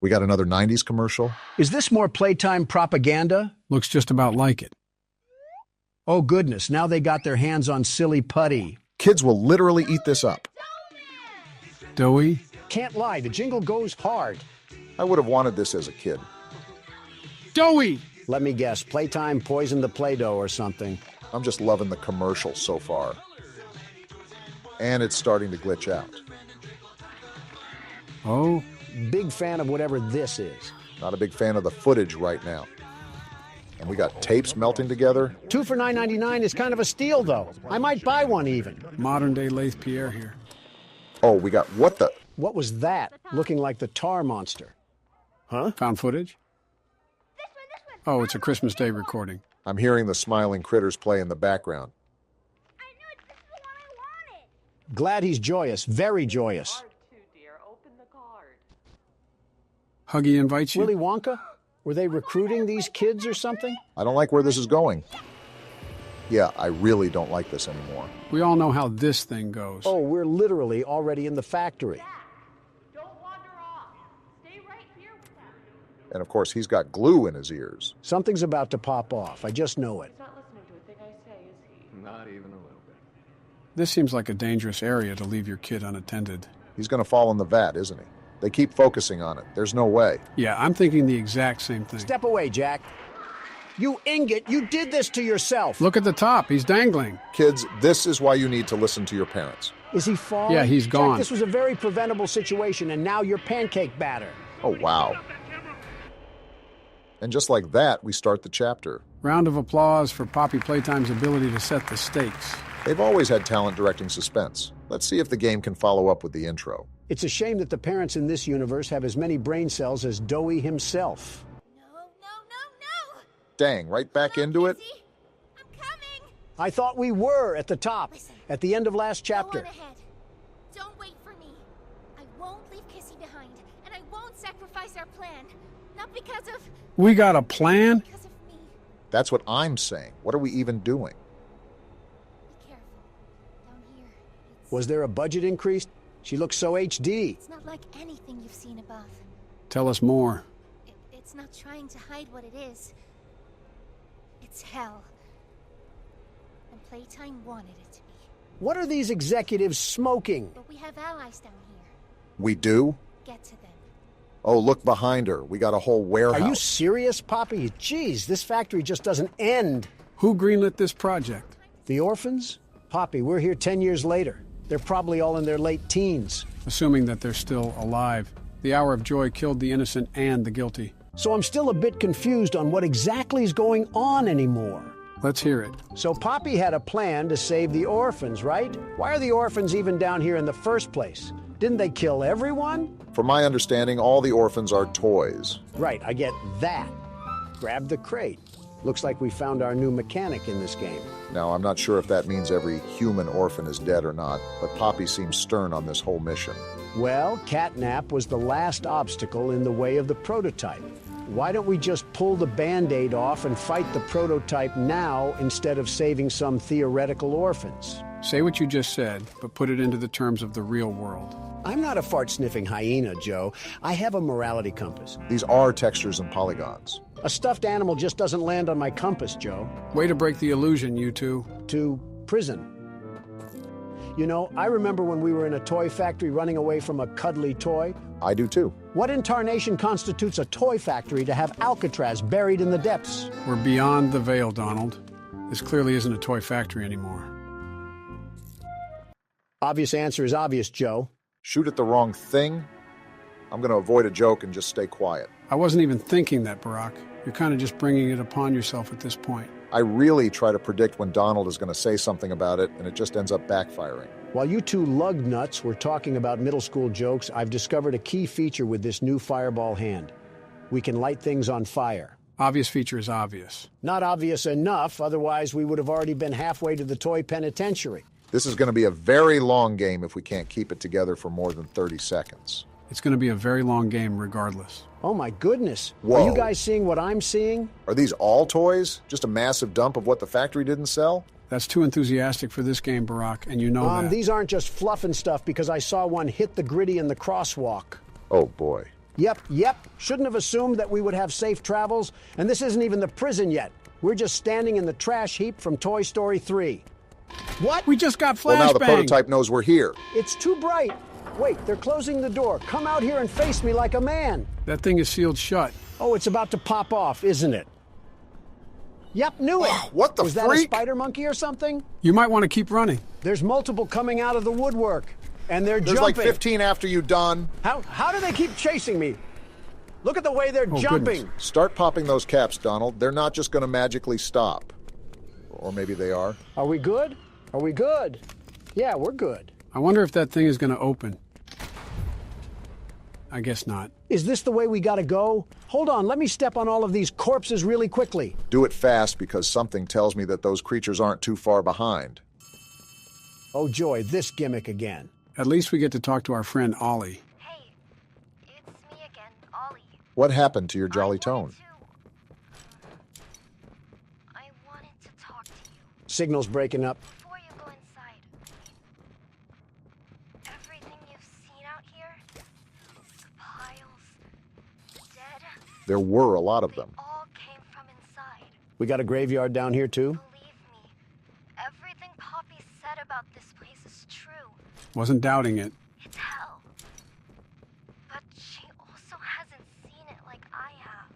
We got another 90s commercial. Is this more Playtime propaganda? Looks just about like it. Oh goodness, now they got their hands on silly putty. Kids will literally eat this up. Doughy? Can't lie, the jingle goes hard. I would have wanted this as a kid. Doughy! Let me guess, Playtime poisoned the Play-Doh or something. I'm just loving the commercial so far. And it's starting to glitch out. Oh? Big fan of whatever this is. Not a big fan of the footage right now. And we got tapes melting together. 2 for $9.99 is kind of a steal, though. I might buy one even. Modern-day Lathe Pierre here. Oh, we got what the... What was that? Looking like the tar monster. Huh? Found footage? Oh, it's a Christmas Day recording. I'm hearing the smiling critters play in the background. I knew it. This is the one I wanted. Glad he's joyous, very joyous. Huggy invites you? Willy Wonka? Were they recruiting these kids or something? I don't like where this is going. Yeah, I really don't like this anymore. We all know how this thing goes. Oh, we're literally already in the factory. Don't wander off. Stay right here with them. And of course, he's got glue in his ears. Something's about to pop off. I just know it. He's not listening to a thing I say, is he? Not even a little bit. This seems like a dangerous area to leave your kid unattended. He's going to fall in the vat, isn't he? They keep focusing on it. There's no way. Yeah, I'm thinking the exact same thing. Step away, Jack. You ingot, you did this to yourself. Look at the top. He's dangling. Kids, this is why you need to listen to your parents. Is he falling? Yeah, he's gone. Jack, this was a very preventable situation, and now you're pancake batter. Oh, wow. And just like that, we start the chapter. Round of applause for Poppy Playtime's ability to set the stakes. They've always had talent directing suspense. Let's see if the game can follow up with the intro. It's a shame that the parents in this universe have as many brain cells as Doughy himself. No. Dang, right back into it? Kizzy, I'm coming. I thought we were at the top, Listen, at the end of last chapter. Go on ahead. Don't wait for me. I won't leave Kissy behind, and I won't sacrifice our plan. Not because of... We got a plan? Because of me. That's what I'm saying. What are we even doing? Be careful. Down here, it's... Was there a budget increase? She looks so HD. It's not like anything you've seen above. Tell us more. It's not trying to hide what it is. It's hell. And Playtime wanted it to be. What are these executives smoking? But we have allies down here. We do? Get to them. Oh, look behind her. We got a whole warehouse. Are you serious, Poppy? Jeez, this factory just doesn't end. Who greenlit this project? The orphans? Poppy, we're here 10 years later. They're probably all in their late teens. Assuming that they're still alive. The hour of joy killed the innocent and the guilty. So I'm still a bit confused on what exactly is going on anymore. Let's hear it. So Poppy had a plan to save the orphans, right? Why are the orphans even down here in the first place? Didn't they kill everyone? From my understanding, all the orphans are toys. Right, I get that. Grab the crate. Looks like we found our new mechanic in this game. Now, I'm not sure if that means every human orphan is dead or not, but Poppy seems stern on this whole mission. Well, catnap was the last obstacle in the way of the prototype. Why don't we just pull the Band-Aid off and fight the prototype now instead of saving some theoretical orphans? Say what you just said, but put it into the terms of the real world. I'm not a fart-sniffing hyena, Joe. I have a morality compass. These are textures and polygons. A stuffed animal just doesn't land on my compass, Joe. Way to break the illusion, you two. To prison. You know, I remember when we were in a toy factory running away from a cuddly toy. I do too. What in tarnation constitutes a toy factory to have Alcatraz buried in the depths? We're beyond the veil, Donald. This clearly isn't a toy factory anymore. Obvious answer is obvious, Joe. Shoot at the wrong thing? I'm going to avoid a joke and just stay quiet. I wasn't even thinking that, Barack. You're kind of just bringing it upon yourself at this point. I really try to predict when Donald is going to say something about it, and it just ends up backfiring. While you two lug nuts were talking about middle school jokes, I've discovered a key feature with this new fireball hand. We can light things on fire. Obvious feature is obvious. Not obvious enough, otherwise we would have already been halfway to the toy penitentiary. This is going to be a very long game if we can't keep it together for more than 30 seconds. It's going to be a very long game regardless. Oh my goodness. Whoa. Are you guys seeing what I'm seeing? Are these all toys? Just a massive dump of what the factory didn't sell? That's too enthusiastic for this game, Barack, and you know that. These aren't just fluff and stuff because I saw one hit the gritty in the crosswalk. Oh boy. Yep. Shouldn't have assumed that we would have safe travels. And this isn't even the prison yet. We're just standing in the trash heap from Toy Story 3. What? We just got flashbang. Well, now the prototype knows we're here. It's too bright. Wait, they're closing the door. Come out here and face me like a man. That thing is sealed shut. Oh, it's about to pop off, isn't it? Yep, knew it. What the Was that a freak? spider monkey or something? You might want to keep running. There's multiple coming out of the woodwork. And they're There's jumping. like 15 after you, Don. How do they keep chasing me? Look at the way they're Oh, jumping. goodness. Start popping those caps, Donald. They're not just going to magically stop. Or maybe they are. Are we good? Are we good? Yeah, we're good. I wonder if that thing is going to open. I guess not. Is this the way we gotta go? Hold on, let me step on all of these corpses really quickly. Do it fast because something tells me that those creatures aren't too far behind. Oh joy, this gimmick again. At least we get to talk to our friend Ollie. Hey, it's me again, Ollie. What happened to your jolly tone? I wanted to talk to you Signal's breaking up. before you go inside. Everything you've seen out here, piles, dead, There were a lot of them. all came from inside. We got a graveyard down here too? Believe me, everything Poppy said about this place is true. Wasn't doubting it. It's hell. But she also hasn't seen it like I have.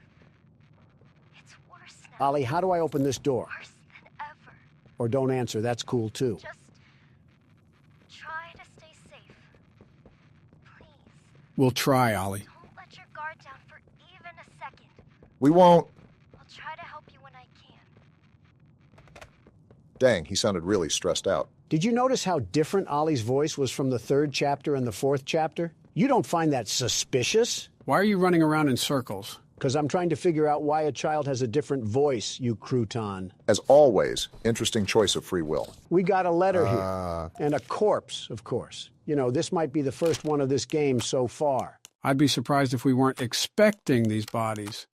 It's worse now. Ollie, how do I open this door? Worse than ever. Or don't answer, that's cool too. Just try to stay safe. Please, We'll try, Ollie. don't let your guard down for even a second. We won't. I'll try to help you when I can. Dang, he sounded really stressed out. Did you notice how different Ollie's voice was from the 3rd chapter and the 4th chapter? You don't find that suspicious? Why are you running around in circles? Because I'm trying to figure out why a child has a different voice, you crouton. As always, interesting choice of free will. We got a letter here. And a corpse, of course. You know, this might be the first one of this game so far. I'd be surprised if we weren't expecting these bodies.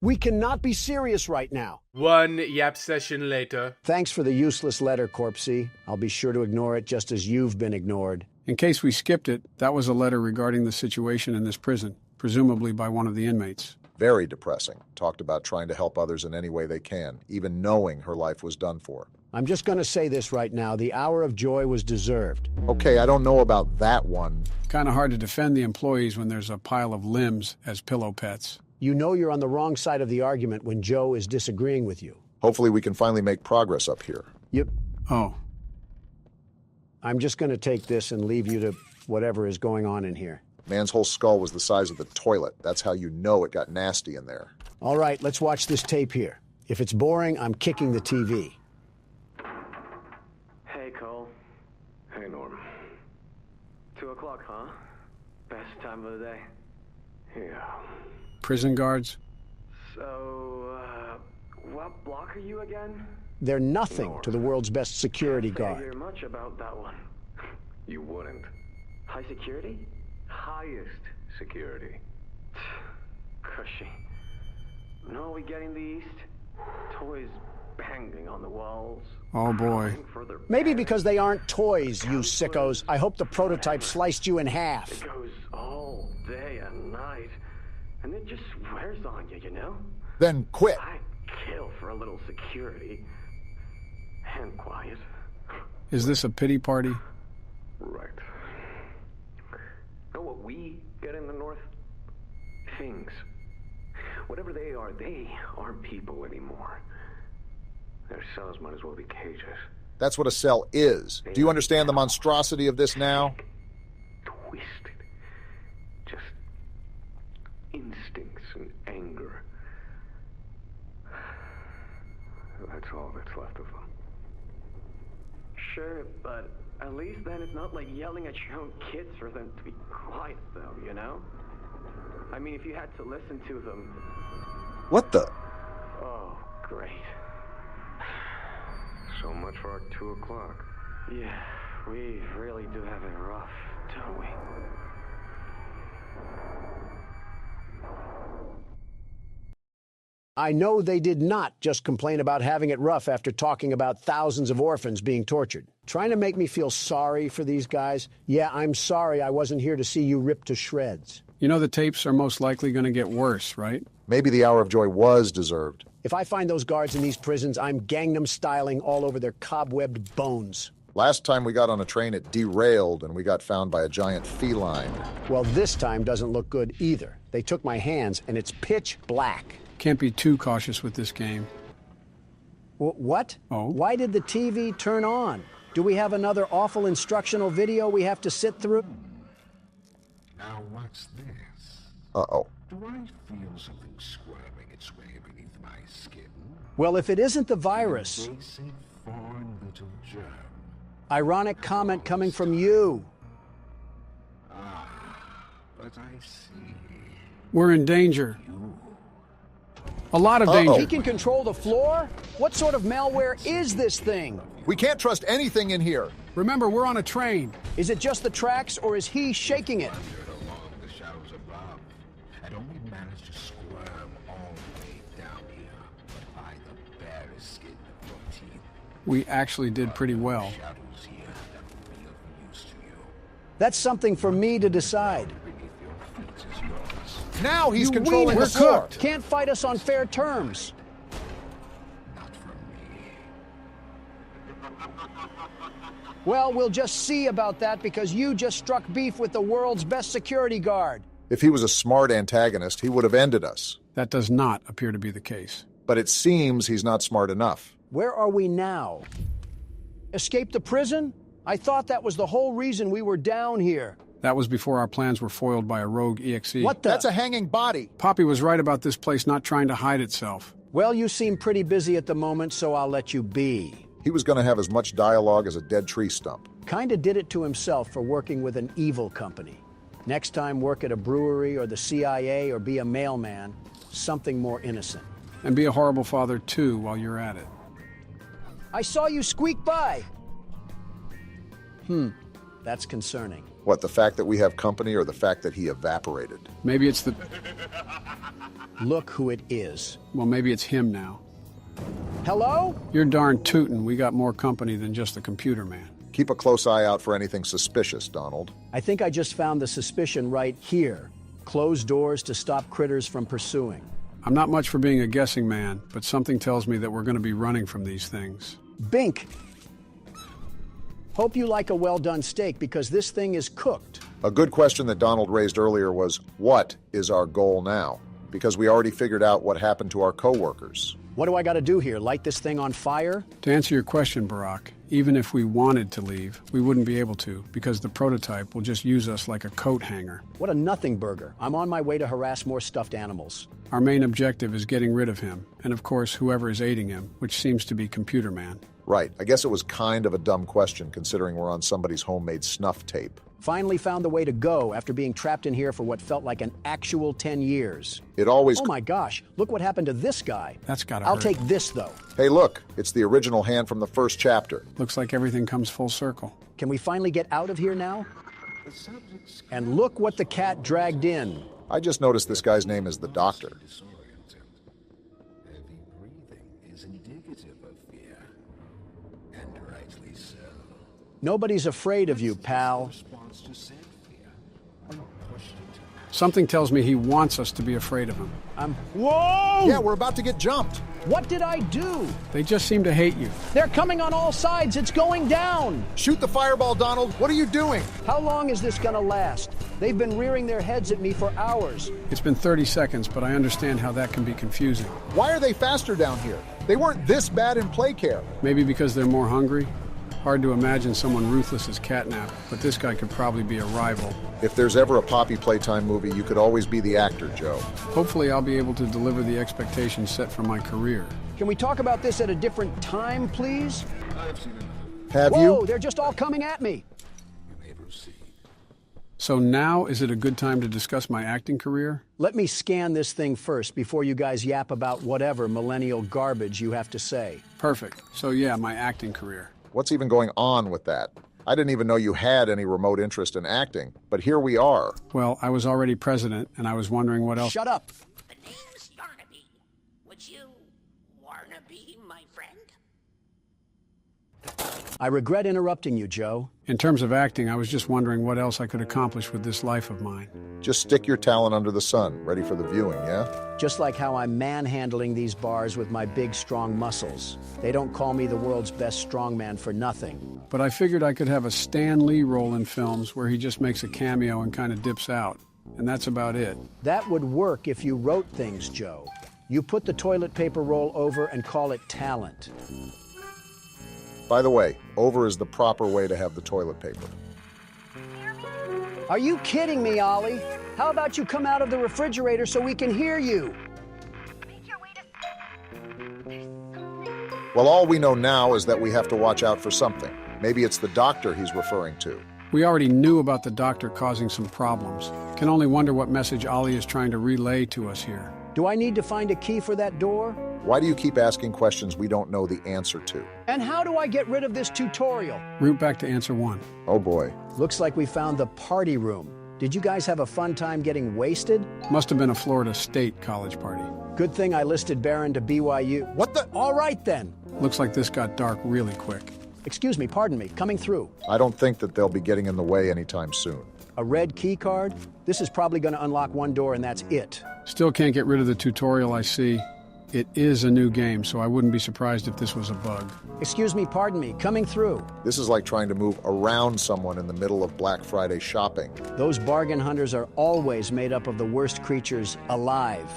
We cannot be serious right now. One yap session later. Thanks for the useless letter, Corpsey. I'll be sure to ignore it just as you've been ignored. In case we skipped it, that was a letter regarding the situation in this prison, presumably by one of the inmates. Very depressing. Talked about trying to help others in any way they can, even knowing her life was done for. I'm just going to say this right now. The hour of joy was deserved. Okay, I don't know about that one. Kind of hard to defend the employees when there's a pile of limbs as pillow pets. You know you're on the wrong side of the argument when Joe is disagreeing with you. Hopefully we can finally make progress up here. Oh, I'm just going to take this and leave you to whatever is going on in here. Man's whole skull was the size of the toilet. That's how you know it got nasty in there. All right, let's watch this tape here. If it's boring, I'm kicking the TV. Hey, Cole. Hey, Norm. 2 o'clock, huh? Best time of the day. Yeah. prison guards? So, what block are you again? They're nothing to the world's best security Can't hear guard. much about that one. You wouldn't. High security? Highest security. Cushy. No, we get in the east. Toys banging on the walls. Oh boy. Further Maybe back. because they aren't toys, you sickos. I hope the prototype sliced you in half. It goes all day and night. And it just wears on you, you know? Then quit. I'd kill for a little security. And quiet. Is this a pity party? Right. Know what we get in the north? Things. Whatever they aren't people anymore. Their cells might as well be cages. That's what a cell is. Do you understand the monstrosity of this now? Twisted. Just instincts and anger. That's all that's left of them. Sure, but at least then it's not like yelling at your own kids for them to be quiet, though, you know? I mean, if you had to listen to them... What the? Oh, great. So much for our 2 o'clock. Yeah, we really do have it rough, don't we? I know they did not just complain about having it rough after talking about thousands of orphans being tortured. Trying to make me feel sorry for these guys? Yeah, I'm sorry I wasn't here to see you ripped to shreds. You know the tapes are most likely going to get worse, right? Maybe the hour of joy was deserved. If I find those guards in these prisons, I'm Gangnam styling all over their cobwebbed bones. Last time we got on a train, it derailed and we got found by a giant feline. Well, this time doesn't look good either. They took my hands and it's pitch black. Can't be too cautious with this game. What? Oh? Why did the TV turn on? Do we have another awful instructional video we have to sit through? Now what's this? Uh-oh. Do I feel something squirming its way beneath my skin? Well, if it isn't the virus. Basic foreign little germ. Ironic comment coming from you. But I see. We're in danger. A lot of danger. He can control the floor? What sort of malware is this thing? We can't trust anything in here. Remember, we're on a train. Is it just the tracks or is he shaking it? Along the shadows above, and only managed to squirm all the way down here by the barest skin of your teeth. We actually did pretty well. Shadows here that will be of use to you. That's something for me to decide. Beneath your feet is yours. Now he's You controlling the we're floor. cooked. Can't fight us on fair terms. Not from me. Well, we'll just see about that because you just struck beef with the world's best security guard. If he was a smart antagonist, he would have ended us. That does not appear to be the case. But it seems he's not smart enough. Where are we now? Escape the prison? I thought that was the whole reason we were down here. That was before our plans were foiled by a rogue EXE. What the? That's a hanging body. Poppy was right about this place not trying to hide itself. Well, you seem pretty busy at the moment, so I'll let you be. He was going to have as much dialogue as a dead tree stump. Kinda did it to himself for working with an evil company. Next time, work at a brewery or the CIA or be a mailman. Something more innocent. And be a horrible father, too, while you're at it. I saw you squeak by. That's concerning. What, the fact that we have company or the fact that he evaporated? Maybe it's the... Look who it is. Well, maybe it's him now. Hello? You're darn tootin'. We got more company than just the computer man. Keep a close eye out for anything suspicious, Donald. I think I just found the suspicion right here. Closed doors to stop critters from pursuing. I'm not much for being a guessing man, but something tells me that we're going to be running from these things. Bink! Hope you like a well-done steak because this thing is cooked. A good question that Donald raised earlier was, what is our goal now? Because we already figured out what happened to our coworkers. What do I gotta do here, light this thing on fire? To answer your question, Barack, even if we wanted to leave, we wouldn't be able to, because the prototype will just use us like a coat hanger. What a nothing burger. I'm on my way to harass more stuffed animals. Our main objective is getting rid of him, and of course, whoever is aiding him, which seems to be Computer Man. Right. I guess it was kind of a dumb question considering we're on somebody's homemade snuff tape. Finally found the way to go after being trapped in here for what felt like an actual 10 years. It always... Oh my gosh, look what happened to this guy. That's gotta I'll hurt. take this, though. Hey, look, it's the original hand from the first chapter. Looks like everything comes full circle. Can we finally get out of here now? And look what the cat dragged in. I just noticed this guy's name is the Doctor. Disoriented. Heavy breathing is indicative of fear. And rightly so. Nobody's afraid of you, pal. Response to said fear. When pushed into Something tells me he wants us to be afraid of him. Whoa! Yeah, we're about to get jumped. What did I do? They just seem to hate you. They're coming on all sides. It's going down. Shoot the fireball, Donald. What are you doing? How long is this gonna last? They've been rearing their heads at me for hours. It's been 30 seconds, but I understand how that can be confusing. Why are they faster down here? They weren't this bad in play care. Maybe because they're more hungry? Hard to imagine someone ruthless as Catnap, but this guy could probably be a rival. If there's ever a Poppy Playtime movie, you could always be the actor, Joe. Hopefully I'll be able to deliver the expectations set for my career. Can we talk about this at a different time, please? I've seen enough. Have Whoa, you? they're just all coming at me. You may proceed. So now is it a good time to discuss my acting career? Let me scan this thing first before you guys yap about whatever millennial garbage you have to say. Perfect. So yeah, my acting career. What's even going on with that? I didn't even know you had any remote interest in acting, but here we are. Well, I was already president, and I was wondering what else... Shut up. The name's Yarnaby. Would you wanna be my friend? I regret interrupting you, Joe. In terms of acting, I was just wondering what else I could accomplish with this life of mine. Just stick your talent under the sun, ready for the viewing, yeah? Just like how I'm manhandling these bars with my big, strong muscles. They don't call me the world's best strongman for nothing. But I figured I could have a Stan Lee role in films where he just makes a cameo and kind of dips out. And that's about it. That would work if you wrote things, Joe. You put the toilet paper roll over and call it talent. By the way, over is the proper way to have the toilet paper. Are you kidding me, Ollie? How about you come out of the refrigerator so we can hear you? Well, all we know now is that we have to watch out for something. Maybe it's the doctor he's referring to. We already knew about the doctor causing some problems. Can only wonder what message Ollie is trying to relay to us here. Do I need to find a key for that door? Why do you keep asking questions we don't know the answer to? And how do I get rid of this tutorial? Root back to answer 1. Oh boy. Looks like we found the party room. Did you guys have a fun time getting wasted? Must have been a Florida State college party. Good thing I listed Barron to BYU. What the? All right then. Looks like this got dark really quick. Excuse me, pardon me, coming through. I don't think that they'll be getting in the way anytime soon. A red key card? This is probably going to unlock one door and that's it. Still can't get rid of the tutorial I see. It is a new game, so I wouldn't be surprised if this was a bug. Excuse me, pardon me, coming through. This is like trying to move around someone in the middle of Black Friday shopping. Those bargain hunters are always made up of the worst creatures alive.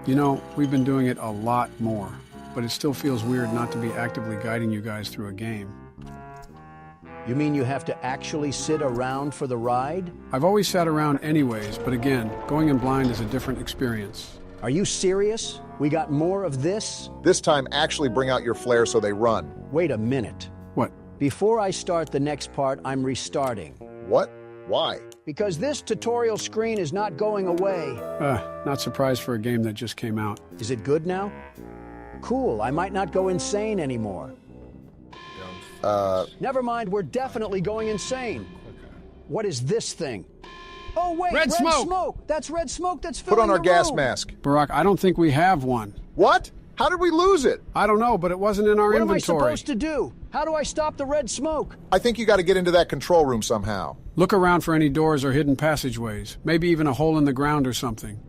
You know, we've been doing it a lot more, but it still feels weird not to be actively guiding you guys through a game. You mean you have to actually sit around for the ride? I've always sat around anyways, but again, going in blind is a different experience. Are you serious? We got more of this? This time, actually bring out your flair so they run. Wait a minute. What? Before I start the next part, I'm restarting. What? Why? Because this tutorial screen is not going away. Not surprised for a game that just came out. Is it good now? Cool, I might not go insane anymore. Never mind, we're definitely going insane. What is this thing? Oh, wait, Red smoke! That's red smoke that's filling Put on our the gas room. mask. Barack, I don't think we have one. What? How did we lose it? I don't know, but it wasn't in our What inventory. am I supposed to do? How do I stop the red smoke? I think you got to get into that control room somehow. Look around for any doors or hidden passageways. Maybe even a hole in the ground or something.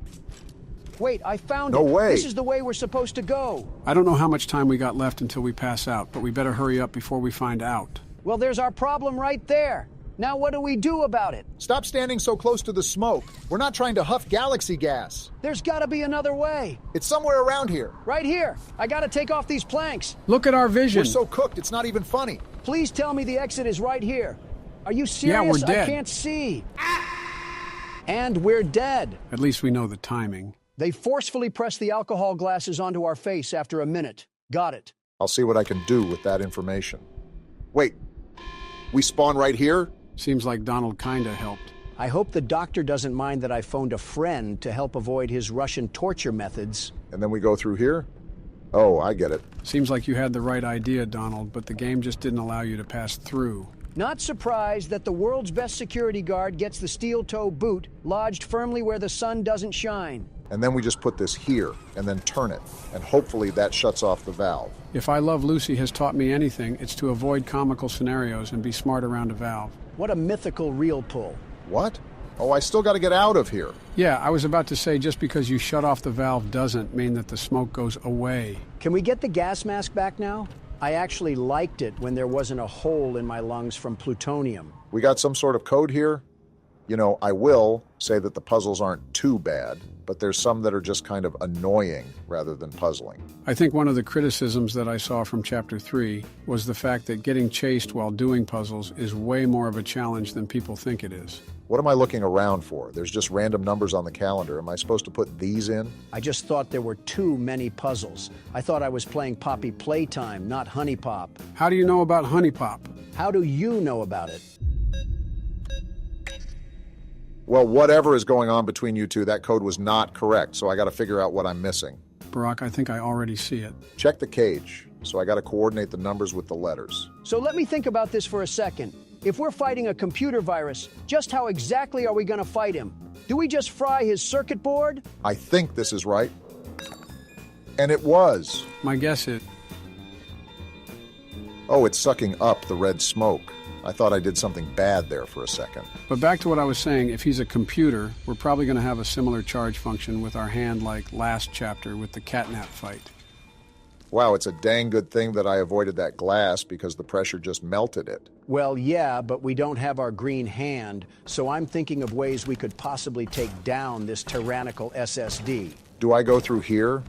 Wait, I found it. No way. This is the way we're supposed to go. I don't know how much time we got left until we pass out, but we better hurry up before we find out. Well, there's our problem right there. Now what do we do about it? Stop standing so close to the smoke. We're not trying to huff galaxy gas. There's got to be another way. It's somewhere around here. Right here. I got to take off these planks. Look at our vision. We're so cooked, it's not even funny. Please tell me the exit is right here. Are you serious? Yeah, we're dead. I can't see. And we're dead. At least we know the timing. They forcefully pressed the alcohol glasses onto our face after a minute. Got it. I'll see what I can do with that information. Wait, we spawn right here? Seems like Donald kinda helped. I hope the doctor doesn't mind that I phoned a friend to help avoid his Russian torture methods. And then we go through here? Oh, I get it. Seems like you had the right idea, Donald, but the game just didn't allow you to pass through. Not surprised that the world's best security guard gets the steel-toe boot lodged firmly where the sun doesn't shine. And then we just put this here, and then turn it. And hopefully that shuts off the valve. If I Love Lucy has taught me anything, it's to avoid comical scenarios and be smart around a valve. What a mythical reel pull. What? Oh, I still got to get out of here. Yeah, I was about to say just because you shut off the valve doesn't mean that the smoke goes away. Can we get the gas mask back now? I actually liked it when there wasn't a hole in my lungs from plutonium. We got some sort of code here? You know, I will say that the puzzles aren't too bad, but there's some that are just kind of annoying rather than puzzling. I think one of the criticisms that I saw from Chapter 3 was the fact that getting chased while doing puzzles is way more of a challenge than people think it is. What am I looking around for? There's just random numbers on the calendar. Am I supposed to put these in? I just thought there were too many puzzles. I thought I was playing Poppy Playtime, not Honey Pop. How do you know about Honey Pop? How do you know about it? Well, whatever is going on between you two, that code was not correct, so I got to figure out what I'm missing. Barack, I think I already see it. Check the cage, so I got to coordinate the numbers with the letters. So let me think about this for a second. If we're fighting a computer virus, just how exactly are we going to fight him? Do we just fry his circuit board? I think this is right. And it was. My guess is... Oh, it's sucking up the red smoke. I thought I did something bad there for a second. But back to what I was saying, if he's a computer, we're probably going to have a similar charge function with our hand like last chapter with the catnap fight. Wow, it's a dang good thing that I avoided that glass because the pressure just melted it. Well, yeah, but we don't have our green hand, so I'm thinking of ways we could possibly take down this tyrannical SSD. Do I go through here?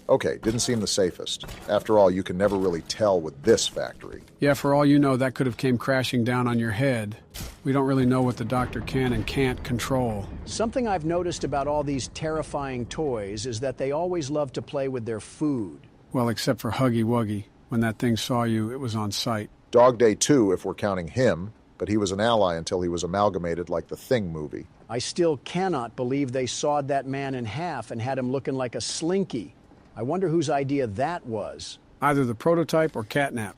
Okay, didn't seem the safest. After all, you can never really tell with this factory. Yeah, for all you know, that could have came crashing down on your head. We don't really know what the doctor can and can't control. Something I've noticed about all these terrifying toys is that they always love to play with their food. Well, except for Huggy Wuggy. When that thing saw you, it was on sight. Dog Day 2, if we're counting him, but he was an ally until he was amalgamated like the Thing movie. I still cannot believe they sawed that man in half and had him looking like a slinky. I wonder whose idea that was. Either the prototype or catnap.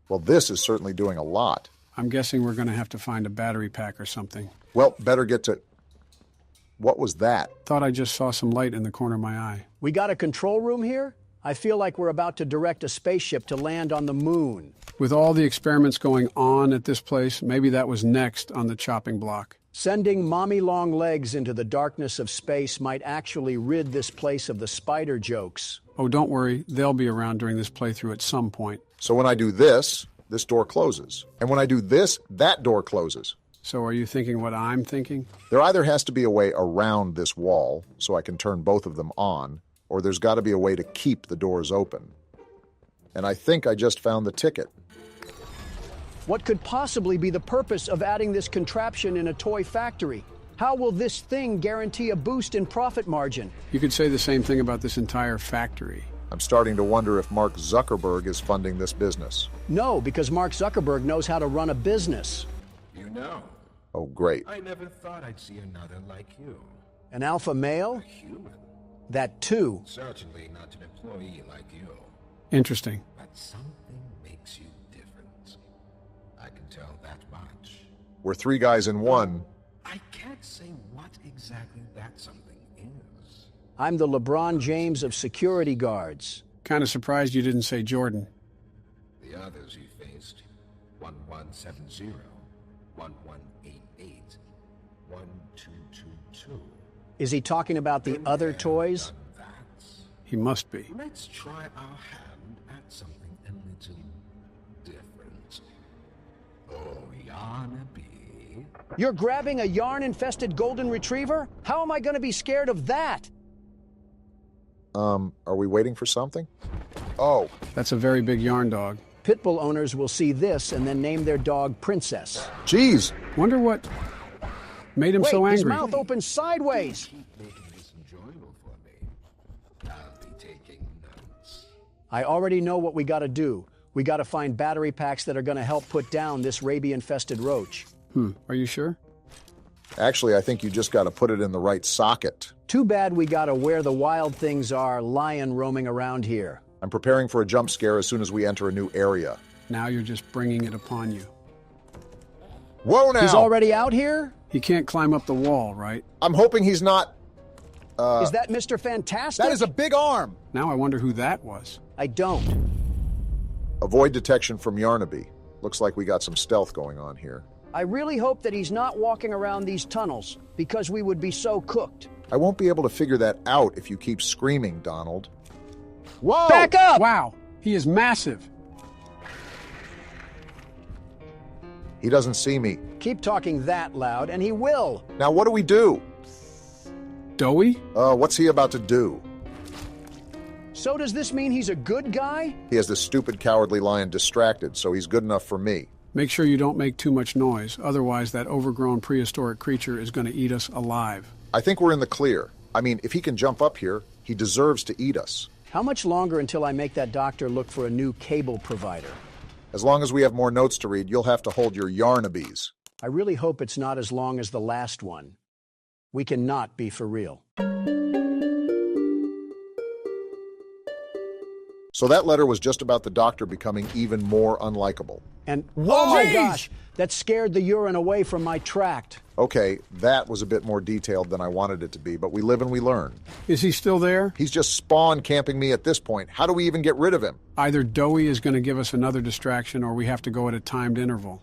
Well, this is certainly doing a lot. I'm guessing we're going to have to find a battery pack or something. Well, better get to... What was that? Thought I just saw some light in the corner of my eye. We got a control room here? I feel like we're about to direct a spaceship to land on the moon. With all the experiments going on at this place, maybe that was next on the chopping block. Sending mommy long legs into the darkness of space might actually rid this place of the spider jokes. Oh, don't worry. They'll be around during this playthrough at some point. So when I do this door closes. And when I do this, that door closes. So are you thinking what I'm thinking? There either has to be a way around this wall so I can turn both of them on, or there's got to be a way to keep the doors open. And I think I just found the ticket. What could possibly be the purpose of adding this contraption in a toy factory? How will this thing guarantee a boost in profit margin? You could say the same thing about this entire factory. I'm starting to wonder if Mark Zuckerberg is funding this business. No, because Mark Zuckerberg knows how to run a business. You know, Oh, great. I never thought I'd see another like you. An alpha male? A human. That too. Certainly not an employee like you. Interesting. But something makes you different. I can tell that much. We're three guys in one. I can't say what exactly that something is. I'm the LeBron James of security guards. Kind of surprised you didn't say Jordan. The others you faced, 1170, 1188, 1222. Is he talking about the other toys? He must be. Let's try our hand at something a little different. Oh, Yarnaby. You're grabbing a yarn-infested golden retriever? How am I going to be scared of that? Are we waiting for something? Oh, That's a very big yarn dog. Pitbull owners will see this and then name their dog Princess. geez. Wonder what made him Wait, so his angry. mouth opens sideways. Keep making this enjoyable for me. I'll be taking notes. I already know what we got to do. We got to find battery packs that are going to help put down this rabies-infested roach. Are you sure? Actually, I think you just got to put it in the right socket. Too bad we got to where the wild things are, lion roaming around here. I'm preparing for a jump scare as soon as we enter a new area. Now you're just bringing it upon you. Whoa now! He's already out here? He can't climb up the wall, right? I'm hoping he's not... Is that Mr. Fantastic? That is a big arm! Now I wonder who that was. I don't. Avoid detection from Yarnaby. Looks like we got some stealth going on here. I really hope that he's not walking around these tunnels, because we would be so cooked. I won't be able to figure that out if you keep screaming, Donald. Whoa! Back up! Wow, he is massive. He doesn't see me. Keep talking that loud, and he will. Now what do we do? Doughy? What's he about to do? So does this mean he's a good guy? He has this stupid cowardly lion distracted, so he's good enough for me. Make sure you don't make too much noise, otherwise that overgrown prehistoric creature is going to eat us alive. I think we're in the clear. I mean, if he can jump up here, he deserves to eat us. How much longer until I make that doctor look for a new cable provider? As long as we have more notes to read, you'll have to hold your Yarnabies. I really hope it's not as long as the last one. We cannot be for real. So that letter was just about the doctor becoming even more unlikable. And, oh my gosh, that scared the urine away from my tract. Okay, that was a bit more detailed than I wanted it to be, but we live and we learn. Is he still there? He's just spawn camping me at this point. How do we even get rid of him? Either Dowie is going to give us another distraction or we have to go at a timed interval.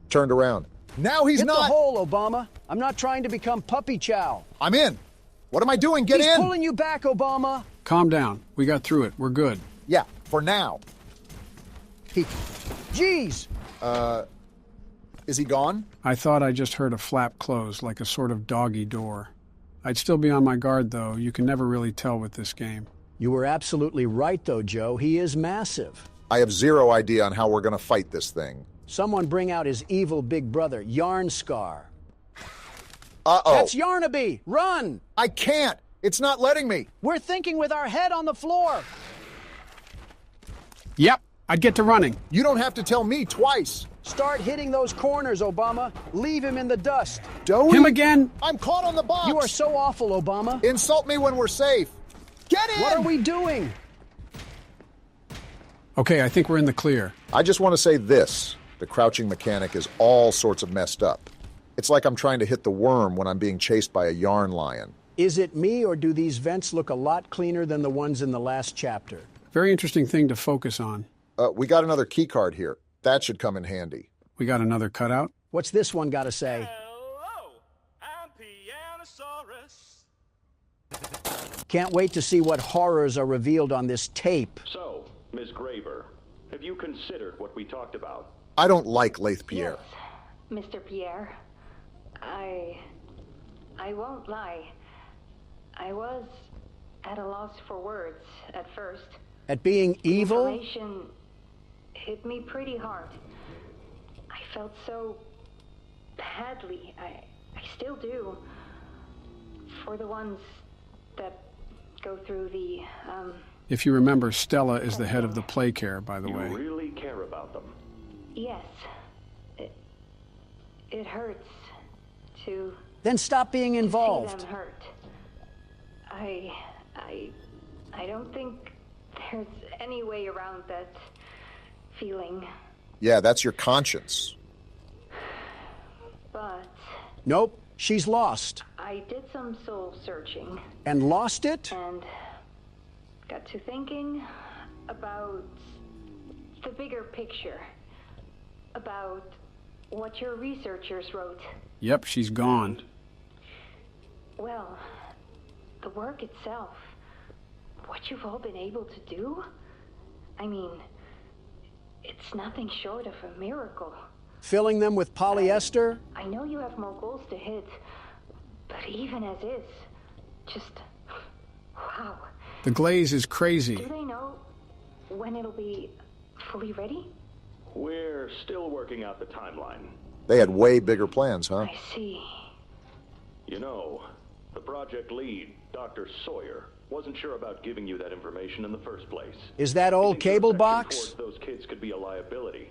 Turned around. Now he's Hit not. the hole, Obama. I'm not trying to become puppy chow. I'm in. What am I doing? Get He's in. pulling you back, Obama. Calm down. We got through it. We're good. Yeah, for now. Jeez. Is he gone? I thought I just heard a flap close, like a sort of doggy door. I'd still be on my guard, though. You can never really tell with this game. You were absolutely right, though, Joe. He is massive. I have zero idea on how we're going to fight this thing. Someone bring out his evil big brother, Yarn Scar. Uh-oh. That's Yarnaby! Run! I can't. It's not letting me. We're thinking with our head on the floor. Yep, I'd get to running. You don't have to tell me twice. Start hitting those corners, Obama. Leave him in the dust. Dowie? Him again? I'm caught on the box. You are so awful, Obama. Insult me when we're safe. Get in! What are we doing? Okay, I think we're in the clear. I just want to say this. The crouching mechanic is all sorts of messed up. It's like I'm trying to hit the worm when I'm being chased by a yarn lion. Is it me, or do these vents look a lot cleaner than the ones in the last chapter? Very interesting thing to focus on. We got another key card here. That should come in handy. We got another cutout. What's this one got to say? Hello, I'm Pianosaurus. Can't wait to see what horrors are revealed on this tape. So, Ms. Graver, have you considered what we talked about? I don't like Lathe Pierre. Yes, Mr. Pierre. I won't lie. I was at a loss for words at first. At being evil? Information hit me pretty hard. I felt so badly. I still do. For the ones that go through the, If you remember, Stella is the head of the play care, by the way. You really care about them? Yes. It hurts to... Then stop being involved. See them hurt. I don't think there's any way around that feeling. Yeah, that's your conscience. But... Nope, she's lost. I did some soul searching. And lost it? And got to thinking about the bigger picture. About what your researchers wrote. Yep, she's gone. Well, the work itself, what you've all been able to do, I mean, it's nothing short of a miracle. Filling them with polyester? I know you have more goals to hit, but even as is, just, wow. The glaze is crazy. Do they know when it'll be fully ready? We're still working out the timeline. They had way bigger plans, huh? I see. You know, the project lead, Dr. Sawyer, wasn't sure about giving you that information in the first place. Is that old cable box? Those kids could be a liability.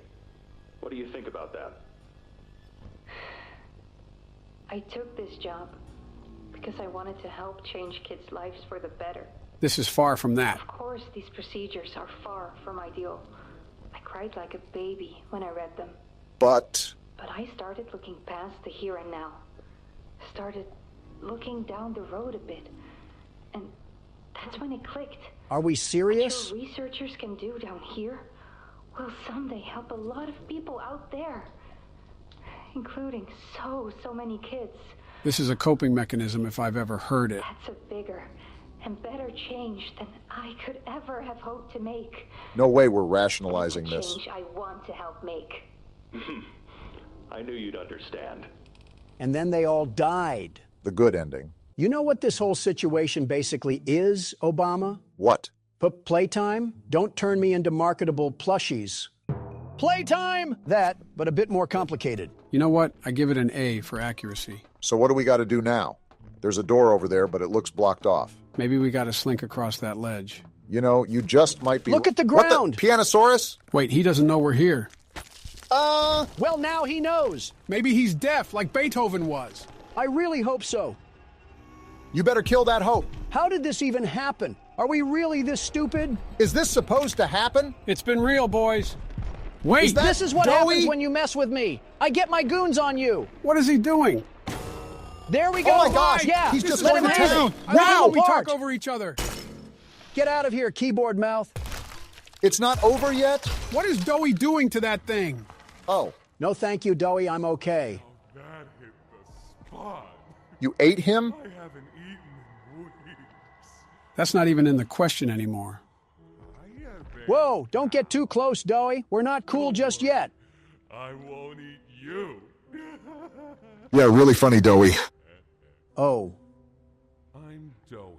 What do you think about that? I took this job because I wanted to help change kids' lives for the better. This is far from that. Of course, these procedures are far from ideal. I cried like a baby when I read them. But I started looking past the here and now. Started looking down the road a bit. And that's when it clicked. Are we serious? What your researchers can do down here will someday help a lot of people out there. Including so many kids. This is a coping mechanism if I've ever heard it. That's a bigger and better change than I could ever have hoped to make. no way we're rationalizing It's a this. change I want to help make. I knew you'd understand. And then they all died. The good ending. You know what this whole situation basically is, Obama? What? Playtime? Don't turn me into marketable plushies. Playtime! That, but a bit more complicated. You know what? I give it an A for accuracy. So what do we got to do now? There's a door over there, but it looks blocked off. Maybe we got to slink across that ledge. You know, you just might be... Look at the ground! What the? Pianosaurus? Wait, he doesn't know we're here. Well, now he knows. Maybe he's deaf, like Beethoven was. I really hope so. You better kill that hope. How did this even happen? Are we really this stupid? Is this supposed to happen? It's been real, boys. Wait! This is what Doughy? happens when you mess with me. I get my goons on you. What is he doing? There we go. Oh my gosh, Yeah, he's just let going him to have town. it. I love Wow, when we Bart. talk over each other. Get out of here, keyboard mouth. It's not over yet? What is Doughy doing to that thing? Oh, No thank you, Doughy. I'm okay. That hit the spot. you ate him? I haven't eaten in weeks. That's not even in the question anymore. Whoa, don't get too close, Doughy. We're not cool just yet. I won't eat you. Yeah, really funny, Doughy. Oh, I'm Doughy.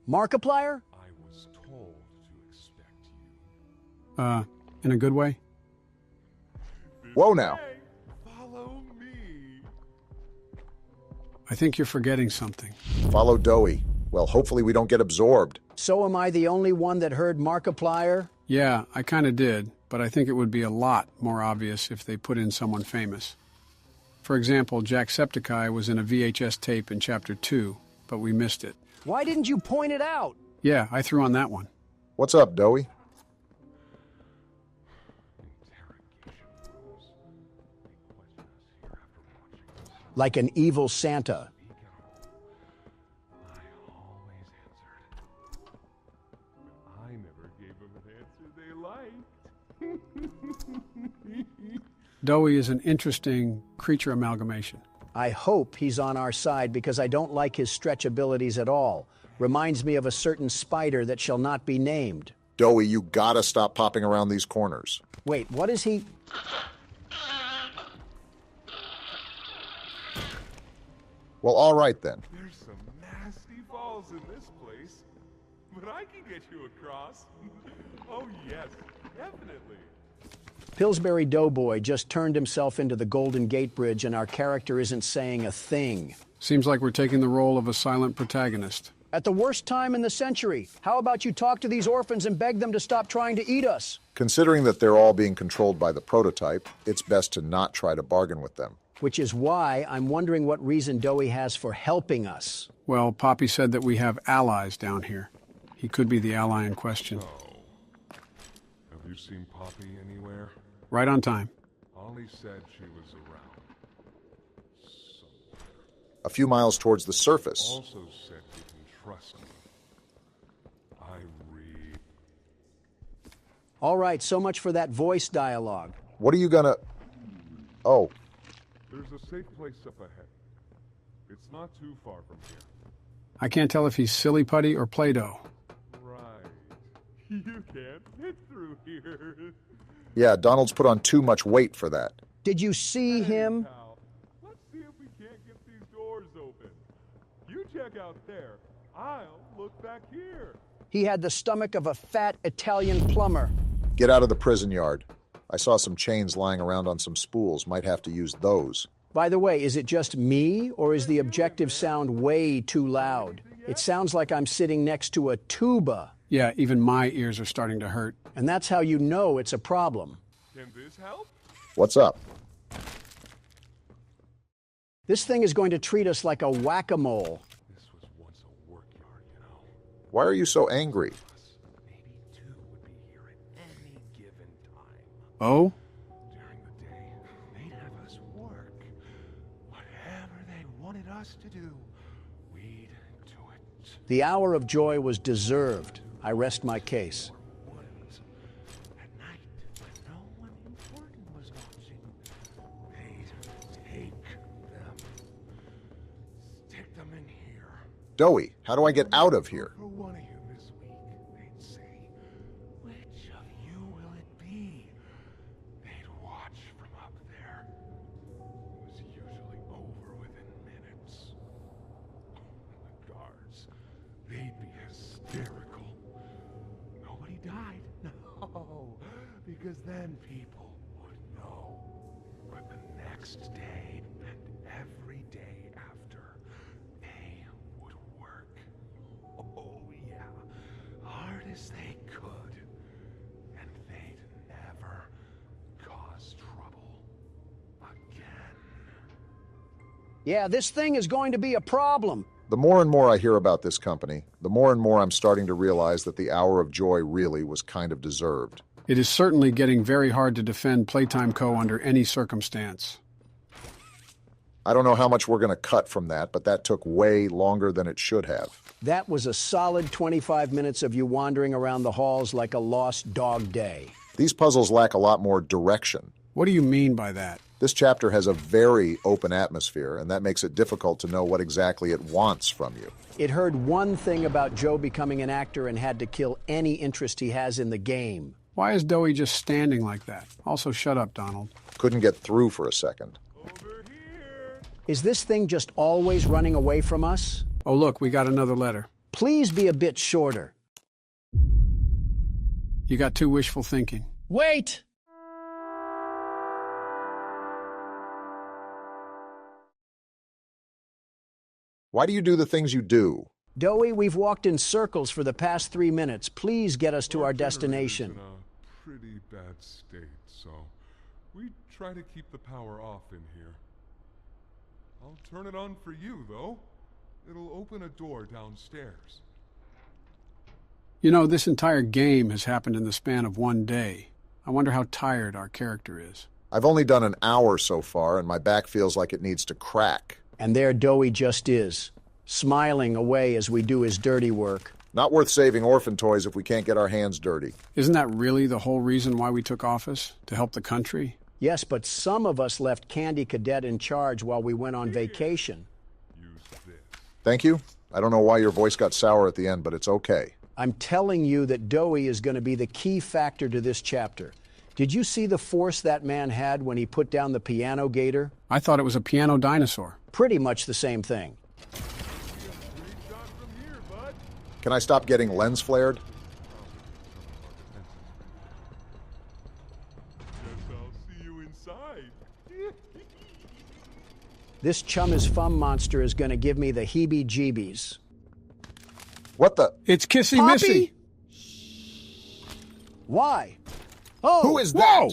Markiplier? I was told to expect you. In a good way? Whoa now. Hey, follow me. I think you're forgetting something. Follow Doughy. Well, hopefully we don't get absorbed. So am I the only one that heard Markiplier? Yeah, I kind of did, but I think it would be a lot more obvious if they put in someone famous. For example, Jacksepticeye was in a VHS tape in Chapter 2, but we missed it. Why didn't you point it out? Yeah, I threw on that one. What's up, Doughy? Like an evil Santa. I never gave them an answer they liked. Doughy is an interesting creature amalgamation. I hope he's on our side because I don't like his stretch abilities at all. Reminds me of a certain spider that shall not be named. Doughy, you gotta stop popping around these corners. Wait, what is he? Well, all right then. There's some nasty balls in this place, but I can get you across. Oh yes, definitely. Pillsbury Doughboy just turned himself into the Golden Gate Bridge and our character isn't saying a thing. Seems like we're taking the role of a silent protagonist. At the worst time in the century, how about you talk to these orphans and beg them to stop trying to eat us? Considering that they're all being controlled by the prototype, it's best to not try to bargain with them. Which is why I'm wondering what reason Doughy has for helping us. Well, Poppy said that we have allies down here. He could be the ally in question. Oh. Have you seen Poppy anywhere? Right on time. Ollie said she was around. Somewhere. A few miles towards the surface. Also said you can trust me. I read. All right, so much for that voice dialogue. What are you gonna... Oh, There's a safe place up ahead. It's not too far from here. I can't tell if he's silly putty or Play-Doh. Right. You can't fit through here. yeah, Donald's put on too much weight for that. Did you see him? Pal, let's see if we can't get these doors open. You check out there. I'll look back here. He had the stomach of a fat Italian plumber. Get out of the prison yard. I saw some chains lying around on some spools. Might have to use those. By the way, is it just me, or is the objective sound way too loud? It sounds like I'm sitting next to a tuba. Yeah, even my ears are starting to hurt. And that's how you know it's a problem. Can this help? What's up? This thing is going to treat us like a whack-a-mole. This was once a work yard, you know. Why are you so angry? Maybe two would be here at any given time. Oh? During the day, they'd have us work. Whatever they wanted us to do, we'd do it. The hour of joy was deserved. I rest my case. Ones. At night, when no one important was watching, they'd take them. Stick them in here. Doughy, how do I get out of here? For one of you this week, they'd say, which of you will it be? They'd watch from up there. It was usually over within minutes. The guards, they'd be hysterical. Nobody died. No, because then people would know. But the next day and every day after, they would work. Oh, yeah. Hard as they could. And they'd never cause trouble again. Yeah, this thing is going to be a problem. The more and more I hear about this company, the more and more I'm starting to realize that the hour of joy really was kind of deserved. It is certainly getting very hard to defend Playtime Co. under any circumstance. I don't know how much we're going to cut from that, but that took way longer than it should have. That was a solid 25 minutes of you wandering around the halls like a lost dog day. These puzzles lack a lot more direction. What do you mean by that? This chapter has a very open atmosphere, and that makes it difficult to know what exactly it wants from you. It heard one thing about Joe becoming an actor and had to kill any interest he has in the game. Why is Doey just standing like that? Also, shut up, Donald. Couldn't get through for a second. Is this thing just always running away from us? Oh, look, we got another letter. Please be a bit shorter. You got too wishful thinking. Wait! Why do you do the things you do? Doey, we've walked in circles for the past 3 minutes. Please get us to our destination. In a pretty bad state, so we try to keep the power off in here. I'll turn it on for you, though. It'll open a door downstairs. You know, this entire game has happened in the span of 1 day. I wonder how tired our character is. I've only done an hour so far, and my back feels like it needs to crack. And there Doey just is, smiling away as we do his dirty work. Not worth saving orphan toys if we can't get our hands dirty. Isn't that really the whole reason why we took office? To help the country? Yes, but some of us left Candy Cadet in charge while we went on vacation. Thank you. I don't know why your voice got sour at the end, but it's okay. I'm telling you that Doey is going to be the key factor to this chapter. Did you see the force that man had when he put down the piano gator? I thought it was a piano dinosaur. Pretty much the same thing. Can I stop getting lens flared? Guess I'll see you inside. This Chum is Fum monster is going to give me the heebie-jeebies. What the? It's Kissy Missy. Why? Oh, who is that? Whoa!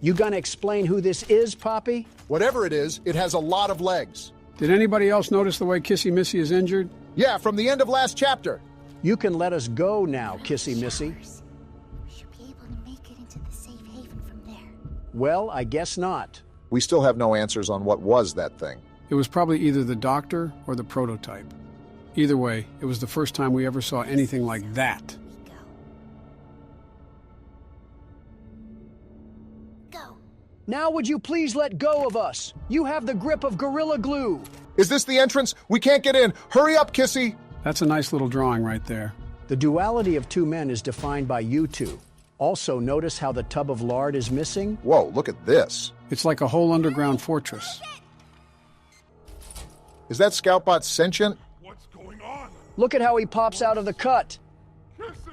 You gonna explain who this is, Poppy? Whatever it is, it has a lot of legs. Did anybody else notice the way Kissy Missy is injured? Yeah, from the end of last chapter. You can let us go now, Kissy Missy. We should be able to make it into the safe haven from there. Well, I guess not. We still have no answers on what was that thing. It was probably either the doctor or the prototype. Either way, it was the first time we ever saw anything like that. Go. Now would you please let go of us? You have the grip of Gorilla Glue. Is this the entrance? We can't get in. Hurry up, Kissy. That's a nice little drawing right there. The duality of two men is defined by you two. Also, notice how the tub of lard is missing? Whoa, look at this. It's like a whole underground fortress. Is that Scoutbot sentient? What's going on? Look at how he pops out of the cut. Kissy!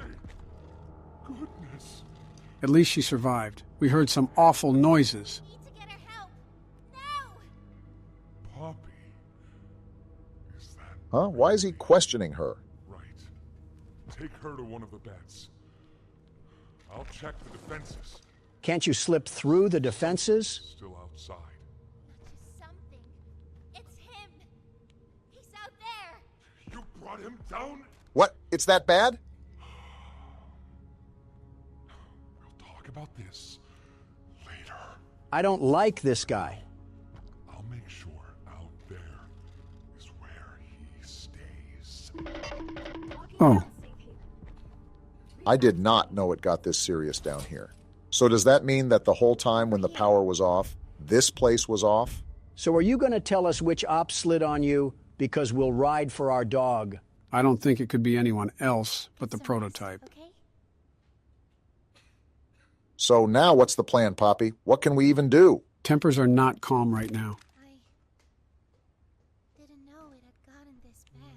Goodness. At least she survived. We heard some awful noises. We need to get her help. Now! Poppy. Is that... Huh? Why is he questioning her? Right. Take her to one of the beds. I'll check the defenses. Can't you slip through the defenses? Still outside. Something. It's him. He's out there. You brought him down? What? It's that bad? We'll talk about this later. I don't like this guy. I'll make sure out there is where he stays. Oh. I did not know it got this serious down here. So does that mean that the whole time when the power was off, this place was off? So are you going to tell us which op slid on you? Because we'll ride for our dog. I don't think it could be anyone else but the prototype. Okay? So now what's the plan, Poppy? What can we even do? Tempers are not calm right now. I didn't know it had gotten this bad.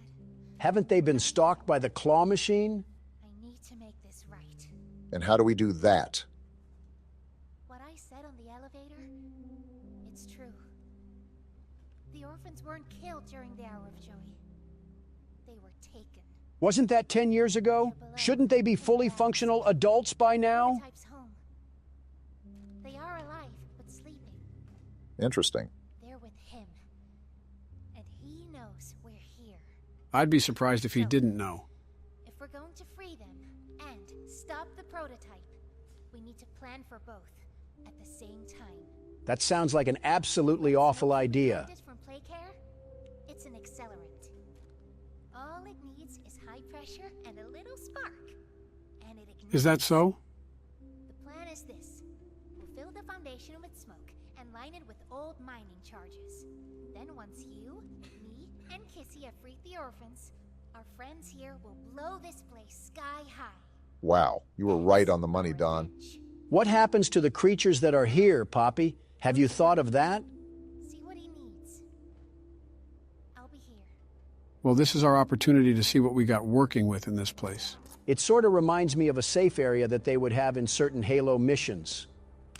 Haven't they been stalked by the claw machine? I need to make this right. And how do we do that? What I said on the elevator, it's true. The orphans weren't killed during the hour of Joey. They were taken. Wasn't that 10 years ago? Shouldn't they be fully functional adults by now? Prototype's home. Interesting. They're with him. And he knows we're here. I'd be surprised if he didn't know. If we're going to free them and stop the prototype, we need to plan for both at the same time. That sounds like an absolutely awful idea. From Playcare, it's an accelerant. All it needs is high pressure and a little spark. And it ignites. Is that so? The plan is this. We'll fill the foundation with smoke and line it with old mining charges. Then once you, me, and Kissy have freed the orphans, our friends here will blow this place sky high. Wow, you were right on the money, Don. What happens to the creatures that are here, Poppy? Have you thought of that? See what he needs. I'll be here. Well, this is our opportunity to see what we got working with in this place. It sort of reminds me of a safe area that they would have in certain Halo missions.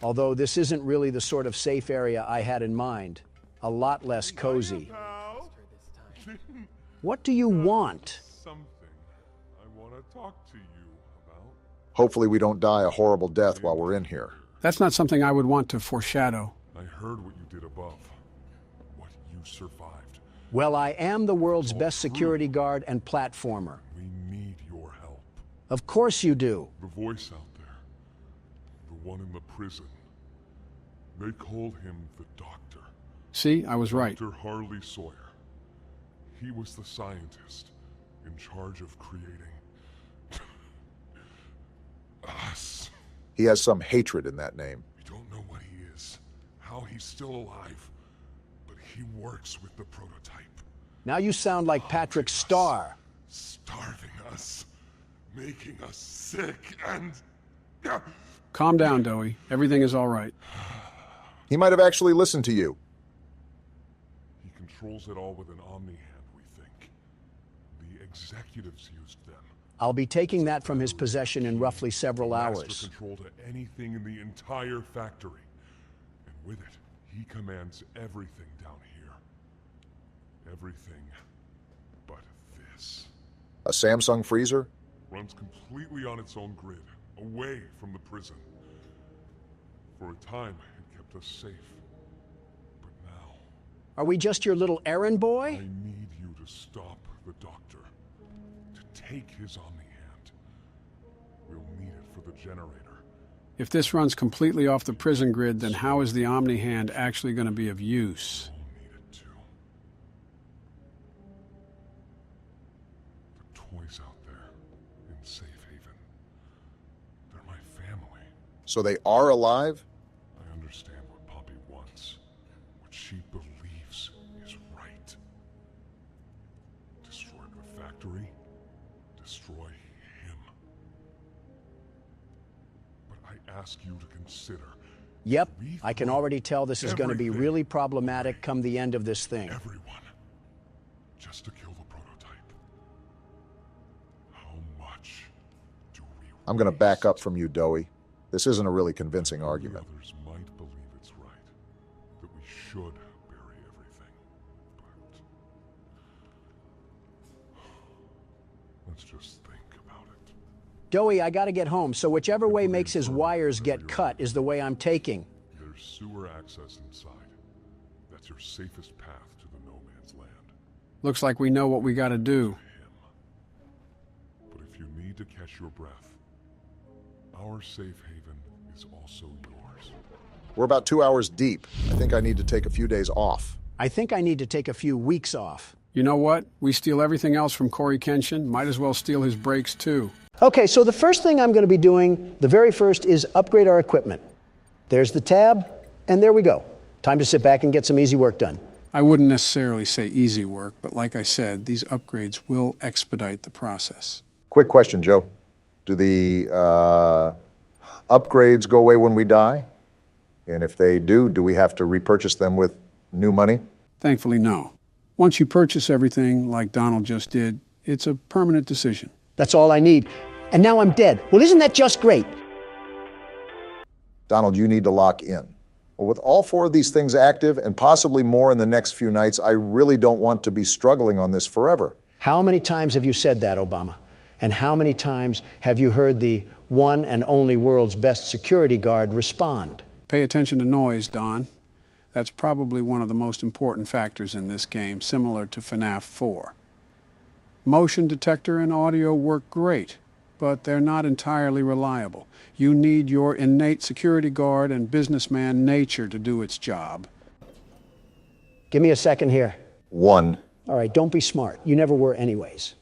Although this isn't really the sort of safe area I had in mind. A lot less cozy. What do you want? Something I want to talk to you about. Hopefully we don't die a horrible death while we're in here. That's not something I would want to foreshadow. I heard what you did above. What you survived. Well, I am the world's best security guard and platformer. We need your help. Of course you do. The voice out there. The one in the prison. They call him the Doctor. See, I was right. Dr. Harley Sawyer. He was the scientist in charge of creating us. He has some hatred in that name. We don't know what he is, how he's still alive, but he works with the prototype. Now you sound like Patrick Starr. Starving us, making us sick, and... Calm down, Dowie. Everything is all right. He might have actually listened to you. He controls it all with an Omni hand, we think. The executives used them. I'll be taking that from his possession in roughly several hours. Master control to anything in the entire factory. And with it, he commands everything down here. Everything but this. A Samsung freezer? Runs completely on its own grid, away from the prison. For a time, it kept us safe. But now... Are we just your little errand boy? I need you to stop the Doctor. To take his Omni hand. We'll need it for the generator. If this runs completely off the prison grid, then how is the Omni hand actually going to be of use? We'll need it too. The toys out there in Safe Haven. They're my family. So they are alive? I understand what Poppy wants. What she believes is right. Destroy the factory. Destroy him. But I ask you to consider... Yep, I can already tell this is going to be really problematic come the end of this thing. Everyone. Just to kill the prototype. How much do we... I'm going to back up from you, Dowie. This isn't a really convincing argument. Others might believe it's right. That we should bury everything. But... let's just think about it. Dowie, I gotta get home, so whichever way makes his wires get cut is the way I'm taking. There's sewer access inside. That's your safest path to the no man's land. Looks like we know what we got to do. But if you need to catch your breath, our safe haven is also yours. We're about 2 hours deep. I think I need to take a few days off. I think I need to take a few weeks off. You know what? We steal everything else from Corey Kenshin. Might as well steal his brakes, too. Okay, so the first thing I'm going to be doing, the very first, is upgrade our equipment. There's the tab, and there we go. Time to sit back and get some easy work done. I wouldn't necessarily say easy work, but like I said, these upgrades will expedite the process. Quick question, Joe. Do the upgrades go away when we die? And if they do we have to repurchase them with new money? Thankfully, no. Once you purchase everything, like Donald just did, it's a permanent decision. That's all I need. And now I'm dead. Well, isn't that just great? Donald, you need to lock in. Well, with all 4 of these things active, and possibly more in the next few nights, I really don't want to be struggling on this forever. How many times have you said that, Obama? And how many times have you heard the one and only world's best security guard respond? Pay attention to noise, Don. That's probably one of the most important factors in this game, similar to FNAF 4. Motion detector and audio work great, but they're not entirely reliable. You need your innate security guard and businessman nature to do its job. Give me a second here. 1. All right, don't be smart. You never were anyways.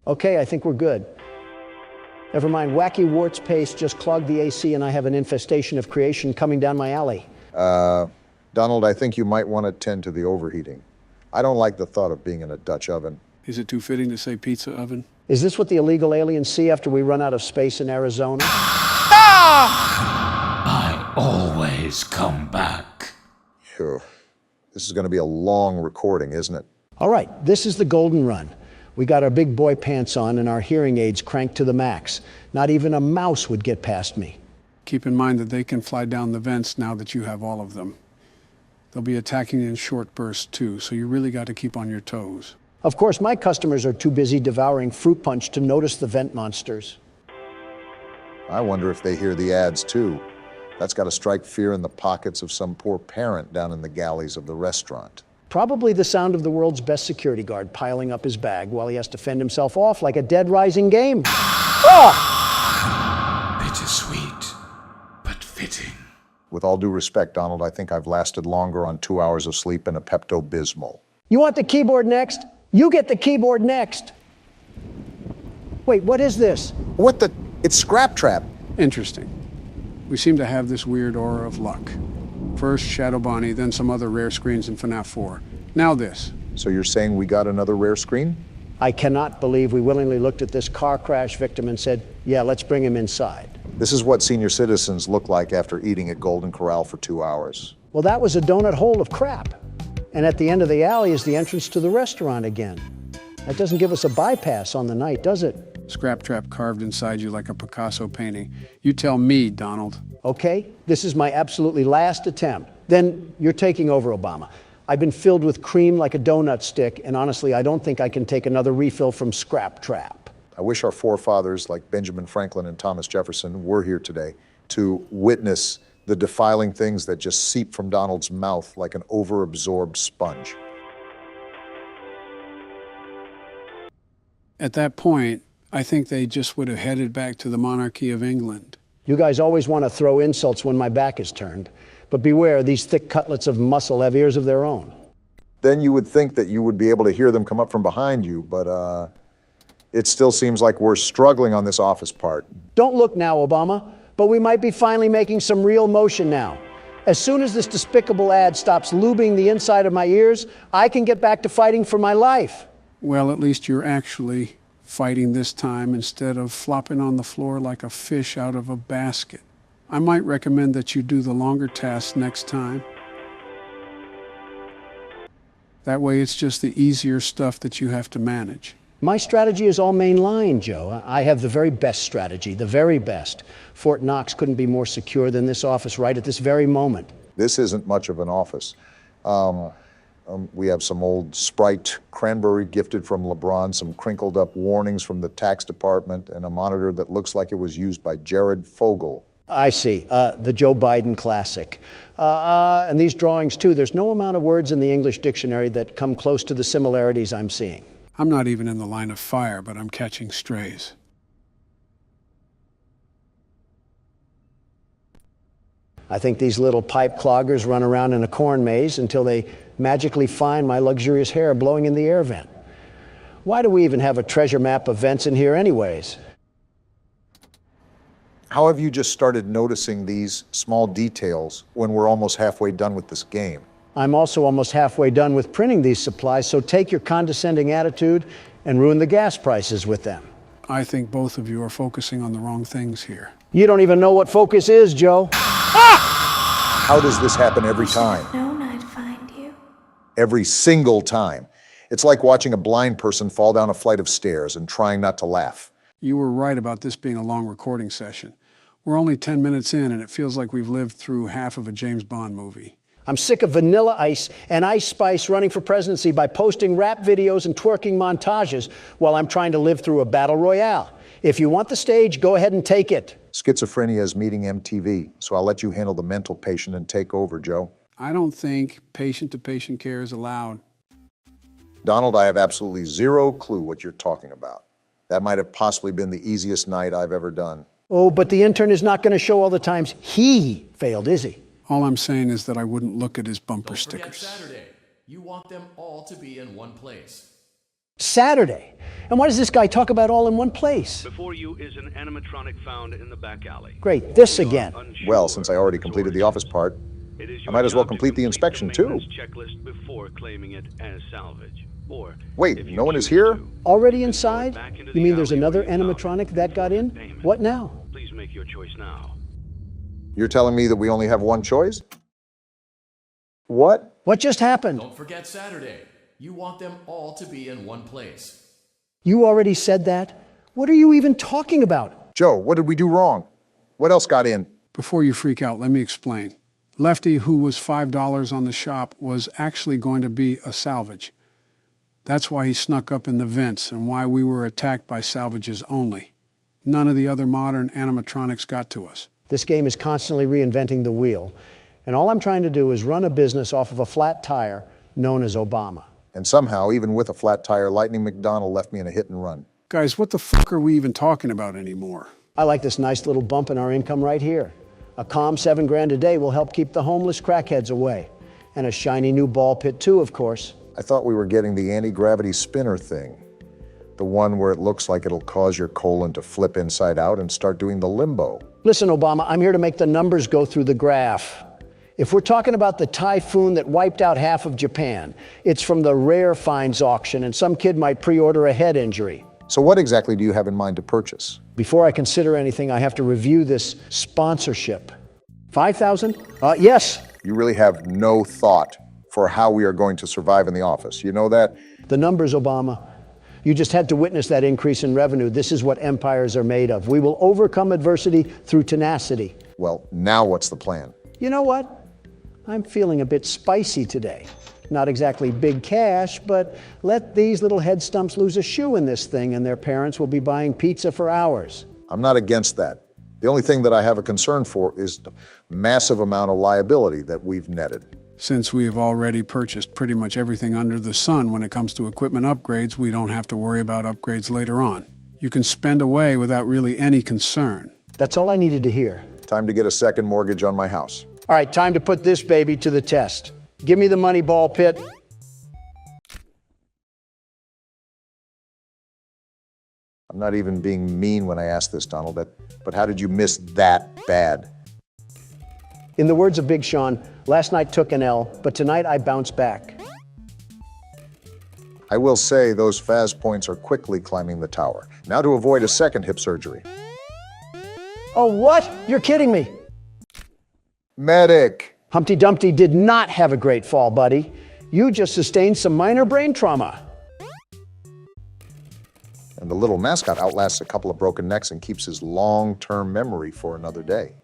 Okay, I think we're good. Never mind, wacky warts paste just clogged the AC and I have an infestation of creation coming down my alley. Donald, I think you might want to tend to the overheating. I don't like the thought of being in a Dutch oven. Is it too fitting to say pizza oven? Is this what the illegal aliens see after we run out of space in Arizona? I always come back. Phew. This is going to be a long recording, isn't it? All right, this is the golden run. We got our big boy pants on and our hearing aids cranked to the max. Not even a mouse would get past me. Keep in mind that they can fly down the vents now that you have all of them. They'll be attacking in short bursts too, so you really got to keep on your toes. Of course, my customers are too busy devouring fruit punch to notice the vent monsters. I wonder if they hear the ads too. That's got to strike fear in the pockets of some poor parent down in the galleys of the restaurant. Probably the sound of the world's best security guard piling up his bag while he has to fend himself off like a dead rising game. Bittersweet, but fitting. With all due respect, Donald, I think I've lasted longer on 2 hours of sleep and a Pepto-Bismol. You want the keyboard next? You get the keyboard next. Wait, what is this? What the? It's Scrap Trap. Interesting. We seem to have this weird aura of luck. First Shadow Bonnie, then some other rare screens in FNAF 4. Now this. So you're saying we got another rare screen? I cannot believe we willingly looked at this car crash victim and said, yeah, let's bring him inside. This is what senior citizens look like after eating at Golden Corral for 2 hours. Well, that was a donut hole of crap. And at the end of the alley is the entrance to the restaurant again. That doesn't give us a bypass on the night, does it? Scrap Trap carved inside you like a Picasso painting. You tell me, Donald. Okay, this is my absolutely last attempt. Then you're taking over, Obama. I've been filled with cream like a donut stick, and honestly, I don't think I can take another refill from Scrap Trap. I wish our forefathers, like Benjamin Franklin and Thomas Jefferson, were here today to witness the defiling things that just seep from Donald's mouth like an overabsorbed sponge. At that point, I think they just would have headed back to the monarchy of England. You guys always want to throw insults when my back is turned. But beware, these thick cutlets of muscle have ears of their own. Then you would think that you would be able to hear them come up from behind you, but it still seems like we're struggling on this office part. Don't look now, Obama, but we might be finally making some real motion now. As soon as this despicable ad stops lubing the inside of my ears, I can get back to fighting for my life. Well, at least you're actually fighting this time instead of flopping on the floor like a fish out of a basket. I might recommend that you do the longer tasks next time. That way it's just the easier stuff that you have to manage. My strategy is all mainline, Joe. I have the very best strategy, the very best. Fort Knox couldn't be more secure than this office right at this very moment. This isn't much of an office. We have some old Sprite cranberry gifted from LeBron, some crinkled up warnings from the tax department, and a monitor that looks like it was used by Jared Fogle. I see, the Joe Biden classic. And these drawings too, there's no amount of words in the English dictionary that come close to the similarities I'm seeing. I'm not even in the line of fire, but I'm catching strays. I think these little pipe cloggers run around in a corn maze until they magically find my luxurious hair blowing in the air vent. Why do we even have a treasure map of vents in here anyways? How have you just started noticing these small details when we're almost halfway done with this game? I'm also almost halfway done with printing these supplies, so take your condescending attitude and ruin the gas prices with them. I think both of you are focusing on the wrong things here. You don't even know what focus is, Joe. How does this happen every time? Known I'd find you. Every single time. It's like watching a blind person fall down a flight of stairs and trying not to laugh. You were right about this being a long recording session. We're only 10 minutes in, and it feels like we've lived through half of a James Bond movie. I'm sick of Vanilla Ice and Ice Spice running for presidency by posting rap videos and twerking montages while I'm trying to live through a battle royale. If you want the stage, go ahead and take it. Schizophrenia is meeting MTV, so I'll let you handle the mental patient and take over, Joe. I don't think patient-to-patient care is allowed. Donald, I have absolutely zero clue what you're talking about. That might have possibly been the easiest night I've ever done. Oh, but the intern is not going to show all the times he failed, is he? All I'm saying is that I wouldn't look at his bumper Don't stickers. forget Saturday. You want them all to be in one place. Saturday? And why does this guy talk about all in one place? Before you is an animatronic found in the back alley. Great, this again. Well, since I already completed the office part, I might as well complete the inspection too. Checklist before claiming it as salvage. Or wait, no one is here? Already inside? You mean there's another animatronic that got in? What now? Please make your choice now. You're telling me that we only have one choice? What? What just happened? Don't forget Saturday. You want them all to be in one place. You already said that? What are you even talking about? Joe, what did we do wrong? What else got in? Before you freak out, let me explain. Lefty, who was $5 on the shop, was actually going to be a salvage. That's why he snuck up in the vents and why we were attacked by salvages only. None of the other modern animatronics got to us. This game is constantly reinventing the wheel, and all I'm trying to do is run a business off of a flat tire known as Obama. And somehow, even with a flat tire, Lightning McDonald left me in a hit and run. Guys, what the fuck are we even talking about anymore? I like this nice little bump in our income right here. A calm $7 grand a day will help keep the homeless crackheads away. And a shiny new ball pit too, of course. I thought we were getting the anti-gravity spinner thing. The one where it looks like it'll cause your colon to flip inside out and start doing the limbo. Listen, Obama, I'm here to make the numbers go through the graph. If we're talking about the typhoon that wiped out half of Japan, it's from the rare finds auction, and some kid might pre-order a head injury. So what exactly do you have in mind to purchase? Before I consider anything, I have to review this sponsorship. 5,000? Yes. You really have no thought for how we are going to survive in the office. You know that? The numbers, Obama. You just had to witness that increase in revenue. This is what empires are made of. We will overcome adversity through tenacity. Well, now what's the plan? You know what? I'm feeling a bit spicy today. Not exactly big cash, but let these little head stumps lose a shoe in this thing and their parents will be buying pizza for hours. I'm not against that. The only thing that I have a concern for is the massive amount of liability that we've netted. Since we have already purchased pretty much everything under the sun when it comes to equipment upgrades, we don't have to worry about upgrades later on. You can spend away without really any concern. That's all I needed to hear. Time to get a second mortgage on my house. All right, time to put this baby to the test. Give me the money, ball pit. I'm not even being mean when I ask this, Donald, but how did you miss that bad? In the words of Big Sean, last night took an L, but tonight I bounced back. I will say those Faz points are quickly climbing the tower. Now to avoid a second hip surgery. Oh, what? You're kidding me. Medic. Humpty Dumpty did not have a great fall, buddy. You just sustained some minor brain trauma. And the little mascot outlasts a couple of broken necks and keeps his long-term memory for another day.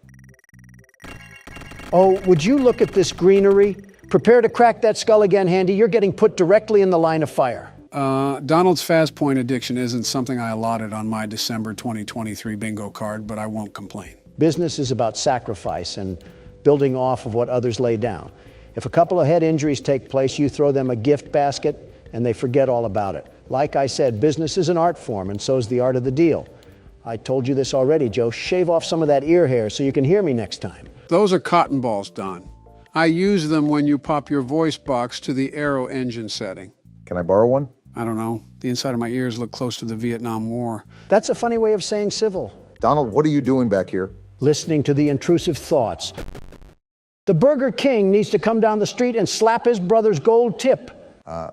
Oh, would you look at this greenery? Prepare to crack that skull again, Handy. You're getting put directly in the line of fire. Donald's Faz point addiction isn't something I allotted on my December 2023 bingo card, but I won't complain. Business is about sacrifice and building off of what others lay down. If a couple of head injuries take place, you throw them a gift basket and they forget all about it. Like I said, business is an art form, and so is the art of the deal. I told you this already, Joe. Shave off some of that ear hair so you can hear me next time. Those are cotton balls, Don. I use them when you pop your voice box to the aero engine setting. Can I borrow one? I don't know. The inside of my ears look close to the Vietnam War. That's a funny way of saying civil. Donald, what are you doing back here? Listening to the intrusive thoughts. The Burger King needs to come down the street and slap his brother's gold tip.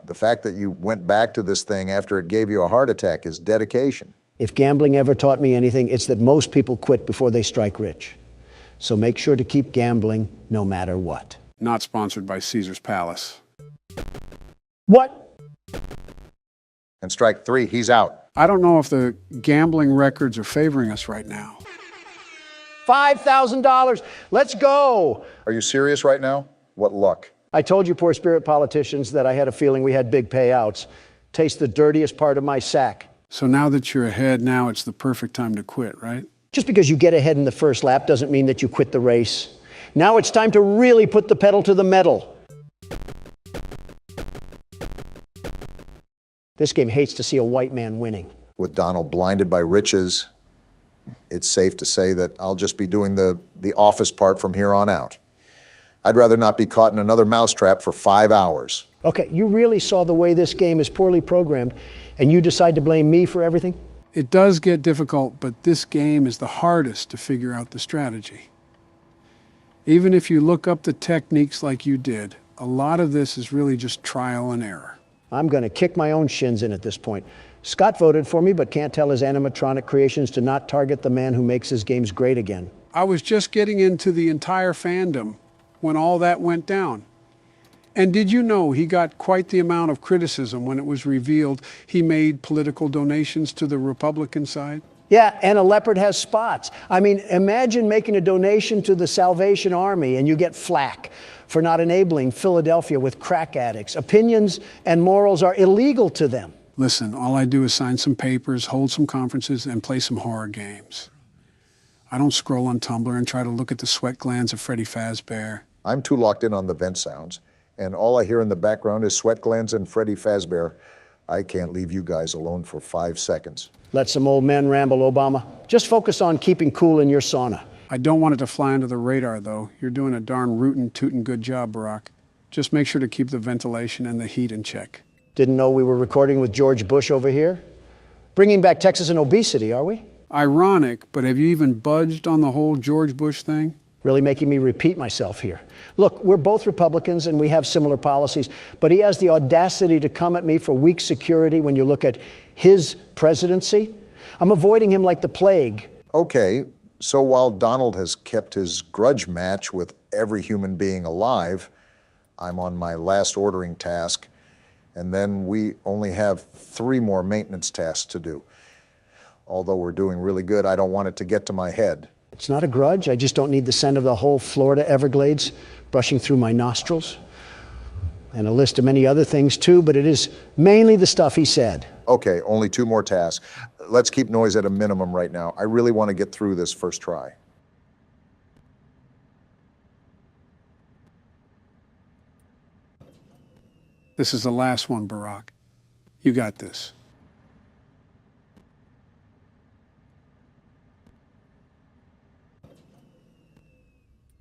The fact that you went back to this thing after it gave you a heart attack is dedication. If gambling ever taught me anything, it's that most people quit before they strike rich. So make sure to keep gambling no matter what. Not sponsored by Caesar's Palace. What? And strike three, he's out. I don't know if the gambling records are favoring us right now. $5,000. Let's go. Are you serious right now? What luck? I told you poor spirit politicians that I had a feeling we had big payouts. Taste the dirtiest part of my sack. So now that you're ahead, now it's the perfect time to quit, right? Just because you get ahead in the first lap doesn't mean that you quit the race. Now it's time to really put the pedal to the metal. This game hates to see a white man winning. With Donald blinded by riches, it's safe to say that I'll just be doing the office part from here on out. I'd rather not be caught in another mousetrap for 5 hours. Okay, you really saw the way this game is poorly programmed, and you decide to blame me for everything? It does get difficult, but this game is the hardest to figure out the strategy. Even if you look up the techniques like you did, a lot of this is really just trial and error. I'm going to kick my own shins in at this point. Scott voted for me, but can't tell his animatronic creations to not target the man who makes his games great again. I was just getting into the entire fandom when all that went down. And did you know he got quite the amount of criticism when it was revealed he made political donations to the Republican side? Yeah, and a leopard has spots. I mean, imagine making a donation to the Salvation Army and you get flack for not enabling Philadelphia with crack addicts. Opinions and morals are illegal to them. Listen, all I do is sign some papers, hold some conferences, and play some horror games. I don't scroll on Tumblr and try to look at the sweat glands of Freddy Fazbear. I'm too locked in on the vent sounds, and all I hear in the background is sweat glands and Freddy Fazbear. I can't leave you guys alone for 5 seconds. Let some old men ramble, Obama. Just focus on keeping cool in your sauna. I don't want it to fly under the radar, though. You're doing a darn rootin' tootin' good job, Barack. Just make sure to keep the ventilation and the heat in check. Didn't know we were recording with George Bush over here? Bringing back Texas and obesity, are we? Ironic, but have you even budged on the whole George Bush thing? Really making me repeat myself here. Look, we're both Republicans and we have similar policies, but he has the audacity to come at me for weak security when you look at his presidency. I'm avoiding him like the plague. Okay, so while Donald has kept his grudge match with every human being alive, I'm on my last ordering task, and then we only have 3 more maintenance tasks to do. Although we're doing really good, I don't want it to get to my head. It's not a grudge. I just don't need the scent of the whole Florida Everglades brushing through my nostrils. And a list of many other things too, but it is mainly the stuff he said. Okay, only 2 more tasks. Let's keep noise at a minimum right now. I really want to get through this first try. This is the last one, Barack. You got this.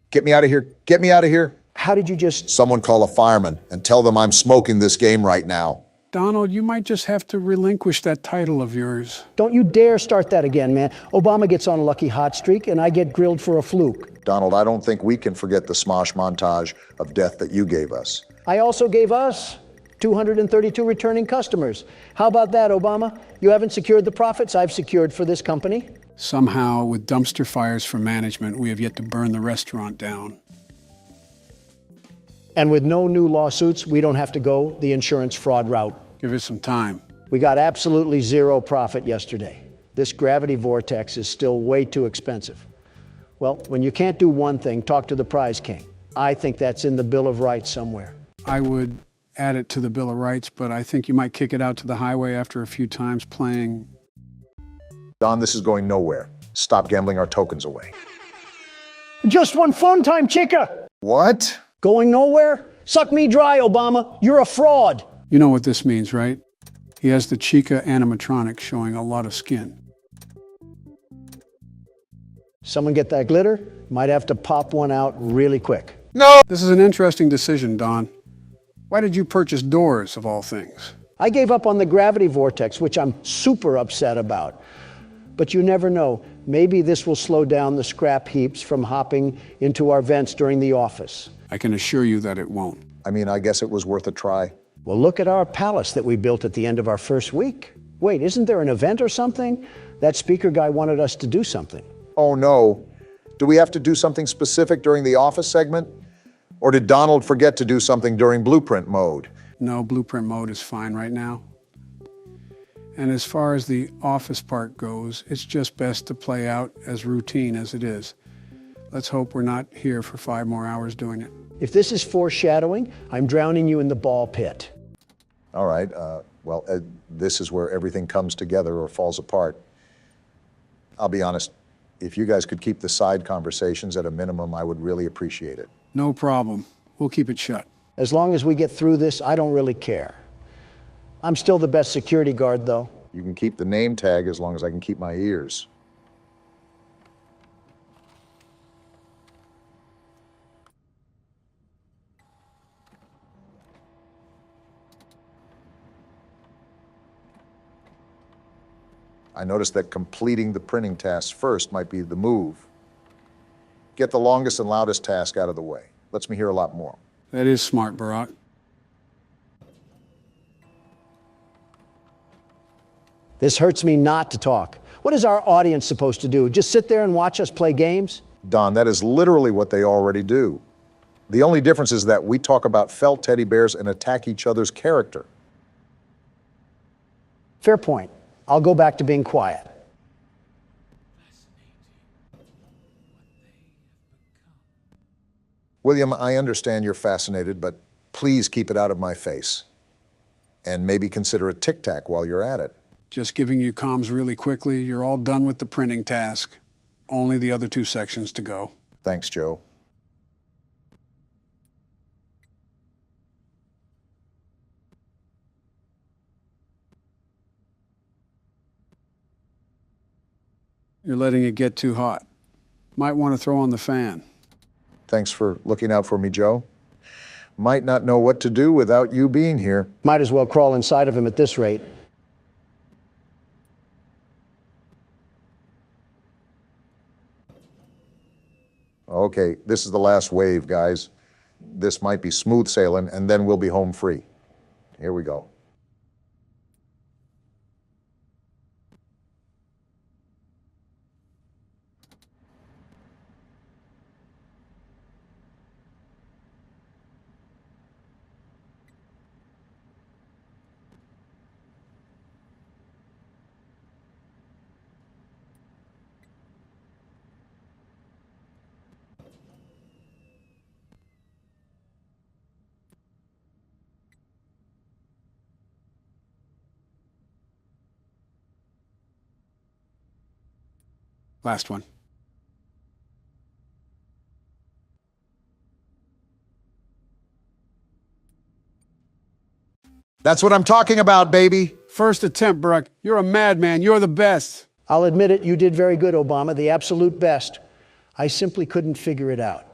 Get me out of here. Get me out of here. How did you just... Someone call a fireman and tell them I'm smoking this game right now. Donald, you might just have to relinquish that title of yours. Don't you dare start that again, man. Obama gets on a lucky hot streak and I get grilled for a fluke. Donald, I don't think we can forget the smosh montage of death that you gave us. I also gave us 232 returning customers. How about that, Obama? You haven't secured the profits I've secured for this company. Somehow, with dumpster fires for management, we have yet to burn the restaurant down. And with no new lawsuits, we don't have to go the insurance fraud route. Give it some time. We got absolutely 0 profit yesterday. This gravity vortex is still way too expensive. Well, when you can't do one thing, talk to the prize king. I think that's in the Bill of Rights somewhere. I would add it to the Bill of Rights, but I think you might kick it out to the highway after a few times playing. Don, this is going nowhere. Stop gambling our tokens away. Just one fun time, chica! What? Going nowhere? Suck me dry, Obama. You're a fraud. You know what this means, right? He has the Chica animatronic showing a lot of skin. Someone get that glitter? Might have to pop one out really quick. No! This is an interesting decision, Don. Why did you purchase doors, of all things? I gave up on the gravity vortex, which I'm super upset about. But you never know. Maybe this will slow down the scrap heaps from hopping into our vents during the office. I can assure you that it won't. I mean, I guess it was worth a try. Well, look at our palace that we built at the end of our first week. Wait, isn't there an event or something? That speaker guy wanted us to do something. Oh, no. Do we have to do something specific during the office segment? Or did Donald forget to do something during blueprint mode? No, blueprint mode is fine right now. And as far as the office part goes, it's just best to play out as routine as it is. Let's hope we're not here for 5 more hours doing it. If this is foreshadowing, I'm drowning you in the ball pit. All right, well, this is where everything comes together or falls apart. I'll be honest, if you guys could keep the side conversations at a minimum, I would really appreciate it. No problem. We'll keep it shut. As long as we get through this, I don't really care. I'm still the best security guard, though. You can keep the name tag as long as I can keep my ears. I noticed that completing the printing tasks first might be the move. Get the longest and loudest task out of the way. Lets me hear a lot more. That is smart, Barack. This hurts me not to talk. What is our audience supposed to do? Just sit there and watch us play games? Don, that is literally what they already do. The only difference is that we talk about felt teddy bears and attack each other's character. Fair point. I'll go back to being quiet. William, I understand you're fascinated, but please keep it out of my face. And maybe consider a tic-tac while you're at it. Just giving you comms really quickly. You're all done with the printing task. Only the other 2 sections to go. Thanks, Joe. You're letting it get too hot. Might want to throw on the fan. Thanks for looking out for me, Joe. Might not know what to do without you being here. Might as well crawl inside of him at this rate. Okay, this is the last wave, guys. This might be smooth sailing, and then we'll be home free. Here we go. Last one. That's what I'm talking about, baby. First attempt, Barack. You're a madman. You're the best. I'll admit it, you did very good, Obama, the absolute best. I simply couldn't figure it out.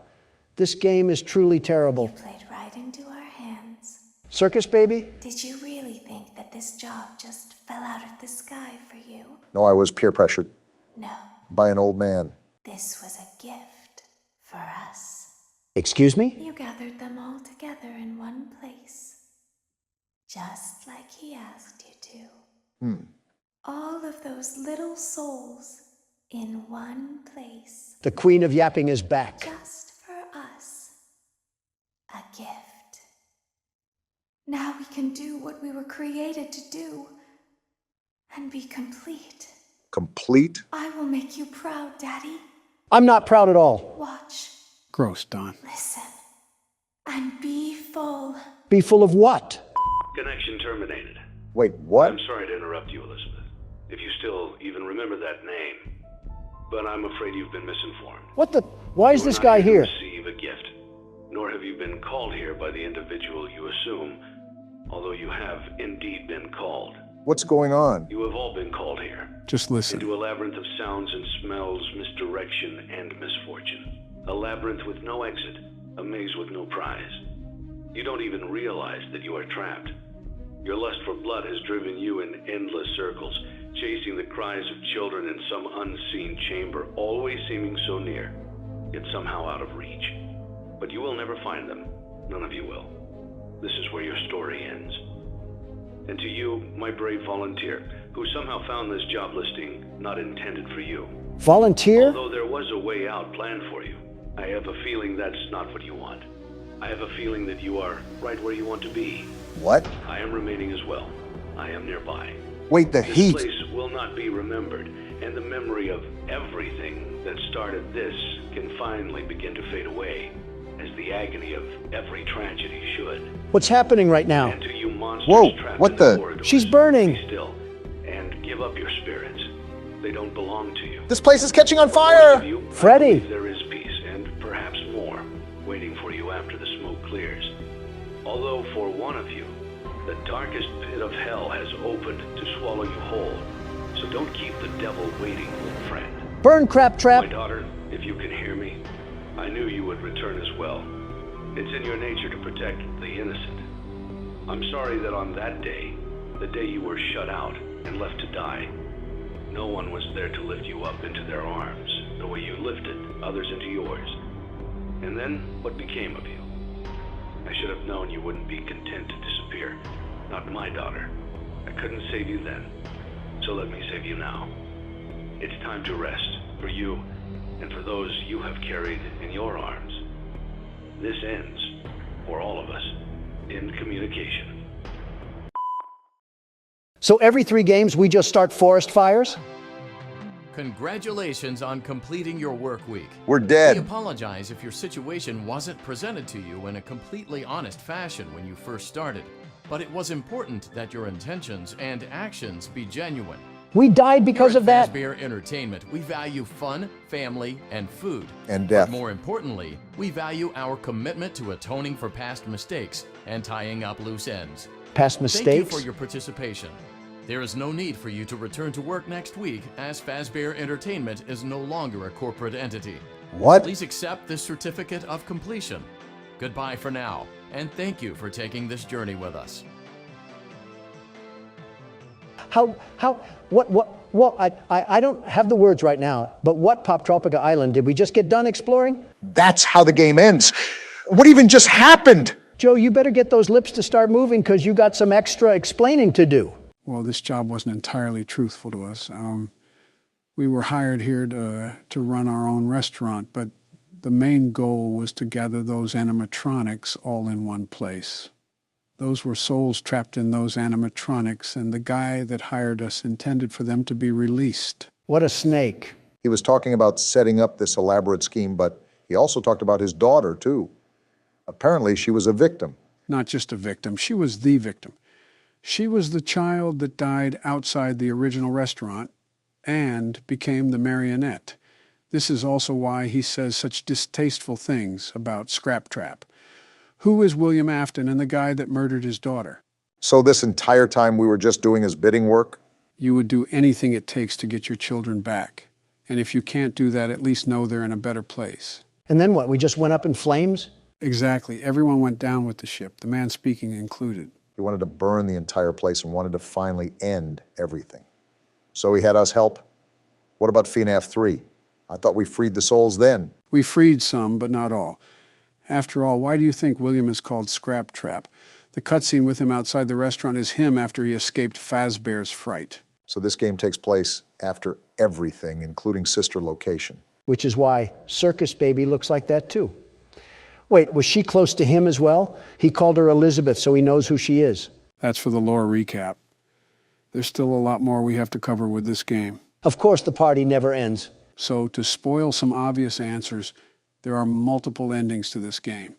This game is truly terrible. You played right into our hands. Circus, baby? Did you really think that this job just fell out of the sky for you? No, I was peer pressured. No. By an old man. This was a gift for us. Excuse me? You gathered them all together in one place. Just like he asked you to. All of those little souls in one place. The Queen of Yapping is back. Just for us. A gift. Now we can do what we were created to do. And be complete. Complete? I will make you proud, Daddy. I'm not proud at all. Watch. Gross, Don. Listen. And be full. Be full of what? Connection terminated. Wait, what? I'm sorry to interrupt you, Elizabeth. If you still even remember that name. But I'm afraid you've been misinformed. What the? Why is this guy here? Receive a gift. Nor have you been called here by the individual you assume, although you have indeed been called. What's going on? You have all been called here. Just listen. Into a labyrinth of sounds and smells, misdirection, and misfortune. A labyrinth with no exit, a maze with no prize. You don't even realize that you are trapped. Your lust for blood has driven you in endless circles, chasing the cries of children in some unseen chamber, always seeming so near, yet somehow out of reach. But you will never find them. None of you will. This is where your story ends. And to you, my brave volunteer, who somehow found this job listing not intended for you. Volunteer? Although there was a way out planned for you, I have a feeling that's not what you want. I have a feeling that you are right where you want to be. What? I am remaining as well. I am nearby. Wait, the heat. This place will not be remembered, and the memory of everything that started this can finally begin to fade away. as the agony of every tragedy should. What's happening right now? And to you monsters Whoa, trapped what in the? corridors, She's burning. be still and give up your spirits. They don't belong to you. This place is catching on For most fire! of you, I Freddy. believe there is peace, and perhaps more, waiting for you after the smoke clears. Although for one of you, the darkest pit of hell has opened to swallow you whole. So don't keep the devil waiting, friend. Burn, crap trap. My daughter, if you can hear me, I knew you would return as well. It's in your nature to protect the innocent. I'm sorry that on that day, the day you were shut out and left to die, no one was there to lift you up into their arms, the way you lifted others into yours. And then, what became of you? I should have known you wouldn't be content to disappear. Not my daughter. I couldn't save you then, so let me save you now. It's time to rest, for you, and for those you have carried in your arms. This ends, for all of us, in communication. So every 3 games we just start forest fires? Congratulations on completing your work week. We're dead. We apologize if your situation wasn't presented to you in a completely honest fashion when you first started, but it was important that your intentions and actions be genuine. We died because of that? Fazbear Entertainment, we value fun, family, and food. And death. But more importantly, we value our commitment to atoning for past mistakes and tying up loose ends. Past Thank you mistakes? for your participation. There is no need for you to return to work next week, as Fazbear Entertainment is no longer a corporate entity. What? Please accept this certificate of completion. Goodbye for now, and thank you for taking this journey with us. I don't have the words right now, but what Poptropica Island did we just get done exploring? That's how the game ends. What even just happened? Joe, you better get those lips to start moving because you got some extra explaining to do. Well, this job wasn't entirely truthful to us. We were hired here to run our own restaurant, but the main goal was to gather those animatronics all in one place. Those were souls trapped in those animatronics, and the guy that hired us intended for them to be released. What a snake. He was talking about setting up this elaborate scheme, but he also talked about his daughter, too. Apparently, she was a victim. Not just a victim, she was the victim. She was the child that died outside the original restaurant and became the marionette. This is also why he says such distasteful things about Scrap Trap. Who is William Afton and the guy that murdered his daughter? So this entire time we were just doing his bidding work? You would do anything it takes to get your children back. And if you can't do that, at least know they're in a better place. And then what, we just went up in flames? Exactly. Everyone went down with the ship, the man speaking included. He wanted to burn the entire place and wanted to finally end everything. So he had us help. What about FNAF 3? I thought we freed the souls then. We freed some, but not all. After all, why do you think William is called Scrap Trap? The cutscene with him outside the restaurant is him after he escaped Fazbear's fright. So this game takes place after everything, including sister location. Which is why Circus Baby looks like that too. Wait, was she close to him as well? He called her Elizabeth, so he knows who she is. That's for the lore recap. There's still a lot more we have to cover with this game. Of course, the party never ends. So to spoil some obvious answers, there are multiple endings to this game.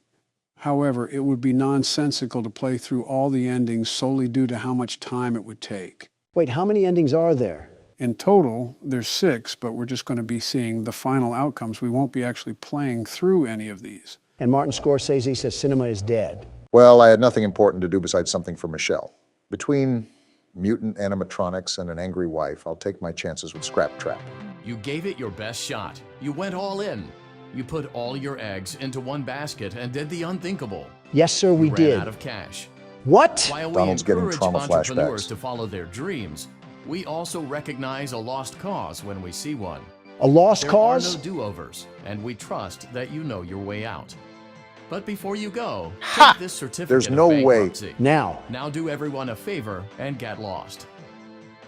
However, it would be nonsensical to play through all the endings solely due to how much time it would take. Wait, how many endings are there? In total, there's 6, but we're just going to be seeing the final outcomes. We won't be actually playing through any of these. And Martin Scorsese says cinema is dead. Well, I had nothing important to do besides something for Michelle. Between mutant animatronics and an angry wife, I'll take my chances with Scrap Trap. You gave it your best shot. You went all in. You put all your eggs into one basket and did the unthinkable. Yes, sir, we You did. ran out of cash. What? While we Donald's getting encourage trauma entrepreneurs flashbacks. to follow their dreams, we also recognize a lost cause when we see one. A lost There cause? are no do-overs, and we trust that you know your way out. But before you go, Ha! take this certificate There's of no way. bankruptcy. Now. Now do everyone a favor and get lost.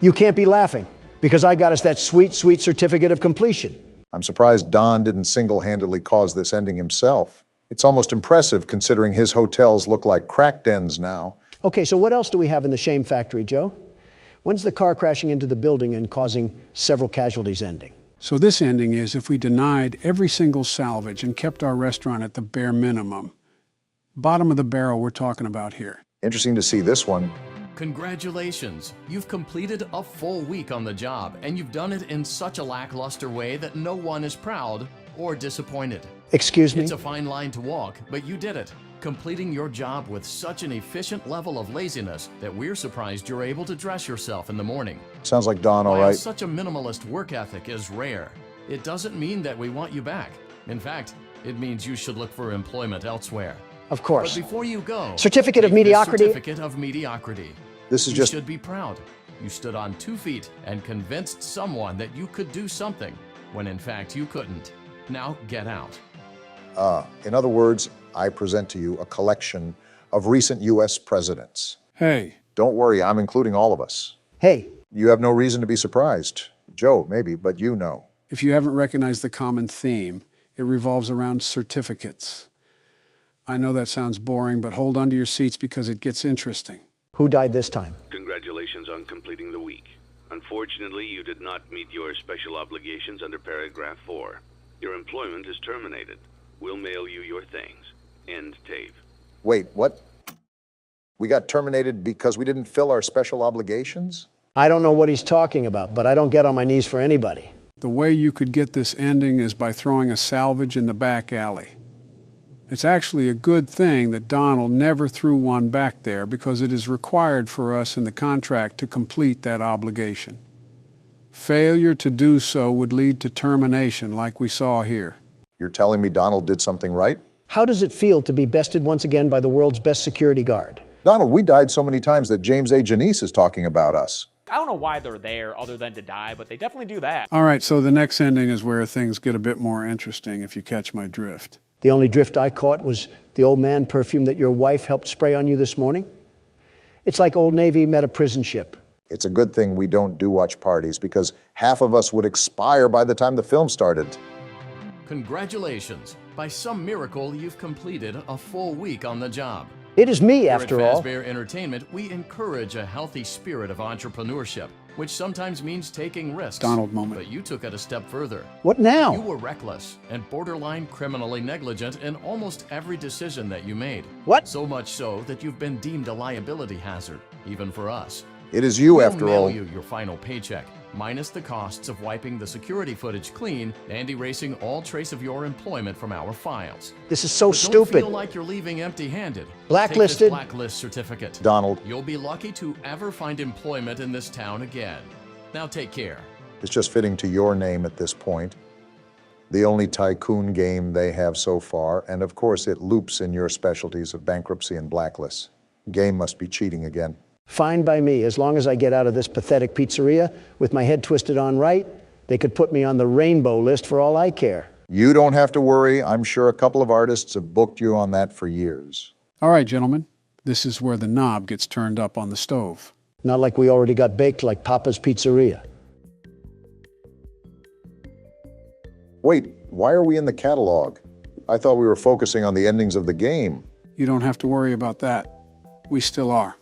You can't be laughing, because I got us that sweet, sweet certificate of completion. I'm surprised Don didn't single-handedly cause this ending himself. It's almost impressive considering his hotels look like crack dens now. Okay, so what else do we have in the shame factory, Joe? When's the car crashing into the building and causing several casualties ending? So this ending is if we denied every single salvage and kept our restaurant at the bare minimum. Bottom of the barrel we're talking about here. Interesting to see this one. Congratulations! You've completed a full week on the job, and you've done it in such a lackluster way that no one is proud or disappointed. Excuse me? It's a fine line to walk, but you did it, completing your job with such an efficient level of laziness that we're surprised you're able to dress yourself in the morning. Sounds like Don, all While right. such a minimalist work ethic is rare, it doesn't mean that we want you back. In fact, it means you should look for employment elsewhere. Of course. But before you go, Certificate of take this mediocrity? Certificate of mediocrity. This is You just... should be proud. You stood on 2 feet and convinced someone that you could do something when in fact you couldn't. Now get out. In other words, I present to you a collection of recent U.S. presidents. Hey. Don't worry, I'm including all of us. Hey. You have no reason to be surprised. Joe, maybe, but you know. If you haven't recognized the common theme, it revolves around certificates. I know that sounds boring, but hold on to your seats because it gets interesting. Who died this time? Congratulations on completing the week. Unfortunately, you did not meet your special obligations under paragraph 4. Your employment is terminated. We'll mail you your things. End tape. Wait, what? We got terminated because we didn't fill our special obligations? I don't know what he's talking about, but I don't get on my knees for anybody. The way you could get this ending is by throwing a salvage in the back alley. It's actually a good thing that Donald never threw one back there because it is required for us in the contract to complete that obligation. Failure to do so would lead to termination like we saw here. You're telling me Donald did something right? How does it feel to be bested once again by the world's best security guard? Donald, we died so many times that James A. Janice is talking about us. I don't know why they're there other than to die, but they definitely do that. All right, so the next ending is where things get a bit more interesting, if you catch my drift. The only drift I caught was the Old Man perfume that your wife helped spray on you this morning. It's like Old Navy met a prison ship. It's a good thing we don't do watch parties because half of us would expire by the time the film started. Congratulations. By some miracle, you've completed a full week on the job. It is me, Here after at all. Fazbear Entertainment, we encourage a healthy spirit of entrepreneurship, which sometimes means taking risks. Donald moment. But you took it a step further. What now? You were reckless and borderline criminally negligent in almost every decision that you made. What? So much so that you've been deemed a liability hazard, even for us. It is you, We'll after mail all. you your final paycheck, minus the costs of wiping the security footage clean and erasing all trace of your employment from our files. This is so But stupid. Don't feel like you're leaving empty-handed. Blacklisted. Take this blacklist certificate. Donald. You'll be lucky to ever find employment in this town again. Now take care. It's just fitting to your name at this point. The only tycoon game they have so far, and of course it loops in your specialties of bankruptcy and blacklists. Game must be cheating again. Fine by me, as long as I get out of this pathetic pizzeria with my head twisted on right. They could put me on the rainbow list for all I care. You don't have to worry. I'm sure a couple of artists have booked you on that for years. All right, gentlemen. This is where the knob gets turned up on the stove. Not like we already got baked like Papa's Pizzeria. Wait, why are we in the catalog? I thought we were focusing on the endings of the game. You don't have to worry about that. We still are.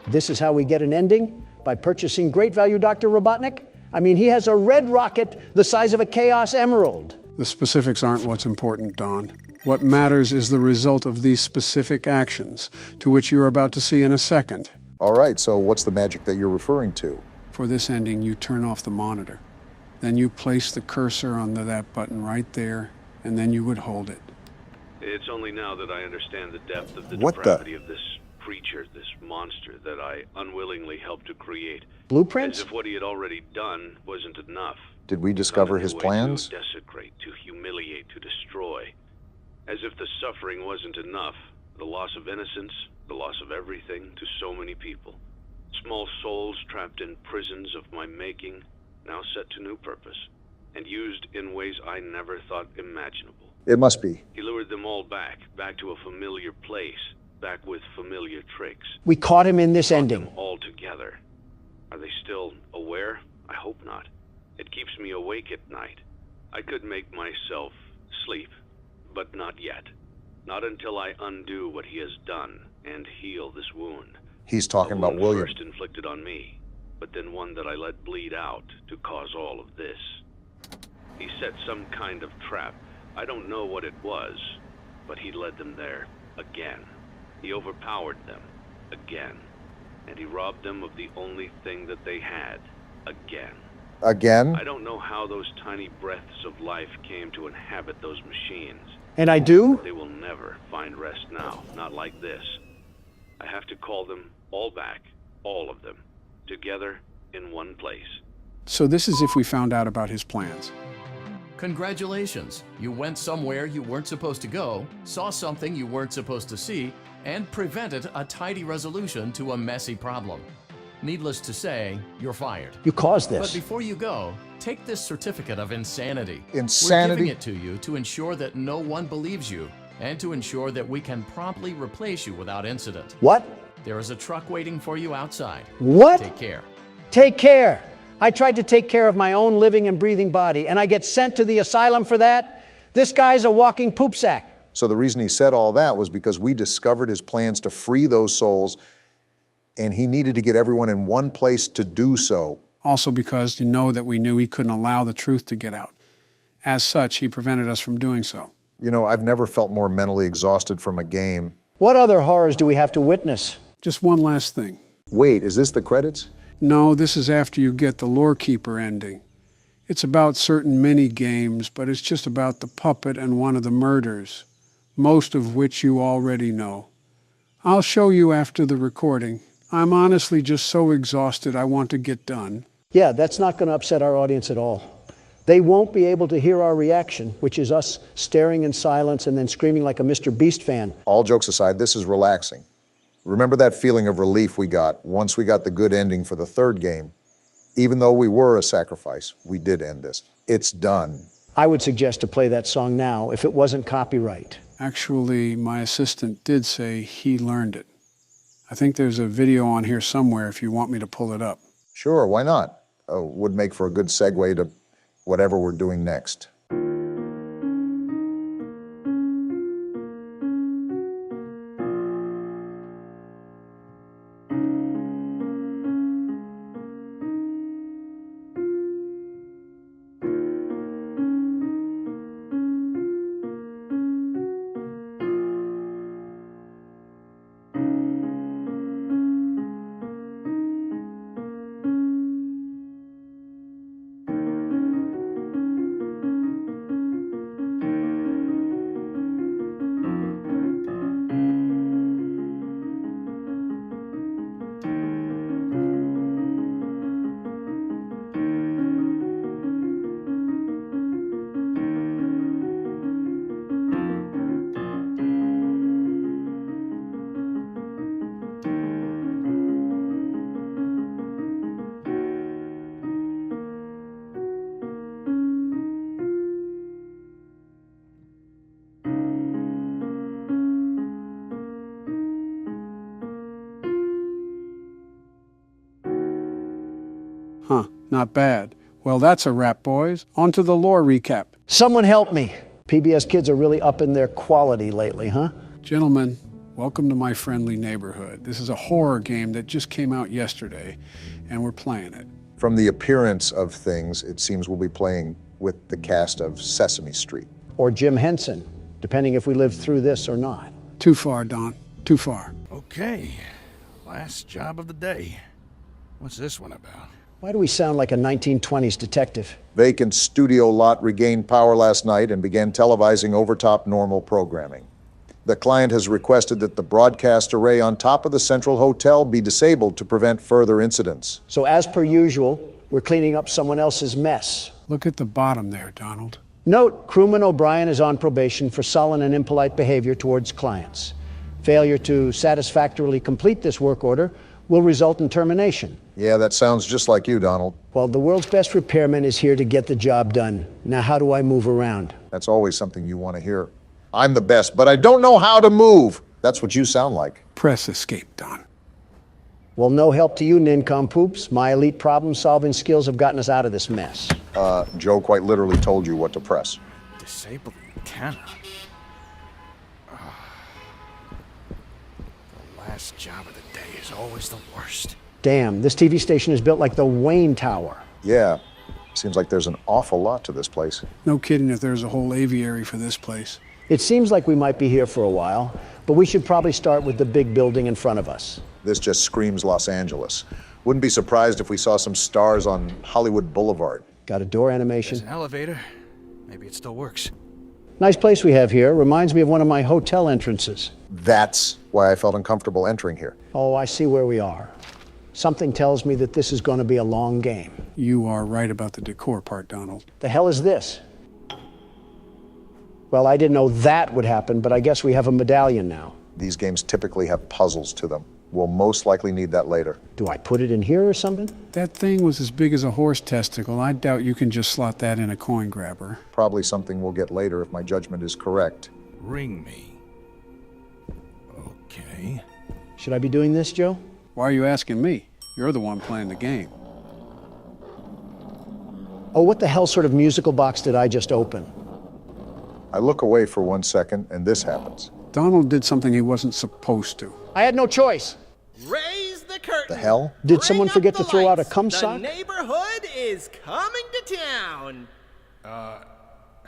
This is how we get an ending? By purchasing great value Dr. Robotnik? I mean, he has a red rocket the size of a Chaos Emerald. The specifics aren't what's important, Don. What matters is the result of these specific actions, to which you're about to see in a second. All right, so what's the magic that you're referring to? For this ending, you turn off the monitor. Then you place the cursor on that button right there, and then you would hold it. It's only now that I understand the depth of the What the- depravity of this creature, this monster that I unwillingly helped to create. Blueprints? As if what he had already done wasn't enough. Did we discover his plans? To desecrate, to humiliate, to destroy. As if the suffering wasn't enough. The loss of innocence, the loss of everything to so many people. Small souls trapped in prisons of my making, now set to new purpose, and used in ways I never thought imaginable. It must be. He lured them all back to a familiar place, back with familiar tricks. We caught him in this ending. All together. Are they still aware? I hope not. It keeps me awake at night. I could make myself sleep, but not yet. Not until I undo what he has done and heal this wound. He's talking A about wound William. first inflicted on me. but then one that I let bleed out to cause all of this. He set some kind of trap. I don't know what it was, but he led them there again. He overpowered them again, and he robbed them of the only thing that they had again. Again? I don't know how those tiny breaths of life came to inhabit those machines. And I do? They will never find rest now, not like this. I have to call them all back, all of them, together in one place. So this is if we found out about his plans. Congratulations! You went somewhere you weren't supposed to go, saw something you weren't supposed to see, and prevented a tidy resolution to a messy problem. Needless to say, you're fired. You caused this. But before you go, take this certificate of insanity. Insanity? We're giving it to you to ensure that no one believes you, and to ensure that we can promptly replace you without incident. What? There is a truck waiting for you outside. What? Take care. Take care. I tried to take care of my own living and breathing body, and I get sent to the asylum for that? This guy's a walking poop sack. So the reason he said all that was because we discovered his plans to free those souls, and he needed to get everyone in one place to do so. Also because you know that we knew he couldn't allow the truth to get out. As such, he prevented us from doing so. You know, I've never felt more mentally exhausted from a game. What other horrors do we have to witness? Just one last thing. Wait, is this the credits? No, this is after you get the Lore Keeper ending. It's about certain mini-games, but it's just about the puppet and one of the murders, most of which you already know. I'll show you after the recording. I'm honestly just so exhausted I want to get done. Yeah, that's not going to upset our audience at all. They won't be able to hear our reaction, which is us staring in silence and then screaming like a Mr. Beast fan. All jokes aside, this is relaxing. Remember that feeling of relief we got once we got the good ending for the third game? Even though we were a sacrifice, we did end this. It's done. I would suggest to play that song now if it wasn't copyright. Actually, my assistant did say he learned it. I think there's a video on here somewhere if you want me to pull it up. Sure, why not? Would make for a good segue to whatever we're doing next. Huh, not bad. Well, that's a wrap, boys. On to the lore recap. Someone help me. PBS kids are really upping their quality lately, huh? Gentlemen, welcome to my friendly neighborhood. This is a horror game that just came out yesterday, and we're playing it. From the appearance of things, it seems we'll be playing with the cast of Sesame Street. Or Jim Henson, depending if we live through this or not. Too far, Don. Too far. Okay, last job of the day. What's this one about? Why do we sound like a 1920s detective? Vacant studio lot regained power last night and began televising overtop normal programming. The client has requested that the broadcast array on top of the Central Hotel be disabled to prevent further incidents. So as per usual, we're cleaning up someone else's mess. Look at the bottom there, Donald. Note, crewman O'Brien is on probation for sullen and impolite behavior towards clients. Failure to satisfactorily complete this work order will result in termination. Yeah, that sounds just like you, Donald. Well, the world's best repairman is here to get the job done. Now, how do I move around? That's always something you want to hear. I'm the best, but I don't know how to move. That's what you sound like. Press escape, Don. Well, no help to you, nincompoops. My elite problem-solving skills have gotten us out of this mess. Joe quite literally told you what to press. Disable the antenna. The last job of the day is always the worst. Damn, this TV station is built like the Wayne Tower. Yeah, seems like there's an awful lot to this place. No kidding if there's a whole aviary for this place. It seems like we might be here for a while, but we should probably start with the big building in front of us. This just screams Los Angeles. Wouldn't be surprised if we saw some stars on Hollywood Boulevard. Got a door animation. There's an elevator. Maybe it still works. Nice place we have here. Reminds me of one of my hotel entrances. That's why I felt uncomfortable entering here. Oh, I see where we are. Something tells me that this is going to be a long game. You are right about the decor part, Donald. The hell is this? Well, I didn't know that would happen, but I guess we have a medallion now. These games typically have puzzles to them. We'll most likely need that later. Do I put it in here or something? That thing was as big as a horse testicle. I doubt you can just slot that in a coin grabber. Probably something we'll get later if my judgment is correct. Ring me. Okay. Should I be doing this, Joe? Why are you asking me? You're the one playing the game. Oh, what the hell sort of musical box did I just open? I look away for 1 second, and this happens. Donald did something he wasn't supposed to. I had no choice. Raise the curtain. The hell? Did someone forget to throw out a cum The sock? neighborhood is coming to town.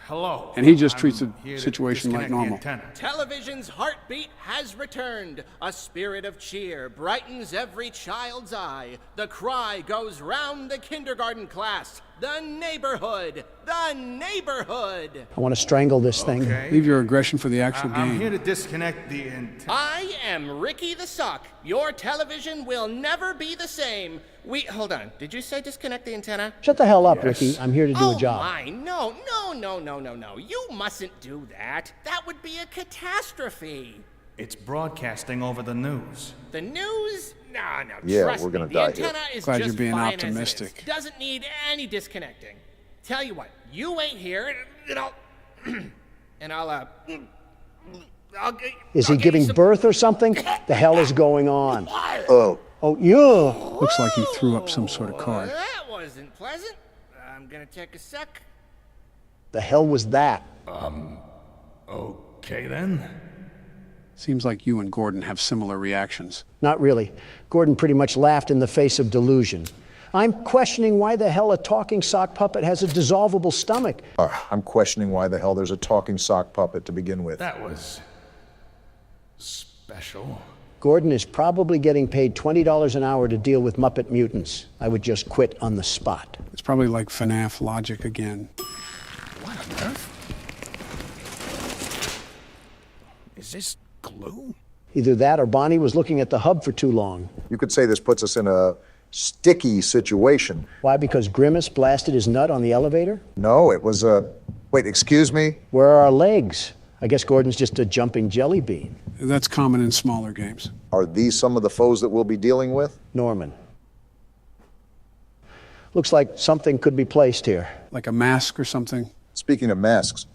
Hello. And he just treats the situation like normal. Television's heartbeat has returned. A spirit of cheer brightens every child's eye. The cry goes round the kindergarten class. The neighborhood. The neighborhood. I want to strangle this thing. Leave your aggression for the actual game. I'm here to disconnect the I am Ricky the Sock. Your television will never be the same. Hold on. Did you say disconnect the antenna? Shut the hell up, Ricky. I'm here to do a job. Oh my, no. You mustn't do that. That would be a catastrophe. It's broadcasting over the news. The news? No, Yeah, trust we're gonna me. die The antenna here. is Glad just you're being fine as it is. optimistic. Doesn't need any disconnecting. Tell you what, you wait here, and I'll Is he giving birth or something? The hell is going on? Oh. Oh, yeah. Looks like he threw up some sort of card. That wasn't pleasant. I'm gonna take a sec. The hell was that? Okay then. Seems like you and Gordon have similar reactions. Not really. Gordon pretty much laughed in the face of delusion. I'm questioning why the hell a talking sock puppet has a dissolvable stomach. I'm questioning why the hell there's a talking sock puppet to begin with. That was special. Gordon is probably getting paid $20 an hour to deal with Muppet mutants. I would just quit on the spot. It's probably like FNAF logic again. What on earth? Is this glue? Either that or Bonnie was looking at the hub for too long. You could say this puts us in a sticky situation. Why? Because Grimace blasted his nut on the elevator? No, it was a... Wait, excuse me? Where are our legs? I guess Gordon's just a jumping jelly bean. That's common in smaller games. Are these some of the foes that we'll be dealing with? Norman. Looks like something could be placed here. Like a mask or something? Speaking of masks,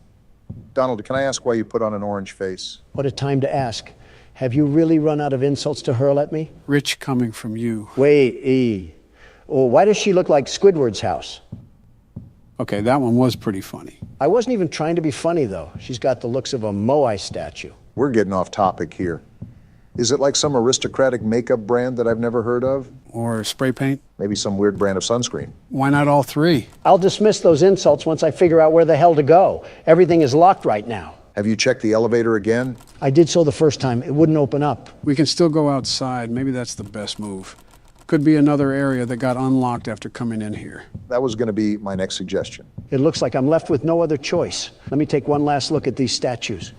Donald, can I ask why you put on an orange face? What a time to ask. Have you really run out of insults to hurl at me? Rich coming from you. Wait, E. Oh, why does she look like Squidward's house? Okay, that one was pretty funny. I wasn't even trying to be funny, though. She's got the looks of a Moai statue. We're getting off topic here. Is it like some aristocratic makeup brand that I've never heard of? Or spray paint? Maybe some weird brand of sunscreen. Why not all three? I'll dismiss those insults once I figure out where the hell to go. Everything is locked right now. Have you checked the elevator again? I did so the first time. It wouldn't open up. We can still go outside. Maybe that's the best move. Could be another area that got unlocked after coming in here. That was going to be my next suggestion. It looks like I'm left with no other choice. Let me take one last look at these statues.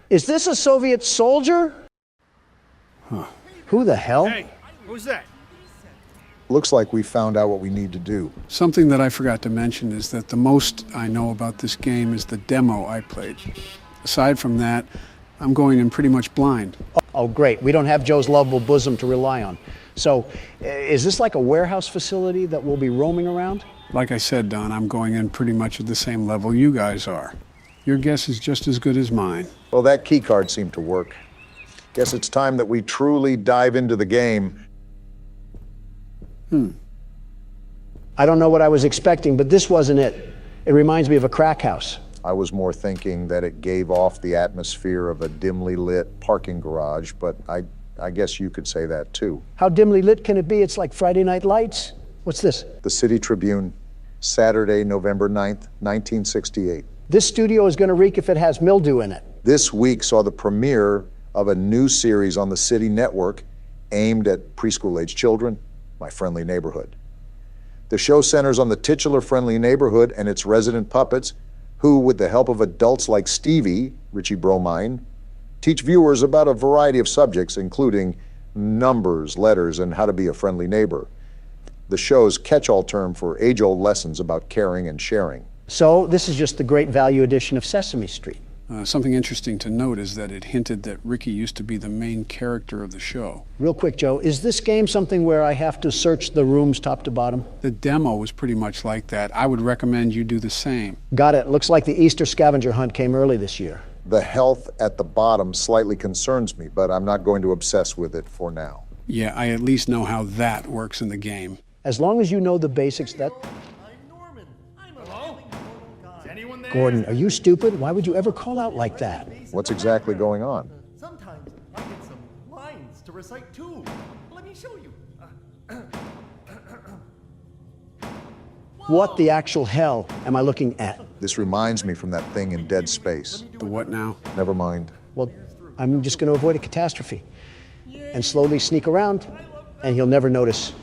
Is this a Soviet soldier? Huh. Who the hell? Hey, who's that? Looks like we found out what we need to do. Something that I forgot to mention is that the most I know about this game is the demo I played. Aside from that, I'm going in pretty much blind. Oh, great. We don't have Joe's lovable bosom to rely on. So, is this like a warehouse facility that we'll be roaming around? Like I said, Don, I'm going in pretty much at the same level you guys are. Your guess is just as good as mine. Well, that key card seemed to work. Guess it's time that we truly dive into the game. I don't know what I was expecting, but this wasn't it. It reminds me of a crack house. I was more thinking that it gave off the atmosphere of a dimly lit parking garage, but I I guess you could say that too. How dimly lit can it be? It's like Friday Night Lights. What's this? The City Tribune, Saturday, November 9th, 1968. This studio is going to reek if it has mildew in it. This week saw the premiere of a new series on the City Network aimed at preschool-age children, My Friendly Neighborhood. The show centers on the titular Friendly Neighborhood and its resident puppets, who, with the help of adults like Stevie, Richie Bromine, teach viewers about a variety of subjects, including numbers, letters, and how to be a friendly neighbor. The show's catch-all term for age-old lessons about caring and sharing. So this is just the great value edition of Sesame Street. Something interesting to note is that it hinted that Ricky used to be the main character of the show. Real quick, Joe, is this game something where I have to search the rooms top to bottom? The demo was pretty much like that. I would recommend you do the same. Got it. Looks like the Easter scavenger hunt came early this year. The health at the bottom slightly concerns me, but I'm not going to obsess with it for now. Yeah, I at least know how that works in the game. As long as you know the basics, that... Gordon, are you stupid? Why would you ever call out like that? What's exactly going on? Sometimes I get some lines to recite too. Let me show you. What the actual hell am I looking at? This reminds me from that thing in Dead Space. The what now? Never mind. Well, I'm just going to avoid a catastrophe and slowly sneak around, and he'll never notice.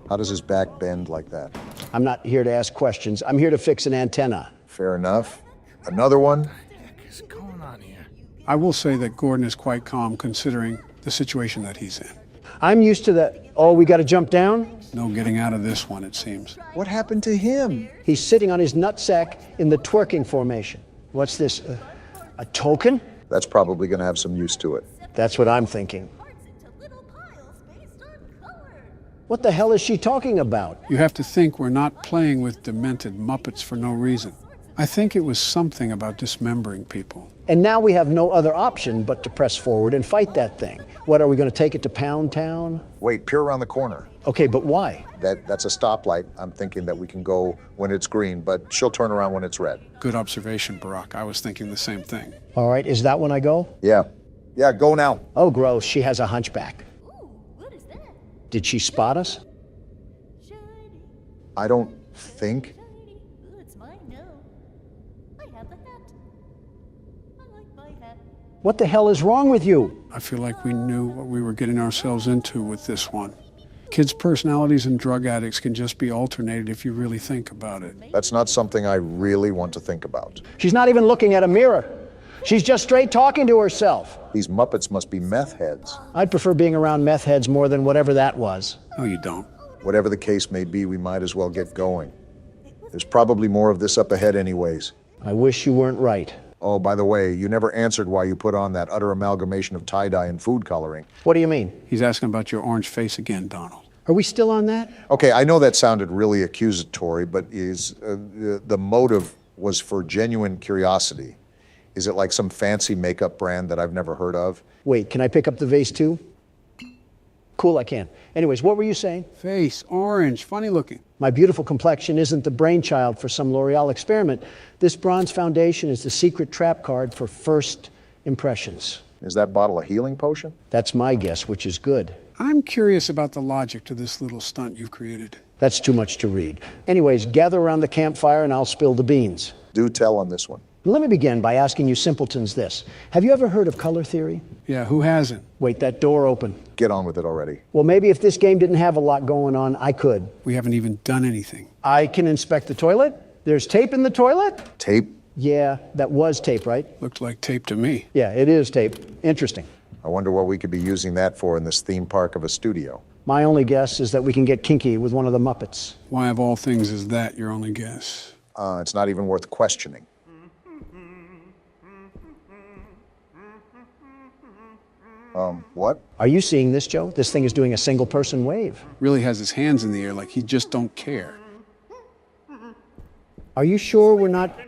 How does his back bend like that? I'm not here to ask questions. I'm here to fix an antenna. Fair enough. Another one? I will say that Gordon is quite calm considering the situation that he's in. I'm used to that. Oh, we got to jump down? No getting out of this one, it seems. What happened to him? He's sitting on his nutsack in the twerking formation. What's this? A token? That's probably going to have some use to it. That's what I'm thinking. What the hell is she talking about? You have to think we're not playing with demented Muppets for no reason. I think it was something about dismembering people. And now we have no other option but to press forward and fight that thing. What, are we going to take it to Pound Town? Wait, peer around the corner. Okay, but why? That's a stoplight. I'm thinking that we can go when it's green, but she'll turn around when it's red. Good observation, Barack. I was thinking the same thing. All right, is that when I go? Yeah. Yeah, go now. Oh, gross. She has a hunchback. Did she spot us? I don't think. What the hell is wrong with you? I feel like we knew what we were getting ourselves into with this one. Kids' personalities and drug addicts can just be alternated if you really think about it. That's not something I really want to think about. She's not even looking at a mirror. She's just straight talking to herself. These Muppets must be meth heads. I'd prefer being around meth heads more than whatever that was. No, you don't. Whatever the case may be, we might as well get going. There's probably more of this up ahead anyways. I wish you weren't right. Oh, by the way, you never answered why you put on that utter amalgamation of tie-dye and food coloring. What do you mean? He's asking about your orange face again, Donald. Are we still on that? Okay, I know that sounded really accusatory, but the motive was for genuine curiosity. Is it like some fancy makeup brand that I've never heard of? Wait, can I pick up the vase too? Cool, I can. Anyways, what were you saying? Face, orange, funny looking. My beautiful complexion isn't the brainchild for some L'Oreal experiment. This bronze foundation is the secret trap card for first impressions. Is that bottle a healing potion? That's my guess, which is good. I'm curious about the logic to this little stunt you've created. That's too much to read. Anyways, gather around the campfire and I'll spill the beans. Do tell on this one. Let me begin by asking you simpletons this. Have you ever heard of color theory? Yeah, who hasn't? Wait, that door open. Get on with it already. Well, maybe if this game didn't have a lot going on, I could. We haven't even done anything. I can inspect the toilet. There's tape in the toilet? Tape? Yeah, that was tape, right? Looked like tape to me. Yeah, it is tape. Interesting. I wonder what we could be using that for in this theme park of a studio. My only guess is that we can get kinky with one of the Muppets. Why of all things is that your only guess? It's not even worth questioning. What? Are you seeing this, Joe? This thing is doing a single-person wave. Really has his hands in the air like he just don't care. Are you sure we're not...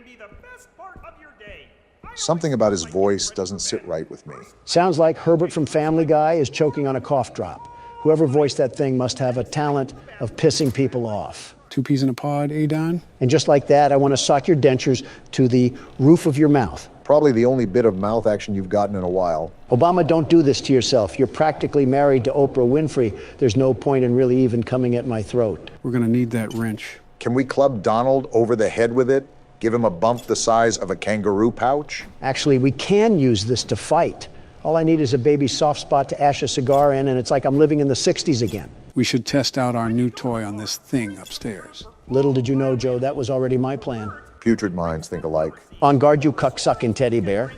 Something about his voice doesn't sit right with me. Sounds like Herbert from Family Guy is choking on a cough drop. Whoever voiced that thing must have a talent of pissing people off. 2 peas in a pod, eh, Don? And just like that, I want to sock your dentures to the roof of your mouth. Probably the only bit of mouth action you've gotten in a while. Obama, don't do this to yourself. You're practically married to Oprah Winfrey. There's no point in really even coming at my throat. We're gonna need that wrench. Can we club Donald over the head with it? Give him a bump the size of a kangaroo pouch? Actually, we can use this to fight. All I need is a baby soft spot to ash a cigar in, and it's like I'm living in the 60s again. We should test out our new toy on this thing upstairs. Little did you know, Joe, that was already my plan. Putrid minds think alike. On guard, you cuck-sucking teddy bear.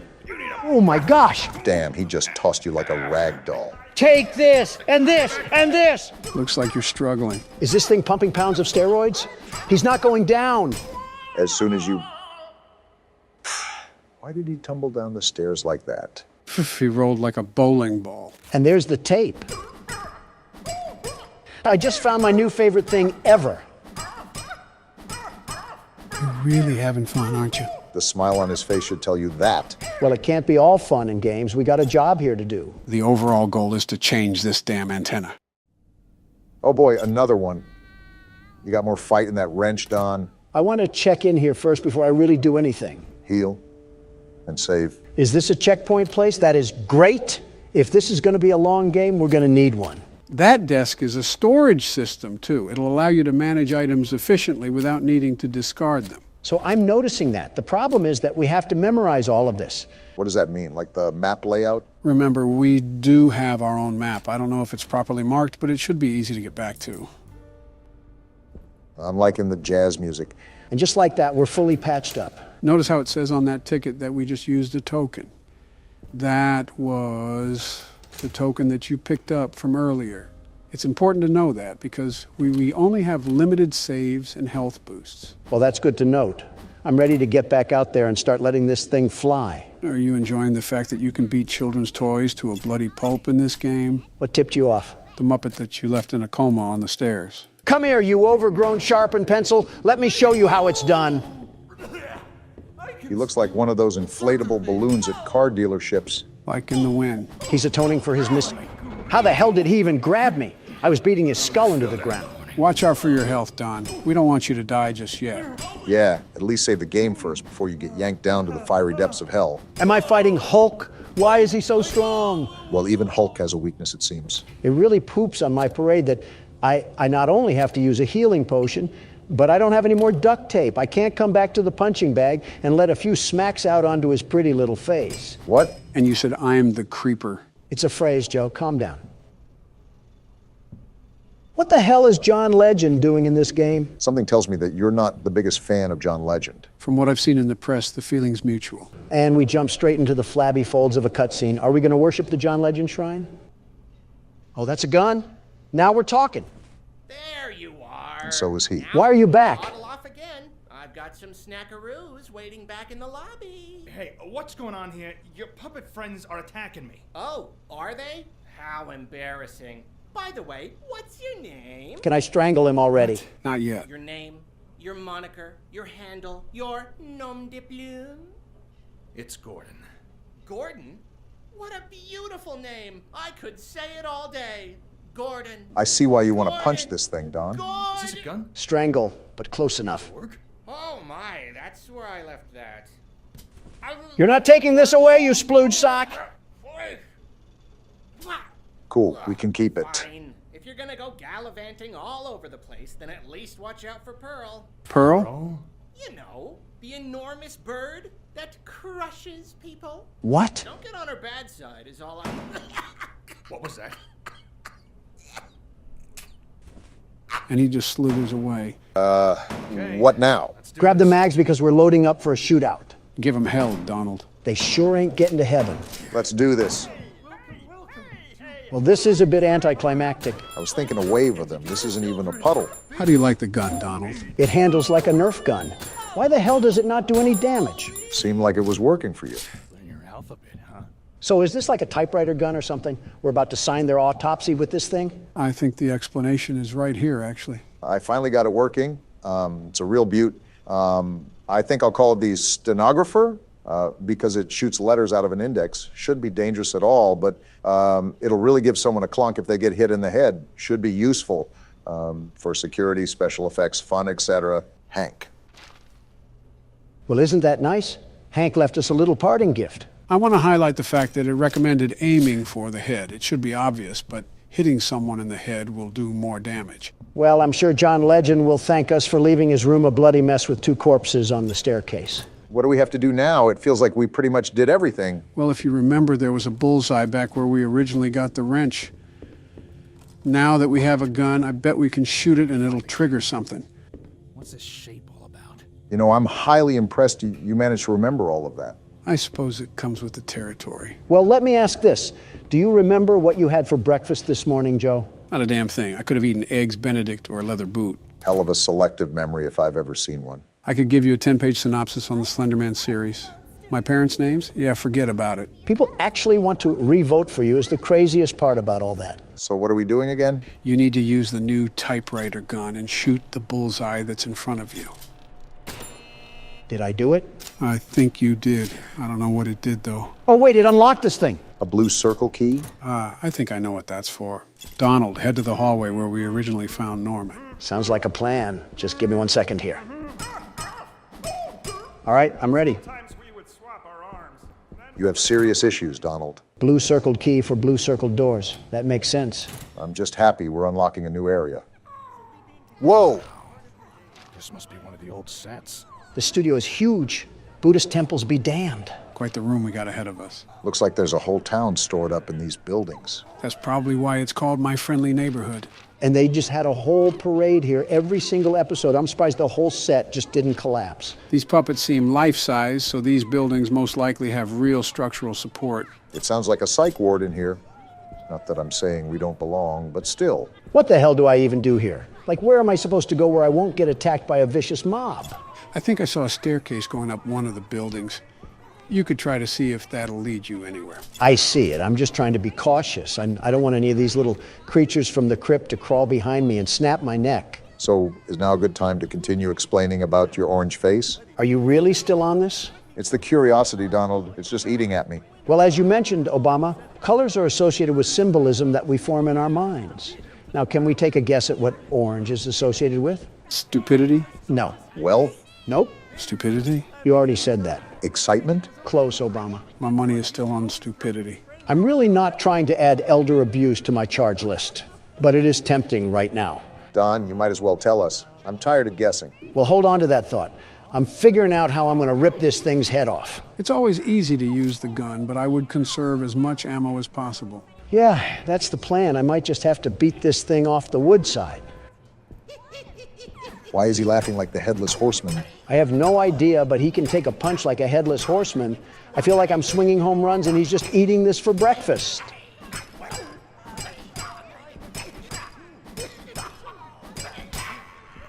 Oh my gosh! Damn, he just tossed you like a rag doll. Take this, and this, and this! Looks like you're struggling. Is this thing pumping pounds of steroids? He's not going down. As soon as you... Why did he tumble down the stairs like that? He rolled like a bowling ball. And there's the tape. I just found my new favorite thing ever. You're really having fun, aren't you? The smile on his face should tell you that. Well, it can't be all fun and games. We got a job here to do. The overall goal is to change this damn antenna. Oh boy, another one. You got more fight in that wrench, Don. I want to check in here first before I really do anything. Heal and save. Is this a checkpoint place? That is great. If this is going to be a long game, we're going to need one. That desk is a storage system, too. It'll allow you to manage items efficiently without needing to discard them. So I'm noticing that. The problem is that we have to memorize all of this. What does that mean? Like the map layout? Remember, we do have our own map. I don't know if it's properly marked, but it should be easy to get back to. I'm liking the jazz music. And just like that, we're fully patched up. Notice how it says on that ticket that we just used a token. That was the token that you picked up from earlier. It's important to know that because we only have limited saves and health boosts. Well, that's good to note. I'm ready to get back out there and start letting this thing fly. Are you enjoying the fact that you can beat children's toys to a bloody pulp in this game? What tipped you off? The Muppet that you left in a coma on the stairs. Come here, you overgrown sharpened pencil. Let me show you how it's done. He looks like one of those inflatable balloons at car dealerships. Like in the wind. He's atoning for his mistake. How the hell did he even grab me? I was beating his skull into the ground. Watch out for your health, Don. We don't want you to die just yet. Yeah, at least save the game first before you get yanked down to the fiery depths of hell. Am I fighting Hulk? Why is he so strong? Well, even Hulk has a weakness, it seems. It really poops on my parade that I not only have to use a healing potion, but I don't have any more duct tape. I can't come back to the punching bag and let a few smacks out onto his pretty little face. What? And you said, I'm the creeper. It's a phrase, Joe. Calm down. What the hell is John Legend doing in this game? Something tells me that you're not the biggest fan of John Legend. From what I've seen in the press, the feeling's mutual. And we jump straight into the flabby folds of a cutscene. Are we going to worship the John Legend shrine? Oh, that's a gun? Now we're talking. There you are. And so is he. Now Why are you back? Bottle off again. I've got some snackaroos waiting back in the lobby. Hey, what's going on here? Your puppet friends are attacking me. Oh, are they? How embarrassing. By the way, what's your name? Can I strangle him already? Not yet. Your name, your moniker, your handle, your nom de plume? It's Gordon. Gordon? What a beautiful name. I could say it all day. Gordon. I see why you want to punch this thing, Don. Is this a gun? Strangle, but close enough. Oh my, that's where I left that. You're not taking this away, you splooge sock. Cool, we can keep it. Fine. If you're gonna go gallivanting all over the place, then at least watch out for Pearl. Pearl? You know, the enormous bird that crushes people. What? Don't get on her bad side is all I... What was that? And he just slithers away. What now? Grab the mags because we're loading up for a shootout. Give him hell, Donald. They sure ain't getting to heaven. Let's do this. Well, this is a bit anticlimactic. I was thinking a wave of them. This isn't even a puddle. How do you like the gun, Donald? It handles like a Nerf gun. Why the hell does it not do any damage? Seemed like it was working for you. Learn your alphabet, huh? So is this like a typewriter gun or something? We're about to sign their autopsy with this thing? I think the explanation is right here, actually. I finally got it working. It's a real beaut. I think I'll call it the stenographer because it shoots letters out of an index. Shouldn't be dangerous at all, but it'll really give someone a clunk if they get hit in the head. Should be useful for security, special effects, fun, etc. Hank. Well, isn't that nice? Hank left us a little parting gift. I want to highlight the fact that it recommended aiming for the head. It should be obvious, but hitting someone in the head will do more damage. Well, I'm sure John Legend will thank us for leaving his room a bloody mess with 2 corpses on the staircase. What do we have to do now? It feels like we pretty much did everything. Well, if you remember, there was a bullseye back where we originally got the wrench. Now that we have a gun, I bet we can shoot it and it'll trigger something. What's this shape all about? You know, I'm highly impressed you managed to remember all of that. I suppose it comes with the territory. Well, let me ask this. Do you remember what you had for breakfast this morning, Joe? Not a damn thing. I could have eaten eggs Benedict or a leather boot. Hell of a selective memory if I've ever seen one. I could give you a 10-page synopsis on the Slender Man series. My parents' names? Yeah, forget about it. People actually want to re-vote for you is the craziest part about all that. So what are we doing again? You need to use the new typewriter gun and shoot the bullseye that's in front of you. Did I do it? I think you did. I don't know what it did, though. Oh, wait, it unlocked this thing. A blue circle key? I think I know what that's for. Donald, head to the hallway where we originally found Norman. Sounds like a plan. Just give me 1 second here. All right, I'm ready. You have serious issues, Donald. Blue circled key for blue circled doors. That makes sense. I'm just happy we're unlocking a new area. Whoa! This must be one of the old sets. The studio is huge. Buddhist temples be damned. Quite the room we got ahead of us. Looks like there's a whole town stored up in these buildings. That's probably why it's called My Friendly Neighborhood. And they just had a whole parade here every single episode. I'm surprised the whole set just didn't collapse. These puppets seem life-size, so these buildings most likely have real structural support. It sounds like a psych ward in here. Not that I'm saying we don't belong, but still. What the hell do I even do here? Like, where am I supposed to go where I won't get attacked by a vicious mob? I think I saw a staircase going up one of the buildings. You could try to see if that'll lead you anywhere. I see it. I'm just trying to be cautious. I don't want any of these little creatures from the crypt to crawl behind me and snap my neck. So is now a good time to continue explaining about your orange face? Are you really still on this? It's the curiosity, Donald. It's just eating at me. Well, as you mentioned, Obama, colors are associated with symbolism that we form in our minds. Now, can we take a guess at what orange is associated with? Stupidity? No. Wealth? Nope. Stupidity? You already said that. Excitement? Close, Obama. My money is still on stupidity. I'm really not trying to add elder abuse to my charge list, but it is tempting right now. Don, you might as well tell us. I'm tired of guessing. Well, hold on to that thought. I'm figuring out how I'm going to rip this thing's head off. It's always easy to use the gun, but I would conserve as much ammo as possible. Yeah, that's the plan. I might just have to beat this thing off the wood side. Why is he laughing like the Headless Horseman? I have no idea, but he can take a punch like a headless horseman. I feel like I'm swinging home runs and he's just eating this for breakfast.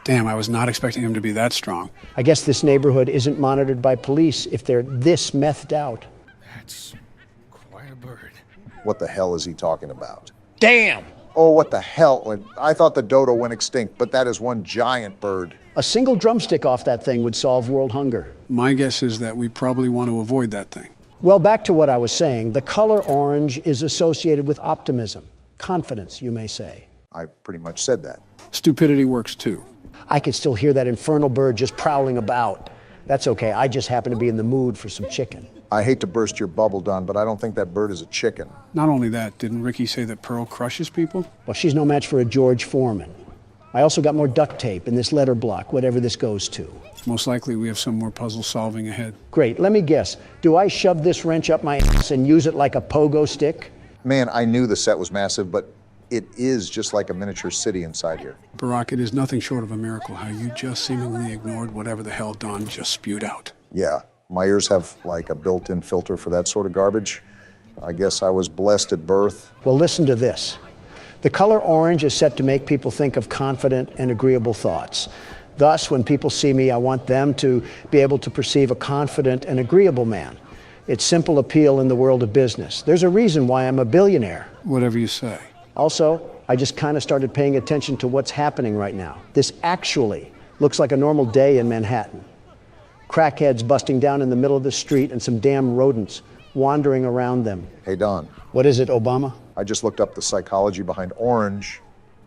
Damn, I was not expecting him to be that strong. I guess this neighborhood isn't monitored by police if they're this methed out. That's quite a bird. What the hell is he talking about? Damn! Oh, what the hell? I thought the dodo went extinct, but that is one giant bird. A single drumstick off that thing would solve world hunger. My guess is that we probably want to avoid that thing. Well, back to what I was saying. The color orange is associated with optimism, confidence, you may say. I pretty much said that. Stupidity works too. I could still hear that infernal bird just prowling about. That's okay. I just happen to be in the mood for some chicken. I hate to burst your bubble, Don, but I don't think that bird is a chicken. Not only that, didn't Ricky say that Pearl crushes people? Well, she's no match for a George Foreman. I also got more duct tape in this letter block, whatever this goes to. Most likely we have some more puzzle solving ahead. Great. Let me guess. Do I shove this wrench up my ass and use it like a pogo stick? Man, I knew the set was massive, but it is just like a miniature city inside here. Barack, it is nothing short of a miracle how you just seemingly ignored whatever the hell Don just spewed out. Yeah, my ears have like a built-in filter for that sort of garbage. I guess I was blessed at birth. Well, listen to this. The color orange is set to make people think of confident and agreeable thoughts. Thus, when people see me, I want them to be able to perceive a confident and agreeable man. It's simple appeal in the world of business. There's a reason why I'm a billionaire. Whatever you say. Also, I just kind of started paying attention to what's happening right now. This actually looks like a normal day in Manhattan. Crackheads busting down in the middle of the street and some damn rodents wandering around them. Hey, Don. What is it, Obama? I just looked up the psychology behind orange,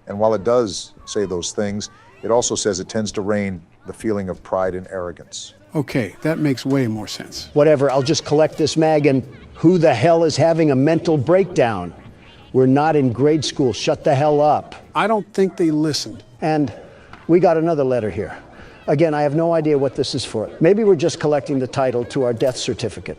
and while it does say those things, it also says it tends to reign the feeling of pride and arrogance. Okay, that makes way more sense. Whatever, I'll just collect this mag and who the hell is having a mental breakdown? We're not in grade school. Shut the hell up. I don't think they listened. And we got another letter here. Again, I have no idea what this is for. Maybe we're just collecting the title to our death certificate.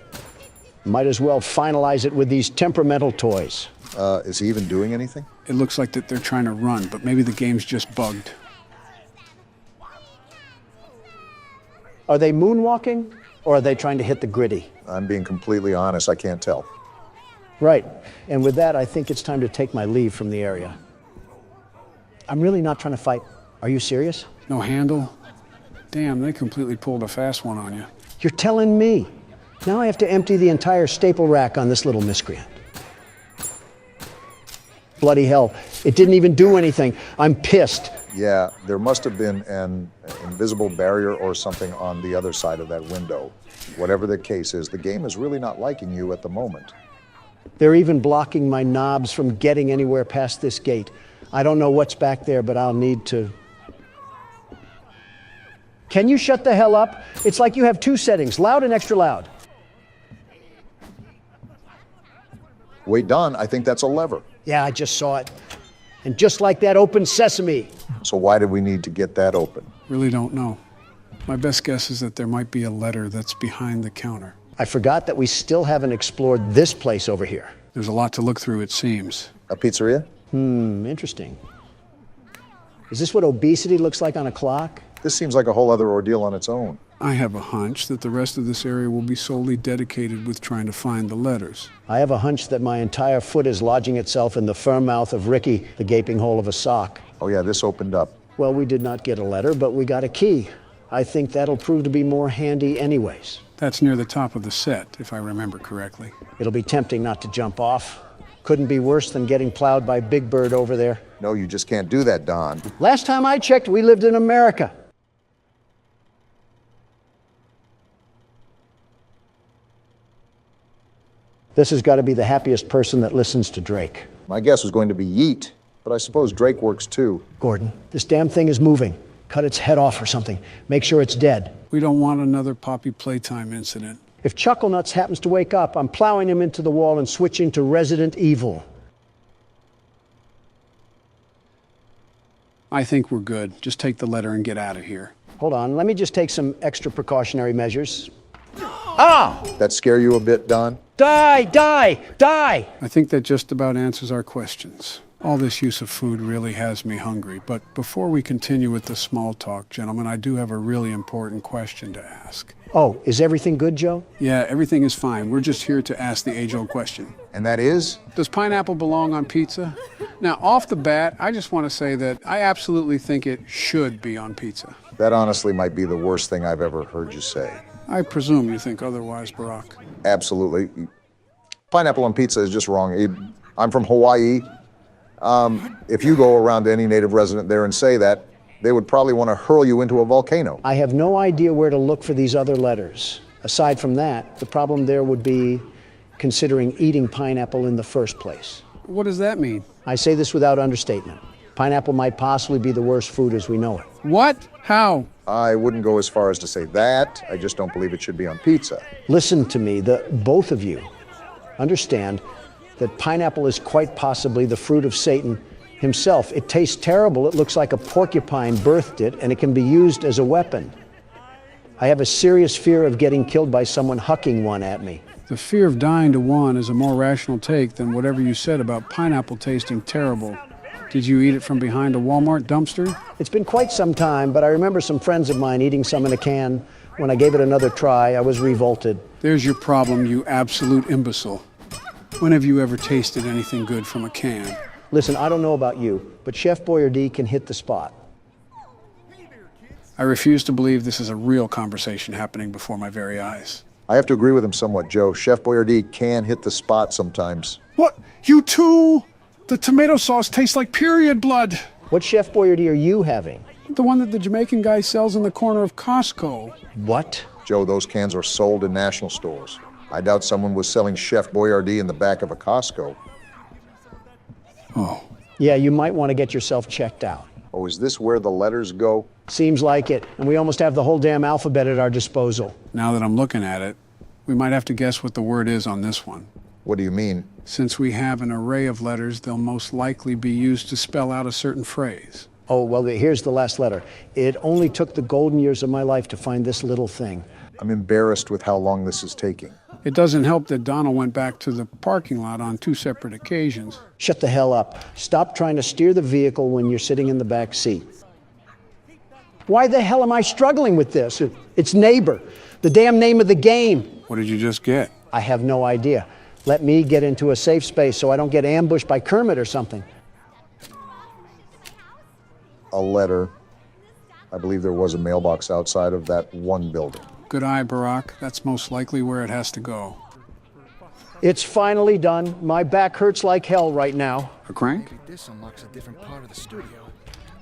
Might as well finalize it with these temperamental toys. Is he even doing anything? It looks like that they're trying to run, but maybe the game's just bugged. Are they moonwalking, or are they trying to hit the gritty? I'm being completely honest, I can't tell. Right. And with that, I think it's time to take my leave from the area. I'm really not trying to fight. Are you serious? No handle? Damn, they completely pulled a fast one on you. You're telling me. Now I have to empty the entire staple rack on this little miscreant. Bloody hell. It didn't even do anything. I'm pissed. Yeah, there must have been an invisible barrier or something on the other side of that window. Whatever the case is, the game is really not liking you at the moment. They're even blocking my knobs from getting anywhere past this gate. I don't know what's back there, but I'll need to. Can you shut the hell up? It's like you have two settings, loud and extra loud. Wait, Don, I think that's a lever. Yeah, I just saw it. And just like that, open sesame. So why did we need to get that open? Really don't know. My best guess is that there might be a letter that's behind the counter. I forgot that we still haven't explored this place over here. There's a lot to look through, it seems. A pizzeria? Interesting. Is this what obesity looks like on a clock? This seems like a whole other ordeal on its own. I have a hunch that the rest of this area will be solely dedicated with trying to find the letters. I have a hunch that my entire foot is lodging itself in the firm mouth of Ricky, the gaping hole of a sock. Oh yeah, this opened up. Well, we did not get a letter, but we got a key. I think that'll prove to be more handy anyways. That's near the top of the set, if I remember correctly. It'll be tempting not to jump off. Couldn't be worse than getting plowed by Big Bird over there. No, you just can't do that, Don. Last time I checked, we lived in America. This has got to be the happiest person that listens to Drake. My guess was going to be Yeet, but I suppose Drake works too. Gordon, this damn thing is moving. Cut its head off or something. Make sure it's dead. We don't want another Poppy Playtime incident. If Chucklenuts happens to wake up, I'm plowing him into the wall and switching to Resident Evil. I think we're good. Just take the letter and get out of here. Hold on, let me just take some extra precautionary measures. Ah! That scare you a bit, Don? Die! Die! Die! I think that just about answers our questions. All this use of food really has me hungry, but before we continue with the small talk, gentlemen, I do have a really important question to ask. Oh, is everything good, Joe? Yeah, everything is fine. We're just here to ask the age-old question. And that is? Does pineapple belong on pizza? Now, off the bat, I just want to say that I absolutely think it should be on pizza. That honestly might be the worst thing I've ever heard you say. I presume you think otherwise, Barack. Absolutely. Pineapple on pizza is just wrong. I'm from Hawaii. If you go around to any native resident there and say that, they would probably want to hurl you into a volcano. I have no idea where to look for these other letters. Aside from that, the problem there would be considering eating pineapple in the first place. What does that mean? I say this without understatement. Pineapple might possibly be the worst food as we know it. What? How? I wouldn't go as far as to say that. I just don't believe it should be on pizza. Listen to me, both of you understand that pineapple is quite possibly the fruit of Satan himself. It tastes terrible. It looks like a porcupine birthed it, and it can be used as a weapon. I have a serious fear of getting killed by someone hucking one at me. The fear of dying to one is a more rational take than whatever you said about pineapple tasting terrible. Did you eat it from behind a Walmart dumpster? It's been quite some time, but I remember some friends of mine eating some in a can. When I gave it another try, I was revolted. There's your problem, you absolute imbecile. When have you ever tasted anything good from a can? Listen, I don't know about you, but Chef Boyardee can hit the spot. I refuse to believe this is a real conversation happening before my very eyes. I have to agree with him somewhat, Joe. Chef Boyardee can hit the spot sometimes. What? You too? The tomato sauce tastes like period blood. What Chef Boyardee are you having? The one that the Jamaican guy sells in the corner of Costco. What? Joe, those cans are sold in national stores. I doubt someone was selling Chef Boyardee in the back of a Costco. Oh. Yeah, you might want to get yourself checked out. Oh, is this where the letters go? Seems like it, and we almost have the whole damn alphabet at our disposal. Now that I'm looking at it, we might have to guess what the word is on this one. What do you mean? Since we have an array of letters, they'll most likely be used to spell out a certain phrase. Oh, well, here's the last letter. It only took the golden years of my life to find this little thing. I'm embarrassed with how long this is taking. It doesn't help that Donald went back to the parking lot on 2 separate occasions. Shut the hell up. Stop trying to steer the vehicle when you're sitting in the back seat. Why the hell am I struggling with this? It's Neighbor, the damn name of the game. What did you just get? I have no idea. Let me get into a safe space so I don't get ambushed by Kermit or something. A letter. I believe there was a mailbox outside of that one building. Good eye, Barack. That's most likely where it has to go. It's finally done. My back hurts like hell right now. A crank? This unlocks a different part of the studio.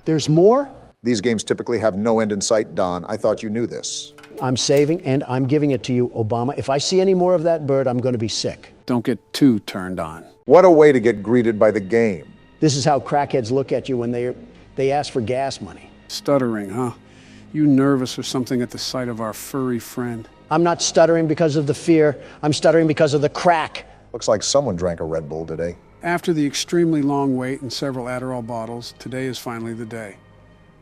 There's more? These games typically have no end in sight, Don. I thought you knew this. I'm saving and I'm giving it to you, Obama. If I see any more of that bird, I'm going to be sick. Don't get too turned on. What a way to get greeted by the game. This is how crackheads look at you when they ask for gas money. Stuttering, huh? You nervous or something at the sight of our furry friend? I'm not stuttering because of the fear. I'm stuttering because of the crack. Looks like someone drank a Red Bull today. After the extremely long wait and several Adderall bottles, today is finally the day.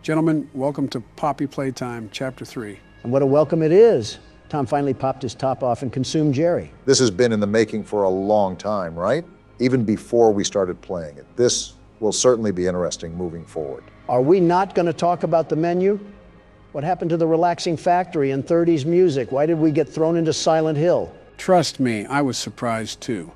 Gentlemen, welcome to Poppy Playtime, Chapter 3. And what a welcome it is. Tom finally popped his top off and consumed Jerry. This has been in the making for a long time, right? Even before we started playing it. This will certainly be interesting moving forward. Are we not going to talk about the menu? What happened to the relaxing factory and 30s music? Why did we get thrown into Silent Hill? Trust me, I was surprised too.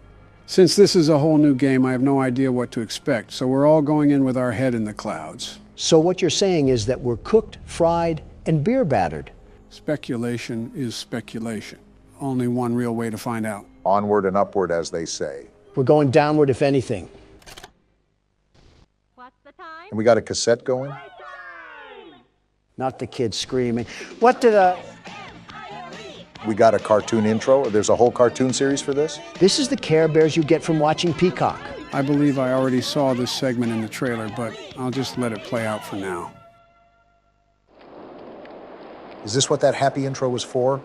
Since this is a whole new game, I have no idea what to expect, so we're all going in with our head in the clouds. So what you're saying is that we're cooked, fried, and beer battered. Speculation is speculation. Only one real way to find out. Onward and upward, as they say. We're going downward, if anything. What's the time? And we got a cassette going? Not the kids screaming. What did We got a cartoon intro? There's a whole cartoon series for this? This is the Care Bears you get from watching Peacock. I believe I already saw this segment in the trailer, but I'll just let it play out for now. Is this what that happy intro was for?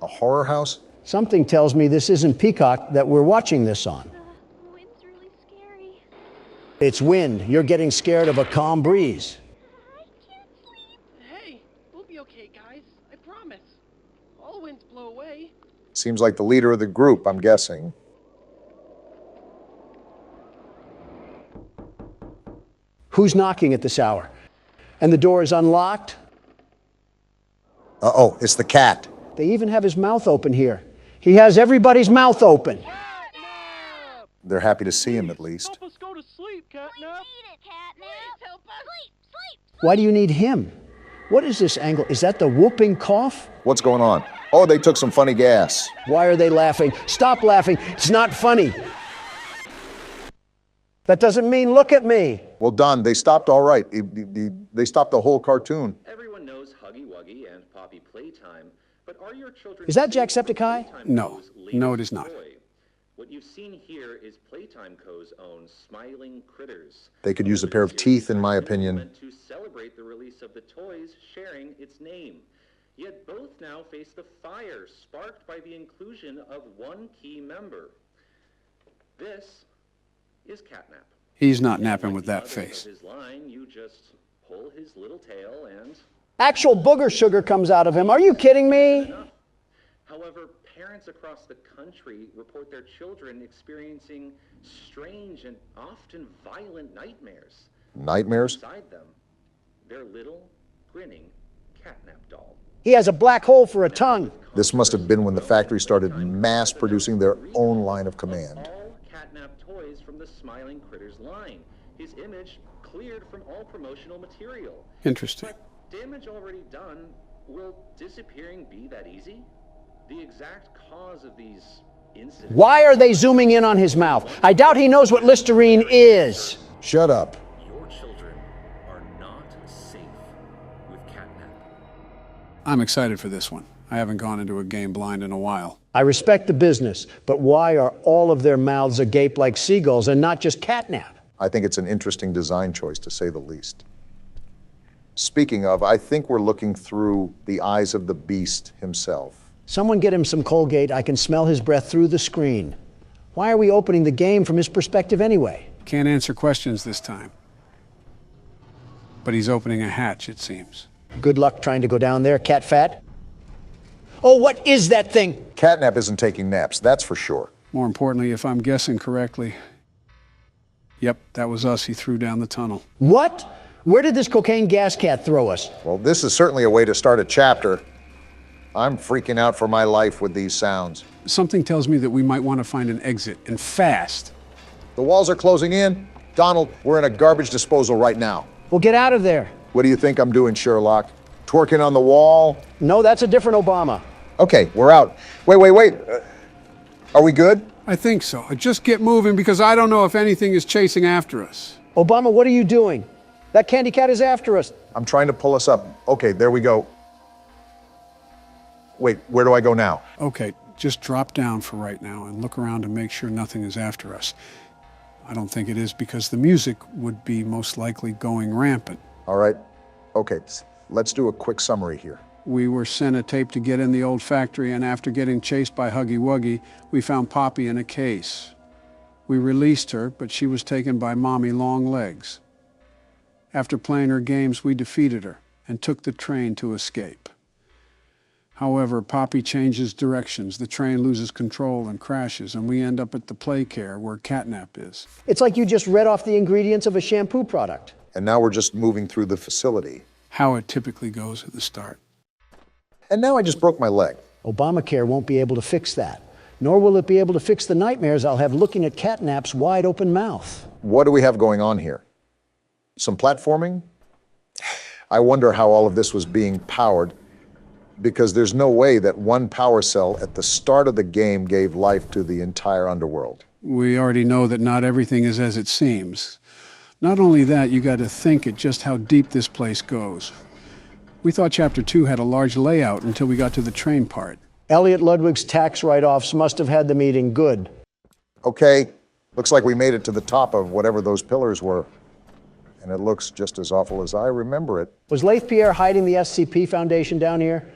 A horror house? Something tells me this isn't Peacock that we're watching this on. The wind's really scary. It's wind. You're getting scared of a calm breeze. I can't sleep. Hey, we'll be okay, guys. I promise. All winds blow away. Seems like the leader of the group, I'm guessing. Who's knocking at this hour? And the door is unlocked? Uh-oh, it's the cat. They even have his mouth open here. He has everybody's mouth open. They're happy to see him, at least. Help us go to sleep, Catnap. We need it, Catnap. Please help us. Sleep. Why do you need him? What is this angle? Is that the whooping cough? What's going on? Oh, they took some funny gas. Why are they laughing? Stop laughing. It's not funny. That doesn't mean look at me. Well, Don, they stopped all right. They stopped the whole cartoon. Everyone knows Huggy Wuggy and Poppy Playtime, but are your children... Is that Jacksepticeye? No. No, it is not. What you've seen here is Playtime Co.'s own Smiling Critters. They could use a pair of teeth, in my opinion. To celebrate the release of the toys sharing its name. Yet both now face the fire sparked by the inclusion of one key member. This is Catnap. He's not napping with that face. His line, you just pull his little tail and... Actual booger sugar comes out of him. Are you kidding me? However, parents across the country report their children experiencing strange and often violent nightmares. Nightmares? Beside them, their little, grinning Catnap doll. He has a black hole for a tongue. This must have been when the factory started mass producing their own line of command. All Catnap toys from the Smiling Critters line. His image cleared from all promotional material. Interesting. But damage already done, will disappearing be that easy? The exact cause of these incidents... Why are they zooming in on his mouth? I doubt he knows what Listerine is. Shut up. Your children are not safe with Catnap. I'm excited for this one. I haven't gone into a game blind in a while. I respect the business, but why are all of their mouths agape like seagulls and not just Catnap? I think it's an interesting design choice, to say the least. Speaking of, I think we're looking through the eyes of the beast himself. Someone get him some Colgate. I can smell his breath through the screen. Why are we opening the game from his perspective anyway? Can't answer questions this time. But he's opening a hatch, it seems. Good luck trying to go down there, cat fat. Oh, what is that thing? Catnap isn't taking naps, that's for sure. More importantly, if I'm guessing correctly, yep, that was us he threw down the tunnel. What? Where did this cocaine gas cat throw us? Well, this is certainly a way to start a chapter. I'm freaking out for my life with these sounds. Something tells me that we might want to find an exit, and fast. The walls are closing in. Donald, we're in a garbage disposal right now. Well, get out of there. What do you think I'm doing, Sherlock? Twerking on the wall? No, that's a different Obama. Okay, we're out. Wait. Are we good? I think so. Just get moving because I don't know if anything is chasing after us. Obama, what are you doing? That candy cat is after us. I'm trying to pull us up. Okay, there we go. Wait, where do I go now? Okay, just drop down for right now and look around to make sure nothing is after us. I don't think it is because the music would be most likely going rampant. All right. Okay, let's do a quick summary here. We were sent a tape to get in the old factory, and after getting chased by Huggy Wuggy, we found Poppy in a case. We released her, but she was taken by Mommy Longlegs. After playing her games, we defeated her and took the train to escape. However, Poppy changes directions, the train loses control and crashes, and we end up at the play care where Catnap is. It's like you just read off the ingredients of a shampoo product. And now we're just moving through the facility. How it typically goes at the start. And now I just broke my leg. Obamacare won't be able to fix that. Nor will it be able to fix the nightmares I'll have looking at Catnap's wide open mouth. What do we have going on here? Some platforming? I wonder how all of this was being powered, because there's no way that one power cell at the start of the game gave life to the entire underworld. We already know that not everything is as it seems. Not only that, you got to think at just how deep this place goes. We thought Chapter 2 had a large layout until we got to the train part. Elliot Ludwig's tax write-offs must have had the meeting good. Okay, looks like we made it to the top of whatever those pillars were. And it looks just as awful as I remember it. Was Leith Pierre hiding the SCP Foundation down here?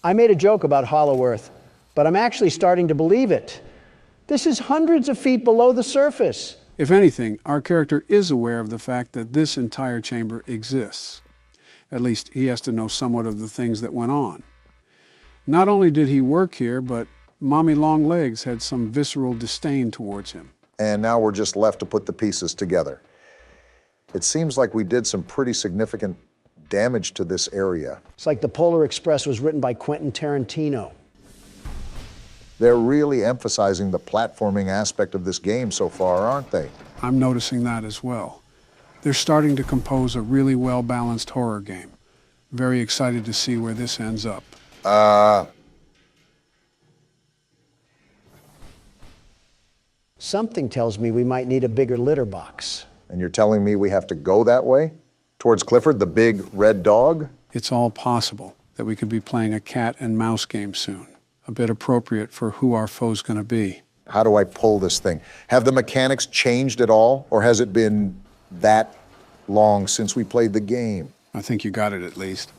I made a joke about Hollow Earth, but I'm actually starting to believe it. This is hundreds of feet below the surface. If anything, our character is aware of the fact that this entire chamber exists. At least he has to know somewhat of the things that went on. Not only did he work here, but Mommy Longlegs had some visceral disdain towards him. And now we're just left to put the pieces together. It seems like we did some pretty significant damage to this area. It's like the Polar Express was written by Quentin Tarantino. They're really emphasizing the platforming aspect of this game so far, aren't they? I'm noticing that as well. They're starting to compose a really well-balanced horror game. Very excited to see where this ends up. Something tells me we might need a bigger litter box. And you're telling me we have to go that way? Towards Clifford, the big red dog? It's all possible that we could be playing a cat and mouse game soon. A bit appropriate for who our foe's going to be. How do I pull this thing? Have the mechanics changed at all? Or has it been that long since we played the game? I think you got it at least.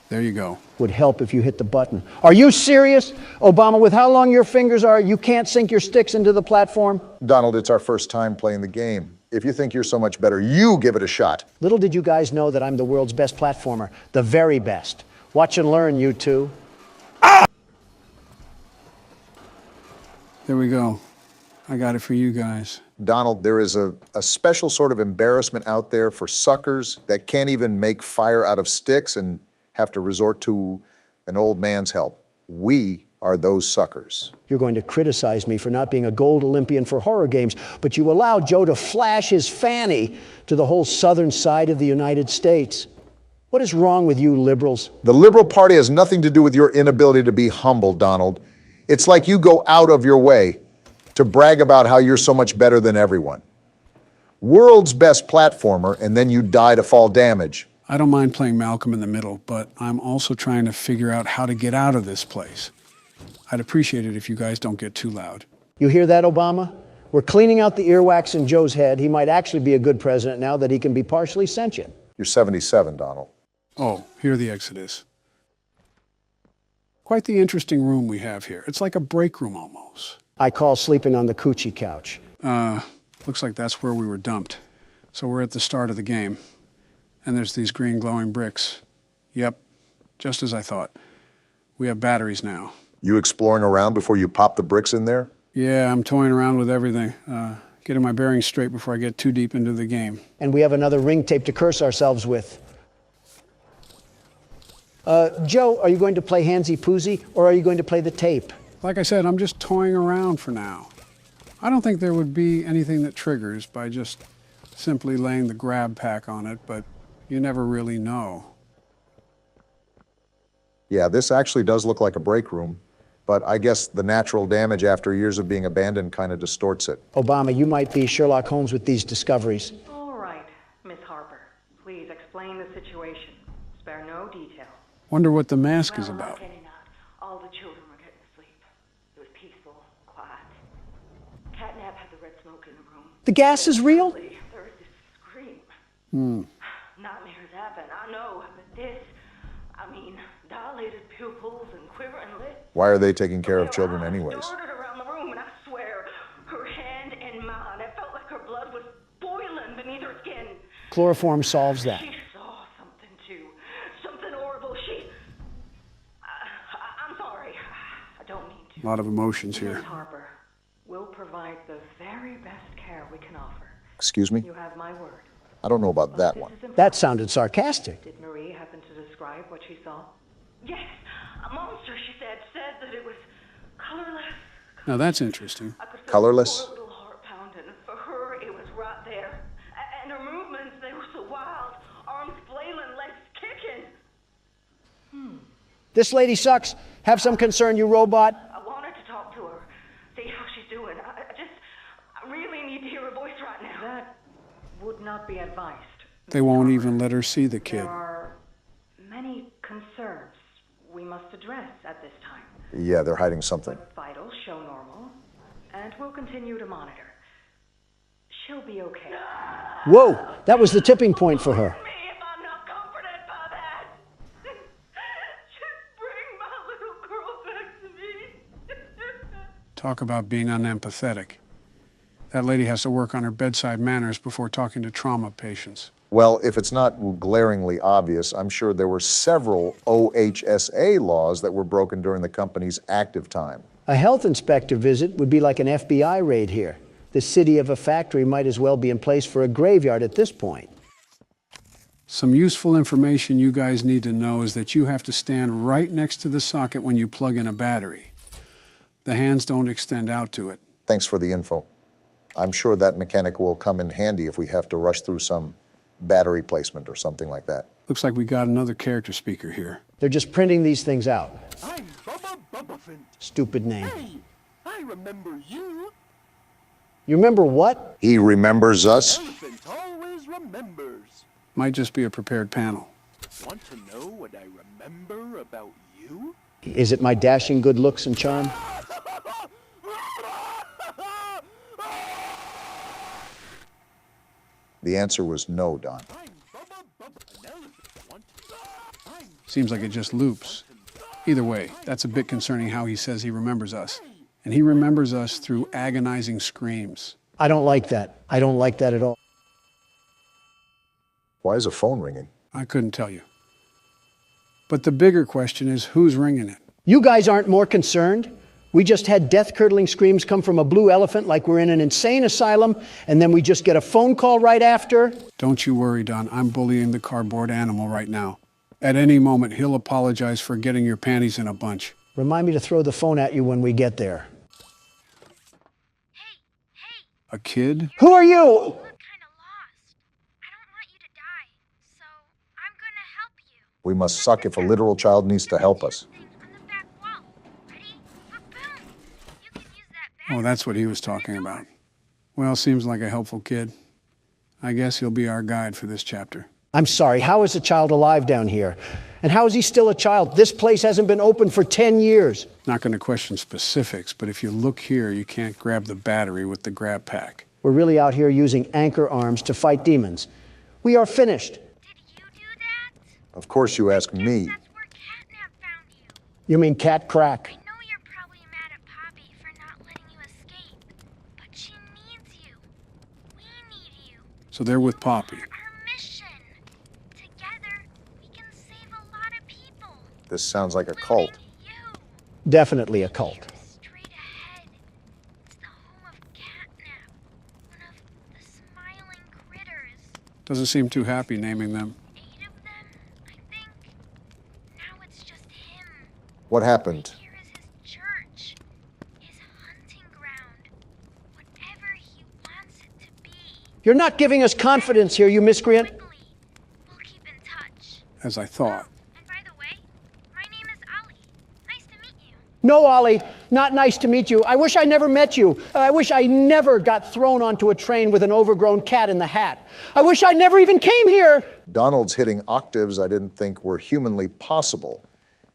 There you go. Would help if you hit the button. Are you serious? Obama, with how long your fingers are, you can't sink your sticks into the platform? Donald, it's our first time playing the game. If you think you're so much better, you give it a shot. Little did you guys know that I'm the world's best platformer. The very best. Watch and learn, you two. There we go. I got it for you guys. Donald, there is a special sort of embarrassment out there for suckers that can't even make fire out of sticks and have to resort to an old man's help. We are those suckers. You're going to criticize me for not being a gold Olympian for horror games, but you allow Joe to flash his fanny to the whole southern side of the United States. What is wrong with you liberals? The Liberal Party has nothing to do with your inability to be humble, Donald. It's like you go out of your way to brag about how you're so much better than everyone. World's best platformer, and then you die to fall damage. I don't mind playing Malcolm in the Middle, but I'm also trying to figure out how to get out of this place. I'd appreciate it if you guys don't get too loud. You hear that, Obama? We're cleaning out the earwax in Joe's head. He might actually be a good president now that he can be partially sentient. You're 77, Donald. Oh, here the exit is. Quite the interesting room we have here. It's like a break room almost. I call sleeping on the coochie couch. Looks like that's where we were dumped. So we're at the start of the game. And there's these green glowing bricks. Yep, just as I thought. We have batteries now. You exploring around before you pop the bricks in there? Yeah, I'm toying around with everything. Getting my bearings straight before I get too deep into the game. And we have another ring tape to curse ourselves with. Joe, are you going to play Handsy Poozy, or are you going to play the tape? Like I said, I'm just toying around for now. I don't think there would be anything that triggers by just simply laying the grab pack on it, but you never really know. Yeah, this actually does look like a break room, but I guess the natural damage after years of being abandoned kind of distorts it. Obama, you might be Sherlock Holmes with these discoveries. All right, Miss Harper. Please explain the situation. Spare no detail. Wonder what the mask is about. All the children were getting to sleep. It was peaceful, quiet. Catnap had the red smoke in the room. The gas is real? There was this scream. Nightmares happen, I know, but this, I mean, dilated pupils and quivering lips. Why are they taking care of children anyways? Darted around the room, and I swear, her hand in mine, it felt like her blood was boiling beneath her skin. Chloroform solves that. She saw something too, something horrible. I'm sorry, I don't mean to. A lot of emotions Miss here. Harper, we'll provide the very best care we can offer. Excuse me? You have my word. I don't know about that one. That sounded sarcastic. Did Marie happen to describe what she saw? Yes, a monster, she said that it was colorless. Now that's interesting. Colorless? Poor little heart pounding. For her, it was right there. And her movements, they were so wild. Arms flailing, legs kicking. This lady sucks. Have some concern, you robot. I wanted to talk to her, see how she's doing. I really need to hear her voice right now. That would not be advised. They won't even let her see the kid. There are many concerns we must address at this time. Yeah, they're hiding something. But vitals show normal, and we'll continue to monitor. She'll be okay. Whoa, that was the tipping point for her. If I'm not comforted by that, just bring my little girl back to me. Talk about being unempathetic. That lady has to work on her bedside manners before talking to trauma patients. Well, if it's not glaringly obvious, I'm sure there were several OHSA laws that were broken during the company's active time. A health inspector visit would be like an FBI raid here. The city of a factory might as well be in place for a graveyard at this point. Some useful information you guys need to know is that you have to stand right next to the socket when you plug in a battery. The hands don't extend out to it. Thanks for the info. I'm sure that mechanic will come in handy if we have to rush through some battery placement or something like that. Looks like we got another character speaker here. They're just printing these things out. I'm Bubba Bubbaphant. Stupid name. Hey, I remember you. You remember what? He remembers us? Elephant always remembers. Might just be a prepared panel. Want to know what I remember about you? Is it my dashing good looks and charm? The answer was no, Don. Seems like it just loops. Either way, that's a bit concerning how he says he remembers us. And he remembers us through agonizing screams. I don't like that. I don't like that at all. Why is a phone ringing? I couldn't tell you. But the bigger question is, who's ringing it? You guys aren't more concerned? We just had death-curdling screams come from a blue elephant like we're in an insane asylum, and then we just get a phone call right after? Don't you worry, Don. I'm bullying the cardboard animal right now. At any moment, he'll apologize for getting your panties in a bunch. Remind me to throw the phone at you when we get there. A kid? Who are you? We must suck if a literal child needs to help us. Oh, that's what he was talking about. Well, seems like a helpful kid. I guess he'll be our guide for this chapter. I'm sorry, how is a child alive down here? And how is he still a child? This place hasn't been open for 10 years. Not going to question specifics, but if you look here, you can't grab the battery with the grab pack. We're really out here using anchor arms to fight demons. We are finished. Did Of course you ask me. You mean cat crack? I know you're probably mad at Poppy for not letting you escape, but she needs you. We need you. So they're with Poppy. Our mission. Together, we can save a lot of people. This sounds like a cult. Definitely a cult. Straight ahead. It's the home of Catnap, one of the smiling critters. Doesn't seem too happy naming them. 8 of them, I think. Now it's just him. What happened? Here is his church, his hunting ground, whatever he wants it to be. You're not giving us confidence here, you miscreant. We'll keep in touch. As I thought. And by the way, my name is Ollie. Nice to meet you. No, Ollie, not nice to meet you. I wish I never met you. I wish I never got thrown onto a train with an overgrown cat in the hat. I wish I never even came here. Donald's hitting octaves I didn't think were humanly possible.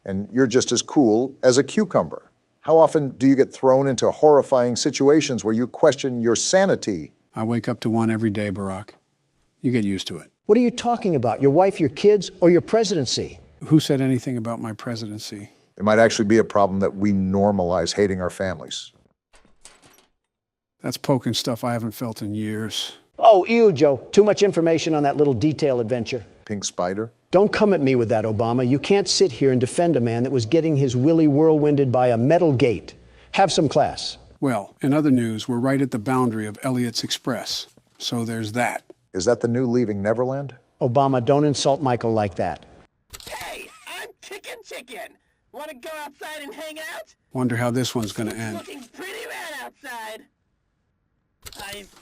And you're just as cool as a cucumber. How often do you get thrown into horrifying situations where you question your sanity? I wake up to one every day, Barack. You get used to it. What are you talking about? Your wife, your kids, or your presidency? Who said anything about my presidency? It might actually be a problem that we normalize hating our families. That's poking stuff I haven't felt in years. Oh, ew, Joe. Too much information on that little detail adventure. Pink spider? Don't come at me with that, Obama. You can't sit here and defend a man that was getting his willy whirlwinded by a metal gate. Have some class. Well, in other news, we're right at the boundary of Elliot's Express. So there's that. Is that the new Leaving Neverland? Obama, don't insult Michael like that. Hey, I'm Chicken. Want to go outside and hang out? Wonder how this one's gonna end. Looking pretty rad outside. I've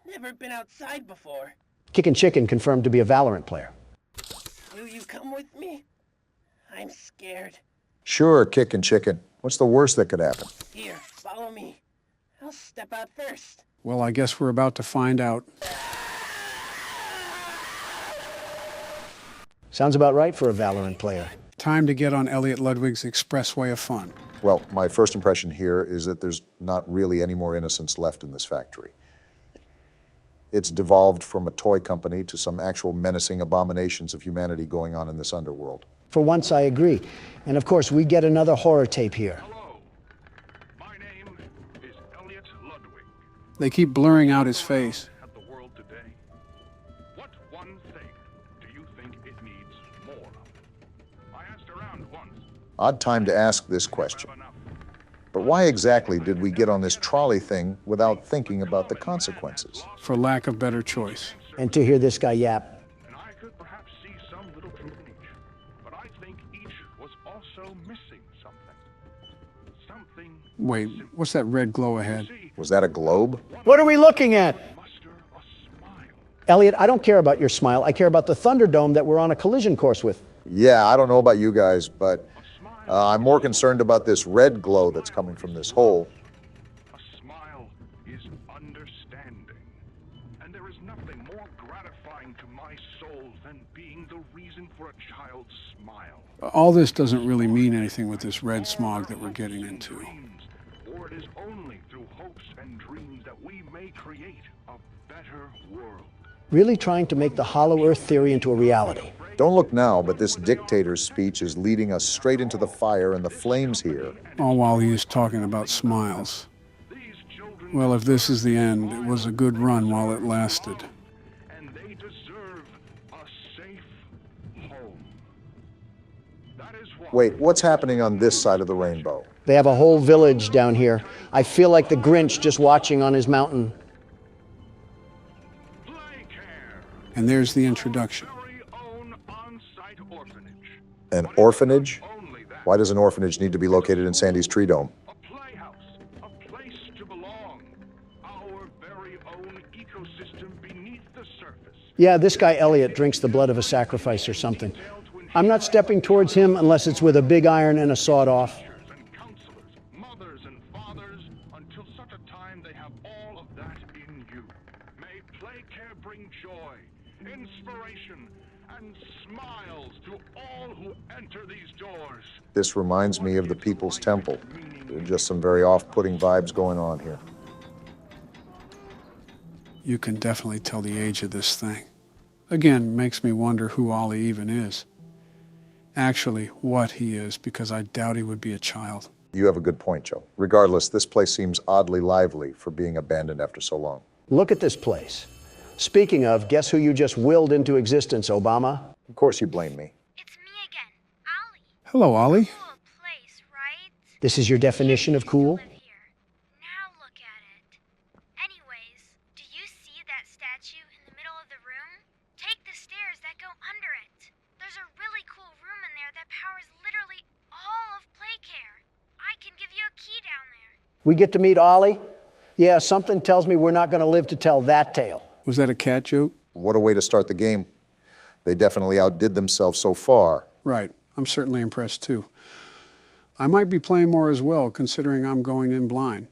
never been outside before. Kickin' Chicken confirmed to be a Valorant player. Will you come with me? I'm scared. Sure, Kickin' Chicken. What's the worst that could happen? Here, follow me. I'll step out first. Well, I guess we're about to find out. Sounds about right for a Valorant player. Time to get on Elliot Ludwig's expressway of fun. Well, my first impression here is that there's not really any more innocence left in this factory. It's devolved from a toy company to some actual menacing abominations of humanity going on in this underworld. For once, I agree. And of course, we get another horror tape here. Hello. My name is Elliot Ludwig. They keep blurring out his face. At the world today. What one thing do you think it needs more of? I asked around once. Odd time to ask this question. But why exactly did we get on this trolley thing without thinking about the consequences? For lack of better choice. And to hear this guy yap. And I could perhaps see some little truth in each. But I think each was also missing something. Something. Wait, what's that red glow ahead? Was that a globe? What are we looking at? Elliot, I don't care about your smile. I care about the Thunderdome that we're on a collision course with. Yeah, I don't know about you guys, but I'm more concerned about this red glow that's coming from this hole. A smile is understanding. And there is nothing more gratifying to my soul than being the reason for a child's smile. All this doesn't really mean anything with this red smog that we're getting into. For it is only through hopes and dreams that we may create a better world. Really trying to make the Hollow Earth theory into a reality. Don't look now, but this dictator's speech is leading us straight into the fire and the flames here. All while he is talking about smiles. Well, if this is the end, it was a good run while it lasted. And they deserve a safe home. That is why. Wait, what's happening on this side of the rainbow? They have a whole village down here. I feel like the Grinch just watching on his mountain. And there's the introduction. An orphanage? Why does an orphanage need to be located in Sandy's Tree Dome? A place to belong. Our very own ecosystem beneath the surface. Yeah, this guy Elliot drinks the blood of a sacrifice or something. I'm not stepping towards him unless it's with a big iron and a sawed-off. Mothers and fathers, until such a time they have all of that in you. May Playcare bring joy, inspiration, and smiles to all who enter these doors. This reminds me of the People's Temple. There are just some very off-putting vibes going on here. You can definitely tell the age of this thing. Again, makes me wonder who Ollie even is. Actually, what he is, because I doubt he would be a child. You have a good point, Joe. Regardless, this place seems oddly lively for being abandoned after so long. Look at this place. Speaking of, guess who you just willed into existence, Obama? Of course you blame me. Hello, Ollie. This is your definition of cool? We get to meet Ollie? Yeah, something tells me we're not going to live to tell that tale. Was that a cat joke? What a way to start the game. They definitely outdid themselves so far. Right. I'm certainly impressed, too. I might be playing more as well, considering I'm going in blind.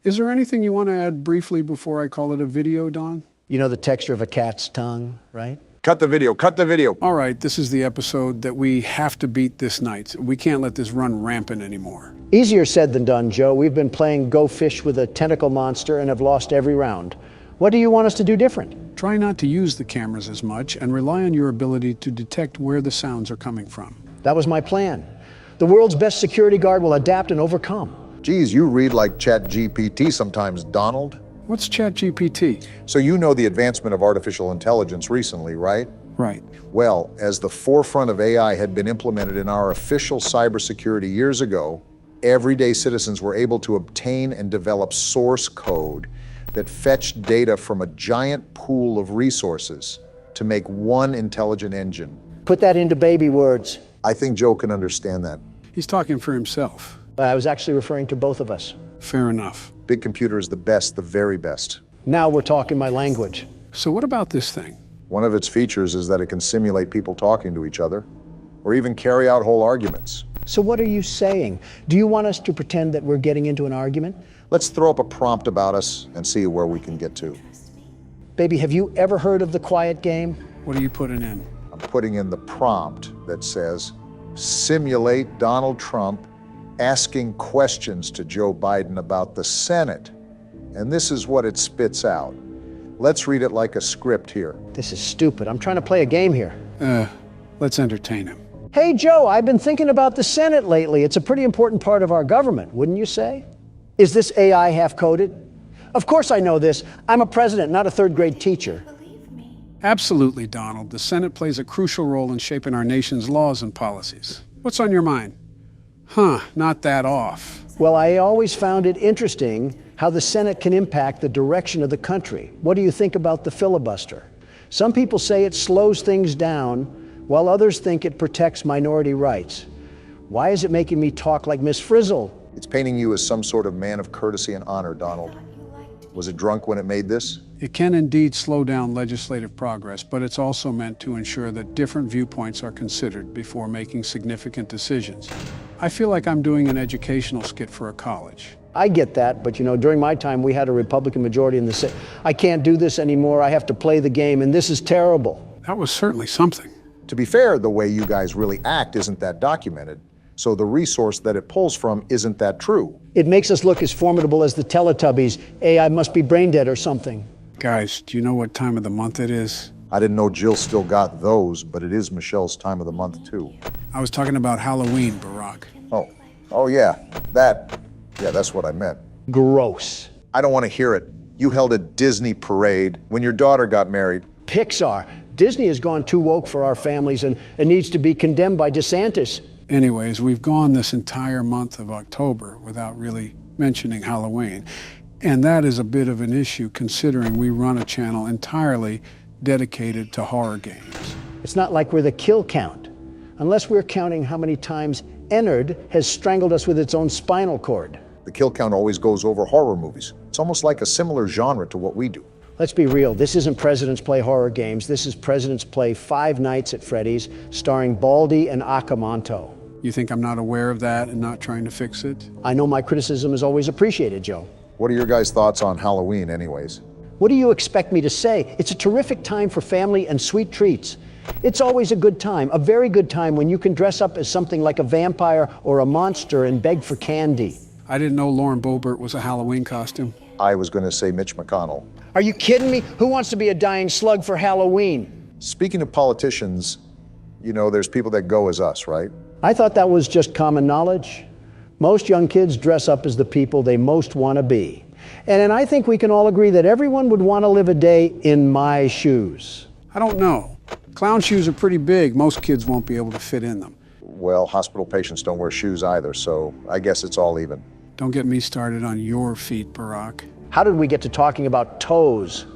Is there anything you want to add briefly before I call it a video, Don? You know the texture of a cat's tongue, right? Cut the video, cut the video. All right, this is the episode that we have to beat this night. We can't let this run rampant anymore. Easier said than done, Joe. We've been playing Go Fish with a tentacle monster and have lost every round. What do you want us to do different? Try not to use the cameras as much and rely on your ability to detect where the sounds are coming from. That was my plan. The world's best security guard will adapt and overcome. Geez, you read like ChatGPT sometimes, Donald. What's ChatGPT? So you know the advancement of artificial intelligence recently, right? Right. Well, as the forefront of AI had been implemented in our official cybersecurity years ago, everyday citizens were able to obtain and develop source code that fetched data from a giant pool of resources to make one intelligent engine. Put that into baby words. I think Joe can understand that. He's talking for himself. I was actually referring to both of us. Fair enough. Big computer is the best, the very best. Now we're talking my language. So what about this thing? One of its features is that it can simulate people talking to each other, or even carry out whole arguments. So what are you saying? Do you want us to pretend that we're getting into an argument? Let's throw up a prompt about us and see where we can get to. Baby, have you ever heard of the quiet game? What are you putting in? I'm putting in the prompt that says, simulate Donald Trump asking questions to Joe Biden about the Senate. And this is what it spits out. Let's read it like a script here. This is stupid. I'm trying to play a game here. Let's entertain him. Hey, Joe, I've been thinking about the Senate lately. It's a pretty important part of our government, wouldn't you say? Is this AI half-coded? Of course I know this. I'm a president, not a third-grade teacher. Absolutely, Donald. The Senate plays a crucial role in shaping our nation's laws and policies. What's on your mind? Huh, not that off. Well, I always found it interesting how the Senate can impact the direction of the country. What do you think about the filibuster? Some people say it slows things down, while others think it protects minority rights. Why is it making me talk like Miss Frizzle? It's painting you as some sort of man of courtesy and honor, Donald. Was it drunk when it made this? It can indeed slow down legislative progress, but it's also meant to ensure that different viewpoints are considered before making significant decisions. I feel like I'm doing an educational skit for a college. I get that, but you know, during my time, we had a Republican majority in the Senate. I can't do this anymore. I have to play the game, and this is terrible. That was certainly something. To be fair, the way you guys really act isn't that documented, so the resource that it pulls from isn't that true. It makes us look as formidable as the Teletubbies. AI must be brain dead or something. Guys, do you know what time of the month it is? I didn't know Jill still got those, but it is Michelle's time of the month, too. I was talking about Halloween, Barack. Oh yeah, that's what I meant. Gross. I don't want to hear it. You held a Disney parade when your daughter got married. Pixar. Disney has gone too woke for our families and needs to be condemned by DeSantis. Anyways, we've gone this entire month of October without really mentioning Halloween. And that is a bit of an issue considering we run a channel entirely dedicated to horror games. It's not like we're the kill count, unless we're counting how many times Ennard has strangled us with its own spinal cord. The kill count always goes over horror movies. It's almost like a similar genre to what we do. Let's be real, this isn't Presidents Play Horror Games, this is Presidents Play Five Nights at Freddy's, starring Baldy and Akamanto. You think I'm not aware of that and not trying to fix it? I know my criticism is always appreciated, Joe. What are your guys' thoughts on Halloween anyways? What do you expect me to say? It's a terrific time for family and sweet treats. It's always a good time, a very good time when you can dress up as something like a vampire or a monster and beg for candy. I didn't know Lauren Boebert was a Halloween costume. I was going to say Mitch McConnell. Are you kidding me? Who wants to be a dying slug for Halloween? Speaking of politicians, You know, there's people that go as us, right? I thought that was just common knowledge. Most young kids dress up as the people they most want to be. And I think we can all agree that everyone would want to live a day in my shoes. I don't know. Clown shoes are pretty big. Most kids won't be able to fit in them. Well, hospital patients don't wear shoes either, so I guess it's all even. Don't get me started on your feet, Barack. How did we get to talking about toes?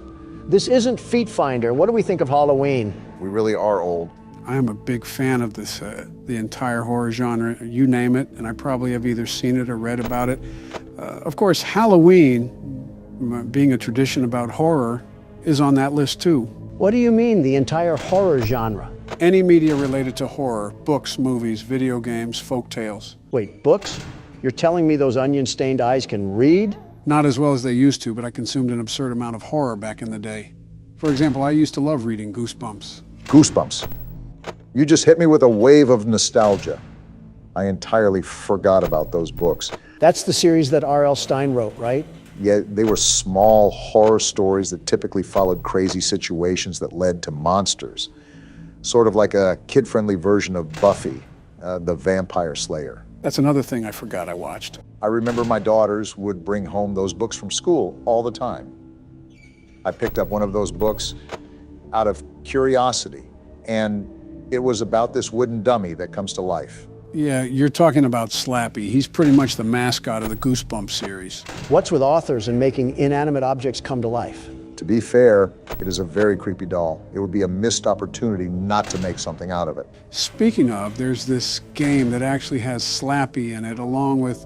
This isn't Feet Finder. What do we think of Halloween? We really are old. I am a big fan of this, the entire horror genre, you name it, and I probably have either seen it or read about it. Of course, Halloween, being a tradition about horror, is on that list too. What do you mean, the entire horror genre? Any media related to horror, books, movies, video games, folk tales. Wait, books? You're telling me those onion-stained eyes can read? Not as well as they used to, but I consumed an absurd amount of horror back in the day. For example, I used to love reading Goosebumps. Goosebumps. You just hit me with a wave of nostalgia. I entirely forgot about those books. That's the series that R.L. Stine wrote, right? Yeah, they were small horror stories that typically followed crazy situations that led to monsters. Sort of like a kid-friendly version of Buffy, the Vampire Slayer. That's another thing I forgot I watched. I remember my daughters would bring home those books from school all the time. I picked up one of those books out of curiosity, and it was about this wooden dummy that comes to life. Yeah, you're talking about Slappy. He's pretty much the mascot of the Goosebumps series. What's with authors and making inanimate objects come to life? To be fair, it is a very creepy doll. It would be a missed opportunity not to make something out of it. Speaking of, there's this game that actually has Slappy in it, along with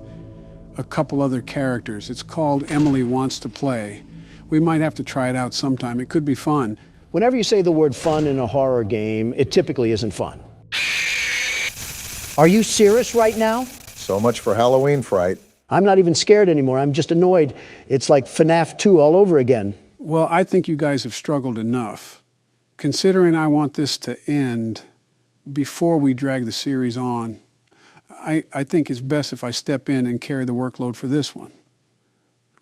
a couple other characters. It's called Emily Wants to Play. We might have to try it out sometime. It could be fun. Whenever you say the word fun in a horror game, it typically isn't fun. Are you serious right now? So much for Halloween fright. I'm not even scared anymore. I'm just annoyed. It's like FNAF 2 all over again. Well, I think you guys have struggled enough. Considering I want this to end before we drag the series on, I think it's best if I step in and carry the workload for this one.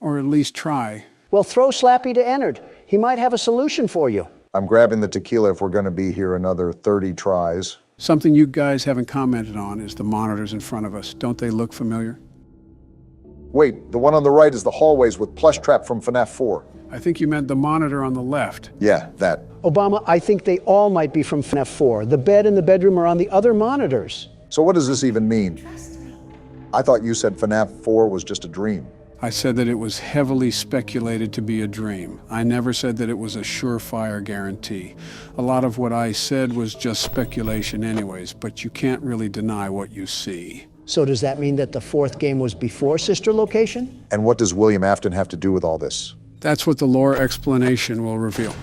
Or at least try. Well, throw Slappy to Ennard. He might have a solution for you. I'm grabbing the tequila if we're going to be here another 30 tries. Something you guys haven't commented on is the monitors in front of us. Don't they look familiar? Wait, the one on the right is the hallways with plush trap from FNAF 4. I think you meant the monitor on the left. Yeah, that. Obama, I think they all might be from FNAF 4. The bed and the bedroom are on the other monitors. So what does this even mean? I thought you said FNAF 4 was just a dream. I said that it was heavily speculated to be a dream. I never said that it was a surefire guarantee. A lot of what I said was just speculation anyways, but you can't really deny what you see. So does that mean that the fourth game was before Sister Location? And what does William Afton have to do with all this? That's what the lore explanation will reveal.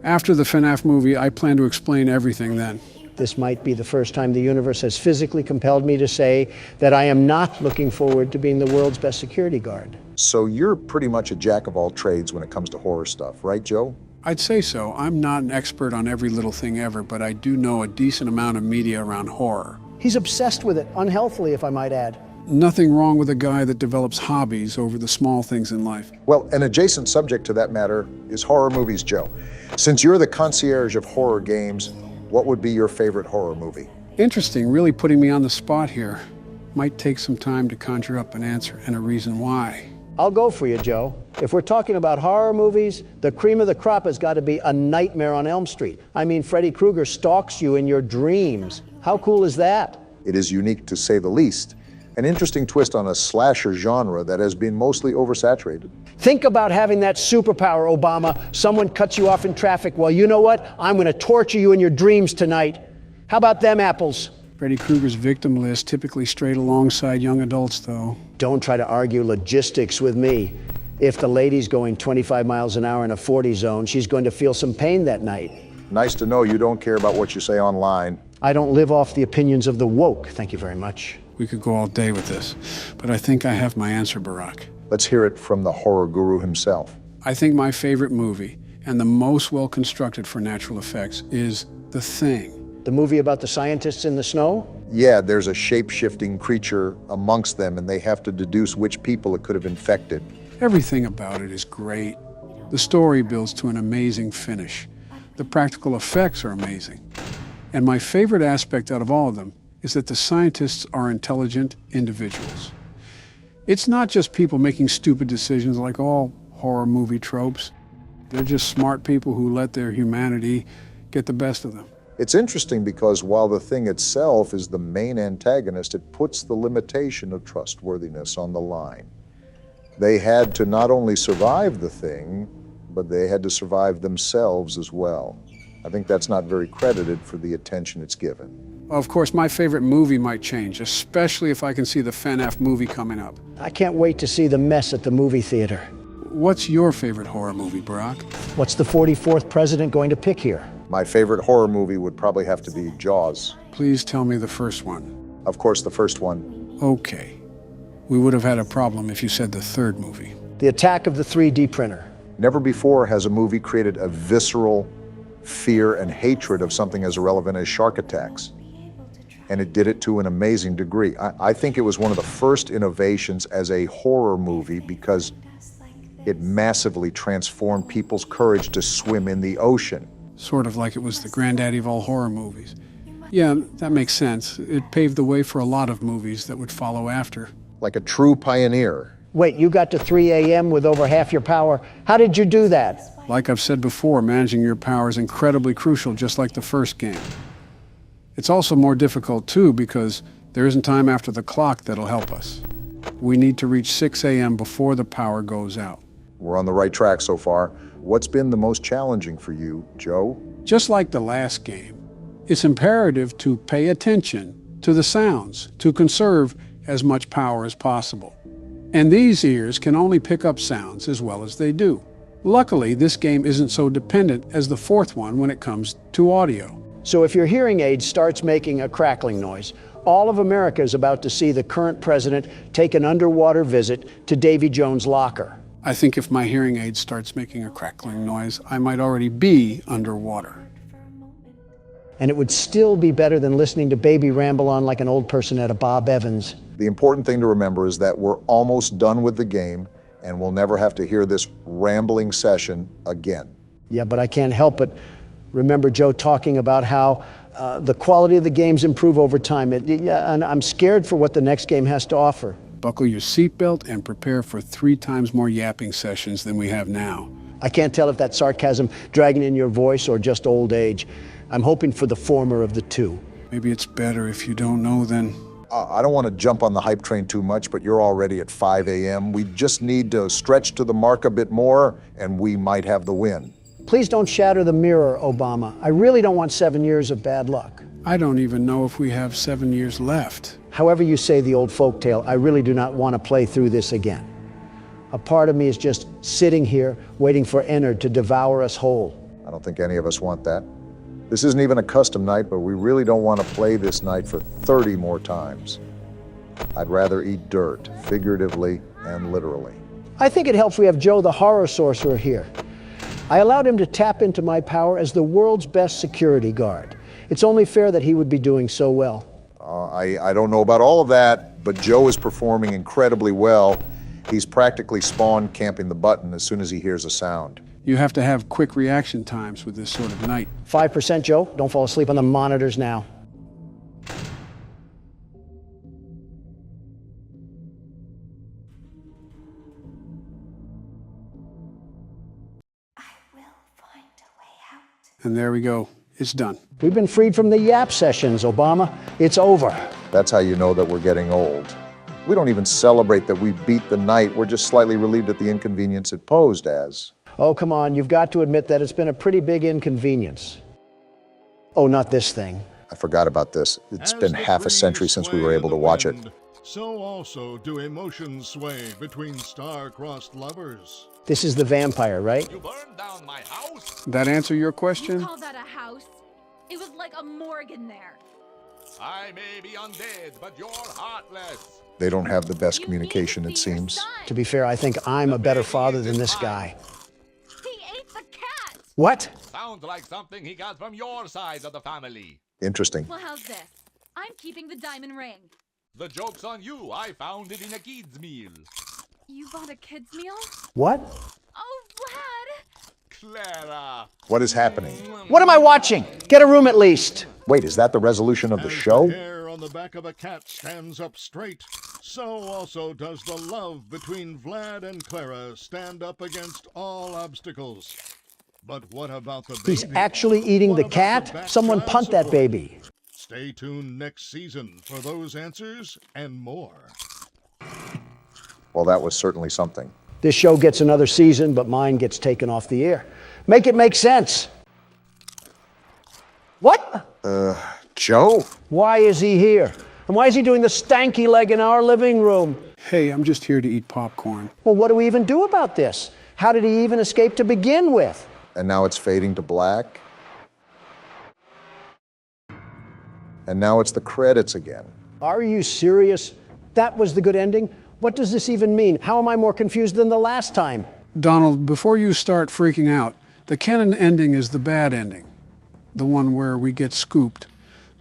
After the FNAF movie, I plan to explain everything then. This might be the first time the universe has physically compelled me to say that I am not looking forward to being the world's best security guard. So you're pretty much a jack of all trades when it comes to horror stuff, right, Joe? I'd say so. I'm not an expert on every little thing ever, but I do know a decent amount of media around horror. He's obsessed with it, unhealthily, if I might add. Nothing wrong with a guy that develops hobbies over the small things in life. Well, an adjacent subject to that matter is horror movies, Joe. Since you're the concierge of horror games, what would be your favorite horror movie? Interesting, really putting me on the spot here. Might take some time to conjure up an answer and a reason why. I'll go for you, Joe. If we're talking about horror movies, the cream of the crop has got to be A Nightmare on Elm Street. I mean, Freddy Krueger stalks you in your dreams. How cool is that? It is unique to say the least. An interesting twist on a slasher genre that has been mostly oversaturated. Think about having that superpower, Obama. Someone cuts you off in traffic. Well, you know what? I'm going to torture you in your dreams tonight. How about them apples? Freddy Krueger's victim list typically strayed alongside young adults, though. Don't try to argue logistics with me. If the lady's going 25 miles an hour in a 40 zone, she's going to feel some pain that night. Nice to know you don't care about what you say online. I don't live off the opinions of the woke. Thank you very much. We could go all day with this, but I think I have my answer, Barack. Let's hear it from the horror guru himself. I think my favorite movie, and the most well-constructed for natural effects, is The Thing. The movie about the scientists in the snow? Yeah, there's a shape-shifting creature amongst them, and they have to deduce which people it could have infected. Everything about it is great. The story builds to an amazing finish. The practical effects are amazing. And my favorite aspect out of all of them is that the scientists are intelligent individuals. It's not just people making stupid decisions like all horror movie tropes. They're just smart people who let their humanity get the best of them. It's interesting because while the thing itself is the main antagonist, it puts the limitation of trustworthiness on the line. They had to not only survive the thing, but they had to survive themselves as well. I think that's not very credited for the attention it's given. Of course, my favorite movie might change, especially if I can see the FNAF movie coming up. I can't wait to see the mess at the movie theater. What's your favorite horror movie, Barack? What's the 44th president going to pick here? My favorite horror movie would probably have to be Jaws. Please tell me the first one. Of course, the first one. Okay. We would have had a problem if you said the third movie. The Attack of the 3D Printer. Never before has a movie created a visceral fear and hatred of something as irrelevant as shark attacks. And it did it to an amazing degree. I think it was one of the first innovations as a horror movie because it massively transformed people's courage to swim in the ocean. Sort of like it was the granddaddy of all horror movies. Yeah, that makes sense. It paved the way for a lot of movies that would follow after. Like a true pioneer. Wait, you got to 3 a.m. with over half your power. How did you do that? Like I've said before, managing your power is incredibly crucial, just like the first game. It's also more difficult, too, because there isn't time after the clock that'll help us. We need to reach 6 a.m. before the power goes out. We're on the right track so far. What's been the most challenging for you, Joe? Just like the last game, it's imperative to pay attention to the sounds, to conserve as much power as possible. And these ears can only pick up sounds as well as they do. Luckily, this game isn't so dependent as the fourth one when it comes to audio. So if your hearing aid starts making a crackling noise, all of America is about to see the current president take an underwater visit to Davy Jones' locker. I think if my hearing aid starts making a crackling noise, I might already be underwater. And it would still be better than listening to Baby ramble on like an old person at a Bob Evans. The important thing to remember is that we're almost done with the game, and we'll never have to hear this rambling session again. Yeah, but I can't help but remember Joe talking about how the quality of the games improve over time. And I'm scared for what the next game has to offer. Buckle your seatbelt and prepare for 3 times more yapping sessions than we have now. I can't tell if that's sarcasm dragging in your voice or just old age. I'm hoping for the former of the two. Maybe it's better if you don't know then. I don't want to jump on the hype train too much, but you're already at 5 a.m. We just need to stretch to the mark a bit more, and we might have the win. Please don't shatter the mirror, Obama. I really don't want 7 years of bad luck. I don't even know if we have 7 years left. However you say the old folktale, I really do not want to play through this again. A part of me is just sitting here waiting for Ennard to devour us whole. I don't think any of us want that. This isn't even a custom night, but we really don't want to play this night for 30 more times. I'd rather eat dirt, figuratively and literally. I think it helps we have Joe the horror sorcerer here. I allowed him to tap into my power as the world's best security guard. It's only fair that he would be doing so well. I don't know about all of that, but Joe is performing incredibly well. He's practically spawn camping the button as soon as he hears a sound. You have to have quick reaction times with this sort of night. 5%, Joe. Don't fall asleep on the monitors now. And there we go. It's done. We've been freed from the yap sessions, Obama. It's over. That's how you know that we're getting old. We don't even celebrate that we beat the night. We're just slightly relieved at the inconvenience it posed as. Oh, come on. You've got to admit that it's been a pretty big inconvenience. Oh, not this thing. I forgot about this. It's been half a century since we were able to watch it. So also do emotions sway between star-crossed lovers. This is the vampire, right? You burned down my house? That answer your question? You call that a house? It was like a morgue in there. I may be undead, but you're heartless. They don't have the best communication, it seems. To be fair, I think I'm a better father than this guy. He ate the cat! What? Sounds like something he got from your side of the family. Interesting. Well, how's this? I'm keeping the diamond ring. The joke's on you. I found it in a kid's meal. You bought a kid's meal? What? Oh, Vlad! Clara! What is happening? What am I watching? Get a room at least. Wait, is that the resolution of the As show? the hair on the back of a cat stands up straight, so also does the love between Vlad and Clara stand up against all obstacles. But what about the baby? He's actually eating the What about cat? back Someone child punt that support? baby. Stay tuned next season for those answers and more. Well, that was certainly something. This show gets another season, but mine gets taken off the air. Make it make sense. What? Joe? Why is he here? And why is he doing the stanky leg in our living room? Hey, I'm just here to eat popcorn. Well, what do we even do about this? How did he even escape to begin with? And now it's fading to black. And now it's the credits again. Are you serious? That was the good ending? What does this even mean? How am I more confused than the last time? Donald, before you start freaking out, the canon ending is the bad ending, the one where we get scooped.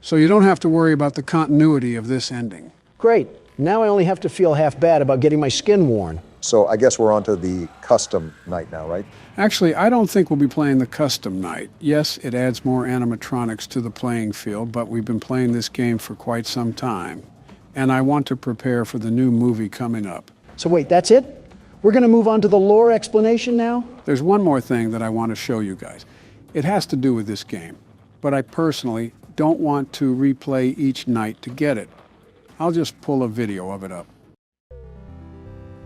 So you don't have to worry about the continuity of this ending. Great. Now I only have to feel half bad about getting my skin worn. So I guess we're on to the custom night now, right? Actually, I don't think we'll be playing the custom night. Yes, it adds more animatronics to the playing field, but we've been playing this game for quite some time. And I want to prepare for the new movie coming up. So wait, that's it? We're going to move on to the lore explanation now? There's one more thing that I want to show you guys. It has to do with this game, but I personally don't want to replay each night to get it. I'll just pull a video of it up.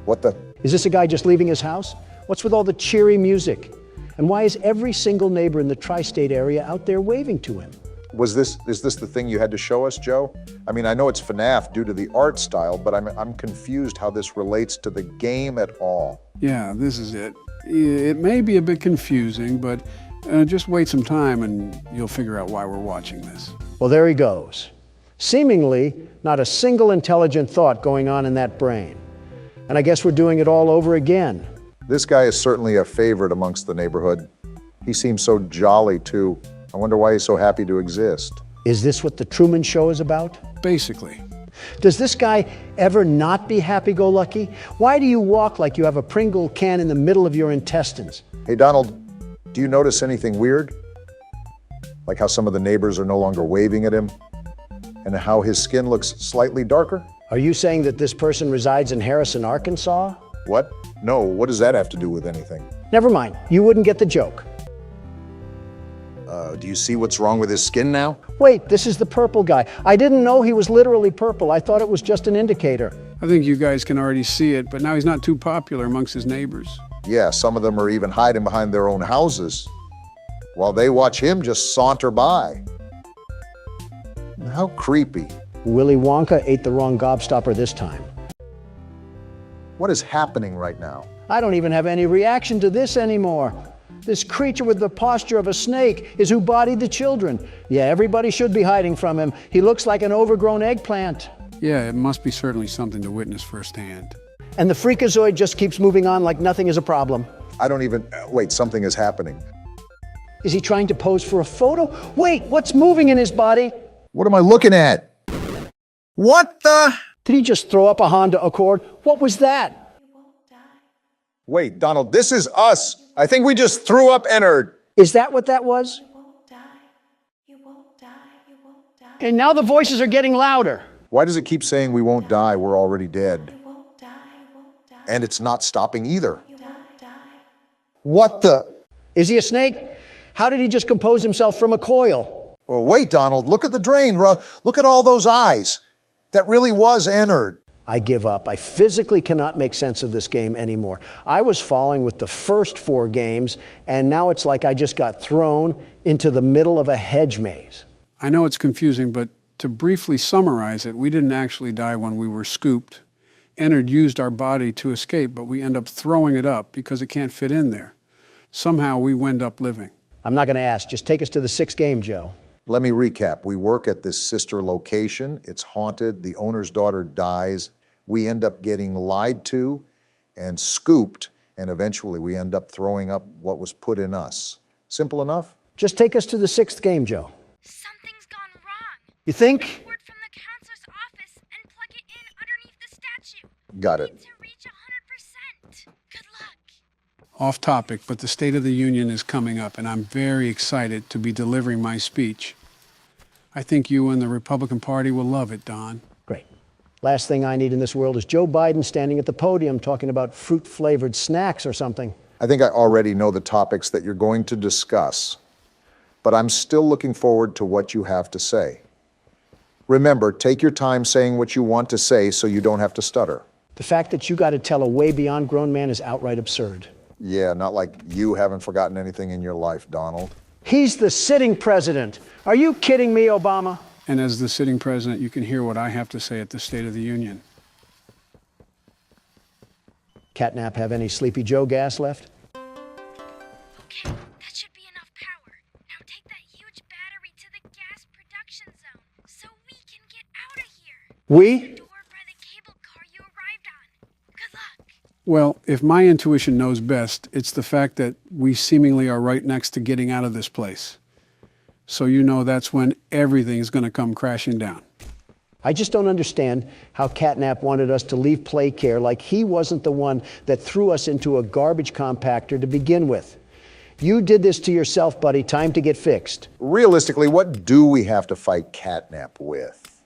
What the? Is this a guy just leaving his house? What's with all the cheery music? And why is every single neighbor in the tri-state area out there waving to him? Is this the thing you had to show us, Joe? I mean, I know it's FNAF due to the art style, but I'm confused how this relates to the game at all. Yeah, this is it. It may be a bit confusing, but just wait some time and you'll figure out why we're watching this. Well, there he goes. Seemingly, not a single intelligent thought going on in that brain. And I guess we're doing it all over again. This guy is certainly a favorite amongst the neighborhood. He seems so jolly, too. I wonder why he's so happy to exist. Is this what the Truman Show is about? Basically. Does this guy ever not be happy-go-lucky? Why do you walk like you have a Pringle can in the middle of your intestines? Hey, Donald, do you notice anything weird? Like how some of the neighbors are no longer waving at him? And how his skin looks slightly darker? Are you saying that this person resides in Harrison, Arkansas? What? No, what does that have to do with anything? Never mind, you wouldn't get the joke. Do you see what's wrong with his skin now? Wait, this is the purple guy. I didn't know he was literally purple. I thought it was just an indicator. I think you guys can already see it, but now he's not too popular amongst his neighbors. Yeah, some of them are even hiding behind their own houses while they watch him just saunter by. How creepy. Willy Wonka ate the wrong gobstopper this time. What is happening right now? I don't even have any reaction to this anymore. This creature with the posture of a snake is who bodied the children. Yeah, everybody should be hiding from him. He looks like an overgrown eggplant. Yeah, it must be certainly something to witness firsthand. And the freakazoid just keeps moving on like nothing is a problem. I don't even... wait, something is happening. Is he trying to pose for a photo? Wait, what's moving in his body? What am I looking at? What the? Did he just throw up a Honda Accord? What was that? Wait, Donald, this is us. I think we just threw up Ennard. Is that what that was? And now the voices are getting louder. Why does it keep saying we won't die, we're already dead? And it's not stopping either. What the? Is he a snake? How did he just compose himself from a coil? Well, wait, Donald, look at the drain. Look at all those eyes. That really was Ennard. I give up. I physically cannot make sense of this game anymore. I was following with the first 4 games, and now it's like I just got thrown into the middle of a hedge maze. I know it's confusing, but to briefly summarize it, we didn't actually die when we were scooped. Ennard used our body to escape, but we end up throwing it up because it can't fit in there. Somehow we wind up living. I'm not going to ask. Just take us to the 6th game, Joe. Let me recap. We work at this sister location. It's haunted. The owner's daughter dies. We end up getting lied to and scooped, and eventually we end up throwing up what was put in us. Simple enough? Just take us to the 6th game, Joe. Something's gone wrong. You think? Report from the counselor's office and plug it in underneath the statue. Got it. To reach 100%. Good luck. Off topic, but the State of the Union is coming up, and I'm very excited to be delivering my speech. I think you and the Republican Party will love it, Don. Great. Last thing I need in this world is Joe Biden standing at the podium talking about fruit-flavored snacks or something. I think I already know the topics that you're going to discuss, but I'm still looking forward to what you have to say. Remember, take your time saying what you want to say so you don't have to stutter. The fact that you got to tell a way beyond grown man is outright absurd. Yeah, not like you haven't forgotten anything in your life, Donald. He's the sitting president. Are you kidding me, Obama? And as the sitting president, you can hear what I have to say at the State of the Union. Catnap have any Sleepy Joe gas left? Okay, that should be enough power. Now take that huge battery to the gas production zone so we can get out of here. We? Well, if my intuition knows best, it's the fact that we seemingly are right next to getting out of this place. So you know that's when everything is going to come crashing down. I just don't understand how Catnap wanted us to leave Play Care like he wasn't the one that threw us into a garbage compactor to begin with. You did this to yourself, buddy. Time to get fixed. Realistically, what do we have to fight Catnap with?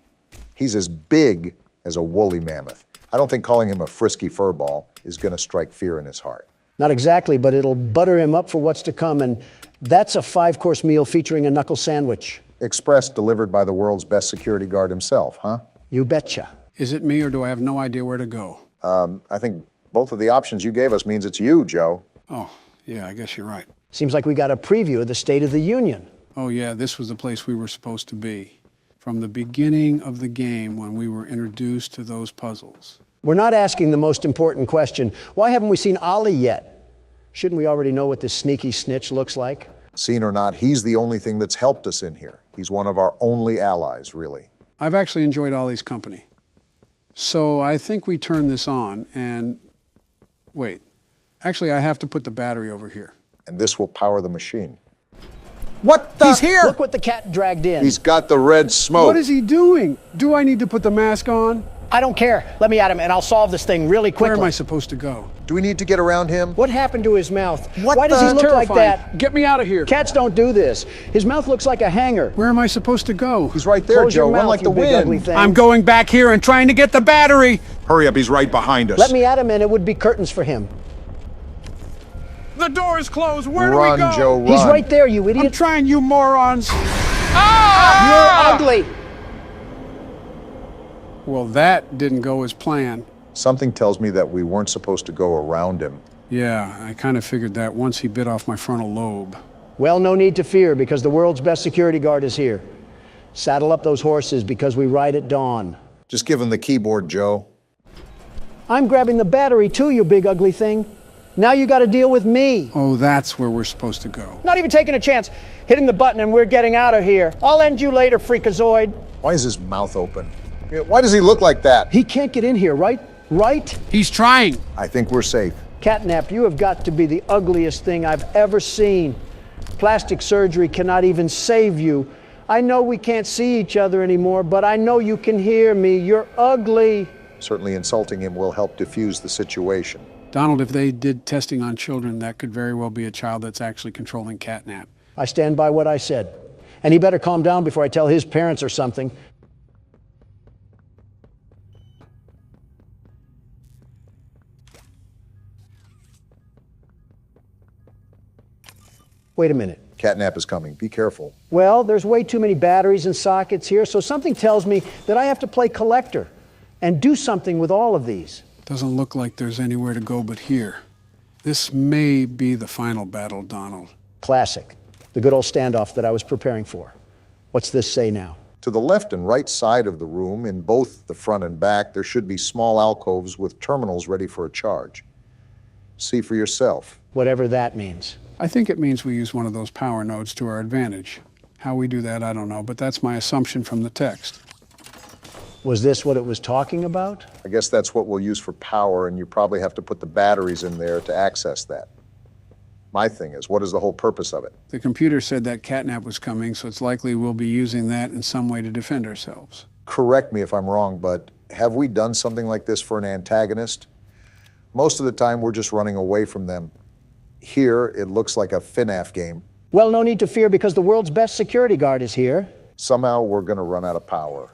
He's as big as a woolly mammoth. I don't think calling him a frisky furball is going to strike fear in his heart. Not exactly, but it'll butter him up for what's to come, and that's a 5-course meal featuring a knuckle sandwich. Express delivered by the world's best security guard himself, huh? You betcha. Is it me, or do I have no idea where to go? I think both of the options you gave us means it's you, Joe. Oh, yeah, I guess you're right. Seems like we got a preview of the State of the Union. Oh, yeah, this was the place we were supposed to be. From the beginning of the game when we were introduced to those puzzles. We're not asking the most important question. Why haven't we seen Ollie yet? Shouldn't we already know what this sneaky snitch looks like? Seen or not, he's the only thing that's helped us in here. He's one of our only allies, really. I've actually enjoyed Ollie's company. So I think we turn this on and... Wait. Actually, I have to put the battery over here. And this will power the machine. What the? He's here! Look what the cat dragged in. He's got the red smoke. What is he doing? Do I need to put the mask on? I don't care. Let me at him and I'll solve this thing really quickly. Where am I supposed to go? Do we need to get around him? What happened to his mouth? Why does he look like that? Get me out of here. Cats don't do this. His mouth looks like a hanger. Where am I supposed to go? He's right there, Close Joe. your mouth, Run like the you big, ugly wind. thing. I'm going back here and trying to get the battery. Hurry up, he's right behind us. Let me at him and it would be curtains for him. The door is closed. Where do Run, we go? Joe, run. He's right there, you idiot. I'm trying, you morons. You're ugly. Well, that didn't go as planned. Something tells me that we weren't supposed to go around him. Yeah, I kind of figured that once he bit off my frontal lobe. Well, no need to fear because the world's best security guard is here. Saddle up those horses because we ride at dawn. Just give him the keyboard, Joe. I'm grabbing the battery too, you big ugly thing. Now you got to deal with me. Oh, that's where we're supposed to go. Not even taking a chance. Hitting the button and we're getting out of here. I'll end you later, freakazoid. Why is his mouth open? Why does he look like that? He can't get in here, right? Right? He's trying. I think we're safe. Catnap, you have got to be the ugliest thing I've ever seen. Plastic surgery cannot even save you. I know we can't see each other anymore, but I know you can hear me. You're ugly. Certainly insulting him will help diffuse the situation. Donald, if they did testing on children, that could very well be a child that's actually controlling Catnap. I stand by what I said. And he better calm down before I tell his parents or something. Wait a minute. Catnap is coming. Be careful. Well, there's way too many batteries and sockets here, so something tells me that I have to play collector and do something with all of these. Doesn't look like there's anywhere to go but here. This may be the final battle, Donald. Classic. The good old standoff that I was preparing for. What's this say now? To the left and right side of the room, in both the front and back, there should be small alcoves with terminals ready for a charge. See for yourself. Whatever that means. I think it means we use one of those power nodes to our advantage. How we do that, I don't know, but that's my assumption from the text. Was this what it was talking about? I guess that's what we'll use for power, and you probably have to put the batteries in there to access that. My thing is, what is the whole purpose of it? The computer said that Catnap was coming, so it's likely we'll be using that in some way to defend ourselves. Correct me if I'm wrong, but have we done something like this for an antagonist? Most of the time, we're just running away from them. Here, it looks like a FNAF game. Well, no need to fear because the world's best security guard is here. Somehow we're going to run out of power.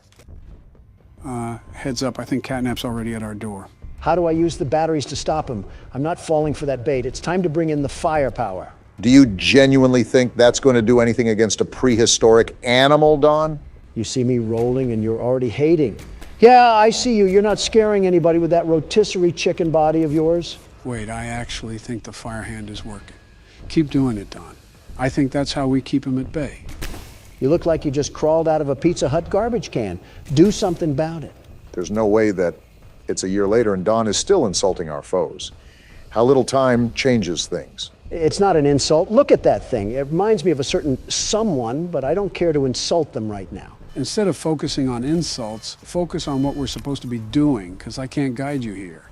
Heads up, I think Catnap's already at our door. How do I use the batteries to stop him? I'm not falling for that bait. It's time to bring in the firepower. Do you genuinely think that's going to do anything against a prehistoric animal, Don? You see me rolling and you're already hating. Yeah, I see you. You're not scaring anybody with that rotisserie chicken body of yours. Wait, I actually think the fire hand is working. Keep doing it, Don. I think that's how we keep him at bay. You look like you just crawled out of a Pizza Hut garbage can. Do something about it. There's no way that it's a year later and Don is still insulting our foes. How little time changes things. It's not an insult. Look at that thing. It reminds me of a certain someone, but I don't care to insult them right now. Instead of focusing on insults, focus on what we're supposed to be doing, because I can't guide you here.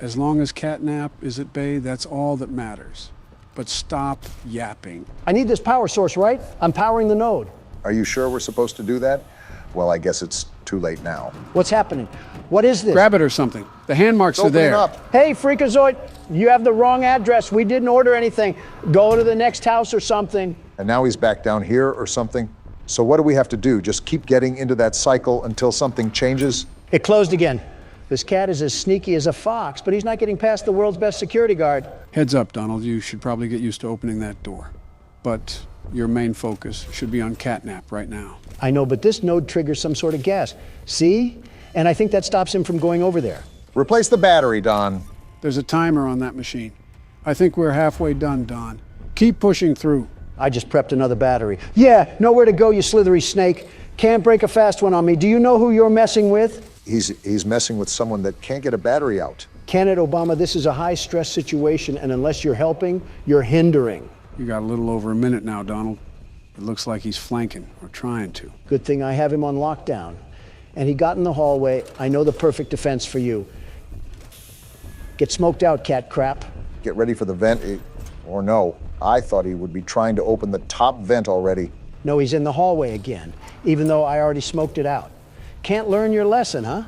As long as Catnap is at bay, that's all that matters. But stop yapping. I need this power source, right? I'm powering the node. Are you sure we're supposed to do that? Well, I guess it's too late now. What's happening? What is this? Grab it or something. The hand marks are there. Up. Hey, Freakazoid, you have the wrong address. We didn't order anything. Go to the next house or something. And now he's back down here or something. So what do we have to do? Just keep getting into that cycle until something changes? It closed again. This cat is as sneaky as a fox, but he's not getting past the world's best security guard. Heads up, Donald. You should probably get used to opening that door. But your main focus should be on Catnap right now. I know, but this node triggers some sort of gas. See? And I think that stops him from going over there. Replace the battery, Don. There's a timer on that machine. I think we're halfway done, Don. Keep pushing through. I just prepped another battery. Yeah, nowhere to go, you slithery snake. Can't break a fast one on me. Do you know who you're messing with? He's messing with someone that can't get a battery out. Kenneth Obama, this is a high-stress situation, and unless you're helping, you're hindering. You got a little over a minute now, Donald. It looks like he's flanking, or trying to. Good thing I have him on lockdown. And he got in the hallway. I know the perfect defense for you. Get smoked out, cat crap. Get ready for the vent, or no. I thought he would be trying to open the top vent already. No, he's in the hallway again, even though I already smoked it out. Can't learn your lesson, huh?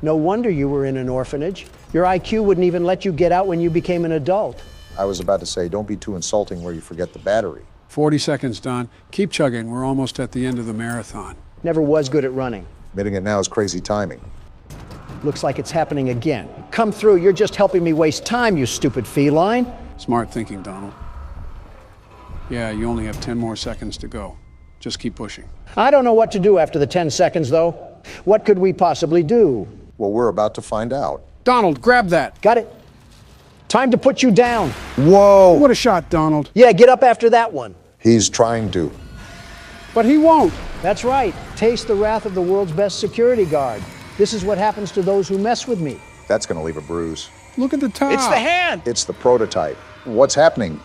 No wonder you were in an orphanage. Your IQ wouldn't even let you get out when you became an adult. I was about to say, don't be too insulting where you forget the battery. 40 seconds, Don. Keep chugging. We're almost at the end of the marathon. Never was good at running. Admitting it now is crazy timing. Looks like it's happening again. Come through. You're just helping me waste time, you stupid feline. Smart thinking, Donald. Yeah, you only have 10 more seconds to go. Just keep pushing. I don't know what to do after the 10 seconds, though. What could we possibly do? Well, we're about to find out. Donald, grab that. Got it. Time to put you down. Whoa. What a shot, Donald. Yeah, get up after that one. He's trying to. But he won't. That's right. Taste the wrath of the world's best security guard. This is what happens to those who mess with me. That's going to leave a bruise. Look at the top. It's the hand. It's the prototype. What's happening?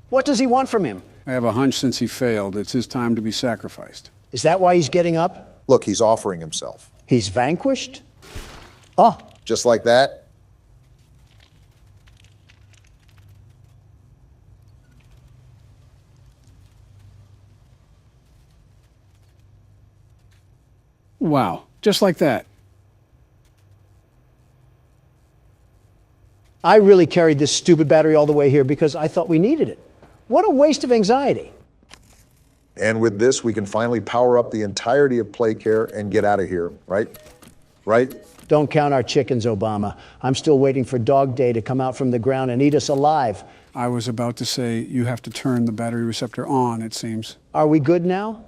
What does he want from him? I have a hunch since he failed, it's his time to be sacrificed. Is that why he's getting up? Look, he's offering himself. He's vanquished? Oh. Just like that? Wow, just like that. I really carried this stupid battery all the way here because I thought we needed it. What a waste of anxiety. And with this, we can finally power up the entirety of Playcare and get out of here, right? Right? Don't count our chickens, Obama. I'm still waiting for Dog Day to come out from the ground and eat us alive. I was about to say you have to turn the battery receptor on, it seems. Are we good now?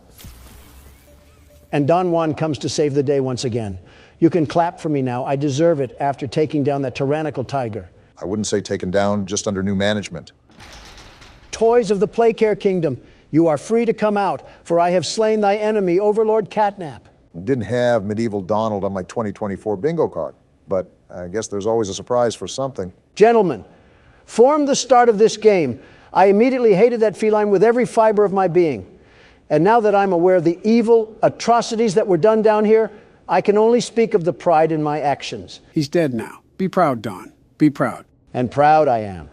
And Don Juan comes to save the day once again. You can clap for me now. I deserve it after taking down that tyrannical tiger. I wouldn't say taken down, just under new management. Toys of the Playcare Kingdom, you are free to come out, for I have slain thy enemy, Overlord Catnap. Didn't have Medieval Donald on my 2024 bingo card, but I guess there's always a surprise for something. Gentlemen, from the start of this game, I immediately hated that feline with every fiber of my being. And now that I'm aware of the evil atrocities that were done down here, I can only speak of the pride in my actions. He's dead now. Be proud, Don. Be proud. And proud I am.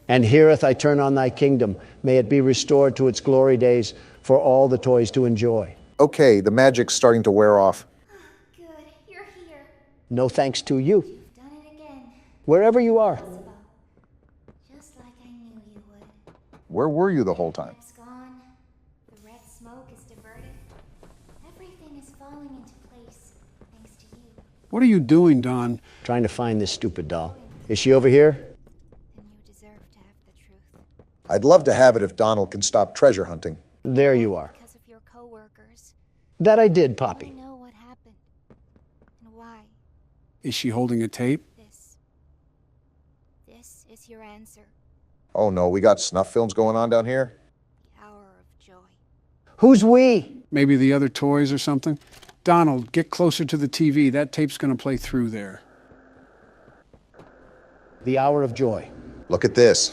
And herewith I turn on thy kingdom. May it be restored to its glory days for all the toys to enjoy. Okay, the magic's starting to wear off. Good, you're here. No thanks to you. You've done it again. Wherever you are. Just like I knew you would. Where were you the whole time? It's gone. The red smoke is diverted. Everything is falling into place, thanks to you. What are you doing, Don? Trying to find this stupid doll. Is she over here? Then you deserve to have the truth. I'd love to have it if Donald can stop treasure hunting. There you are. Because of your coworkers. That I did, Poppy. I know what happened. And why. Is she holding a tape? This is your answer. Oh no, we got snuff films going on down here? The hour of joy. Who's we? Maybe the other toys or something? Donald, get closer to the TV. That tape's going to play through there. The hour of joy. Look at this.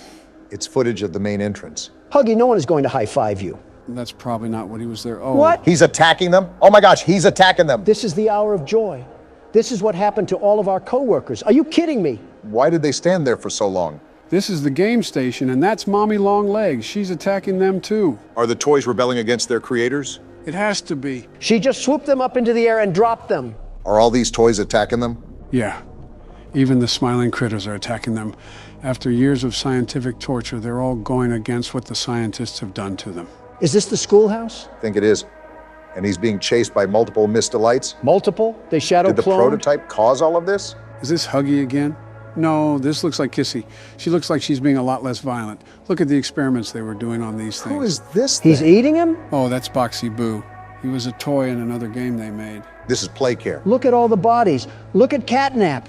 It's footage of the main entrance. Huggy, no one is going to high-five you. That's probably not what he was there. Oh. What? He's attacking them? Oh my gosh, he's attacking them. This is the hour of joy. This is what happened to all of our coworkers. Are you kidding me? Why did they stand there for so long? This is the game station, and that's Mommy Longlegs. She's attacking them too. Are the toys rebelling against their creators? It has to be. She just swooped them up into the air and dropped them. Are all these toys attacking them? Yeah. Even the smiling critters are attacking them. After years of scientific torture, they're all going against what the scientists have done to them. Is this the schoolhouse? I think it is. And he's being chased by multiple Mr. Lights? Multiple? They shadow Did the cloned? prototype cause all of this? Is this Huggy again? No, this looks like Kissy. She looks like she's being a lot less violent. Look at the experiments they were doing on these things. Who is this He's thing? eating him? Oh, that's Boxy Boo. He was a toy in another game they made. This is Play Care. Look at all the bodies. Look at Catnap.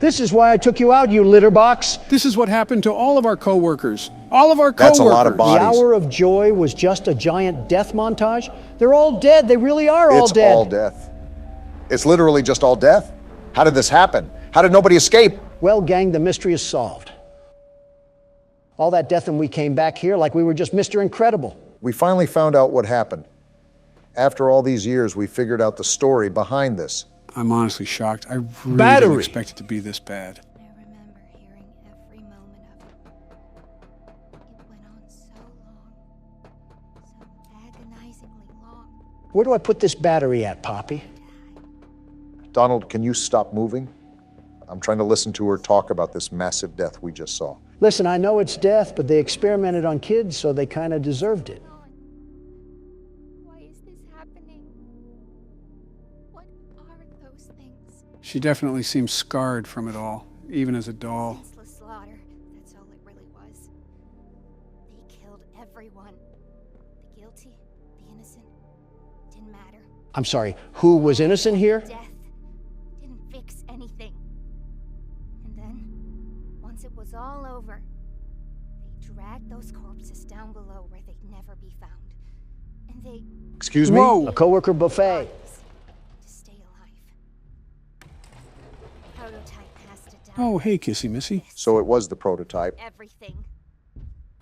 This is why I took you out, you litter box. This is what happened to all of our coworkers. All of our coworkers. That's a lot of bodies. The hour of joy was just a giant death montage? They're all dead. They really are all dead. It's all death. It's literally just all death? How did this happen? How did nobody escape? Well, gang, the mystery is solved. All that death and we came back here like we were just Mr. Incredible. We finally found out what happened. After all these years, we figured out the story behind this. I'm honestly shocked. I really Battery. didn't expect it to be this bad. I remember hearing every moment of it. It went on so long. So agonizingly long. Where do I put this battery at, Poppy? Donald, can you stop moving? I'm trying to listen to her talk about this massive death we just saw. Listen, I know it's death, but they experimented on kids, so they kind of deserved it. Why is this happening? What are those things? She definitely seems scarred from it all, even as a doll. Senseless slaughter. That's all it really was. They killed everyone. The guilty, the innocent. Didn't matter. I'm sorry, who was innocent here? Death didn't fix anything. And then, once it was all over, they dragged those corpses down below where they'd never be found. And they Excuse me? Whoa! A coworker buffet. to stay alive. Prototype has to die. Oh, hey, Kissy Missy. So it was the prototype. Everything.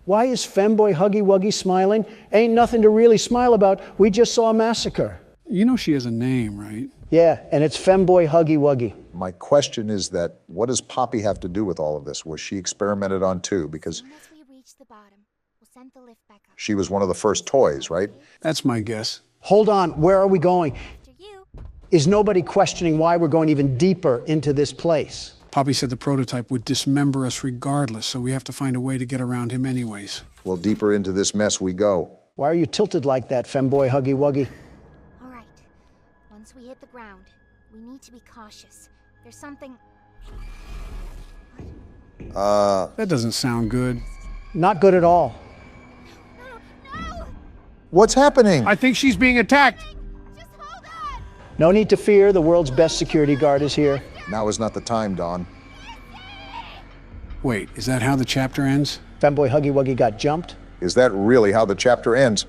Why is Femboy Huggy Wuggy smiling? Ain't nothing to really smile about. We just saw a massacre. You know she has a name, right? Yeah, and it's Femboy Huggy Wuggy. My question is that, what does Poppy have to do with all of this? Was she experimented on too? Because Once we reach the bottom, we'll send the lift back up. she was one of the first toys, right? That's my guess. Hold on, where are we going? After you. Is nobody questioning why we're going even deeper into this place? Poppy said the prototype would dismember us regardless, so we have to find a way to get around him anyways. Well, deeper into this mess we go. Why are you tilted like that, Femboy Huggy Wuggy? All right. Once we hit the ground, we need to be cautious. There's something. That doesn't sound good. Not good at all. No! What's happening? I think she's being attacked. Just hold on! No need to fear, the world's best security guard is here. Now is not the time, Don. Wait, is that how the chapter ends? Femboy Huggy Wuggy got jumped? Is that really how the chapter ends?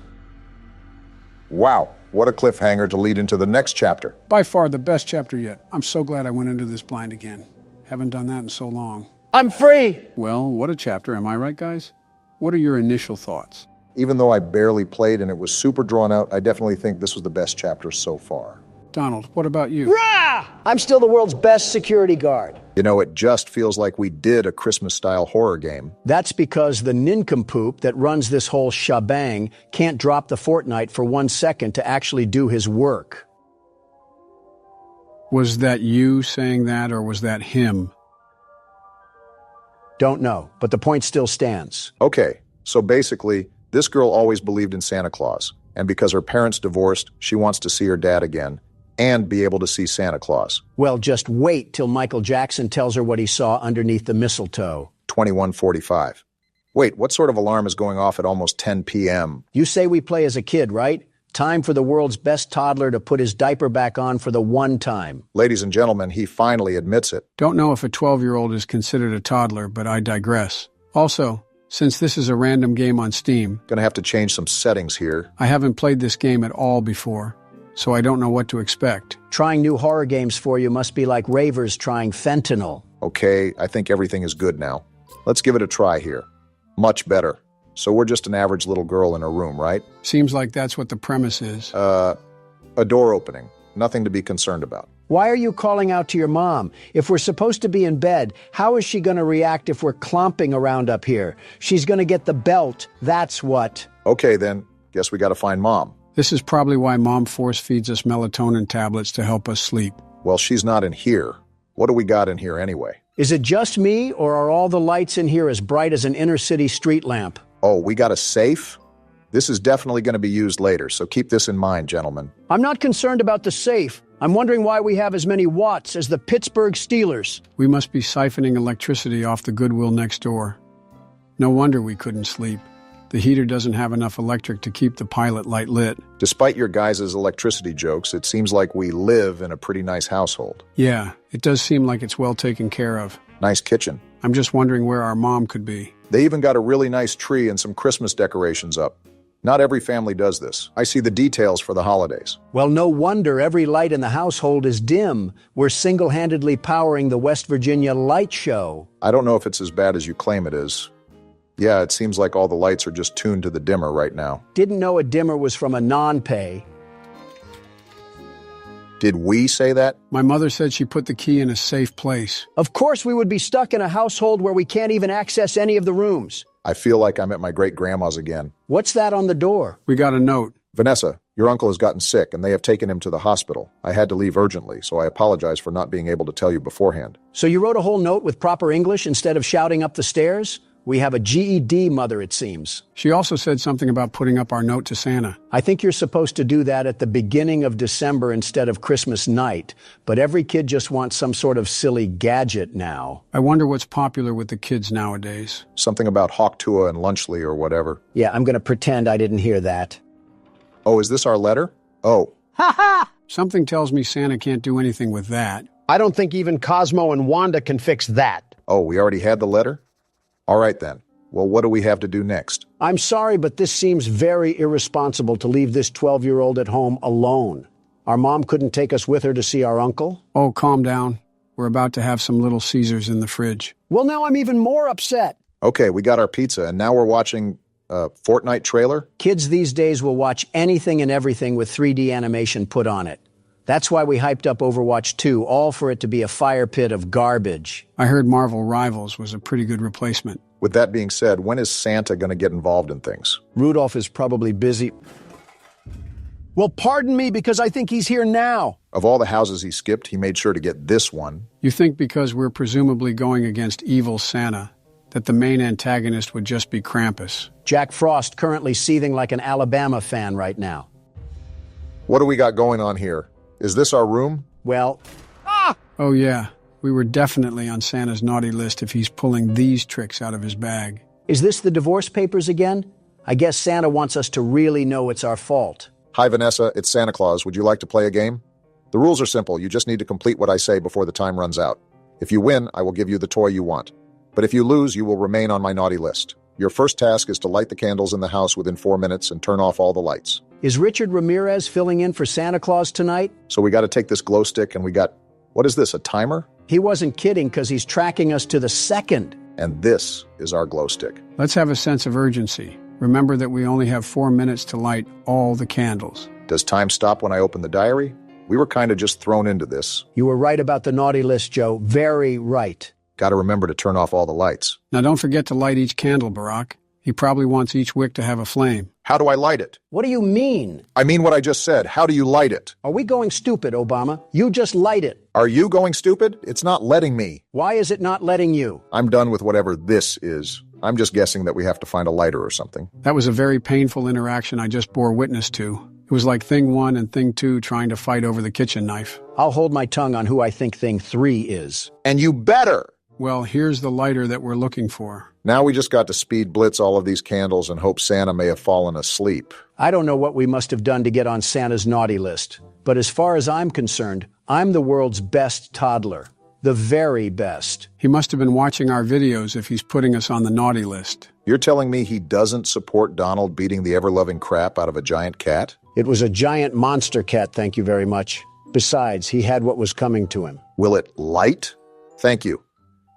Wow, what a cliffhanger to lead into the next chapter. By far the best chapter yet. I'm so glad I went into this blind again. Haven't done that in so long. I'm free! Well, what a chapter, am I right, guys? What are your initial thoughts? Even though I barely played and it was super drawn out, I definitely think this was the best chapter so far. Donald, what about you? Rah! I'm still the world's best security guard. You know, it just feels like we did a Christmas-style horror game. That's because the nincompoop that runs this whole shebang can't drop the Fortnite for 1 second to actually do his work. Was that you saying that, or was that him? Don't know, but the point still stands. Okay, So basically, this girl always believed in Santa Claus, and because her parents divorced, she wants to see her dad again and be able to see Santa Claus. Well, just wait till Michael Jackson tells her what he saw underneath the mistletoe. 21:45. Wait, what sort of alarm is going off at almost 10 p.m.? You say we play as a kid, right? Time for the world's best toddler to put his diaper back on for the one time. Ladies and gentlemen, he finally admits it. Don't know if a 12-year-old is considered a toddler, but I digress. Also, since this is a random game on Steam, Gonna have to change some settings here. I haven't played this game at all before, so I don't know what to expect. Trying new horror games for you must be like ravers trying fentanyl. Okay, I think everything is good now. Let's give it a try here. Much better. So we're just an average little girl in her room, right? Seems like that's what the premise is. A door opening. Nothing to be concerned about. Why are you calling out to your mom? If we're supposed to be in bed, how is she going to react if we're clomping around up here? She's going to get the belt, that's what. Okay then, guess we gotta find Mom. This is probably why Mom force feeds us melatonin tablets to help us sleep. Well, she's not in here. What do we got in here anyway? Is it just me, or are all the lights in here as bright as an inner-city street lamp? Oh, we got a safe? This is definitely going to be used later, so keep this in mind, gentlemen. I'm not concerned about the safe. I'm wondering why we have as many watts as the Pittsburgh Steelers. We must be siphoning electricity off the Goodwill next door. No wonder we couldn't sleep. The heater doesn't have enough electric to keep the pilot light lit. Despite your guys' electricity jokes, it seems like we live in a pretty nice household. Yeah, it does seem like it's well taken care of. Nice kitchen. I'm just wondering where our mom could be. They even got a really nice tree and some Christmas decorations up. Not every family does this. I see the details for the holidays. Well, no wonder every light in the household is dim. We're single-handedly powering the West Virginia Light Show. I don't know if it's as bad as you claim it is. Yeah, it seems like all the lights are just tuned to the dimmer right now. Didn't know a dimmer was from a non-pay. Did we say that? My mother said she put the key in a safe place. Of course we would be stuck in a household where we can't even access any of the rooms. I feel like I'm at my great-grandma's again. What's that on the door? We got a note. Vanessa, your uncle has gotten sick and they have taken him to the hospital. I had to leave urgently, so I apologize for not being able to tell you beforehand. So you wrote a whole note with proper English instead of shouting up the stairs? We have a GED mother, it seems. She also said something about putting up our note to Santa. I think you're supposed to do that at the beginning of December instead of Christmas night, but every kid just wants some sort of silly gadget now. I wonder what's popular with the kids nowadays. Something about Hawktua and Lunchley or whatever. Yeah, I'm going to pretend I didn't hear that. Oh, is this our letter? Oh. Ha ha! Something tells me Santa can't do anything with that. I don't think even Cosmo and Wanda can fix that. Oh, we already had the letter? All right, then. Well, what do we have to do next? I'm sorry, but this seems very irresponsible to leave this 12-year-old at home alone. Our mom couldn't take us with her to see our uncle? Oh, calm down. We're about to have some Little Caesars in the fridge. Well, now I'm even more upset. Okay, we got our pizza, and now we're watching a Fortnite trailer? Kids these days will watch anything and everything with 3D animation put on it. That's why we hyped up Overwatch 2, all for it to be a fire pit of garbage. I heard Marvel Rivals was a pretty good replacement. With that being said, when is Santa going to get involved in things? Rudolph is probably busy. Well, pardon me, because I think he's here now. Of all the houses he skipped, he made sure to get this one. You think because we're presumably going against evil Santa, that the main antagonist would just be Krampus? Jack Frost currently seething like an Alabama fan right now. What do we got going on here? Is this our room? Well... Oh, yeah. We were definitely on Santa's naughty list if he's pulling these tricks out of his bag. Is this the divorce papers again? I guess Santa wants us to really know it's our fault. Hi, Vanessa. It's Santa Claus. Would you like to play a game? The rules are simple. You just need to complete what I say before the time runs out. If you win, I will give you the toy you want. But if you lose, you will remain on my naughty list. Your first task is to light the candles in the house within 4 minutes and turn off all the lights. Is Richard Ramirez filling in for Santa Claus tonight? So we got to take this glow stick and we got... What is this, a timer? He wasn't kidding because he's tracking us to the second. And this is our glow stick. Let's have a sense of urgency. Remember that we only have 4 minutes to light all the candles. Does time stop when I open the diary? We were kind of just thrown into this. You were right about the naughty list, Joe. Very right. Got to remember to turn off all the lights. Now don't forget to light each candle, Barack. He probably wants each wick to have a flame. How do I light it? What do you mean? I mean what I just said. How do you light it? Are we going stupid, Obama? You just light it. Are you going stupid? It's not letting me. Why is it not letting you? I'm done with whatever this is. I'm just guessing that we have to find a lighter or something. That was a very painful interaction I just bore witness to. It was like Thing 1 and Thing 2 trying to fight over the kitchen knife. I'll hold my tongue on who I think Thing 3 is. And you better! Well, here's the lighter that we're looking for. Now we just got to speed blitz all of these candles and hope Santa may have fallen asleep. I don't know what we must have done to get on Santa's naughty list, but as far as I'm concerned, I'm the world's best toddler. The very best. He must have been watching our videos if he's putting us on the naughty list. You're telling me he doesn't support Donald beating the ever-loving crap out of a giant cat? It was a giant monster cat, thank you very much. Besides, he had what was coming to him. Will it light? Thank you.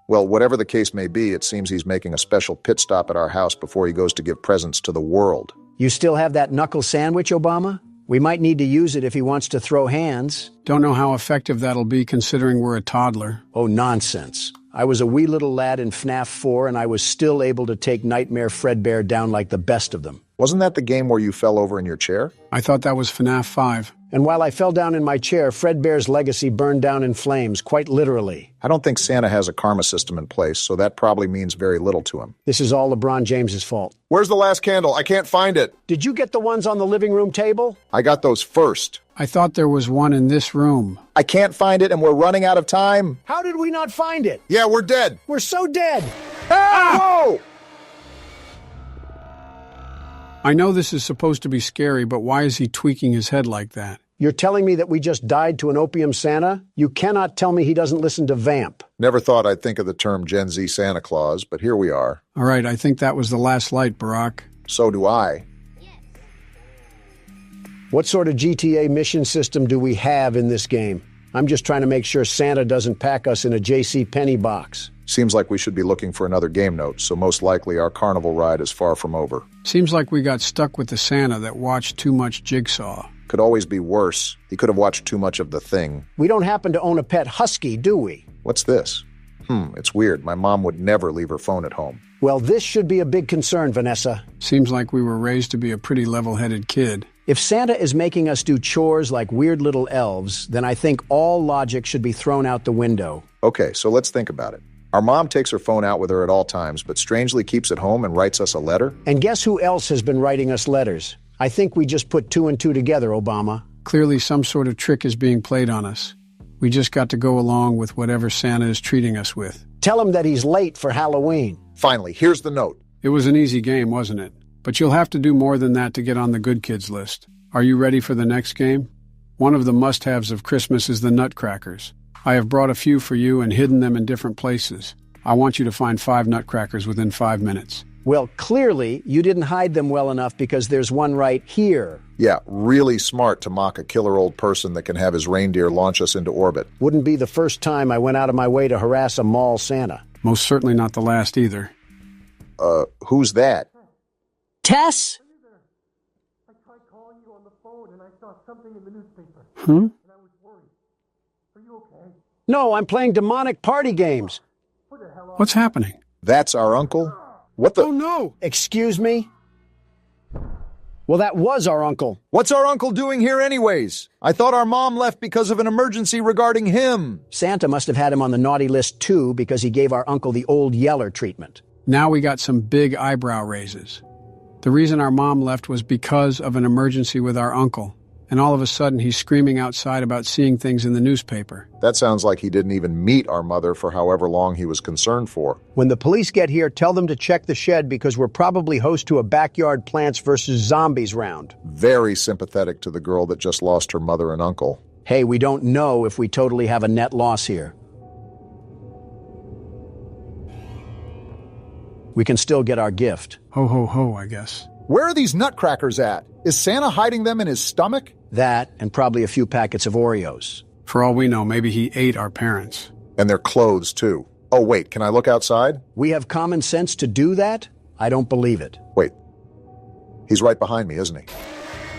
Well, whatever the case may be, it seems he's making a special pit stop at our house before he goes to give presents to the world. You still have that knuckle sandwich, Obama? We might need to use it if he wants to throw hands. Don't know how effective that'll be considering we're a toddler. Oh, nonsense. I was a wee little lad in FNAF 4 and I was still able to take Nightmare Fredbear down like the best of them. Wasn't that the game where you fell over in your chair? I thought that was FNAF 5. And while I fell down in my chair, Fredbear's legacy burned down in flames, quite literally. I don't think Santa has a karma system in place, so that probably means very little to him. This is all LeBron James's fault. Where's the last candle? I can't find it. Did you get the ones on the living room table? I got those first. I thought there was one in this room. I can't find it and we're running out of time. How did we not find it? Yeah, we're dead. We're so dead. Ah! Whoa! I know this is supposed to be scary, but why is he tweaking his head like that? You're telling me that we just died to an opium Santa? You cannot tell me he doesn't listen to Vamp. Never thought I'd think of the term Gen Z Santa Claus, but here we are. All right, I think that was the last light, Barack. So do I. What sort of GTA mission system do we have in this game? I'm just trying to make sure Santa doesn't pack us in a JCPenney box. Seems like we should be looking for another game note, so most likely our carnival ride is far from over. Seems like we got stuck with the Santa that watched too much Jigsaw. Could always be worse. He could have watched too much of The Thing. We don't happen to own a pet husky, do we? What's this? It's weird. My mom would never leave her phone at home. Well, this should be a big concern, Vanessa. Seems like we were raised to be a pretty level-headed kid. If Santa is making us do chores like weird little elves, then I think all logic should be thrown out the window. Okay, so let's think about it. Our mom takes her phone out with her at all times, but strangely keeps it home and writes us a letter. And guess who else has been writing us letters? I think we just put 2 and 2 together, Obama. Clearly some sort of trick is being played on us. We just got to go along with whatever Santa is treating us with. Tell him that he's late for Halloween. Finally, here's the note. It was an easy game, wasn't it? But you'll have to do more than that to get on the good kids list. Are you ready for the next game? One of the must-haves of Christmas is the nutcrackers. I have brought a few for you and hidden them in different places. I want you to find 5 nutcrackers within 5 minutes. Well, clearly, you didn't hide them well enough because there's one right here. Yeah, really smart to mock a killer old person that can have his reindeer launch us into orbit. Wouldn't be the first time I went out of my way to harass a mall Santa. Most certainly not the last either. Who's that? Tess? I tried calling you on the phone and I saw something in the newspaper. And I was worried. Are you okay? No, I'm playing demonic party games. Who the hell are What's happening? That's our uncle? What the? Oh, no! Excuse me? Well, that was our uncle. What's our uncle doing here anyways? I thought our mom left because of an emergency regarding him. Santa must have had him on the naughty list too because he gave our uncle the old yeller treatment. Now we got some big eyebrow raises. The reason our mom left was because of an emergency with our uncle. And all of a sudden, he's screaming outside about seeing things in the newspaper. That sounds like he didn't even meet our mother for however long he was concerned for. When the police get here, tell them to check the shed because we're probably host to a backyard Plants vs. Zombies round. Very sympathetic to the girl that just lost her mother and uncle. Hey, we don't know if we totally have a net loss here. We can still get our gift. Ho, ho, ho, I guess. Where are these nutcrackers at? Is Santa hiding them in his stomach? That, and probably a few packets of Oreos. For all we know, maybe he ate our parents. And their clothes, too. Oh, wait, can I look outside? We have common sense to do that? I don't believe it. Wait. He's right behind me, isn't he?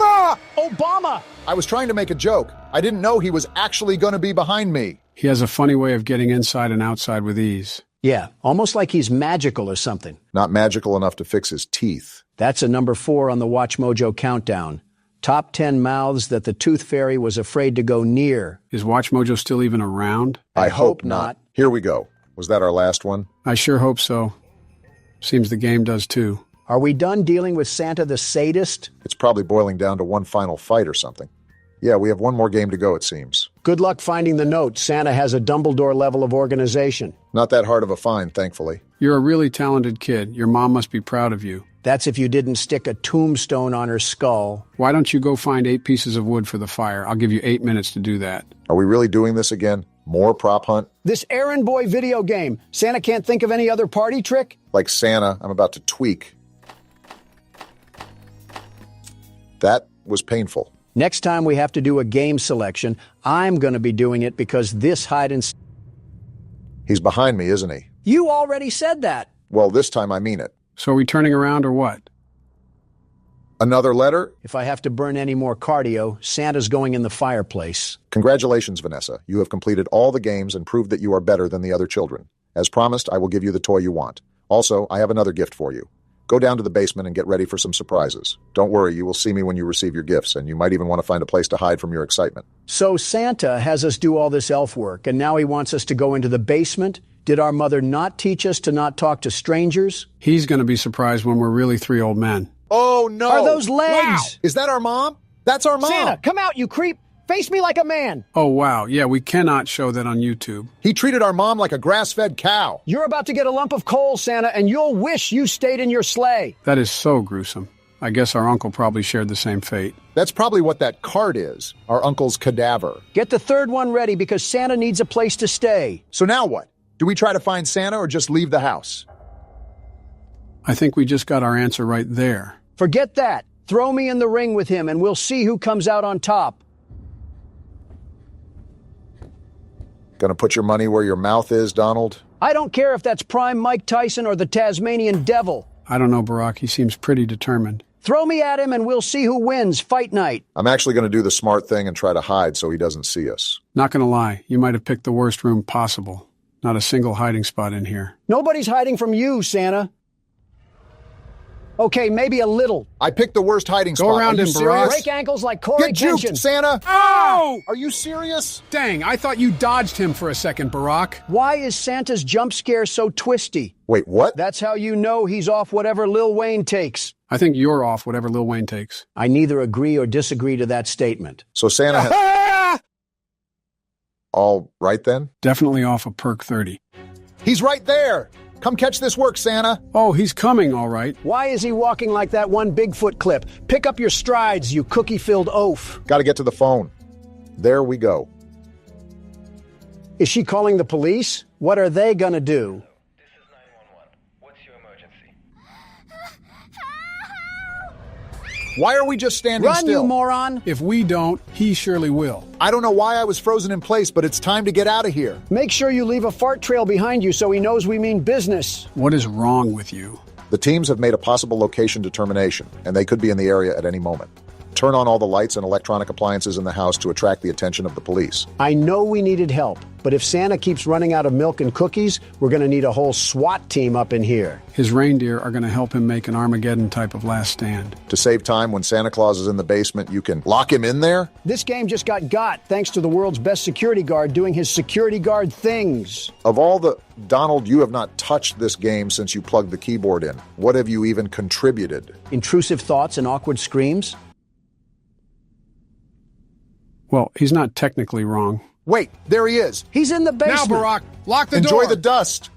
Ah! Obama! I was trying to make a joke. I didn't know he was actually going to be behind me. He has a funny way of getting inside and outside with ease. Yeah, almost like he's magical or something. Not magical enough to fix his teeth. That's a number 4 on the Watch Mojo countdown. Top 10 mouths that the Tooth Fairy was afraid to go near. Is Watch Mojo still even around? I hope not. Here we go. Was that our last one? I sure hope so. Seems the game does too. Are we done dealing with Santa the sadist? It's probably boiling down to one final fight or something. Yeah, we have one more game to go, it seems. Good luck finding the note. Santa has a Dumbledore level of organization. Not that hard of a find, thankfully. You're a really talented kid. Your mom must be proud of you. That's if you didn't stick a tombstone on her skull. Why don't you go find 8 pieces of wood for the fire? I'll give you 8 minutes to do that. Are we really doing this again? More prop hunt? This errand boy video game. Santa can't think of any other party trick? Like Santa, I'm about to tweak. That was painful. Next time we have to do a game selection, I'm going to be doing it because this hide and... He's behind me, isn't he? You already said that. Well, this time I mean it. So are we turning around or what? Another letter? If I have to burn any more cardio, Santa's going in the fireplace. Congratulations, Vanessa. You have completed all the games and proved that you are better than the other children. As promised, I will give you the toy you want. Also, I have another gift for you. Go down to the basement and get ready for some surprises. Don't worry, you will see me when you receive your gifts, and you might even want to find a place to hide from your excitement. So Santa has us do all this elf work, and now he wants us to go into the basement? Did our mother not teach us to not talk to strangers? He's going to be surprised when we're really 3 old men. Oh, no! Are those legs? Wow. Is that our mom? That's our mom! Santa, come out, you creep! Face me like a man! Oh, wow. Yeah, we cannot show that on YouTube. He treated our mom like a grass-fed cow. You're about to get a lump of coal, Santa, and you'll wish you stayed in your sleigh. That is so gruesome. I guess our uncle probably shared the same fate. That's probably what that card is, our uncle's cadaver. Get the third one ready because Santa needs a place to stay. So now what? Do we try to find Santa or just leave the house? I think we just got our answer right there. Forget that. Throw me in the ring with him and we'll see who comes out on top. Gonna put your money where your mouth is, Donald? I don't care if that's prime Mike Tyson or the Tasmanian Devil. I don't know, Barack. He seems pretty determined. Throw me at him and we'll see who wins. Fight night. I'm actually gonna do the smart thing and try to hide so he doesn't see us. Not gonna lie. You might have picked the worst room possible. Not a single hiding spot in here. Nobody's hiding from you, Santa. Okay, maybe a little. I picked the worst hiding spot. Go around him, Barack. Break ankles like Corey Get juked, Kenshin. Santa! Oh! Are you serious? Dang, I thought you dodged him for a second, Barack. Why is Santa's jump scare so twisty? Wait, what? That's how you know he's off whatever Lil Wayne takes. I think you're off whatever Lil Wayne takes. I neither agree or disagree to that statement. So Santa has... All right, then? Definitely off a perk 30. He's right there! Come catch this work, Santa! Oh, he's coming, all right. Why is he walking like that one Bigfoot clip? Pick up your strides, you cookie-filled oaf. Gotta get to the phone. There we go. Is she calling the police? What are they gonna do? This is 911. What's your emergency? Why are we just standing Run, still? you moron! If we don't, he surely will. I don't know why I was frozen in place, but it's time to get out of here. Make sure you leave a fart trail behind you so he knows we mean business. What is wrong with you? The teams have made a possible location determination, and they could be in the area at any moment. Turn on all the lights and electronic appliances in the house to attract the attention of the police. I know we needed help, but if Santa keeps running out of milk and cookies, we're going to need a whole SWAT team up in here. His reindeer are going to help him make an Armageddon type of last stand. To save time, when Santa Claus is in the basement, you can lock him in there? This game just got thanks to the world's best security guard doing his security guard things. Of all the... Donald, you have not touched this game since you plugged the keyboard in. What have you even contributed? Intrusive thoughts and awkward screams? Well, he's not technically wrong. Wait, there he is. He's in the basement. Now, Barack, lock the Enjoy door. the dust.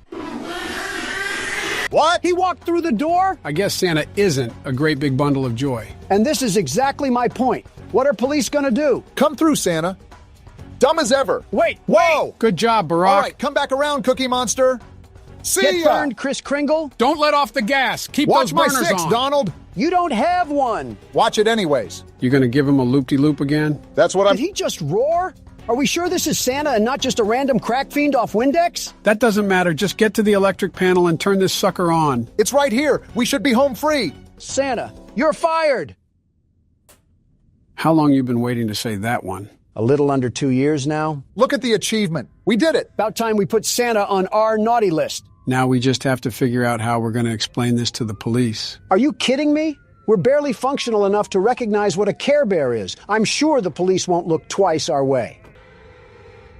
What? He walked through the door? I guess Santa isn't a great big bundle of joy. And this is exactly my point. What are police gonna do? Come through, Santa. Dumb as ever. Wait, whoa! Good job, Barack. All right, come back around, Cookie Monster. See Get ya! burned, Kris Kringle? Don't let off the gas. Keep Watch those my burners 6, on. Donald. You don't have one. Watch it anyways. You gonna give him a loop-de-loop again? That's what I'm... Did he just roar? Are we sure this is Santa and not just a random crack fiend off Windex? That doesn't matter. Just get to the electric panel and turn this sucker on. It's right here. We should be home free. Santa, you're fired. How long you been waiting to say that one? A little under 2 years now. Look at the achievement. We did it. About time we put Santa on our naughty list. Now we just have to figure out how we're going to explain this to the police. Are you kidding me? We're barely functional enough to recognize what a Care Bear is. I'm sure the police won't look twice our way.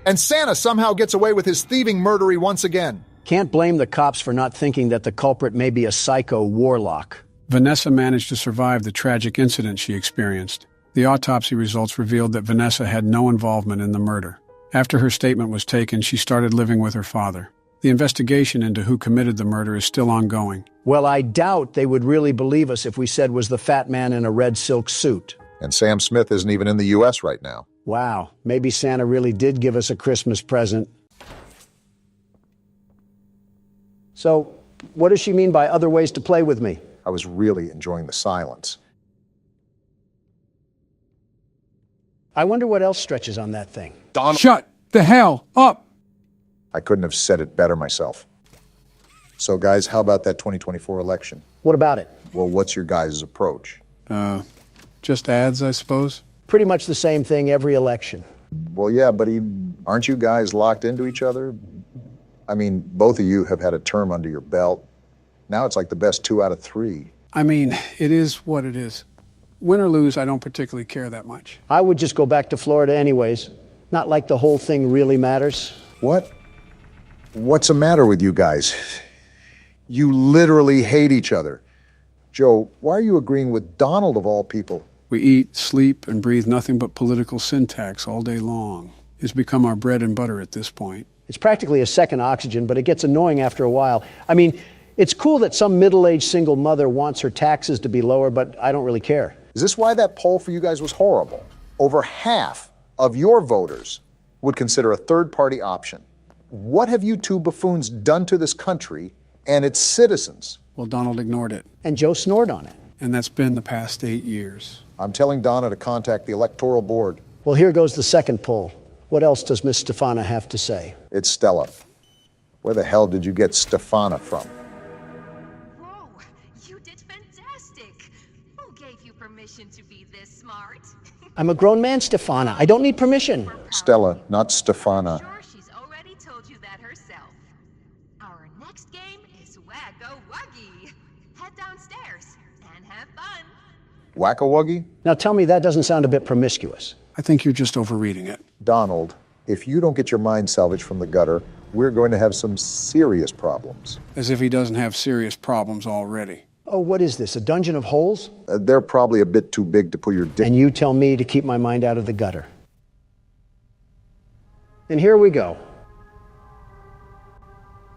And Santa somehow gets away with his thieving murdery once again. Can't blame the cops for not thinking that the culprit may be a psycho warlock. Vanessa managed to survive the tragic incident she experienced. The autopsy results revealed that Vanessa had no involvement in the murder. After her statement was taken, she started living with her father. The investigation into who committed the murder is still ongoing. Well, I doubt they would really believe us if we said was the fat man in a red silk suit. And Sam Smith isn't even in the U.S. right now. Wow, maybe Santa really did give us a Christmas present. So, what does she mean by other ways to play with me? I was really enjoying the silence. I wonder what else stretches on that thing. Donald. Shut the hell up! I couldn't have said it better myself. So, guys, how about that 2024 election? What about it? Well, what's your guys' approach? Just ads, I suppose? Pretty much the same thing every election. Well, yeah, but aren't you guys locked into each other? I mean, both of you have had a term under your belt. Now it's like the best 2 out of 3. I mean, it is what it is. Win or lose, I don't particularly care that much. I would just go back to Florida anyways. Not like the whole thing really matters. What? What's the matter with you guys? You literally hate each other. Joe, why are you agreeing with Donald of all people? We eat, sleep, and breathe nothing but political syntax all day long. It's become our bread and butter at this point. It's practically a second oxygen, but it gets annoying after a while. I mean, it's cool that some middle-aged single mother wants her taxes to be lower, but I don't really care. Is this why that poll for you guys was horrible? Over half of your voters would consider a third-party option. What have you two buffoons done to this country and its citizens? Well, Donald ignored it. And Joe snored on it. And that's been the past 8 years. I'm telling Donna to contact the Electoral Board. Well, here goes the second poll. What else does Miss Stefana have to say? It's Stella. Where the hell did you get Stefana from? Whoa, you did fantastic. Who gave you permission to be this smart? I'm a grown man, Stefana. I don't need permission. Stella, not Stefana. Sure, she's already told you that herself. Our next game is Wacko Wuggy. Head downstairs and have fun. Whack-a-wuggy? Now tell me that doesn't sound a bit promiscuous. I think you're just overreading it. Donald, if you don't get your mind salvaged from the gutter, we're going to have some serious problems. As if he doesn't have serious problems already. Oh, what is this, a dungeon of holes? They're probably a bit too big to put your dick. And you tell me to keep my mind out of the gutter. And here we go.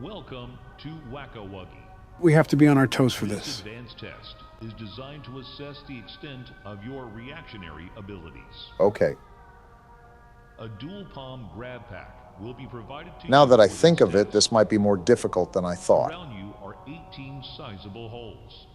Welcome to Whack-a-Wuggy. We have to be on our toes for This this. advanced test is designed to assess the extent of your reactionary abilities. Okay. A dual palm grab pack will be provided to Now you that I for think this of it, test. this might be more difficult than I thought. Around you are 18 sizable holes.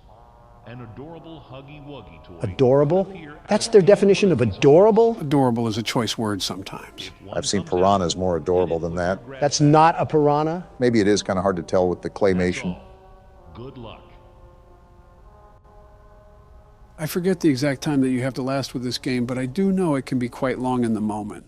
An adorable Huggy Wuggy toy. Adorable? That's their definition of adorable? Adorable is a choice word sometimes. I've seen piranhas more adorable than that. That's not a piranha? Maybe it is kind of hard to tell with the claymation. Good luck. I forget the exact time that you have to last with this game, but I do know it can be quite long in the moment.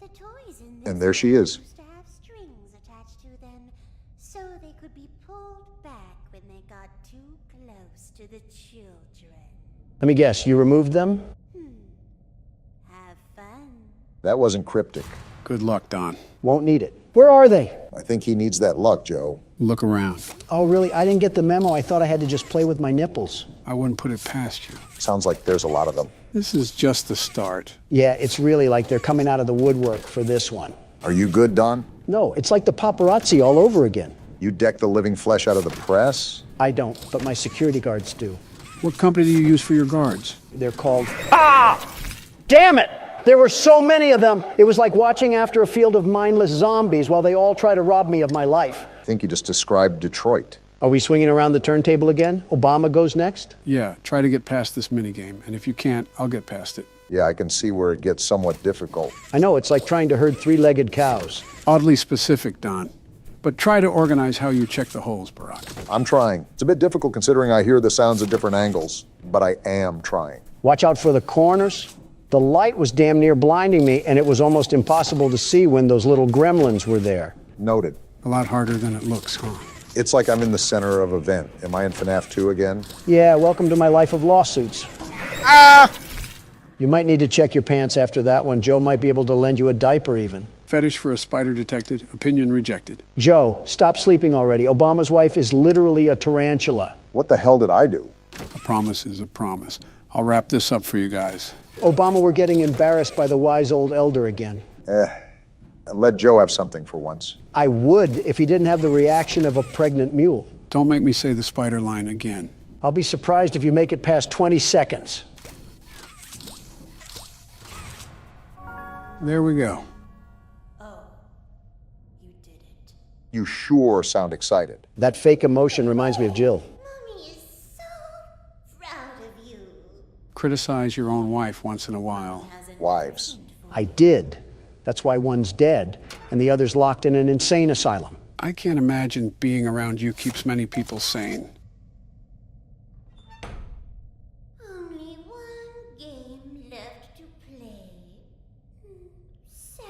The toys in And there she is. used to have strings attached to them, so they could be pulled back when they got too close to the children. Let me guess, you removed them? Have fun. That wasn't cryptic. Good luck, Don. Won't need it. Where are they? I think he needs that luck, Joe. Look around. Oh, really? I didn't get the memo. I thought I had to just play with my nipples. I wouldn't put it past you. Sounds like there's a lot of them. This is just the start. Yeah, it's really like they're coming out of the woodwork for this one. Are you good, Don? No, it's like the paparazzi all over again. You deck the living flesh out of the press? I don't, but my security guards do. What company do you use for your guards? They're called... Ah! Damn it! There were so many of them. It was like watching after a field of mindless zombies while they all try to rob me of my life. I think you just described Detroit. Are we swinging around the turntable again? Obama goes next? Yeah, try to get past this minigame, and if you can't, I'll get past it. Yeah, I can see where it gets somewhat difficult. I know, it's like trying to herd three-legged cows. Oddly specific, Don. But try to organize how you check the holes, Barack. I'm trying. It's a bit difficult considering I hear the sounds at different angles, but I am trying. Watch out for the corners. The light was damn near blinding me, and it was almost impossible to see when those little gremlins were there. Noted. A lot harder than it looks, huh? It's like I'm in the center of an event. Am I in FNAF 2 again? Yeah, welcome to my life of lawsuits. You might need to check your pants after that one. Joe might be able to lend you a diaper even. Fetish for a spider detected. Opinion rejected. Joe, stop sleeping already. Obama's wife is literally a tarantula. What the hell did I do? A promise is a promise. I'll wrap this up for you guys. Obama, we're getting embarrassed by the wise old elder again. Let Joe have something for once. I would if he didn't have the reaction of a pregnant mule. Don't make me say the spider line again. I'll be surprised if you make it past 20 seconds. There we go. You sure sound excited. That fake emotion reminds me of Jill. Criticize your own wife once in a while. Wives. I did. That's why one's dead and the other's locked in an insane asylum. I can't imagine being around you keeps many people sane. Only one game left to play. Sad.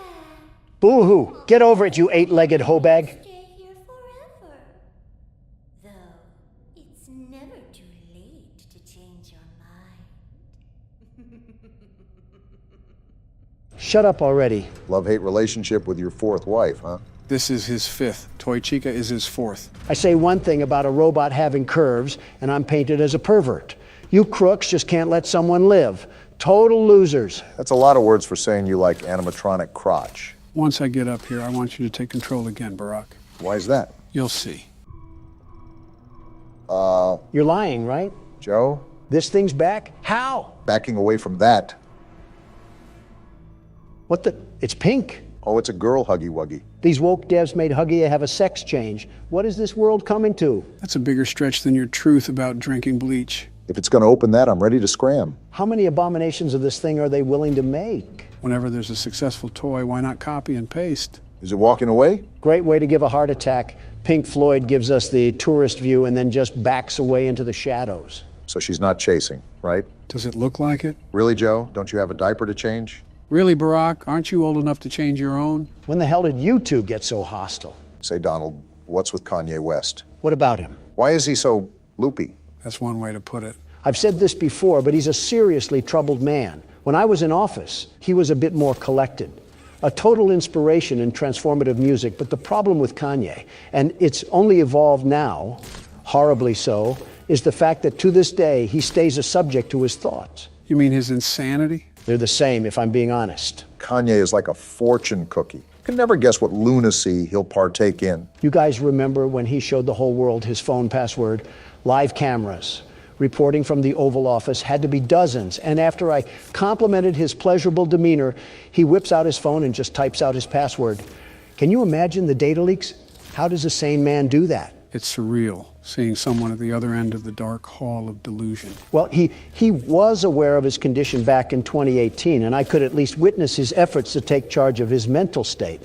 Boo-hoo! Get over it, you eight-legged hoe bag. Stay here forever. Though, it's never too late to change your mind. Shut up already. Love-hate relationship with your fourth wife, huh? This is his fifth. Toy Chica is his fourth. I say one thing about a robot having curves, and I'm painted as a pervert. You crooks just can't let someone live. Total losers. That's a lot of words for saying you like animatronic crotch. Once I get up here, I want you to take control again, Barack. Why is that? You'll see. You're lying, right? Joe? This thing's back? How? Backing away from that. What the? It's pink. Oh, it's a girl Huggy Wuggy. These woke devs made Huggy have a sex change. What is this world coming to? That's a bigger stretch than your truth about drinking bleach. If it's going to open that, I'm ready to scram. How many abominations of this thing are they willing to make? Whenever there's a successful toy, why not copy and paste? Is it walking away? Great way to give a heart attack. Pink Floyd gives us the tourist view and then just backs away into the shadows. So she's not chasing, right? Does it look like it? Really, Joe? Don't you have a diaper to change? Really, Barack? Aren't you old enough to change your own? When the hell did you two get so hostile? Say, Donald, what's with Kanye West? What about him? Why is he so loopy? That's one way to put it. I've said this before, but he's a seriously troubled man. When I was in office, he was a bit more collected. A total inspiration in transformative music, but the problem with Kanye, and it's only evolved now, horribly so, is the fact that to this day, he stays a subject to his thoughts. You mean his insanity? They're the same, if I'm being honest. Kanye is like a fortune cookie. You can never guess what lunacy he'll partake in. You guys remember when he showed the whole world his phone password? Live cameras, reporting from the Oval Office, had to be dozens. And after I complimented his pleasurable demeanor, he whips out his phone and just types out his password. Can you imagine the data leaks? How does a sane man do that? It's surreal, seeing someone at the other end of the dark hall of delusion. Well, he was aware of his condition back in 2018, and I could at least witness his efforts to take charge of his mental state.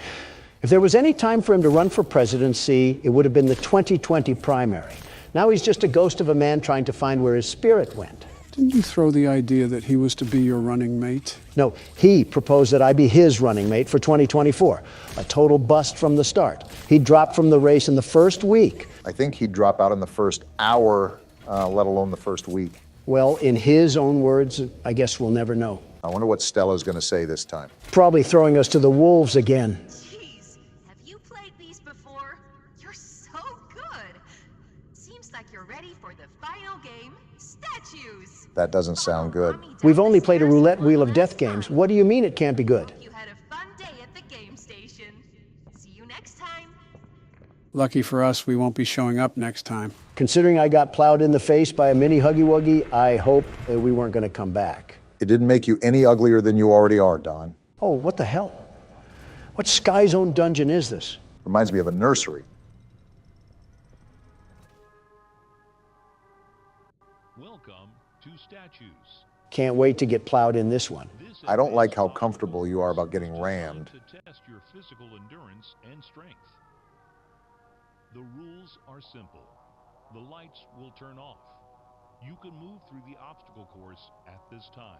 If there was any time for him to run for presidency, it would have been the 2020 primary. Now he's just a ghost of a man trying to find where his spirit went. Didn't you throw the idea that he was to be your running mate? No, he proposed that I be his running mate for 2024. A total bust from the start. He dropped from the race in the first week. I think he'd drop out in the first hour, let alone the first week. Well, in his own words, I guess we'll never know. I wonder what Stella's going to say this time. Probably throwing us to the wolves again. Jeez, have you played these before? You're so good. Seems like you're ready for the final game, statues. That doesn't sound good. We've only played a roulette wheel of death games. What do you mean it can't be good? You had a fun day at the game station. See you next time. Lucky for us, we won't be showing up next time. Considering I got plowed in the face by a mini Huggy Wuggy, I hope that we weren't going to come back. It didn't make you any uglier than you already are, Don. Oh, what the hell? What Sky Zone dungeon is this? Reminds me of a nursery. Welcome to Statues. Can't wait to get plowed in this one. I don't like how comfortable you are about getting rammed. To test your physical endurance and strength. The rules are simple. The lights will turn off. You can move through the obstacle course at this time.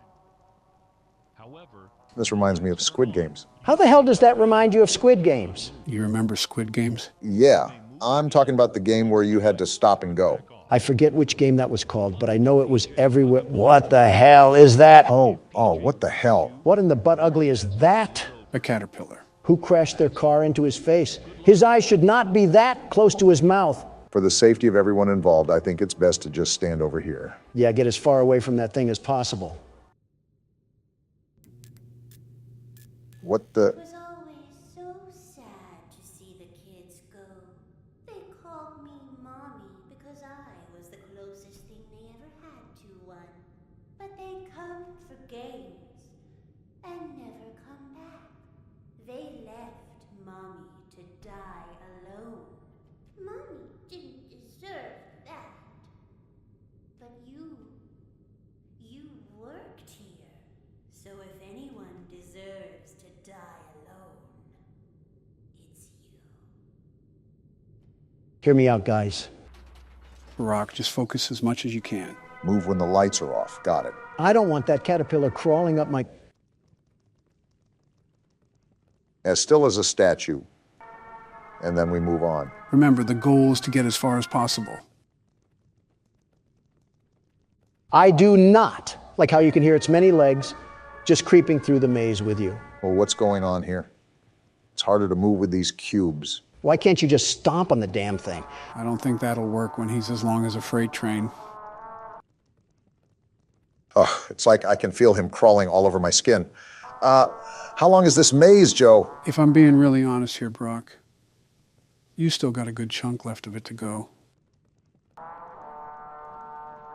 However, This reminds me of Squid Games. How the hell does that remind you of Squid Games? You remember Squid Games? Yeah, I'm talking about the game where you had to stop and go. I forget which game that was called, but I know it was everywhere. What the hell is that? Oh, what the hell? What in the butt ugly is that? A caterpillar. Who crashed their car into his face? His eyes should not be that close to his mouth. For the safety of everyone involved, I think it's best to just stand over here. Yeah, get as far away from that thing as possible. What the? It was always so sad to see the kids go. They called me Mommy because I was the closest thing they ever had to one. But they come for games and never come back. They left Mommy to die alone. Mommy didn't deserve that. But you worked here. So if anyone deserves to die alone, it's you. Hear me out, guys. Barack, just focus as much as you can. Move when the lights are off. Got it. I don't want that caterpillar crawling up my... As still as a statue. And then we move on. Remember, the goal is to get as far as possible. I do not like how you can hear its many legs just creeping through the maze with you. Well, what's going on here? It's harder to move with these cubes. Why can't you just stomp on the damn thing? I don't think that'll work when he's as long as a freight train. Oh, it's like I can feel him crawling all over my skin. How long is this maze, Joe? If I'm being really honest here, Brock, you still got a good chunk left of it to go.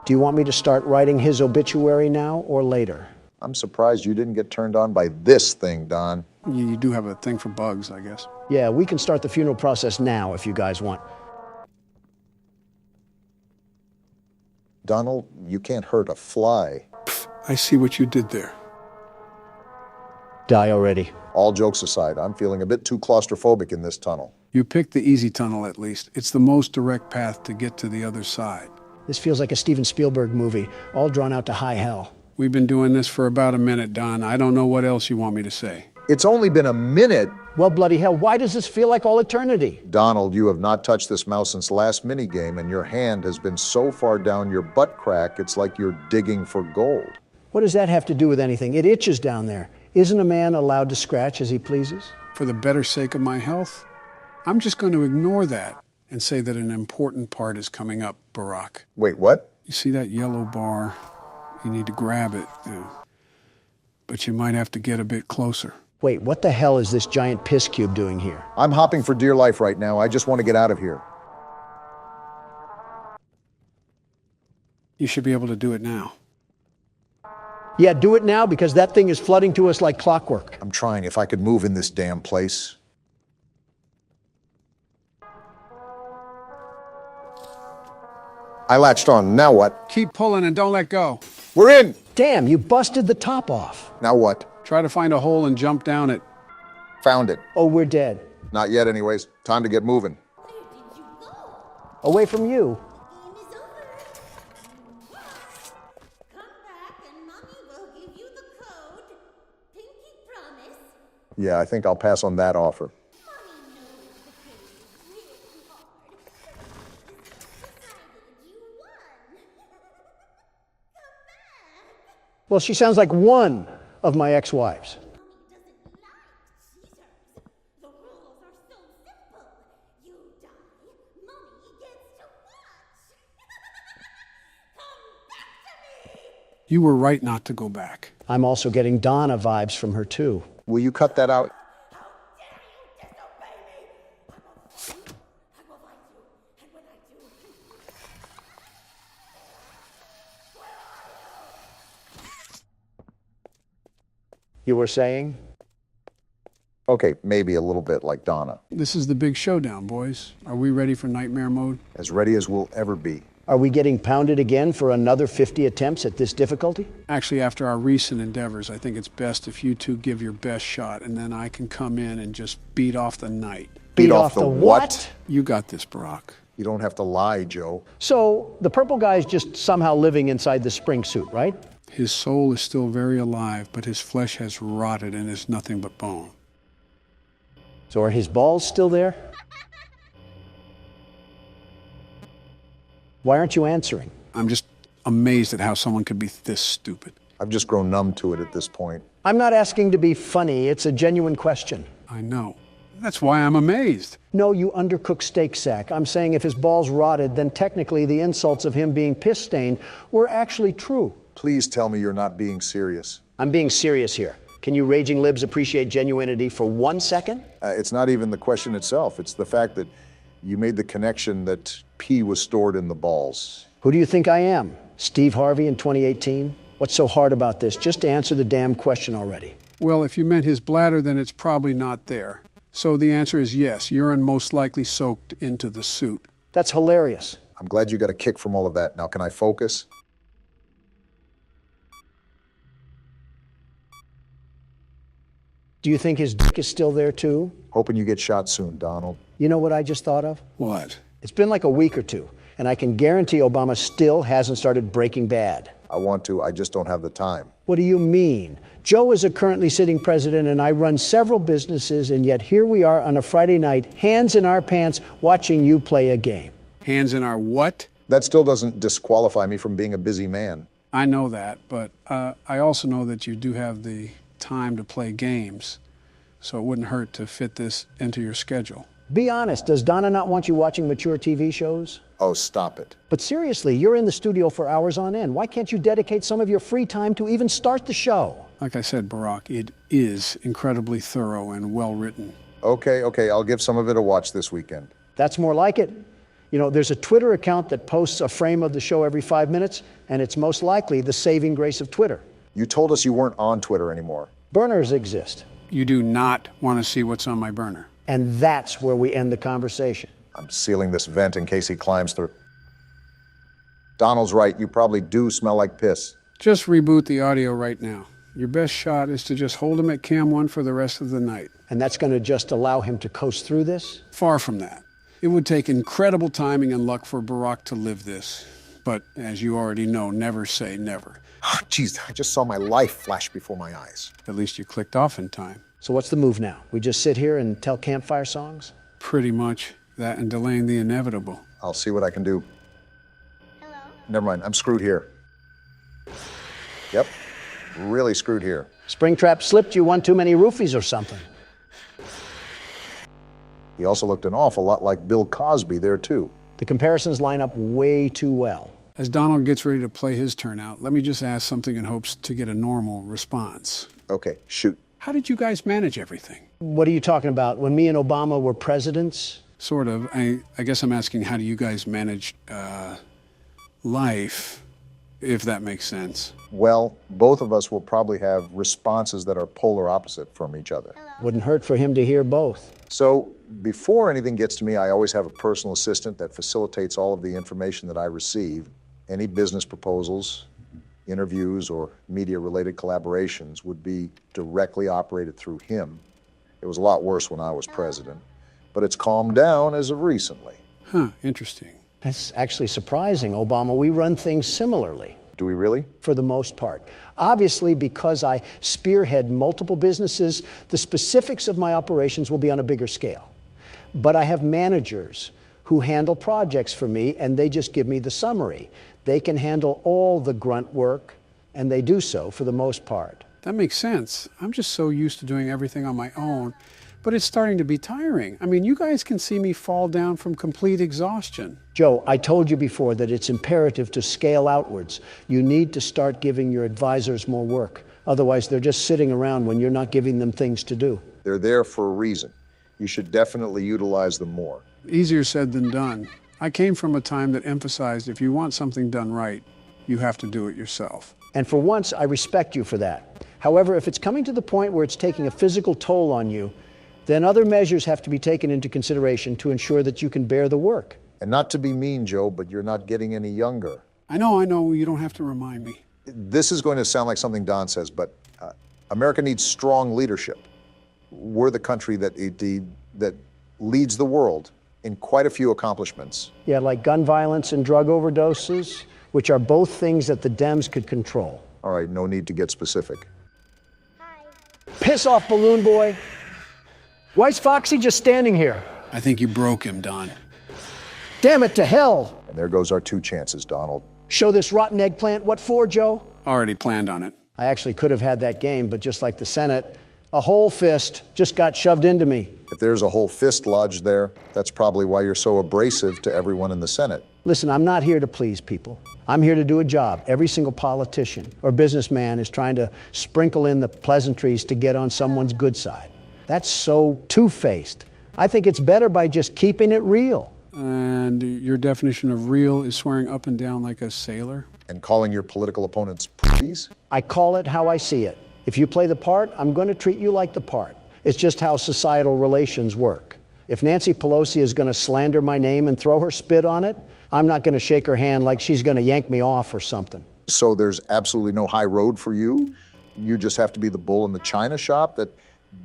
Do you want me to start writing his obituary now or later? I'm surprised you didn't get turned on by this thing, Don. You do have a thing for bugs, I guess. Yeah, we can start the funeral process now if you guys want. Donald, you can't hurt a fly. I see what you did there. Die already. All jokes aside, I'm feeling a bit too claustrophobic in this tunnel. You picked the easy tunnel, at least. It's the most direct path to get to the other side. This feels like a Steven Spielberg movie, all drawn out to high hell. We've been doing this for about a minute, Don. I don't know what else you want me to say. It's only been a minute. Well, bloody hell, why does this feel like all eternity? Donald, you have not touched this mouse since last minigame, and your hand has been so far down your butt crack, it's like you're digging for gold. What does that have to do with anything? It itches down there. Isn't a man allowed to scratch as he pleases? For the better sake of my health, I'm just going to ignore that and say that an important part is coming up, Barack. Wait, what? You see that yellow bar? You need to grab it. But you might have to get a bit closer. Wait, what the hell is this giant piss cube doing here? I'm hopping for dear life right now. I just want to get out of here. You should be able to do it now. Yeah, do it now because that thing is flooding to us like clockwork. I'm trying. If I could move in this damn place. I latched on. Now what? Keep pulling and don't let go. We're in! Damn, you busted the top off. Now what? Try to find a hole and jump down it. Found it. Oh, we're dead. Not yet anyways. Time to get moving. Away from you. Yeah, I think I'll pass on that offer. Well, she sounds like one of my ex-wives. You were right not to go back. I'm also getting Donna vibes from her, too. Will you cut that out? You were saying? Okay, maybe a little bit like Donna. This is the big showdown, boys. Are we ready for nightmare mode? As ready as we'll ever be. Are we getting pounded again for another 50 attempts at this difficulty? Actually, after our recent endeavors, I think it's best if you two give your best shot, and then I can come in and just beat off the night. Beat off the what? You got this, Barack. You don't have to lie, Joe. So, the purple guy's just somehow living inside the spring suit, right? His soul is still very alive, but his flesh has rotted and is nothing but bone. So are his balls still there? Why aren't you answering? I'm just amazed at how someone could be this stupid. I've just grown numb to it at this point. I'm not asking to be funny. It's a genuine question. I know. That's why I'm amazed. No, you undercooked steak sack. I'm saying if his balls rotted, then technically the insults of him being piss-stained were actually true. Please tell me you're not being serious. I'm being serious here. Can you raging libs appreciate genuinity for 1 second? It's not even the question itself. It's the fact that you made the connection that pee was stored in the balls. Who do you think I am? Steve Harvey in 2018? What's so hard about this? Just answer the damn question already. Well, if you meant his bladder, then it's probably not there. So the answer is yes, urine most likely soaked into the suit. That's hilarious. I'm glad you got a kick from all of that. Now, can I focus? Do you think his dick is still there too? Hoping you get shot soon, Donald. You know what I just thought of? What? It's been like a week or two, and I can guarantee Obama still hasn't started Breaking Bad. I want to, I just don't have the time. What do you mean? Joe is a currently sitting president, and I run several businesses, and yet here we are on a Friday night, hands in our pants, watching you play a game. Hands in our what? That still doesn't disqualify me from being a busy man. I know that, but I also know that you do have the time to play games, so it wouldn't hurt to fit this into your schedule. Be honest, does Donna not want you watching mature TV shows? Oh, stop it. But seriously, you're in the studio for hours on end. Why can't you dedicate some of your free time to even start the show? Like I said, Barack, it is incredibly thorough and well written. Okay, I'll give some of it a watch this weekend. That's more like it. You know, there's a Twitter account that posts a frame of the show every 5 minutes, and it's most likely the saving grace of Twitter. You told us you weren't on Twitter anymore. Burners exist. You do not want to see what's on my burner. And that's where we end the conversation. I'm sealing this vent in case he climbs through. Donald's right, you probably do smell like piss. Just reboot the audio right now. Your best shot is to just hold him at cam 1 for the rest of the night. And that's going to just allow him to coast through this? Far from that. It would take incredible timing and luck for Barack to live this. But as you already know, never say never. Jeez, I just saw my life flash before my eyes. At least you clicked off in time. So what's the move now? We just sit here and tell campfire songs? Pretty much. That and delaying the inevitable. I'll see what I can do. Hello? Never mind, I'm screwed here. Yep, really screwed here. Springtrap slipped you one too many roofies or something. He also looked an awful lot like Bill Cosby there, too. The comparisons line up way too well. As Donald gets ready to play his turn out, let me just ask something in hopes to get a normal response. Okay, shoot. How did you guys manage everything? What are you talking about? When me and Obama were presidents? Sort of. I guess I'm asking, how do you guys manage life, if that makes sense? Well, both of us will probably have responses that are polar opposite from each other. Wouldn't hurt for him to hear both. So before anything gets to me, I always have a personal assistant that facilitates all of the information that I receive. Any business proposals, interviews, or media-related collaborations would be directly operated through him. It was a lot worse when I was president, but it's calmed down as of recently. Huh, interesting. That's actually surprising, Obama. We run things similarly. Do we really? For the most part. Obviously, because I spearhead multiple businesses, the specifics of my operations will be on a bigger scale. But I have managers who handle projects for me, and they just give me the summary. They can handle all the grunt work, and they do so for the most part. That makes sense. I'm just so used to doing everything on my own, but it's starting to be tiring. I mean, you guys can see me fall down from complete exhaustion. Joe, I told you before that it's imperative to scale outwards. You need to start giving your advisors more work. Otherwise, they're just sitting around when you're not giving them things to do. They're there for a reason. You should definitely utilize them more. Easier said than done. I came from a time that emphasized if you want something done right, you have to do it yourself. And for once, I respect you for that. However, if it's coming to the point where it's taking a physical toll on you, then other measures have to be taken into consideration to ensure that you can bear the work. And not to be mean, Joe, but you're not getting any younger. I know, you don't have to remind me. This is going to sound like something Don says, but America needs strong leadership. We're the country that leads the world in quite a few accomplishments. Yeah, like gun violence and drug overdoses, which are both things that the Dems could control. All right, no need to get specific. Hi. Piss off, balloon boy. Why's Foxy just standing here? I think you broke him, Don. Damn it to hell. And there goes our 2 chances, Donald. Show this rotten eggplant what for, Joe? Already planned on it. I actually could have had that game, but just like the Senate, A whole fist just got shoved into me. If there's a whole fist lodged there, that's probably why you're so abrasive to everyone in the Senate. Listen, I'm not here to please people. I'm here to do a job. Every single politician or businessman is trying to sprinkle in the pleasantries to get on someone's good side. That's so two-faced. I think it's better by just keeping it real. And your definition of real is swearing up and down like a sailor? And calling your political opponents please? I call it how I see it. If you play the part, I'm going to treat you like the part. It's just how societal relations work. If Nancy Pelosi is going to slander my name and throw her spit on it, I'm not going to shake her hand like she's going to yank me off or something. So there's absolutely no high road for you? You just have to be the bull in the china shop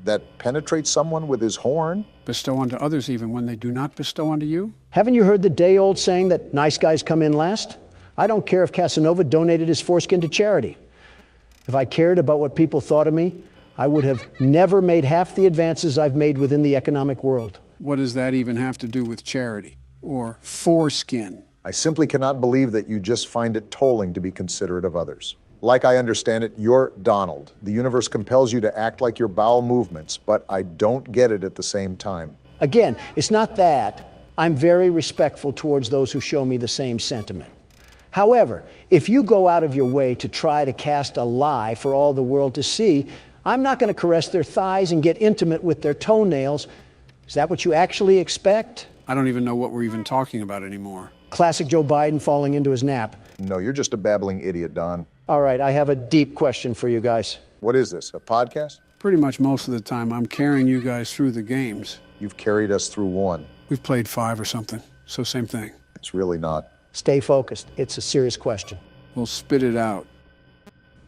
that penetrates someone with his horn? Bestow onto others even when they do not bestow onto you? Haven't you heard the day-old saying that nice guys come in last? I don't care if Casanova donated his foreskin to charity. If I cared about what people thought of me, I would have never made half the advances I've made within the economic world. What does that even have to do with charity? Or foreskin? I simply cannot believe that you just find it tolling to be considerate of others. Like I understand it, you're Donald. The universe compels you to act like your bowel movements, but I don't get it at the same time. Again, it's not that. I'm very respectful towards those who show me the same sentiment. However, if you go out of your way to try to cast a lie for all the world to see, I'm not going to caress their thighs and get intimate with their toenails. Is that what you actually expect? I don't even know what we're even talking about anymore. Classic Joe Biden falling into his nap. No, you're just a babbling idiot, Don. All right, I have a deep question for you guys. What is this, a podcast? Pretty much most of the time, I'm carrying you guys through the games. You've carried us through one. We've played 5 or something, so same thing. It's really not. Stay focused. It's a serious question. We'll spit it out.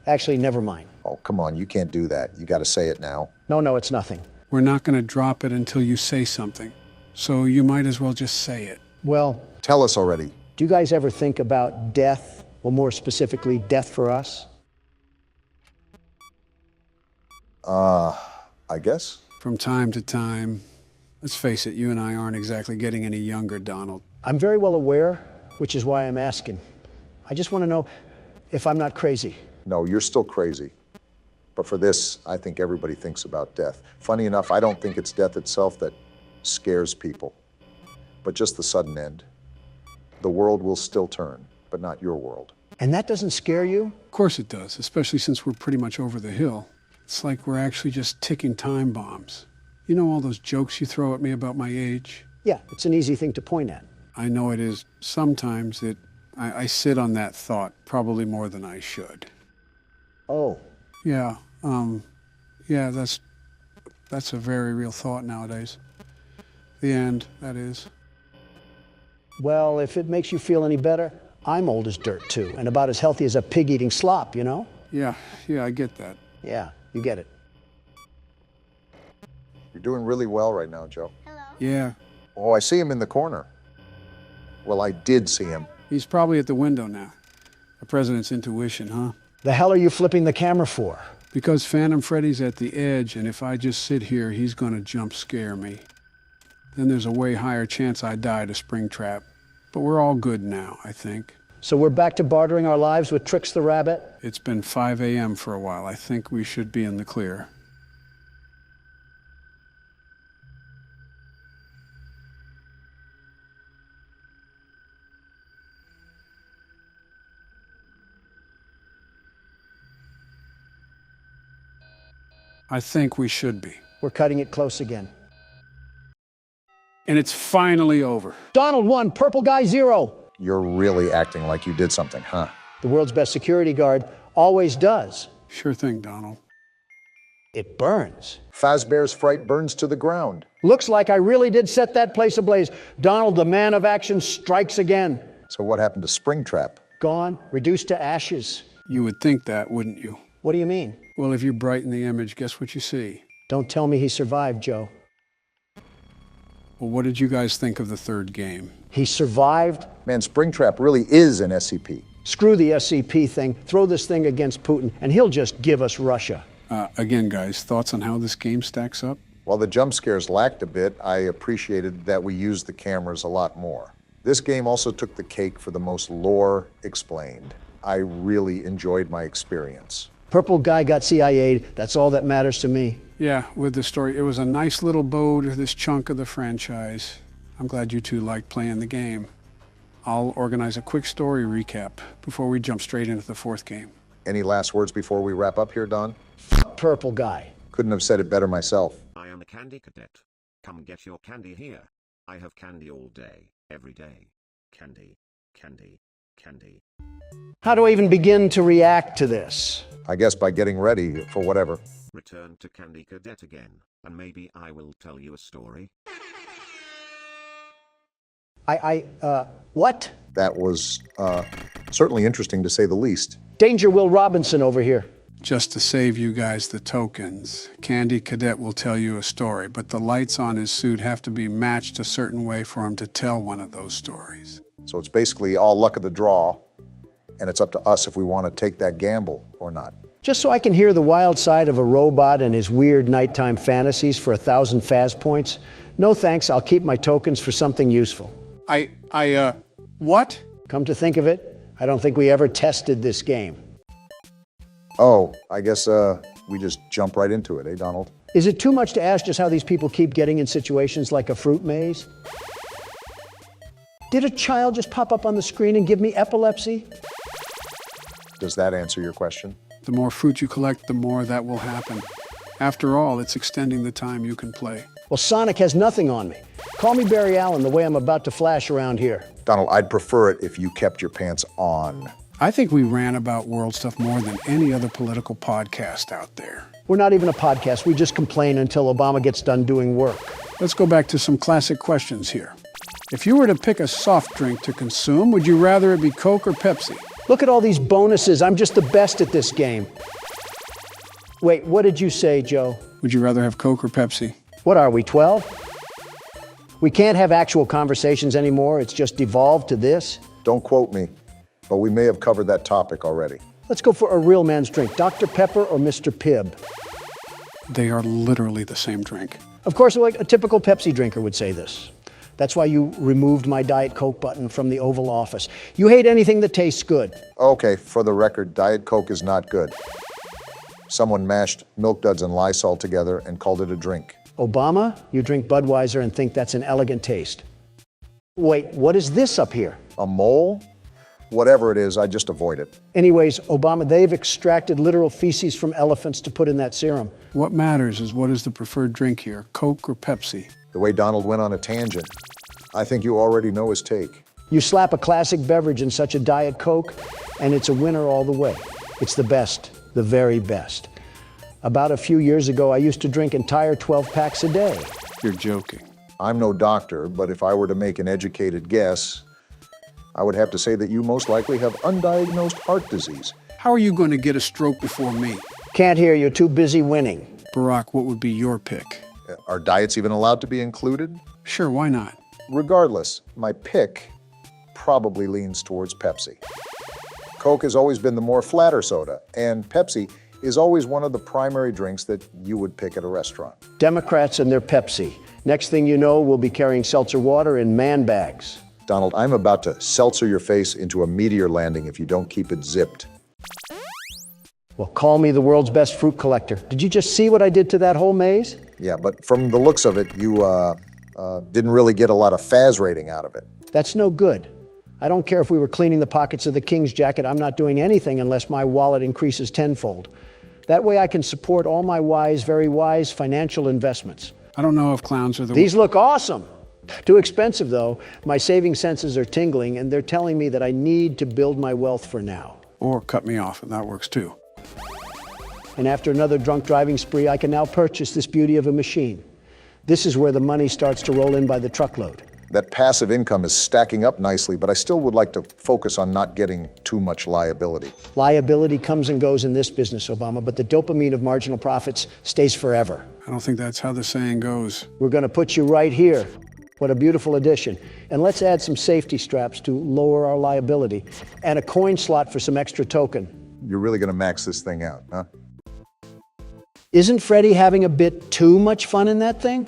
Actually, never mind. Oh, come on, you can't do that. You got to say it now. No, it's nothing. We're not going to drop it until you say something, so you might as well just say it. Well, tell us already. Do you guys ever think about death? Well, more specifically, death for us? I guess. From time to time. Let's face it, you and I aren't exactly getting any younger, Donald. I'm very well aware, which is why I'm asking. I just want to know if I'm not crazy. No, you're still crazy. But for this, I think everybody thinks about death. Funny enough, I don't think it's death itself that scares people, but just the sudden end. The world will still turn, but not your world. And that doesn't scare you? Of course it does, especially since we're pretty much over the hill. It's like we're actually just ticking time bombs. You know all those jokes you throw at me about my age? Yeah, it's an easy thing to point at. I know it is. Sometimes I sit on that thought probably more than I should. Oh. Yeah, that's a very real thought nowadays. The end, that is. Well, if it makes you feel any better, I'm old as dirt too, and about as healthy as a pig eating slop, you know? Yeah, I get that. Yeah, you get it. You're doing really well right now, Joe. Hello? Yeah. Oh, I see him in the corner. Well, I did see him. He's probably at the window now. The president's intuition, huh? The hell are you flipping the camera for? Because Phantom Freddy's at the edge, and if I just sit here, he's gonna jump scare me. Then there's a way higher chance I die to Springtrap. But we're all good now, I think. So we're back to bartering our lives with Trix the Rabbit? It's been 5 a.m. for a while. I think we should be in the clear. I think we should be. We're cutting it close again. And it's finally over. Donald 1, Purple Guy 0. You're really acting like you did something, huh? The world's best security guard always does. Sure thing, Donald. It burns. Fazbear's fright burns to the ground. Looks like I really did set that place ablaze. Donald, the man of action, strikes again. So what happened to Springtrap? Gone, reduced to ashes. You would think that, wouldn't you? What do you mean? Well, if you brighten the image, guess what you see? Don't tell me he survived, Joe. Well, what did you guys think of the third game? He survived? Man, Springtrap really is an SCP. Screw the SCP thing. Throw this thing against Putin, and he'll just give us Russia. Again, guys, thoughts on how this game stacks up? While the jump scares lacked a bit, I appreciated that we used the cameras a lot more. This game also took the cake for the most lore explained. I really enjoyed my experience. Purple guy got CIA'd. That's all that matters to me. Yeah, with the story. It was a nice little bow to this chunk of the franchise. I'm glad you two liked playing the game. I'll organize a quick story recap before we jump straight into the fourth game. Any last words before we wrap up here, Don? Purple guy. Couldn't have said it better myself. I am a candy cadet. Come get your candy here. I have candy all day, every day. Candy, candy, candy. How do I even begin to react to this? I guess by getting ready for whatever. Return to Candy Cadet again, and maybe I will tell you a story. What? That was certainly interesting to say the least. Danger Will Robinson over here. Just to save you guys the tokens, Candy Cadet will tell you a story, but the lights on his suit have to be matched a certain way for him to tell one of those stories. So it's basically all luck of the draw, and it's up to us if we want to take that gamble or not. Just so I can hear the wild side of a robot and his weird nighttime fantasies for 1,000 Faz points? No thanks, I'll keep my tokens for something useful. What? Come to think of it, I don't think we ever tested this game. Oh, I guess we just jump right into it, eh, Donald? Is it too much to ask just how these people keep getting in situations like a fruit maze? Did a child just pop up on the screen and give me epilepsy? Does that answer your question? The more fruit you collect, the more that will happen. After all, it's extending the time you can play. Well, Sonic has nothing on me. Call me Barry Allen the way I'm about to flash around here. Donald, I'd prefer it if you kept your pants on. I think we ran about world stuff more than any other political podcast out there. We're not even a podcast. We just complain until Obama gets done doing work. Let's go back to some classic questions here. If you were to pick a soft drink to consume, would you rather it be Coke or Pepsi? Look at all these bonuses. I'm just the best at this game. Wait, what did you say, Joe? Would you rather have Coke or Pepsi? What are we, 12? We can't have actual conversations anymore. It's just devolved to this. Don't quote me, but we may have covered that topic already. Let's go for a real man's drink. Dr. Pepper or Mr. Pibb? They are literally the same drink. Of course, like a typical Pepsi drinker would say this. That's why you removed my Diet Coke button from the Oval Office. You hate anything that tastes good. Okay, for the record, Diet Coke is not good. Someone mashed Milk Duds and Lysol together and called it a drink. Obama, you drink Budweiser and think that's an elegant taste. Wait, what is this up here? A mole? Whatever it is, I just avoid it. Anyways, Obama, they've extracted literal feces from elephants to put in that serum. What matters is what is the preferred drink here, Coke or Pepsi? The way Donald went on a tangent, I think you already know his take. You slap a classic beverage in such a Diet Coke, and it's a winner all the way. It's the best, the very best. About a few years ago, I used to drink entire 12 packs a day. You're joking. I'm no doctor, but if I were to make an educated guess, I would have to say that you most likely have undiagnosed heart disease. How are you going to get a stroke before me? Can't hear you, too busy winning. Barack, what would be your pick? Are diets even allowed to be included? Sure, why not? Regardless, my pick probably leans towards Pepsi. Coke has always been the more flatter soda, and Pepsi is always one of the primary drinks that you would pick at a restaurant. Democrats and their Pepsi. Next thing you know, we'll be carrying seltzer water in man bags. Donald, I'm about to seltzer your face into a meteor landing if you don't keep it zipped. Well, call me the world's best fruit collector. Did you just see what I did to that whole maze? Yeah, but from the looks of it, you didn't really get a lot of Faz rating out of it. That's no good. I don't care if we were cleaning the pockets of the king's jacket. I'm not doing anything unless my wallet increases tenfold. That way I can support all my wise, very wise financial investments. I don't know if clowns are the... These look awesome. Too expensive, though. My saving senses are tingling, and they're telling me that I need to build my wealth for now. Or cut me off, and that works too. And after another drunk driving spree, I can now purchase this beauty of a machine. This is where the money starts to roll in by the truckload. That passive income is stacking up nicely, but I still would like to focus on not getting too much liability. Liability comes and goes in this business, Obama, but the dopamine of marginal profits stays forever. I don't think that's how the saying goes. We're going to put you right here. What a beautiful addition. And let's add some safety straps to lower our liability and a coin slot for some extra token. You're really going to max this thing out, huh? Isn't Freddie having a bit too much fun in that thing?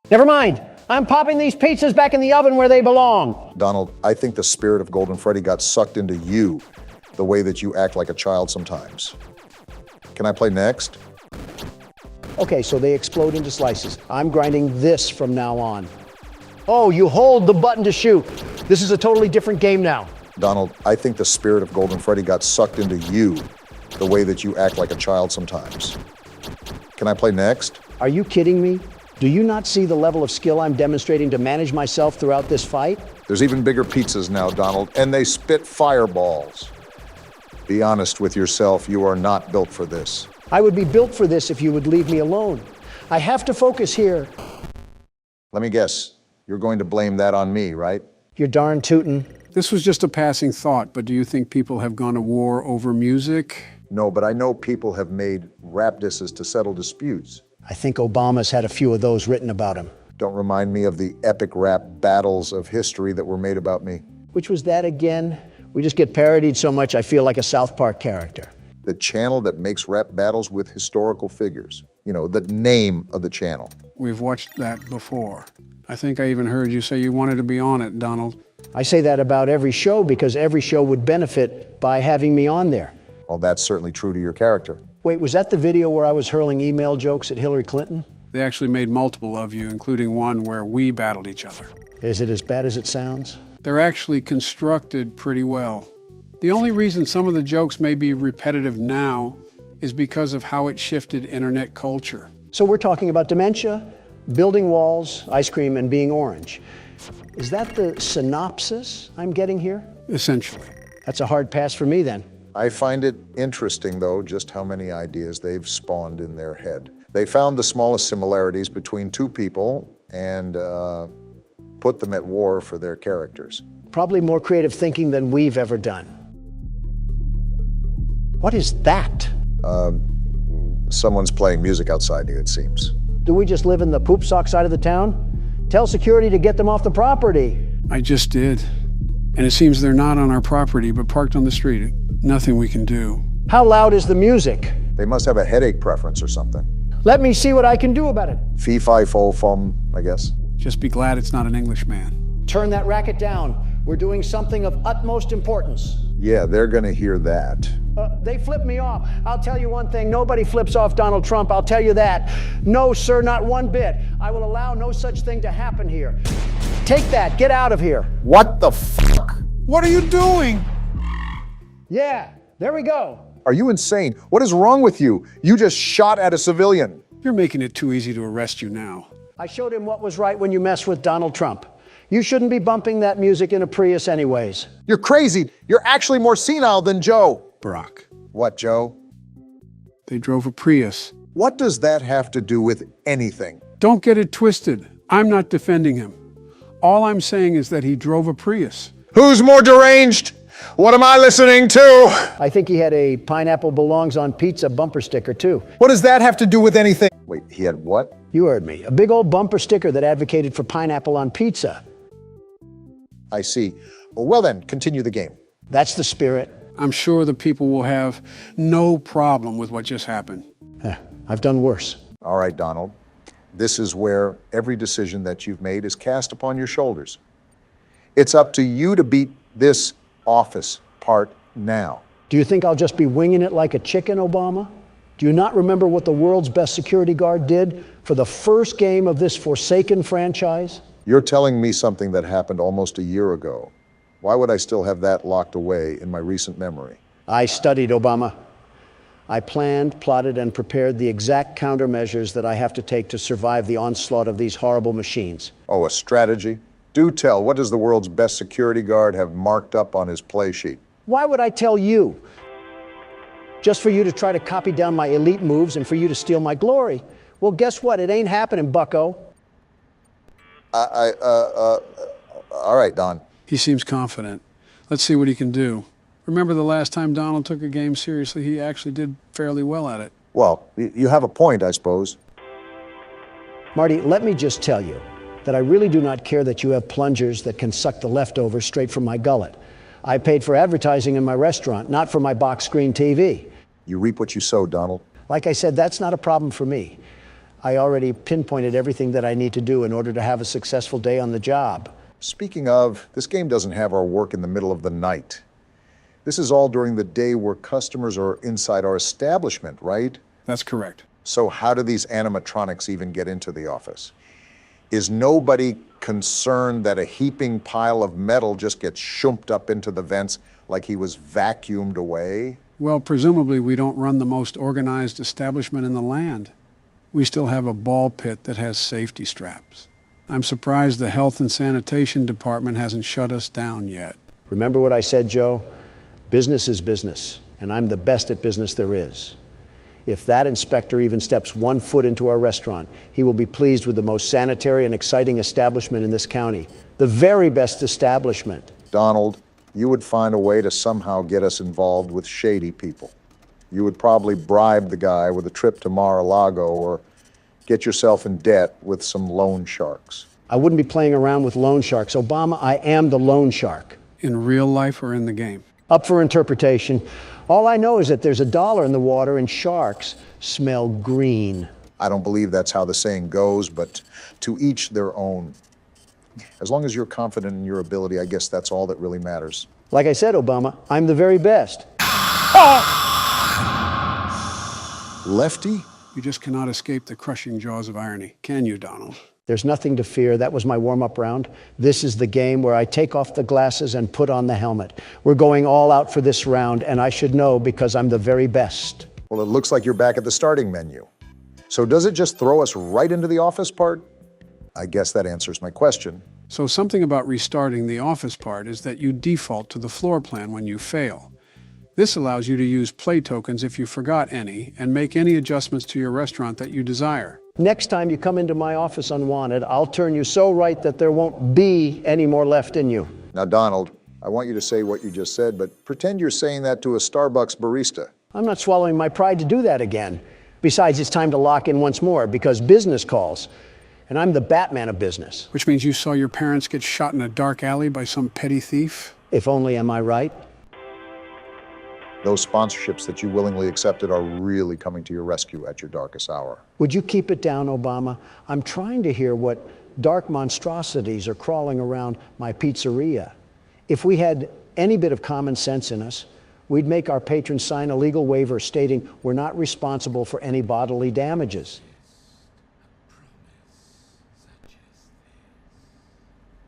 Never mind. I'm popping these pizzas back in the oven where they belong. Donald, I think the spirit of Golden Freddy got sucked into you. the way that you act like a child sometimes. Can I play next? Okay, so they explode into slices. I'm grinding this from now on. Oh, you hold the button to shoot. This is a totally different game now. Donald, I think the spirit of Golden Freddy got sucked into you, the way that you act like a child sometimes. Can I play next? Are you kidding me? Do you not see the level of skill I'm demonstrating to manage myself throughout this fight? There's even bigger pizzas now, Donald, and they spit fireballs. Be honest with yourself, you are not built for this. I would be built for this if you would leave me alone. I have to focus here. Let me guess, you're going to blame that on me, right? You're darn tootin'. This was just a passing thought, but do you think people have gone to war over music? No, but I know people have made rap disses to settle disputes. I think Obama's had a few of those written about him. Don't remind me of the epic rap battles of history that were made about me. Which was that again? We just get parodied so much I feel like a South Park character. The channel that makes rap battles with historical figures. You know, the name of the channel. We've watched that before. I think I even heard you say you wanted to be on it, Donald. I say that about every show because every show would benefit by having me on there. Well, that's certainly true to your character. Wait, was that the video where I was hurling email jokes at Hillary Clinton? They actually made multiple of you, including one where we battled each other. Is it as bad as it sounds? They're actually constructed pretty well. The only reason some of the jokes may be repetitive now is because of how it shifted internet culture. So we're talking about dementia, building walls, ice cream, and being orange. Is that the synopsis I'm getting here? Essentially. That's a hard pass for me then. I find it interesting, though, just how many ideas they've spawned in their head. They found the smallest similarities between two people and put them at war for their characters. Probably more creative thinking than we've ever done. What is that? Someone's playing music outside you, it seems. Do we just live in the poop sock side of the town? Tell security to get them off the property. I just did. And it seems they're not on our property, but parked on the street. Nothing we can do. How loud is the music? They must have a headache preference or something. Let me see what I can do about it. Fee, fi, fo, fum, I guess. Just be glad it's not an Englishman. Turn that racket down. We're doing something of utmost importance. Yeah, they're gonna hear that. They flip me off. I'll tell you one thing, nobody flips off Donald Trump, I'll tell you that. No, sir, not one bit. I will allow no such thing to happen here. Take that, get out of here. What the fuck? What are you doing? Yeah, there we go. Are you insane? What is wrong with you? You just shot at a civilian. You're making it too easy to arrest you now. I showed him what was right when you mess with Donald Trump. You shouldn't be bumping that music in a Prius anyways. You're crazy. You're actually more senile than Joe. Barack. What, Joe? They drove a Prius. What does that have to do with anything? Don't get it twisted. I'm not defending him. All I'm saying is that he drove a Prius. Who's more deranged? What am I listening to? I think he had a pineapple belongs on pizza bumper sticker too. What does that have to do with anything? Wait, he had what? You heard me. A big old bumper sticker that advocated for pineapple on pizza. I see. Well then, continue the game. That's the spirit. I'm sure the people will have no problem with what just happened. I've done worse. All right, Donald. This is where every decision that you've made is cast upon your shoulders. It's up to you to beat this office part now. Do you think I'll just be winging it like a chicken, Obama? Do you not remember what the world's best security guard did for the first game of this forsaken franchise? You're telling me something that happened almost a year ago. Why would I still have that locked away in my recent memory? I studied, Obama. I planned, plotted, and prepared the exact countermeasures that I have to take to survive the onslaught of these horrible machines. Oh, a strategy? Do tell, what does the world's best security guard have marked up on his play sheet? Why would I tell you? Just for you to try to copy down my elite moves and for you to steal my glory. Well, guess what? It ain't happening, bucko. All right, Don. He seems confident. Let's see what he can do. Remember the last time Donald took a game seriously, he actually did fairly well at it. Well, you have a point, I suppose. Marty, let me just tell you that I really do not care that you have plungers that can suck the leftovers straight from my gullet. I paid for advertising in my restaurant, not for my box screen TV. You reap what you sow, Donald. Like I said, that's not a problem for me. I already pinpointed everything that I need to do in order to have a successful day on the job. Speaking of, this game doesn't have our work in the middle of the night. This is all during the day where customers are inside our establishment, right? That's correct. So how do these animatronics even get into the office? Is nobody concerned that a heaping pile of metal just gets shumped up into the vents like he was vacuumed away? Well, presumably we don't run the most organized establishment in the land. We still have a ball pit that has safety straps. I'm surprised the health and sanitation department hasn't shut us down yet. Remember what I said, Joe? Business is business, and I'm the best at business there is. If that inspector even steps 1 foot into our restaurant, he will be pleased with the most sanitary and exciting establishment in this county. The very best establishment. Donald, you would find a way to somehow get us involved with shady people. You would probably bribe the guy with a trip to Mar-a-Lago or get yourself in debt with some loan sharks. I wouldn't be playing around with loan sharks. Obama, I am the loan shark. In real life or in the game? Up for interpretation. All I know is that there's $1 in the water and sharks smell green. I don't believe that's how the saying goes, but to each their own. As long as you're confident in your ability, I guess that's all that really matters. Like I said, Obama, I'm the very best. Lefty? You just cannot escape the crushing jaws of irony, can you, Donald? There's nothing to fear. That was my warm-up round. This is the game where I take off the glasses and put on the helmet. We're going all out for this round, and I should know because I'm the very best. Well, it looks like you're back at the starting menu. So does it just throw us right into the office part? I guess that answers my question. So something about restarting the office part is that you default to the floor plan when you fail. This allows you to use play tokens if you forgot any and make any adjustments to your restaurant that you desire. Next time you come into my office unwanted, I'll turn you so right that there won't be any more left in you. Now, Donald, I want you to say what you just said, but pretend you're saying that to a Starbucks barista. I'm not swallowing my pride to do that again. Besides, it's time to lock in once more because business calls. And I'm the Batman of business. Which means you saw your parents get shot in a dark alley by some petty thief? If only, am I right? Those sponsorships that you willingly accepted are really coming to your rescue at your darkest hour. Would you keep it down, Obama? I'm trying to hear what dark monstrosities are crawling around my pizzeria. If we had any bit of common sense in us, we'd make our patrons sign a legal waiver stating we're not responsible for any bodily damages.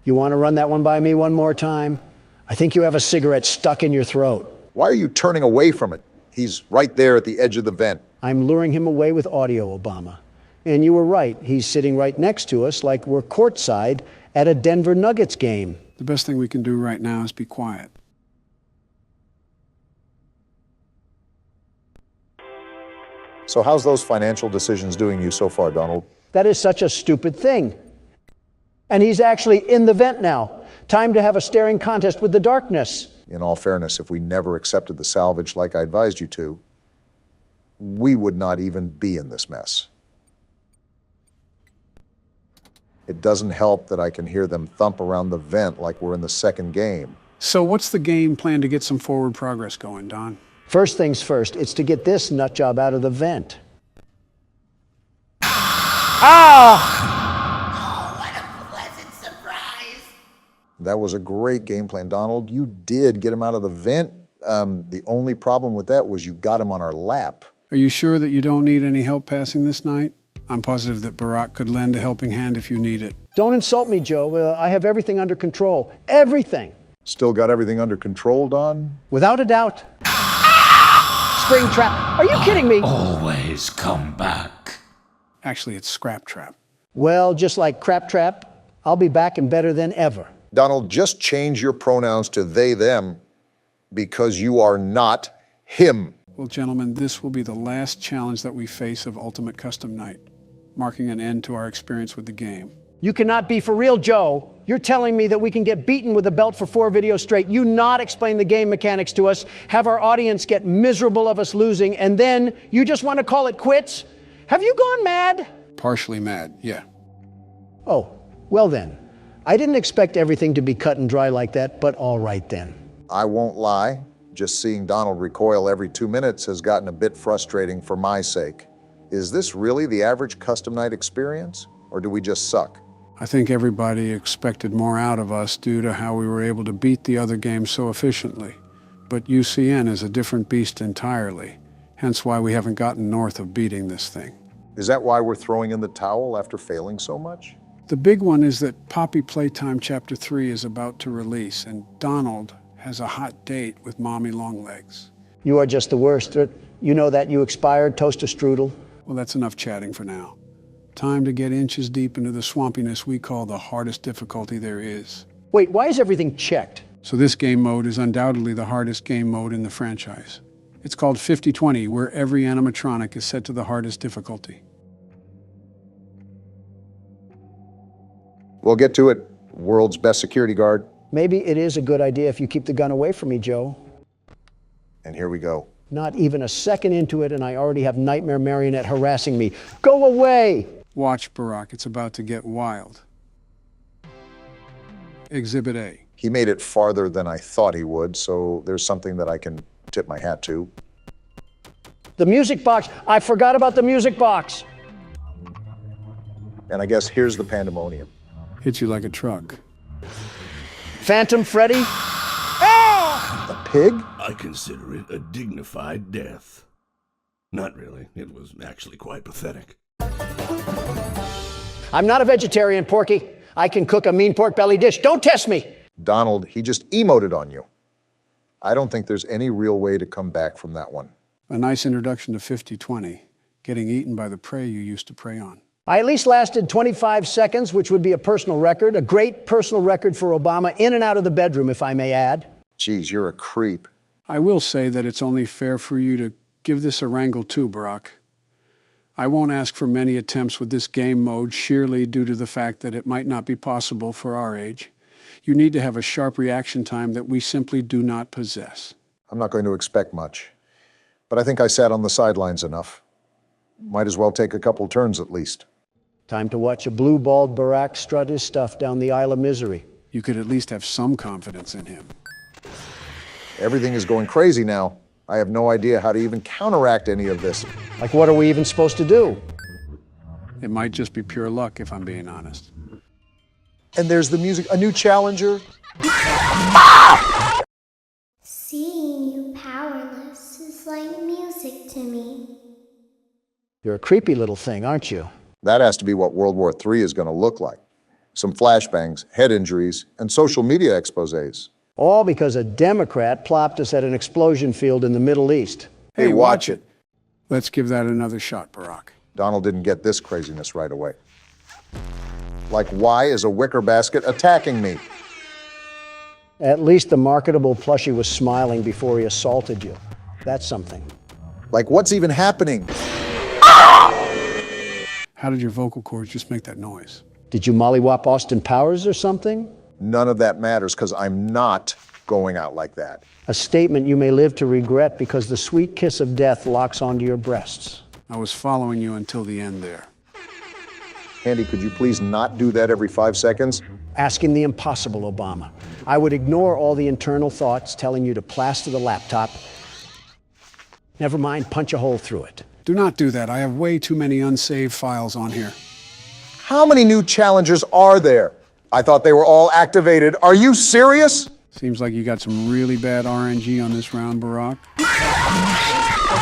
You want to run that one by me one more time? I think you have a cigarette stuck in your throat. Why are you turning away from it? He's right there at the edge of the vent. I'm luring him away with audio, Obama. And you were right. He's sitting right next to us like we're courtside at a Denver Nuggets game. The best thing we can do right now is be quiet. So how's those financial decisions doing you so far, Donald? That is such a stupid thing. And he's actually in the vent now. Time to have a staring contest with the darkness. In all fairness, if we never accepted the salvage like I advised you to, we would not even be in this mess. It doesn't help that I can hear them thump around the vent like we're in the second game. So what's the game plan to get some forward progress going, Don? First things first, it's to get this nut job out of the vent. That was a great game plan, Donald. You did get him out of the vent. The only problem with that was you got him on our lap. Are you sure that you don't need any help passing this night? I'm positive that Barack could lend a helping hand if you need it. Don't insult me, Joe. I have everything under control. Everything. Still got everything under control, Don? Without a doubt. Spring trap. Are you kidding me? Always come back. Actually, it's Scrap Trap. Well, just like Crap Trap, I'll be back and better than ever. Donald, just change your pronouns to they, them, because you are not him. Well, gentlemen, this will be the last challenge that we face of Ultimate Custom Night, marking an end to our experience with the game. You cannot be for real, Joe. You're telling me that we can get beaten with a belt for 4 videos straight, you not explain the game mechanics to us, have our audience get miserable of us losing, and then you just want to call it quits? Have you gone mad? Partially mad, yeah. Oh, well then. I didn't expect everything to be cut and dry like that, but all right then. I won't lie. Just seeing Donald recoil every 2 minutes has gotten a bit frustrating for my sake. Is this really the average custom night experience, or do we just suck? I think everybody expected more out of us due to how we were able to beat the other games so efficiently. but UCN is a different beast entirely, hence why we haven't gotten north of beating this thing. Is that why we're throwing in the towel after failing so much? The big one is that Poppy Playtime Chapter 3 is about to release, and Donald has a hot date with Mommy Longlegs. You are just the worst. You know that you expired, toaster strudel? Well, that's enough chatting for now. Time to get inches deep into the swampiness we call the hardest difficulty there is. Wait, why is everything checked? So this game mode is undoubtedly the hardest game mode in the franchise. It's called 50-20, where every animatronic is set to the hardest difficulty. We'll get to it, world's best security guard. Maybe it is a good idea if you keep the gun away from me, Joe. And here we go. Not even a second into it, and I already have Nightmare Marionette harassing me. Go away! Watch, Barack, it's about to get wild. Exhibit A. He made it farther than I thought he would, so there's something that I can tip my hat to. The music box! I forgot about the music box! And I guess here's the pandemonium. Hit you like a truck. Phantom Freddy? The pig? I consider it a dignified death. Not really. It was actually quite pathetic. I'm not a vegetarian, Porky. I can cook a mean pork belly dish. Don't test me! Donald, he just emoted on you. I don't think there's any real way to come back from that one. A nice introduction to 50-20, getting eaten by the prey you used to prey on. I at least lasted 25 seconds, which would be a personal record, a great personal record for Obama, in and out of the bedroom, if I may add. Geez, you're a creep. I will say that it's only fair for you to give this a wrangle too, Barack. I won't ask for many attempts with this game mode, sheerly due to the fact that it might not be possible for our age. You need to have a sharp reaction time that we simply do not possess. I'm not going to expect much, but I think I sat on the sidelines enough. Might as well take a couple turns at least. Time to watch a blue-balled Barack strut his stuff down the Isle of Misery. You could at least have some confidence in him. Everything is going crazy now. I have no idea how to even counteract any of this. Like, what are we even supposed to do? It might just be pure luck, if I'm being honest. And there's the music, a new challenger. Seeing you powerless is like music to me. You're a creepy little thing, aren't you? That has to be what World War III is going to look like. Some flashbangs, head injuries, and social media exposés. All because a Democrat plopped us at an explosion field in the Middle East. Hey, watch it. Let's give that another shot, Barack. Donald didn't get this craziness right away. Like, why is a wicker basket attacking me? At least the marketable plushie was smiling before he assaulted you. That's something. Like, what's even happening? How did your vocal cords just make that noise? Did you mollywop Austin Powers or something? None of that matters, because I'm not going out like that. A statement you may live to regret because the sweet kiss of death locks onto your breasts. I was following you until the end there. Andy, could you please not do that every 5 seconds? Asking the impossible, Obama. I would ignore all the internal thoughts telling you to plaster the laptop. Never mind, punch a hole through it. Do not do that. I have way too many unsaved files on here. How many new challengers are there? I thought they were all activated. Are you serious? Seems like you got some really bad RNG on this round, Barack.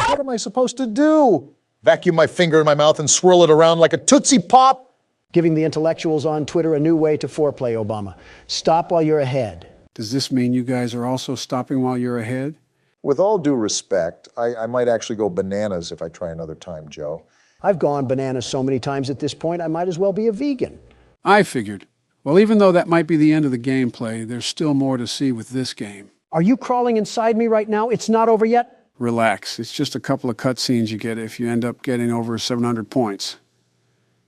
What am I supposed to do? Vacuum my finger in my mouth and swirl it around like a Tootsie Pop? Giving the intellectuals on Twitter a new way to foreplay, Obama. Stop while you're ahead. Does this mean you guys are also stopping while you're ahead? With all due respect, I might actually go bananas if I try another time, Joe. I've gone bananas so many times at this point, I might as well be a vegan. I figured. Well, even though that might be the end of the gameplay, there's still more to see with this game. Are you crawling inside me right now? It's not over yet? Relax. It's just a couple of cutscenes you get if you end up getting over 700 points.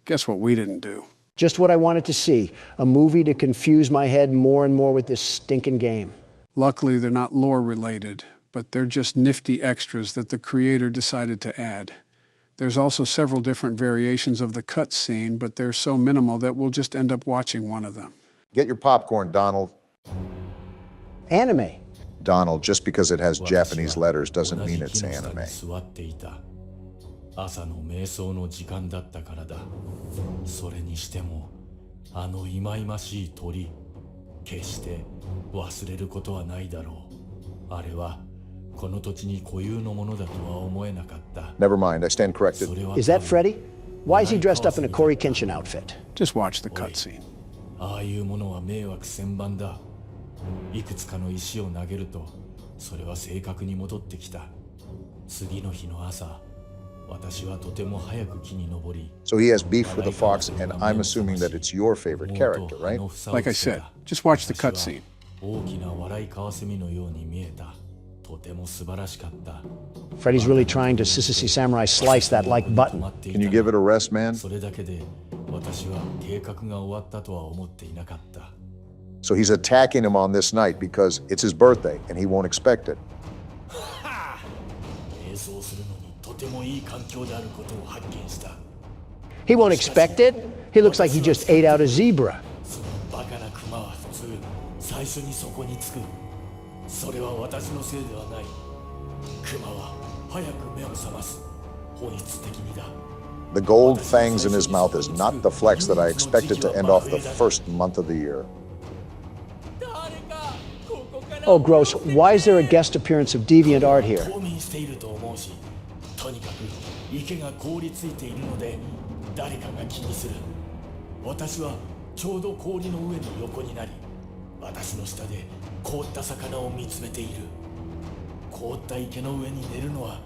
Guess what we didn't do? Just what I wanted to see. A movie to confuse my head more and more with this stinking game. Luckily, they're not lore-related, but they're just nifty extras that the creator decided to add. There's also several different variations of the cutscene, but they're so minimal that we'll just end up watching one of them. Get your popcorn, Donald. Anime. Donald, just because it has Japanese letters doesn't mean it's anime. 朝の瞑想の時間だったからだ。それにしても、あの忌々しい鳥、決して忘れることはないだろう。あれはこの土地に固有のものだとは思えなかった。 Never mind, I stand corrected. Is that Freddy? Why is he dressed up in a Corey Kenshin outfit? Just watch the cutscene. ああいうものは迷惑千万だ。いくつかの石を投げると、それは正確に戻ってきた。次の日の朝、私はとても早く木に登り。 So he has beef with the fox, and I'm assuming that it's your favorite character, right? Like I said, just watch the cutscene. 大きな笑いカワセミのように見えた。とても素晴らしかった。 Freddy's really trying to Sissy Samurai slice that like button. Can you give it a rest, man? それだけで私は計画が終わったとは思っていなかった。 So he's attacking him on this night because it's his birthday and he won't expect it. 瞑想するのにとてもいい環境であることを発見した。 He won't expect it? He looks like he just ate out a zebra. そのバカなクマは普通最初にそこにつく。それは私のせいではない。クマは早く目を覚ます。本質的にだ。 The gold fangs in his mouth is not the flex that I expected to end off the first month of the year. Oh, gross. Why is there a guest appearance of deviant art here? 冬眠していると思うし、とにかく池が凍りついているので誰かが気にする。私はちょうど氷の上の横になり、私の下で凍った魚を見つめている。凍った池の上に寝るのは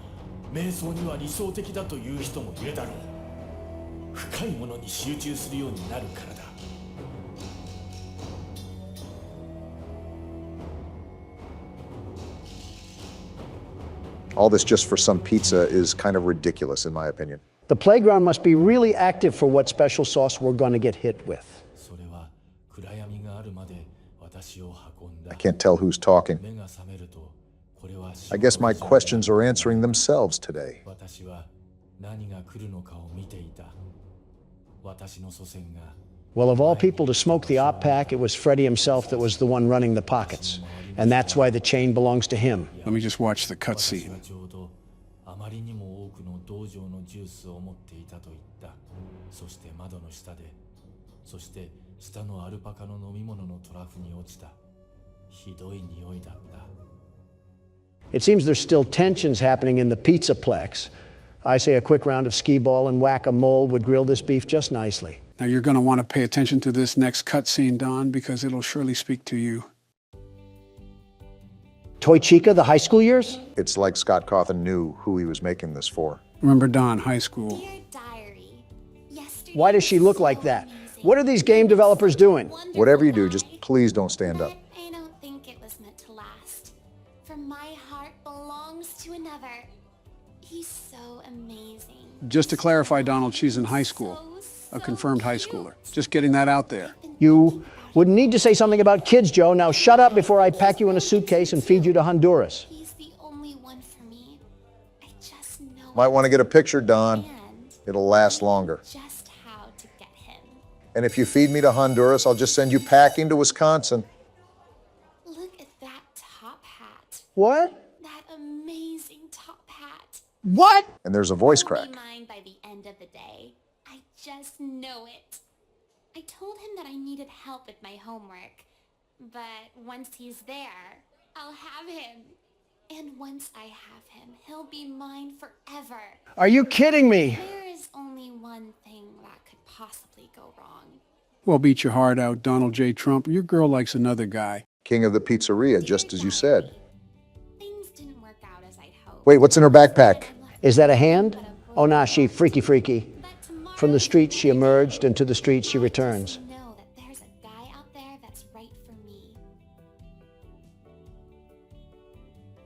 瞑想には理想的だという人もいるだろう。深いものに集中するようになるからだ。 All this just for some pizza is kind of ridiculous, in my opinion. The playground must be really active for what special sauce we're going to get hit with. I can't tell who's talking. I guess my questions are answering themselves today. Well, of all people to smoke the op pack, it was Freddy himself that was the one running the pockets. And that's why the chain belongs to him. Let me just watch the cutscene. あまりにも多くの道場のジュースを持っていたと言った。そして窓の下で、そして下のアルパカの飲み物のトラフに落ちた。ひどい匂いだった。 It seems there's still tensions happening in the Pizzaplex. I say a quick round of skee ball and whack-a-mole would grill this beef just nicely. Now you're going to want to pay attention to this next cutscene, Don, because it'll surely speak to you. Toy Chica, the high school years? It's like Scott Cawthon knew who he was making this for. Remember Don, high school. Why does she look like that? What are these game developers doing? Whatever you do, just please don't stand up. I don't think it was meant to last. For my heart belongs to another. He's so amazing. Just to clarify, Donald, she's in high school. A confirmed high schooler. Just getting that out there. You wouldn't need to say something about kids, Joe. Now shut up before I pack you in a suitcase and feed you to Honduras. He's the only one for me. I just know. Might want to get a picture, Don. It'll last longer. Just how to get him. And if you feed me to Honduras, I'll just send you packing to Wisconsin. Look at that top hat. What? That amazing top hat. What? And there's a voice He'll crack. be mine by the end of the day. I just know it. I told him that I needed help with my homework. But once he's there, I'll have him. And once I have him, he'll be mine forever. Are you kidding me? There is only one thing that could possibly go wrong. Well, beat your heart out, Donald J. Trump. Your girl likes another guy. King of the pizzeria, just as you said. Things didn't work out as I'd hoped. Wait, what's in her backpack? Is that a hand? Oh, nah, she freaky. From the streets she emerged, and to the streets she returns. Know that there's a guy out there that's right for me.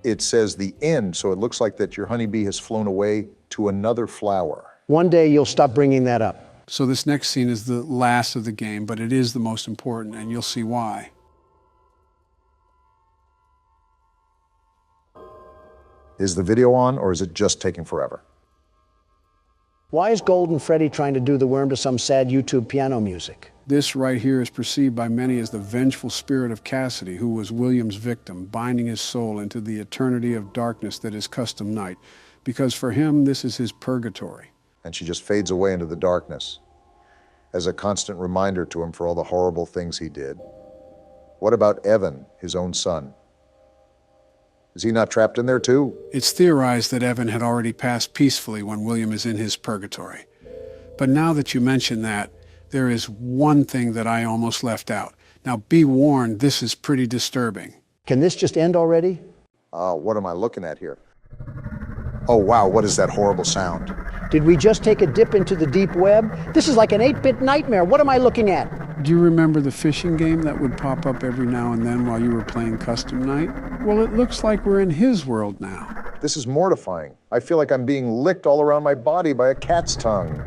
It says the end, so it looks like that your honeybee has flown away to another flower. One day you'll stop bringing that up. So this next scene is the last of the game, but it is the most important, and you'll see why. Is the video on, or is it just taking forever? Why is Golden Freddy trying to do the worm to some sad YouTube piano music? This right here is perceived by many as the vengeful spirit of Cassidy, who was William's victim, binding his soul into the eternity of darkness that is custom night, because for him, this is his purgatory. And she just fades away into the darkness as a constant reminder to him for all the horrible things he did. What about Evan, his own son? Is he not trapped in there too? It's theorized that Evan had already passed peacefully when William is in his purgatory. But now that you mention that, there is one thing that I almost left out. Now be warned, this is pretty disturbing. Can this just end already? What am I looking at here? Oh wow, what is that horrible sound? Did we just take a dip into the deep web? This is like an 8-bit nightmare. What am I looking at? Do you remember the fishing game that would pop up every now and then while you were playing Custom Night? Well, it looks like we're in his world now. This is mortifying. I feel like I'm being licked all around my body by a cat's tongue.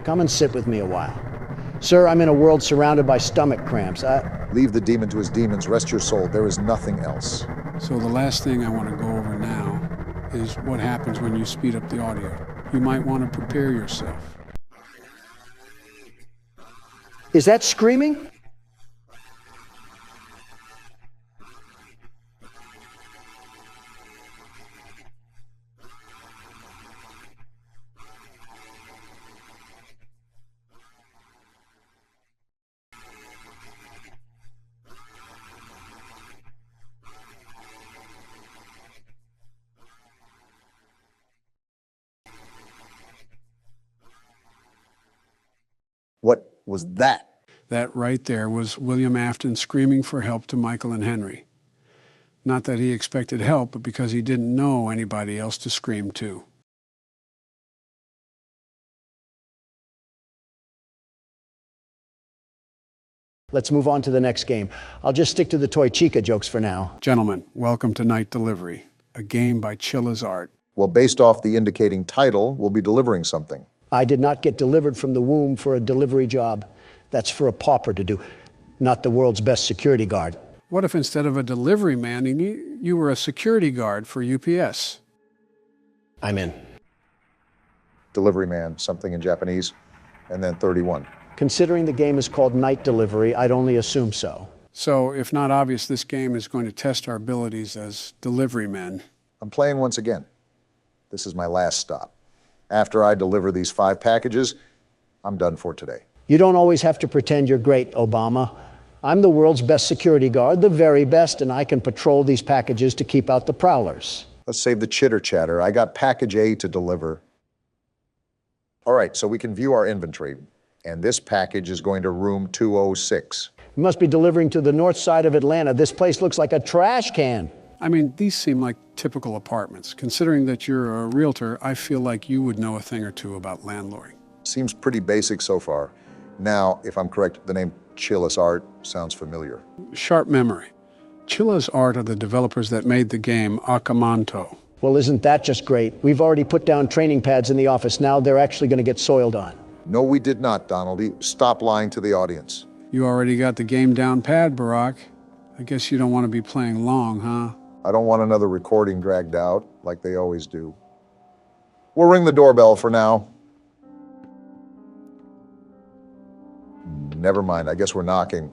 Come and sit with me a while. Sir, I'm in a world surrounded by stomach cramps. Leave the demon to his demons. Rest your soul. There is nothing else. So the last thing I want to go over now is what happens when you speed up the audio. You might want to prepare yourself. Is that screaming? What was that? That right there was William Afton screaming for help to Michael and Henry. Not that he expected help, but because he didn't know anybody else to scream to. Let's move on to the next game. I'll just stick to the Toy Chica jokes for now. Gentlemen, welcome to Night Delivery, a game by Chilla's Art. Well, based off the indicating title, we'll be delivering something. I did not get delivered from the womb for a delivery job. That's for a pauper to do, not the world's best security guard. What if instead of a delivery man, you were a security guard for UPS? I'm in. Delivery man, something in Japanese, and then 31. Considering the game is called Night Delivery, I'd only assume so. So, if not obvious, this game is going to test our abilities as delivery men. I'm playing once again. This is my last stop. After I deliver these 5 packages, I'm done for today. You don't always have to pretend you're great, Obama. I'm the world's best security guard, the very best, and I can patrol these packages to keep out the prowlers. Let's save the chitter chatter. I got package A to deliver. All right, so we can view our inventory, and this package is going to room 206. You must be delivering to the north side of Atlanta. This place looks like a trash can. I mean, these seem like typical apartments. Considering that you're a realtor, I feel like you would know a thing or two about landlording. Seems pretty basic so far. Now, if I'm correct, the name Chilla's Art sounds familiar. Sharp memory. Chilla's Art are the developers that made the game Akamanto. Well, isn't that just great? We've already put down training pads in the office. Now they're actually going to get soiled on. No, we did not, Donald. Stop lying to the audience. You already got the game down pat, Barack. I guess you don't want to be playing long, huh? I don't want another recording dragged out, like they always do. We'll ring the doorbell for now. Never mind, I guess we're knocking.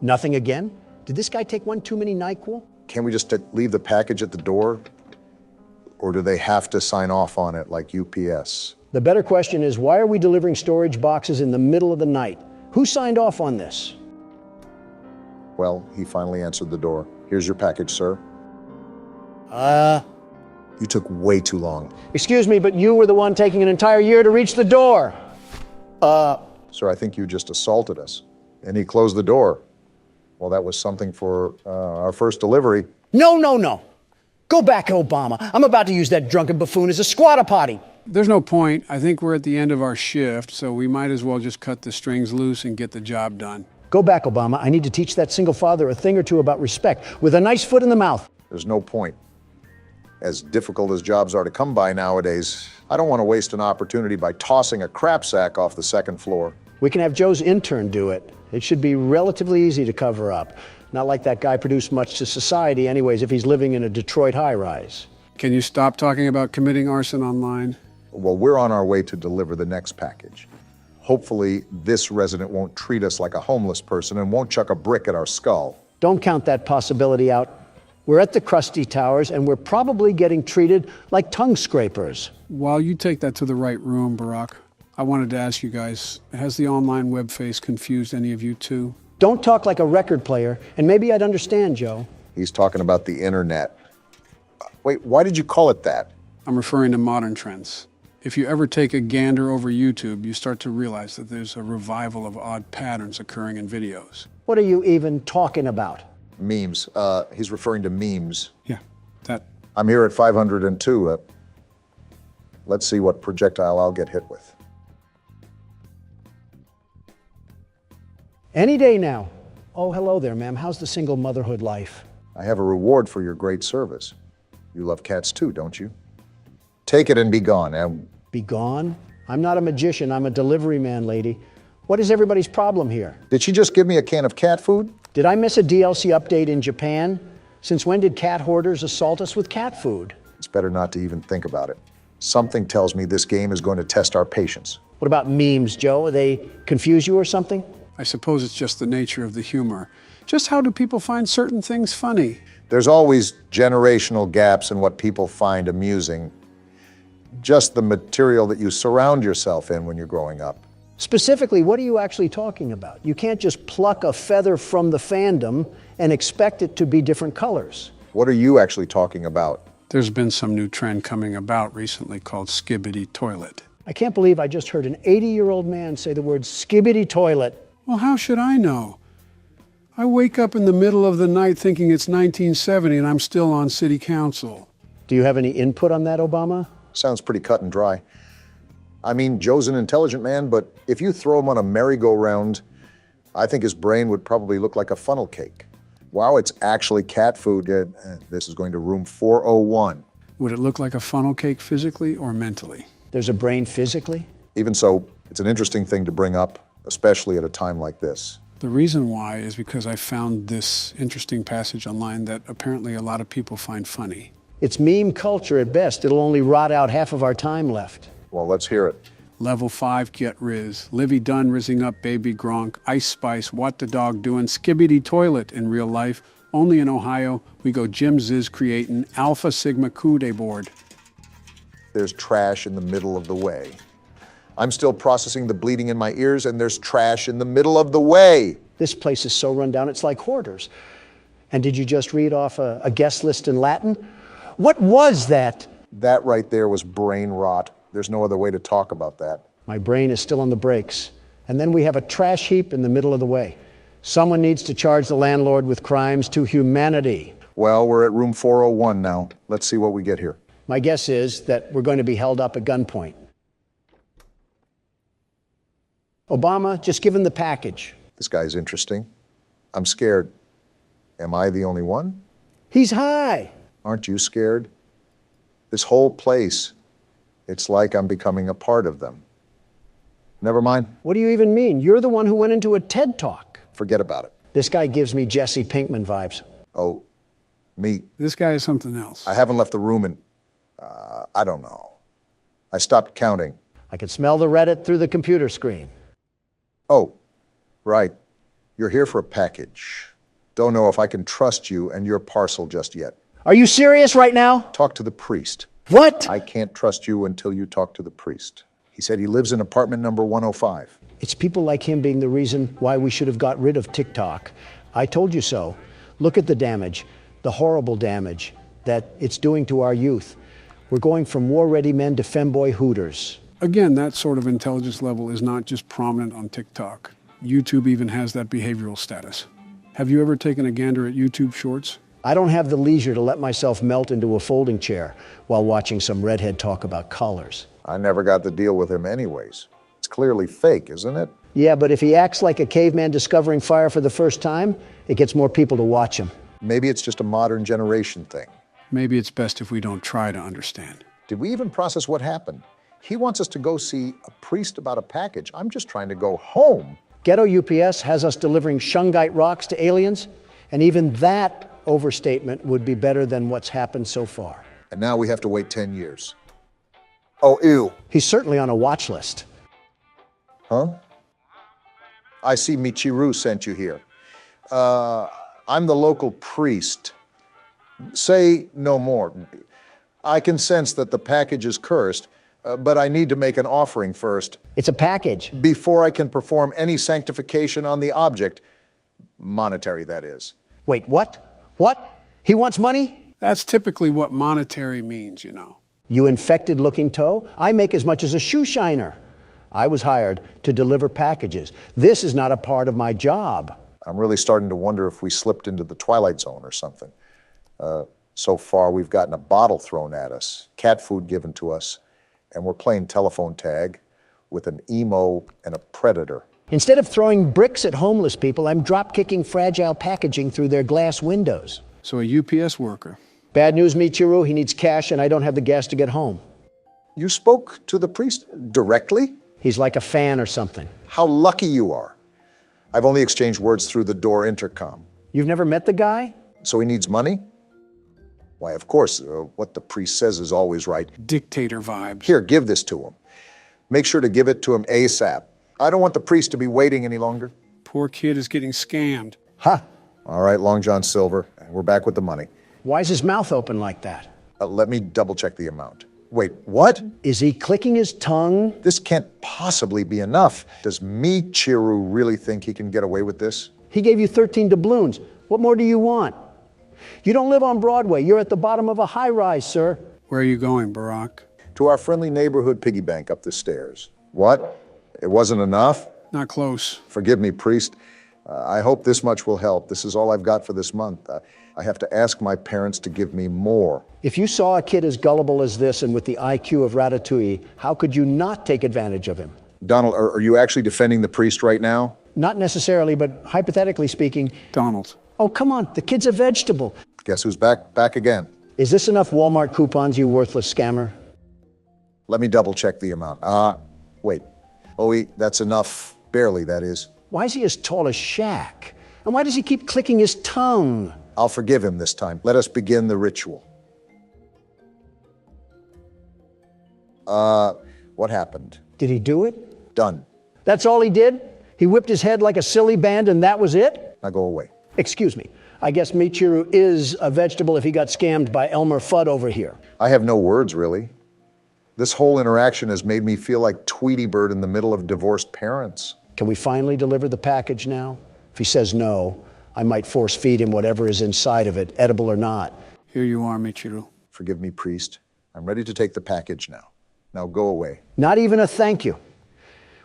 Nothing again? Did this guy take one too many NyQuil? Can't we just leave the package at the door? Or do they have to sign off on it like UPS? The better question is, why are we delivering storage boxes in the middle of the night? Who signed off on this? Well, he finally answered the door. Here's your package, sir. You took way too long. Excuse me, but you were the one taking an entire year to reach the door. Sir, I think you just assaulted us. And he closed the door. Well, that was something for our first delivery. No, no, no. Go back, Obama. I'm about to use that drunken buffoon as a squatter potty. There's no point. I think we're at the end of our shift, so we might as well just cut the strings loose and get the job done. Go back, Obama. I need to teach that single father a thing or two about respect with a nice foot in the mouth. There's no point. As difficult as jobs are to come by nowadays, I don't want to waste an opportunity by tossing a crap sack off the second floor. We can have Joe's intern do it. It should be relatively easy to cover up. Not like that guy produced much to society anyways if he's living in a Detroit high-rise. Can you stop talking about committing arson online? Well, we're on our way to deliver the next package. Hopefully, this resident won't treat us like a homeless person and won't chuck a brick at our skull. Don't count that possibility out. We're at the Krusty Towers, and we're probably getting treated like tongue scrapers. While you take that to the right room, Barack, I wanted to ask you guys, has the online web face confused any of you too? Don't talk like a record player, and maybe I'd understand, Joe. He's talking about the internet. Wait, why did you call it that? I'm referring to modern trends. If you ever take a gander over YouTube, you start to realize that there's a revival of odd patterns occurring in videos. What are you even talking about? Memes. He's referring to memes. Yeah, that. I'm here at 502. Let's see what projectile I'll get hit with. Any day now. Oh, hello there, ma'am. How's the single motherhood life? I have a reward for your great service. You love cats too, don't you? Take it and be gone. Be gone? I'm not a magician. I'm a delivery man, lady. What is everybody's problem here? Did she just give me a can of cat food? Did I miss a DLC update in Japan? Since when did cat hoarders assault us with cat food? It's better not to even think about it. Something tells me this game is going to test our patience. What about memes, Joe? They confuse you or something? I suppose it's just the nature of the humor. Just how do people find certain things funny? There's always generational gaps in what people find amusing. Just the material that you surround yourself in when you're growing up. Specifically, what are you actually talking about? You can't just pluck a feather from the fandom and expect it to be different colors. What are you actually talking about? There's been some new trend coming about recently called skibbity toilet. I can't believe I just heard an 80-year-old man say the word skibbity toilet. Well, how should I know? I wake up in the middle of the night thinking it's 1970 and I'm still on city council. Do you have any input on that, Obama? Sounds pretty cut and dry. I mean, Joe's an intelligent man, but if you throw him on a merry-go-round, I think his brain would probably look like a funnel cake. Wow, it's actually cat food. This is going to room 401. Would it look like a funnel cake physically or mentally? There's a brain physically? Even so, it's an interesting thing to bring up, especially at a time like this. The reason why is because I found this interesting passage online that apparently a lot of people find funny. It's meme culture at best. It'll only rot out half of our time left. Well, let's hear it. Level 5 Get Riz. Livy Dunn rizzing up Baby Gronk. Ice Spice. What the Dog Doing. Skibbity Toilet in real life. Only in Ohio. We go Jim Ziz creating Alpha Sigma Kude board. There's trash in the middle of the way. I'm still processing the bleeding in my ears, and there's trash in the middle of the way. This place is so run down, it's like hoarders. And did you just read off a guest list in Latin? What was that? That right there was brain rot. There's no other way to talk about that. My brain is still on the brakes. And then we have a trash heap in the middle of the way. Someone needs to charge the landlord with crimes to humanity. Well, we're at room 401 now. Let's see what we get here. My guess is that we're going to be held up at gunpoint. Obama, just give him the package. This guy's interesting. I'm scared. Am I the only one? He's high. Aren't you scared? This whole place, it's like I'm becoming a part of them. Never mind. What do you even mean? You're the one who went into a TED Talk. Forget about it. This guy gives me Jesse Pinkman vibes. Oh, me. This guy is something else. I haven't left the room in, I don't know. I stopped counting. I could smell the Reddit through the computer screen. Oh, right. You're here for a package. Don't know if I can trust you and your parcel just yet. Are you serious right now? Talk to the priest. What? I can't trust you until you talk to the priest. He said he lives in apartment number 105. It's people like him being the reason why we should have got rid of TikTok. I told you so. Look at the damage, the horrible damage that it's doing to our youth. We're going from war-ready men to femboy hooters. Again, that sort of intelligence level is not just prominent on TikTok. YouTube even has that behavioral status. Have you ever taken a gander at YouTube Shorts? I don't have the leisure to let myself melt into a folding chair while watching some redhead talk about colors. I never got the deal with him anyways. It's clearly fake, isn't it? Yeah, but if he acts like a caveman discovering fire for the first time, it gets more people to watch him. Maybe it's just a modern generation thing. Maybe it's best if we don't try to understand. Did we even process what happened? He wants us to go see a priest about a package. I'm just trying to go home. Ghetto UPS has us delivering shungite rocks to aliens, and even that overstatement would be better than what's happened so far. And now we have to wait 10 years. Oh, ew. He's certainly on a watch list. Huh? I see Michiru sent you here. I'm the local priest. Say no more. I can sense that the package is cursed, but I need to make an offering first. It's a package. Before I can perform any sanctification on the object, monetary that is. Wait, what? What? He wants money? That's typically what monetary means, you know. You infected-looking toe? I make as much as a shoe shiner. I was hired to deliver packages. This is not a part of my job. I'm really starting to wonder if we slipped into the Twilight Zone or something. So far, we've gotten a bottle thrown at us, cat food given to us, and we're playing telephone tag with an emo and a predator. Instead of throwing bricks at homeless people, I'm drop-kicking fragile packaging through their glass windows. So a UPS worker. Bad news, Michiru. He needs cash, and I don't have the gas to get home. You spoke to the priest directly? He's like a fan or something. How lucky you are. I've only exchanged words through the door intercom. You've never met the guy? So he needs money? Why, of course, what the priest says is always right. Dictator vibes. Here, give this to him. Make sure to give it to him ASAP. I don't want the priest to be waiting any longer. Poor kid is getting scammed. Ha! All right, Long John Silver. We're back with the money. Why is his mouth open like that? Let me double check the amount. Wait, what? Is he clicking his tongue? This can't possibly be enough. Does Michiru really think he can get away with this? He gave you 13 doubloons. What more do you want? You don't live on Broadway. You're at the bottom of a high-rise, sir. Where are you going, Barack? To our friendly neighborhood piggy bank up the stairs. What? It wasn't enough? Not close. Forgive me, priest. I hope this much will help. This is all I've got for this month. I have to ask my parents to give me more. If you saw a kid as gullible as this and with the IQ of Ratatouille, how could you not take advantage of him? Donald, are you actually defending the priest right now? Not necessarily, but hypothetically speaking. Donald. Oh, come on. The kid's a vegetable. Guess who's back again? Is this enough Walmart coupons, you worthless scammer? Let me double check the amount. Wait. Oh, that's enough. Barely, that is. Why is he as tall as Shaq? And why does he keep clicking his tongue? I'll forgive him this time. Let us begin the ritual. What happened? Did he do it? Done. That's all he did? He whipped his head like a silly band and that was it? Now go away. Excuse me. I guess Michiru is a vegetable if he got scammed by Elmer Fudd over here. I have no words, really. This whole interaction has made me feel like Tweety Bird in the middle of divorced parents. Can we finally deliver the package now? If he says no, I might force feed him whatever is inside of it, edible or not. Here you are, Michiru. Forgive me, priest. I'm ready to take the package now. Now go away. Not even a thank you.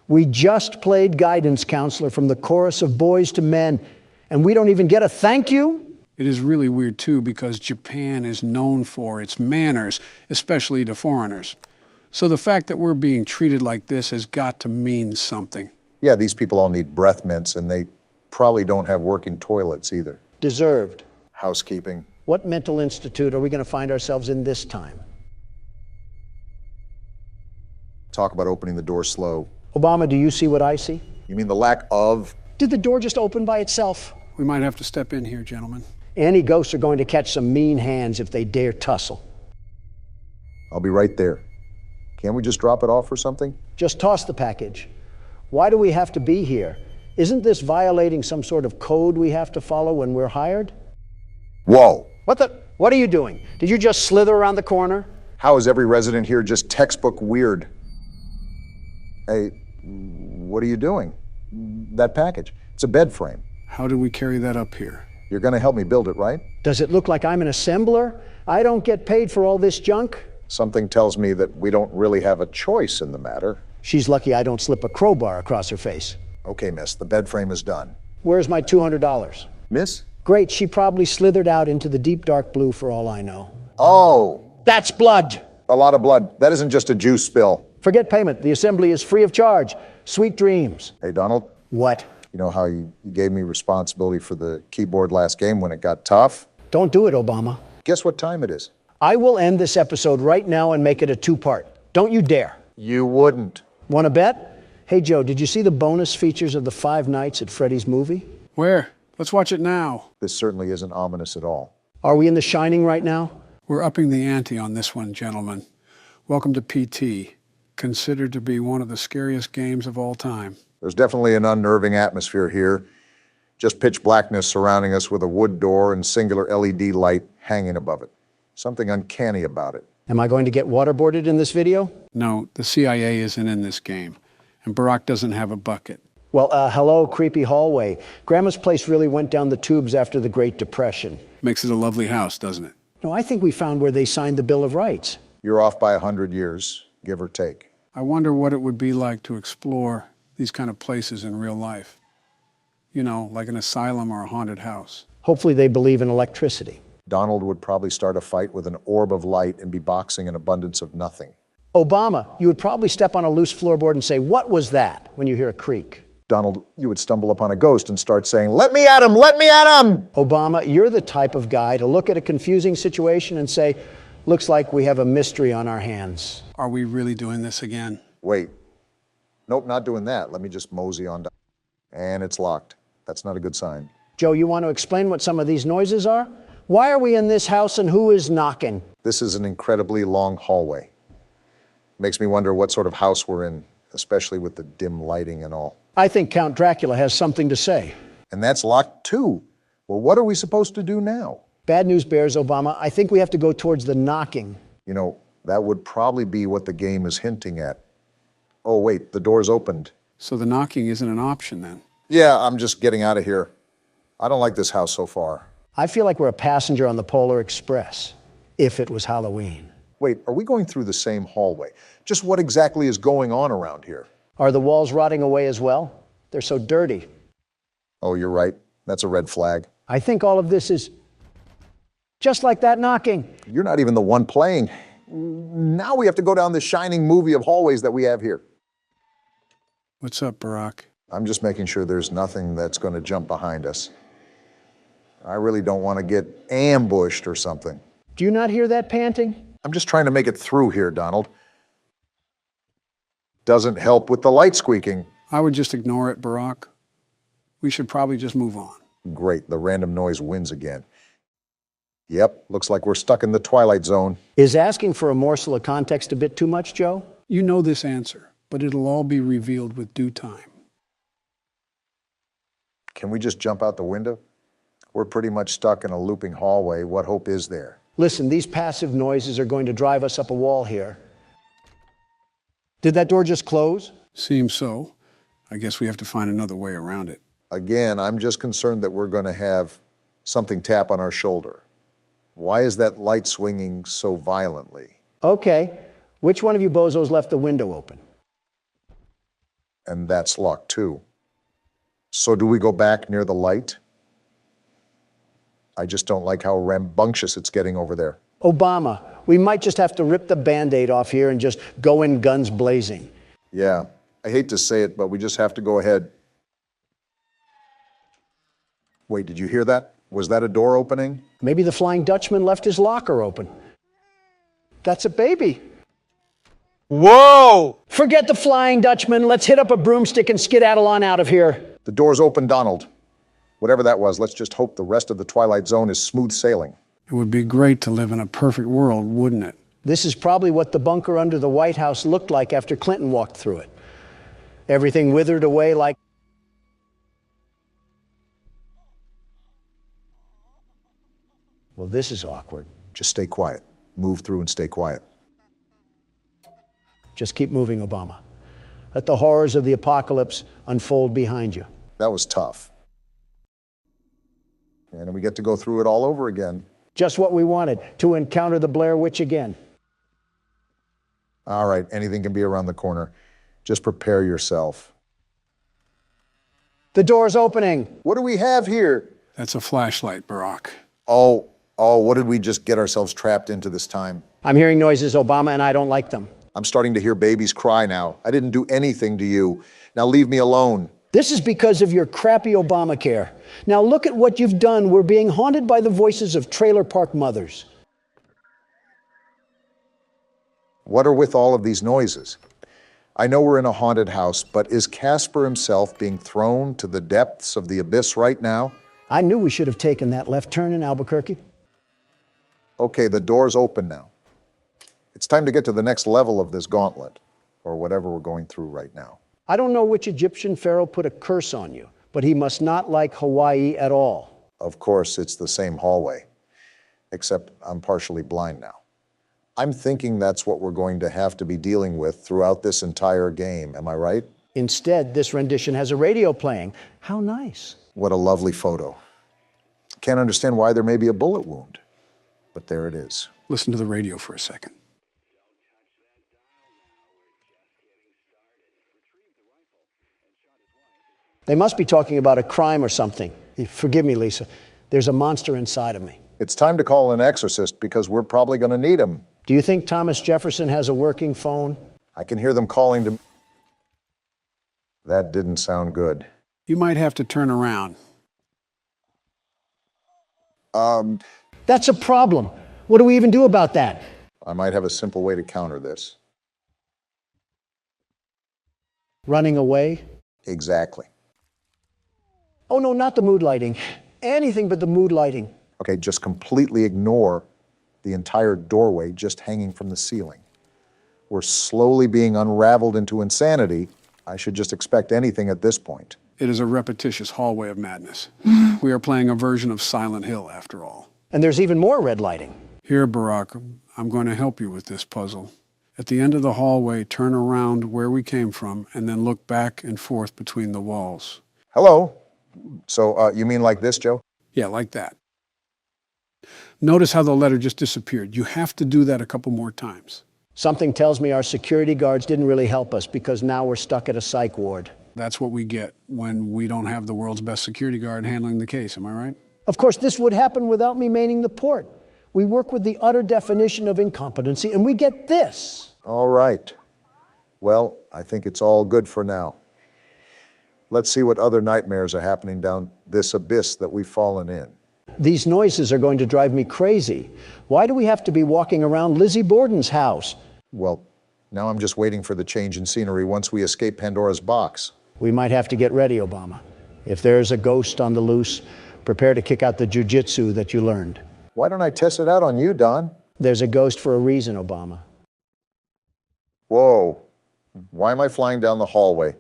We just played guidance counselor from the chorus of Boys to Men, and we don't even get a thank you? It is really weird, too, because Japan is known for its manners, especially to foreigners. So the fact that we're being treated like this has got to mean something. Yeah, these people all need breath mints, and they probably don't have working toilets either. Deserved. Housekeeping. What mental institute are we going to find ourselves in this time? Talk about opening the door slow. Obama, do you see what I see? You mean the lack of? Did the door just open by itself? We might have to step in here, gentlemen. Any ghosts are going to catch some mean hands if they dare tussle. I'll be right there. Can't we just drop it off or something? Just toss the package. Why do we have to be here? Isn't this violating some sort of code we have to follow when we're hired? Whoa! What are you doing? Did you just slither around the corner? How is every resident here just textbook weird? Hey, what are you doing? That package. It's a bed frame. How do we carry that up here? You're going to help me build it, right? Does it look like I'm an assembler? I don't get paid for all this junk. Something tells me that we don't really have a choice in the matter. She's lucky I don't slip a crowbar across her face. Okay, miss, the bed frame is done. Where's my $200? Miss? Great, she probably slithered out into the deep dark blue for all I know. Oh! That's blood! A lot of blood. That isn't just a juice spill. Forget payment. The assembly is free of charge. Sweet dreams. Hey, Donald? What? You know how you gave me responsibility for the keyboard last game when it got tough? Don't do it, Obama. Guess what time it is? I will end this episode right now and make it a two-part. Don't you dare. You wouldn't. Want to bet? Hey, Joe, did you see the bonus features of the 5 Nights at Freddy's movie? Where? Let's watch it now. This certainly isn't ominous at all. Are we in The Shining right now? We're upping the ante on this one, gentlemen. Welcome to PT, considered to be one of the scariest games of all time. There's definitely an unnerving atmosphere here. Just pitch blackness surrounding us with a wood door and singular LED light hanging above it. Something uncanny about it. Am I going to get waterboarded in this video? No, the CIA isn't in this game, and Barack doesn't have a bucket. Well, hello, creepy hallway. Grandma's place really went down the tubes after the Great Depression. Makes it a lovely house, doesn't it? No, I think we found where they signed the Bill of Rights. You're off by 100 years, give or take. I wonder what it would be like to explore these kind of places in real life. You know, like an asylum or a haunted house. Hopefully they believe in electricity. Donald would probably start a fight with an orb of light and be boxing an abundance of nothing. Obama, you would probably step on a loose floorboard and say, "What was that?" when you hear a creak. Donald, you would stumble upon a ghost and start saying, "Let me at him, let me at him!" Obama, you're the type of guy to look at a confusing situation and say, "Looks like we have a mystery on our hands." Are we really doing this again? Wait. Nope, not doing that. Let me just mosey on down. And it's locked. That's not a good sign. Joe, you want to explain what some of these noises are? Why are we in this house and who is knocking? This is an incredibly long hallway. Makes me wonder what sort of house we're in, especially with the dim lighting and all. I think Count Dracula has something to say. And that's locked too. Well, what are we supposed to do now? Bad news bears, Obama. I think we have to go towards the knocking. You know, that would probably be what the game is hinting at. Oh, wait, the door's opened. So the knocking isn't an option then? Yeah, I'm just getting out of here. I don't like this house so far. I feel like we're a passenger on the Polar Express, if it was Halloween. Wait, are we going through the same hallway? Just what exactly is going on around here? Are the walls rotting away as well? They're so dirty. Oh, you're right. That's a red flag. I think all of this is just like that knocking. You're not even the one playing. Now we have to go down this shining movie of hallways that we have here. What's up, Barack? I'm just making sure there's nothing that's going to jump behind us. I really don't want to get ambushed or something. Do you not hear that panting? I'm just trying to make it through here, Donald. Doesn't help with the light squeaking. I would just ignore it, Barack. We should probably just move on. Great, the random noise wins again. Yep, looks like we're stuck in the Twilight Zone. Is asking for a morsel of context a bit too much, Joe? You know this answer, but it'll all be revealed with due time. Can we just jump out the window? We're pretty much stuck in a looping hallway. What hope is there? Listen, these passive noises are going to drive us up a wall here. Did that door just close? Seems so. I guess we have to find another way around it. Again, I'm just concerned that we're going to have something tap on our shoulder. Why is that light swinging so violently? Okay. Which one of you bozos left the window open? And that's locked too. So do we go back near the light? I just don't like how rambunctious it's getting over there. Obama, we might just have to rip the Band-Aid off here and just go in guns blazing. Yeah, I hate to say it, but we just have to go ahead. Wait, did you hear that? Was that a door opening? Maybe the Flying Dutchman left his locker open. That's a baby. Whoa! Forget the Flying Dutchman. Let's hit up a broomstick and skedaddle on out of here. The door's open, Donald. Whatever that was, let's just hope the rest of the Twilight Zone is smooth sailing. It would be great to live in a perfect world, wouldn't it? This is probably what the bunker under the White House looked like after Clinton walked through it. Everything withered away like... Well, this is awkward. Just stay quiet. Move through and stay quiet. Just keep moving, Obama. Let the horrors of the apocalypse unfold behind you. That was tough. And we get to go through it all over again. Just what we wanted, to encounter the Blair Witch again. All right, anything can be around the corner. Just prepare yourself. The door's opening. What do we have here? That's a flashlight, Barack. Oh, what did we just get ourselves trapped into this time? I'm hearing noises, Obama, and I don't like them. I'm starting to hear babies cry now. I didn't do anything to you. Now leave me alone. This is because of your crappy Obamacare. Now look at what you've done. We're being haunted by the voices of trailer park mothers. What are with all of these noises? I know we're in a haunted house, but is Casper himself being thrown to the depths of the abyss right now? I knew we should have taken that left turn in Albuquerque. Okay, the door's open now. It's time to get to the next level of this gauntlet, or whatever we're going through right now. I don't know which Egyptian pharaoh put a curse on you, but he must not like Hawaii at all. Of course, it's the same hallway, except I'm partially blind now. I'm thinking that's what we're going to have to be dealing with throughout this entire game. Am I right? Instead, this rendition has a radio playing. How nice. What a lovely photo. can't understand why there may be a bullet wound. But there it is. Listen to the radio for a second. They must be talking about a crime or something. Forgive me, Lisa. There's a monster inside of me. It's time to call an exorcist because we're probably going to need him. Do you think Thomas Jefferson has a working phone? I can hear them calling to... That didn't sound good. You might have to turn around. That's a problem. What do we even do about that? I might have a simple way to counter this. Running away? Exactly. Oh, no, not the mood lighting. Anything but the mood lighting. Okay, just completely ignore the entire doorway just hanging from the ceiling. We're slowly being unraveled into insanity. I should just expect anything at this point. It is a repetitious hallway of madness. We are playing a version of Silent Hill, after all. And there's even more red lighting. Here, Barack, I'm going to help you with this puzzle. At the end of the hallway, turn around where we came from, and then look back and forth between the walls. Hello? So, you mean like this, Joe? Yeah, like that. Notice how the letter just disappeared. You have to do that a couple more times. Something tells me our security guards didn't really help us because now we're stuck at a psych ward. That's what we get when we don't have the world's best security guard handling the case, am I right? Of course, this would happen without me manning the port. We work with the utter definition of incompetency, and we get this. All right. Well, I think it's all good for now. Let's see what other nightmares are happening down this abyss that we've fallen in. These noises are going to drive me crazy. Why do we have to be walking around Lizzie Borden's house? Well, now I'm just waiting for the change in scenery once we escape Pandora's box. We might have to get ready, Obama. If there's a ghost on the loose, prepare to kick out the jujitsu that you learned. Why don't I test it out on you, Don? There's a ghost for a reason, Obama. Whoa. Why am I flying down the hallway?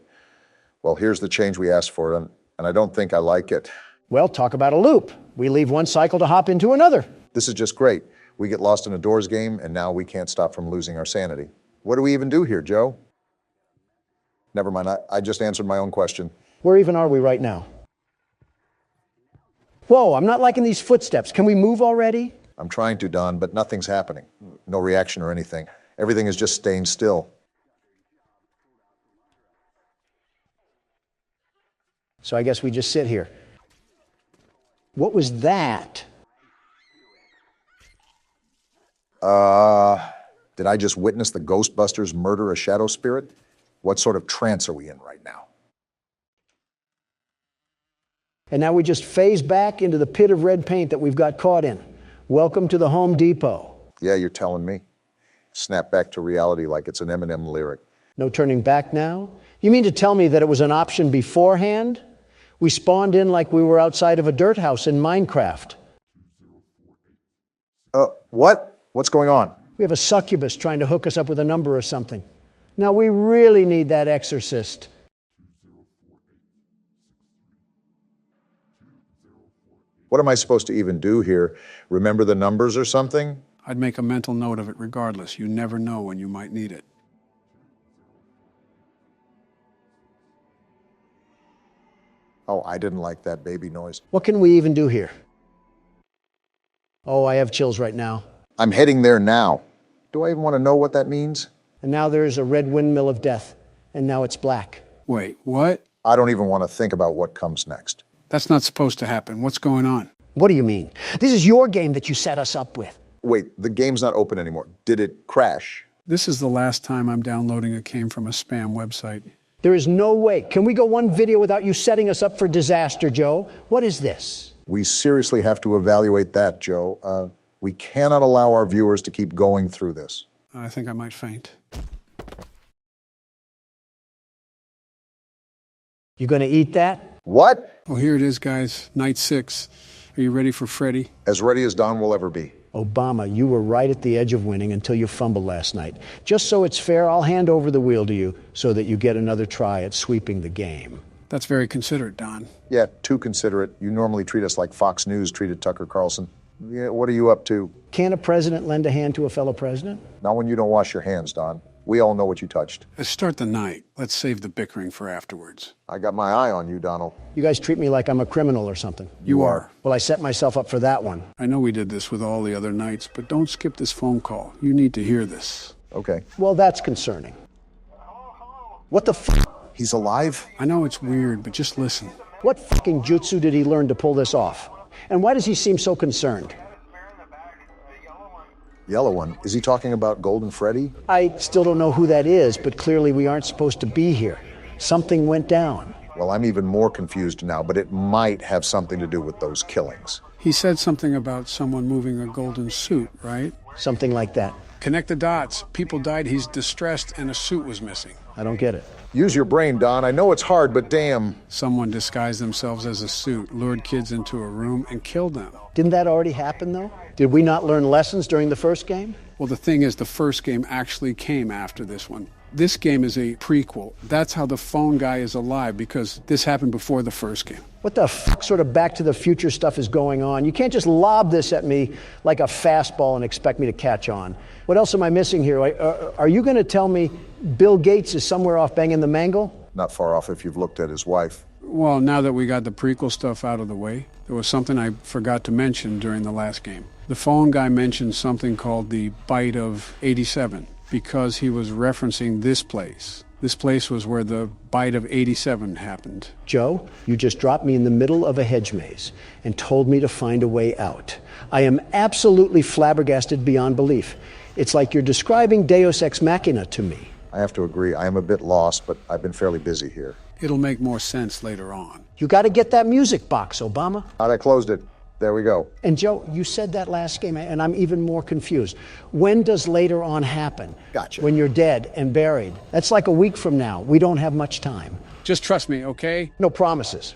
Well, here's the change we asked for, and I don't think I like it. Well, talk about a loop. We leave one cycle to hop into another. This is just great. We get lost in a doors game, and now we can't stop from losing our sanity. What do we even do here, Joe? Never mind, I just answered my own question. Where even are we right now? Whoa, I'm not liking these footsteps. Can we move already? I'm trying to, Don, but nothing's happening. No reaction or anything. Everything is just staying still. So I guess we just sit here. What was that? Did I just witness the Ghostbusters murder a shadow spirit? What sort of trance are we in right now? And now we just phase back into the pit of red paint that we've got caught in. Welcome to the Home Depot. Yeah, you're telling me. Snap back to reality like it's an Eminem lyric. No turning back now? You mean to tell me that it was an option beforehand? We spawned in like we were outside of a dirt house in Minecraft. What? What's going on? We have a succubus trying to hook us up with a number or something. Now we really need that exorcist. What am I supposed to even do here? Remember the numbers or something? I'd make a mental note of it regardless. You never know when you might need it. Oh, I didn't like that baby noise. What can we even do here? Oh, I have chills right now. I'm heading there now. Do I even want to know what that means? And now there's a red windmill of death, and now it's black. Wait, what? I don't even want to think about what comes next. That's not supposed to happen. What's going on? What do you mean? This is your game that you set us up with. Wait, the game's not open anymore. Did it crash? This is the last time I'm downloading a game from a spam website. There is no way. Can we go one video without you setting us up for disaster, Joe? What is this? We seriously have to evaluate that, Joe. We cannot allow our viewers to keep going through this. I think I might faint. You gonna eat that? What? Oh, here it is, guys. Night 6. Are you ready for Freddy? As ready as Don will ever be. Obama, you were right at the edge of winning until you fumbled last night. Just so it's fair, I'll hand over the wheel to you so that you get another try at sweeping the game. That's very considerate, Don. Yeah, too considerate. You normally treat us like Fox News treated Tucker Carlson. Yeah, what are you up to? Can a president lend a hand to a fellow president? Not when you don't wash your hands, Don. We all know what you touched. Let's start the night. Let's save the bickering for afterwards. I got my eye on you, Donald. You guys treat me like I'm a criminal or something. You are. Well, I set myself up for that one. I know we did this with all the other nights, but don't skip this phone call. You need to hear this. Okay. Well, that's concerning. What the f? He's alive? I know it's weird, but just listen. What fucking jutsu did he learn to pull this off? And why does he seem so concerned? Yellow one. Is he talking about Golden Freddy? I still don't know who that is, but clearly we aren't supposed to be here. Something went down. Well, I'm even more confused now, but it might have something to do with those killings. He said something about someone moving a golden suit, right? Something like that. Connect the dots. People died, he's distressed, and a suit was missing. I don't get it. Use your brain, Don. I know it's hard, but damn. Someone disguised themselves as a suit, lured kids into a room, and killed them. Didn't that already happen, though? Did we not learn lessons during the first game? Well, the thing is, the first game actually came after this one. This game is a prequel. That's how the phone guy is alive, because this happened before the first game. What the fuck sort of Back to the Future stuff is going on? You can't just lob this at me like a fastball and expect me to catch on. What else am I missing here? Are you going to tell me Bill Gates is somewhere off banging the mangle? Not far off if you've looked at his wife. Well, now that we got the prequel stuff out of the way, there was something I forgot to mention during the last game. The phone guy mentioned something called the Bite of 87 because he was referencing this place. This place was where the Bite of 87 happened. Joe, you just dropped me in the middle of a hedge maze and told me to find a way out. I am absolutely flabbergasted beyond belief. It's like you're describing Deus Ex Machina to me. I have to agree. I am a bit lost, but I've been fairly busy here. It'll make more sense later on. You got to get that music box, Obama. I closed it. There we go. And Joe, you said that last game, and I'm even more confused. When does later on happen? Gotcha. When you're dead and buried. That's like a week from now. We don't have much time. Just trust me, okay? No promises.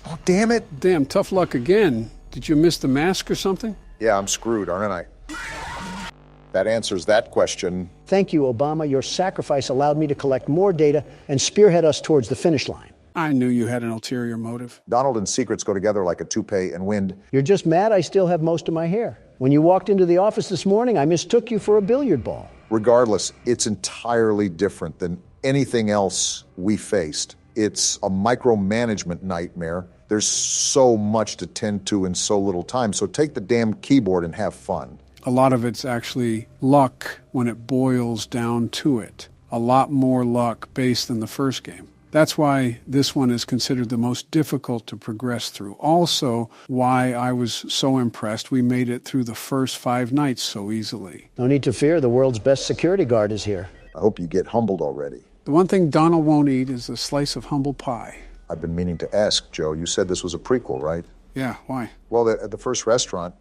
Oh, damn it. Damn, tough luck again. Did you miss the mask or something? Yeah, I'm screwed, aren't I? That answers that question. Thank you, Obama. Your sacrifice allowed me to collect more data and spearhead us towards the finish line. I knew you had an ulterior motive. Donald and secrets go together like a toupee and wind. You're just mad I still have most of my hair. When you walked into the office this morning, I mistook you for a billiard ball. Regardless, it's entirely different than anything else we faced. It's a micromanagement nightmare. There's so much to tend to in so little time. So take the damn keyboard and have fun. A lot of it's actually luck when it boils down to it. A lot more luck based than the first game. That's why this one is considered the most difficult to progress through. Also, why I was so impressed we made it through the first 5 nights so easily. No need to fear, the world's best security guard is here. I hope you get humbled already. The one thing Donald won't eat is a slice of humble pie. I've been meaning to ask, Joe. You said this was a prequel, right? Yeah, why? Well, at the first restaurant,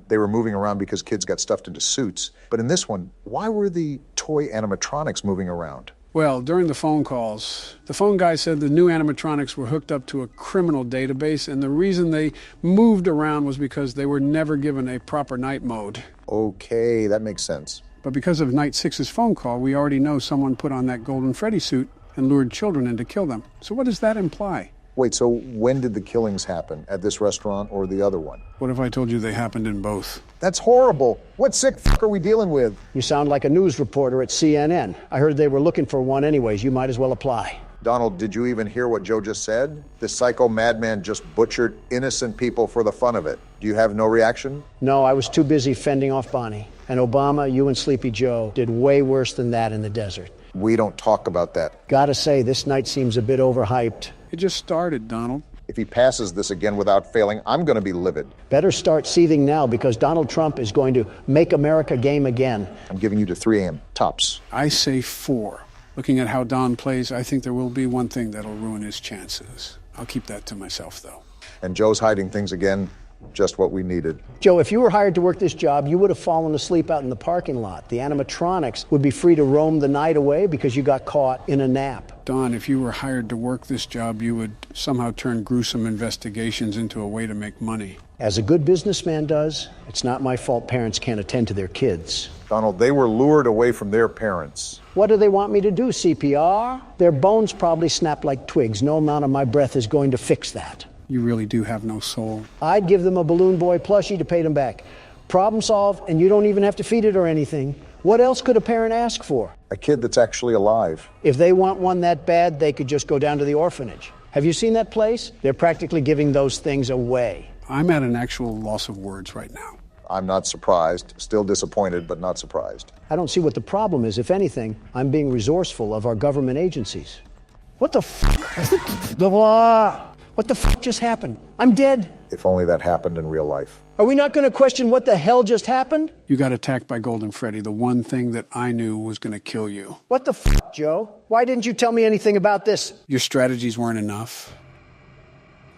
they were moving around because kids got stuffed into suits. But in this one, why were the toy animatronics moving around? Well, during the phone calls, the phone guy said the new animatronics were hooked up to a criminal database, and the reason they moved around was because they were never given a proper night mode. Okay, that makes sense. But because of Night 6's phone call, we already know someone put on that Golden Freddy suit and lured children in to kill them. So what does that imply? Wait, so when did the killings happen? At this restaurant or the other one? What if I told you they happened in both? That's horrible. What sick f*** are we dealing with? You sound like a news reporter at CNN. I heard they were looking for one anyways. You might as well apply. Donald, did you even hear what Joe just said? This psycho madman just butchered innocent people for the fun of it. Do you have no reaction? No, I was too busy fending off Bonnie. And Obama, you and Sleepy Joe did way worse than that in the desert. We don't talk about that. Gotta say, this night seems a bit overhyped. It just started, Donald. If he passes this again without failing, I'm going to be livid. Better start seething now because Donald Trump is going to make America game again. I'm giving you to 3 a.m. tops. I say 4. Looking at how Don plays, I think there will be one thing that'll ruin his chances. I'll keep that to myself, though. And Joe's hiding things again. Just what we needed. Joe, if you were hired to work this job, you would have fallen asleep out in the parking lot. The animatronics would be free to roam the night away because you got caught in a nap. Don, if you were hired to work this job, you would somehow turn gruesome investigations into a way to make money. As a good businessman does, it's not my fault parents can't attend to their kids. Donald, they were lured away from their parents. What do they want me to do, CPR? Their bones probably snap like twigs. No amount of my breath is going to fix that. You really do have no soul. I'd give them a Balloon Boy plushie to pay them back. Problem solved, and you don't even have to feed it or anything. What else could a parent ask for? A kid that's actually alive. If they want one that bad, they could just go down to the orphanage. Have you seen that place? They're practically giving those things away. I'm at an actual loss of words right now. I'm not surprised. Still disappointed, but not surprised. I don't see what the problem is. If anything, I'm being resourceful of our government agencies. What the What the just happened? I'm dead. If only that happened in real life. Are we not going to question what the hell just happened? You got attacked by Golden Freddy, the one thing that I knew was going to kill you. What the Joe? Why didn't you tell me anything about this? Your strategies weren't enough.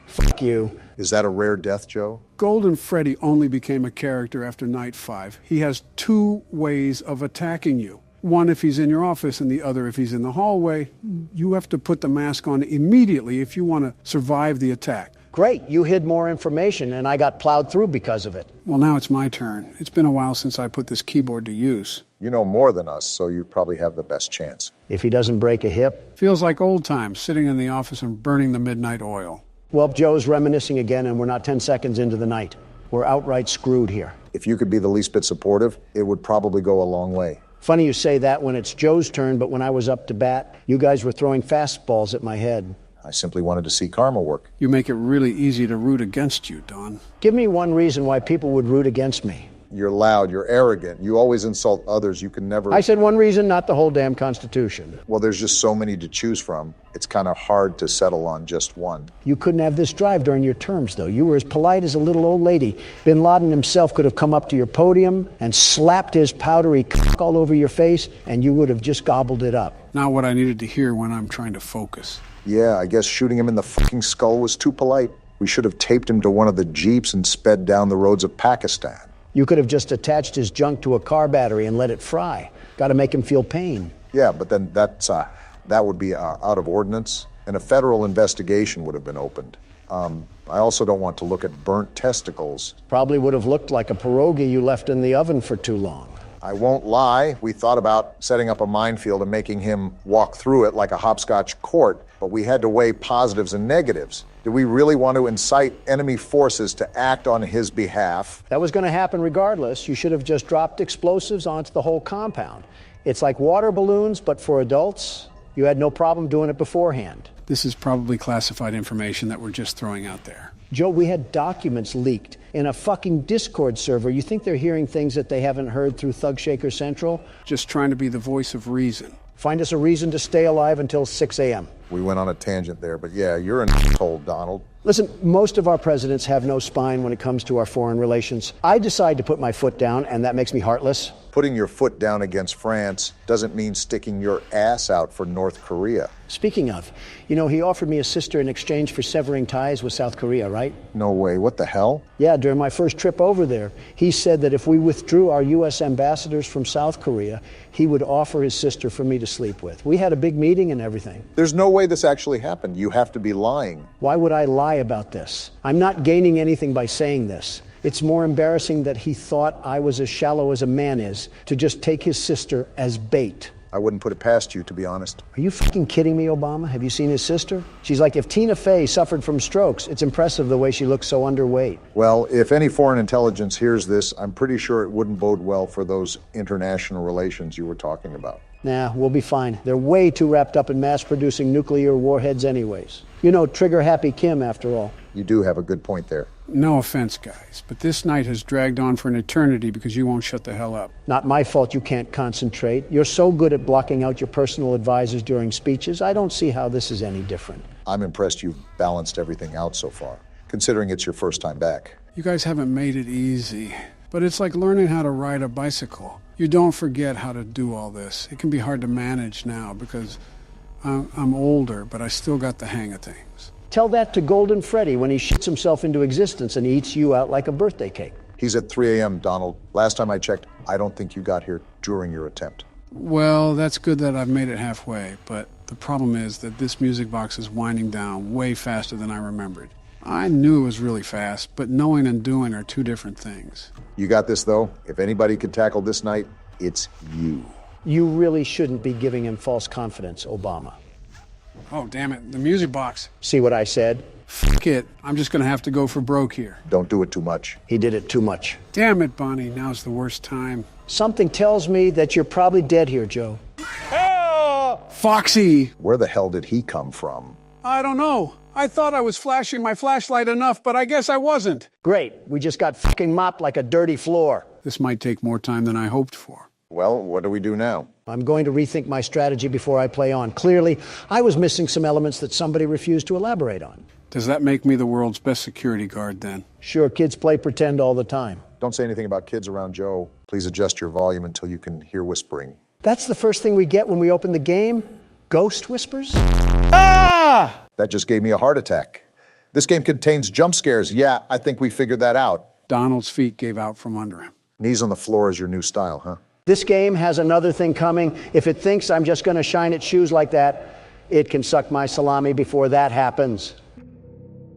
Fuck you. Is that a rare death, Joe? Golden Freddy only became a character after Night 5. He has two ways of attacking you. One if he's in your office and the other if he's in the hallway. You have to put the mask on immediately if you want to survive the attack. Great, you hid more information and I got plowed through because of it. Well, now it's my turn. It's been a while since I put this keyboard to use. You know more than us, so you probably have the best chance. If he doesn't break a hip? Feels like old times, sitting in the office and burning the midnight oil. Well, Joe's reminiscing again and we're not 10 seconds into the night. We're outright screwed here. If you could be the least bit supportive, it would probably go a long way. Funny you say that when it's Joe's turn, but when I was up to bat, you guys were throwing fastballs at my head. I simply wanted to see karma work. You make it really easy to root against you, Don. Give me one reason why people would root against me. You're loud, you're arrogant, you always insult others, you can never... I said one reason, not the whole damn Constitution. Well, there's just so many to choose from. It's kind of hard to settle on just one. You couldn't have this drive during your terms, though. You were as polite as a little old lady. Bin Laden himself could have come up to your podium and slapped his powdery cock all over your face, and you would have just gobbled it up. Not what I needed to hear when I'm trying to focus. Yeah, I guess shooting him in the fucking skull was too polite. We should have taped him to one of the jeeps and sped down the roads of Pakistan. You could have just attached his junk to a car battery and let it fry. Got to make him feel pain. Yeah, but then that would be out of ordinance, and a federal investigation would have been opened. I also don't want to look at burnt testicles. Probably would have looked like a pierogi you left in the oven for too long. I won't lie, we thought about setting up a minefield and making him walk through it like a hopscotch court, but we had to weigh positives and negatives. Did we really want to incite enemy forces to act on his behalf? That was going to happen regardless. You should have just dropped explosives onto the whole compound. It's like water balloons, but for adults. You had no problem doing it beforehand. This is probably classified information that we're just throwing out there. Joe, we had documents leaked in a fucking Discord server. You think they're hearing things that they haven't heard through Thug Shaker Central? Just trying to be the voice of reason. Find us a reason to stay alive until 6 a.m. We went on a tangent there, but yeah, you're an asshole, Donald. Listen, most of our presidents have no spine when it comes to our foreign relations. I decide to put my foot down, and that makes me heartless. Putting your foot down against France doesn't mean sticking your ass out for North Korea. Speaking of, you know, he offered me a sister in exchange for severing ties with South Korea, right? No way. What the hell? Yeah, during my first trip over there, he said that if we withdrew our U.S. ambassadors from South Korea, he would offer his sister for me to sleep with. We had a big meeting and everything. There's no way this actually happened. You have to be lying. Why would I lie about this? I'm not gaining anything by saying this. It's more embarrassing that he thought I was as shallow as a man is to just take his sister as bait. I wouldn't put it past you, to be honest. Are you fucking kidding me, Obama? Have you seen his sister? She's like if Tina Fey suffered from strokes. It's impressive the way she looks so underweight. Well, if any foreign intelligence hears this, I'm pretty sure it wouldn't bode well for those international relations you were talking about. Nah, we'll be fine. They're way too wrapped up in mass-producing nuclear warheads anyways. You know, trigger-happy Kim, after all. You do have a good point there. No offense, guys, but this night has dragged on for an eternity because you won't shut the hell up. Not my fault you can't concentrate. You're so good at blocking out your personal advisors during speeches. I don't see how this is any different. I'm impressed you've balanced everything out so far, considering it's your first time back. You guys haven't made it easy, but it's like learning how to ride a bicycle. You don't forget how to do all this. It can be hard to manage now because I'm older, but I still got the hang of things. Tell that to Golden Freddy when he shits himself into existence and eats you out like a birthday cake. He's at 3 a.m., Donald. Last time I checked, I don't think you got here during your attempt. Well, that's good that I've made it halfway, but the problem is that this music box is winding down way faster than I remembered. I knew it was really fast, but knowing and doing are two different things. You got this, though. If anybody could tackle this night, it's you. You really shouldn't be giving him false confidence, Obama. Oh, damn it, the music box. See what I said? F it, I'm just gonna have to go for broke here. Don't do it too much. He did it too much. Damn it, Bonnie, now's the worst time. Something tells me that you're probably dead here, Joe. Foxy! Where the hell did he come from? I don't know. I thought I was flashing my flashlight enough, but I guess I wasn't. Great, we just got fucking mopped like a dirty floor. This might take more time than I hoped for. Well, what do we do now? I'm going to rethink my strategy before I play on. Clearly, I was missing some elements that somebody refused to elaborate on. Does that make me the world's best security guard, then? Sure, kids play pretend all the time. Don't say anything about kids around Joe. Please adjust your volume until you can hear whispering. That's the first thing we get when we open the game? Ghost whispers? Ah! That just gave me a heart attack. This game contains jump scares. Yeah, I think we figured that out. Donald's feet gave out from under him. Knees on the floor is your new style, huh? This game has another thing coming. If it thinks I'm just going to shine its shoes like that, it can suck my salami before that happens.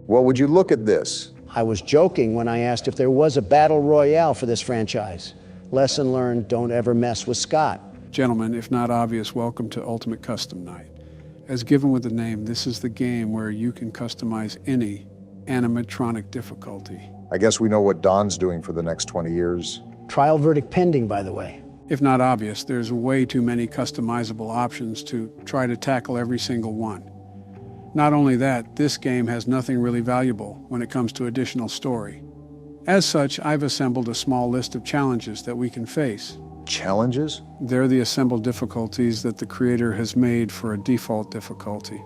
Well, would you look at this? I was joking when I asked if there was a battle royale for this franchise. Lesson learned, don't ever mess with Scott. Gentlemen, if not obvious, welcome to Ultimate Custom Night. As given with the name, this is the game where you can customize any animatronic difficulty. I guess we know what Don's doing for the next 20 years. Trial verdict pending, by the way. If not obvious, there's way too many customizable options to try to tackle every single one. Not only that, this game has nothing really valuable when it comes to additional story. As such, I've assembled a small list of challenges that we can face. Challenges? They're the assembled difficulties that the creator has made for a default difficulty.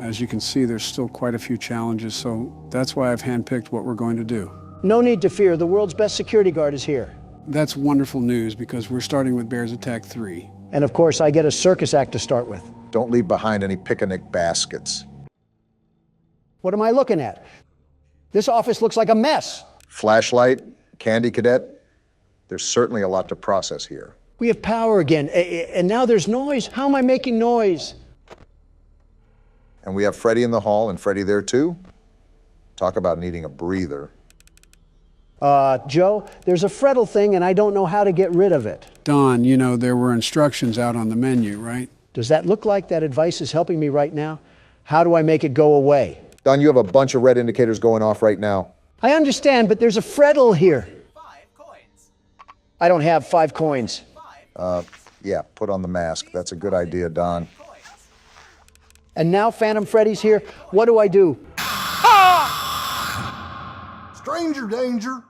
As you can see, there's still quite a few challenges, so that's why I've handpicked what we're going to do. No need to fear, the world's best security guard is here. That's wonderful news because we're starting with Bears Attack 3. And of course, I get a circus act to start with. Don't leave behind any picnic baskets. What am I looking at? This office looks like a mess. Flashlight, candy cadet. There's certainly a lot to process here. We have power again, and now there's noise. How am I making noise? And we have Freddy in the hall, and Freddy there too. Talk about needing a breather. Joe, there's a Freddle thing, and I don't know how to get rid of it. Don, you know there were instructions out on the menu, right? Does that look like that advice is helping me right now? How do I make it go away? Don, you have a bunch of red indicators going off right now. I understand, but there's a Freddle here. 5 coins. I don't have 5 coins. Yeah, put on the mask. That's a good idea, Don. And now Phantom Freddy's here. What do I do? Stranger danger.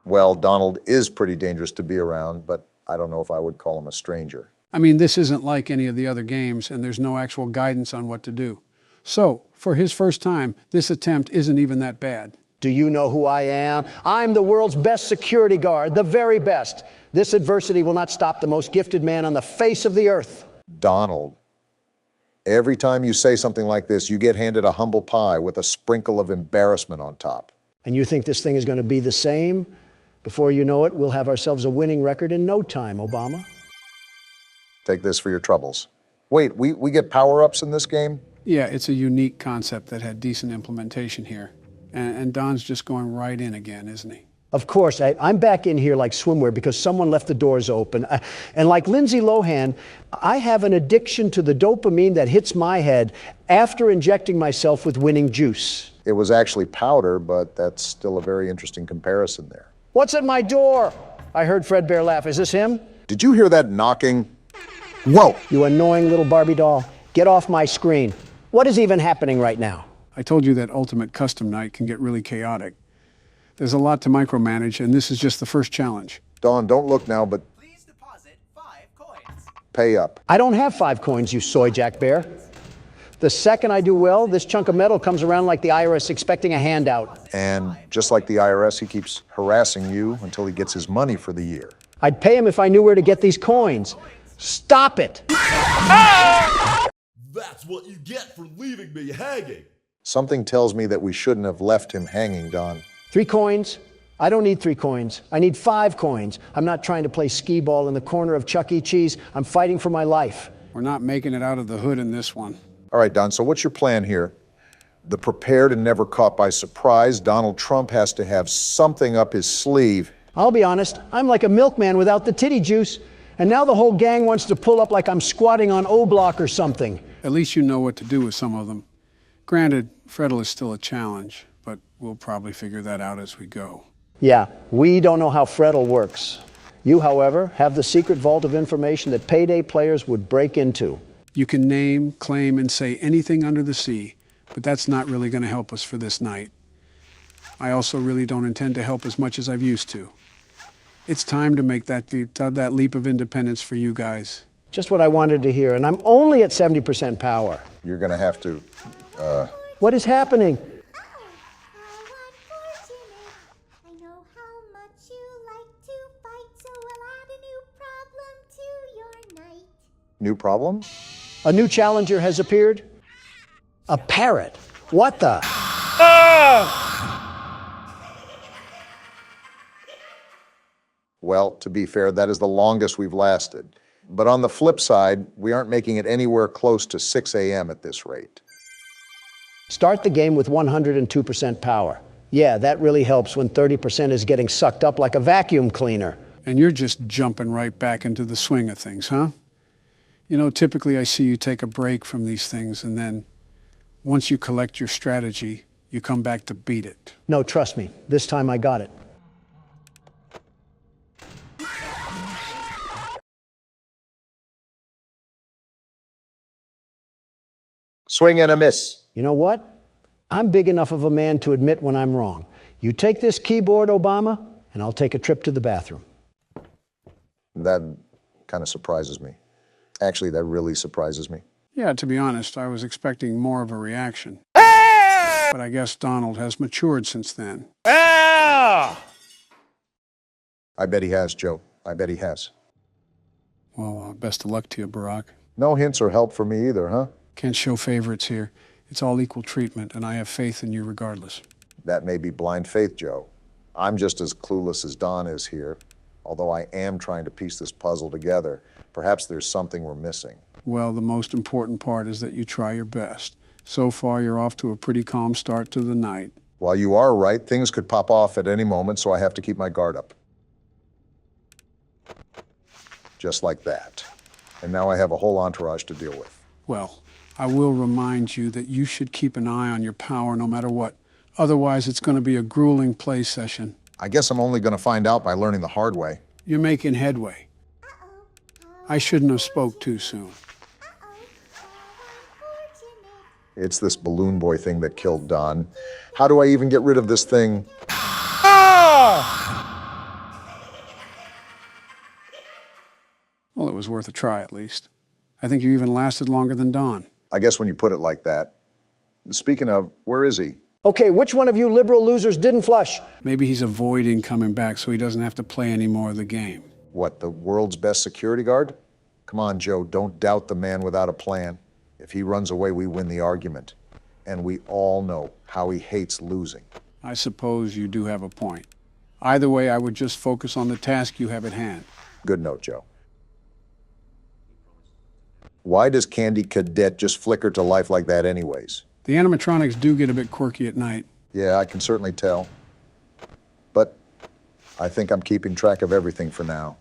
Well, Donald is pretty dangerous to be around, but I don't know if I would call him a stranger. I mean, this isn't like any of the other games, and there's no actual guidance on what to do. So, for his first time, this attempt isn't even that bad. Do you know who I am? I'm the world's best security guard, the very best. This adversity will not stop the most gifted man on the face of the earth. Donald, every time you say something like this, you get handed a humble pie with a sprinkle of embarrassment on top. And you think this thing is going to be the same? Before you know it, we'll have ourselves a winning record in no time, Obama. Take this for your troubles. Wait, we get power-ups in this game? Yeah, it's a unique concept that had decent implementation here. And Don's just going right in again, isn't he? Of course, I'm back in here like swimwear because someone left the doors open. And like Lindsay Lohan, I have an addiction to the dopamine that hits my head after injecting myself with winning juice. It was actually powder, but that's still a very interesting comparison there. What's at my door? I heard Fredbear laugh. Is this him? Did you hear that knocking? Whoa! You annoying little Barbie doll. Get off my screen. What is even happening right now? I told you that Ultimate Custom Night can get really chaotic. There's a lot to micromanage, and this is just the first challenge. Dawn, don't look now, but Please deposit 5 coins. pay up. I don't have 5 coins, you soy jack bear. The second I do well, this chunk of metal comes around like the IRS expecting a handout. And just like the IRS, he keeps harassing you until he gets his money for the year. I'd pay him if I knew where to get these coins. Stop it! That's what you get for leaving me hanging. Something tells me that we shouldn't have left him hanging, Don. 3 coins? I don't need 3 coins. I need 5 coins. I'm not trying to play skee-ball in the corner of Chuck E. Cheese. I'm fighting for my life. We're not making it out of the hood in this one. All right, Don, so what's your plan here? The prepared and never caught by surprise, Donald Trump has to have something up his sleeve. I'll be honest, I'm like a milkman without the titty juice. And now the whole gang wants to pull up like I'm squatting on O-block or something. At least you know what to do with some of them. Granted, Fredel is still a challenge, but we'll probably figure that out as we go. Yeah, we don't know how Fredel works. You, however, have the secret vault of information that payday players would break into. You can name, claim, and say anything under the sea, but that's not really going to help us for this night. I also really don't intend to help as much as I've used to. It's time to make that leap of independence for you guys. Just what I wanted to hear, and I'm only at 70% power. You're going to have to, What is happening? I know how much you like to fight, so we'll add a new problem to your night. New problem? A new challenger has appeared? A parrot. What the? Well, to be fair, that is the longest we've lasted. But on the flip side, we aren't making it anywhere close to 6 a.m. at this rate. Start the game with 102% power. Yeah, that really helps when 30% is getting sucked up like a vacuum cleaner. And you're just jumping right back into the swing of things, huh? You know, typically I see you take a break from these things, and then once you collect your strategy, you come back to beat it. No, trust me. This time I got it. Swing and a miss. You know what? I'm big enough of a man to admit when I'm wrong. You take this keyboard, Obama, and I'll take a trip to the bathroom. That kind of surprises me. Actually, that really surprises me. Yeah, to be honest, I was expecting more of a reaction. But I guess Donald has matured since then. I bet he has, Joe. I bet he has. Well, best of luck to you, Barack. No hints or help for me either, huh? Can't show favorites here. It's all equal treatment, and I have faith in you regardless. That may be blind faith, Joe. I'm just as clueless as Don is here, although I am trying to piece this puzzle together. Perhaps there's something we're missing. Well, the most important part is that you try your best. So far, you're off to a pretty calm start to the night. While you are right, things could pop off at any moment, so I have to keep my guard up. Just like that. And now I have a whole entourage to deal with. Well, I will remind you that you should keep an eye on your power no matter what. Otherwise, it's going to be a grueling play session. I guess I'm only going to find out by learning the hard way. You're making headway. I shouldn't have spoke too soon. It's this balloon boy thing that killed Don. How do I even get rid of this thing? Well, it was worth a try, at least. I think you even lasted longer than Don. I guess when you put it like that. Speaking of, where is he? Okay, which one of you liberal losers didn't flush? Maybe he's avoiding coming back so he doesn't have to play any more of the game. What, the world's best security guard? Come on, Joe, don't doubt the man without a plan. If he runs away, we win the argument. And we all know how he hates losing. I suppose you do have a point. Either way, I would just focus on the task you have at hand. Good note, Joe. Why does Candy Cadet just flicker to life like that anyways? The animatronics do get a bit quirky at night. Yeah, I can certainly tell. But I think I'm keeping track of everything for now.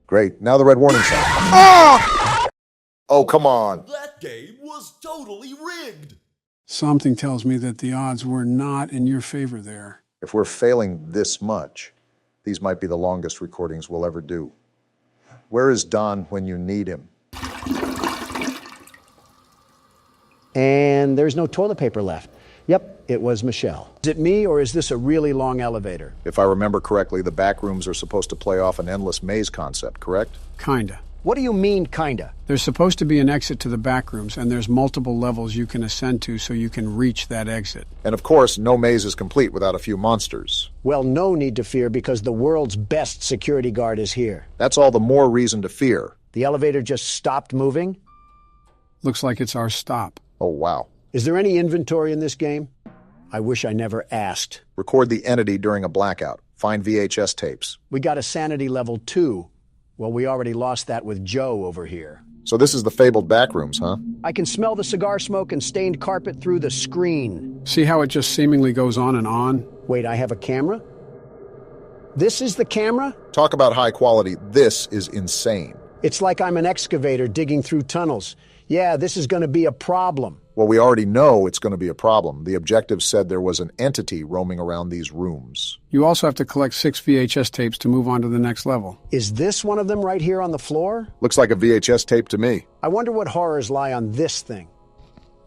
Great, now the red warning sign. Ah! Oh, come on. That game was totally rigged. Something tells me that the odds were not in your favor there. If we're failing this much, these might be the longest recordings we'll ever do. Where is Don when you need him? And there's no toilet paper left. Yep, it was Michelle. Is it me, or is this a really long elevator? If I remember correctly, the back rooms are supposed to play off an endless maze concept, correct? Kinda. What do you mean, kinda? There's supposed to be an exit to the back rooms, and there's multiple levels you can ascend to so you can reach that exit. And of course, no maze is complete without a few monsters. Well, no need to fear because the world's best security guard is here. That's all the more reason to fear. The elevator just stopped moving? Looks like it's our stop. Oh, wow. Is there any inventory in this game? I wish I never asked. Record the entity during a blackout. Find VHS tapes. We got a sanity level 2. Well, we already lost that with Joe over here. So this is the fabled backrooms, huh? I can smell the cigar smoke and stained carpet through the screen. See how it just seemingly goes on and on? Wait, I have a camera? This is the camera? Talk about high quality. This is insane. It's like I'm an excavator digging through tunnels. Yeah, this is going to be a problem. Well, we already know it's going to be a problem. The objective said there was an entity roaming around these rooms. You also have to collect 6 VHS tapes to move on to the next level. Is this one of them right here on the floor? Looks like a VHS tape to me. I wonder what horrors lie on this thing.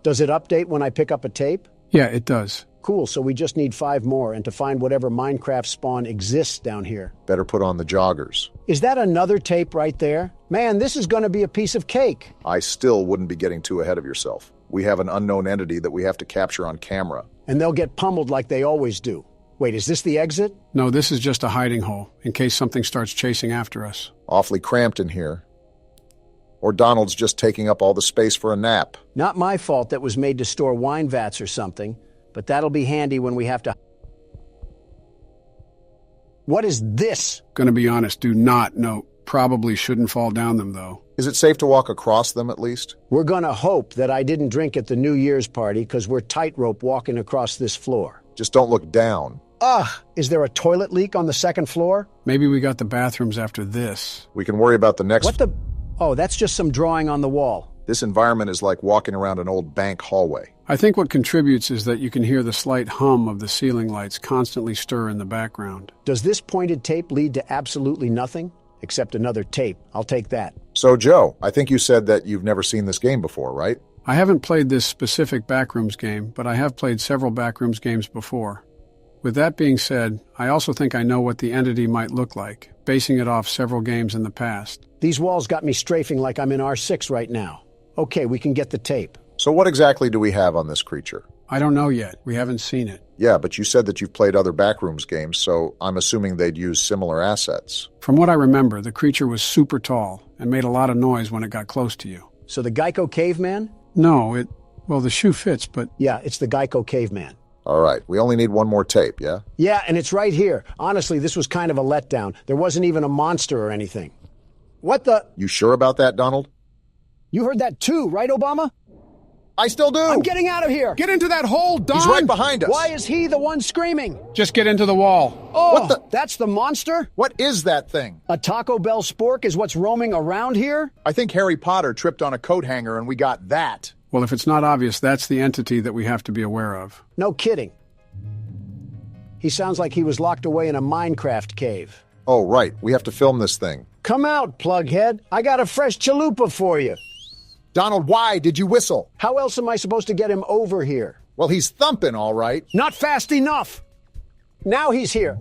Does it update when I pick up a tape? Yeah, it does. Cool, so we just need 5 more and to find whatever Minecraft spawn exists down here. Better put on the joggers. Is that another tape right there? Man, this is going to be a piece of cake. I still wouldn't be getting too ahead of yourself. We have an unknown entity that we have to capture on camera. And they'll get pummeled like they always do. Wait, is this the exit? No, this is just a hiding hole, in case something starts chasing after us. Awfully cramped in here. Or Donald's just taking up all the space for a nap. Not my fault that was made to store wine vats or something, but that'll be handy when we have to... What is this? Gonna be honest, do not know. Probably shouldn't fall down them, though. Is it safe to walk across them, at least? We're gonna hope that I didn't drink at the New Year's party, because we're tightrope walking across this floor. Just don't look down. Ugh! Is there a toilet leak on the second floor? Maybe we got the bathrooms after this. We can worry about the next... What the... Oh, that's just some drawing on the wall. This environment is like walking around an old bank hallway. I think what contributes is that you can hear the slight hum of the ceiling lights constantly stir in the background. Does this pointed tape lead to absolutely nothing? Except another tape. I'll take that. So, Joe, I think you said that you've never seen this game before, right? I haven't played this specific Backrooms game, but I have played several Backrooms games before. With that being said, I also think I know what the entity might look like, basing it off several games in the past. These walls got me strafing like I'm in R6 right now. Okay, we can get the tape. So what exactly do we have on this creature? I don't know yet. We haven't seen it. Yeah, but you said that you've played other Backrooms games, so I'm assuming they'd use similar assets. From what I remember, the creature was super tall and made a lot of noise when it got close to you. So the Geico Caveman? No, well, the shoe fits, but... Yeah, it's the Geico Caveman. All right, we only need one more tape, yeah? Yeah, and it's right here. Honestly, this was kind of a letdown. There wasn't even a monster or anything. What the... You sure about that, Donald? You heard that too, right, Obama? I still do! I'm getting out of here! Get into that hole, Don! He's right behind us! Why is he the one screaming? Just get into the wall. Oh, what the... That's the monster? What is that thing? A Taco Bell spork is what's roaming around here? I think Harry Potter tripped on a coat hanger and we got that. Well, if it's not obvious, that's the entity that we have to be aware of. No kidding. He sounds like he was locked away in a Minecraft cave. Oh, right. We have to film this thing. Come out, plughead. I got a fresh chalupa for you. Donald, why did you whistle? How else am I supposed to get him over here? Well, he's thumping, all right. Not fast enough. Now he's here.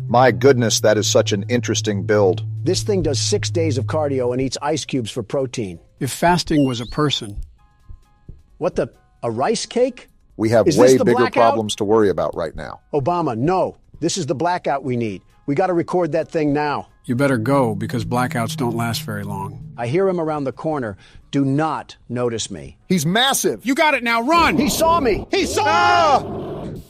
My goodness, that is such an interesting build. This thing does 6 days of cardio and eats ice cubes for protein. If fasting was a person. What the... a rice cake? We have way bigger problems to worry about right now. Obama, no. This is the blackout we need. We got to record that thing now. You better go, because blackouts don't last very long. I hear him around the corner. Do not notice me. He's massive. You got it now, run! He saw me! He saw me!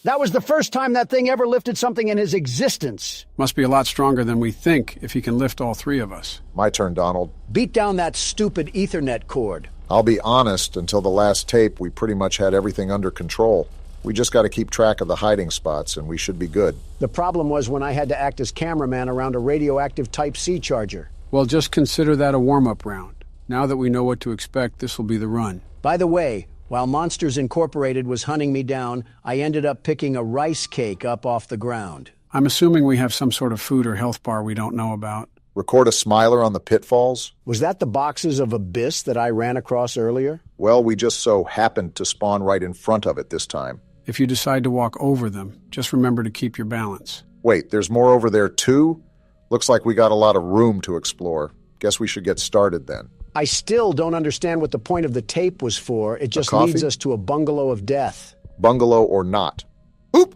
That was the first time that thing ever lifted something in his existence. Must be a lot stronger than we think if he can lift all 3 of us. My turn, Donald. Beat down that stupid Ethernet cord. I'll be honest, until the last tape, we pretty much had everything under control. We just got to keep track of the hiding spots, and we should be good. The problem was when I had to act as cameraman around a radioactive Type-C charger. Well, just consider that a warm-up round. Now that we know what to expect, this will be the run. By the way, while Monsters Incorporated was hunting me down, I ended up picking a rice cake up off the ground. I'm assuming we have some sort of food or health bar we don't know about. Record a smiler on the pitfalls? Was that the boxes of Abyss that I ran across earlier? Well, we just so happened to spawn right in front of it this time. If you decide to walk over them, just remember to keep your balance. Wait, there's more over there too? Looks like we got a lot of room to explore. Guess we should get started then. I still don't understand what the point of the tape was for. It just leads us to a bungalow of death. Bungalow or not. Oop!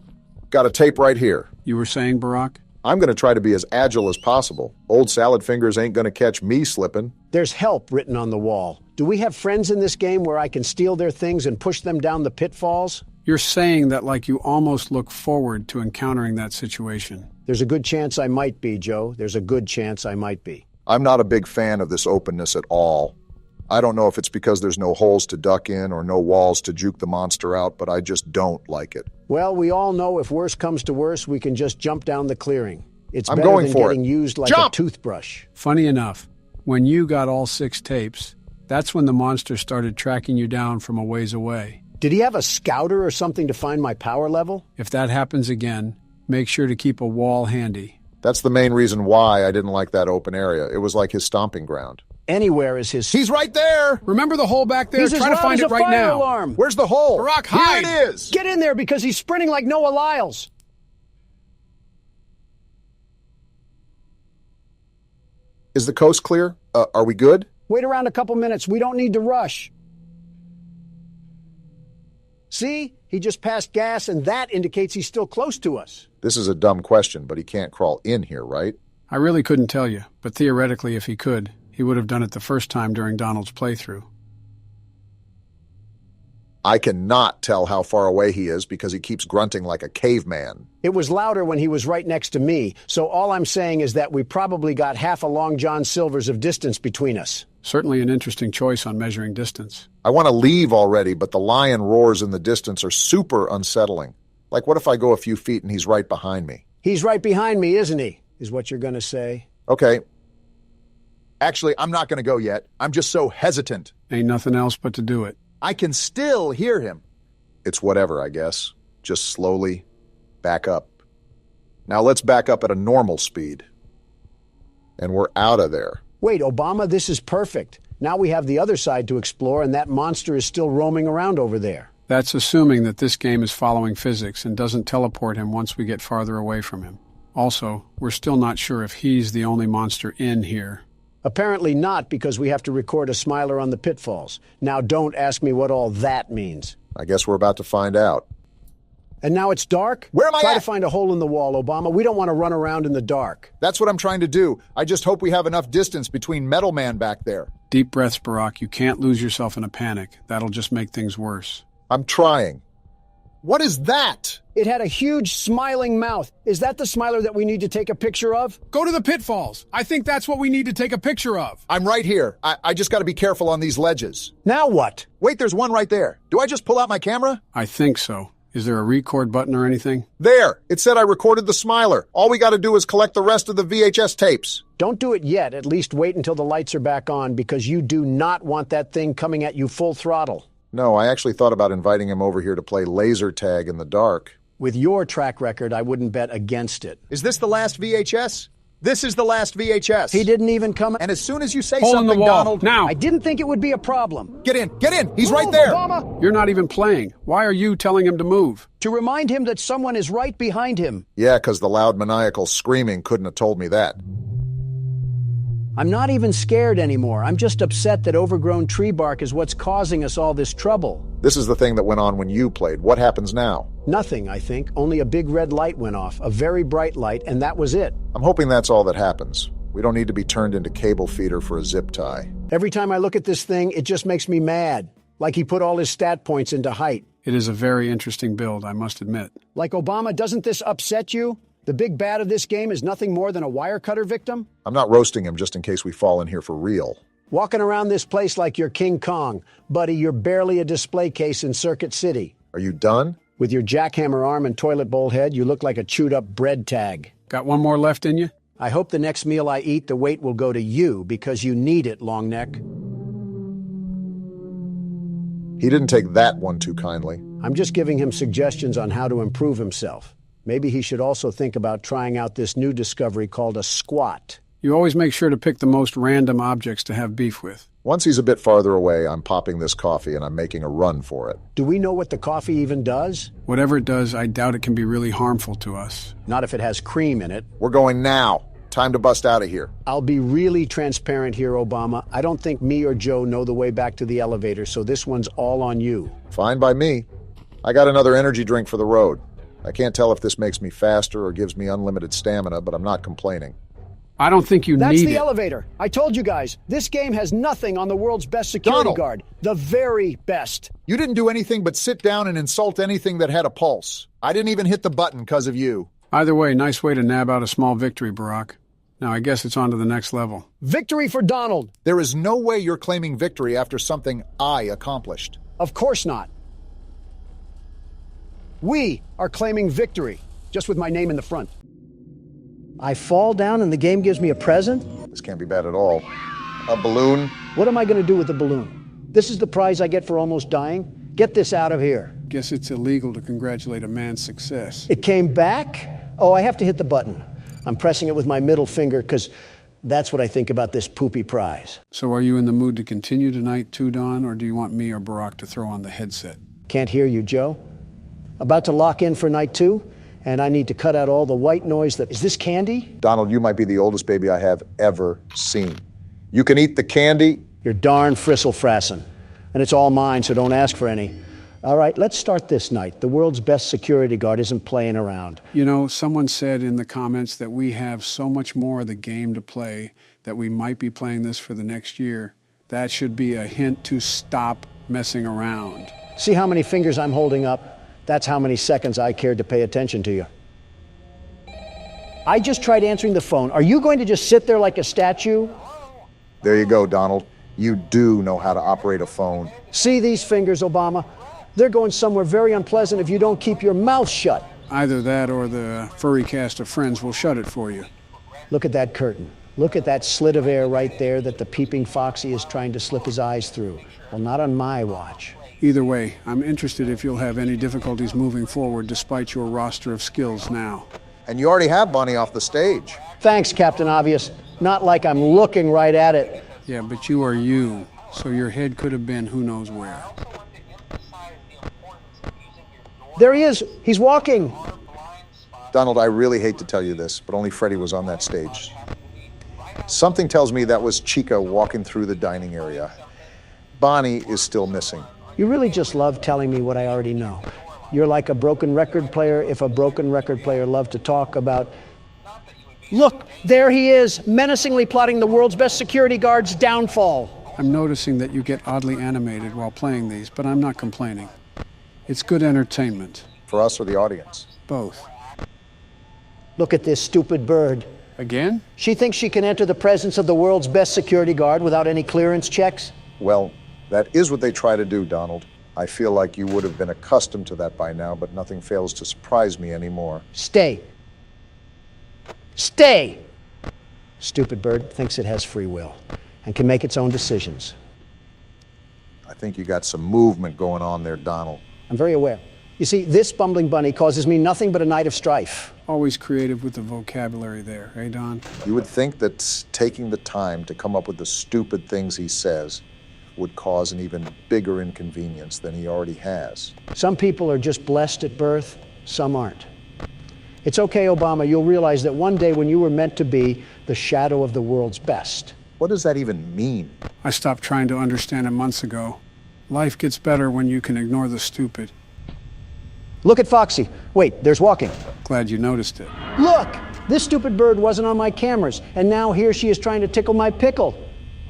Got a tape right here. You were saying, Barack? I'm going to try to be as agile as possible. Old salad fingers ain't going to catch me slipping. There's help written on the wall. Do we have friends in this game where I can steal their things and push them down the pitfalls? You're saying that like you almost look forward to encountering that situation. There's a good chance I might be, Joe. There's a good chance I might be. I'm not a big fan of this openness at all. I don't know if it's because there's no holes to duck in or no walls to juke the monster out, but I just don't like it. Well, we all know if worse comes to worse, we can just jump down the clearing. It's I'm better going than for getting it. used like Jump! a toothbrush. Funny enough, when you got all 6 tapes, that's when the monster started tracking you down from a ways away. Did he have a scouter or something to find my power level? If that happens again, make sure to keep a wall handy. That's the main reason why I didn't like that open area. It was like his stomping ground. Anywhere is his... He's right there! Remember the hole back there? He's Try as to find loud it as a right fire now. alarm. Where's the hole? Barack, hide! Here it is! Get in there because he's sprinting like Noah Lyles. Is the coast clear? Are we good? Wait around a couple minutes. We don't need to rush. See? He just passed gas, and that indicates he's still close to us. This is a dumb question, but he can't crawl in here, right? I really couldn't tell you, but theoretically, if he could, he would have done it the first time during Donald's playthrough. I cannot tell how far away he is because he keeps grunting like a caveman. It was louder when he was right next to me, so all I'm saying is that we probably got half a Long John Silver's of distance between us. Certainly an interesting choice on measuring distance. I want to leave already, but the lion roars in the distance are super unsettling. Like, what if I go a few feet and he's right behind me? He's right behind me, isn't he? Is what you're going to say. Okay. Actually, I'm not going to go yet. I'm just so hesitant. Ain't nothing else but to do it. I can still hear him. It's whatever, I guess. Just slowly back up. Now let's back up at a normal speed. And we're out of there. Wait, Obama, this is perfect. Now we have the other side to explore, and that monster is still roaming around over there. That's assuming that this game is following physics and doesn't teleport him once we get farther away from him. Also, we're still not sure if he's the only monster in here. Apparently not, because we have to record a smiler on the pitfalls. Now don't ask me what all that means. I guess we're about to find out. And now it's dark? Where am I Try at? to find a hole in the wall, Obama. We don't want to run around in the dark. That's what I'm trying to do. I just hope we have enough distance between Metal Man back there. Deep breaths, Barack. You can't lose yourself in a panic. That'll just make things worse. I'm trying. What is that? It had a huge smiling mouth. Is that the smiler that we need to take a picture of? Go to the pitfalls. I think that's what we need to take a picture of. I'm right here. I just got to be careful on these ledges. Now what? Wait, there's one right there. Do I just pull out my camera? I think so. Is there a record button or anything? There! It said I recorded the smiler. All we got to do is collect the rest of the VHS tapes. Don't do it yet. At least wait until the lights are back on, because you do not want that thing coming at you full throttle. No, I actually thought about inviting him over here to play laser tag in the dark. With your track record, I wouldn't bet against it. Is this the last VHS? This is the last VHS. He didn't even come. And as soon as you say Hole in something, the wall. Donald... Now! I didn't think it would be a problem. Get in! Get in! He's Move, right there! Obama! You're not even playing. Why are you telling him to move? To remind him that someone is right behind him. Yeah, because the loud maniacal screaming couldn't have told me that. I'm not even scared anymore. I'm just upset that overgrown tree bark is what's causing us all this trouble. This is the thing that went on when you played. What happens now? Nothing, I think. Only a big red light went off. A very bright light, and that was it. I'm hoping that's all that happens. We don't need to be turned into cable feeder for a zip tie. Every time I look at this thing, it just makes me mad. Like he put all his stat points into height. It is a very interesting build, I must admit. Like Obama, doesn't this upset you? The big bad of this game is nothing more than a wire cutter victim? I'm not roasting him just in case we fall in here for real. Walking around this place like you're King Kong. Buddy, you're barely a display case in Circuit City. Are you done? With your jackhammer arm and toilet bowl head, you look like a chewed-up bread tag. Got one more left in you? I hope the next meal I eat, the weight will go to you, because you need it, long neck. He didn't take that one too kindly. I'm just giving him suggestions on how to improve himself. Maybe he should also think about trying out this new discovery called a squat. You always make sure to pick the most random objects to have beef with. Once he's a bit farther away, I'm popping this coffee and I'm making a run for it. Do we know what the coffee even does? Whatever it does, I doubt it can be really harmful to us. Not if it has cream in it. We're going now. Time to bust out of here. I'll be really transparent here, Obama. I don't think me or Joe know the way back to the elevator, so this one's all on you. Fine by me. I got another energy drink for the road. I can't tell if this makes me faster or gives me unlimited stamina, but I'm not complaining. I don't think you need it. That's the elevator. I told you guys, this game has nothing on the world's best security guard. The very best. You didn't do anything but sit down and insult anything that had a pulse. I didn't even hit the button because of you. Either way, nice way to nab out a small victory, Barack. Now, I guess it's on to the next level. Victory for Donald. There is no way you're claiming victory after something I accomplished. Of course not. We are claiming victory, just with my name in the front. I fall down and the game gives me a present? This can't be bad at all. A balloon? What am I going to do with the balloon? This is the prize I get for almost dying? Get this out of here. Guess it's illegal to congratulate a man's success. It came back? Oh, I have to hit the button. I'm pressing it with my middle finger because that's what I think about this poopy prize. So are you in the mood to continue tonight too, Don, or do you want me or Barack to throw on the headset? Can't hear you, Joe. About to lock in for night 2, and I need to cut out all the white noise that... Is this candy? Donald, you might be the oldest baby I have ever seen. You can eat the candy. You're darn fristle-frassin'. And it's all mine, so don't ask for any. All right, let's start this night. The world's best security guard isn't playing around. You know, someone said in the comments that we have so much more of the game to play that we might be playing this for the next year. That should be a hint to stop messing around. See how many fingers I'm holding up? That's how many seconds I cared to pay attention to you. I just tried answering the phone. Are you going to just sit there like a statue? There you go, Donald. You do know how to operate a phone. See these fingers, Obama? They're going somewhere very unpleasant if you don't keep your mouth shut. Either that or the furry cast of friends will shut it for you. Look at that curtain. Look at that slit of air right there that the peeping foxy is trying to slip his eyes through. Well, not on my watch. Either way, I'm interested if you'll have any difficulties moving forward despite your roster of skills now. And you already have Bonnie off the stage. Thanks, Captain Obvious. Not like I'm looking right at it. Yeah, but you are you, so your head could have been who knows where. There he is. He's walking. Donald, I really hate to tell you this, but only Freddie was on that stage. Something tells me that was Chica walking through the dining area. Bonnie is still missing. You really just love telling me what I already know. You're like a broken record player if a broken record player loved to talk about... Look, there he is, menacingly plotting the world's best security guard's downfall. I'm noticing that you get oddly animated while playing these, but I'm not complaining. It's good entertainment. For us or the audience? Both. Look at this stupid bird. Again? She thinks she can enter the presence of the world's best security guard without any clearance checks? Well, that is what they try to do, Donald. I feel like you would have been accustomed to that by now, but nothing fails to surprise me anymore. Stay. Stay! Stupid bird thinks it has free will and can make its own decisions. I think you got some movement going on there, Donald. I'm very aware. You see, this bumbling bunny causes me nothing but a night of strife. Always creative with the vocabulary there, eh, Don? You would think that taking the time to come up with the stupid things he says would cause an even bigger inconvenience than he already has. Some people are just blessed at birth, some aren't. It's okay, Obama, you'll realize that one day when you were meant to be the shadow of the world's best. What does that even mean? I stopped trying to understand it months ago. Life gets better when you can ignore the stupid. Look at Foxy. Wait, there's walking. Glad you noticed it. Look! This stupid bird wasn't on my cameras, and now here she is trying to tickle my pickle.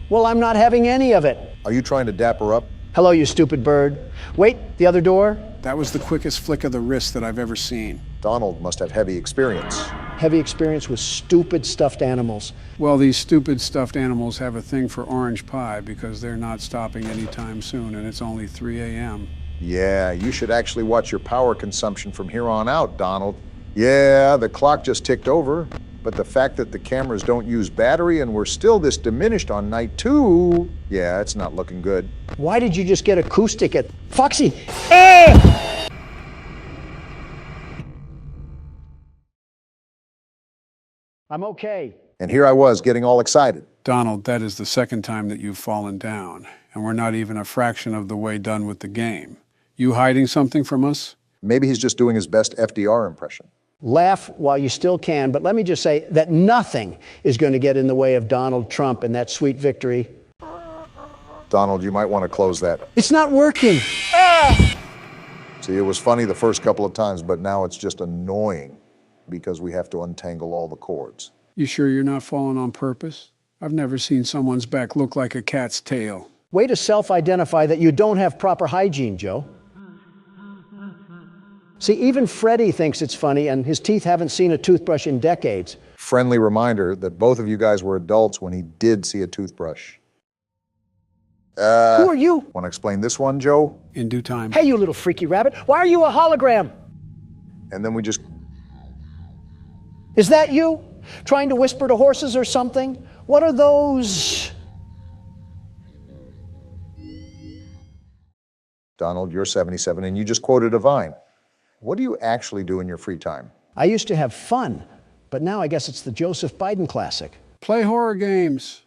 Well, I'm not having any of it. Are you trying to dap her up? Hello, you stupid bird. Wait, the other door? That was the quickest flick of the wrist that I've ever seen. Donald must have heavy experience. Heavy experience with stupid stuffed animals. Well, these stupid stuffed animals have a thing for orange pie because they're not stopping anytime soon, and it's only 3 a.m. Yeah, you should actually watch your power consumption from here on out, Donald. Yeah, the clock just ticked over, but the fact that the cameras don't use battery and we're still this diminished on night 2, yeah, it's not looking good. Why did you just get acoustic at... Foxy! Ah! I'm okay. And here I was getting all excited. Donald, that is the second time that you've fallen down, and we're not even a fraction of the way done with the game. You hiding something from us? Maybe he's just doing his best FDR impression. Laugh while you still can, but let me just say that nothing is going to get in the way of Donald Trump and that sweet victory. Donald, you might want to close that. It's not working. Ah! See, it was funny the first couple of times, but now it's just annoying because we have to untangle all the cords. You sure you're not falling on purpose? I've never seen someone's back look like a cat's tail. Way to self-identify that you don't have proper hygiene, Joe. See, even Freddie thinks it's funny, and his teeth haven't seen a toothbrush in decades. Friendly reminder that both of you guys were adults when he did see a toothbrush. Who are you? Want to explain this one, Joe? In due time. Hey, you little freaky rabbit. Why are you a hologram? And then we just... Is that you? Trying to whisper to horses or something? What are those? Donald, you're 77 and you just quoted a Vine. What do you actually do in your free time? I used to have fun, but now I guess it's the Joseph Biden classic. Play horror games.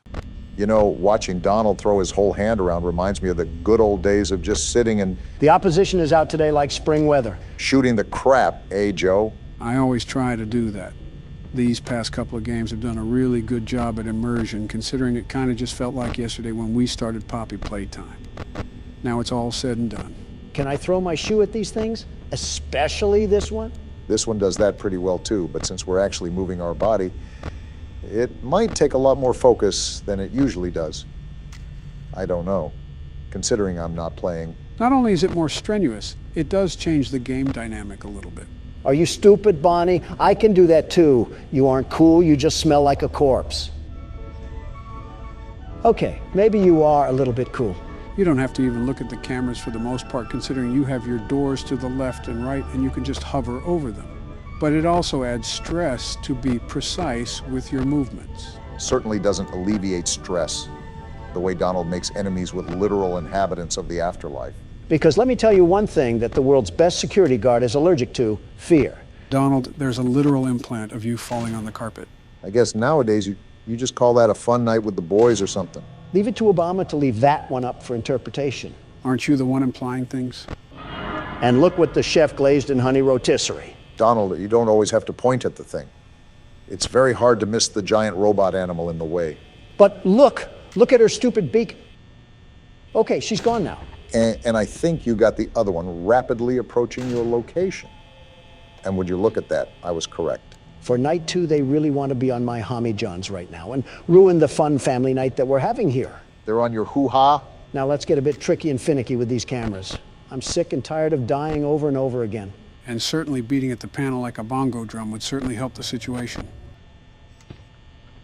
You know, watching Donald throw his whole hand around reminds me of the good old days of just sitting and... The opposition is out today like spring weather. Shooting the crap, eh, Joe? I always try to do that. These past couple of games have done a really good job at immersion, considering it kind of just felt like yesterday when we started Poppy Playtime. Now it's all said and done. Can I throw my shoe at these things? Especially this one? This one does that pretty well too, but since we're actually moving our body, it might take a lot more focus than it usually does. I don't know, considering I'm not playing. Not only is it more strenuous, it does change the game dynamic a little bit. Are you stupid, Bonnie? I can do that too. You aren't cool, you just smell like a corpse. Okay, maybe you are a little bit cool. You don't have to even look at the cameras for the most part, considering you have your doors to the left and right and you can just hover over them. But it also adds stress to be precise with your movements. Certainly doesn't alleviate stress the way Donald makes enemies with literal inhabitants of the afterlife. Because let me tell you one thing that the world's best security guard is allergic to: fear. Donald, there's a literal implant of you falling on the carpet. I guess nowadays you just call that a fun night with the boys or something. Leave it to Obama to leave that one up for interpretation. Aren't you the one implying things? And look what the chef glazed in honey rotisserie. Donald, you don't always have to point at the thing. It's very hard to miss the giant robot animal in the way. But look at her stupid beak. Okay, she's gone now. And I think you got the other one rapidly approaching your location. And would you look at that? I was correct. For night 2, they really want to be on my Homie Johns right now and ruin the fun family night that we're having here. They're on your hoo-ha? Now let's get a bit tricky and finicky with these cameras. I'm sick and tired of dying over and over again. And certainly beating at the panel like a bongo drum would certainly help the situation.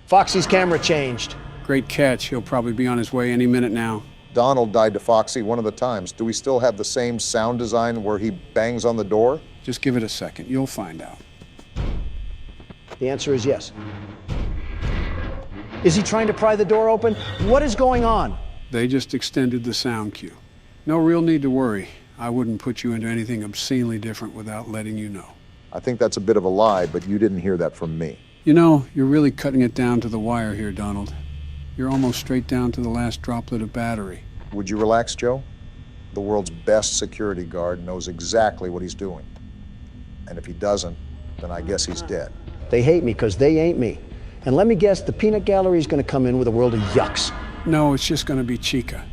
Foxy's camera changed. Great catch. He'll probably be on his way any minute now. Donald died to Foxy one of the times. Do we still have the same sound design where he bangs on the door? Just give it a second. You'll find out. The answer is yes. Is he trying to pry the door open? What is going on? They just extended the sound cue. No real need to worry. I wouldn't put you into anything obscenely different without letting you know. I think that's a bit of a lie, but you didn't hear that from me. You know, you're really cutting it down to the wire here, Donald. You're almost straight down to the last droplet of battery. Would you relax, Joe? The world's best security guard knows exactly what he's doing. And if he doesn't, then I guess he's dead. They hate me because they ain't me. And let me guess, the peanut gallery is going to come in with a world of yucks. No, it's just going to be Chica.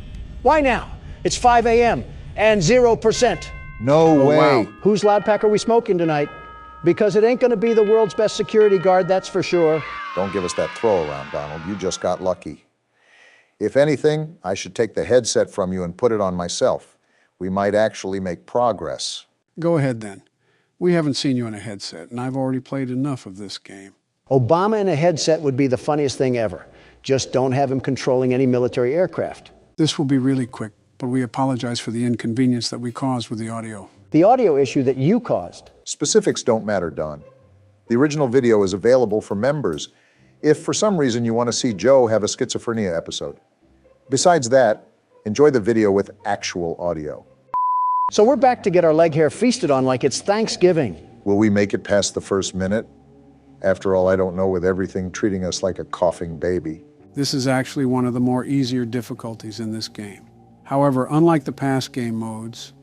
Why now? It's 5 a.m. and 0%. No way. Wow. Whose loud pack are we smoking tonight? Because it ain't going to be the world's best security guard, that's for sure. Don't give us that throw around, Donald. You just got lucky. If anything, I should take the headset from you and put it on myself. We might actually make progress. Go ahead then. We haven't seen you in a headset, and I've already played enough of this game. Obama in a headset would be the funniest thing ever. Just don't have him controlling any military aircraft. This will be really quick, but we apologize for the inconvenience that we caused with the audio. The audio issue that you caused. Specifics don't matter, Don. The original video is available for members if for some reason you want to see Joe have a schizophrenia episode. Besides that, enjoy the video with actual audio. So we're back to get our leg hair feasted on like it's Thanksgiving. Will we make it past the first minute? After all, I don't know, with everything treating us like a coughing baby. This is actually one of the more easier difficulties in this game. However, unlike the past game modes,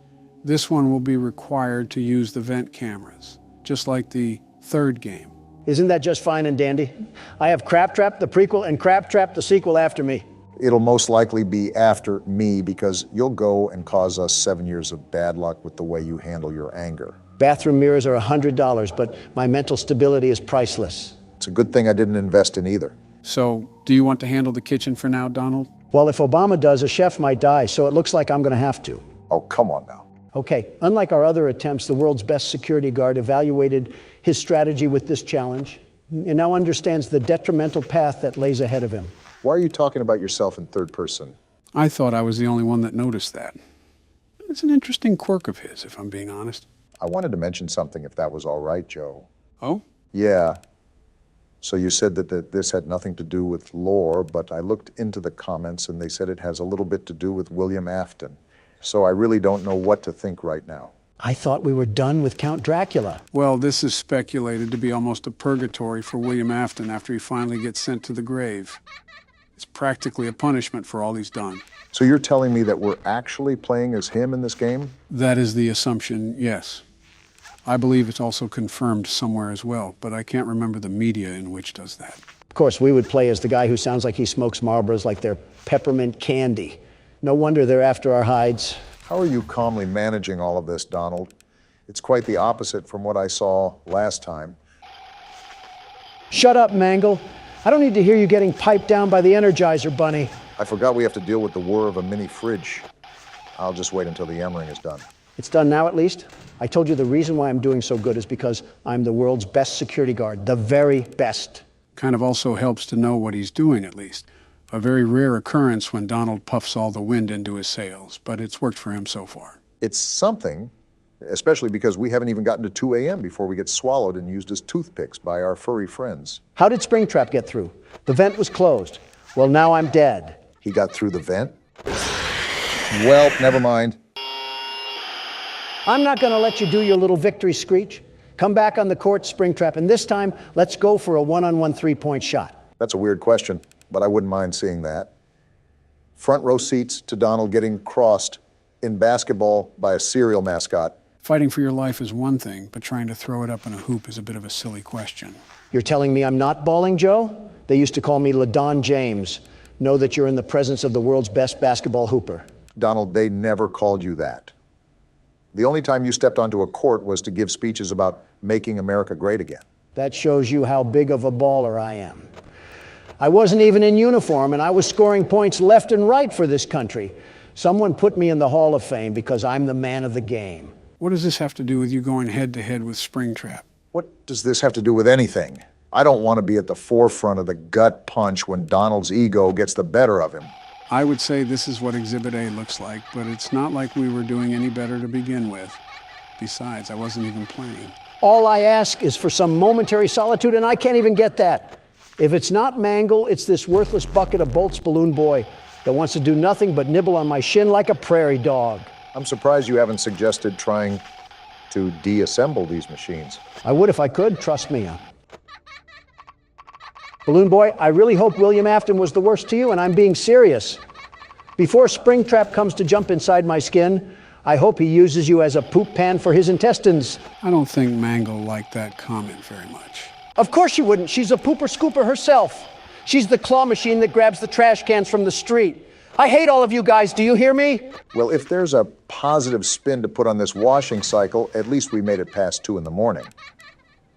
this one will be required to use the vent cameras, just like the third game. Isn't that just fine and dandy? I have Crab Trap, the prequel, and Crab Trap, the sequel, after me. It'll most likely be after me because you'll go and cause us 7 years of bad luck with the way you handle your anger. Bathroom mirrors are $100, but my mental stability is priceless. It's a good thing I didn't invest in either. So, do you want to handle the kitchen for now, Donald? Well, if Obama does, a chef might die, so it looks like I'm going to have to. Oh, come on now. Okay, unlike our other attempts, the world's best security guard evaluated his strategy with this challenge and now understands the detrimental path that lays ahead of him. Why are you talking about yourself in third person? I thought I was the only one that noticed that. It's an interesting quirk of his, if I'm being honest. I wanted to mention something if that was all right, Joe. Oh? Yeah. So you said that this had nothing to do with lore, but I looked into the comments and they said it has a little bit to do with William Afton. So I really don't know what to think right now. I thought we were done with Count Dracula. Well, this is speculated to be almost a purgatory for William Afton after he finally gets sent to the grave. It's practically a punishment for all he's done. So you're telling me that we're actually playing as him in this game? That is the assumption, yes. I believe it's also confirmed somewhere as well, but I can't remember the media in which does that. Of course, we would play as the guy who sounds like he smokes Marlboros like they're peppermint candy. No wonder they're after our hides. How are you calmly managing all of this, Donald? It's quite the opposite from what I saw last time. Shut up, Mangle. I don't need to hear you getting piped down by the Energizer Bunny. I forgot we have to deal with the whir of a mini fridge. I'll just wait until the yammering is done. It's done now, at least. I told you the reason why I'm doing so good is because I'm the world's best security guard, the very best. Kind of also helps to know what he's doing, at least. A very rare occurrence when Donald puffs all the wind into his sails, but it's worked for him so far. It's something, especially because we haven't even gotten to 2 a.m. before we get swallowed and used as toothpicks by our furry friends. How did Springtrap get through? The vent was closed. Well, now I'm dead. He got through the vent? Well, never mind. I'm not going to let you do your little victory screech. Come back on the court, Springtrap, and this time, let's go for a one-on-one three-point shot. That's a weird question, but I wouldn't mind seeing that. Front row seats to Donald getting crossed in basketball by a cereal mascot. Fighting for your life is one thing, but trying to throw it up in a hoop is a bit of a silly question. You're telling me I'm not balling, Joe? They used to call me LaDon James. Know that you're in the presence of the world's best basketball hooper. Donald, they never called you that. The only time you stepped onto a court was to give speeches about making America great again. That shows you how big of a baller I am. I wasn't even in uniform, and I was scoring points left and right for this country. Someone put me in the Hall of Fame because I'm the man of the game. What does this have to do with you going head-to-head with Springtrap? What does this have to do with anything? I don't want to be at the forefront of the gut punch when Donald's ego gets the better of him. I would say this is what Exhibit A looks like, but it's not like we were doing any better to begin with. Besides, I wasn't even playing. All I ask is for some momentary solitude, and I can't even get that. If it's not Mangle, it's this worthless bucket of bolts balloon boy that wants to do nothing but nibble on my shin like a prairie dog. I'm surprised you haven't suggested trying to deassemble these machines. I would if I could, trust me. Balloon Boy, I really hope William Afton was the worst to you, and I'm being serious. Before Springtrap comes to jump inside my skin, I hope he uses you as a poop pan for his intestines. I don't think Mangle liked that comment very much. Of course she wouldn't. She's a pooper scooper herself. She's the claw machine that grabs the trash cans from the street. I hate all of you guys. Do you hear me? Well, if there's a positive spin to put on this washing cycle, at least we made it past 2 in the morning.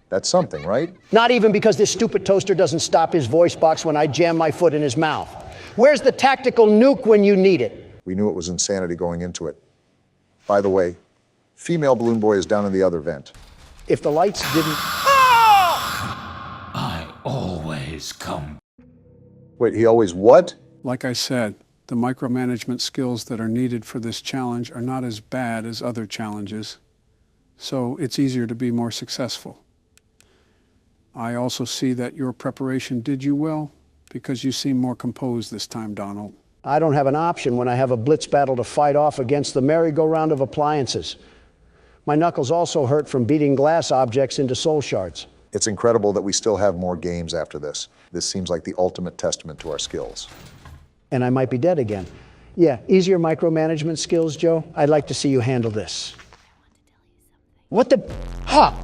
That's something, right? Not even because this stupid toaster doesn't stop his voice box when I jam my foot in his mouth. Where's the tactical nuke when you need it? We knew it was insanity going into it. By the way, female Balloon Boy is down in the other vent. If the lights didn't... I always come. Wait, he always what? Like I said, the micromanagement skills that are needed for this challenge are not as bad as other challenges, so it's easier to be more successful. I also see that your preparation did you well, because you seem more composed this time, Donald. I don't have an option when I have a blitz battle to fight off against the merry-go-round of appliances. My knuckles also hurt from beating glass objects into soul shards. It's incredible that we still have more games after this. This seems like the ultimate testament to our skills. And I might be dead again. Yeah, easier micromanagement skills, Joe. I'd like to see you handle this. What the... Ha!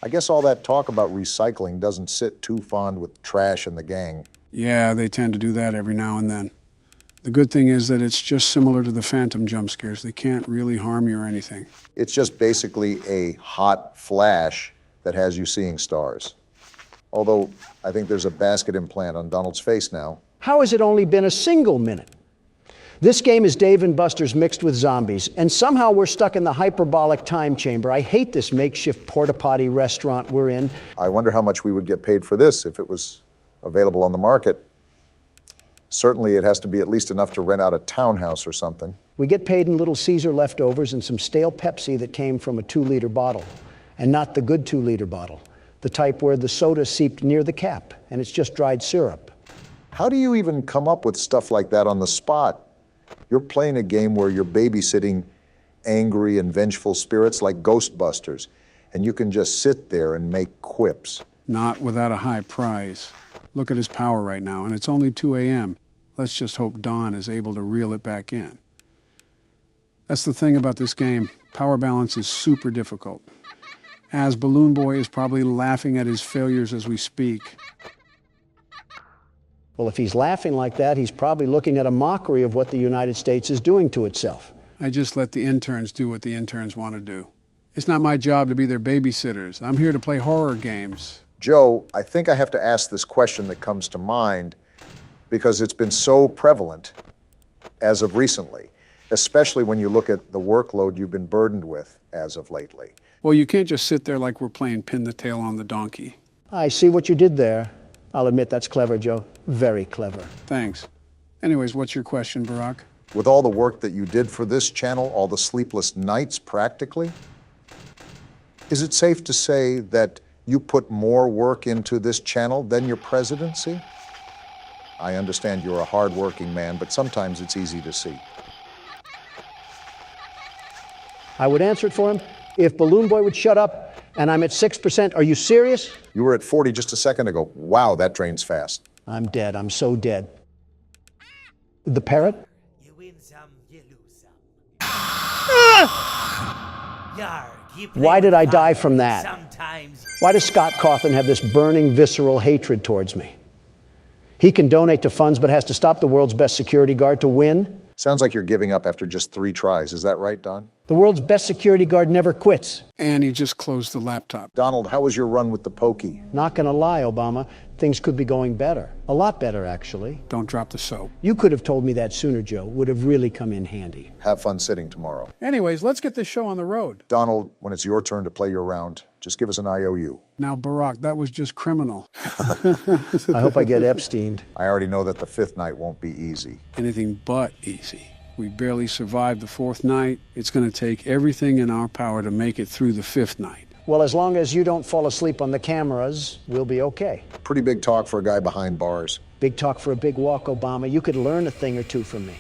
I guess all that talk about recycling doesn't sit too fond with Trash and the gang. Yeah, they tend to do that every now and then. The good thing is that it's just similar to the Phantom jump scares. They can't really harm you or anything. It's just basically a hot flash that has you seeing stars. Although, I think there's a basket implant on Donald's face now. How has it only been a single minute? This game is Dave and Buster's mixed with zombies, and somehow we're stuck in the hyperbolic time chamber. I hate this makeshift porta-potty restaurant we're in. I wonder how much we would get paid for this if it was available on the market. Certainly it has to be at least enough to rent out a townhouse or something. We get paid in Little Caesar leftovers and some stale Pepsi that came from a 2-liter bottle. And not the good 2-liter bottle. The type where the soda seeped near the cap, and it's just dried syrup. How do you even come up with stuff like that on the spot? You're playing a game where you're babysitting angry and vengeful spirits like Ghostbusters, and you can just sit there and make quips. Not without a high price. Look at his power right now, and it's only 2 a.m. Let's just hope Don is able to reel it back in. That's the thing about this game. Power balance is super difficult. As Balloon Boy is probably laughing at his failures as we speak. Well, if he's laughing like that, he's probably looking at a mockery of what the United States is doing to itself. I just let the interns do what the interns want to do. It's not my job to be their babysitters. I'm here to play horror games. Joe, I think I have to ask this question that comes to mind because it's been so prevalent as of recently, especially when you look at the workload you've been burdened with as of lately. Well, you can't just sit there like we're playing pin the tail on the donkey. I see what you did there. I'll admit that's clever, Joe. Very clever. Thanks. Anyways, what's your question, Barack? With all the work that you did for this channel, all the sleepless nights practically, is it safe to say that you put more work into this channel than your presidency? I understand you're a hard-working man, but sometimes it's easy to see. I would answer it for him if Balloon Boy would shut up, and I'm at 6%. Are you serious? You were at 40 just a second ago. Wow, that drains fast. I'm dead. I'm so dead. The parrot? You win some, you lose some. Yarg, you play Why did I with die fire from that? Sometimes. Why does Scott Cawthon have this burning, visceral hatred towards me? He can donate to funds, but has to stop the world's best security guard to win? Sounds like you're giving up after just 3 tries. Is that right, Don? The world's best security guard never quits. And he just closed the laptop. Donald, how was your run with the pokey? Not gonna lie, Obama. Things could be going better. A lot better, actually. Don't drop the soap. You could have told me that sooner, Joe. Would have really come in handy. Have fun sitting tomorrow. Anyways, let's get this show on the road. Donald, when it's your turn to play your round, just give us an IOU. Now, Barack, that was just criminal. I hope I get Epsteined. I already know that the 5th night won't be easy. Anything but easy. We barely survived the 4th night. It's going to take everything in our power to make it through the 5th night. Well, as long as you don't fall asleep on the cameras, we'll be okay. Pretty big talk for a guy behind bars. Big talk for a big walk, Obama. You could learn a thing or two from me.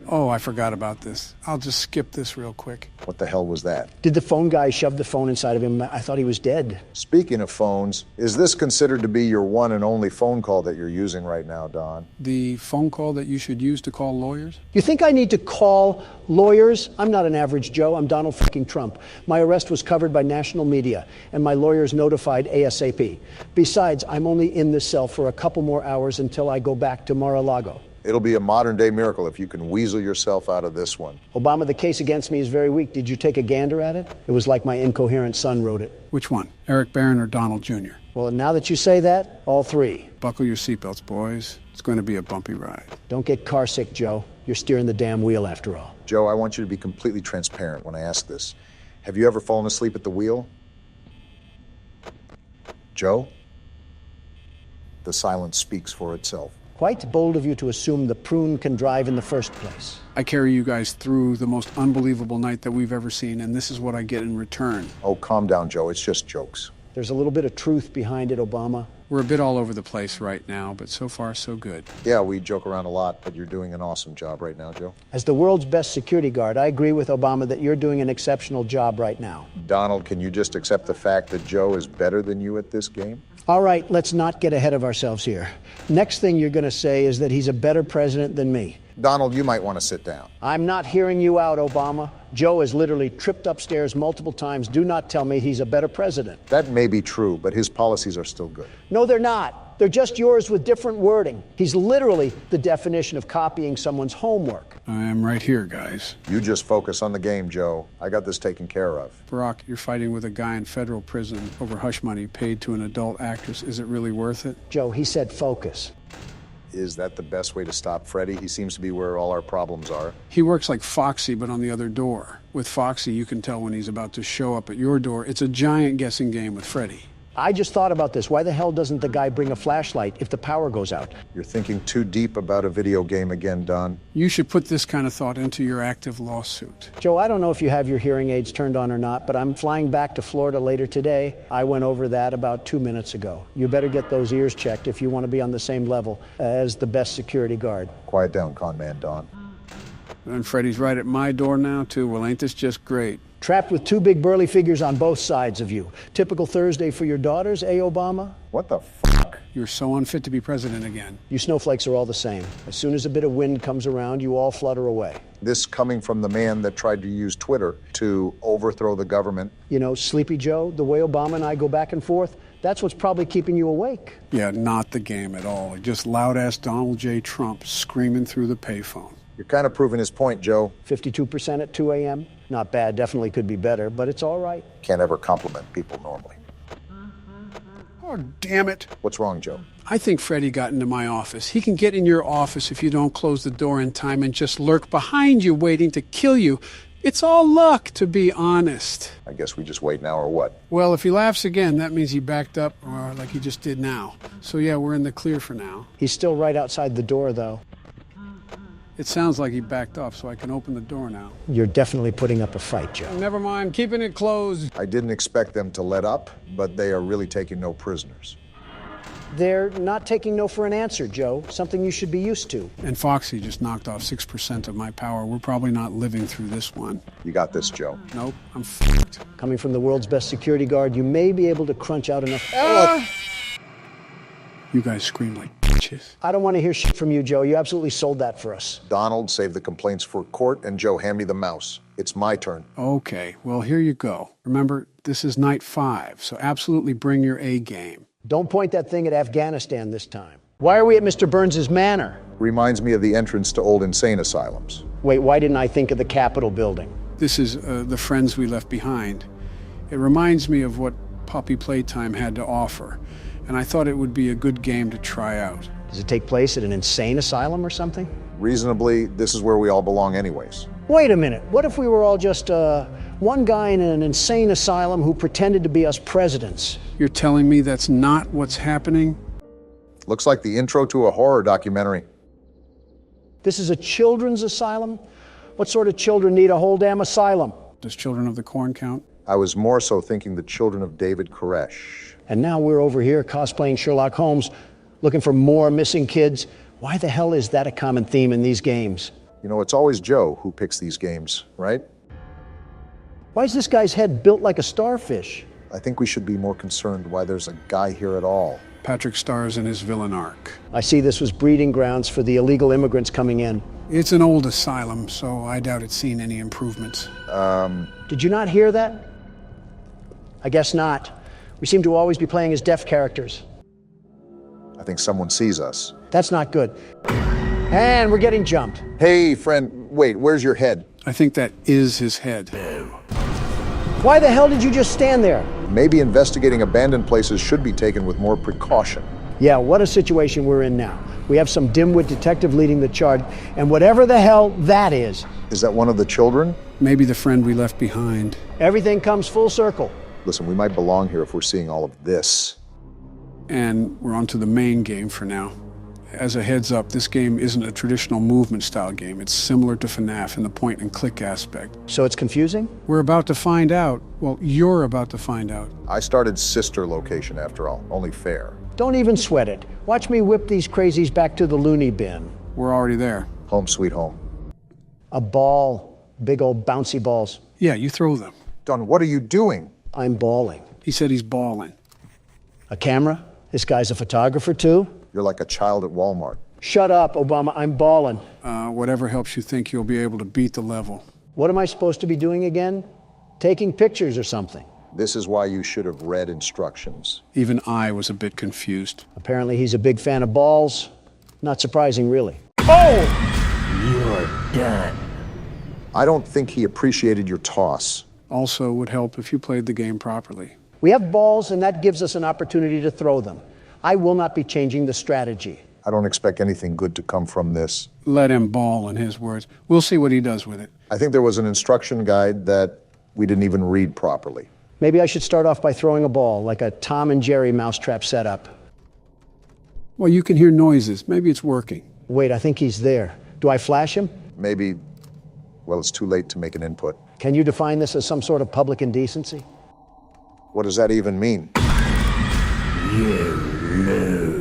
Oh, I forgot about this. I'll just skip this real quick. What the hell was that? Did the phone guy shove the phone inside of him? I thought he was dead. Speaking of phones, is this considered to be your one and only phone call that you're using right now, Don? The phone call that you should use to call lawyers? You think I need to call lawyers? I'm not an average Joe. I'm Donald fucking Trump. My arrest was covered by national media, and my lawyers notified ASAP. Besides, I'm only in this cell for a couple more hours until I go back to Mar-a-Lago. It'll be a modern-day miracle if you can weasel yourself out of this one. Obama, the case against me is very weak. Did you take a gander at it? It was like my incoherent son wrote it. Which one? Eric Barron or Donald Jr.? Well, now that you say that, all three. Buckle your seatbelts, boys. It's going to be a bumpy ride. Don't get car sick, Joe. You're steering the damn wheel after all. Joe, I want you to be completely transparent when I ask this. Have you ever fallen asleep at the wheel? Joe? The silence speaks for itself. Quite bold of you to assume the prune can drive in the first place. I carry you guys through the most unbelievable night that we've ever seen, and this is what I get in return. Oh, calm down, Joe. It's just jokes. There's a little bit of truth behind it, Obama. We're a bit all over the place right now, but so far, so good. Yeah, we joke around a lot, but you're doing an awesome job right now, Joe. As the world's best security guard, I agree with Obama that you're doing an exceptional job right now. Donald, can you just accept the fact that Joe is better than you at this game? All right, let's not get ahead of ourselves here. Next thing you're going to say is that he's a better president than me. Donald, you might want to sit down. I'm not hearing you out, Obama. Joe has literally tripped upstairs multiple times. Do not tell me he's a better president. That may be true, but his policies are still good. No, they're not. They're just yours with different wording. He's literally the definition of copying someone's homework. I am right here, guys. You just focus on the game, Joe. I got this taken care of. Barack, you're fighting with a guy in federal prison over hush money paid to an adult actress. Is it really worth it? Joe, he said focus. Is that the best way to stop Freddy? He seems to be where all our problems are. He works like Foxy, but on the other door. With Foxy, you can tell when he's about to show up at your door. It's a giant guessing game with Freddy. I just thought about this. Why the hell doesn't the guy bring a flashlight if the power goes out? You're thinking too deep about a video game again, Don. You should put this kind of thought into your active lawsuit. Joe, I don't know if you have your hearing aids turned on or not, but I'm flying back to Florida later today. I went over that about 2 minutes ago. You better get those ears checked if you want to be on the same level as the best security guard. Quiet down, con man Don. And Freddy's right at my door now, too. Well, ain't this just great? Trapped with two big burly figures on both sides of you. Typical Thursday for your daughters, eh, Obama? What the fuck? You're so unfit to be president again. You snowflakes are all the same. As soon as a bit of wind comes around, you all flutter away. This coming from the man that tried to use Twitter to overthrow the government. You know, Sleepy Joe, the way Obama and I go back and forth, that's what's probably keeping you awake. Yeah, not the game at all. Just loud-ass Donald J. Trump screaming through the payphone. You're kind of proving his point, Joe. 52% at 2 a.m. Not bad, definitely could be better, but it's all right. Can't ever compliment people normally. Oh, damn it. What's wrong, Joe? I think Freddy got into my office. He can get in your office if you don't close the door in time and just lurk behind you waiting to kill you. It's all luck, to be honest. I guess we just wait now or what? Well, if he laughs again, that means he backed up, or like he just did now. So yeah, we're in the clear for now. He's still right outside the door, though. It sounds like he backed off, so I can open the door now. You're definitely putting up a fight, Joe. Never mind, keeping it closed. I didn't expect them to let up, but they are really taking no prisoners. They're not taking no for an answer, Joe. Something you should be used to. And Foxy just knocked off 6% of my power. We're probably not living through this one. You got this, Joe. Nope, I'm f***ed. Coming from the world's best security guard, you may be able to crunch out enough... You guys scream like bitches. I don't want to hear shit from you, Joe. You absolutely sold that for us. Donald, save the complaints for court, and Joe, hand me the mouse. It's my turn. Okay, well, here you go. Remember, this is night 5, so absolutely bring your A game. Don't point that thing at Afghanistan this time. Why are we at Mr. Burns' manor? Reminds me of the entrance to old insane asylums. Wait, why didn't I think of the Capitol building? This is the friends we left behind. It reminds me of what Puppy Playtime had to offer, and I thought it would be a good game to try out. Does it take place at an insane asylum or something? Reasonably, this is where we all belong anyways. Wait a minute. What if we were all just one guy in an insane asylum who pretended to be us presidents? You're telling me that's not what's happening? Looks like the intro to a horror documentary. This is a children's asylum? What sort of children need a whole damn asylum? Does Children of the Corn count? I was more so thinking the children of David Koresh. And now we're over here cosplaying Sherlock Holmes, looking for more missing kids. Why the hell is that a common theme in these games? You know, it's always Joe who picks these games, right? Why is this guy's head built like a starfish? I think we should be more concerned why there's a guy here at all. Patrick stars in his villain arc. I see this was breeding grounds for the illegal immigrants coming in. It's an old asylum, so I doubt it's seen any improvements. Did you not hear that? I guess not. We seem to always be playing as deaf characters. I think someone sees us. That's not good. And we're getting jumped. Hey, friend, wait, where's your head? I think that is his head. Why the hell did you just stand there? Maybe investigating abandoned places should be taken with more precaution. Yeah, what a situation we're in now. We have some dimwit detective leading the charge, and whatever the hell that is. Is that one of the children? Maybe the friend we left behind. Everything comes full circle. Listen, we might belong here if we're seeing all of this. And we're on to the main game for now. As a heads up, this game isn't a traditional movement style game. It's similar to FNAF in the point and click aspect. So it's confusing? We're about to find out. Well, you're about to find out. I started sister location after all, only fair. Don't even sweat it. Watch me whip these crazies back to the loony bin. We're already there. Home sweet home. A ball. Big old bouncy balls. Yeah, you throw them. Don, what are you doing? I'm balling. He said he's balling. A camera? This guy's a photographer too? You're like a child at Walmart. Shut up, Obama. I'm balling. Whatever helps you think you'll be able to beat the level. What am I supposed to be doing again? Taking pictures or something? This is why you should have read instructions. Even I was a bit confused. Apparently he's a big fan of balls. Not surprising, really. Oh! You're done. I don't think he appreciated your toss. Also would help if you played the game properly. We have balls, and that gives us an opportunity to throw them. I will not be changing the strategy. I don't expect anything good to come from this. Let him ball, in his words. We'll see what he does with it. I think there was an instruction guide that we didn't even read properly. Maybe I should start off by throwing a ball, like a Tom and Jerry mousetrap setup. Well, you can hear noises. Maybe it's working. Wait, I think he's there. Do I flash him? Maybe, well, it's too late to make an input. Can you define this as some sort of public indecency? What does that even mean?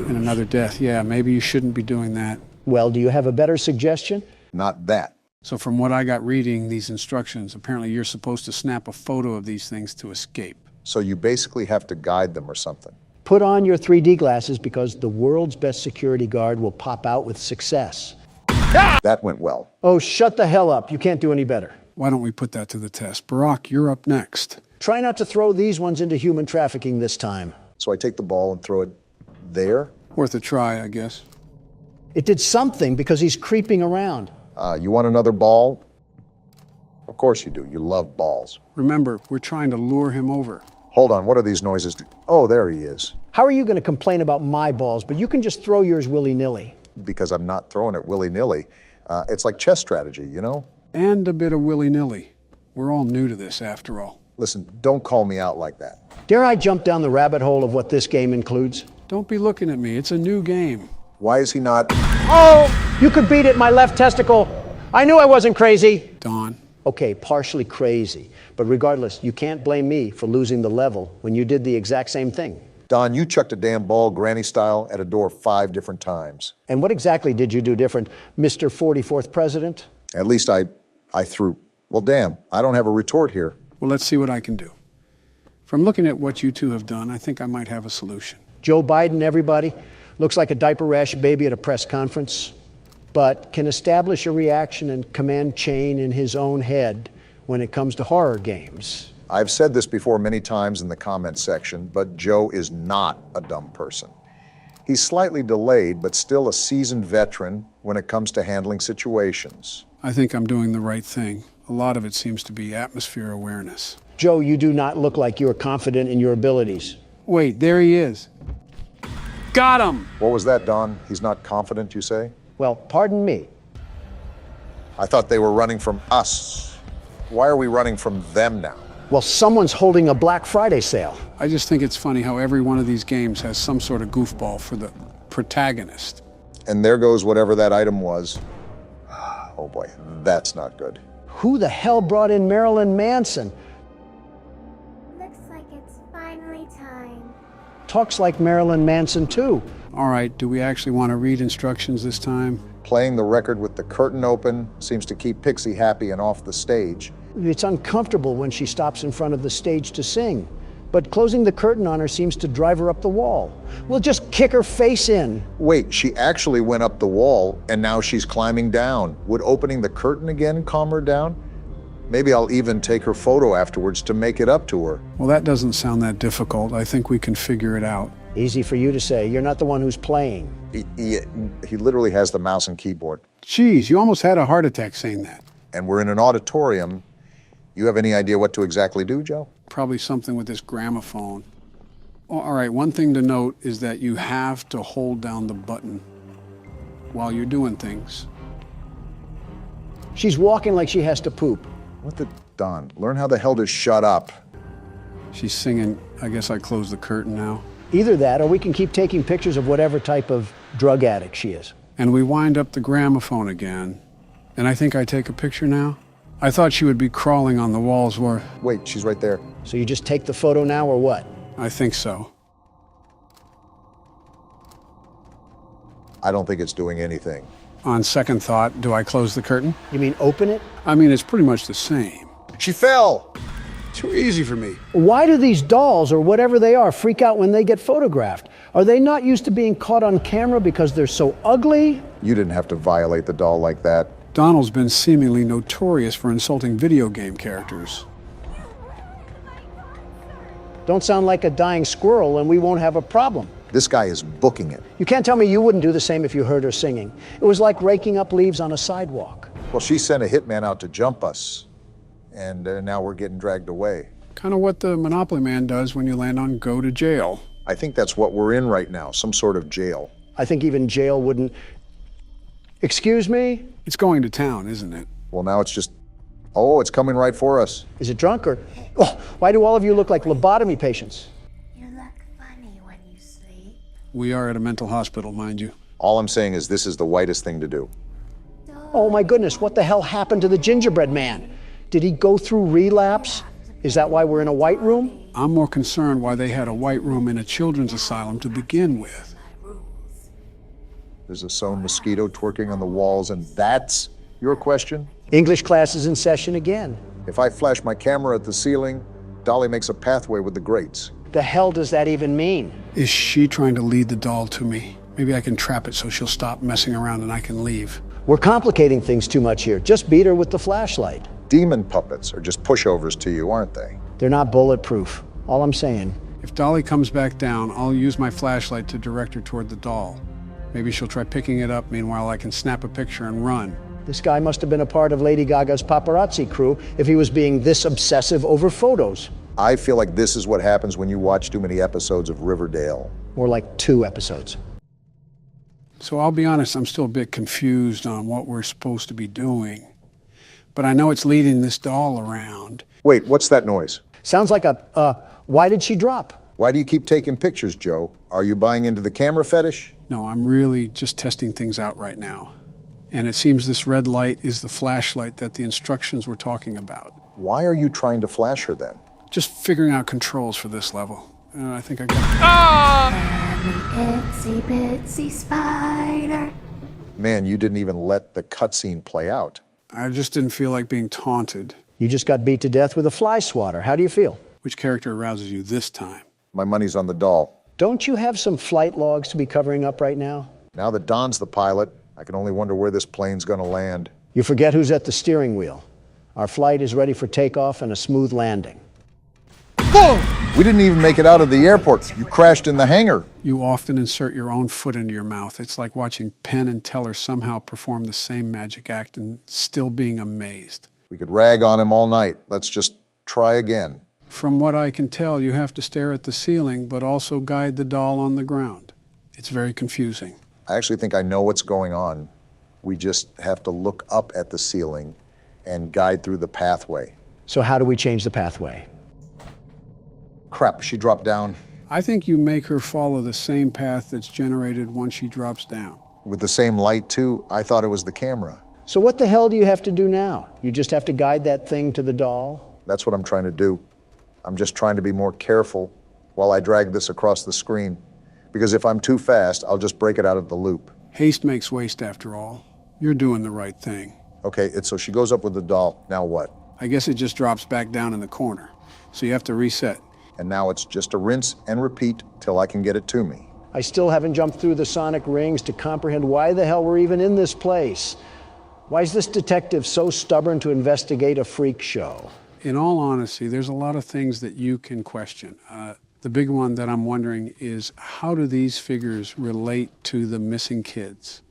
And another death. Yeah, maybe you shouldn't be doing that. Well, do you have a better suggestion? Not that. So from what I got reading these instructions, apparently you're supposed to snap a photo of these things to escape. So you basically have to guide them or something. Put on your 3D glasses because the world's best security guard will pop out with success. That went well. Oh, shut the hell up. You can't do any better. Why don't we put that to the test? Barack, you're up next. Try not to throw these ones into human trafficking this time. So I take the ball and throw it there? Worth a try, I guess. It did something because he's creeping around. You want another ball? Of course you do. You love balls. Remember, we're trying to lure him over. Hold on, what are these noises? Oh, there he is. How are you going to complain about my balls, but you can just throw yours willy-nilly? Because I'm not throwing it willy-nilly. It's like chess strategy, you know? And a bit of willy-nilly. We're all new to this, after all. Listen, don't call me out like that. Dare I jump down the rabbit hole of what this game includes? Don't be looking at me. It's a new game. Why is he not? Oh, you could beat it, my left testicle. I knew I wasn't crazy. Don. Okay, partially crazy. But regardless, you can't blame me for losing the level when you did the exact same thing. Don, you chucked a damn ball granny style at a door 5 different times. And what exactly did you do different, Mr. 44th President? At least I threw. Well, damn, I don't have a retort here. Well, let's see what I can do. From looking at what you two have done, I think I might have a solution. Joe Biden, everybody, looks like a diaper rash baby at a press conference, but can establish a reaction and command chain in his own head when it comes to horror games. I've said this before many times in the comment section, but Joe is not a dumb person. He's slightly delayed, but still a seasoned veteran when it comes to handling situations. I think I'm doing the right thing. A lot of it seems to be atmosphere awareness. Joe, you do not look like you are confident in your abilities. Wait, there he is. Got him! What was that, Don? He's not confident, you say? Well, pardon me. I thought they were running from us. Why are we running from them now? Well, someone's holding a Black Friday sale. I just think it's funny how every one of these games has some sort of goofball for the protagonist. And there goes whatever that item was. Oh boy, that's not good. Who the hell brought in Marilyn Manson? Looks like it's finally time. Talks like Marilyn Manson, too. All right, do we actually want to read instructions this time? Playing the record with the curtain open seems to keep Pixie happy and off the stage. It's uncomfortable when she stops in front of the stage to sing, but closing the curtain on her seems to drive her up the wall. We'll just kick her face in. Wait, she actually went up the wall and now she's climbing down. Would opening the curtain again calm her down? Maybe I'll even take her photo afterwards to make it up to her. Well, that doesn't sound that difficult. I think we can figure it out. Easy for you to say. You're not the one who's playing. He literally has the mouse and keyboard. Geez, you almost had a heart attack saying that. And we're in an auditorium. You have any idea what to exactly do, Joe? Probably something with this gramophone. Oh, all right, one thing to note is that you have to hold down the button while you're doing things. She's walking like she has to poop. What the Don? Learn how the hell to shut up. She's singing, I guess I close the curtain now. Either that, or we can keep taking pictures of whatever type of drug addict she is. And we wind up the gramophone again. And I think I take a picture now. I thought she would be crawling on the walls where... Wait, she's right there. So you just take the photo now, or what? I think so. I don't think it's doing anything. On second thought, do I close the curtain? You mean open it? I mean, it's pretty much the same. She fell! Too easy for me. Why do these dolls, or whatever they are, freak out when they get photographed? Are they not used to being caught on camera because they're so ugly? You didn't have to violate the doll like that. Donald's been seemingly notorious for insulting video game characters. Don't sound like a dying squirrel and we won't have a problem. This guy is booking it. You can't tell me you wouldn't do the same if you heard her singing. It was like raking up leaves on a sidewalk. Well, she sent a hitman out to jump us, and now we're getting dragged away. Kind of what the Monopoly Man does when you land on go to jail. I think that's what we're in right now, some sort of jail. I think even jail wouldn't... Excuse me? It's going to town, isn't it? Well, now it's just Oh, it's coming right for us. Is it drunk or... Oh, why do all of you look like lobotomy patients? You look funny when you sleep. We are at a mental hospital, mind you. All I'm saying is this is the whitest thing to do. Oh my goodness, what the hell happened to the gingerbread man? Did he go through relapse? Is that why we're in a white room? I'm more concerned why they had a white room in a children's asylum to begin with. There's a sewn mosquito twerking on the walls, and that's your question? English class is in session again. If I flash my camera at the ceiling, Dolly makes a pathway with the grates. The hell does that even mean? Is she trying to lead the doll to me? Maybe I can trap it so she'll stop messing around and I can leave. We're complicating things too much here. Just beat her with the flashlight. Demon puppets are just pushovers to you, aren't they? They're not bulletproof. All I'm saying. If Dolly comes back down, I'll use my flashlight to direct her toward the doll. Maybe she'll try picking it up. Meanwhile, I can snap a picture and run. This guy must have been a part of Lady Gaga's paparazzi crew if he was being this obsessive over photos. I feel like this is what happens when you watch too many episodes of Riverdale. More like 2 episodes. So I'll be honest, I'm still a bit confused on what we're supposed to be doing. But I know it's leading this doll around. Wait, what's that noise? Sounds like why did she drop? Why do you keep taking pictures, Joe? Are you buying into the camera fetish? No, I'm really just testing things out right now. And it seems this red light is the flashlight that the instructions were talking about. Why are you trying to flash her then? Just figuring out controls for this level. I think I got Itsy bitsy spider. Man, you didn't even let the cutscene play out. I just didn't feel like being taunted. You just got beat to death with a fly swatter. How do you feel? Which character arouses you this time? My money's on the doll. Don't you have some flight logs to be covering up right now? Now that Don's the pilot, I can only wonder where this plane's gonna land. You forget who's at the steering wheel. Our flight is ready for takeoff and a smooth landing. Boom! We didn't even make it out of the airport. You crashed in the hangar. You often insert your own foot into your mouth. It's like watching Penn and Teller somehow perform the same magic act and still being amazed. We could rag on him all night. Let's just try again. From what I can tell, you have to stare at the ceiling, but also guide the doll on the ground. It's very confusing. I actually think I know what's going on. We just have to look up at the ceiling and guide through the pathway. So how do we change the pathway? Crap, she dropped down. I think you make her follow the same path that's generated once she drops down. With the same light, too? I thought it was the camera. So what the hell do you have to do now? You just have to guide that thing to the doll? That's what I'm trying to do. I'm just trying to be more careful while I drag this across the screen. Because if I'm too fast, I'll just break it out of the loop. Haste makes waste, after all. You're doing the right thing. Okay, so she goes up with the doll. Now what? I guess it just drops back down in the corner. So you have to reset. And now it's just a rinse and repeat till I can get it to me. I still haven't jumped through the sonic rings to comprehend why the hell we're even in this place. Why is this detective so stubborn to investigate a freak show? In all honesty, there's a lot of things that you can question. The big one that I'm wondering is, how do these figures relate to the missing kids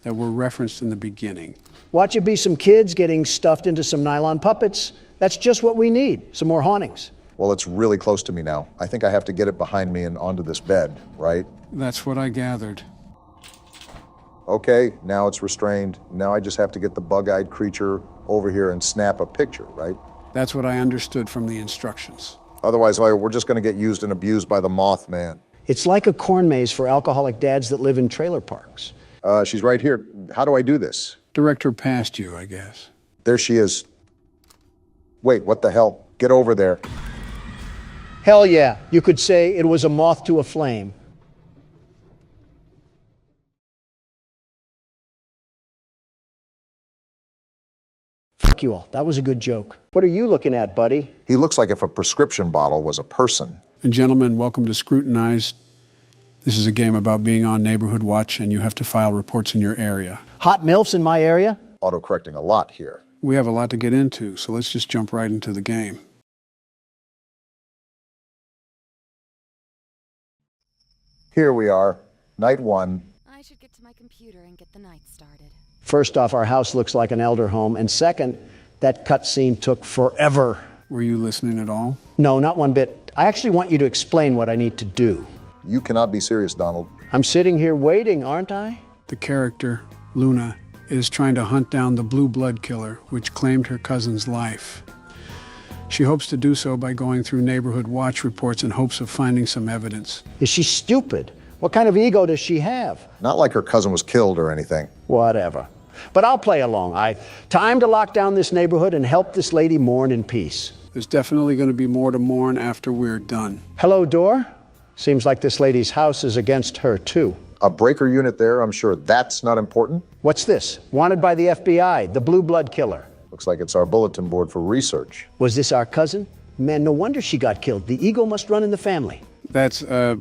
that were referenced in the beginning? Watch it be some kids getting stuffed into some nylon puppets. That's just what we need, some more hauntings. Well, it's really close to me now. I think I have to get it behind me and onto this bed, right? That's what I gathered. Okay, now it's restrained. Now I just have to get the bug-eyed creature over here and snap a picture, right? That's what I understood from the instructions. Otherwise, we're just going to get used and abused by the Mothman. It's like a corn maze for alcoholic dads that live in trailer parks. She's right here. How do I do this? Direct her past you, I guess. There she is. Wait, what the hell? Get over there. Hell yeah, you could say it was a moth to a flame. Fuck you all, that was a good joke. What are you looking at, buddy? He looks like if a prescription bottle was a person. And gentlemen, welcome to Scrutinize. This is a game about being on Neighborhood Watch, and you have to file reports in your area. Hot MILFs in my area? Autocorrecting a lot here. We have a lot to get into, so let's just jump right into the game. Here we are, night 1. I should get to my computer and get the night started. First off, our house looks like an elder home, and second, that cutscene took forever. Were you listening at all? No, not one bit. I actually want you to explain what I need to do. You cannot be serious, Donald. I'm sitting here waiting, aren't I? The character, Luna, is trying to hunt down the blue blood killer, which claimed her cousin's life. She hopes to do so by going through neighborhood watch reports in hopes of finding some evidence. Is she stupid? What kind of ego does she have? Not like her cousin was killed or anything. Whatever. But I'll play along. Time to lock down this neighborhood and help this lady mourn in peace. There's definitely going to be more to mourn after we're done. Hello, door? Seems like this lady's house is against her, too. A breaker unit there, I'm sure that's not important. What's this? Wanted by the FBI, the blue blood killer. Looks like it's our bulletin board for research. Was this our cousin? Man, no wonder she got killed. The ego must run in the family. That's a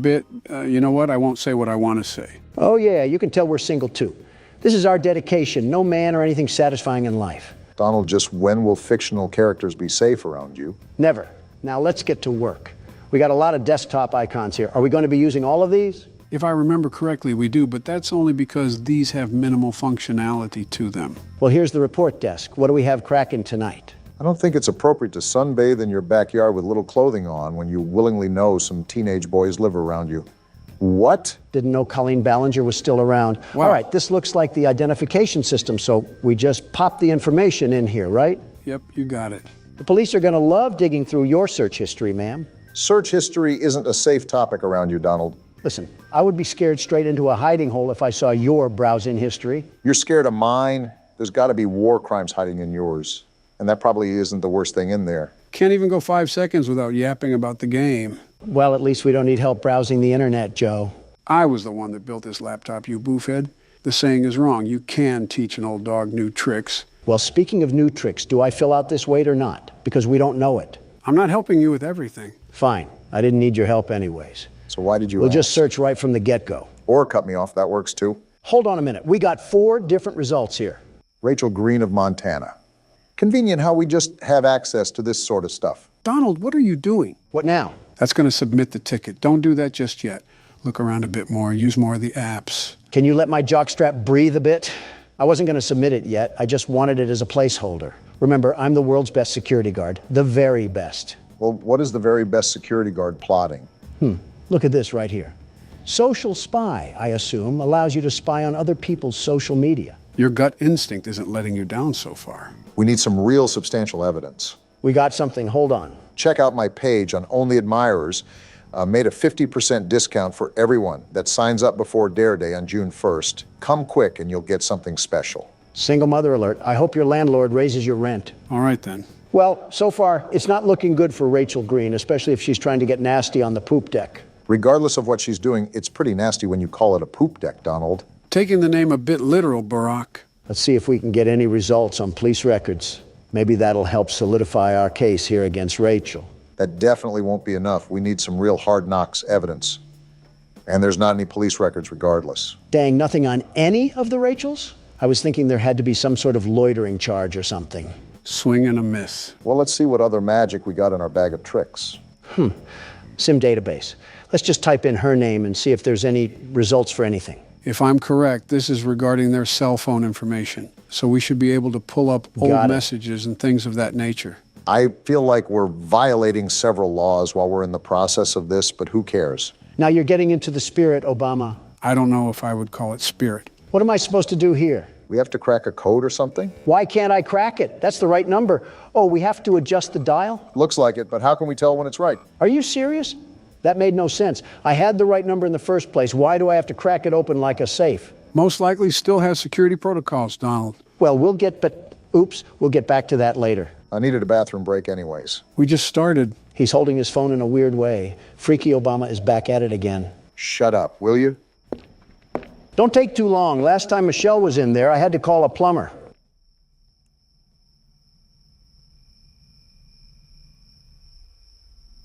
bit, you know what? I won't say what I want to say. Oh, yeah, you can tell we're single, too. This is our dedication. No man or anything satisfying in life. Donald, just when will fictional characters be safe around you? Never. Now let's get to work. We got a lot of desktop icons here. Are we going to be using all of these? If I remember correctly, we do, but that's only because these have minimal functionality to them. Well, here's the report desk. What do we have cracking tonight? I don't think it's appropriate to sunbathe in your backyard with little clothing on when you willingly know some teenage boys live around you. What? Didn't know Colleen Ballinger was still around. Wow. All right, this looks like the identification system, so we just pop the information in here, right? Yep, you got it. The police are going to love digging through your search history, ma'am. Search history isn't a safe topic around you, Donald. Listen, I would be scared straight into a hiding hole if I saw your browsing history. You're scared of mine? There's got to be war crimes hiding in yours. And that probably isn't the worst thing in there. Can't even go 5 seconds without yapping about the game. Well, at least we don't need help browsing the internet, Joe. I was the one that built this laptop, you boofhead. The saying is wrong. You can teach an old dog new tricks. Well, speaking of new tricks, do I fill out this weight or not? Because we don't know it. I'm not helping you with everything. Fine. I didn't need your help anyways. So why did you We'll ask? just search right from the get-go. Or cut me off, that works too. Hold on a minute. We got 4 different results here. Rachel Green of Montana. Convenient how we just have access to this sort of stuff. Donald, what are you doing? What now? That's going to submit the ticket. Don't do that just yet. Look around a bit more. Use more of the apps. Can you let my jockstrap breathe a bit? I wasn't going to submit it yet. I just wanted it as a placeholder. Remember, I'm the world's best security guard. The very best. Well, what is the very best security guard plotting? Look at this right here. Social spy, I assume, allows you to spy on other people's social media. Your gut instinct isn't letting you down so far. We need some real substantial evidence. We got something. Hold on. Check out my page on Only Admirers. Made a 50% discount for everyone that signs up before Dare Day on June 1st. Come quick and you'll get something special. Single mother alert. I hope your landlord raises your rent. All right, then. Well, so far, it's not looking good for Rachel Green, especially if she's trying to get nasty on the poop deck. Regardless of what she's doing, it's pretty nasty when you call it a poop deck, Donald. Taking the name a bit literal, Barack. Let's see if we can get any results on police records. Maybe that'll help solidify our case here against Rachel. That definitely won't be enough. We need some real hard knocks evidence. And there's not any police records regardless. Dang, nothing on any of the Rachels? I was thinking there had to be some sort of loitering charge or something. Swing and a miss. Well, let's see what other magic we got in our bag of tricks. SIM database. Let's just type in her name and see if there's any results for anything. If I'm correct, this is regarding their cell phone information. So we should be able to pull up old messages and things of that nature. I feel like we're violating several laws while we're in the process of this, but who cares? Now you're getting into the spirit, Obama. I don't know if I would call it spirit. What am I supposed to do here? We have to crack a code or something? Why can't I crack it? That's the right number. Oh, we have to adjust the dial? Looks like it, but how can we tell when it's right? Are you serious? That made no sense. I had the right number in the first place. Why do I have to crack it open like a safe? Most likely still has security protocols, Donald. Well, we'll get back to that later. I needed a bathroom break anyways. We just started. He's holding his phone in a weird way. Freaky Obama is back at it again. Shut up, will you? Don't take too long. Last time Michelle was in there, I had to call a plumber.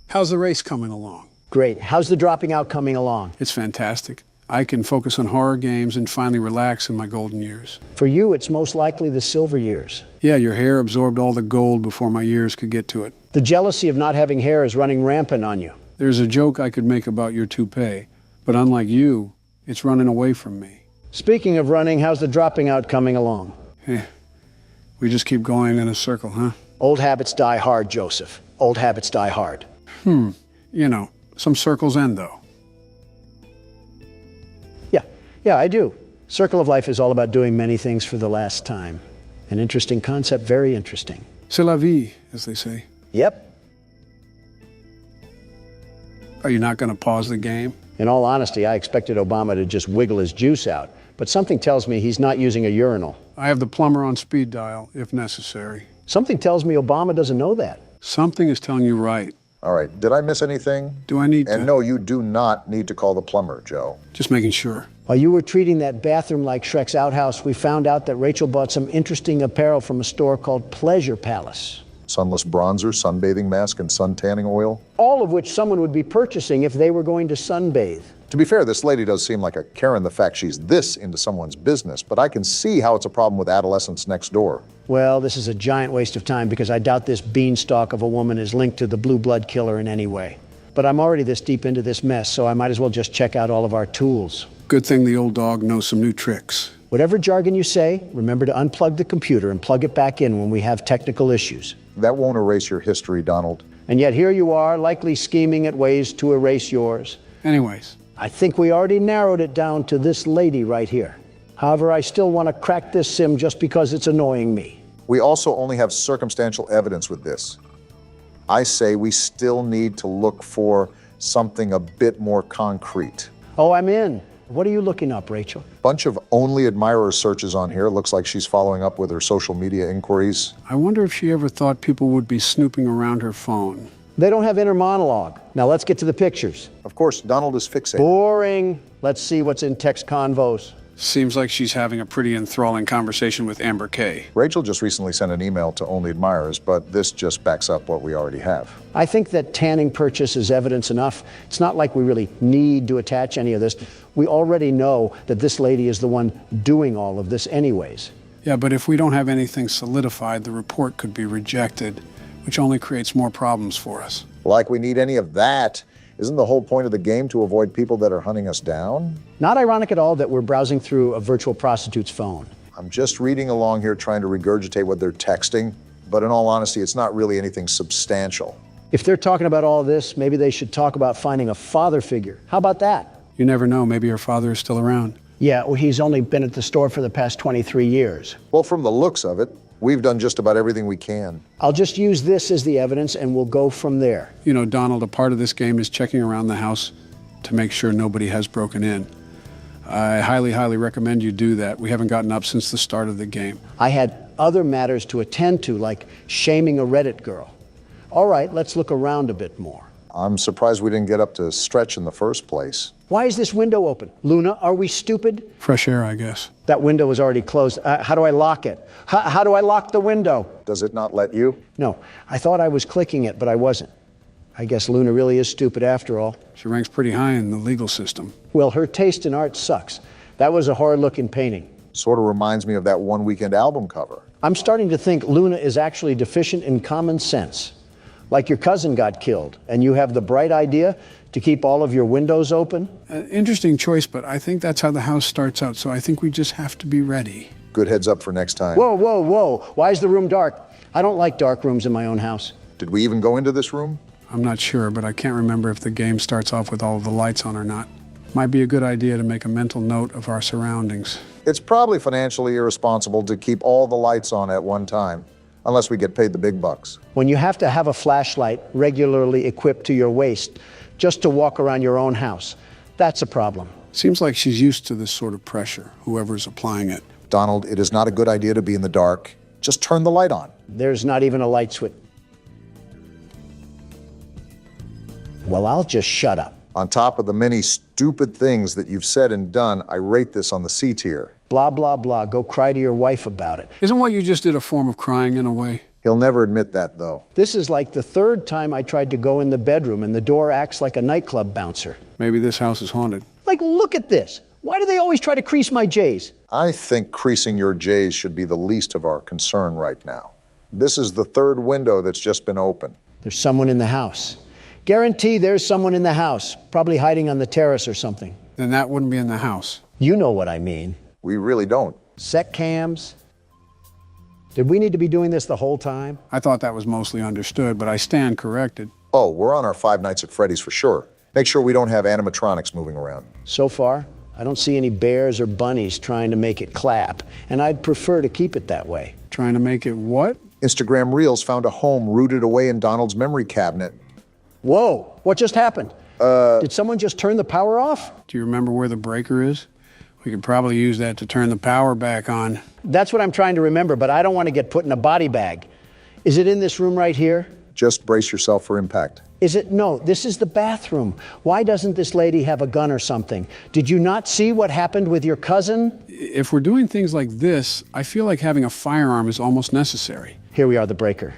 How's the race coming along? Great. How's the dropping out coming along? It's fantastic. I can focus on horror games and finally relax in my golden years. For you, it's most likely the silver years. Yeah, your hair absorbed all the gold before my years could get to it. The jealousy of not having hair is running rampant on you. There's a joke I could make about your toupee, but unlike you, it's running away from me. Speaking of running, how's the dropping out coming along? We just keep going in a circle, huh? Old habits die hard, Joseph. Old habits die hard. You know, some circles end, though. Yeah, I do. Circle of Life is all about doing many things for the last time. An interesting concept, very interesting. C'est la vie, as they say. Yep. Are you not going to pause the game? In all honesty, I expected Obama to just wiggle his juice out, but something tells me he's not using a urinal. I have the plumber on speed dial, if necessary. Something tells me Obama doesn't know that. Something is telling you right. All right, did I miss anything? Do I need to? And no, you do not need to call the plumber, Joe. Just making sure. While you were treating that bathroom like Shrek's outhouse, we found out that Rachel bought some interesting apparel from a store called Pleasure Palace. Sunless bronzer, sunbathing mask, and sun tanning oil. All of which someone would be purchasing if they were going to sunbathe. To be fair, this lady does seem like a Karen the fact she's this into someone's business, but I can see how it's a problem with adolescents next door. Well, this is a giant waste of time because I doubt this beanstalk of a woman is linked to the blue blood killer in any way. But I'm already this deep into this mess, so I might as well just check out all of our tools. Good thing the old dog knows some new tricks. Whatever jargon you say, remember to unplug the computer and plug it back in when we have technical issues. That won't erase your history, Donald. And yet here you are, likely scheming at ways to erase yours. Anyways. I think we already narrowed it down to this lady right here. However, I still want to crack this sim just because it's annoying me. We also only have circumstantial evidence with this. I say we still need to look for something a bit more concrete. Oh, I'm in. What are you looking up, Rachel? Bunch of only admirer searches on here. Looks like she's following up with her social media inquiries. I wonder if she ever thought people would be snooping around her phone. They don't have inner monologue. Now let's get to the pictures. Of course, Donald is fixated. Boring. Let's see what's in text convos. Seems like she's having a pretty enthralling conversation with Amber Kay. Rachel just recently sent an email to only admirers, but this just backs up what we already have. I think that tanning purchase is evidence enough. It's not like we really need to attach any of this. We already know that this lady is the one doing all of this anyways. Yeah, but if we don't have anything solidified, the report could be rejected, which only creates more problems for us. Like we need any of that. Isn't the whole point of the game to avoid people that are hunting us down? Not ironic at all that we're browsing through a virtual prostitute's phone. I'm just reading along here trying to regurgitate what they're texting, but in all honesty, it's not really anything substantial. If they're talking about all this, maybe they should talk about finding a father figure. How about that? You never know, maybe her father is still around. Yeah, well, he's only been at the store for the past 23 years. Well, from the looks of it, we've done just about everything we can. I'll just use this as the evidence and we'll go from there. You know, Donald, a part of this game is checking around the house to make sure nobody has broken in. I highly, highly recommend you do that. We haven't gotten up since the start of the game. I had other matters to attend to, like shaming a Reddit girl. All right, let's look around a bit more. I'm surprised we didn't get up to stretch in the first place. Why is this window open? Luna, are we stupid? Fresh air, I guess. That window is already closed. How do I lock it? How do I lock the window? Does it not let you? No, I thought I was clicking it, but I wasn't. I guess Luna really is stupid after all. She ranks pretty high in the legal system. Well, her taste in art sucks. That was a horror-looking painting. Sort of reminds me of that One Weekend album cover. I'm starting to think Luna is actually deficient in common sense. Like your cousin got killed, and you have the bright idea to keep all of your windows open? Interesting choice, but I think that's how the house starts out, so I think we just have to be ready. Good heads up for next time. Whoa, whoa, whoa. Why is the room dark? I don't like dark rooms in my own house. Did we even go into this room? I'm not sure, but I can't remember if the game starts off with all of the lights on or not. Might be a good idea to make a mental note of our surroundings. It's probably financially irresponsible to keep all the lights on at one time, unless we get paid the big bucks. When you have to have a flashlight regularly equipped to your waist just to walk around your own house, that's a problem. Seems like she's used to this sort of pressure, whoever's applying it. Donald, it is not a good idea to be in the dark. Just turn the light on. There's not even a light switch. Well, I'll just shut up. On top of the many stupid things that you've said and done, I rate this on the C tier. Blah, blah, blah. Go cry to your wife about it. Isn't what you just did a form of crying in a way? He'll never admit that, though. This is like the third time I tried to go in the bedroom and the door acts like a nightclub bouncer. Maybe this house is haunted. Like, look at this. Why do they always try to crease my J's? I think creasing your J's should be the least of our concern right now. This is the third window that's just been opened. There's someone in the house. Guarantee there's someone in the house, probably hiding on the terrace or something. Then that wouldn't be in the house. You know what I mean. We really don't. Sec cams. Did we need to be doing this the whole time? I thought that was mostly understood, but I stand corrected. Oh, we're on our Five Nights at Freddy's for sure. Make sure we don't have animatronics moving around. So far, I don't see any bears or bunnies trying to make it clap, and I'd prefer to keep it that way. Trying to make it what? Instagram Reels found a home rooted away in Donald's memory cabinet. Whoa, what just happened? Did someone just turn the power off? Do you remember where the breaker is? We could probably use that to turn the power back on. That's what I'm trying to remember, but I don't want to get put in a body bag. Is it in this room right here? Just brace yourself for impact. Is it? No, this is the bathroom. Why doesn't this lady have a gun or something? Did you not see what happened with your cousin? If we're doing things like this, I feel like having a firearm is almost necessary. Here we are, the breaker.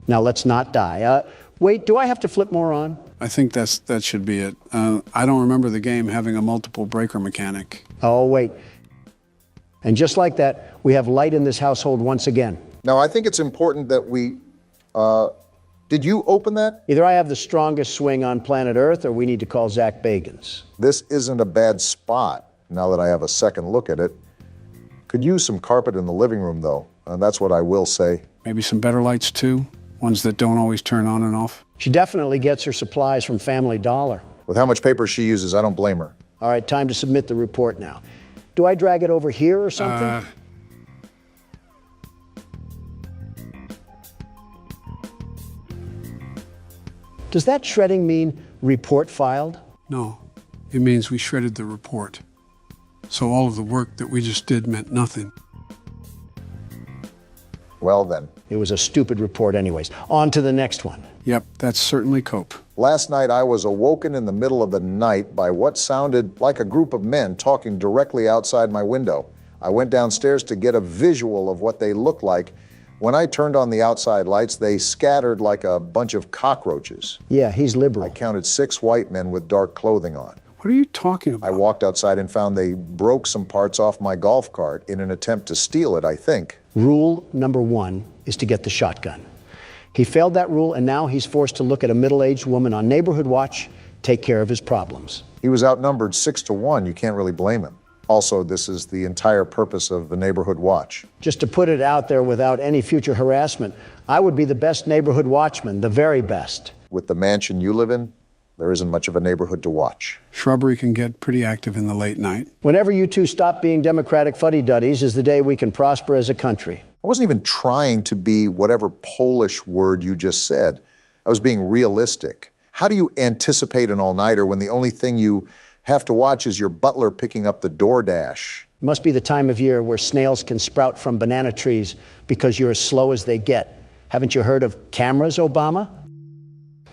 Now let's not die. Wait, do I have to flip more on? I think that should be it. I don't remember the game having a multiple breaker mechanic. Oh, wait. And just like that, we have light in this household once again. Now, I think it's important that we... did you open that? Either I have the strongest swing on planet Earth, or we need to call Zach Bagans. This isn't a bad spot, now that I have a second look at it. Could use some carpet in the living room, though. That's what I will say. Maybe some better lights, too? Ones that don't always turn on and off? She definitely gets her supplies from Family Dollar. With how much paper she uses, I don't blame her. All right, time to submit the report now. Do I drag it over here or something? Does that shredding mean report filed? No, it means we shredded the report. So all of the work that we just did meant nothing. Well then. It was a stupid report anyways. On to the next one. Yep, that's certainly cope. Last night I was awoken in the middle of the night by what sounded like a group of men talking directly outside my window. I went downstairs to get a visual of what they looked like. When I turned on the outside lights, they scattered like a bunch of cockroaches. Yeah, he's liberal. I counted 6 white men with dark clothing on. What are you talking about? I walked outside and found they broke some parts off my golf cart in an attempt to steal it, I think. Rule number 1 is to get the shotgun. He failed that rule, and now he's forced to look at a middle-aged woman on Neighborhood Watch, take care of his problems. He was outnumbered 6 to 1. You can't really blame him. Also, this is the entire purpose of the Neighborhood Watch. Just to put it out there without any future harassment, I would be the best neighborhood watchman, the very best. With the mansion you live in, there isn't much of a neighborhood to watch. Shrubbery can get pretty active in the late night. Whenever you two stop being Democratic fuddy-duddies is the day we can prosper as a country. I wasn't even trying to be whatever Polish word you just said. I was being realistic. How do you anticipate an all-nighter when the only thing you have to watch is your butler picking up the DoorDash? It must be the time of year where snails can sprout from banana trees because you're as slow as they get. Haven't you heard of cameras, Obama?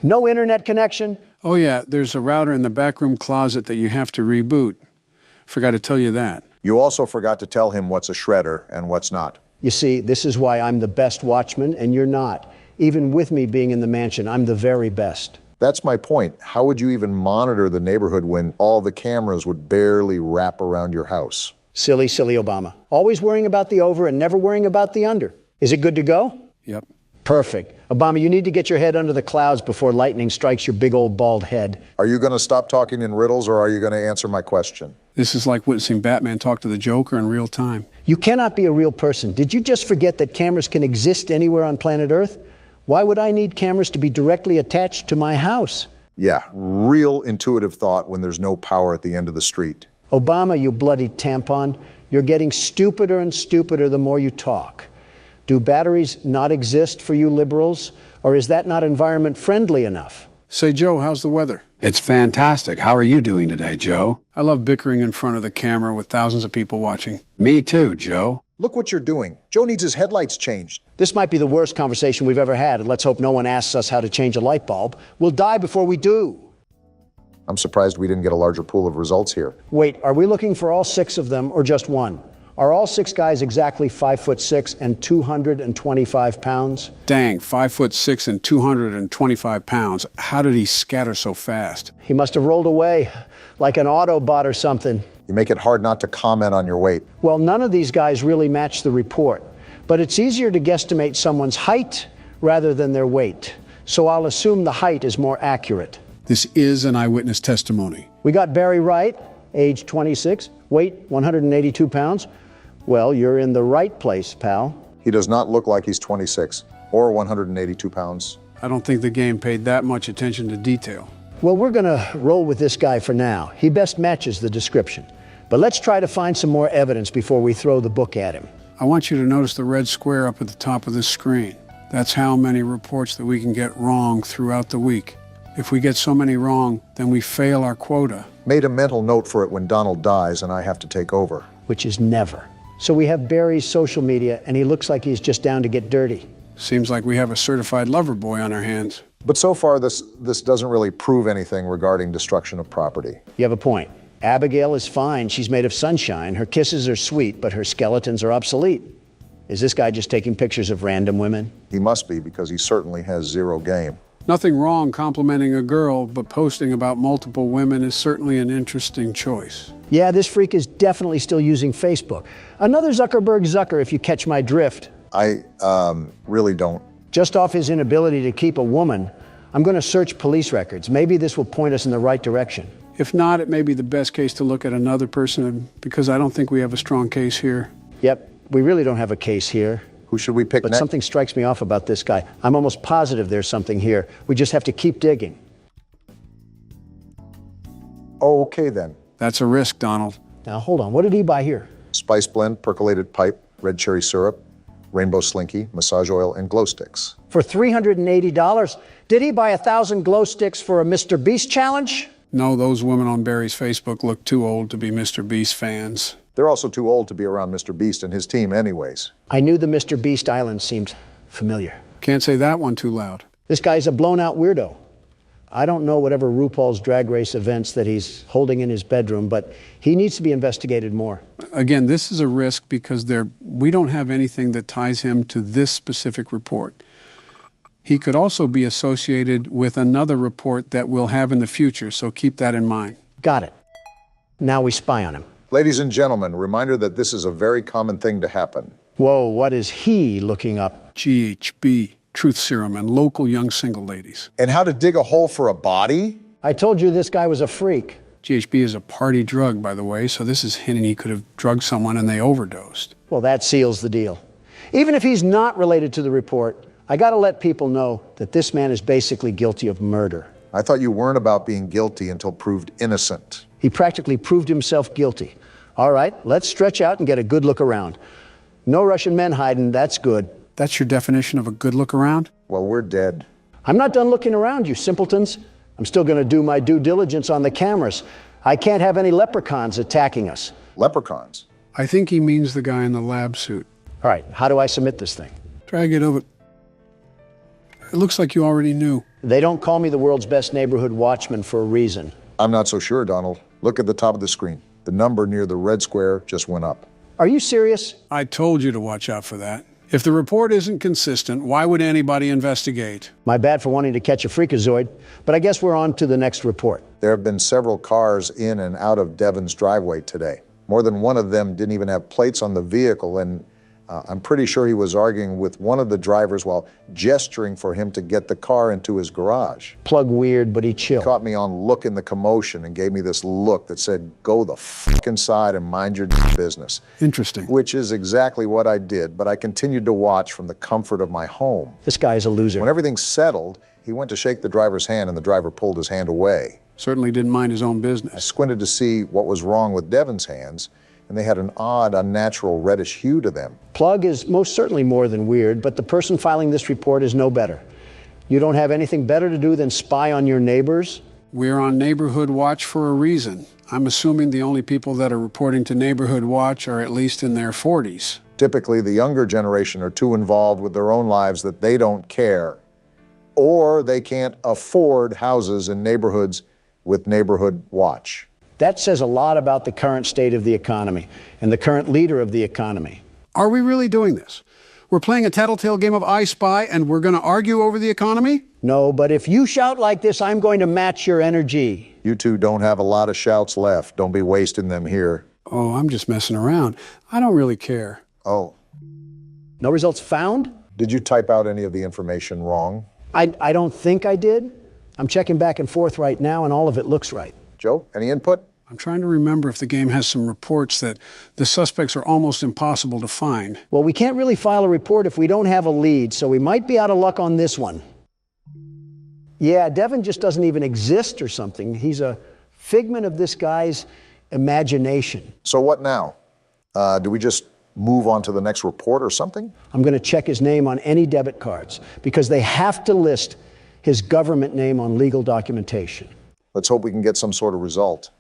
No internet connection? Oh yeah, there's a router in the backroom closet that you have to reboot. Forgot to tell you that. You also forgot to tell him what's a shredder and what's not. You see, this is why I'm the best watchman and you're not. Even with me being in the mansion, I'm the very best. That's my point. How would you even monitor the neighborhood when all the cameras would barely wrap around your house? Silly, silly Obama. Always worrying about the over and never worrying about the under. Is it good to go? Yep. Perfect. Obama, you need to get your head under the clouds before lightning strikes your big old bald head. Are you going to stop talking in riddles, or are you going to answer my question? This is like witnessing Batman talk to the Joker in real time. You cannot be a real person. Did you just forget that cameras can exist anywhere on planet Earth? Why would I need cameras to be directly attached to my house? Yeah, real intuitive thought when there's no power at the end of the street. Obama, you bloody tampon, you're getting stupider and stupider the more you talk. Do batteries not exist for you liberals, or is that not environment friendly enough? Say, Joe, how's the weather? It's fantastic. How are you doing today, Joe? I love bickering in front of the camera with thousands of people watching. Me too, Joe. Look what you're doing. Joe needs his headlights changed. This might be the worst conversation we've ever had, and let's hope no one asks us how to change a light bulb. We'll die before we do. I'm surprised we didn't get a larger pool of results here. Wait, are we looking for all 6 of them or just one? Are all 6 guys exactly 5'6" and 225 pounds? Dang, 5'6" and 225 pounds. How did he scatter so fast? He must have rolled away like an Autobot or something. You make it hard not to comment on your weight. Well, none of these guys really match the report, but it's easier to guesstimate someone's height rather than their weight. So I'll assume the height is more accurate. This is an eyewitness testimony. We got Barry Wright, age 26, weight 182 pounds. Well, you're in the right place, pal. He does not look like he's 26 or 182 pounds. I don't think the game paid that much attention to detail. Well, we're going to roll with this guy for now. He best matches the description. But let's try to find some more evidence before we throw the book at him. I want you to notice the red square up at the top of this screen. That's how many reports that we can get wrong throughout the week. If we get so many wrong, then we fail our quota. Made a mental note for it when Donald dies and I have to take over. Which is never. So we have Barry's social media, and he looks like he's just down to get dirty. Seems like we have a certified lover boy on our hands. But so far, this doesn't really prove anything regarding destruction of property. You have a point. Abigail is fine. She's made of sunshine. Her kisses are sweet, but her skeletons are obsolete. Is this guy just taking pictures of random women? He must be, because he certainly has zero game. Nothing wrong complimenting a girl, but posting about multiple women is certainly an interesting choice. Yeah, this freak is definitely still using Facebook. Another Zuckerberg Zucker, if you catch my drift. I really don't. Just off his inability to keep a woman, I'm going to search police records. Maybe this will point us in the right direction. If not, it may be the best case to look at another person, because I don't think we have a strong case here. Yep, we really don't have a case here. Who should we pick But next? something strikes me off about this guy. I'm almost positive there's something here. We just have to keep digging. Oh, okay then. That's a risk, Donald. Now, hold on. What did he buy here? Spice blend, percolated pipe, red cherry syrup, rainbow slinky, massage oil, and glow sticks. For $380. Did he buy 1,000 glow sticks for a Mr. Beast challenge? No, those women on Barry's Facebook look too old to be Mr. Beast fans. They're also too old to be around Mr. Beast and his team anyways. I knew the Mr. Beast Island seemed familiar. Can't say that one too loud. This guy's a blown-out weirdo. I don't know whatever RuPaul's Drag Race events that he's holding in his bedroom, but he needs to be investigated more. Again, this is a risk because we don't have anything that ties him to this specific report. He could also be associated with another report that we'll have in the future, so keep that in mind. Got it. Now we spy on him. Ladies and gentlemen, a reminder that this is a very common thing to happen. Whoa, what is he looking up? GHB, truth serum, and local young single ladies. And how to dig a hole for a body? I told you this guy was a freak. GHB is a party drug, by the way, so this is hinting he could have drugged someone and they overdosed. Well, that seals the deal. Even if he's not related to the report, I gotta let people know that this man is basically guilty of murder. I thought you weren't about being guilty until proved innocent. He practically proved himself guilty. All right, let's stretch out and get a good look around. No Russian men hiding, that's good. That's your definition of a good look around? Well, we're dead. I'm not done looking around, you simpletons. I'm still gonna do my due diligence on the cameras. I can't have any leprechauns attacking us. Leprechauns? I think he means the guy in the lab suit. All right, how do I submit this thing? Drag it over. It looks like you already knew. They don't call me the world's best neighborhood watchman for a reason. I'm not so sure, Donald. Look at the top of the screen. The number near the red square just went up. Are you serious? I told you to watch out for that. If the report isn't consistent, why would anybody investigate? My bad for wanting to catch a freakazoid, but I guess we're on to the next report. There have been several cars in and out of Devon's driveway today. More than one of them didn't even have plates on the vehicle, and I'm pretty sure he was arguing with one of the drivers while gesturing for him to get the car into his garage. Plug weird, but he chill. Caught me on look in the commotion and gave me this look that said, go the fuck inside and mind your business. Interesting. Which is exactly what I did, but I continued to watch from the comfort of my home. This guy's a loser. When everything settled, he went to shake the driver's hand and the driver pulled his hand away. Certainly didn't mind his own I business. squinted to see what was wrong with Devon's hands, and they had an odd, unnatural reddish hue to them. Plug is most certainly more than weird, but the person filing this report is no better. You don't have anything better to do than spy on your neighbors? We're on Neighborhood Watch for a reason. I'm assuming the only people that are reporting to Neighborhood Watch are at least in their 40s. Typically, the younger generation are too involved with their own lives that they don't care, or they can't afford houses in neighborhoods with Neighborhood Watch. That says a lot about the current state of the economy and the current leader of the economy. Are we really doing this? We're playing a tattletale game of I Spy and we're going to argue over the economy? No, but if you shout like this, I'm going to match your energy. You two don't have a lot of shouts left. Don't be wasting them here. Oh, I'm just messing around. I don't really care. Oh. No results found? Did you type out any of the information wrong? I don't think I did. I'm checking back and forth right now, and all of it looks right. Joe, any input? I'm trying to remember if the game has some reports that the suspects are almost impossible to find. Well, we can't really file a report if we don't have a lead, so we might be out of luck on this one. Yeah, Devin just doesn't even exist or something. He's a figment of this guy's imagination. So what now? Do we just move on to the next report or something? I'm going to check his name on any debit cards because they have to list his government name on legal documentation. Let's hope we can get some sort of result.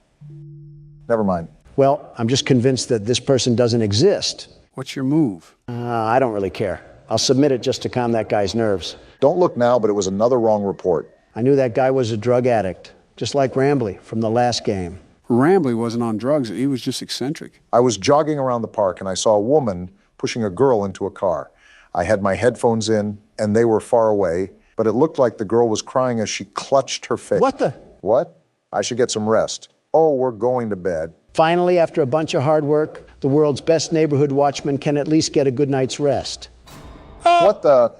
Never mind. Well, I'm just convinced that this person doesn't exist. What's your move? I don't really care. I'll submit it just to calm that guy's nerves. Don't look now, but it was another wrong report. I knew that guy was a drug addict, just like Rambley from the last game. Rambley wasn't on drugs. He was just eccentric. I was jogging around the park and I saw a woman pushing a girl into a car. I had my headphones in and they were far away, but it looked like the girl was crying as she clutched her face. What the? What? I should get some rest. Oh, we're going to bed. Finally, after a bunch of hard work, the world's best neighborhood watchman can at least get a good night's rest. What the?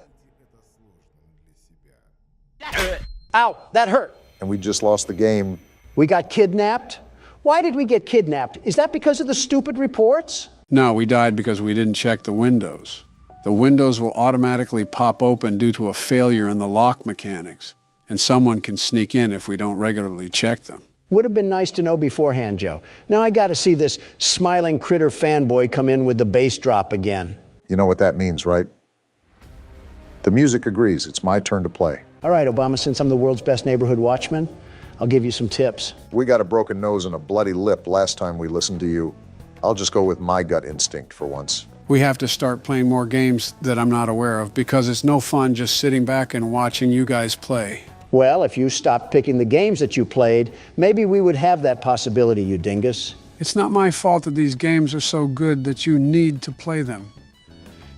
Ow, that hurt. And we just lost the game. We got kidnapped? Why did we get kidnapped? Is that because of the stupid reports? No, we died because we didn't check the windows. The windows will automatically pop open due to a failure in the lock mechanics, and someone can sneak in if we don't regularly check them. Would have been nice to know beforehand, Joe. Now I got to see this smiling critter fanboy come in with the bass drop again. You know what that means, right? The music agrees. It's my turn to play. All right, Obama, since I'm the world's best neighborhood watchman, I'll give you some tips. We got a broken nose and a bloody lip last time we listened to you. I'll just go with my gut instinct for once. We have to start playing more games that I'm not aware of because it's no fun just sitting back and watching you guys play. Well, if you stopped picking the games that you played, maybe we would have that possibility, you dingus. It's not my fault that these games are so good that you need to play them.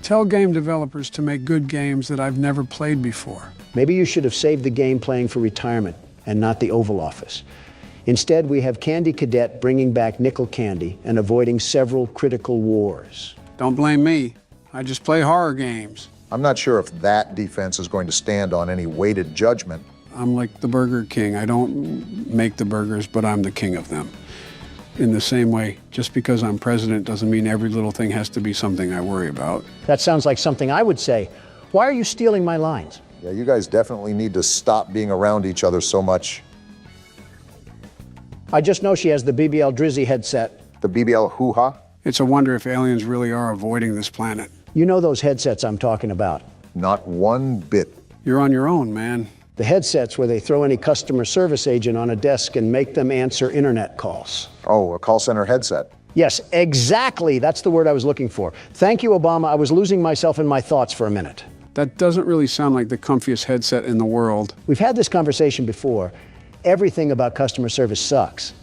Tell game developers to make good games that I've never played before. Maybe you should have saved the game playing for retirement and not the Oval Office. Instead, we have Candy Cadet bringing back nickel candy and avoiding several critical wars. Don't blame me. I just play horror games. I'm not sure if that defense is going to stand on any weighted judgment. I'm like the Burger King. I don't make the burgers, but I'm the king of them. In the same way, just because I'm president doesn't mean every little thing has to be something I worry about. That sounds like something I would say. Why are you stealing my lines? Yeah, you guys definitely need to stop being around each other so much. I just know she has the BBL Drizzy headset. The BBL hoo-ha? It's a wonder if aliens really are avoiding this planet. You know those headsets I'm talking about. Not one bit. You're on your own, man. The headsets where they throw any customer service agent on a desk and make them answer internet calls. Oh, a call center headset. Yes, exactly. That's the word I was looking for. Thank you, Obama. I was losing myself in my thoughts for a minute. That doesn't really sound like the comfiest headset in the world. We've had this conversation before. Everything about customer service sucks,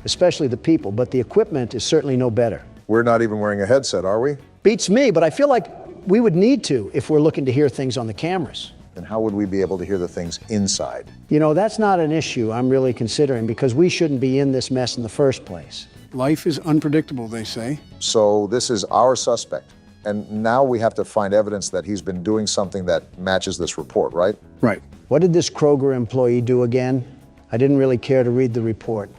especially the people, but the equipment is certainly no better. We're not even wearing a headset, are we? Beats me, but I feel like we would need to if we're looking to hear things on the cameras. Then how would we be able to hear the things inside? You know, that's not an issue I'm really considering because we shouldn't be in this mess in the first place. Life is unpredictable, they say. So this is our suspect. And now we have to find evidence that he's been doing something that matches this report, right? Right. What did this Kroger employee do again? I didn't really care to read the report.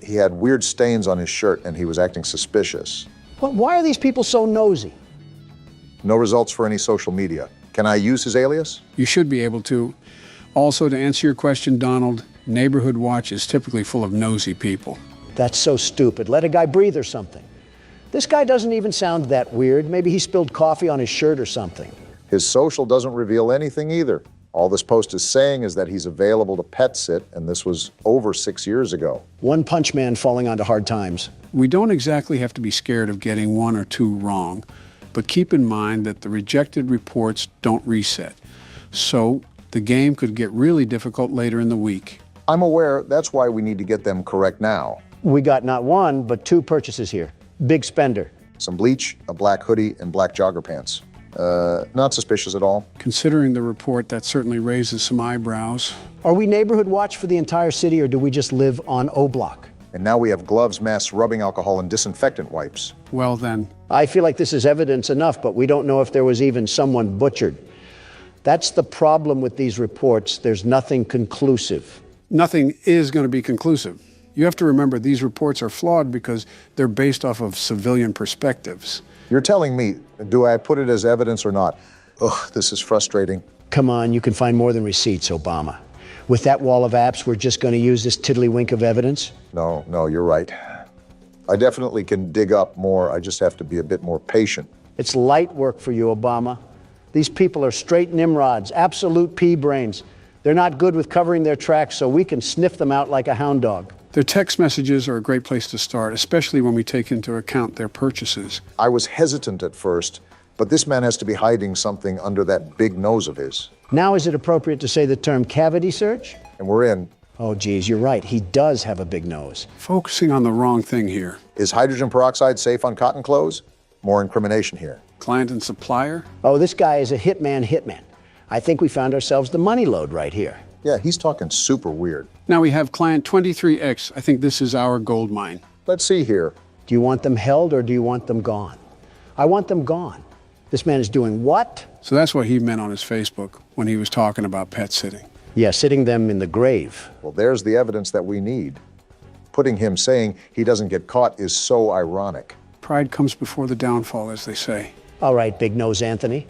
He had weird stains on his shirt and he was acting suspicious. Well, why are these people so nosy? No results for any social media. Can I use his alias? You should be able to. Also, to answer your question, Donald, Neighborhood Watch is typically full of nosy people. That's so stupid. Let a guy breathe or something. This guy doesn't even sound that weird. Maybe he spilled coffee on his shirt or something. His social doesn't reveal anything either. All this post is saying is that he's available to pet sit, and this was over 6 years ago. One punch man falling onto hard times. We don't exactly have to be scared of getting one or two wrong, but keep in mind that the rejected reports don't reset. So the game could get really difficult later in the week. I'm aware. That's why we need to get them correct now. We got not one, but two purchases here. Big spender. Some bleach, a black hoodie, and black jogger pants. Not suspicious at all. Considering the report, that certainly raises some eyebrows. Are we Neighborhood Watch for the entire city, or do we just live on O Block? And now we have gloves, masks, rubbing alcohol, and disinfectant wipes. Well then. I feel like this is evidence enough, but we don't know if there was even someone butchered. That's the problem with these reports. There's nothing conclusive. Nothing is going to be conclusive. You have to remember these reports are flawed because they're based off of civilian perspectives. You're telling me, do I put it as evidence or not? Ugh, this is frustrating. Come on, you can find more than receipts, Obama. With that wall of apps, we're just going to use this tiddlywink of evidence? No, you're right. I definitely can dig up more. I just have to be a bit more patient. It's light work for you, Obama. These people are straight Nimrods, absolute pea brains. They're not good with covering their tracks, so we can sniff them out like a hound dog. Their text messages are a great place to start, especially when we take into account their purchases. I was hesitant at first, but this man has to be hiding something under that big nose of his. Now is it appropriate to say the term cavity search? And we're in. Oh, geez, you're right. He does have a big nose. Focusing on the wrong thing here. Is hydrogen peroxide safe on cotton clothes? More incrimination here. Client and supplier? Oh, this guy is a hitman. I think we found ourselves the money load right here. Yeah, he's talking super weird. Now we have client 23X. I think this is our gold mine. Let's see here. Do you want them held or do you want them gone? I want them gone. This man is doing what? So that's what he meant on his Facebook when he was talking about pet sitting. Yeah, sitting them in the grave. Well, there's the evidence that we need. Putting him saying he doesn't get caught is so ironic. Pride comes before the downfall, as they say. All right, Big Nose Anthony.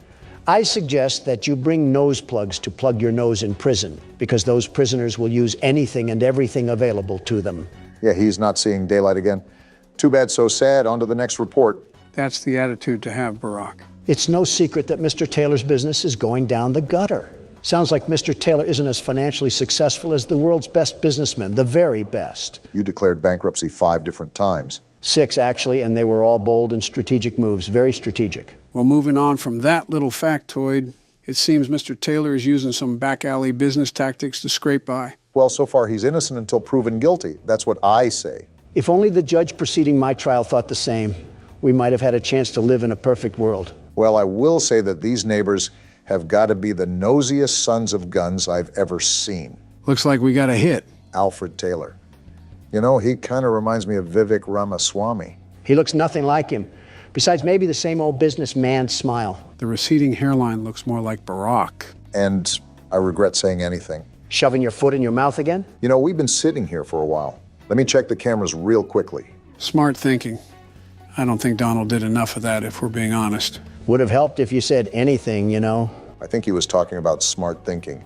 I suggest that you bring nose plugs to plug your nose in prison, because those prisoners will use anything and everything available to them. Yeah, he's not seeing daylight again. Too bad, so sad. On to the next report. That's the attitude to have, Barack. It's no secret that Mr. Taylor's business is going down the gutter. Sounds like Mr. Taylor isn't as financially successful as the world's best businessmen, the very best. You declared bankruptcy 5 different times. 6, actually, and they were all bold and strategic moves, very strategic. Well, moving on from that little factoid, it seems Mr. Taylor is using some back alley business tactics to scrape by. Well, so far he's innocent until proven guilty. That's what I say. If only the judge preceding my trial thought the same, we might have had a chance to live in a perfect world. Well, I will say that these neighbors have got to be the nosiest sons of guns I've ever seen. Looks like we got a hit. Alfred Taylor. You know, he kind of reminds me of Vivek Ramaswamy. He looks nothing like him. Besides, maybe the same old businessman smile. The receding hairline looks more like Barack. And I regret saying anything. Shoving your foot in your mouth again? You know, we've been sitting here for a while. Let me check the cameras real quickly. Smart thinking. I don't think Donald did enough of that, if we're being honest. Would have helped if you said anything, you know. I think he was talking about smart thinking.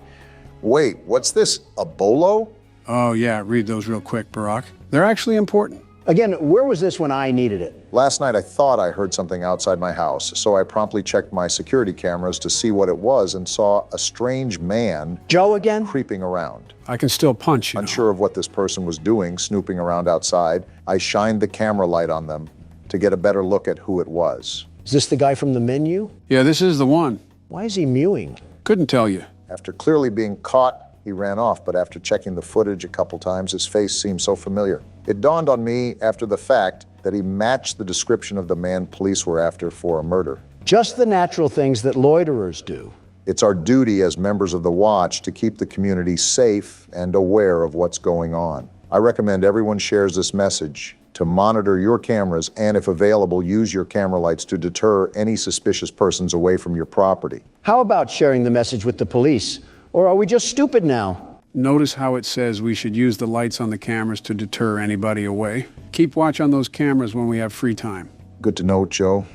Wait, what's this, a bolo? Oh, yeah, read those real quick, Barack. They're actually important. Again, where was this when I needed it? Last night I thought I heard something outside my house, so I promptly checked my security cameras to see what it was and saw a strange man... Joe again? ...creeping around. I can still punch, you know. Unsure of what this person was doing, snooping around outside, I shined the camera light on them to get a better look at who it was. Is this the guy from the menu? Yeah, this is the one. Why is he mewing? Couldn't tell you. After clearly being caught, he ran off, but after checking the footage a couple times, his face seemed so familiar. It dawned on me after the fact that he matched the description of the man police were after for a murder. Just the natural things that loiterers do. It's our duty as members of the Watch to keep the community safe and aware of what's going on. I recommend everyone shares this message to monitor your cameras and, if available, use your camera lights to deter any suspicious persons away from your property. How about sharing the message with the police? Or are we just stupid now? Notice how it says we should use the lights on the cameras to deter anybody away. Keep watch on those cameras when we have free time. Good to know, Joe.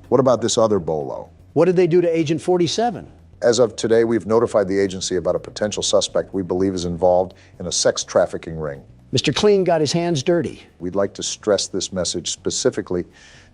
What about this other bolo? What did they do to Agent 47? As of today, we've notified the agency about a potential suspect we believe is involved in a sex trafficking ring. Mr. Clean got his hands dirty. We'd like to stress this message specifically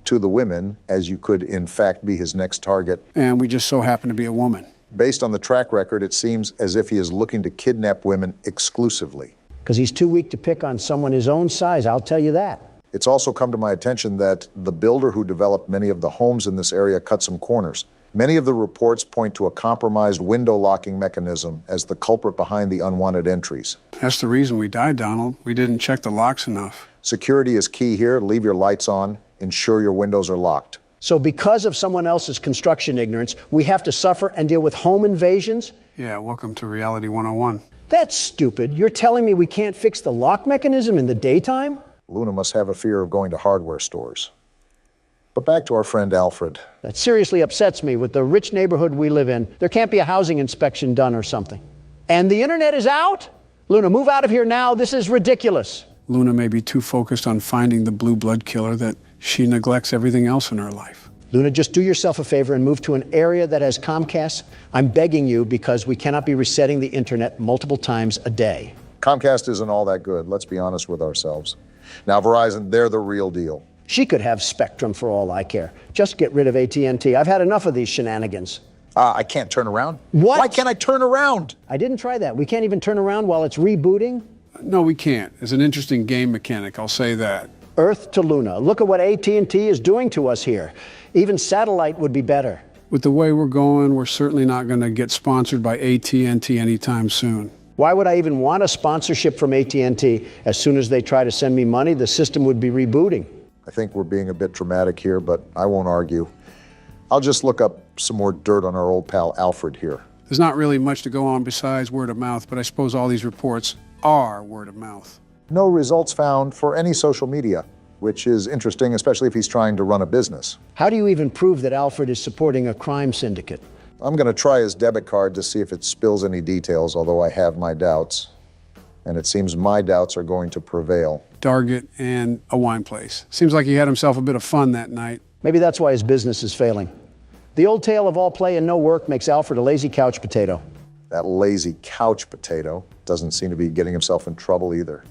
to the women, as you could in fact be his next target. And we just so happen to be a woman. Based on the track record, it seems as if he is looking to kidnap women exclusively. Because he's too weak to pick on someone his own size, I'll tell you that. It's also come to my attention that the builder who developed many of the homes in this area cut some corners. Many of the reports point to a compromised window locking mechanism as the culprit behind the unwanted entries. That's the reason we died, Donald. We didn't check the locks enough. Security is key here. Leave your lights on. Ensure your windows are locked. So because of someone else's construction ignorance, we have to suffer and deal with home invasions? Yeah, welcome to Reality 101. That's stupid. You're telling me we can't fix the lock mechanism in the daytime? Luna must have a fear of going to hardware stores. But back to our friend Alfred. That seriously upsets me. With the rich neighborhood we live in, there can't be a housing inspection done or something. And the internet is out? Luna, move out of here now. This is ridiculous. Luna may be too focused on finding the blue blood killer that she neglects everything else in her life. Luna, just do yourself a favor and move to an area that has Comcast. I'm begging you because we cannot be resetting the internet multiple times a day. Comcast isn't all that good, let's be honest with ourselves. Now, Verizon, they're the real deal. She could have Spectrum for all I care. Just get rid of AT&T. I've had enough of these shenanigans. I can't turn around? What? Why can't I turn around? I didn't try that. We can't even turn around while it's rebooting? No, we can't. It's an interesting game mechanic, I'll say that. Earth to Luna. Look at what AT&T is doing to us here. Even satellite would be better. With the way we're going, we're certainly not going to get sponsored by AT&T anytime soon. Why would I even want a sponsorship from AT&T? As soon as they try to send me money, the system would be rebooting. I think we're being a bit dramatic here, but I won't argue. I'll just look up some more dirt on our old pal Alfred here. There's not really much to go on besides word of mouth, but I suppose all these reports are word of mouth. No results found for any social media, which is interesting, especially if he's trying to run a business. How do you even prove that Alfred is supporting a crime syndicate? I'm going to try his debit card to see if it spills any details, although I have my doubts. And it seems my doubts are going to prevail. Target and a wine place. Seems like he had himself a bit of fun that night. Maybe that's why his business is failing. The old tale of all play and no work makes Alfred a lazy couch potato. That lazy couch potato doesn't seem to be getting himself in trouble either.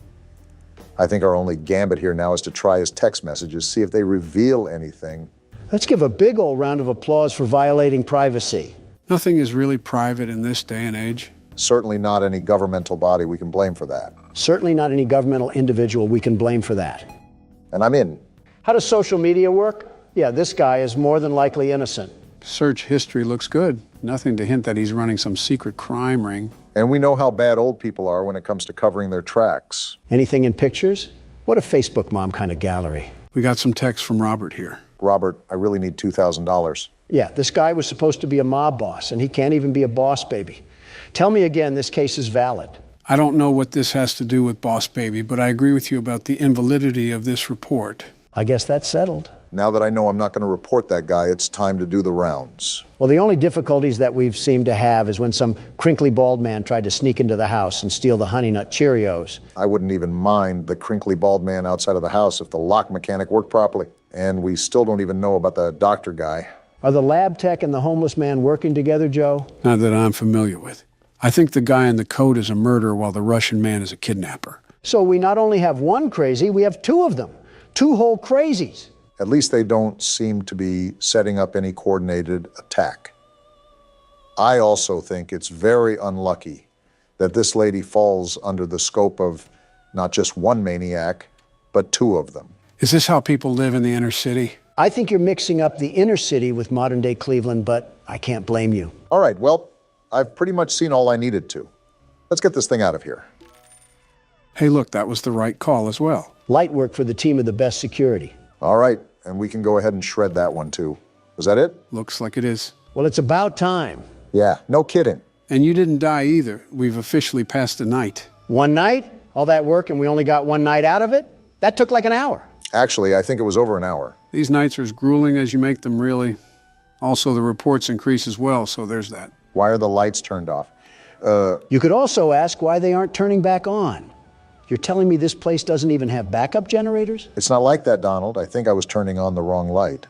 I think our only gambit here now is to try his text messages, see if they reveal anything. Let's give a big old round of applause for violating privacy. Nothing is really private in this day and age. Certainly not any governmental body we can blame for that. Certainly not any governmental individual we can blame for that. And I'm in. How does social media work? Yeah, this guy is more than likely innocent. Search history looks good. Nothing to hint that he's running some secret crime ring. And we know how bad old people are when it comes to covering their tracks. Anything in pictures? What a Facebook mom kind of gallery. We got some text from Robert here. Robert, I really need $2,000. Yeah, this guy was supposed to be a mob boss, and he can't even be a boss baby. Tell me again, this case is valid. I don't know what this has to do with Boss Baby, but I agree with you about the invalidity of this report. I guess that's settled. Now that I know I'm not going to report that guy, it's time to do the rounds. Well, the only difficulties that we've seemed to have is when some crinkly bald man tried to sneak into the house and steal the Honey Nut Cheerios. I wouldn't even mind the crinkly bald man outside of the house if the lock mechanic worked properly. And we still don't even know about the doctor guy. Are the lab tech and the homeless man working together, Joe? Not that I'm familiar with. I think the guy in the coat is a murderer while the Russian man is a kidnapper. So we not only have one crazy, we have two of them. Two whole crazies. At least they don't seem to be setting up any coordinated attack. I also think it's very unlucky that this lady falls under the scope of not just one maniac, but two of them. Is this how people live in the inner city? I think you're mixing up the inner city with modern-day Cleveland, but I can't blame you. All right, well, I've pretty much seen all I needed to. Let's get this thing out of here. Hey, look, that was the right call as well. Light work for the team of the best security. All right, and we can go ahead and shred that one too. Was that it? Looks like it is. Well, it's about time. Yeah, no kidding. And you didn't die either. We've officially passed the night. One night? All that work and we only got one night out of it? That took like an hour. Actually, I think it was over an hour. These nights are as grueling as you make them, really. Also, the reports increase as well, so there's that. Why are the lights turned off? You could also ask why they aren't turning back on. You're telling me this place doesn't even have backup generators? It's not like that, Donald. I think I was turning on the wrong light.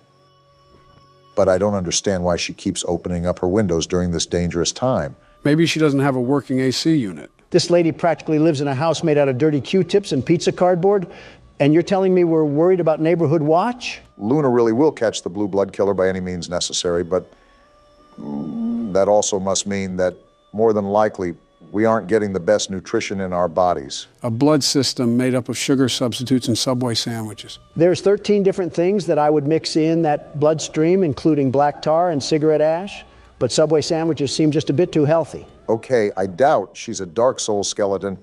But I don't understand why she keeps opening up her windows during this dangerous time. Maybe she doesn't have a working AC unit. This lady practically lives in a house made out of dirty Q-tips and pizza cardboard, and you're telling me we're worried about neighborhood watch? Luna really will catch the blue blood killer by any means necessary, but that also must mean that more than likely we aren't getting the best nutrition in our bodies. A blood system made up of sugar substitutes and Subway sandwiches. There's 13 different things that I would mix in that bloodstream, including black tar and cigarette ash, but Subway sandwiches seem just a bit too healthy. Okay, I doubt she's a Dark Soul skeleton.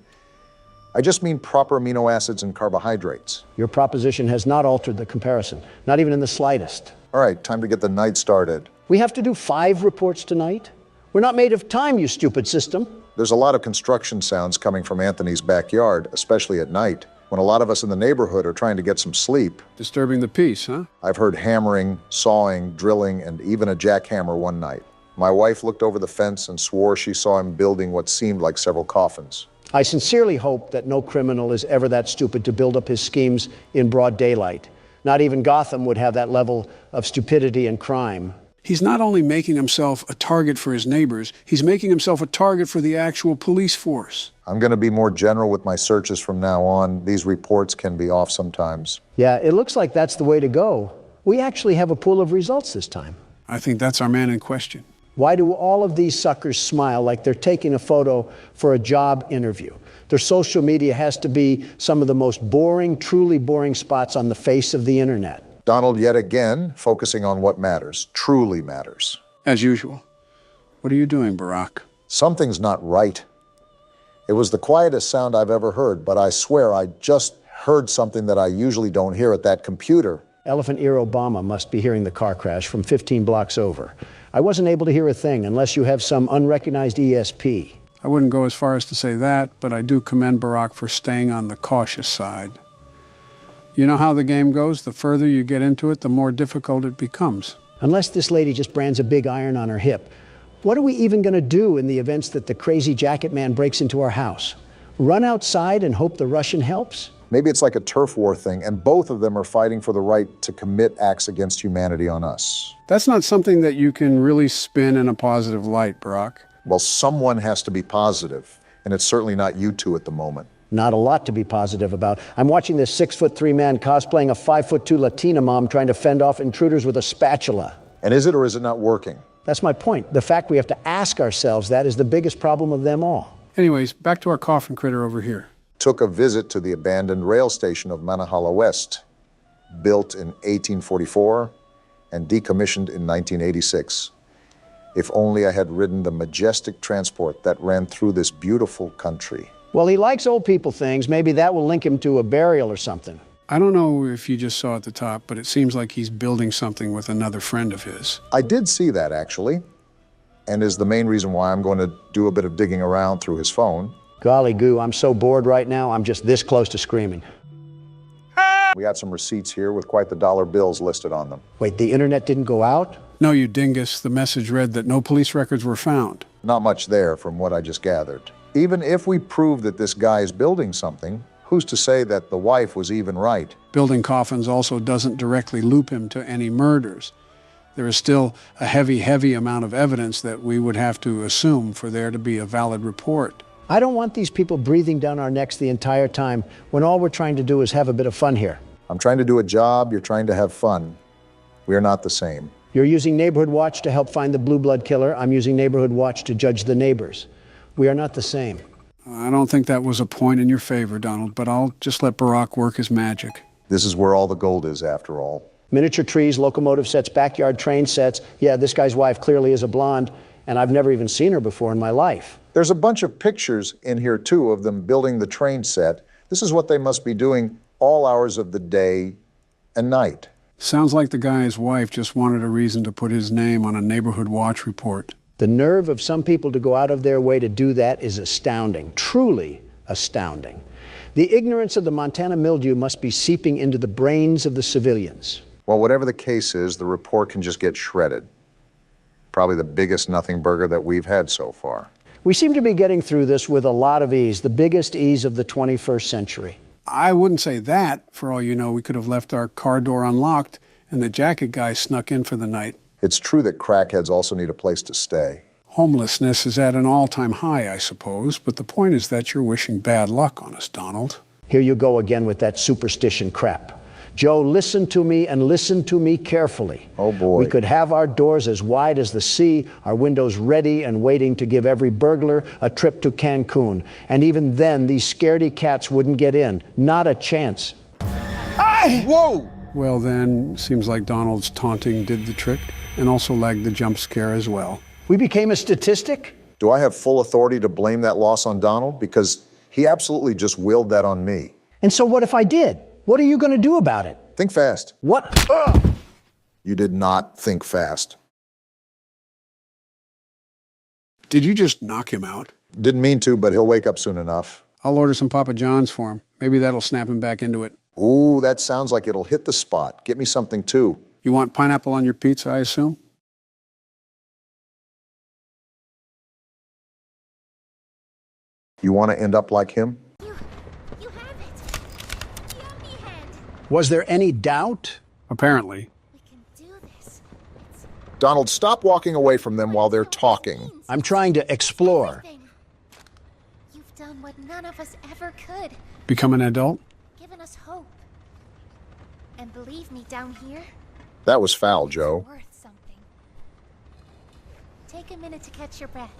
I just mean proper amino acids and carbohydrates. Your proposition has not altered the comparison, not even in the slightest. All right, time to get the night started. We have to do 5 reports tonight? We're not made of time, you stupid system. There's a lot of construction sounds coming from Anthony's backyard, especially at night, when a lot of us in the neighborhood are trying to get some sleep. Disturbing the peace, huh? I've heard hammering, sawing, drilling, and even a jackhammer one night. My wife looked over the fence and swore she saw him building what seemed like several coffins. I sincerely hope that no criminal is ever that stupid to build up his schemes in broad daylight. Not even Gotham would have that level of stupidity and crime. He's not only making himself a target for his neighbors, he's making himself a target for the actual police force. I'm going to be more general with my searches from now on. These reports can be off sometimes. Yeah, it looks like that's the way to go. We actually have a pool of results this time. I think that's our man in question. Why do all of these suckers smile like they're taking a photo for a job interview? Their social media has to be some of the most boring, truly boring spots on the face of the internet. Donald, yet again, focusing on what matters, truly matters. As usual. What are you doing, Barack? Something's not right. It was the quietest sound I've ever heard, but I swear I just heard something that I usually don't hear at that computer. Elephant Ear Obama must be hearing the car crash from 15 blocks over. I wasn't able to hear a thing unless you have some unrecognized ESP. I wouldn't go as far as to say that, but I do commend Barack for staying on the cautious side. You know how the game goes? The further you get into it, the more difficult it becomes. Unless this lady just brands a big iron on her hip, what are we even going to do in the events that the crazy jacket man breaks into our house? Run outside and hope the Russian helps? Maybe it's like a turf war thing, and both of them are fighting for the right to commit acts against humanity on us. That's not something that you can really spin in a positive light, Barack. Well, someone has to be positive, and it's certainly not you two at the moment. Not a lot to be positive about. I'm watching this 6'3" man cosplaying a 5'2" Latina mom trying to fend off intruders with a spatula. And is it or is it not working? That's my point. The fact we have to ask ourselves that is the biggest problem of them all. Anyways, back to our coffin critter over here. Took a visit to the abandoned rail station of Manahala West, built in 1844 and decommissioned in 1986. If only I had ridden the majestic transport that ran through this beautiful country. Well, he likes old people things. Maybe that will link him to a burial or something. I don't know if you just saw at the top, but it seems like he's building something with another friend of his. I did see that, actually, and is the main reason why I'm going to do a bit of digging around through his phone. Golly goo, I'm so bored right now, I'm just this close to screaming. We got some receipts here with quite the dollar bills listed on them. Wait, the internet didn't go out? No, you dingus. The message read that no police records were found. Not much there from what I just gathered. Even if we prove that this guy is building something, who's to say that the wife was even right? Building coffins also doesn't directly loop him to any murders. There is still a heavy amount of evidence that we would have to assume for there to be a valid report. I don't want these people breathing down our necks the entire time when all we're trying to do is have a bit of fun here. I'm trying to do a job, you're trying to have fun. We are not the same. You're using Neighborhood Watch to help find the Blue Blood killer. I'm using Neighborhood Watch to judge the neighbors. We are not the same. I don't think that was a point in your favor, Donald, but I'll just let Barack work his magic. This is where all the gold is, after all. Miniature trees, locomotive sets, backyard train sets. Yeah, this guy's wife clearly is a blonde, and I've never even seen her before in my life. There's a bunch of pictures in here, too, of them building the train set. This is what they must be doing all hours of the day and night. Sounds like the guy's wife just wanted a reason to put his name on a Neighborhood Watch report. The nerve of some people to go out of their way to do that is astounding, truly astounding. The ignorance of the Montana mildew must be seeping into the brains of the civilians. Well, whatever the case is, the report can just get shredded. Probably the biggest nothing burger that we've had so far. We seem to be getting through this with a lot of ease, the biggest ease of the 21st century. I wouldn't say that. For all you know, we could have left our car door unlocked and the jacket guy snuck in for the night. It's true that crackheads also need a place to stay. Homelessness is at an all-time high, I suppose, but the point is that you're wishing bad luck on us, Donald. Here you go again with that superstition crap. Joe, listen to me and listen to me carefully. Oh, boy. We could have our doors as wide as the sea, our windows ready and waiting to give every burglar a trip to Cancun. And even then, these scaredy cats wouldn't get in. Not a chance. Hey! Whoa! Well, then, seems like Donald's taunting did the trick, and also lagged the jump scare as well. We became a statistic? Do I have full authority to blame that loss on Donald? Because he absolutely just willed that on me. And so what if I did? What are you going to do about it? Think fast. What? You did not think fast. Did you just knock him out? Didn't mean to, but he'll wake up soon enough. I'll order some Papa John's for him. Maybe that'll snap him back into it. Ooh, that sounds like it'll hit the spot. Get me something, too. You want pineapple on your pizza, I assume? You want to end up like him? You have it. Yummy head. Was there any doubt? Apparently. Donald, stop walking away from them while they're talking. I'm trying to explore. You've done what none of us ever could. Become an adult? Given us hope. And believe me, down here, That was foul, Joe. worth something. Take a minute to catch your breath.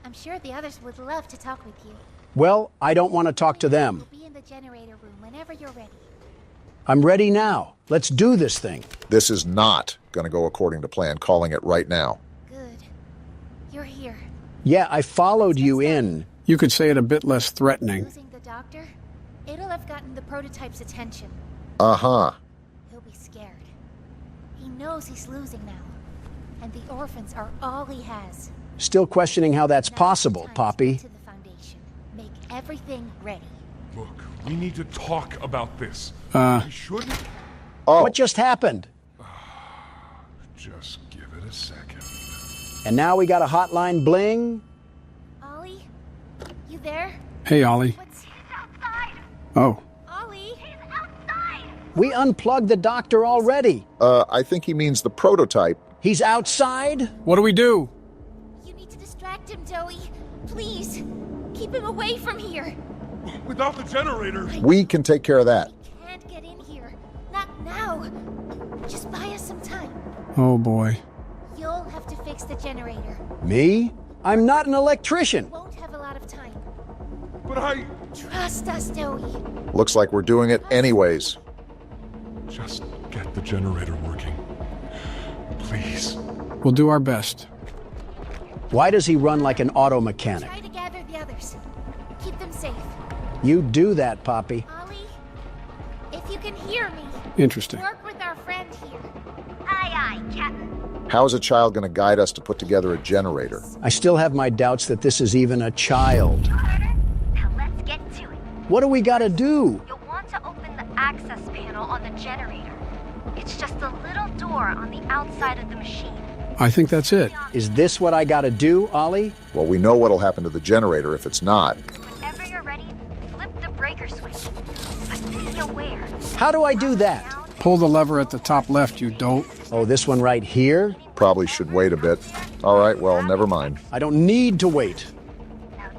I'm sure the others would love to talk with you. Well, I don't want to talk to them. We'll be in the generator room whenever you're ready. I'm ready now. Let's do this thing. This is not going to go according to plan, calling it right now. Good. You're here. Yeah, I followed you in. You could say it a bit less threatening. Losing the doctor, it'll have gotten the prototype's attention. Uh-huh. He'll be scared. He knows he's losing now. And the orphans are all he has. Still questioning how that's possible, Poppy. To the Foundation. Make everything ready. Look, we need to talk about this. We shouldn't. Oh. What just happened? Just give it a second. And now we got a hotline bling? Ollie? You there? Hey, Ollie. Oh. Ollie? He's outside! We unplugged the doctor already. I think he means the prototype. He's outside? What do we do? You need to distract him, Joey. Please. Keep him away from here. Without the generator. We can take care of that. Can't get in here. Not now. Just buy us some time. Oh, boy. You'll have to fix the generator. Me? I'm not an electrician. Won't have a lot of time. But I... Trust us, Joey. Looks like we're doing it anyways. Just get the generator working. Please. We'll do our best. Why does he run like an auto mechanic? Try to gather the others. Keep them safe. You do that, Poppy. Ollie, if you can hear me, Interesting. work with our friend here. Aye, aye, Captain. How is a child going to guide us to put together a generator? I still have my doubts that this is even a child. Now let's get to it. What do we got to do? You'll want to open the access panel on the generator. It's just a little door on the outside of the machine. I think that's it. Is this what I got to do, Ollie? Well, we know what'll happen to the generator if it's not. Whenever you're ready, flip the breaker switch. But be aware. How do I do that? Pull the lever at the top left, you dope. Oh, this one right here? Probably should wait a bit. All right, well, never mind. I don't need to wait.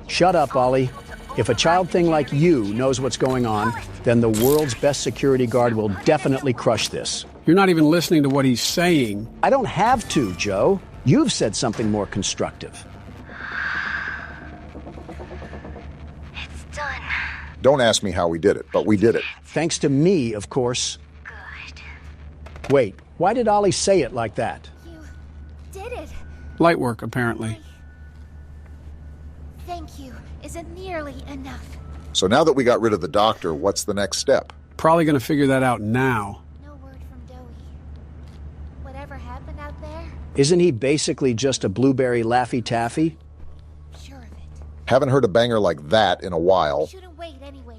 Shut up, Ollie. If a child thing like you knows what's going on, then the world's best security guard will definitely crush this. You're not even listening to what he's saying. I don't have to, Joe. You've said something more constructive. It's done. Don't ask me how we did it, but we did it. Thanks to me, of course. Good. Wait, why did Ollie say it like that? You did it. Light work, apparently. Thank you isn't nearly enough. So now that we got rid of the doctor, what's the next step? Probably going to figure that out now. No word from Doey. Whatever happened out there? Isn't he basically just a blueberry Laffy Taffy? Sure of it. Haven't heard a banger like that in a while. Shouldn't wait anyway.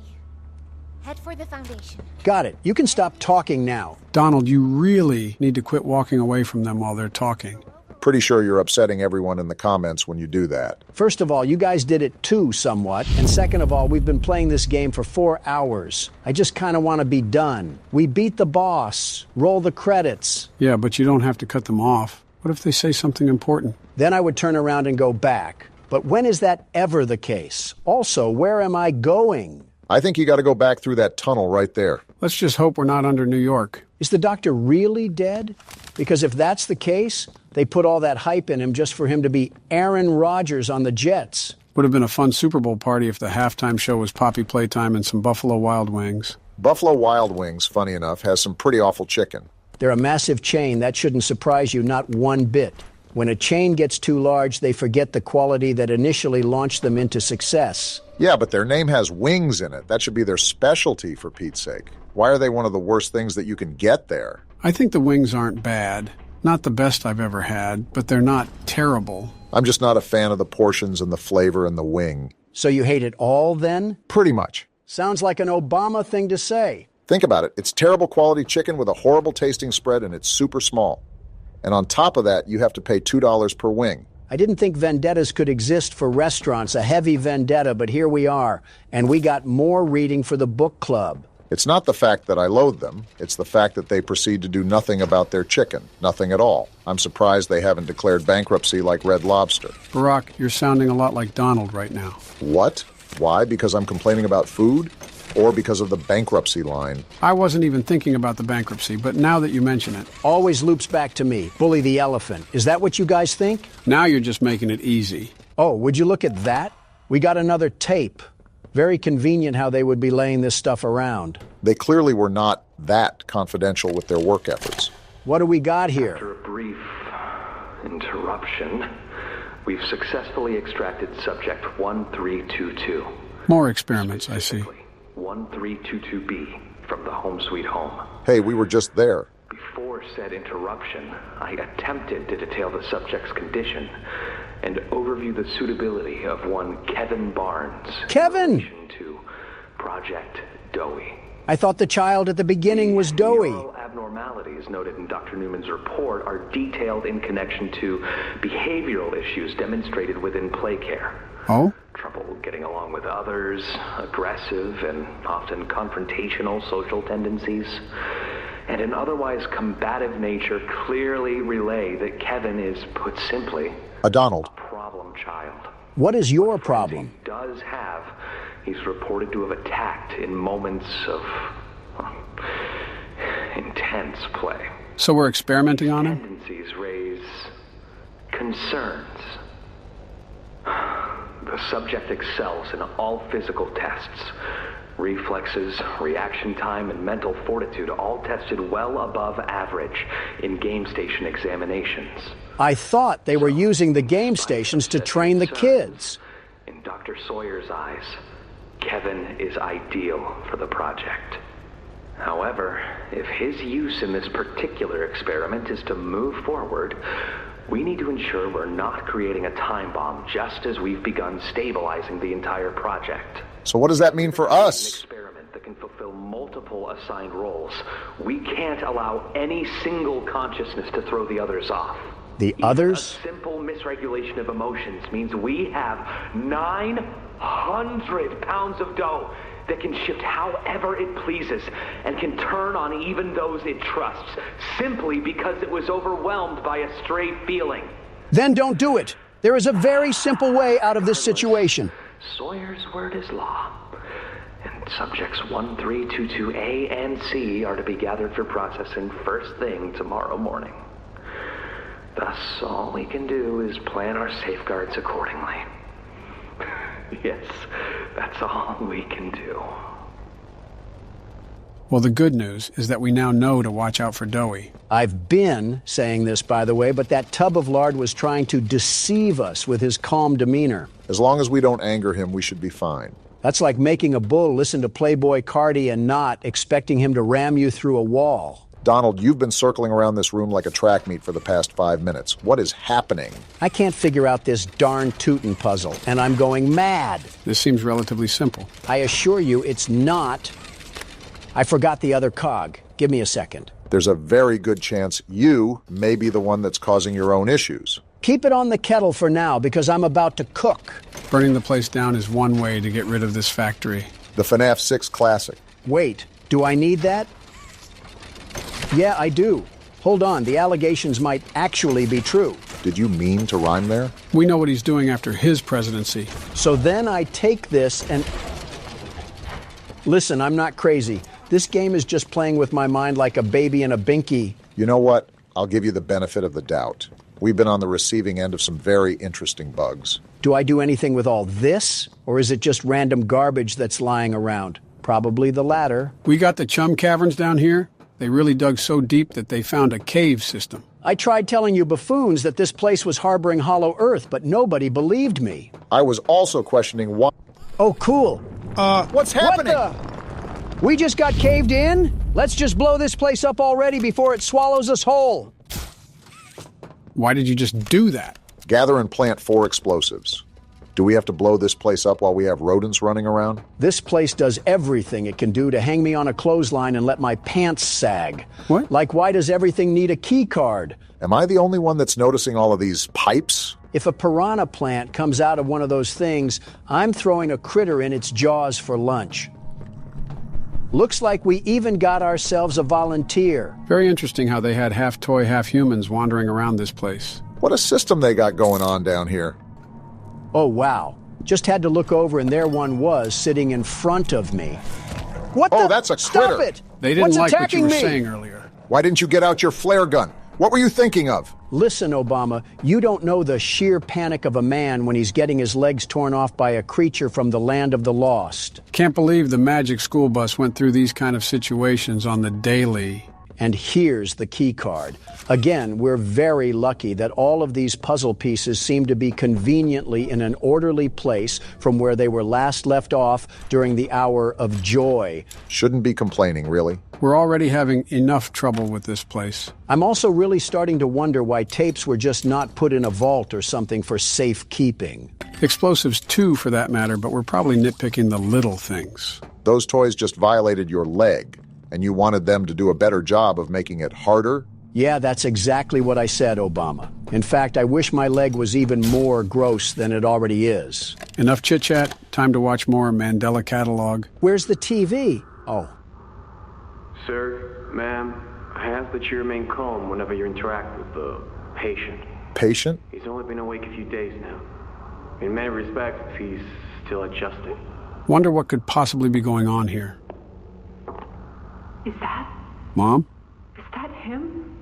Head for the Foundation. Got it. You can stop talking now. Donald, you really need to quit walking away from them while they're talking. Pretty sure you're upsetting everyone in the comments when you do that. First of all, you guys did it too, somewhat. And second of all, we've been playing this game for 4 hours. I just kind of want to be done. We beat the boss. Roll the credits. Yeah, but you don't have to cut them off. What if they say something important? Then I would turn around and go back. But when is that ever the case? Also, where am I going? I think you got to go back through that tunnel right there. Let's just hope we're not under New York. Is the doctor really dead? Because if that's the case, they put all that hype in him just for him to be Aaron Rodgers on the Jets. Would have been a fun Super Bowl party if the halftime show was Poppy Playtime and some Buffalo Wild Wings. Buffalo Wild Wings, funny enough, has some pretty awful chicken. They're a massive chain. That shouldn't surprise you, not one bit. When a chain gets too large, they forget the quality that initially launched them into success. Yeah, but their name has wings in it. That should be their specialty, for Pete's sake. Why are they one of the worst things that you can get there? I think the wings aren't bad. Not the best I've ever had, but they're not terrible. I'm just not a fan of the portions and the flavor and the wing. So you hate it all, then? Pretty much. Sounds like an Obama thing to say. Think about it. It's terrible quality chicken with a horrible tasting spread, and it's super small. And on top of that, you have to pay $2 per wing. I didn't think vendettas could exist for restaurants, a heavy vendetta, but here we are. And we got more reading for the book club. It's not the fact that I loathe them, it's the fact that they proceed to do nothing about their chicken, nothing at all. I'm surprised they haven't declared bankruptcy like Red Lobster. Barack, you're sounding a lot like Donald right now. What? Why? Because I'm complaining about food? Or because of the bankruptcy line? I wasn't even thinking about the bankruptcy, but now that you mention it... Always loops back to me. Bully the elephant. Is that what you guys think? Now you're just making it easy. Oh, would you look at that? We got another tape. Very convenient how they would be laying this stuff around. They clearly were not that confidential with their work efforts. What do we got here? After a brief interruption, we've successfully extracted subject 1322. More experiments, I see. 1322B from the home sweet home. Hey, we were just there. Before said interruption, I attempted to detail the subject's condition and overview the suitability of one Kevin Barnes. Kevin! In relation to Project Doughy. I thought the child at the beginning was doughy. Neural abnormalities noted in Dr. Newman's report are detailed in connection to behavioral issues demonstrated within play care. Oh? Trouble getting along with others, aggressive and often confrontational social tendencies, and an otherwise combative nature clearly relay that Kevin is, put simply, a Donald. A problem child. What is your problem? He does have. He's reported to have attacked in moments of intense play. So we're experimenting on him? Tendencies raise concerns. The subject excels in all physical tests. Reflexes, reaction time, and mental fortitude all tested well above average in game station examinations. I thought they were using the game stations to train the kids. In Dr. Sawyer's eyes, Kevin is ideal for the project. However, if his use in this particular experiment is to move forward, we need to ensure we're not creating a time bomb just as we've begun stabilizing the entire project. So what does that mean for us? An experiment that can fulfill multiple assigned roles. We can't allow any single consciousness to throw the others off. The others? A simple misregulation of emotions means we have 900 pounds of dough that can shift however it pleases and can turn on even those it trusts, simply because it was overwhelmed by a stray feeling. Then don't do it. There is a very simple way out of this situation. Sawyer's word is law. And subjects 1322A and C are to be gathered for processing first thing tomorrow morning. Thus, all we can do is plan our safeguards accordingly. Yes, that's all we can do. Well, the good news is that we now know to watch out for Doughy. I've been saying this, by the way, but that tub of lard was trying to deceive us with his calm demeanor. As long as we don't anger him, we should be fine. That's like making a bull listen to Playboy Cardi and not expecting him to ram you through a wall. Donald, you've been circling around this room like a track meet for the past 5 minutes. What is happening? I can't figure out this darn Tootin' puzzle, and I'm going mad. This seems relatively simple. I assure you it's not. I forgot the other cog. Give me a second. There's a very good chance you may be the one that's causing your own issues. Keep it on the kettle for now, because I'm about to cook. Burning the place down is one way to get rid of this factory. The FNAF 6 Classic. Wait, do I need that? Yeah, I do. Hold on, the allegations might actually be true. Did you mean to rhyme there? We know what he's doing after his presidency. So then I take this and... Listen, I'm not crazy. This game is just playing with my mind like a baby in a binky. You know what? I'll give you the benefit of the doubt. We've been on the receiving end of some very interesting bugs. Do I do anything with all this? Or is it just random garbage that's lying around? Probably the latter. We got the chum caverns down here. They really dug so deep that they found a cave system. I tried telling you buffoons that this place was harboring hollow earth, but nobody believed me. I was also questioning why... Oh, cool. What's happening? What the... We just got caved in? Let's just blow this place up already before it swallows us whole. Why did you just do that? Gather and plant 4 explosives. Do we have to blow this place up while we have rodents running around? This place does everything it can do to hang me on a clothesline and let my pants sag. What? Like, why does everything need a key card? Am I the only one that's noticing all of these pipes? If a piranha plant comes out of one of those things, I'm throwing a critter in its jaws for lunch. Looks like we even got ourselves a volunteer. Very interesting how they had half toy, half humans wandering around this place. What a system they got going on down here. Oh, wow. Just had to look over and there one was sitting in front of me. What Oh, the? that's a Stop critter. it! They didn't What's like what you attacking were me? saying earlier. Why didn't you get out your flare gun? What were you thinking of? Listen, Obama, you don't know the sheer panic of a man when he's getting his legs torn off by a creature from the land of the lost. Can't believe the magic school bus went through these kind of situations on the daily. And here's the key card. Again, we're very lucky that all of these puzzle pieces seem to be conveniently in an orderly place from where they were last left off during the hour of joy. Shouldn't be complaining, really. We're already having enough trouble with this place. I'm also really starting to wonder why tapes were just not put in a vault or something for safekeeping. Explosives too, for that matter, but we're probably nitpicking the little things. Those toys just violated your leg, and you wanted them to do a better job of making it harder? Yeah, that's exactly what I said, Obama. In fact, I wish my leg was even more gross than it already is. Enough chit-chat. Time to watch more Mandela Catalog. Where's the TV? Oh. Sir, ma'am, I ask that you remain calm whenever you interact with the patient. Patient? He's only been awake a few days now. In many respects, he's still adjusting. Wonder what could possibly be going on here. Is that? Mom? Is that him?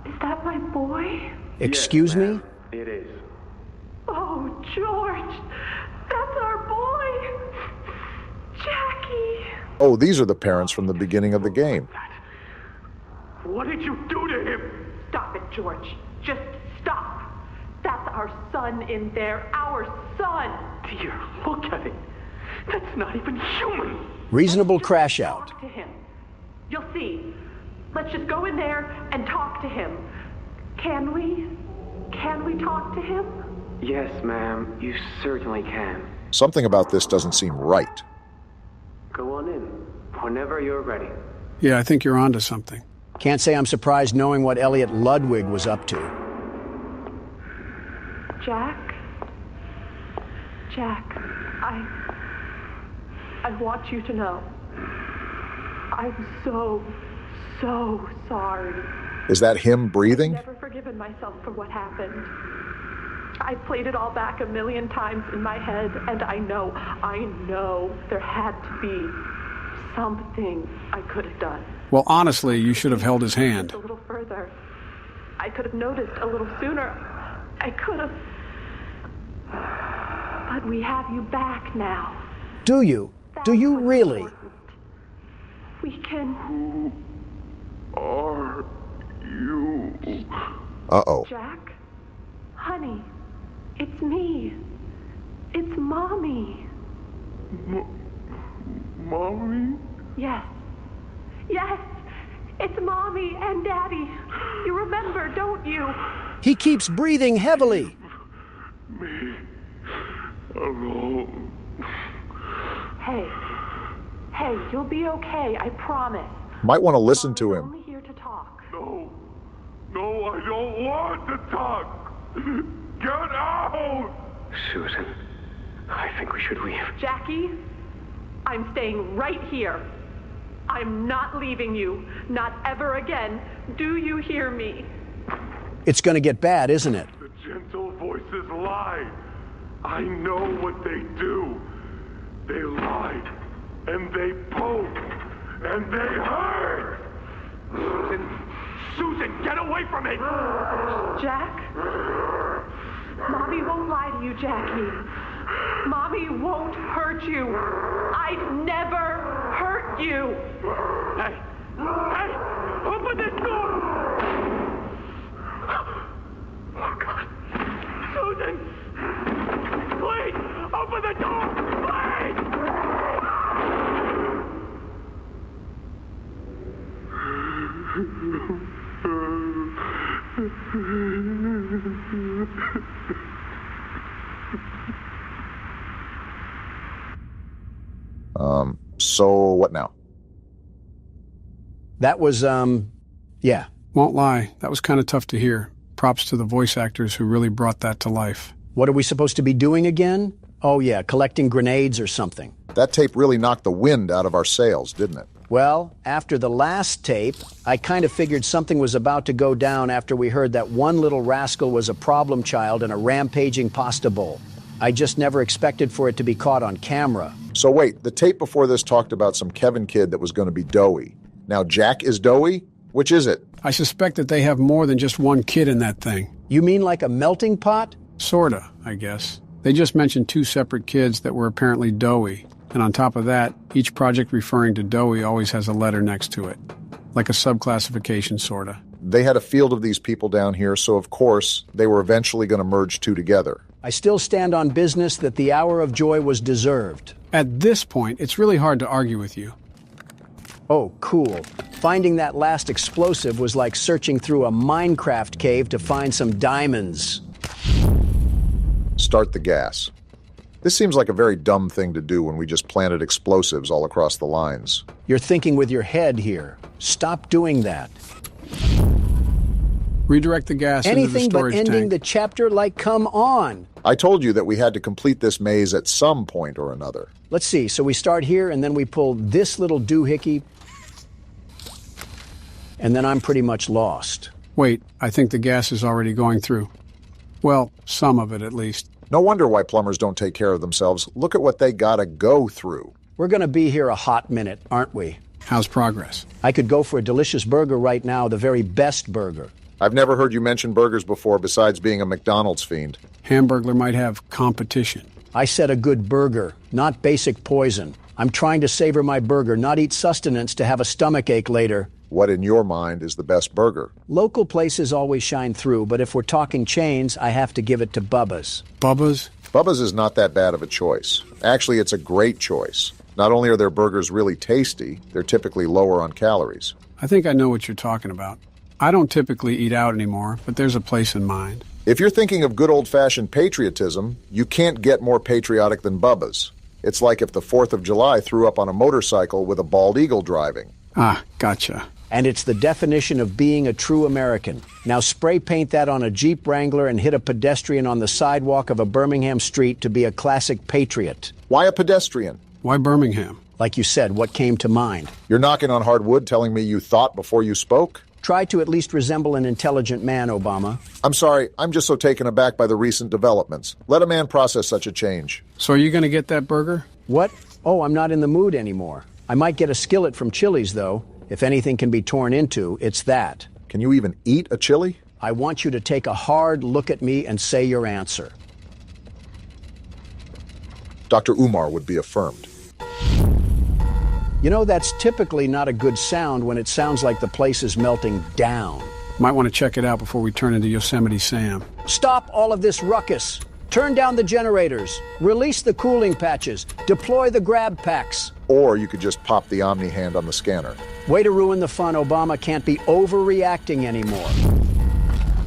Is that my boy? Excuse me? It is. Oh, George! That's our boy! Jackie! Oh, these are the parents from the beginning of the game. What did you do to him? Stop it, George. Just stop. That's our son in there. Our son! Dear, look at it. That's not even human. Reasonable crash out. Talk to him. You'll see. Let's just go in there and talk to him. Can we? Can we talk to him? Yes, ma'am, you certainly can. Something about this doesn't seem right. Go on in, whenever you're ready. Yeah, I think you're onto something. Can't say I'm surprised knowing what Elliot Ludwig was up to. Jack? Jack, I want you to know. I'm so sorry. Is that him breathing? I've never forgiven myself for what happened. I played it all back 1,000,000 times in my head, and I know there had to be something I could have done. Well, honestly, you should have held his hand. A little further. I could have noticed a little sooner. I could have. But we have you back now. Do you? Do you really? We can. Who are you? Uh-oh. Jack? Honey, it's me. It's Mommy. Mommy? Yes. Yes! It's Mommy and Daddy. You remember, don't you? He keeps breathing heavily. Me alone. Hey, you'll be okay, I promise. Might want to listen to him. I'm only here to talk. No, I don't want to talk. Get out! Susan, I think we should leave. Jackie, I'm staying right here. I'm not leaving you. Not ever again. Do you hear me? It's going to get bad, isn't it? The gentle voices lie. I know what they do. They lie, and they poke, and they hurt. Susan, get away from me! Jack? Mommy won't lie to you, Jackie. Mommy won't hurt you. I'd never hurt you. Hey, open this door! Oh, God. Susan! Please, open the door! So what now? That was, yeah. Won't lie, that was kind of tough to hear. Props to the voice actors who really brought that to life. What are we supposed to be doing again? Oh yeah, collecting grenades or something. That tape really knocked the wind out of our sails, didn't it? Well, after the last tape, I kind of figured something was about to go down after we heard that one little rascal was a problem child in a rampaging pasta bowl. I just never expected for it to be caught on camera. So wait, the tape before this talked about some Kevin kid that was going to be doughy. Now Jack is doughy? Which is it? I suspect that they have more than just one kid in that thing. You mean like a melting pot? Sorta, I guess. They just mentioned 2 separate kids that were apparently doughy. And on top of that, each project referring to doughy always has a letter next to it. Like a subclassification, sorta. They had a field of these people down here, so of course, they were eventually going to merge 2 together. I still stand on business that the hour of joy was deserved. At this point, it's really hard to argue with you. Oh, cool. Finding that last explosive was like searching through a Minecraft cave to find some diamonds. Start the gas. This seems like a very dumb thing to do when we just planted explosives all across the lines. You're thinking with your head here. Stop doing that. Redirect the gas into the storage tank. Anything but ending the chapter, like, come on. I told you that we had to complete this maze at some point or another. Let's see, so we start here and then we pull this little doohickey, and then I'm pretty much lost. Wait, I think the gas is already going through. Well, some of it at least. No wonder why plumbers don't take care of themselves. Look at what they gotta go through. We're gonna be here a hot minute, aren't we? How's progress? I could go for a delicious burger right now, the very best burger. I've never heard you mention burgers before besides being a McDonald's fiend. Hamburglar might have competition. I said a good burger, not basic poison. I'm trying to savor my burger, not eat sustenance to have a stomachache later. What in your mind is the best burger? Local places always shine through, but if we're talking chains, I have to give it to Bubba's. Bubba's? Bubba's is not that bad of a choice. Actually, it's a great choice. Not only are their burgers really tasty, they're typically lower on calories. I think I know what you're talking about. I don't typically eat out anymore, but there's a place in mind. If you're thinking of good old-fashioned patriotism, you can't get more patriotic than Bubba's. It's like if the 4th of July threw up on a motorcycle with a bald eagle driving. Ah, gotcha. And it's the definition of being a true American. Now spray paint that on a Jeep Wrangler and hit a pedestrian on the sidewalk of a Birmingham street to be a classic patriot. Why a pedestrian? Why Birmingham? Like you said, what came to mind? You're knocking on hard wood telling me you thought before you spoke? Try to at least resemble an intelligent man, Obama. I'm sorry, I'm just so taken aback by the recent developments. Let a man process such a change. So are you going to get that burger? What? Oh, I'm not in the mood anymore. I might get a skillet from Chili's, though. If anything can be torn into, it's that. Can you even eat a chili? I want you to take a hard look at me and say your answer. Dr. Umar would be affirmed. You know, that's typically not a good sound when it sounds like the place is melting down. Might want to check it out before we turn into Yosemite Sam. Stop all of this ruckus. Turn down the generators. Release the cooling patches. Deploy the grab packs. Or you could just pop the Omni hand on the scanner. Way to ruin the fun. Obama can't be overreacting anymore.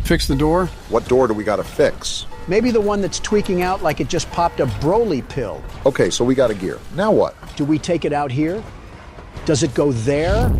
Fix the door? What door do we gotta fix? Maybe the one that's tweaking out like it just popped a Broly pill. Okay, so we got a gear. Now what? Do we take it out here? Does it go there?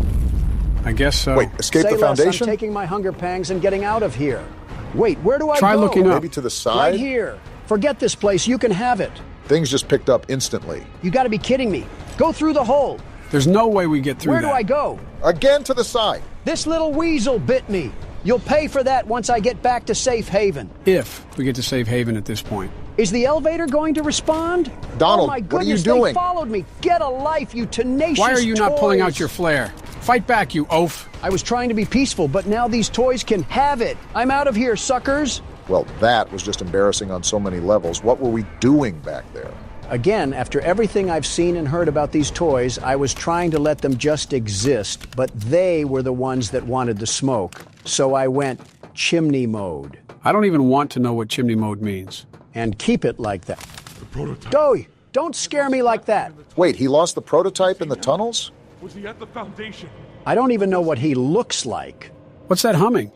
I guess so. Wait, escape Say the foundation? I'm taking my hunger pangs and getting out of here. Wait, where do I Try go? looking up. Maybe to the side? Right here. Forget this place. You can have it. Things just picked up instantly. You gotta be kidding me. Go through the hole. There's no way we get through Where that. do I go? Again to the side. This little weasel bit me. You'll pay for that once I get back to safe haven. If we get to safe haven at this point. Is the elevator going to respond? Donald, oh my what are you goodness, doing? They followed me. Get a life, you tenacious Why are you not pulling toys. out your flare? Fight back, you oaf. I was trying to be peaceful, but now these toys can have it. I'm out of here, suckers. Well, that was just embarrassing on so many levels. What were we doing back there? Again, after everything I've seen and heard about these toys, I was trying to let them just exist, but they were the ones that wanted the smoke. So I went chimney mode. I don't even want to know what chimney mode means. And keep it like that. The prototype. Dowie, don't scare me like that. Wait, he lost the prototype in the tunnels? Was he at the foundation? I don't even know what he looks like. What's that humming?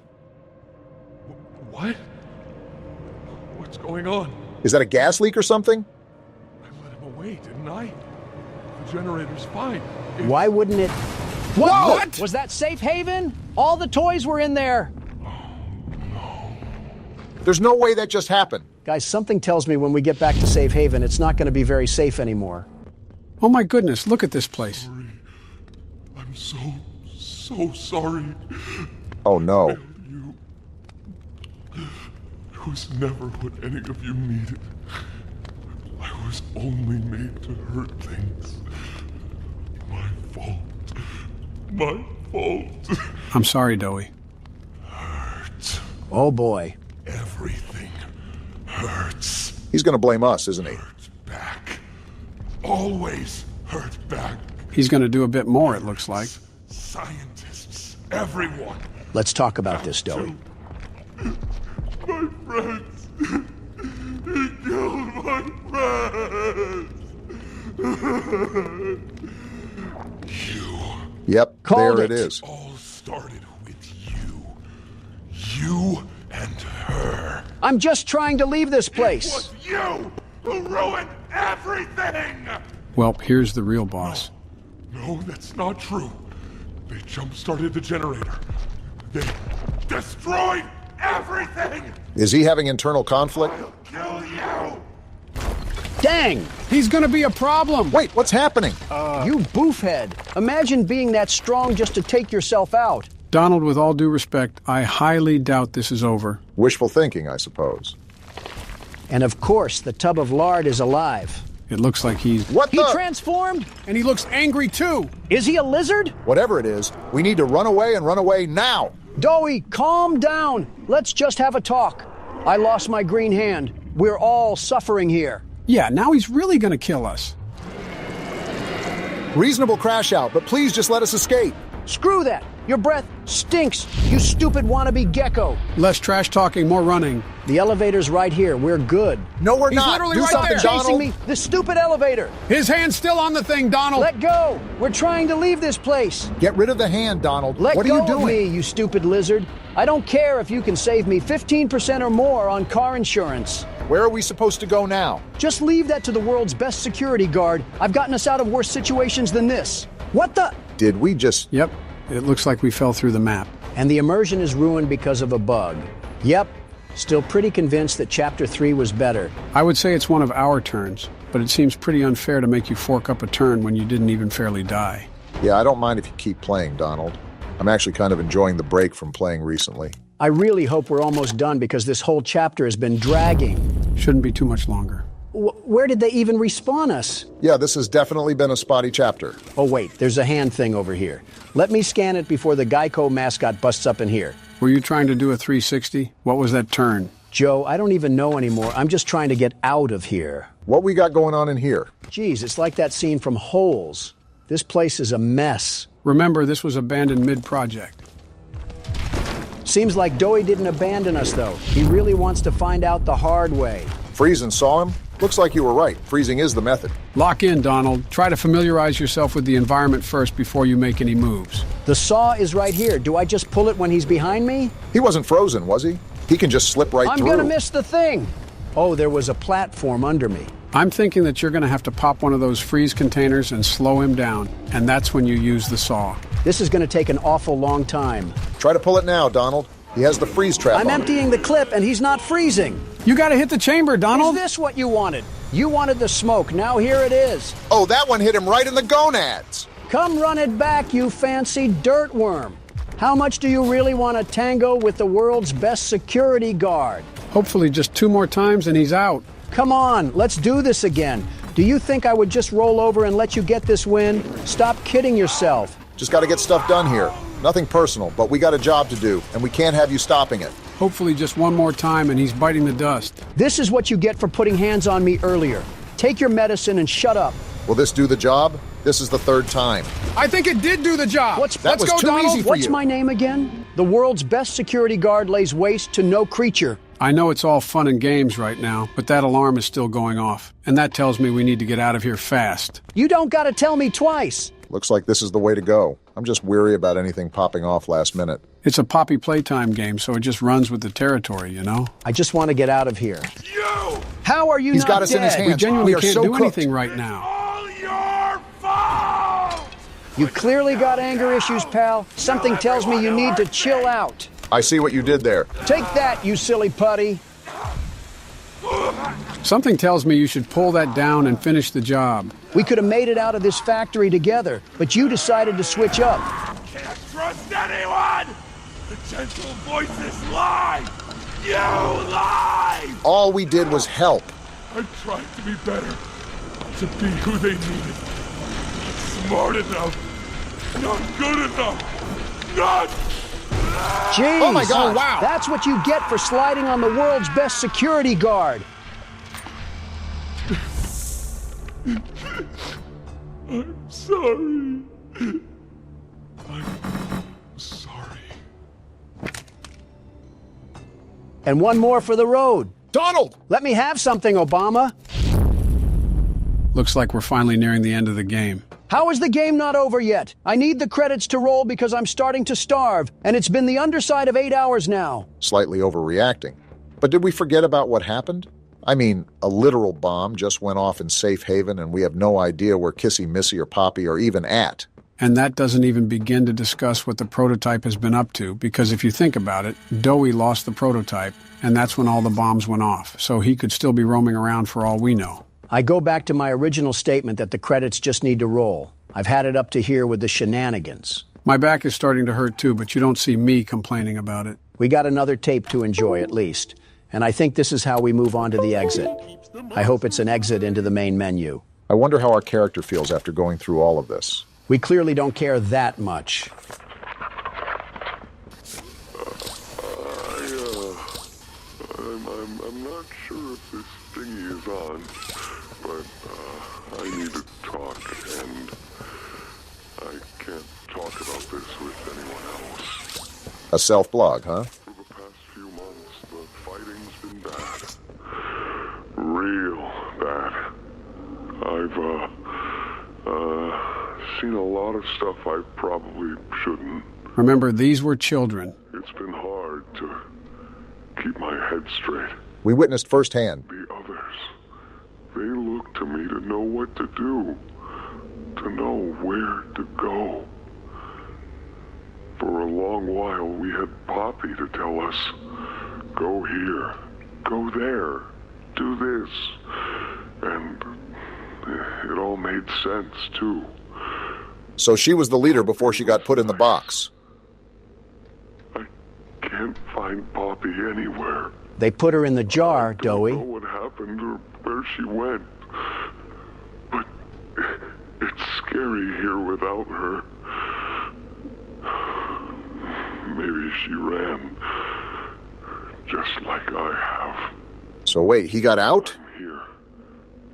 What? What's going on? Is that a gas leak or something? I let him away, didn't I? The generator's fine. Why wouldn't it? Whoa! What? Was that safe haven? All the toys were in there. There's no way that just happened. Guys, something tells me when we get back to Safe Haven, it's not going to be very safe anymore. Oh my goodness, look at this place. I'm so sorry. Oh no. It was never what any of you needed. I was only made to hurt things. My fault. My fault. I'm sorry, Doey. Hurt. Oh boy. Everything hurts. He's going to blame us, isn't he? Hurt back. Always hurt back. He's going to do a bit more, it looks like. Scientists, everyone. Let's talk about this, Doey. My friends. He killed my friends. You. Yep, Called there it. it is. All started with you. You and her. I'm just trying to leave this place. It was you who ruined everything. Well, here's the real boss. No, that's not true. They jump-started the generator. They destroyed everything. Is he having internal conflict? I'll kill you. Dang! He's gonna be a problem! Wait, what's happening? You boofhead! Imagine being that strong just to take yourself out. Donald, with all due respect, I highly doubt this is over. Wishful thinking, I suppose. And of course, the tub of lard is alive. It looks like he's... What He the? transformed? And he looks angry too! Is he a lizard? Whatever it is, we need to run away and run away now. Doey, calm down. Let's just have a talk. I lost my green hand. We're all suffering here. Yeah, now he's really gonna kill us. Reasonable crash out, but please just let us escape. Screw that. Your breath stinks, you stupid wannabe gecko. Less trash talking, more running. The elevator's right here. We're good. No, we're He's not. literally Do right something, there. Chasing Donald. me, the stupid elevator. His hand's still on the thing, Donald! Let go. We're trying to leave this place. Get rid of the hand, Donald. Let what go are you doing? of me, you stupid lizard. I don't care if you can save me 15% or more on car insurance. Where are we supposed to go now? Just leave that to the world's best security guard. I've gotten us out of worse situations than this. What the? Did we just... Yep, it looks like we fell through the map. And the immersion is ruined because of a bug. Yep, still pretty convinced that Chapter 3 was better. I would say it's one of our turns, but it seems pretty unfair to make you fork up a turn when you didn't even fairly die. Yeah, I don't mind if you keep playing, Donald. I'm actually kind of enjoying the break from playing recently. I really hope we're almost done because this whole chapter has been dragging. Shouldn't be too much longer. Where did they even respawn us? Yeah, this has definitely been a spotty chapter. Oh wait, there's a hand thing over here. Let me scan it before the Geico mascot busts up in here. Were you trying to do a 360? What was that turn? Joe, I don't even know anymore. I'm just trying to get out of here. What we got going on in here? Geez, it's like that scene from Holes. This place is a mess. Remember, this was abandoned mid-project. Seems like Doey didn't abandon us, though. He really wants to find out the hard way. Freezing saw him? Looks like you were right. Freezing is the method. Lock in, Donald. Try to familiarize yourself with the environment first before you make any moves. The saw is right here. Do I just pull it when he's behind me? He wasn't frozen, was he? He can just slip right through. I'm gonna miss the thing. Oh, there was a platform under me. I'm thinking that you're gonna have to pop one of those freeze containers and slow him down, and that's when you use the saw. This is gonna take an awful long time. Try to pull it now, Donald. He has the freeze trap I'm on emptying the clip and he's not freezing. You gotta hit the chamber, Donald. Is this what you wanted? You wanted the smoke, now here it is. Oh, that one hit him right in the gonads. Come run it back, you fancy dirt worm. How much do you really want to tango with the world's best security guard? Hopefully just 2 more times and he's out. Come on, let's do this again. Do you think I would just roll over and let you get this win? Stop kidding yourself. Just got to get stuff done here. Nothing personal, but we got a job to do, and we can't have you stopping it. Hopefully just 1 more time and he's biting the dust. This is what you get for putting hands on me earlier. Take your medicine and shut up. Will this do the job? This is the 3rd time. I think it did do the job. Let's was go, too Donald. easy for What's you. my name again? The world's best security guard lays waste to no creature. I know it's all fun and games right now, but that alarm is still going off. And that tells me we need to get out of here fast. You don't gotta tell me twice. Looks like this is the way to go. I'm just weary about anything popping off last minute. It's a Poppy Playtime game, so it just runs with the territory, you know? I just want to get out of here. You! How are you He's not got us dead? in his hands. We genuinely We are can't so do cooked. anything right now. All your fault! You clearly got anger issues, pal. Something tells me you need to chill out. I see what you did there. Take that, you silly putty. Something tells me you should pull that down and finish the job. We could have made it out of this factory together, but you decided to switch up. Can't trust anyone! The gentle voices lie! You lie! All we did was help. I tried to be better, to be who they needed. Not smart enough, not good enough, not... Jeez! Oh my God! Wow! That's what you get for sliding on the world's best security guard. I'm sorry. I'm sorry. And one more for the road. Donald! Let me have something, Obama. Looks like we're finally nearing the end of the game. How is the game not over yet? I need the credits to roll because I'm starting to starve, and it's been the underside of 8 hours now. Slightly overreacting. But did we forget about what happened? I mean, a literal bomb just went off in safe haven, and we have no idea where Kissy, Missy, or Poppy are even at. And that doesn't even begin to discuss what the prototype has been up to, because if you think about it, Doey lost the prototype, and that's when all the bombs went off, so he could still be roaming around for all we know. I go back to my original statement that the credits just need to roll. I've had it up to here with the shenanigans. My back is starting to hurt too, but you don't see me complaining about it. We got another tape to enjoy at least, and I think this is how we move on to the exit. I hope it's an exit into the main menu. I wonder how our character feels after going through all of this. We clearly don't care that much. I'm not sure if this thingy is on, but I need to talk, and I can't talk about this with anyone else. A self-blog, huh? For the past few months, the fighting's been bad. Real bad. I've seen a lot of stuff I probably shouldn't. Remember, these were children. It's been hard to keep my head straight. We witnessed firsthand. The others, they look to me to know what to do, to know where to go. For a long while, we had Poppy to tell us, go here, go there, do this. And it all made sense, too. So she was the leader before she got put in the box. I can't find Poppy anywhere. They put her in the jar, Doey. I don't know what happened or where she went. But it's scary here without her. Maybe she ran, just like I have. So wait, he got out? I'm here,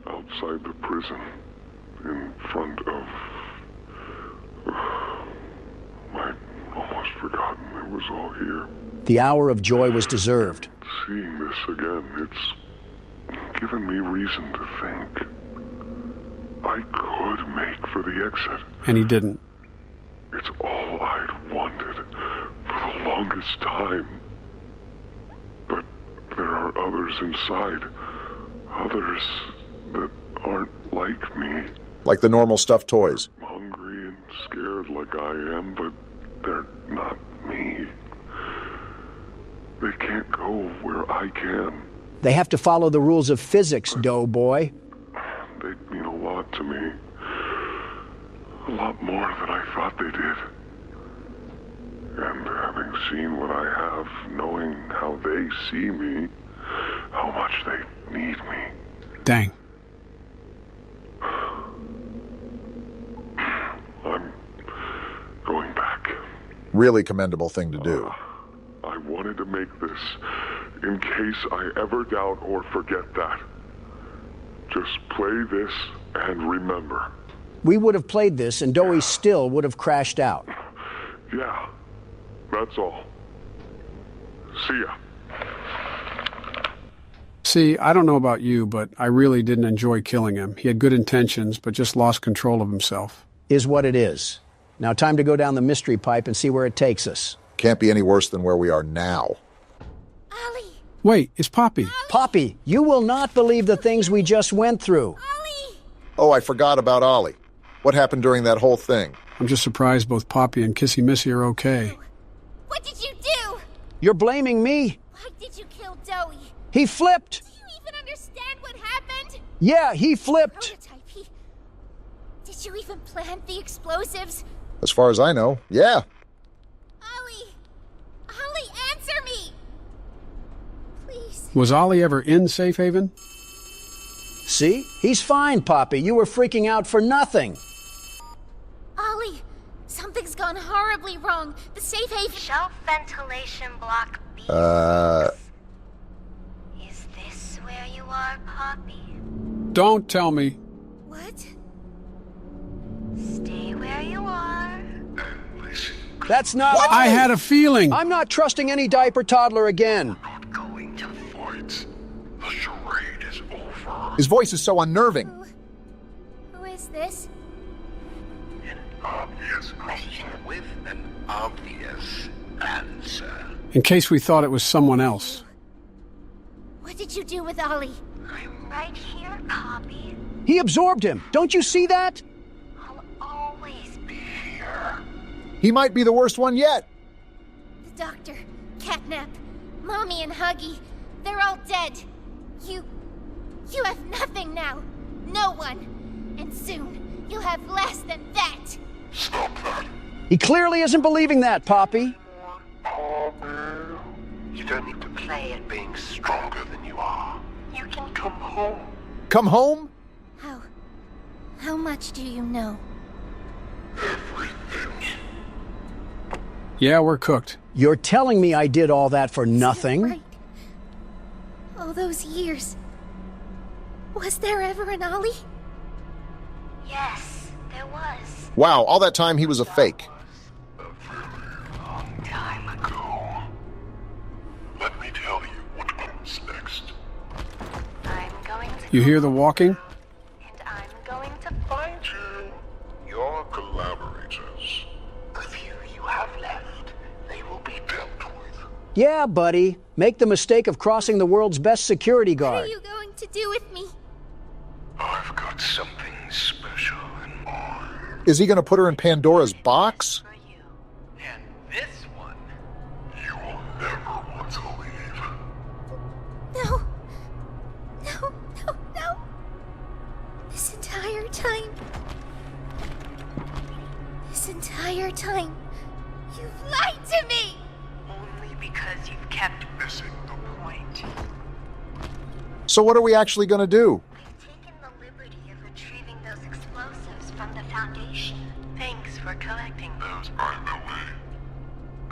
outside the prison, in front of... I'd almost forgotten it was all here. The hour of joy was deserved. Seeing this again, it's given me reason to think. I could make for the exit. And he didn't. It's all I'd wanted for the longest time. But there are others inside. Others that aren't like me. Like the normal stuffed toys. Hungry and scared like I am, but they're not me. They can't go where I can. They have to follow the rules of physics, Doughboy. They mean a lot to me. A lot more than I thought they did. And having seen what I have, knowing how they see me, how much they need me. Dang. I'm going back. Really commendable thing to do. I wanted to make this in case I ever doubt or forget that. Just play this and remember. We would have played this and Doey still would have crashed out. Yeah, that's all. See ya. See, I don't know about you, but I really didn't enjoy killing him. He had good intentions, but just lost control of himself. Is what it is. Now time to go down the mystery pipe and see where it takes us. Can't be any worse than where we are now. Ollie! Wait, it's Poppy. Poppy, you will not believe the things we just went through. Ollie! Oh, I forgot about Ollie. What happened during that whole thing? I'm just surprised both Poppy and Kissy Missy are okay. What did you do? You're blaming me. Why did you kill Doey? He flipped. Do you even understand what happened? Yeah, he flipped. Prototype, Did you even plant the explosives? As far as I know, yeah. Ollie, answer me! Please. Was Ollie ever in Safe Haven? See? He's fine, Poppy. You were freaking out for nothing. Ollie, something's gone horribly wrong. The safe haven... Shelf ventilation block B. Is this where you are, Poppy? Don't tell me. What? Stay where you are. That's not... What? I had a feeling. I'm not trusting any diaper toddler again. Going to fight. The charade is over. His voice is so unnerving. Who is this? An obvious question with an obvious answer. In case we thought it was someone else. What did you do with Ollie? I'm right here, Poppy. He absorbed him. Don't you see that? I'll always be here. He might be the worst one yet. The doctor, Catnap, Mommy and Huggy, they're all dead. You have nothing now. No one. And soon, you'll have less than that. Stop that. He clearly isn't believing that, Poppy. You don't need to play at being stronger than you are. You can come home. Come home? How much do you know? Everything. Yeah, we're cooked. You're telling me I did all that for nothing? Right. All those years. Was there ever an Ollie? Yes, there was. Wow, all that time he was a fake. A very long time ago. Let me tell you what comes next. I'm going to... You hear the walking? And I'm going to find you. Your collaborators. The few you have left, they will be dealt with. Yeah, buddy. Make the mistake of crossing the world's best security What guard. are you going to do with me? I've got something special in mind. Is he going to put her in Pandora's box? And this one, you will never want to leave. No. This entire time, you've lied to me! Only because you've kept missing the point. So what are we actually going to do? I've taken the liberty of retrieving those explosives from the Foundation. Thanks for collecting Those are the way.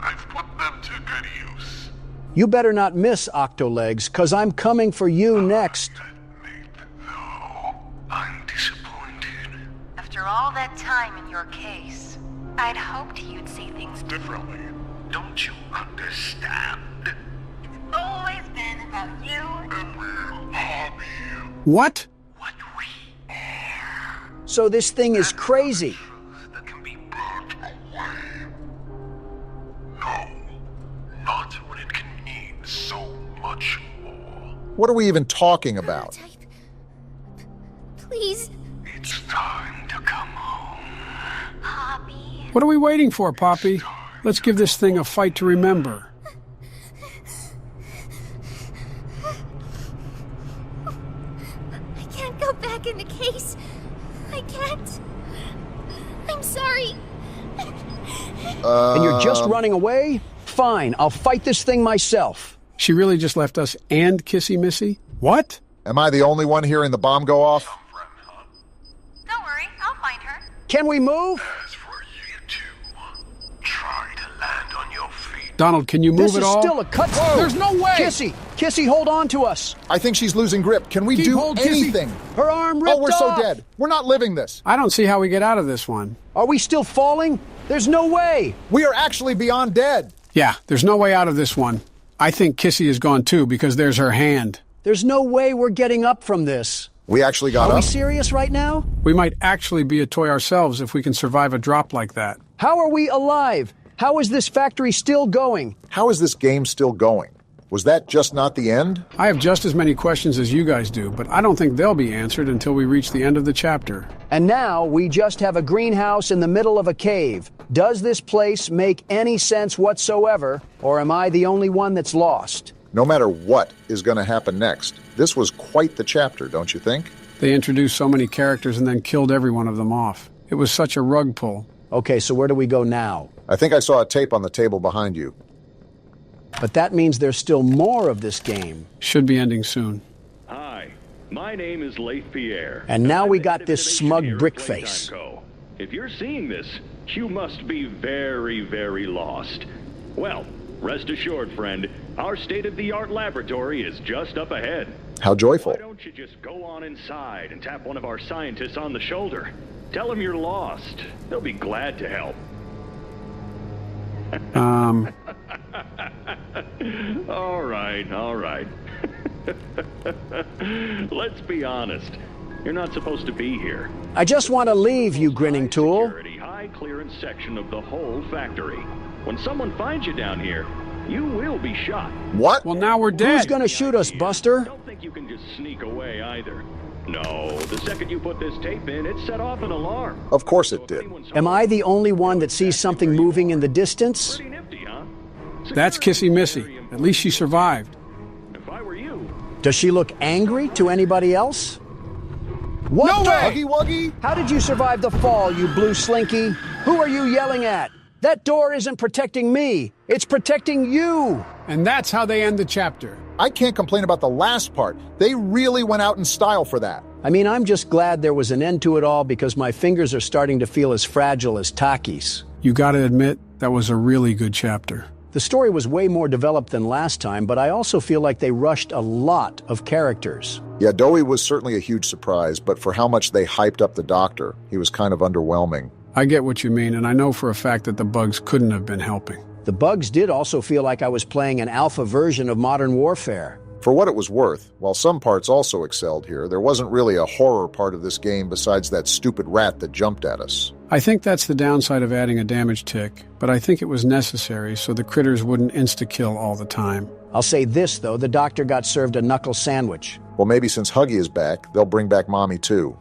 I've put them to good use. You better not miss, Octolegs, 'cause I'm coming for you next. I'm disappointed. After all that time in your case, I'd hoped you'd see things Differently. Don't you understand? It's always been about you. What? So this thing is crazy. That can be brought away. No. Not when it can mean so much more. What are we even talking about? Please. It's time to come home. Poppy. What are we waiting for, Poppy? Let's give this thing a fight to remember. I can't go back in the case. I can't. I'm sorry. And you're just running away? Fine, I'll fight this thing myself. She really just left us and Kissy Missy? What? Am I the only one hearing the bomb go off? Don't worry, I'll find her. Can we move? As for you two, try to land on your feet. Donald, can you move This at is all? still a cut. There's no way! Kissy, hold on to us. I think she's losing grip. Can we Keep do hold, Kissy. anything? Her arm ripped Oh, we're off. so dead. We're not living this. I don't see how we get out of this one. Are we still falling? There's no way. We are actually beyond dead. Yeah, there's no way out of this one. I think Kissy is gone too because there's her hand. There's no way we're getting up from this. We actually got Are we up. serious right now? We might actually be a toy ourselves if we can survive a drop like that. How are we alive? How is this factory still going? How is this game still going? Was that just not the end? I have just as many questions as you guys do, but I don't think they'll be answered until we reach the end of the chapter. And now we just have a greenhouse in the middle of a cave. Does this place make any sense whatsoever, or am I the only one that's lost? No matter what is going to happen next, this was quite the chapter, don't you think? They introduced so many characters and then killed every one of them off. It was such a rug pull. Okay, so where do we go now? I think I saw a tape on the table behind you. But that means there's still more of this game. Should be ending soon. Hi, my name is Leif Pierre. And now we got this smug brickface. If you're seeing this, you must be very, very lost. Well, rest assured, friend, our state-of-the-art laboratory is just up ahead. How joyful. Why don't you just go on inside and tap one of our scientists on the shoulder? Tell them you're lost. They'll be glad to help. All right. Let's be honest. You're not supposed to be here. I just want to leave, you grinning tool. High clearance section of the whole factory. When someone finds you down here, you will be shot. What? Well, now we're dead. Who's gonna shoot us, Buster? Don't think you can just sneak away either. No, the second you put this tape in, it set off an alarm. Of course it did. Am I the only one that sees something moving in the distance? Pretty nifty, huh? That's Kissy Missy. At least she survived. If I were you... Does she look angry to anybody else? What No the? way! Huggy Wuggy? How did you survive the fall, you blue slinky? Who are you yelling at? That door isn't protecting me. It's protecting you. And that's how they end the chapter. I can't complain about the last part. They really went out in style for that. I mean, I'm just glad there was an end to it all because my fingers are starting to feel as fragile as Taki's. You gotta admit, that was a really good chapter. The story was way more developed than last time, but I also feel like they rushed a lot of characters. Yeah, Dowie was certainly a huge surprise, but for how much they hyped up the Doctor, he was kind of underwhelming. I get what you mean, and I know for a fact that the bugs couldn't have been helping. The bugs did also feel like I was playing an alpha version of Modern Warfare. For what it was worth, while some parts also excelled here, there wasn't really a horror part of this game besides that stupid rat that jumped at us. I think that's the downside of adding a damage tick, but I think it was necessary so the critters wouldn't insta-kill all the time. I'll say this, though, the Doctor got served a knuckle sandwich. Well, maybe since Huggy is back, they'll bring back Mommy too.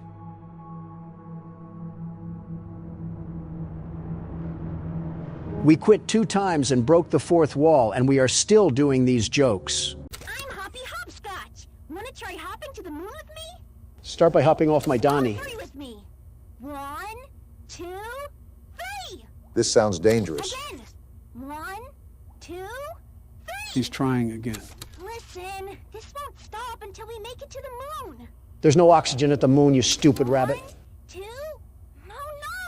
We quit 2 times and broke the 4th wall, and we are still doing these jokes. I'm Hoppy Hopscotch. Want to try hopping to the moon with me? Start by hopping off my Donnie. Hurry with me. 1, 2, 3. This sounds dangerous. Again. 1, 2, 3. He's trying again. Listen, this won't stop until we make it to the moon. There's no oxygen at the moon, you stupid rabbit. 1, 2. No,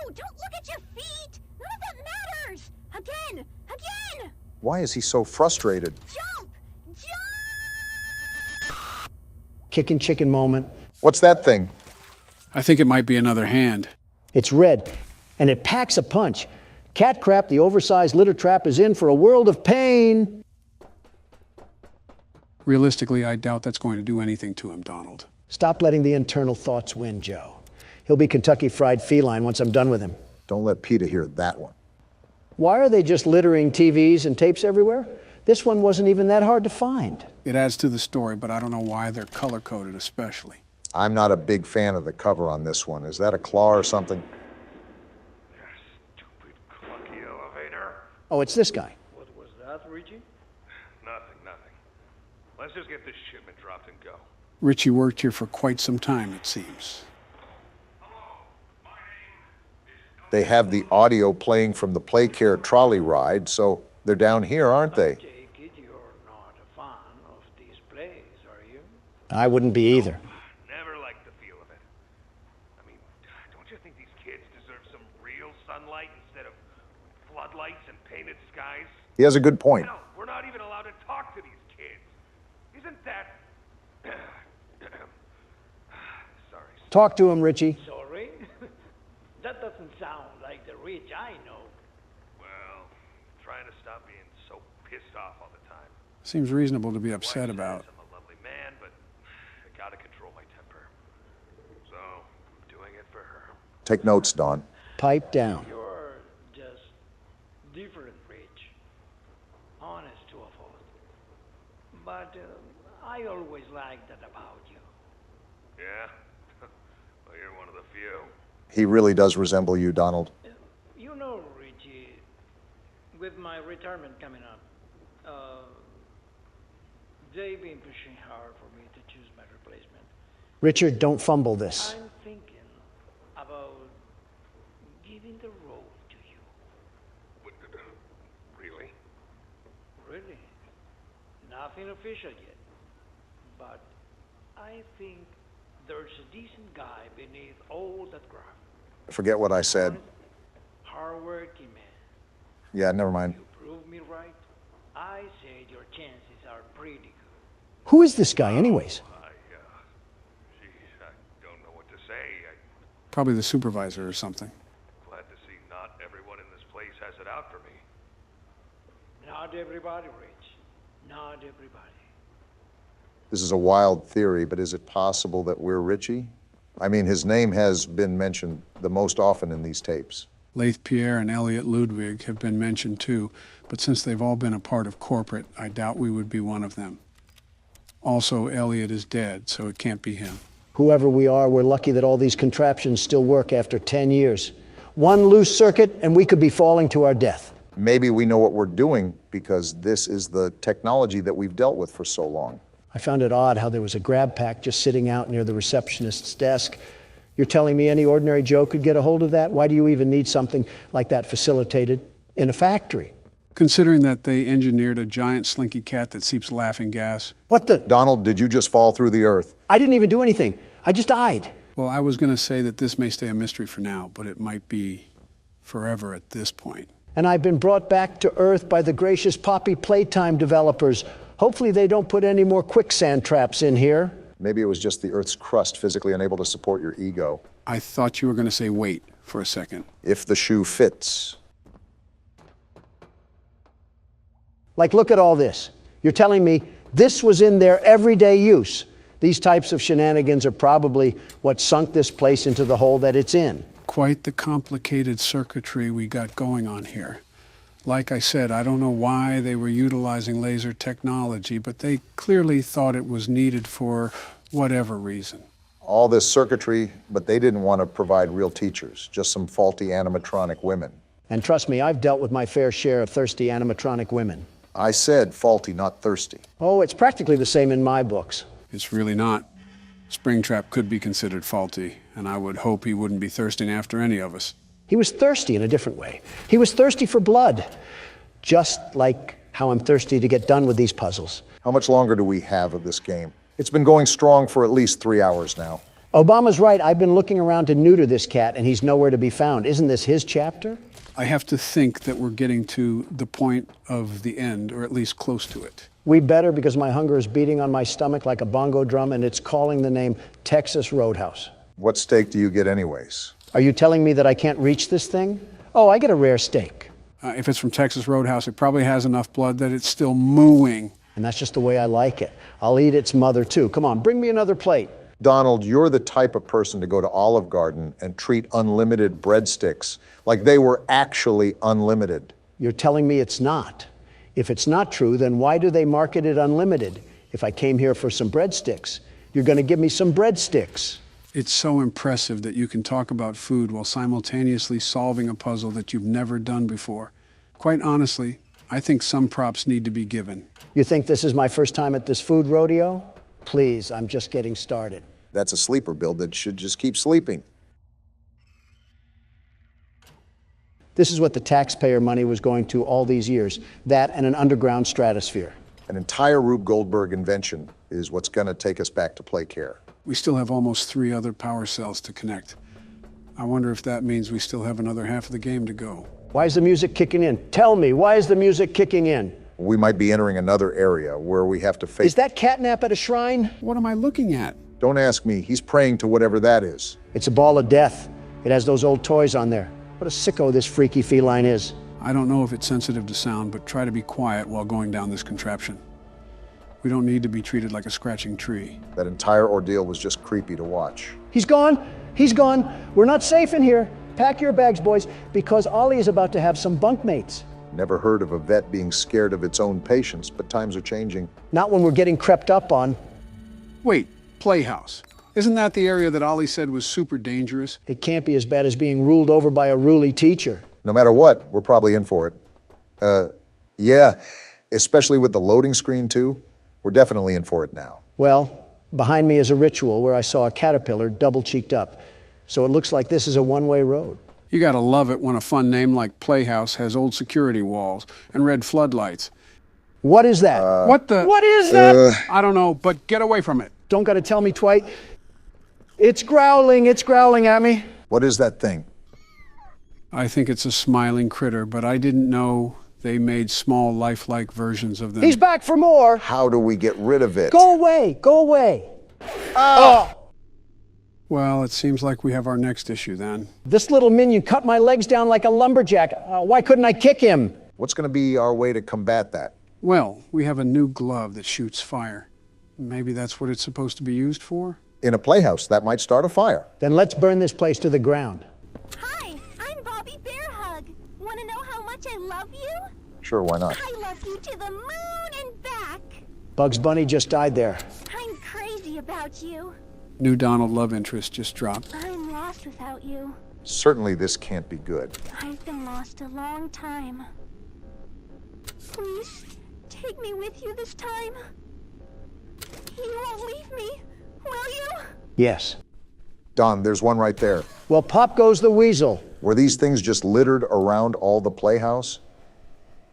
don't look at your feet. None of that matters. Again. Why is he so frustrated? Jump. Kickin' chicken moment. What's that thing? I think it might be another hand. It's red, and it packs a punch. Cat Crap, the oversized litter trap, is in for a world of pain. Realistically, I doubt that's going to do anything to him, Donald. Stop letting the internal thoughts win, Joe. He'll be Kentucky Fried Feline once I'm done with him. Don't let Peter hear that one. Why are they just littering TVs and tapes everywhere? This one wasn't even that hard to find. It adds to the story, but I don't know why they're color-coded especially. I'm not a big fan of the cover on this one. Is that a claw or something? Stupid clunky elevator. Oh, it's this guy. What was that, Richie? Nothing. Let's just get this shipment dropped and go. Richie worked here for quite some time, it seems. They have the audio playing from the Playcare trolley ride, so they're down here, aren't they? I wouldn't be either. Never liked the feel of it. I mean, don't you think these kids deserve some real sunlight instead of floodlights and painted skies? He has a good point. Hell, we're not even allowed to talk to these kids. Isn't that... Sorry. Talk to him, Richie. Sorry? That doesn't sound like the Rich I know. Well, trying to stop being so pissed off all the time. Seems reasonable to be upset about. I'm a lovely man, but I gotta control my temper. So, I'm doing it for her. Take notes, Don. Pipe down. You're just different, Rich. Honest to a fault. But I always liked that about you. Yeah? Well, you're one of the few. He really does resemble you, Donald. You know, Richie, with my retirement coming up, They've been pushing hard for me to choose my replacement. Richard, don't fumble this. I'm thinking about giving the role to you. Really? Really? Nothing official yet. But I think there's a decent guy beneath all that graft. Forget what I said. Hard-working man. Yeah, never mind. Prove me right. I say your chances are pretty good. Who is this guy, anyways? I don't know what to say. Probably the supervisor or something. Glad to see not everyone in this place has it out for me. Not everybody, Rich. Not everybody. This is a wild theory, but is it possible that we're Richie? I mean, his name has been mentioned the most often in these tapes. Leith Pierre and Elliot Ludwig have been mentioned too, but since they've all been a part of corporate, I doubt we would be one of them. Also, Elliot is dead, so it can't be him. Whoever we are, we're lucky that all these contraptions still work after 10 years. One loose circuit, and we could be falling to our death. Maybe we know what we're doing because this is the technology that we've dealt with for so long. I found it odd how there was a grab pack just sitting out near the receptionist's desk. You're telling me any ordinary Joe could get a hold of that? Why do you even need something like that facilitated in a factory? Considering that they engineered a giant slinky cat that seeps laughing gas. What the? Donald, did you just fall through the earth? I didn't even do anything. I just died. Well, I was going to say that this may stay a mystery for now, but it might be forever at this point. And I've been brought back to Earth by the gracious Poppy Playtime developers. Hopefully they don't put any more quicksand traps in here. Maybe it was just the Earth's crust physically unable to support your ego. I thought you were going to say wait for a second. If the shoe fits. Like, look at all this. You're telling me this was in their everyday use. These types of shenanigans are probably what sunk this place into the hole that it's in. Quite the complicated circuitry we got going on here. Like I said, I don't know why they were utilizing laser technology, but they clearly thought it was needed for whatever reason. All this circuitry, but they didn't want to provide real teachers, just some faulty animatronic women. And trust me, I've dealt with my fair share of thirsty animatronic women. I said faulty, not thirsty. Oh, it's practically the same in my books. It's really not. Springtrap could be considered faulty, and I would hope he wouldn't be thirsting after any of us. He was thirsty in a different way. He was thirsty for blood, just like how I'm thirsty to get done with these puzzles. How much longer do we have of this game? It's been going strong for at least 3 hours now. Obama's right. I've been looking around to neuter this cat, and he's nowhere to be found. Isn't this his chapter? I have to think that we're getting to the point of the end, or at least close to it. We better, because my hunger is beating on my stomach like a bongo drum, and it's calling the name Texas Roadhouse. What steak do you get anyways? Are you telling me that I can't reach this thing? Oh, I get a rare steak. If it's from Texas Roadhouse, it probably has enough blood that it's still mooing. And that's just the way I like it. I'll eat its mother, too. Come on, bring me another plate. Donald, you're the type of person to go to Olive Garden and treat unlimited breadsticks like they were actually unlimited. You're telling me it's not. If it's not true, then why do they market it unlimited? If I came here for some breadsticks, you're going to give me some breadsticks. It's so impressive that you can talk about food while simultaneously solving a puzzle that you've never done before. Quite honestly, I think some props need to be given. You think this is my first time at this food rodeo? Please, I'm just getting started. That's a sleeper build that should just keep sleeping. This is what the taxpayer money was going to all these years, that and an underground stratosphere. An entire Rube Goldberg invention is what's going to take us back to play care. We still have almost 3 other power cells to connect. I wonder if that means we still have another half of the game to go. Why is the music kicking in? Tell me, why is the music kicking in? We might be entering another area where we have to face... Is that catnap at a shrine? What am I looking at? Don't ask me. He's praying to whatever that is. It's a ball of death. It has those old toys on there. What a sicko this freaky feline is. I don't know if it's sensitive to sound, but try to be quiet while going down this contraption. We don't need to be treated like a scratching tree. That entire ordeal was just creepy to watch. He's gone. He's gone. We're not safe in here. Pack your bags, boys, because Ollie is about to have some bunkmates. Never heard of a vet being scared of its own patients, but times are changing. Not when we're getting crept up on. Wait, Playhouse. Isn't that the area that Ollie said was super dangerous? It can't be as bad as being ruled over by a ruly teacher. No matter what, we're probably in for it. Yeah, especially with the loading screen too. We're definitely in for it now. Well, behind me is a ritual where I saw a caterpillar double-cheeked up. So it looks like this is a one-way road. You gotta love it when a fun name like Playhouse has old security walls and red floodlights. What is that? What is that? I don't know, but get away from it. Don't gotta tell me, Twite. It's growling at me. What is that thing? I think it's a smiling critter, but I didn't know they made small, lifelike versions of them. He's back for more. How do we get rid of it? Go away, go away. Well, it seems like we have our next issue then. This little minion cut my legs down like a lumberjack. Why couldn't I kick him? What's going to be our way to combat that? Well, we have a new glove that shoots fire. Maybe that's what it's supposed to be used for? In a playhouse, that might start a fire. Then let's burn this place to the ground. Hi, I'm Bobby Bearhug. Want to know how much I love you? Sure, why not? I love you to the moon and back. Bugs Bunny just died there. I'm crazy about you. New Donald love interest just dropped. I'm lost without you. Certainly this can't be good. I've been lost a long time. Please, take me with you this time. You won't leave me, will you? Yes. Don, there's one right there. Well, pop goes the weasel. Were these things just littered around all the playhouse?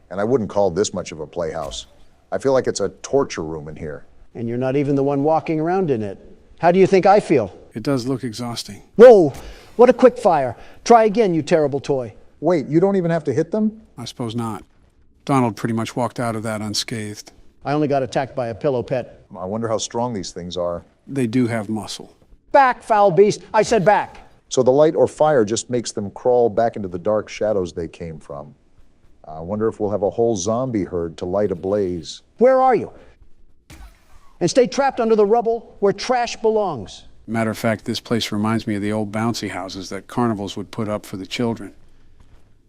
And I wouldn't call this much of a playhouse. I feel like it's a torture room in here. And you're not even the one walking around in it. How do you think I feel? It does look exhausting. Whoa, what a quick fire. Try again, you terrible toy. Wait, you don't even have to hit them? I suppose not. Donald pretty much walked out of that unscathed. I only got attacked by a pillow pet. I wonder how strong these things are. They do have muscle. Back, foul beast. I said back. So the light or fire just makes them crawl back into the dark shadows they came from. I wonder if we'll have a whole zombie herd to light a blaze. Where are you? And stay trapped under the rubble where trash belongs. Matter of fact, this place reminds me of the old bouncy houses that carnivals would put up for the children.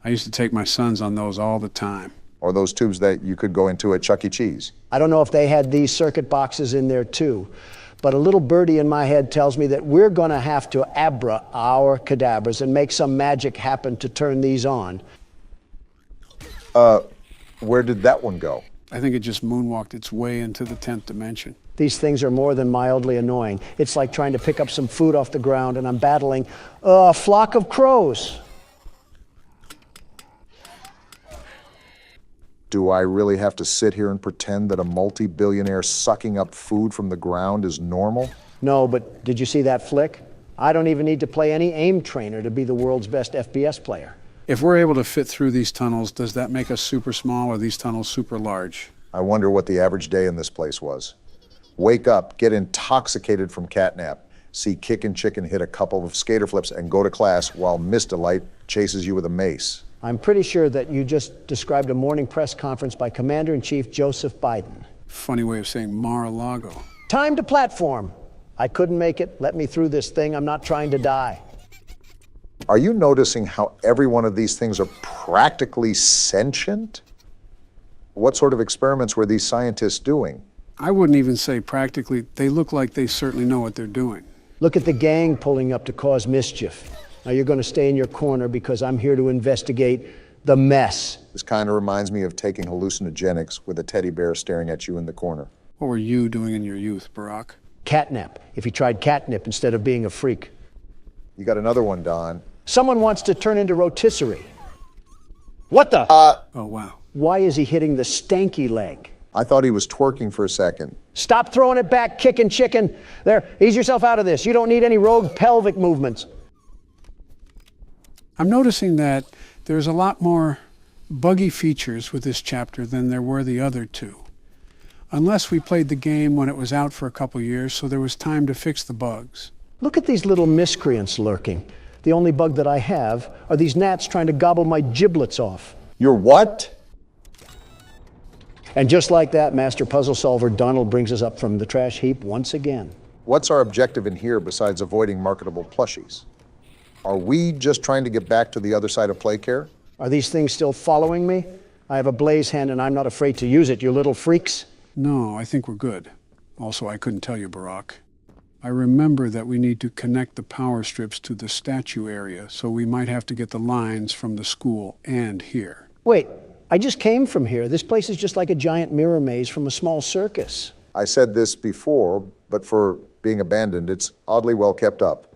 I used to take my sons on those all the time. Or those tubes that you could go into at Chuck E. Cheese. I don't know if they had these circuit boxes in there too, but a little birdie in my head tells me that we're gonna have to abra our cadabras and make some magic happen to turn these on. Where did that one go? I think it just moonwalked its way into the 10th dimension. These things are more than mildly annoying. It's like trying to pick up some food off the ground and I'm battling a flock of crows. Do I really have to sit here and pretend that a multi-billionaire sucking up food from the ground is normal? No, but did you see that flick? I don't even need to play any aim trainer to be the world's best FPS player. If we're able to fit through these tunnels, does that make us super small or these tunnels super large? I wonder what the average day in this place was. Wake up, get intoxicated from catnap, see Kickin' Chicken hit a couple of skater flips and go to class while Mr. Light chases you with a mace. I'm pretty sure that you just described a morning press conference by Commander-in-Chief Joseph Biden. Funny way of saying Mar-a-Lago. Time to platform. I couldn't make it. Let me through this thing. I'm not trying to die. Are you noticing how every one of these things are practically sentient? What sort of experiments were these scientists doing? I wouldn't even say practically. They look like they certainly know what they're doing. Look at the gang pulling up to cause mischief. Now you're going to stay in your corner because I'm here to investigate the mess. This kind of reminds me of taking hallucinogenics with a teddy bear staring at you in the corner. What were you doing in your youth, Barack? Catnap. If you tried catnip instead of being a freak. You got another one, Don. Someone wants to turn into rotisserie. What the? Oh, wow. Why is he hitting the stanky leg? I thought he was twerking for a second. Stop throwing it back, Kickin' Chicken. There, ease yourself out of this. You don't need any rogue pelvic movements. I'm noticing that there's a lot more buggy features with this chapter than there were the other two. Unless we played the game when it was out for a couple years, so there was time to fix the bugs. Look at these little miscreants lurking. The only bug that I have are these gnats trying to gobble my giblets off. Your what? And just like that, Master Puzzle Solver Donald brings us up from the trash heap once again. What's our objective in here besides avoiding marketable plushies? Are we just trying to get back to the other side of Playcare? Are these things still following me? I have a blaze hand and I'm not afraid to use it, you little freaks. No, I think we're good. Also, I couldn't tell you, Barack. I remember that we need to connect the power strips to the statue area, so we might have to get the lines from the school and here. Wait, I just came from here. This place is just like a giant mirror maze from a small circus. I said this before, but for being abandoned, it's oddly well kept up.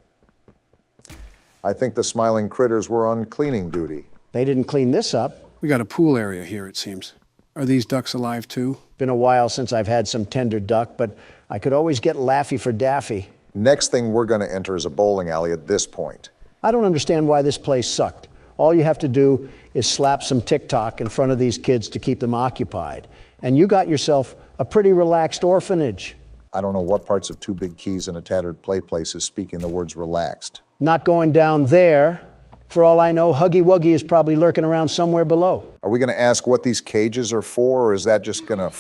I think the smiling critters were on cleaning duty. They didn't clean this up. We got a pool area here, it seems. Are these ducks alive too? Been a while since I've had some tender duck, but I could always get Laffy for Daffy. Next thing we're going to enter is a bowling alley at this point. I don't understand why this place sucked. All you have to do is slap some TikTok in front of these kids to keep them occupied. And you got yourself a pretty relaxed orphanage. I don't know what parts of Two Big Keys and a Tattered Play Place is speaking the words relaxed. Not going down there. For all I know, Huggy Wuggy is probably lurking around somewhere below. Are we going to ask what these cages are for, or is that just going to...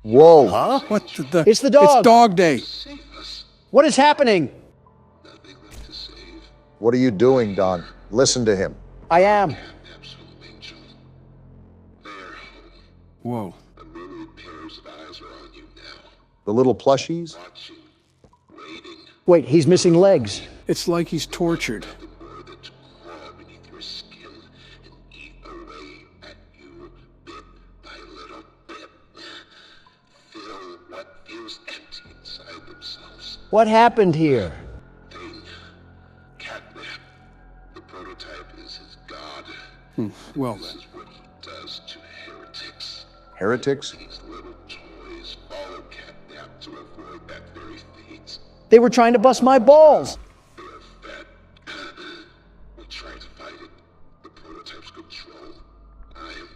Whoa! Huh? What the... It's the dog! It's dog day! What is happening? What are you doing, Don? Listen to him. I am. Whoa. The little plushies? Wait, he's missing legs. It's like he's tortured. What happened here? Catnap. The prototype is his god. Well then. This is what he does to heretics. Heretics? These little toys follow Catnap to avoid that very fate. They were trying to bust my balls. They are fat. We'll try to fight it. The prototype's control. I am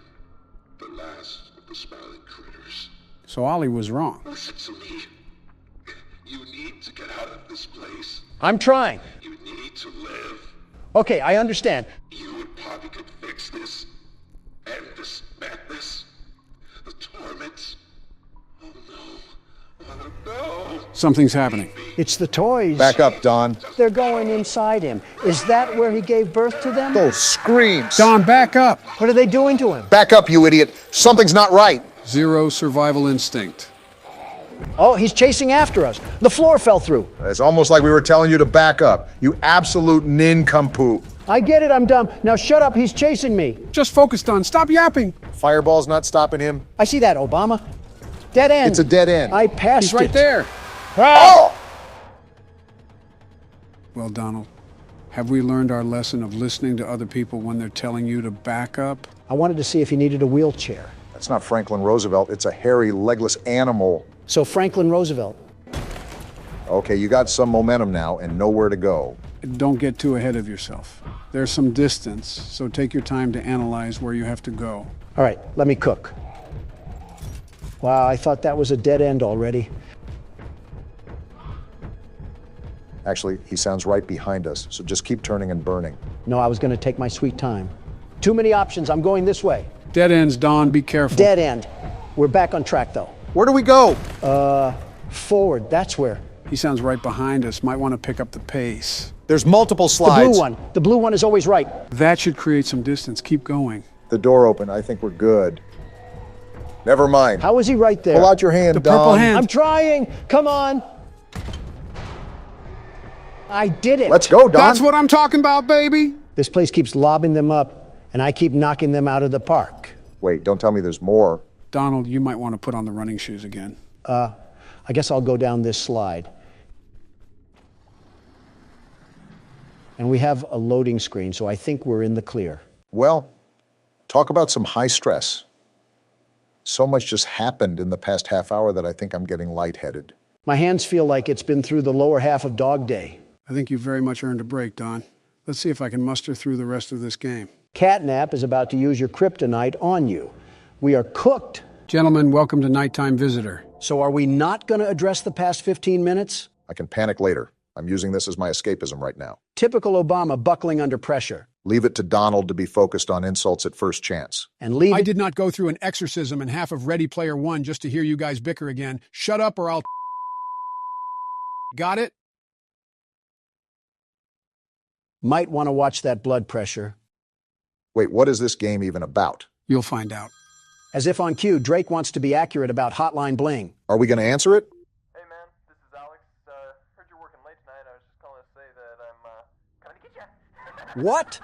the last of the smiling critters. So Ollie was wrong. Listen to me. You need to get out of this place. I'm trying. You need to live. Okay, I understand. You and Poppy could fix this. End this madness. The torment. Oh no. Oh no. Something's happening. It's the toys. Back up, Don. They're going inside him. Is that where he gave birth to them? Those screams! Don, back up! What are they doing to him? Back up, you idiot! Something's not right! Zero survival instinct. Oh, he's chasing after us. The floor fell through. It's almost like we were telling you to back up. You absolute nincompoop. I get it, I'm dumb. Now shut up, he's chasing me. Just focus, Don. Stop yapping. Fireball's not stopping him. I see that, Obama. Dead end. It's a dead end. I passed He's right it. there. Oh! Well, Donald, have we learned our lesson of listening to other people when they're telling you to back up? I wanted to see if he needed a wheelchair. That's not Franklin Roosevelt. It's a hairy, legless animal. So Franklin Roosevelt. Okay, you got some momentum now and nowhere to go. Don't get too ahead of yourself. There's some distance, so take your time to analyze where you have to go. All right, let me cook. Wow, I thought that was a dead end already. Actually, he sounds right behind us, so just keep turning and burning. No, I was going to take my sweet time. Too many options. I'm going this way. Dead ends, Don. Be careful. Dead end. We're back on track, though. Where do we go? Forward. That's where. He sounds right behind us. Might want to pick up the pace. There's multiple slides. The blue one. The blue one is always right. That should create some distance. Keep going. The door open. I think we're good. Never mind. How is he right there? Pull out your hand, The Don. purple hand. I'm trying. Come on. I did it. Let's go, Don. That's what I'm talking about, baby. This place keeps lobbing them up, and I keep knocking them out of the park. Wait, don't tell me there's more. Donald, you might want to put on the running shoes again. I guess I'll go down this slide. And we have a loading screen, so I think we're in the clear. Well, talk about some high stress. So much just happened in the past half hour that I think I'm getting lightheaded. My hands feel like it's been through the lower half of Dog Day. I think you very much earned a break, Don. Let's see if I can muster through the rest of this game. Catnap is about to use your kryptonite on you. We are cooked. Gentlemen, welcome to Nighttime Visitor. So are we not going to address the past 15 minutes? I can panic later. I'm using this as my escapism right now. Typical Obama buckling under pressure. Leave it to Donald to be focused on insults at first chance. And leave I it... did not go through an exorcism and half of Ready Player One just to hear you guys bicker again. Shut up or I'll... Got it? Might want to watch that blood pressure. Wait, what is this game even about? You'll find out. As if on cue, Drake wants to be accurate about Hotline Bling. Are we going to answer it? Hey man, this is Alex. Heard you're working late tonight. I was just calling to say that I'm coming to get you. What?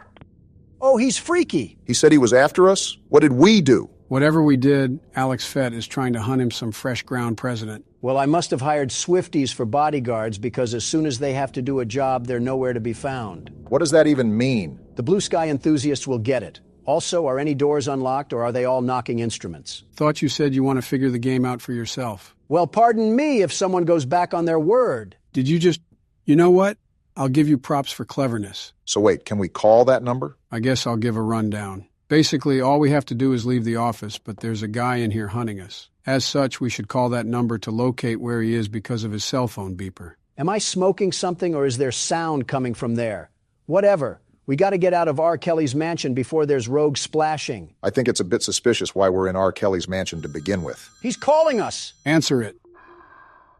Oh, he's freaky. He said he was after us? What did we do? Whatever we did, Alex Fett is trying to hunt him some fresh ground president. Well, I must have hired Swifties for bodyguards because as soon as they have to do a job, they're nowhere to be found. What does that even mean? The blue sky enthusiasts will get it. Also, are any doors unlocked or are they all knocking instruments? Thought you said you want to figure the game out for yourself. Well, pardon me if someone goes back on their word. Did you just... You know what? I'll give you props for cleverness. So wait, can we call that number? I guess I'll give a rundown. Basically, all we have to do is leave the office, but there's a guy in here hunting us. As such, we should call that number to locate where he is because of his cell phone beeper. Am I smoking something or is there sound coming from there? Whatever. We got to get out of R. Kelly's mansion before there's rogue splashing. I think it's a bit suspicious why we're in R. Kelly's mansion to begin with. He's calling us. Answer it.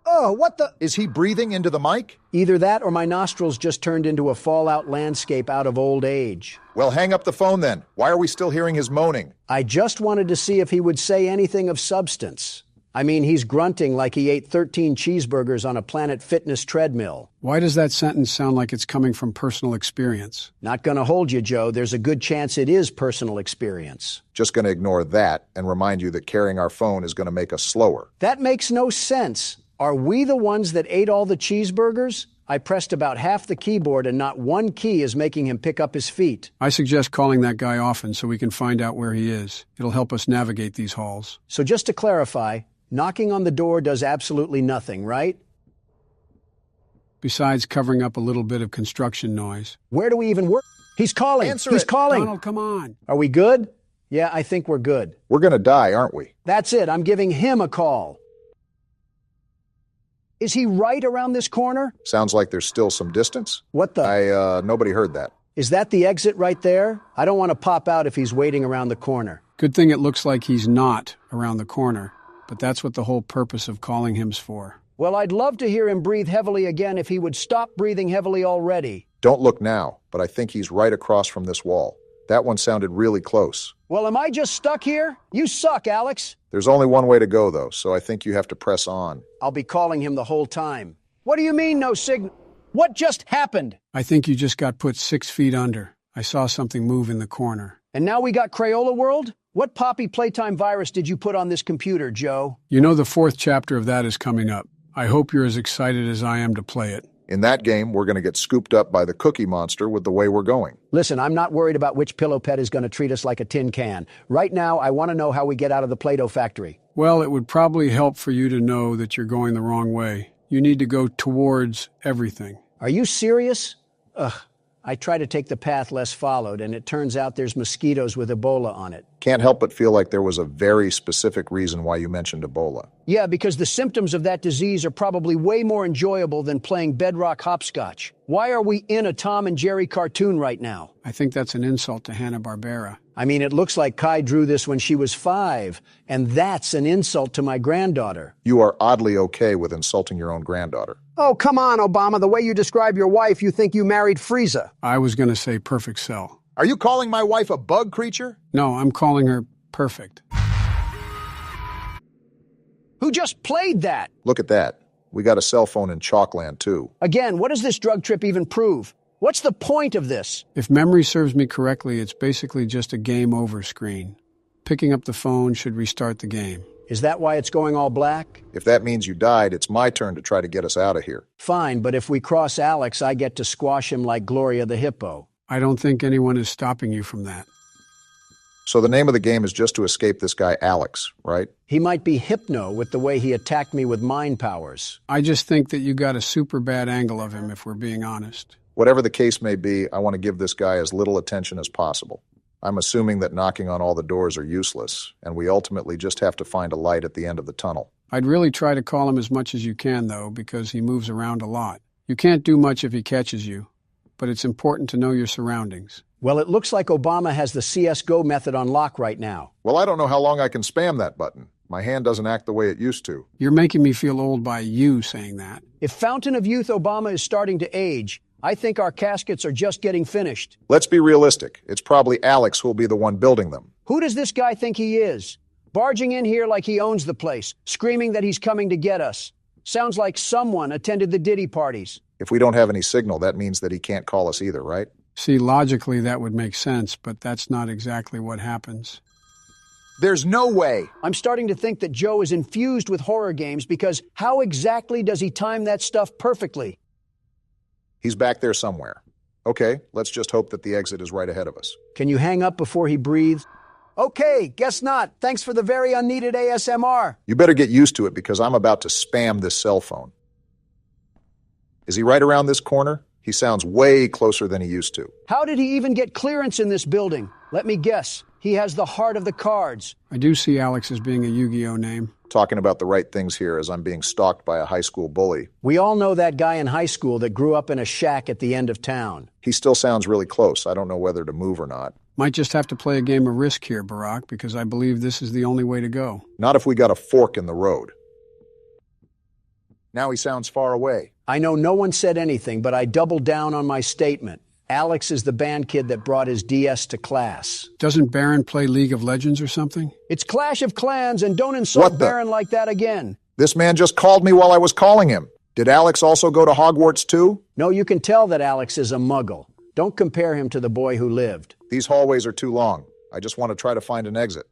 Oh, what the... Is he breathing into the mic? Either that or my nostrils just turned into a fallout landscape out of old age. Well, hang up the phone then. Why are we still hearing his moaning? I just wanted to see if he would say anything of substance. I mean, he's grunting like he ate 13 cheeseburgers on a Planet Fitness treadmill. Why does that sentence sound like it's coming from personal experience? Not gonna hold you, Joe. There's a good chance it is personal experience. Just gonna ignore that and remind you that carrying our phone is gonna make us slower. That makes no sense. Are we the ones that ate all the cheeseburgers? I pressed about half the keyboard and not one key is making him pick up his feet. I suggest calling that guy often so we can find out where he is. It'll help us navigate these halls. So just to clarify, knocking on the door does absolutely nothing, right? Besides covering up a little bit of construction noise. Where do we even work? He's calling. He's calling. Donald, come on. Are we good? Yeah, I think we're good. We're gonna die, aren't we? That's it. I'm giving him a call. Is he right around this corner? Sounds like there's still some distance. What the? Nobody heard that. Is that the exit right there? I don't want to pop out if he's waiting around the corner. Good thing it looks like he's not around the corner, but that's what the whole purpose of calling him's for. Well, I'd love to hear him breathe heavily again if he would stop breathing heavily already. Don't look now, but I think he's right across from this wall. That one sounded really close. Well, am I just stuck here? You suck, Alex. There's only one way to go, though, so I think you have to press on. I'll be calling him the whole time. What do you mean, no signal? What just happened? I think you just got put 6 feet under. I saw something move in the corner. And now we got Crayola World? What Poppy Playtime virus did you put on this computer, Joe? You know the 4th chapter of that is coming up. I hope you're as excited as I am to play it. In that game, we're going to get scooped up by the Cookie Monster with the way we're going. Listen, I'm not worried about which pillow pet is going to treat us like a tin can. Right now, I want to know how we get out of the Play-Doh factory. Well, it would probably help for you to know that you're going the wrong way. You need to go towards everything. Are you serious? Ugh. I try to take the path less followed, and it turns out there's mosquitoes with Ebola on it. Can't help but feel like there was a very specific reason why you mentioned Ebola. Yeah, because the symptoms of that disease are probably way more enjoyable than playing bedrock hopscotch. Why are we in a Tom and Jerry cartoon right now? I think that's an insult to Hanna-Barbera. I mean, it looks like Kai drew this when she was 5, and that's an insult to my granddaughter. You are oddly okay with insulting your own granddaughter. Oh, come on, Obama. The way you describe your wife, you think you married Frieza. I was going to say perfect cell. Are you calling my wife a bug creature? No, I'm calling her perfect. Who just played that? Look at that. We got a cell phone in Chalkland, too. Again, what does this drug trip even prove? What's the point of this? If memory serves me correctly, it's basically just a game over screen. Picking up the phone should restart the game. Is that why it's going all black? If that means you died, it's my turn to try to get us out of here. Fine, but if we cross Alex, I get to squash him like Gloria the Hippo. I don't think anyone is stopping you from that. So the name of the game is just to escape this guy Alex, right? He might be Hypno with the way he attacked me with mind powers. I just think that you got a super bad angle of him, if we're being honest. Whatever the case may be, I want to give this guy as little attention as possible. I'm assuming that knocking on all the doors are useless, and we ultimately just have to find a light at the end of the tunnel. I'd really try to call him as much as you can, though, because he moves around a lot. You can't do much if he catches you, but it's important to know your surroundings. Well, it looks like Obama has the CSGO method on lock right now. Well, I don't know how long I can spam that button. My hand doesn't act the way it used to. You're making me feel old by you saying that. If Fountain of Youth Obama is starting to age, I think our caskets are just getting finished. Let's be realistic. It's probably Alex who'll be the one building them. Who does this guy think he is? Barging in here like he owns the place, screaming that he's coming to get us. Sounds like someone attended the Diddy parties. If we don't have any signal, that means that he can't call us either, right? See, logically that would make sense, but that's not exactly what happens. There's no way. I'm starting to think that Joe is infused with horror games because how exactly does he time that stuff perfectly? He's back there somewhere. Okay, let's just hope that the exit is right ahead of us. Can you hang up before he breathes? Okay, guess not. Thanks for the very unneeded ASMR. You better get used to it because I'm about to spam this cell phone. Is he right around this corner? He sounds way closer than he used to. How did he even get clearance in this building? Let me guess. He has the heart of the cards. I do see Alex as being a Yu-Gi-Oh name. Talking about the right things here as I'm being stalked by a high school bully. We all know that guy in high school that grew up in a shack at the end of town. He still sounds really close. I don't know whether to move or not. Might just have to play a game of Risk here, Barack, because I believe this is the only way to go. Not if we got a fork in the road. Now he sounds far away. I know no one said anything, but I doubled down on my statement. Alex is the band kid that brought his DS to class. Doesn't Baron play League of Legends or something? It's Clash of Clans, and don't insult Baron like that again. This man just called me while I was calling him. Did Alex also go to Hogwarts too? No, you can tell that Alex is a muggle. Don't compare him to the boy who lived. These hallways are too long. I just want to try to find an exit.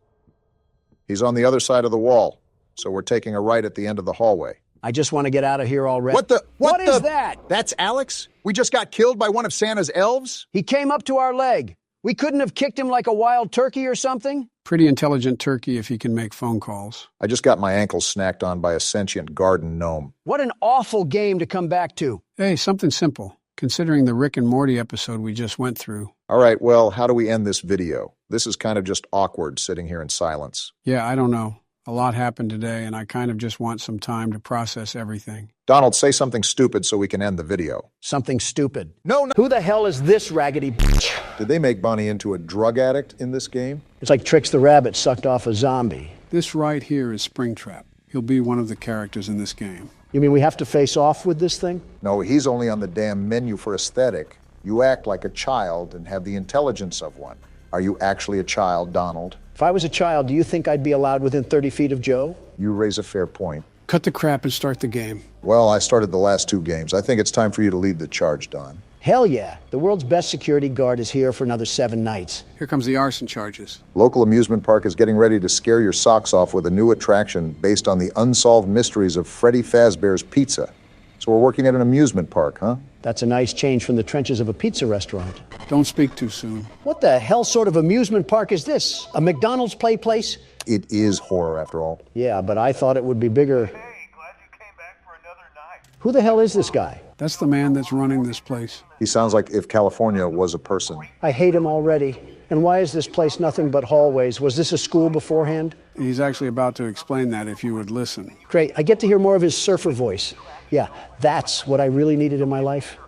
He's on the other side of the wall, so we're taking a right at the end of the hallway. I just want to get out of here already. What is that? That's Alex? We just got killed by one of Santa's elves? He came up to our leg. We couldn't have kicked him like a wild turkey or something? Pretty intelligent turkey if he can make phone calls. I just got my ankles snacked on by a sentient garden gnome. What an awful game to come back to. Hey, something simple, considering the Rick and Morty episode we just went through. All right, well, how do we end this video? This is kind of just awkward sitting here in silence. Yeah, I don't know. A lot happened today, and I kind of just want some time to process everything. Donald, say something stupid so we can end the video. Something stupid? No. Who the hell is this raggedy bitch? Did they make Bonnie into a drug addict in this game? It's like Trix the Rabbit sucked off a zombie. This right here is Springtrap. He'll be one of the characters in this game. You mean we have to face off with this thing? No, he's only on the damn menu for aesthetic. You act like a child and have the intelligence of one. Are you actually a child, Donald? If I was a child, do you think I'd be allowed within 30 feet of Joe? You raise a fair point. Cut the crap and start the game. Well, I started the last 2 games. I think it's time for you to lead the charge, Don. Hell yeah. The world's best security guard is here for another 7 nights. Here comes the arson charges. Local amusement park is getting ready to scare your socks off with a new attraction based on the unsolved mysteries of Freddy Fazbear's Pizza. So we're working at an amusement park, huh? That's a nice change from the trenches of a pizza restaurant. Don't speak too soon. What the hell sort of amusement park is this? A McDonald's play place? It is horror, after all. Yeah, but I thought it would be bigger. Hey, glad you came back for another night. Who the hell is this guy? That's the man that's running this place. He sounds like if California was a person. I hate him already. And why is this place nothing but hallways? Was this a school beforehand? He's actually about to explain that if you would listen. Great. I get to hear more of his surfer voice. Yeah, that's what I really needed in my life.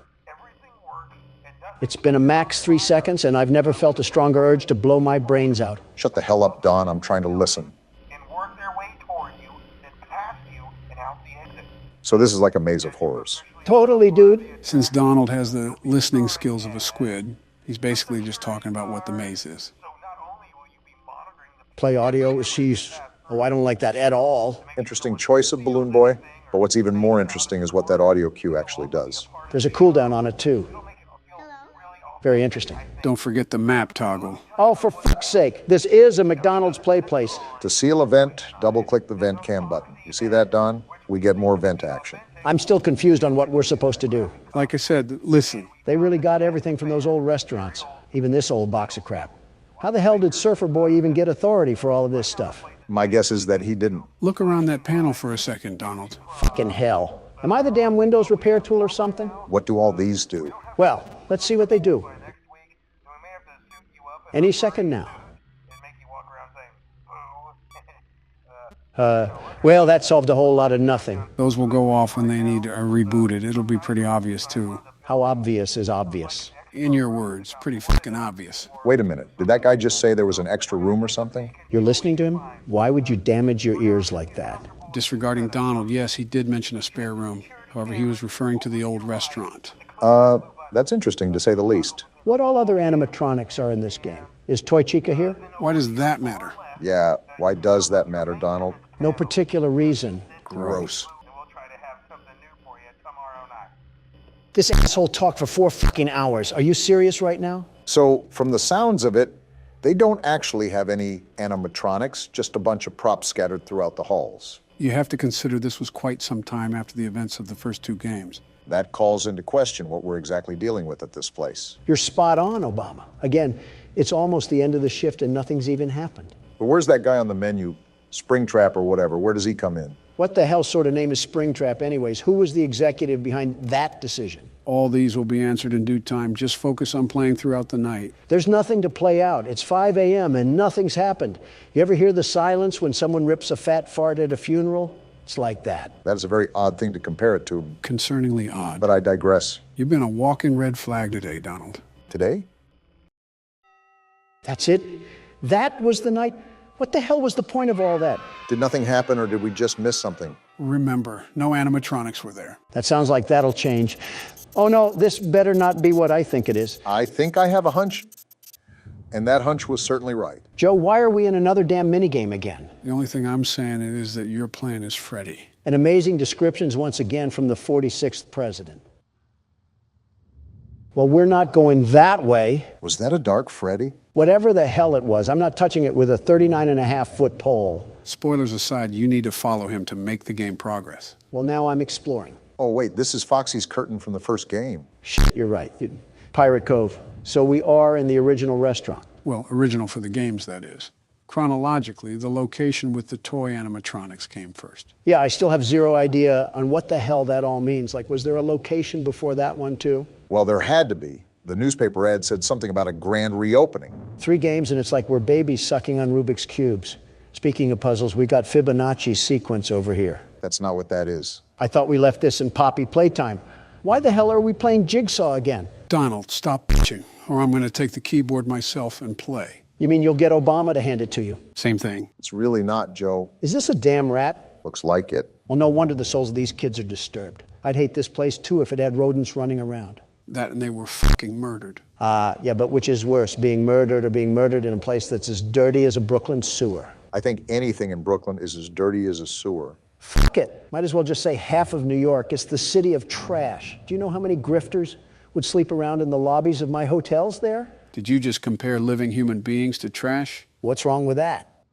It's been a max 3 seconds, and I've never felt a stronger urge to blow my brains out. Shut the hell up, Don. I'm trying to listen. And work their way toward you, then past you, and out the exit. So this is like a maze of horrors. Totally, dude. Since Donald has the listening skills of a squid, he's basically just talking about what the maze is. Play audio, she's... Oh, I don't like that at all. Interesting choice of Balloon Boy. But what's even more interesting is what that audio cue actually does. There's a cooldown on it, too. Very interesting. Don't forget the map toggle. Oh, for fuck's sake. This is a McDonald's play place. To seal a vent, double-click the vent cam button. You see that, Don? We get more vent action. I'm still confused on what we're supposed to do. Like I said, listen. They really got everything from those old restaurants. Even this old box of crap. How the hell did Surfer Boy even get authority for all of this stuff? My guess is that he didn't. Look around that panel for a second, Donald. Fucking hell. Am I the damn Windows repair tool or something? What do all these do? Well, let's see what they do. Any second now. Well, that solved a whole lot of nothing. Those will go off when they need rebooted. It'll be pretty obvious, too. How obvious is obvious? In your words, pretty fucking obvious. Wait a minute. Did that guy just say there was an extra room or something? You're listening to him? Why would you damage your ears like that? Disregarding Donald, yes, he did mention a spare room. However, he was referring to the old restaurant. That's interesting, to say the least. What all other animatronics are in this game? Is Toy Chica here? Why does that matter? Yeah, why does that matter, Donald? No particular reason. Gross. This asshole talked for 4 fucking hours. Are you serious right now? So, from the sounds of it, They don't actually have any animatronics, just a bunch of props scattered throughout the halls. You have to consider this was quite some time after the events of the first 2 games. That calls into question what we're exactly dealing with at this place. You're spot on, Obama. Again, it's almost the end of the shift and nothing's even happened. But where's that guy on the menu? Springtrap or whatever, where does he come in? What the hell sort of name is Springtrap anyways? Who was the executive behind that decision? All these will be answered in due time. Just focus on playing throughout the night. There's nothing to play out. It's 5 a.m. and nothing's happened. You ever hear the silence when someone rips a fat fart at a funeral? It's like that. That is a very odd thing to compare it to. Concerningly odd. But I digress. You've been a walking red flag today, Donald. Today? That's it? That was the night? What the hell was the point of all that? Did nothing happen or did we just miss something? Remember, no animatronics were there. That sounds like that'll change. Oh no, this better not be what I think it is. I think I have a hunch, and that hunch was certainly right. Joe, why are we in another damn minigame again? The only thing I'm saying is that your plan is Freddy. And amazing descriptions once again from the 46th president. Well, we're not going that way. Was that a dark Freddy? Whatever the hell it was, I'm not touching it with a 39.5-foot pole. Spoilers aside, you need to follow him to make the game progress. Well, now I'm exploring. Oh, wait, this is Foxy's curtain from the first game. Shit, you're right. Pirate Cove. So we are in the original restaurant. Well, original for the games, that is. Chronologically, the location with the toy animatronics came first. Yeah, I still have zero idea on what the hell that all means. Like, was there a location before that one, too? Well, there had to be. The newspaper ad said something about a grand reopening. 3 games, and it's like we're babies sucking on Rubik's Cubes. Speaking of puzzles, we got Fibonacci sequence over here. That's not what that is. I thought we left this in Poppy Playtime. Why the hell are we playing Jigsaw again? Donald, stop bitching, or I'm going to take the keyboard myself and play. You mean you'll get Obama to hand it to you? Same thing. It's really not, Joe. Is this a damn rat? Looks like it. Well, no wonder the souls of these kids are disturbed. I'd hate this place, too, if it had rodents running around. That and they were fucking murdered. Yeah, but which is worse, being murdered or being murdered in a place that's as dirty as a Brooklyn sewer? I think anything in Brooklyn is as dirty as a sewer. Fuck it. Might as well just say half of New York. It's the city of trash. Do you know how many grifters would sleep around in the lobbies of my hotels there? Did you just compare living human beings to trash? What's wrong with that?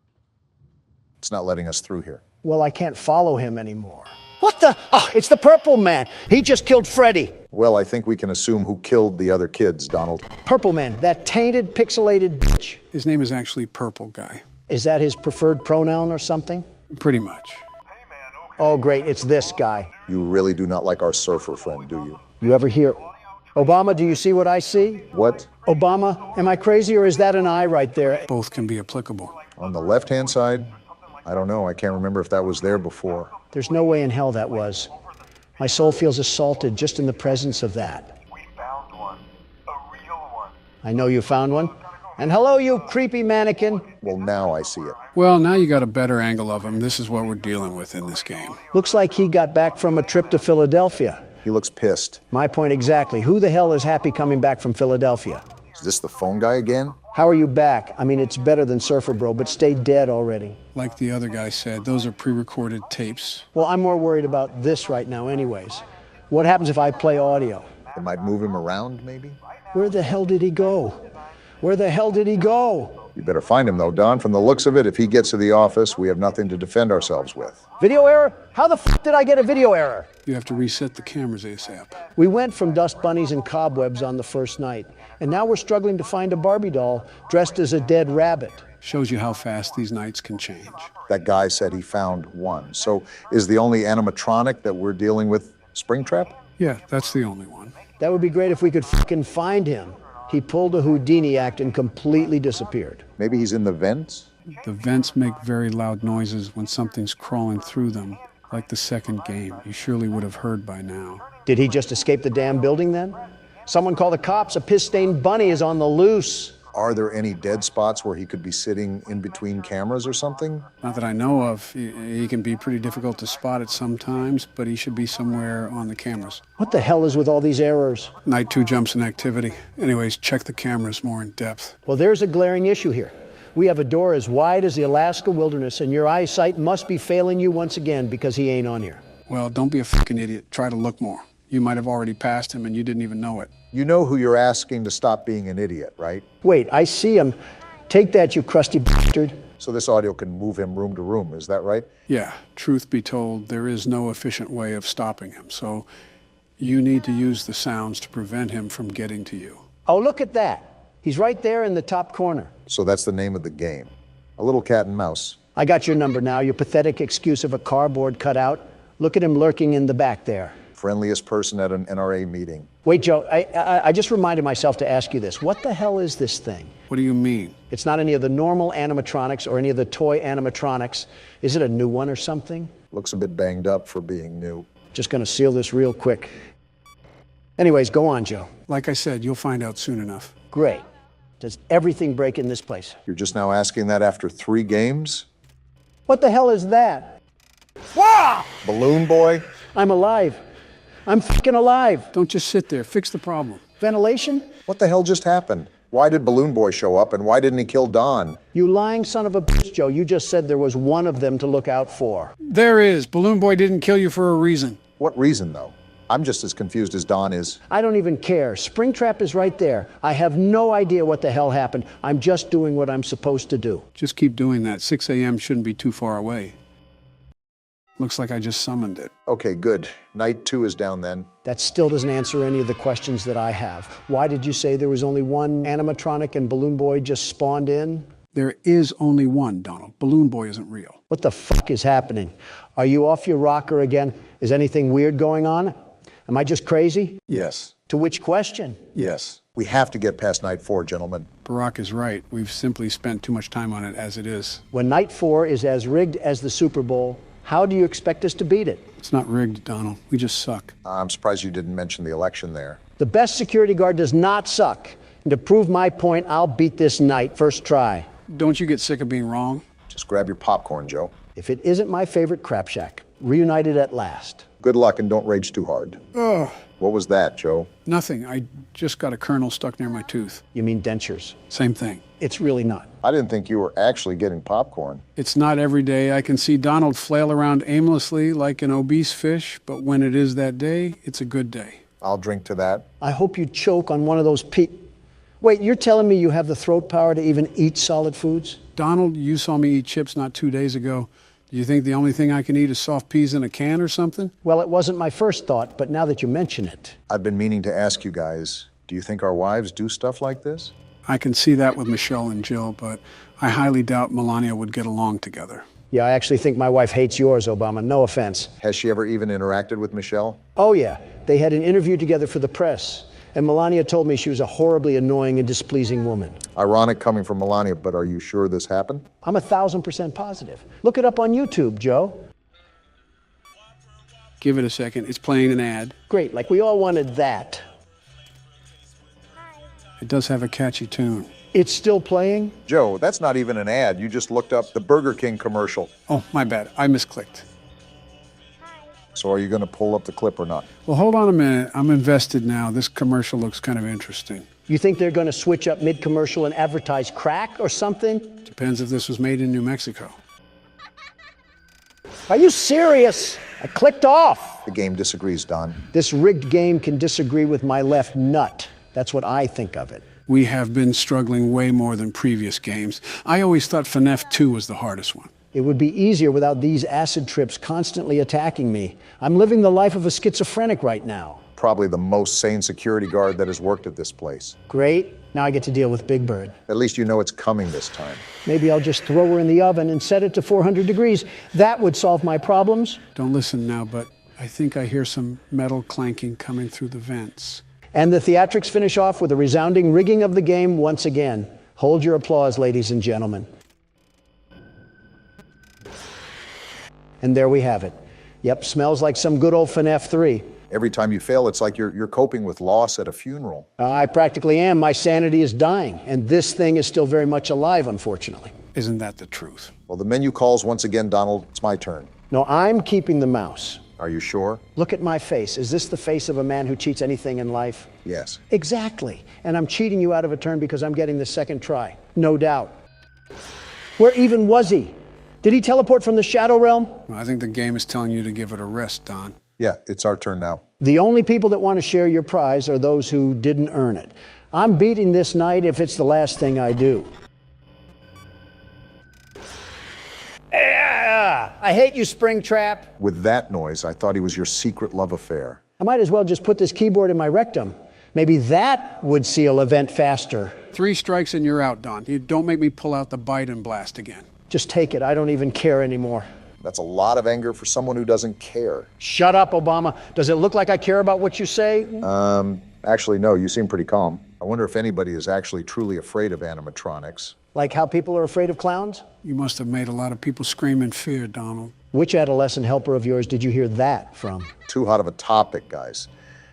It's not letting us through here. Well, I can't follow him anymore. What the? Oh, it's the Purple Man. He just killed Freddy. Well, I think we can assume who killed the other kids, Donald. Purple Man, that tainted, pixelated bitch. His name is actually Purple Guy. Is that his preferred pronoun or something? Pretty much. Oh, great, it's this guy. You really do not like our surfer friend, do you? You ever hear, Obama, do you see what I see? What? Obama, am I crazy or is that an eye right there? Both can be applicable. On the left-hand side, I don't know. I can't remember if that was there before. There's no way in hell that was. My soul feels assaulted just in the presence of that. We found one. A real one. I know you found one. And hello, you creepy mannequin. Well, now I see it. Well, now you got a better angle of him. This is what we're dealing with in this game. Looks like he got back from a trip to Philadelphia. He looks pissed. My point exactly. Who the hell is happy coming back from Philadelphia? Is this the phone guy again? How are you back? I mean, it's better than Surfer Bro, but stay dead already. Like the other guy said, those are pre-recorded tapes. Well, I'm more worried about this right now anyways. What happens if I play audio? It might move him around, maybe? Where the hell did he go? Where the hell did he go? You better find him, though, Don. From the looks of it, if he gets to the office, we have nothing to defend ourselves with. Video error? How the f did I get a video error? You have to reset the cameras ASAP. We went from dust bunnies and cobwebs on the first night, and now we're struggling to find a Barbie doll dressed as a dead rabbit. Shows you how fast these nights can change. That guy said he found one. So is the only animatronic that we're dealing with Springtrap? Yeah, that's the only one. That would be great if we could fucking find him. He pulled a Houdini act and completely disappeared. Maybe he's in the vents? The vents make very loud noises when something's crawling through them, like the second game. You surely would have heard by now. Did he just escape the damn building then? Someone call the cops. A piss-stained bunny is on the loose. Are there any dead spots where he could be sitting in between cameras or something? Not that I know of. He can be pretty difficult to spot at some times, but he should be somewhere on the cameras. What the hell is with all these errors? Night 2 jumps in activity. Anyways, check the cameras more in depth. Well, there's a glaring issue here. We have a door as wide as the Alaska wilderness, and your eyesight must be failing you once again because he ain't on here. Well, don't be a fucking idiot. Try to look more. You might have already passed him and you didn't even know it. You know who you're asking to stop being an idiot, right? Wait, I see him. Take that, you crusty bastard. So this audio can move him room to room, is that right? Yeah, truth be told, there is no efficient way of stopping him, so you need to use the sounds to prevent him from getting to you. Oh, look at that. He's right there in the top corner. So that's the name of the game. A little cat and mouse. I got your number now, your pathetic excuse of a cardboard cutout. Look at him lurking in the back there. Friendliest person at an NRA meeting. Wait, Joe, I just reminded myself to ask you this. What the hell is this thing? What do you mean? It's not any of the normal animatronics or any of the toy animatronics. Is it a new one or something? Looks a bit banged up for being new. Just gonna seal this real quick. Anyways, go on, Joe. Like I said, you'll find out soon enough. Great. Does everything break in this place? You're just now asking that after 3 games? What the hell is that? Wow! Balloon boy? I'm alive. I'm fucking alive. Don't just sit there. Fix the problem. Ventilation? What the hell just happened? Why did Balloon Boy show up, and why didn't he kill Don? You lying son of a bitch, Joe. You just said there was one of them to look out for. There is. Balloon Boy didn't kill you for a reason. What reason, though? I'm just as confused as Don is. I don't even care. Springtrap is right there. I have no idea what the hell happened. I'm just doing what I'm supposed to do. Just keep doing that. 6 a.m. shouldn't be too far away. Looks like I just summoned it. Okay, good. Night 2 is down then. That still doesn't answer any of the questions that I have. Why did you say there was only one animatronic and Balloon Boy just spawned in? There is only one, Donald. Balloon Boy isn't real. What the fuck is happening? Are you off your rocker again? Is anything weird going on? Am I just crazy? Yes. To which question? Yes. We have to get past Night 4, gentlemen. Barack is right. We've simply spent too much time on it as it is. When Night 4 is as rigged as the Super Bowl, how do you expect us to beat it? It's not rigged, Donald. We just suck. I'm surprised you didn't mention the election there. The best security guard does not suck. And to prove my point, I'll beat this night, first try. Don't you get sick of being wrong? Just grab your popcorn, Joe. If it isn't my favorite crap shack, reunited at last. Good luck and don't rage too hard. Ugh. What was that, Joe? Nothing. I just got a kernel stuck near my tooth. You mean dentures? Same thing. It's really not. I didn't think you were actually getting popcorn. It's not every day. I can see Donald flail around aimlessly like an obese fish, but when it is that day, it's a good day. I'll drink to that. I hope you choke on one of those Wait, you're telling me you have the throat power to even eat solid foods? Donald, you saw me eat chips not 2 days ago. Do you think the only thing I can eat is soft peas in a can or something? Well, it wasn't my first thought, but now that you mention it. I've been meaning to ask you guys, do you think our wives do stuff like this? I can see that with Michelle and Jill, but I highly doubt Melania would get along together. Yeah, I actually think my wife hates yours, Obama. No offense. Has she ever even interacted with Michelle? Oh, yeah. They had an interview together for the press. And Melania told me she was a horribly annoying and displeasing woman. Ironic coming from Melania, but are you sure this happened? I'm 1,000% positive. Look it up on YouTube, Joe. Give it a second. It's playing an ad. Great, like we all wanted that. It does have a catchy tune. It's still playing? Joe, that's not even an ad. You just looked up the Burger King commercial. Oh, my bad. I misclicked. So are you going to pull up the clip or not? Well, hold on a minute. I'm invested now. This commercial looks kind of interesting. You think they're going to switch up mid-commercial and advertise crack or something? Depends if this was made in New Mexico. Are you serious? I clicked off. The game disagrees, Don. This rigged game can disagree with my left nut. That's what I think of it. We have been struggling way more than previous games. I always thought FNAF 2 was the hardest one. It would be easier without these acid trips constantly attacking me. I'm living the life of a schizophrenic right now. Probably the most sane security guard that has worked at this place. Great. Now I get to deal with Big Bird. At least you know it's coming this time. Maybe I'll just throw her in the oven and set it to 400 degrees. That would solve my problems. Don't listen now, but I think I hear some metal clanking coming through the vents. And the theatrics finish off with a resounding rigging of the game once again. Hold your applause, ladies and gentlemen. And there we have it. Yep, smells like some good old FNAF 3. Every time you fail, it's like you're coping with loss at a funeral. I practically am. My sanity is dying, and this thing is still very much alive, unfortunately. Isn't that the truth? Well, the menu calls once again, Donald. It's my turn. No, I'm keeping the mouse. Are you sure? Look at my face. Is this the face of a man who cheats anything in life? Yes. Exactly. And I'm cheating you out of a turn because I'm getting the second try. No doubt. Where even was he? Did he teleport from the Shadow Realm? Well, I think the game is telling you to give it a rest, Don. Yeah, it's our turn now. The only people that want to share your prize are those who didn't earn it. I'm beating this night if it's the last thing I do. I hate you, Springtrap. With that noise, I thought he was your secret love affair. I might as well just put this keyboard in my rectum. Maybe that would seal a vent faster. 3 strikes and you're out, Don. You don't make me pull out the Biden blast again. Just take it. I don't even care anymore. That's a lot of anger for someone who doesn't care. Shut up, Obama. Does it look like I care about what you say? Actually, no, you seem pretty calm. I wonder if anybody is actually truly afraid of animatronics. Like how people are afraid of clowns? You must have made a lot of people scream in fear, Donald. Which adolescent helper of yours did you hear that from? Too hot of a topic, guys.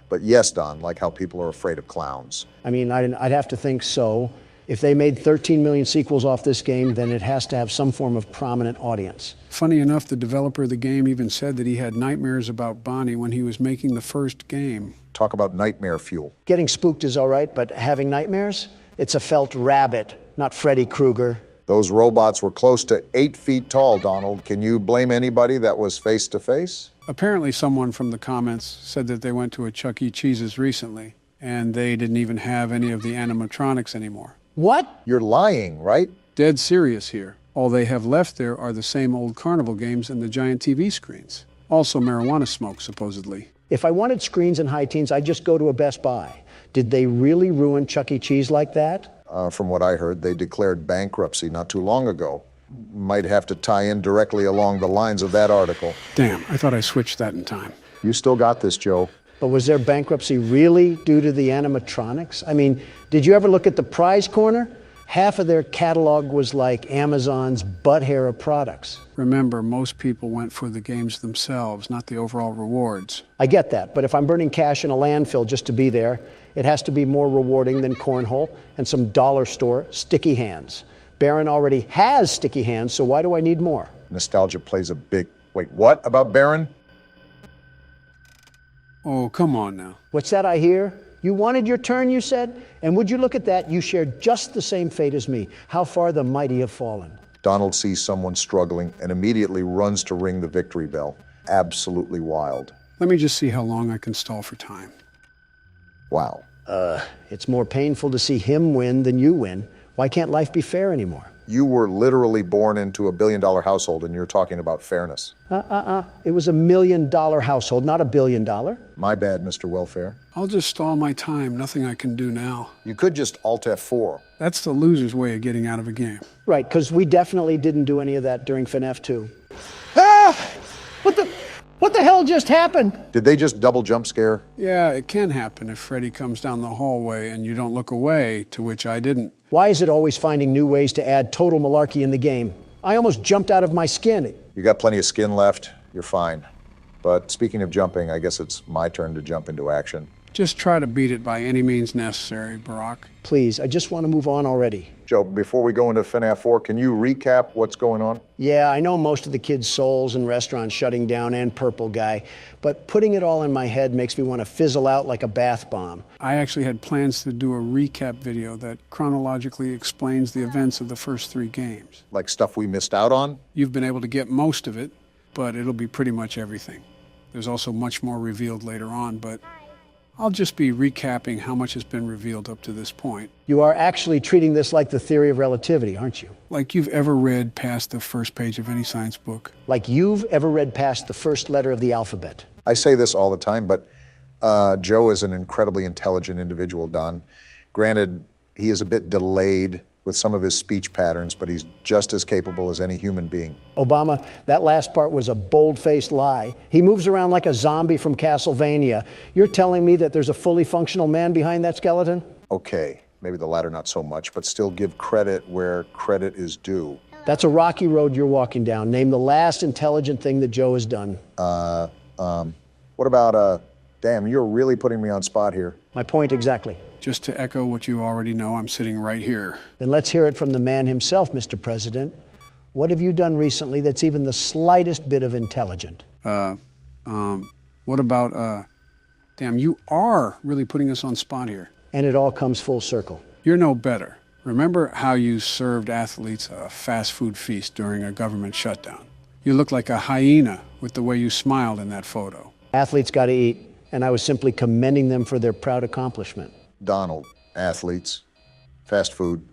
But yes, Don, like how people are afraid of clowns. I mean, I'd have to think so. If they made 13 million sequels off this game, then it has to have some form of prominent audience. Funny enough, the developer of the game even said that he had nightmares about Bonnie when he was making the first game. Talk about nightmare fuel. Getting spooked is all right, but having nightmares? It's a felt rabbit, not Freddy Krueger. Those robots were close to 8 feet tall, Donald. Can you blame anybody that was face to face? Apparently someone from the comments said that they went to a Chuck E. Cheese's recently, and they didn't even have any of the animatronics anymore. What? You're lying, right? Dead serious here. All they have left there are the same old carnival games and the giant TV screens. Also marijuana smoke, supposedly. If I wanted screens and high teens, I'd just go to a Best Buy. Did they really ruin Chuck E. Cheese like that? From what I heard, they declared bankruptcy not too long ago. Might have to tie in directly along the lines of that article. Damn, I thought I switched that in time. You still got this, Joe. But was their bankruptcy really due to the animatronics? I mean, did you ever look at the prize corner? Half of their catalog was like Amazon's butt hair of products. Remember, most people went for the games themselves, not the overall rewards. I get that, but if I'm burning cash in a landfill just to be there, it has to be more rewarding than cornhole and some dollar store sticky hands. Baron already has sticky hands, so why do I need more? Nostalgia plays a big... Wait, what about Baron? Oh, come on now. What's that I hear? You wanted your turn, you said? And would you look at that? You shared just the same fate as me. How far the mighty have fallen. Donald sees someone struggling and immediately runs to ring the victory bell. Absolutely wild. Let me just see how long I can stall for time. Wow. It's more painful to see him win than you win. Why can't life be fair anymore? You were literally born into a billion-dollar household and you're talking about fairness. It was $1 million household, not $1 billion. My bad, Mr. Welfare. I'll just stall my time. Nothing I can do now. You could just Alt F4. That's the loser's way of getting out of a game. Right, because we definitely didn't do any of that during FNAF 2. Ah! What the hell just happened? Did they just double jump scare? Yeah, it can happen if Freddy comes down the hallway and you don't look away, to which I didn't. Why is it always finding new ways to add total malarkey in the game? I almost jumped out of my skin. You got plenty of skin left. You're fine. But speaking of jumping, I guess it's my turn to jump into action. Just try to beat it by any means necessary, Barack. Please, I just want to move on already. Joe, before we go into FNAF 4, can you recap what's going on? Yeah, I know most of the kids' souls and restaurants shutting down and Purple Guy, but putting it all in my head makes me want to fizzle out like a bath bomb. I actually had plans to do a recap video that chronologically explains the events of the first 3 games. Like stuff we missed out on? You've been able to get most of it, but it'll be pretty much everything. There's also much more revealed later on, but I'll just be recapping how much has been revealed up to this point. You are actually treating this like the theory of relativity, aren't you? Like you've ever read past the first page of any science book. Like you've ever read past the first letter of the alphabet. I say this all the time, but Joe is an incredibly intelligent individual, Don. Granted, he is a bit delayed with some of his speech patterns, but he's just as capable as any human being. Obama, that last part was a bold-faced lie. He moves around like a zombie from Castlevania. You're telling me that there's a fully functional man behind that skeleton? Okay, maybe the latter not so much, but still give credit where credit is due. That's a rocky road you're walking down. Name the last intelligent thing that Joe has done. What about, damn, you're really putting me on spot here. My point exactly. Just to echo what you already know, I'm sitting right here. Then let's hear it from the man himself, Mr. President. What have you done recently that's even the slightest bit of intelligent? What about, damn, you are really putting us on spot here. And it all comes full circle. You're no better. Remember how you served athletes a fast food feast during a government shutdown? You look like a hyena with the way you smiled in that photo. Athletes got to eat, and I was simply commending them for their proud accomplishment. Donald, athletes, fast food,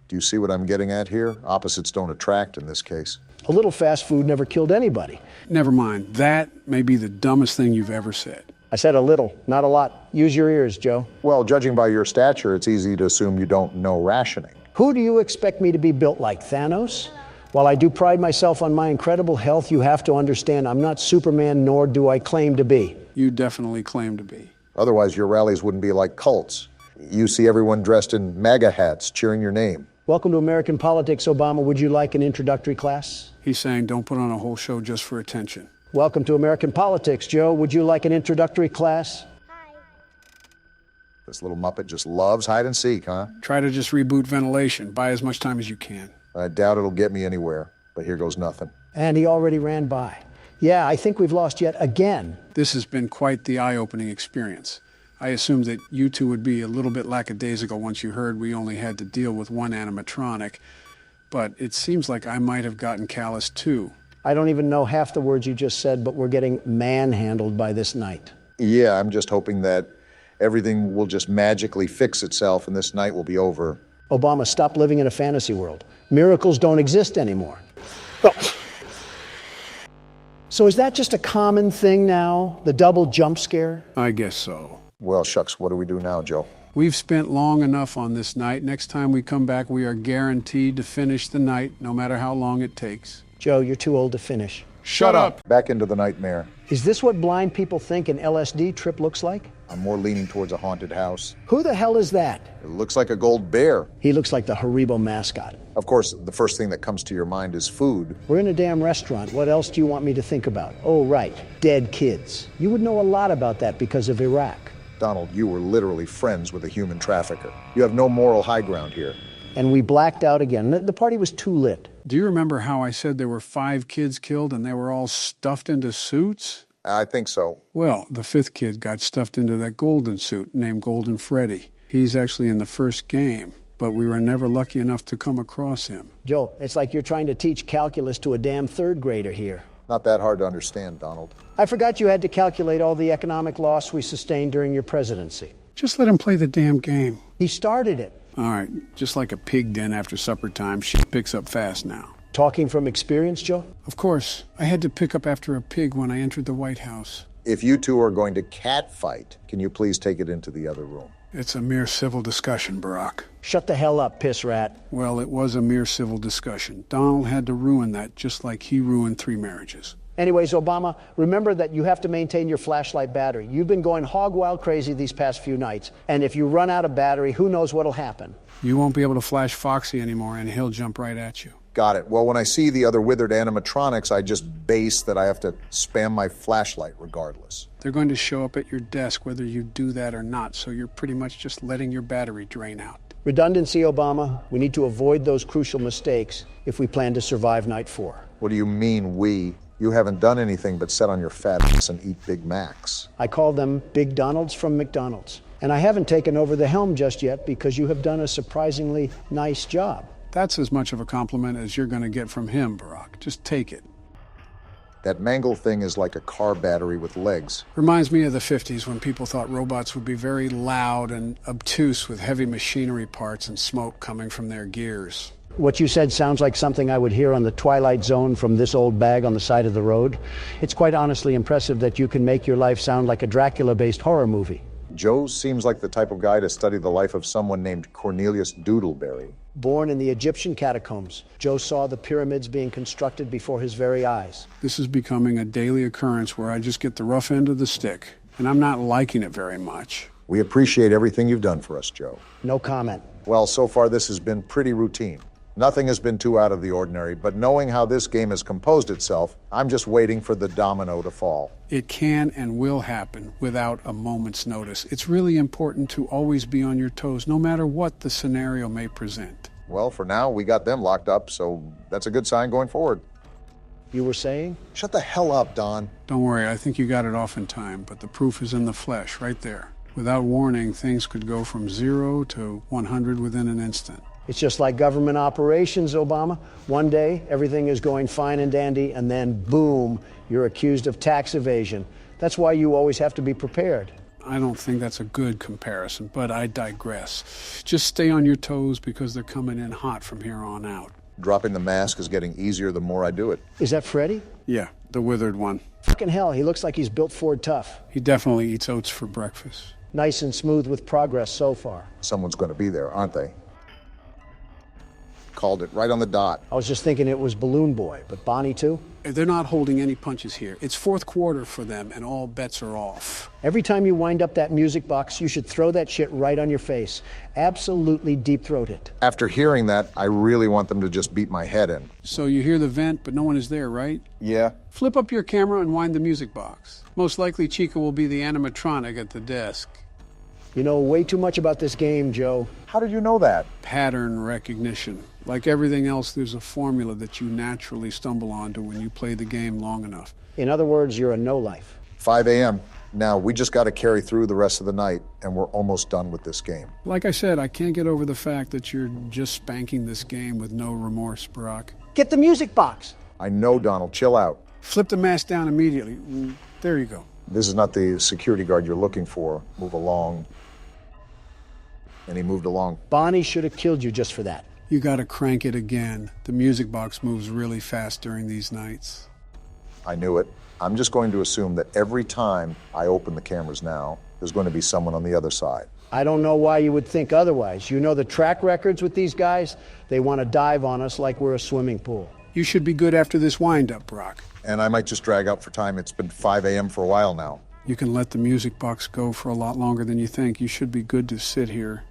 Do you see what I'm getting at here? Opposites don't attract in this case. A little fast food never killed anybody. Never mind. That may be the dumbest thing you've ever said. I said a little, not a lot. Use your ears, Joe. Well, judging by your stature, it's easy to assume you don't know rationing. Who do you expect me to be built like, Thanos? While I do pride myself on my incredible health, you have to understand I'm not Superman, nor do I claim to be. You definitely claim to be. Otherwise, your rallies wouldn't be like cults. You see everyone dressed in MAGA hats cheering your name. Welcome to American politics, Obama. Would you like an introductory class? He's saying don't put on a whole show just for attention. Welcome to American politics, Joe. Would you like an introductory class? This little Muppet just loves hide and seek, huh? Try to just reboot ventilation. Buy as much time as you can. I doubt it'll get me anywhere, but here goes nothing. And he already ran by. Yeah, I think we've lost yet again. This has been quite the eye-opening experience. I assumed that you two would be a little bit lackadaisical once you heard we only had to deal with one animatronic, but it seems like I might have gotten callous too. I don't even know half the words you just said, but we're getting manhandled by this night. Yeah, I'm just hoping that everything will just magically fix itself and this night will be over. Obama, stop living in a fantasy world. Miracles don't exist anymore. Oh. So is that just a common thing now, the double jump scare? I guess so. Well, shucks, what do we do now, Joe? We've spent long enough on this night. Next time we come back, we are guaranteed to finish the night, no matter how long it takes. Joe, you're too old to finish. Shut up! Back into the nightmare. Is this what blind people think an LSD trip looks like? I'm more leaning towards a haunted house. Who the hell is that? It looks like a gold bear. He looks like the Haribo mascot. Of course, the first thing that comes to your mind is food. We're in a damn restaurant. What else do you want me to think about? Oh, right, dead kids. You would know a lot about that because of Iraq. Donald, you were literally friends with a human trafficker. You have no moral high ground here. And we blacked out again. The party was too lit. Do you remember how I said there were 5 kids killed and they were all stuffed into suits? I think so. Well, the 5th kid got stuffed into that golden suit named Golden Freddy. He's actually in the first game, but we were never lucky enough to come across him. Joe, it's like you're trying to teach calculus to a damn 3rd grader here. Not that hard to understand, Donald. I forgot you had to calculate all the economic loss we sustained during your presidency. Just let him play the damn game. He started it. All right, just like a pig den after supper time, shit picks up fast now. Talking from experience, Joe? Of course. I had to pick up after a pig when I entered the White House. If you two are going to cat fight, can you please take it into the other room? It's a mere civil discussion, Barack. Shut the hell up, piss rat. Well, it was a mere civil discussion. Donald had to ruin that just like he ruined 3 marriages. Anyways, Obama, remember that you have to maintain your flashlight battery. You've been going hog wild crazy these past few nights, and if you run out of battery, who knows what'll happen. You won't be able to flash Foxy anymore, and he'll jump right at you. Got it. Well, when I see the other withered animatronics, I just base that I have to spam my flashlight regardless. They're going to show up at your desk whether you do that or not, so you're pretty much just letting your battery drain out. Redundancy, Obama. We need to avoid those crucial mistakes if we plan to survive Night 4. What do you mean, we? You haven't done anything but sit on your fat ass and eat Big Macs. I call them Big Donalds from McDonald's. And I haven't taken over the helm just yet because you have done a surprisingly nice job. That's as much of a compliment as you're going to get from him, Barack. Just take it. That mangle thing is like a car battery with legs. Reminds me of the 50s when people thought robots would be very loud and obtuse with heavy machinery parts and smoke coming from their gears. What you said sounds like something I would hear on the Twilight Zone from this old bag on the side of the road. It's quite honestly impressive that you can make your life sound like a Dracula-based horror movie. Joe seems like the type of guy to study the life of someone named Cornelius Doodleberry. Born in the Egyptian catacombs, Joe saw the pyramids being constructed before his very eyes. This is becoming a daily occurrence where I just get the rough end of the stick, and I'm not liking it very much. We appreciate everything you've done for us, Joe. No comment. Well, so far this has been pretty routine. Nothing has been too out of the ordinary, but knowing how this game has composed itself, I'm just waiting for the domino to fall. It can and will happen without a moment's notice. It's really important to always be on your toes, no matter what the scenario may present. Well, for now, we got them locked up, so that's a good sign going forward. You were saying? Shut the hell up, Don. Don't worry, I think you got it off in time, but the proof is in the flesh, right there. Without warning, things could go from 0 to 100 within an instant. It's just like government operations, Obama. One day, everything is going fine and dandy, and then, boom, you're accused of tax evasion. That's why you always have to be prepared. I don't think that's a good comparison, but I digress. Just stay on your toes because they're coming in hot from here on out. Dropping the mask is getting easier the more I do it. Is that Freddy? Yeah, the withered one. Fucking hell, he looks like he's built Ford tough. He definitely eats oats for breakfast. Nice and smooth with progress so far. Someone's going to be there, aren't they? Called it right on the dot. I was just thinking it was Balloon Boy, but Bonnie too? They're not holding any punches here. It's fourth quarter for them, and all bets are off. Every time you wind up that music box, you should throw that shit right on your face. Absolutely deep-throat it. After hearing that, I really want them to just beat my head in. So you hear the vent, but no one is there, right? Yeah. Flip up your camera and wind the music box. Most likely Chica will be the animatronic at the desk. You know way too much about this game, Joe. How did you know that? Pattern recognition. Like everything else, there's a formula that you naturally stumble onto when you play the game long enough. In other words, you're a no-life. 5 a.m. Now, we just got to carry through the rest of the night, and we're almost done with this game. Like I said, I can't get over the fact that you're just spanking this game with no remorse, Barack. Get the music box. I know, Donald. Chill out. Flip the mask down immediately. There you go. This is not the security guard you're looking for. Move along. And he moved along. Bonnie should have killed you just for that. You gotta crank it again. The music box moves really fast during these nights. I knew it. I'm just going to assume that every time I open the cameras now, there's going to be someone on the other side. I don't know why you would think otherwise. You know the track records with these guys? They want to dive on us like we're a swimming pool. You should be good after this wind-up, Brock. And I might just drag out for time. It's been 5 a.m. for a while now. You can let the music box go for a lot longer than you think. You should be good to sit here.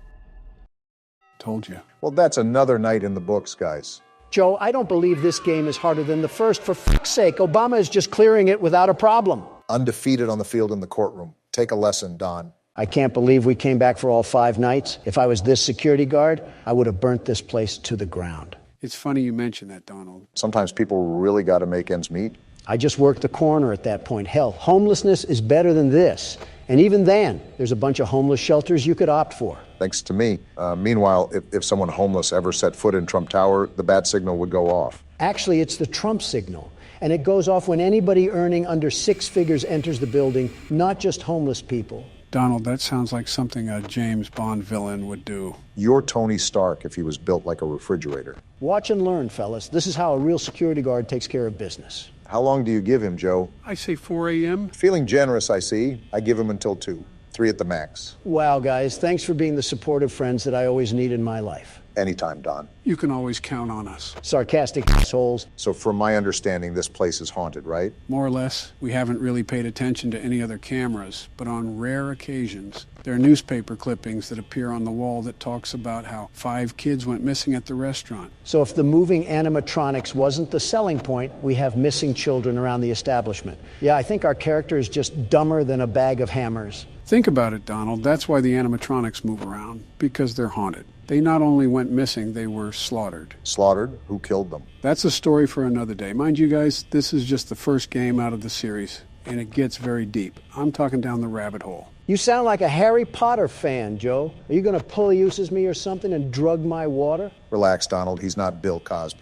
Told you. Well, that's another night in the books, guys. Joe, I don't believe this game is harder than the first. For fuck's sake, Obama is just clearing it without a problem. Undefeated on the field in the courtroom. Take a lesson, Don. I can't believe we came back for all 5 nights. If I was this security guard, I would have burnt this place to the ground. It's funny you mention that, Donald. Sometimes people really got to make ends meet. I just worked the corner at that point. Hell, homelessness is better than this. And even then, there's a bunch of homeless shelters you could opt for. Thanks to me. Meanwhile, if someone homeless ever set foot in Trump Tower, the bat signal would go off. Actually, it's the Trump signal. And it goes off when anybody earning under 6 figures enters the building, not just homeless people. Donald, that sounds like something a James Bond villain would do. You're Tony Stark if he was built like a refrigerator. Watch and learn, fellas. This is how a real security guard takes care of business. How long do you give him, Joe? I say 4 a.m. Feeling generous, I see. I give him until 2. 3 at the max. Wow, guys. Thanks for being the supportive friends that I always need in my life. Anytime, Don. You can always count on us. Sarcastic assholes. So from my understanding, this place is haunted, right? More or less. We haven't really paid attention to any other cameras, but on rare occasions, there are newspaper clippings that appear on the wall that talks about how 5 kids went missing at the restaurant. So if the moving animatronics wasn't the selling point, we have missing children around the establishment. Yeah, I think our character is just dumber than a bag of hammers. Think about it, Donald. That's why the animatronics move around, because they're haunted. They not only went missing, they were slaughtered. Slaughtered? Who killed them? That's a story for another day. Mind you guys, this is just the first game out of the series, and it gets very deep. I'm talking down the rabbit hole. You sound like a Harry Potter fan, Joe. Are you going to pull uses me or something and drug my water? Relax, Donald. He's not Bill Cosby.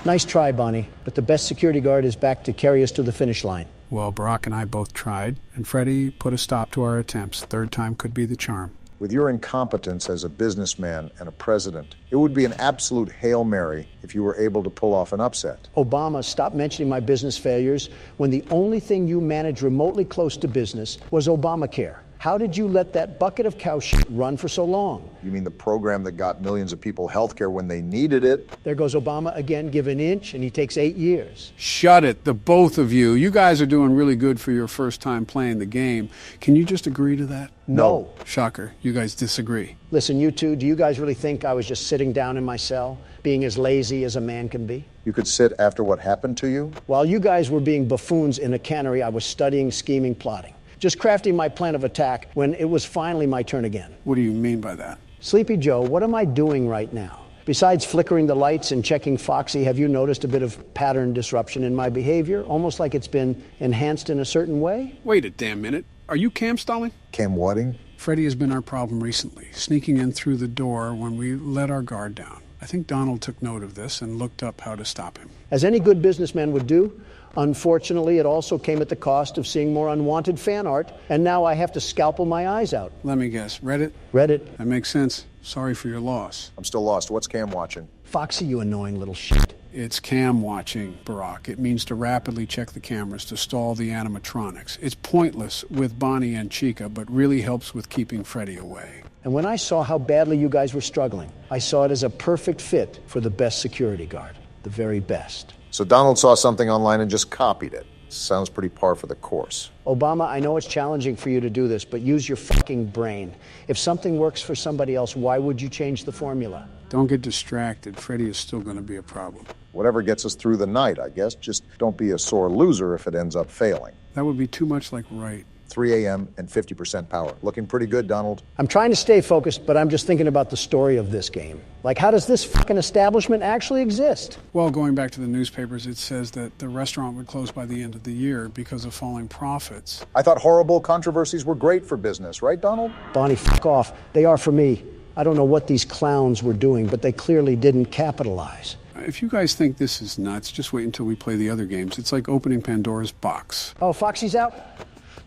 Nice try, Bonnie, but the best security guard is back to carry us to the finish line. Well, Barack and I both tried, and Freddie put a stop to our attempts. Third time could be the charm. With your incompetence as a businessman and a president, it would be an absolute Hail Mary if you were able to pull off an upset. Obama, stop mentioning my business failures when the only thing you managed remotely close to business was Obamacare. How did you let that bucket of cow shit run for so long? You mean the program that got millions of people health care when they needed it? There goes Obama again, give an inch, and he takes 8 years. Shut it, the both of you. You guys are doing really good for your first time playing the game. Can you just agree to that? No. Shocker, you guys disagree. Listen, you two, do you guys really think I was just sitting down in my cell, being as lazy as a man can be? You could sit after what happened to you? While you guys were being buffoons in a cannery, I was studying, scheming, plotting. Just crafting my plan of attack when it was finally my turn again. What do you mean by that? Sleepy Joe, what am I doing right now? Besides flickering the lights and checking Foxy, have you noticed a bit of pattern disruption in my behavior? Almost like it's been enhanced in a certain way? Wait a damn minute. Are you cam stalling? Cam whatting? Freddie has been our problem recently, sneaking in through the door when we let our guard down. I think Donald took note of this and looked up how to stop him. As any good businessman would do, Unfortunately, it also came at the cost of seeing more unwanted fan art, and now I have to scalpel my eyes out. Let me guess, Reddit? Reddit. That makes sense. Sorry for your loss. I'm still lost. What's Cam watching? Foxy, you annoying little shit. It's cam watching, Barack. It means to rapidly check the cameras to stall the animatronics. It's pointless with Bonnie and Chica, but really helps with keeping Freddy away. And when I saw how badly you guys were struggling, I saw it as a perfect fit for the best security guard. The very best. So Donald saw something online and just copied it. Sounds pretty par for the course. Obama, I know it's challenging for you to do this, but use your fucking brain. If something works for somebody else, why would you change the formula? Don't get distracted. Freddy is still going to be a problem. Whatever gets us through the night, I guess. Just don't be a sore loser if it ends up failing. That would be too much like Right. 3 a.m. and 50% power. Looking pretty good, Donald. I'm trying to stay focused, but I'm just thinking about the story of this game. Like, how does this fucking establishment actually exist? Well, going back to the newspapers, it says that the restaurant would close by the end of the year because of falling profits. I thought horrible controversies were great for business, right, Donald? Bonnie, fuck off. They are for me. I don't know what these clowns were doing, but they clearly didn't capitalize. If you guys think this is nuts, just wait until we play the other games. It's like opening Pandora's box. Oh, Foxy's out?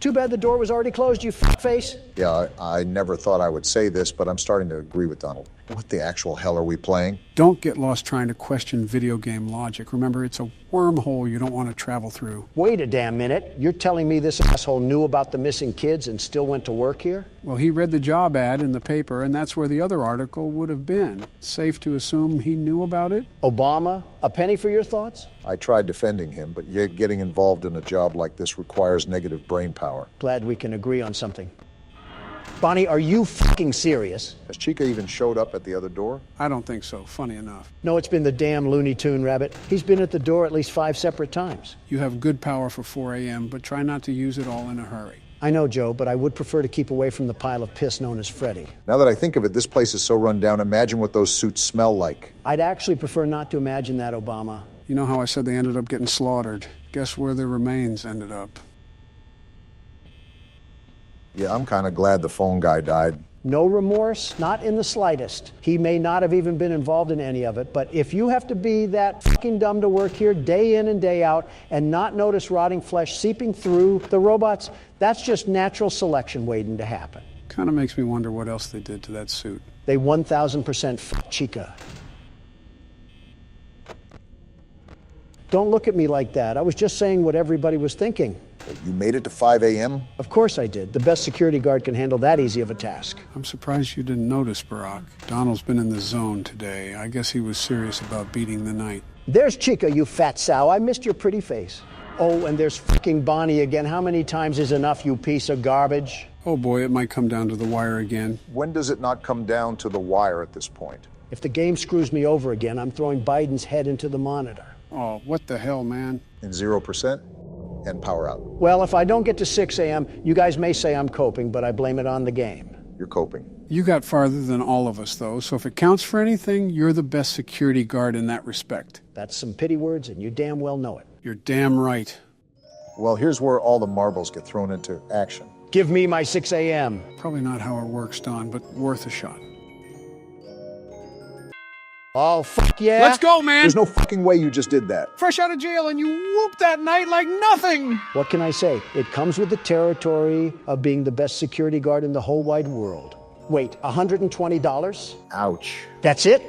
Too bad the door was already closed, you fuckface. Yeah, I never thought I would say this, but I'm starting to agree with Donald. What the actual hell are we playing? Don't get lost trying to question video game logic. Remember, it's a wormhole you don't want to travel through. Wait a damn minute. You're telling me this asshole knew about the missing kids and still went to work here? Well, he read the job ad in the paper, and that's where the other article would have been. Safe to assume he knew about it? Obama, a penny for your thoughts? I tried defending him, but yet getting involved in a job like this requires negative brain power. Glad we can agree on something. Bonnie, are you fucking serious? Has Chica even showed up at the other door? I don't think so, funny enough. No, it's been the damn Looney Tune rabbit. He's been at the door at least 5 separate times. You have good power for 4 a.m., but try not to use it all in a hurry. I know, Joe, but I would prefer to keep away from the pile of piss known as Freddy. Now that I think of it, this place is so run down. Imagine what those suits smell like. I'd actually prefer not to imagine that, Obama. You know how I said they ended up getting slaughtered? Guess where their remains ended up? Yeah, I'm kind of glad the phone guy died. No remorse, not in the slightest. He may not have even been involved in any of it, but if you have to be that fucking dumb to work here day in and day out and not notice rotting flesh seeping through the robots, that's just natural selection waiting to happen. Kind of makes me wonder what else they did to that suit. They 1,000% fucked Chica. Don't look at me like that. I was just saying what everybody was thinking. You made it to 5 a.m.? Of course I did. The best security guard can handle that easy of a task. I'm surprised you didn't notice, Barack. Donald's been in the zone today. I guess he was serious about beating the night. There's Chica, you fat sow. I missed your pretty face. Oh, and there's fucking Bonnie again. How many times is enough, you piece of garbage? Oh boy, it might come down to the wire again. When does it not come down to the wire at this point? If the game screws me over again, I'm throwing Biden's head into the monitor. Oh, what the hell, man? In 0%? And power out. Well, if I don't get to 6 a.m., you guys may say I'm coping, but I blame it on the game. You're coping. You got farther than all of us, though, so if it counts for anything, you're the best security guard in that respect. That's some pity words, and you damn well know it. You're damn right. Well, here's where all the marbles get thrown into action. Give me my 6 a.m. Probably not how it works, Don, but worth a shot. Oh, fuck yeah. Let's go, man. There's no fucking way you just did that. Fresh out of jail and you whooped that night like nothing. What can I say? It comes with the territory of being the best security guard in the whole wide world. Wait, $120? Ouch. That's it?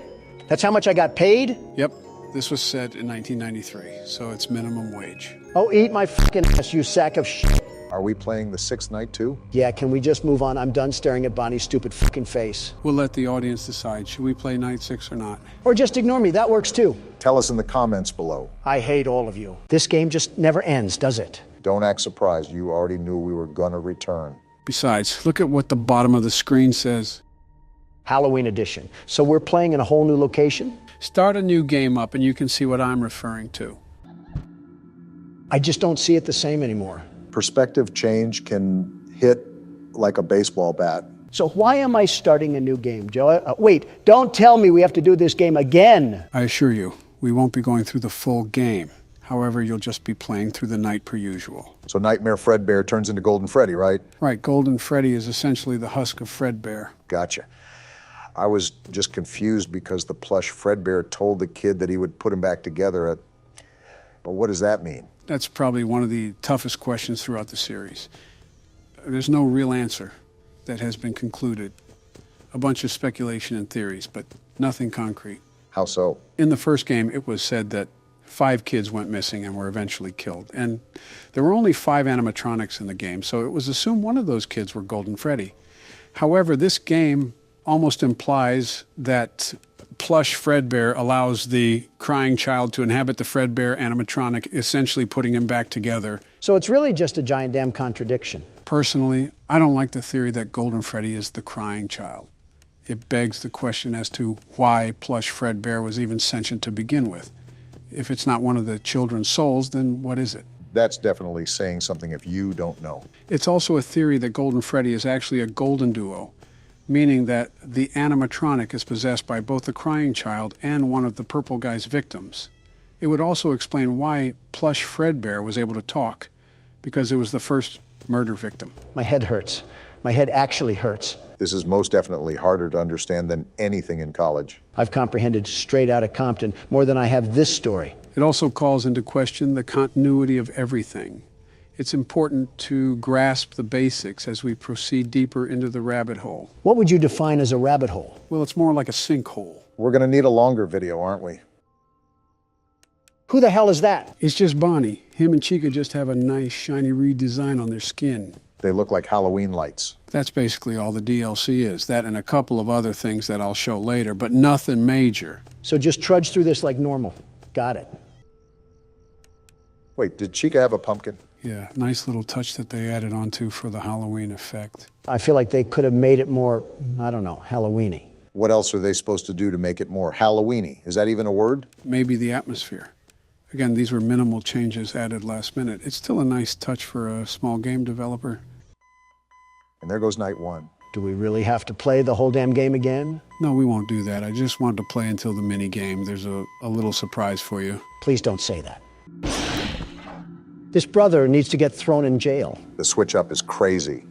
That's how much I got paid? Yep. This was set in 1993, so it's minimum wage. Oh, eat my fucking ass, you sack of shit. Are we playing the 6th night too? Yeah, can we just move on? I'm done staring at Bonnie's stupid fucking face. We'll let the audience decide. Should we play night 6 or not? Or just ignore me. That works too. Tell us in the comments below. I hate all of you. This game just never ends, does it? Don't act surprised. You already knew we were gonna return. Besides, look at what the bottom of the screen says. Halloween edition. So we're playing in a whole new location? Start a new game up and you can see what I'm referring to. I just don't see it the same anymore. Perspective change can hit like a baseball bat. So why am I starting a new game, Joe? Wait, don't tell me we have to do this game again. I assure you, we won't be going through the full game. However, you'll just be playing through the night per usual. So Nightmare Fredbear turns into Golden Freddy, right? Right, Golden Freddy is essentially the husk of Fredbear. Gotcha. I was just confused because the plush Fredbear told the kid that he would put him back together. But what does that mean? That's probably one of the toughest questions throughout the series. There's no real answer that has been concluded. A bunch of speculation and theories, but nothing concrete. How so? In the first game, it was said that 5 kids went missing and were eventually killed. And there were only 5 animatronics in the game, so it was assumed one of those kids were Golden Freddy. However, this game almost implies that plush Fredbear allows the crying child to inhabit the Fredbear animatronic, essentially putting him back together. So it's really just a giant damn contradiction. Personally, I don't like the theory that Golden Freddy is the crying child. It begs the question as to why plush Fredbear was even sentient to begin with. If it's not one of the children's souls, then what is it? That's definitely saying something if you don't know. It's also a theory that Golden Freddy is actually a golden duo, meaning that the animatronic is possessed by both the crying child and one of the purple guy's victims. It would also explain why plush Fredbear was able to talk, because it was the first murder victim. My head hurts. My head actually hurts. This is most definitely harder to understand than anything in college. I've comprehended straight out of Compton more than I have this story. It also calls into question the continuity of everything. It's important to grasp the basics as we proceed deeper into the rabbit hole. What would you define as a rabbit hole? Well, it's more like a sinkhole. We're going to need a longer video, aren't we? Who the hell is that? It's just Bonnie. Him and Chica just have a nice shiny redesign on their skin. They look like Halloween lights. That's basically all the DLC is. That and a couple of other things that I'll show later, but nothing major. So just trudge through this like normal. Got it. Wait, did Chica have a pumpkin? Yeah, nice little touch that they added onto for the Halloween effect. I feel like they could have made it more, I don't know, Halloween-y. What else are they supposed to do to make it more Halloween-y? Is that even a word? Maybe the atmosphere. Again, these were minimal changes added last minute. It's still a nice touch for a small game developer. And there goes night 1. Do we really have to play the whole damn game again? No, we won't do that. I just wanted to play until the mini game. There's a little surprise for you. Please don't say that. This brother needs to get thrown in jail. The switch up is crazy.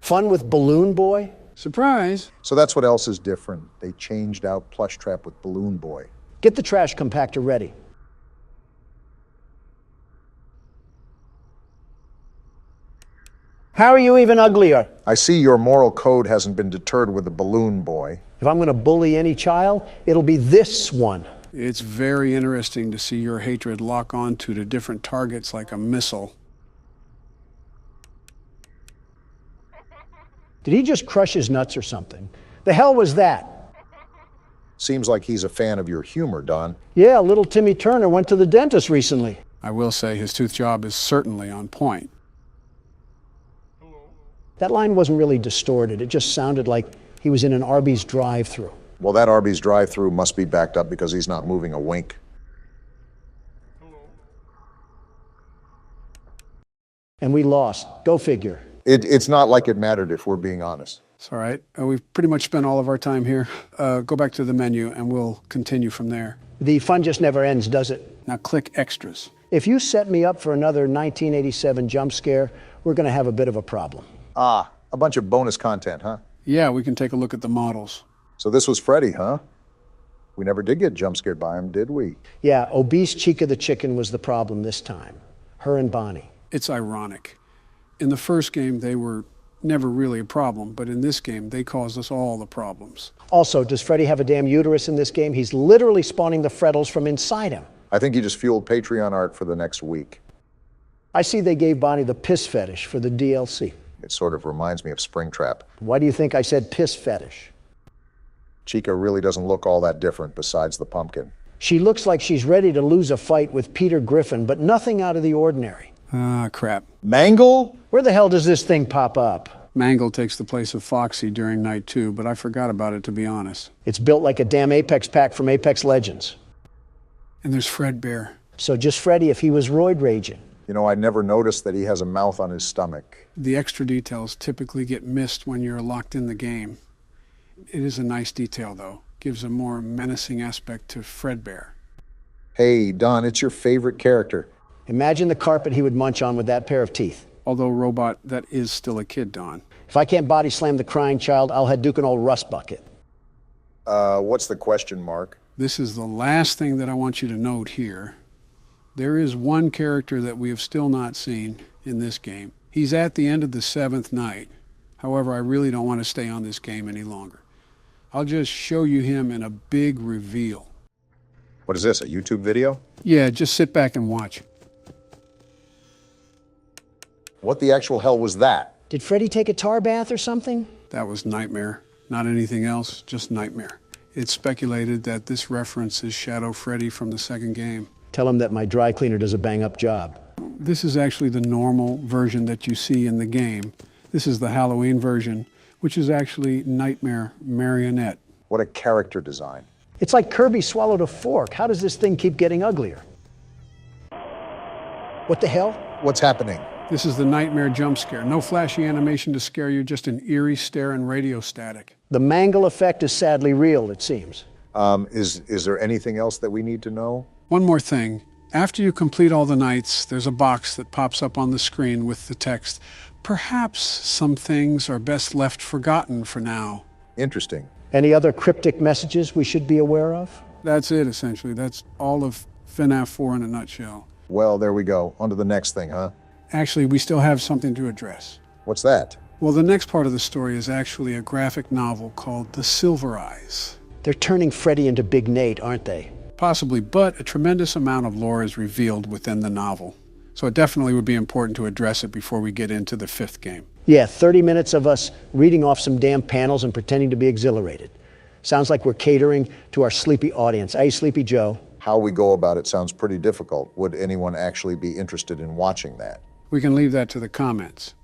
Fun with Balloon Boy? Surprise! So that's what else is different. They changed out Plush Trap with Balloon Boy. Get the trash compactor ready. How are you even uglier? I see your moral code hasn't been deterred with the Balloon Boy. If I'm going to bully any child, it'll be this one. It's very interesting to see your hatred lock onto the different targets like a missile. Did he just crush his nuts or something? The hell was that? Seems like he's a fan of your humor, Don. Yeah, little Timmy Turner went to the dentist recently. I will say his tooth job is certainly on point. That line wasn't really distorted. It just sounded like he was in an Arby's drive-thru. Well, that Arby's drive-thru must be backed up because he's not moving a wink. And we lost. Go figure. It's not like it mattered, if we're being honest. It's all right. We've pretty much spent all of our time here. Go back to the menu and we'll continue from there. The fun just never ends, does it? Now click extras. If you set me up for another 1987 jump scare, we're going to have a bit of a problem. Ah, a bunch of bonus content, huh? Yeah, we can take a look at the models. So this was Freddy, huh? We never did get jump scared by him, did we? Yeah, obese Chica the chicken was the problem this time. Her and Bonnie. It's ironic. In the first game, they were never really a problem, but in this game, they caused us all the problems. Also, does Freddy have a damn uterus in this game? He's literally spawning the Freddles from inside him. I think he just fueled Patreon art for the next week. I see they gave Bonnie the piss fetish for the DLC. It sort of reminds me of Springtrap. Why do you think I said piss fetish? Chica really doesn't look all that different besides the pumpkin. She looks like she's ready to lose a fight with Peter Griffin, but nothing out of the ordinary. Ah, crap. Mangle? Where the hell does this thing pop up? Mangle takes the place of Foxy during night 2, but I forgot about it, to be honest. It's built like a damn Apex pack from Apex Legends. And there's Fredbear. So just Freddy if he was roid raging. You know, I never noticed that he has a mouth on his stomach. The extra details typically get missed when you're locked in the game. It is a nice detail, though. Gives a more menacing aspect to Fredbear. Hey, Don, it's your favorite character. Imagine the carpet he would munch on with that pair of teeth. Although, Robot, that is still a kid, Don. If I can't body slam the crying child, I'll head Duke an old rust bucket. What's the question, Mark? This is the last thing that I want you to note here. There is one character that we have still not seen in this game. He's at the end of the 7th night. However, I really don't want to stay on this game any longer. I'll just show you him in a big reveal. What is this, a YouTube video? Yeah, just sit back and watch. What the actual hell was that? Did Freddy take a tar bath or something? That was Nightmare. Not anything else, just Nightmare. It's speculated that this reference is Shadow Freddy from the 2nd game. Tell him that my dry cleaner does a bang-up job. This is actually the normal version that you see in the game. This is the Halloween version, which is actually Nightmare Marionette. What a character design. It's like Kirby swallowed a fork. How does this thing keep getting uglier? What the hell? What's happening? This is the Nightmare jump scare. No flashy animation to scare you, just an eerie stare and radio static. The Mangle effect is sadly real, it seems. Is there anything else that we need to know? One more thing. After you complete all the nights, there's a box that pops up on the screen with the text, "Perhaps some things are best left forgotten for now." Interesting. Any other cryptic messages we should be aware of? That's it, essentially. That's all of FNAF 4 in a nutshell. Well, there we go. On to the next thing, huh? Actually, we still have something to address. What's that? Well, the next part of the story is actually a graphic novel called The Silver Eyes. They're turning Freddy into Big Nate, aren't they? Possibly, but a tremendous amount of lore is revealed within the novel. So it definitely would be important to address it before we get into the 5th game. Yeah, 30 minutes of us reading off some damn panels and pretending to be exhilarated. Sounds like we're catering to our sleepy audience. Hey, Sleepy Joe. How we go about it sounds pretty difficult. Would anyone actually be interested in watching that? We can leave that to the comments.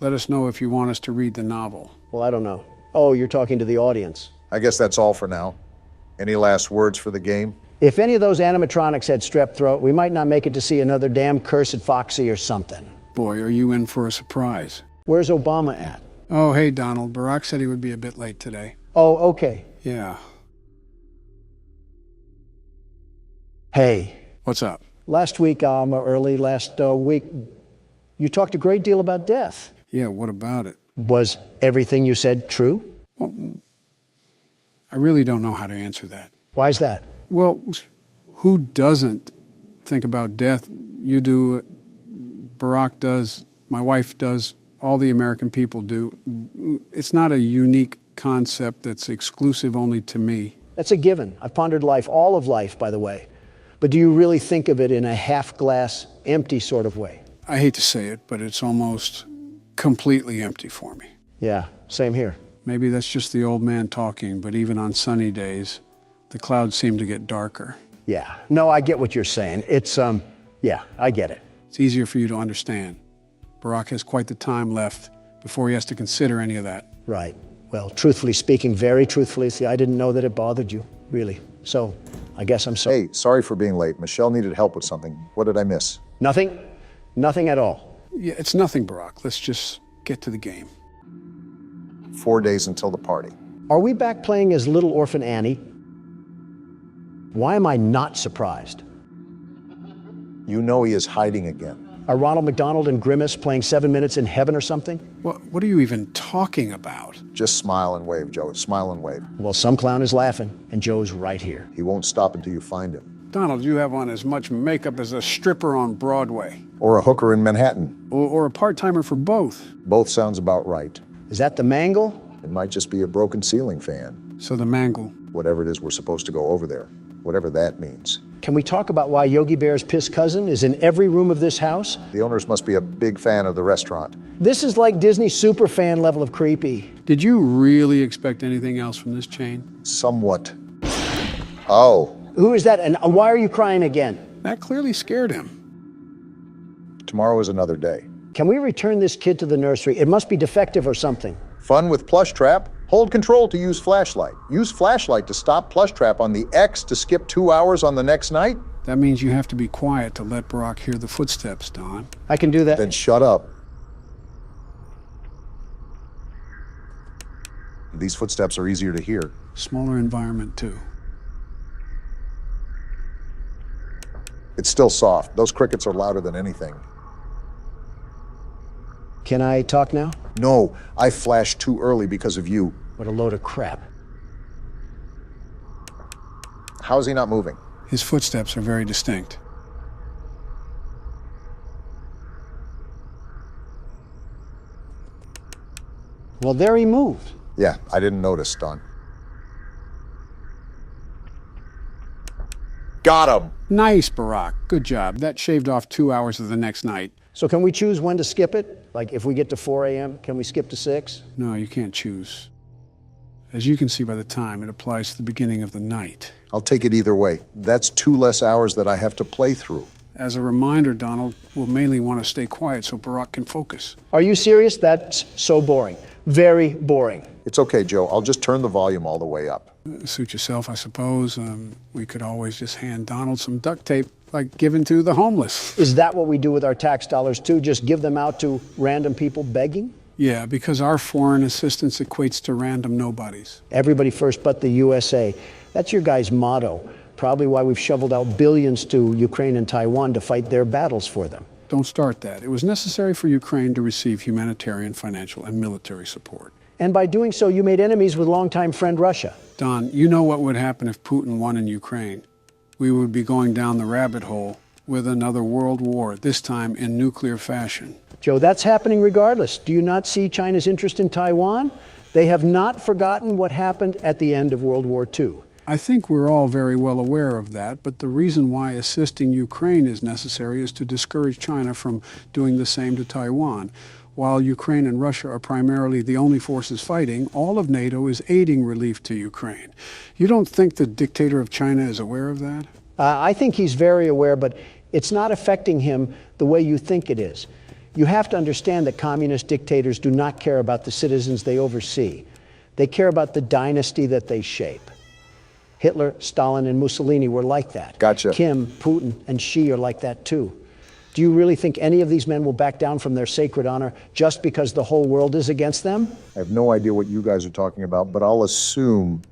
Let us know if you want us to read the novel. Well, I don't know. Oh, you're talking to the audience. I guess that's all for now. Any last words for the game? If any of those animatronics had strep throat, we might not make it to see another damn cursed Foxy or something. Boy, are you in for a surprise. Where's Obama at? Oh, hey, Donald. Barack said he would be a bit late today. Oh, okay. Yeah. Hey. What's up? Last week, you talked a great deal about death. Yeah, what about it? Was everything you said true? Well, I really don't know how to answer that. Why is that? Well, who doesn't think about death? You do, Barack does, my wife does, all the American people do. It's not a unique concept that's exclusive only to me. That's a given. I've pondered life, all of life, by the way. But do you really think of it in a half-glass, empty sort of way? I hate to say it, but it's almost completely empty for me. Yeah, same here. Maybe that's just the old man talking, but even on sunny days, the clouds seem to get darker. Yeah, no, I get what you're saying. Yeah, I get it. It's easier for you to understand. Barack has quite the time left before he has to consider any of that. Right. Well, truthfully speaking, very truthfully, see, I didn't know that it bothered you, really. So, I guess I'm sorry. Hey, sorry for being late. Michelle needed help with something. What did I miss? Nothing? Nothing at all. Yeah, it's nothing, Barack. Let's just get to the game. 4 days until the party. Are we back playing as Little Orphan Annie? Why am I not surprised? You know he is hiding again. Are Ronald McDonald and Grimace playing 7 Minutes in Heaven or something? What are you even talking about? Just smile and wave, Joe. Smile and wave. Well, some clown is laughing, and Joe's right here. He won't stop until you find him. Donald, you have on as much makeup as a stripper on Broadway. Or a hooker in Manhattan. Or a part-timer for both. Both sounds about right. Is that the Mangle? It might just be a broken ceiling fan. So the Mangle. Whatever it is we're supposed to go over there. Whatever that means. Can we talk about why Yogi Bear's piss cousin is in every room of this house? The owners must be a big fan of the restaurant. This is like Disney superfan level of creepy. Did you really expect anything else from this chain? Somewhat. Oh. Who is that, and why are you crying again? That clearly scared him. Tomorrow is another day. Can we return this kid to the nursery? It must be defective or something. Fun with Plush Trap? Hold control to use flashlight. Use flashlight to stop Plush Trap on the X to skip 2 hours on the next night? That means you have to be quiet to let Barack hear the footsteps, Don. I can do that. Then shut up. These footsteps are easier to hear. Smaller environment, too. It's still soft. Those crickets are louder than anything. Can I talk now? No, I flashed too early because of you. What a load of crap. How is he not moving? His footsteps are very distinct. Well, there he moved. Yeah, I didn't notice, Don. Got him! Nice, Barack. Good job. That shaved off 2 hours of the next night. So can we choose when to skip it? Like if we get to 4 a.m., can we skip to 6? No, you can't choose. As you can see by the time, it applies to the beginning of the night. I'll take it either way. That's 2 less hours that I have to play through. As a reminder, Donald, we'll mainly want to stay quiet so Barack can focus. Are you serious? That's so boring. Very boring. It's okay, Joe. I'll just turn the volume all the way up. Suit yourself, I suppose. We could always just hand Donald some duct tape, like given to the homeless. Is that what we do with our tax dollars, too? Just give them out to random people begging? Yeah, because our foreign assistance equates to random nobodies. Everybody first but the USA. That's your guy's motto. Probably why we've shoveled out billions to Ukraine and Taiwan to fight their battles for them. Don't start that. It was necessary for Ukraine to receive humanitarian, financial, and military support. And by doing so, you made enemies with longtime friend Russia. Don, you know what would happen if Putin won in Ukraine. We would be going down the rabbit hole with another world war, this time in nuclear fashion. Joe, that's happening regardless. Do you not see China's interest in Taiwan? They have not forgotten what happened at the end of World War II. I think we're all very well aware of that, but the reason why assisting Ukraine is necessary is to discourage China from doing the same to Taiwan. While Ukraine and Russia are primarily the only forces fighting, all of NATO is aiding relief to Ukraine. You don't think the dictator of China is aware of that? I think he's very aware, but it's not affecting him the way you think it is. You have to understand that communist dictators do not care about the citizens they oversee. They care about the dynasty that they shape. Hitler, Stalin, and Mussolini were like that. Gotcha. Kim, Putin, and Xi are like that too. Do you really think any of these men will back down from their sacred honor just because the whole world is against them? I have no idea what you guys are talking about, but I'll assume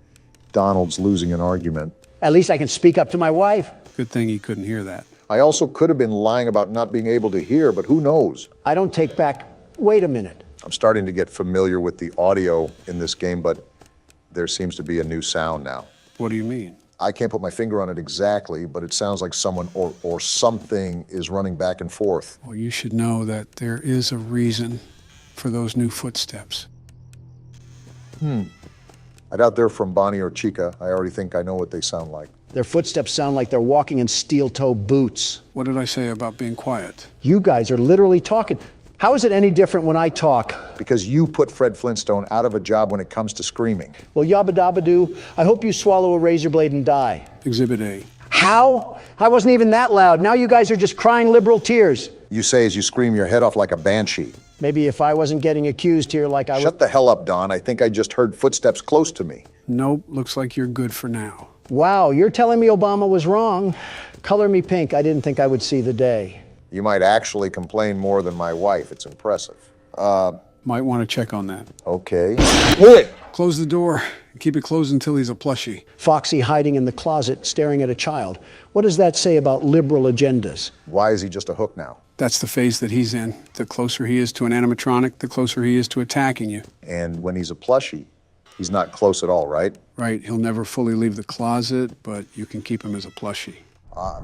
Donald's losing an argument. At least I can speak up to my wife. Good thing he couldn't hear that. I also could have been lying about not being able to hear, but who knows? I don't take back. Wait a minute. I'm starting to get familiar with the audio in this game, but there seems to be a new sound now. What do you mean? I can't put my finger on it exactly, but it sounds like someone or something is running back and forth. Well, you should know that there is a reason for those new footsteps. I doubt they're from Bonnie or Chica. I already think I know what they sound like. Their footsteps sound like they're walking in steel-toe boots. What did I say about being quiet? You guys are literally talking. How is it any different when I talk? Because you put Fred Flintstone out of a job when it comes to screaming. Well, yabba dabba doo, I hope you swallow a razor blade and die. Exhibit A. How? I wasn't even that loud. Now you guys are just crying liberal tears. You say as you scream your head off like a banshee. Maybe if I wasn't getting accused here like I was. Shut the hell up, Don. I think I just heard footsteps close to me. Nope, looks like you're good for now. Wow, you're telling me Obama was wrong. Color me pink. I didn't think I would see the day. You might actually complain more than my wife. It's impressive. Might want to check on that. Okay. Close the door. Keep it closed until he's a plushie. Foxy hiding in the closet, staring at a child. What does that say about liberal agendas? Why is he just a hook now? That's the phase that he's in. The closer he is to an animatronic, the closer he is to attacking you. And when he's a plushie, he's not close at all, right? Right. He'll never fully leave the closet, but you can keep him as a plushie.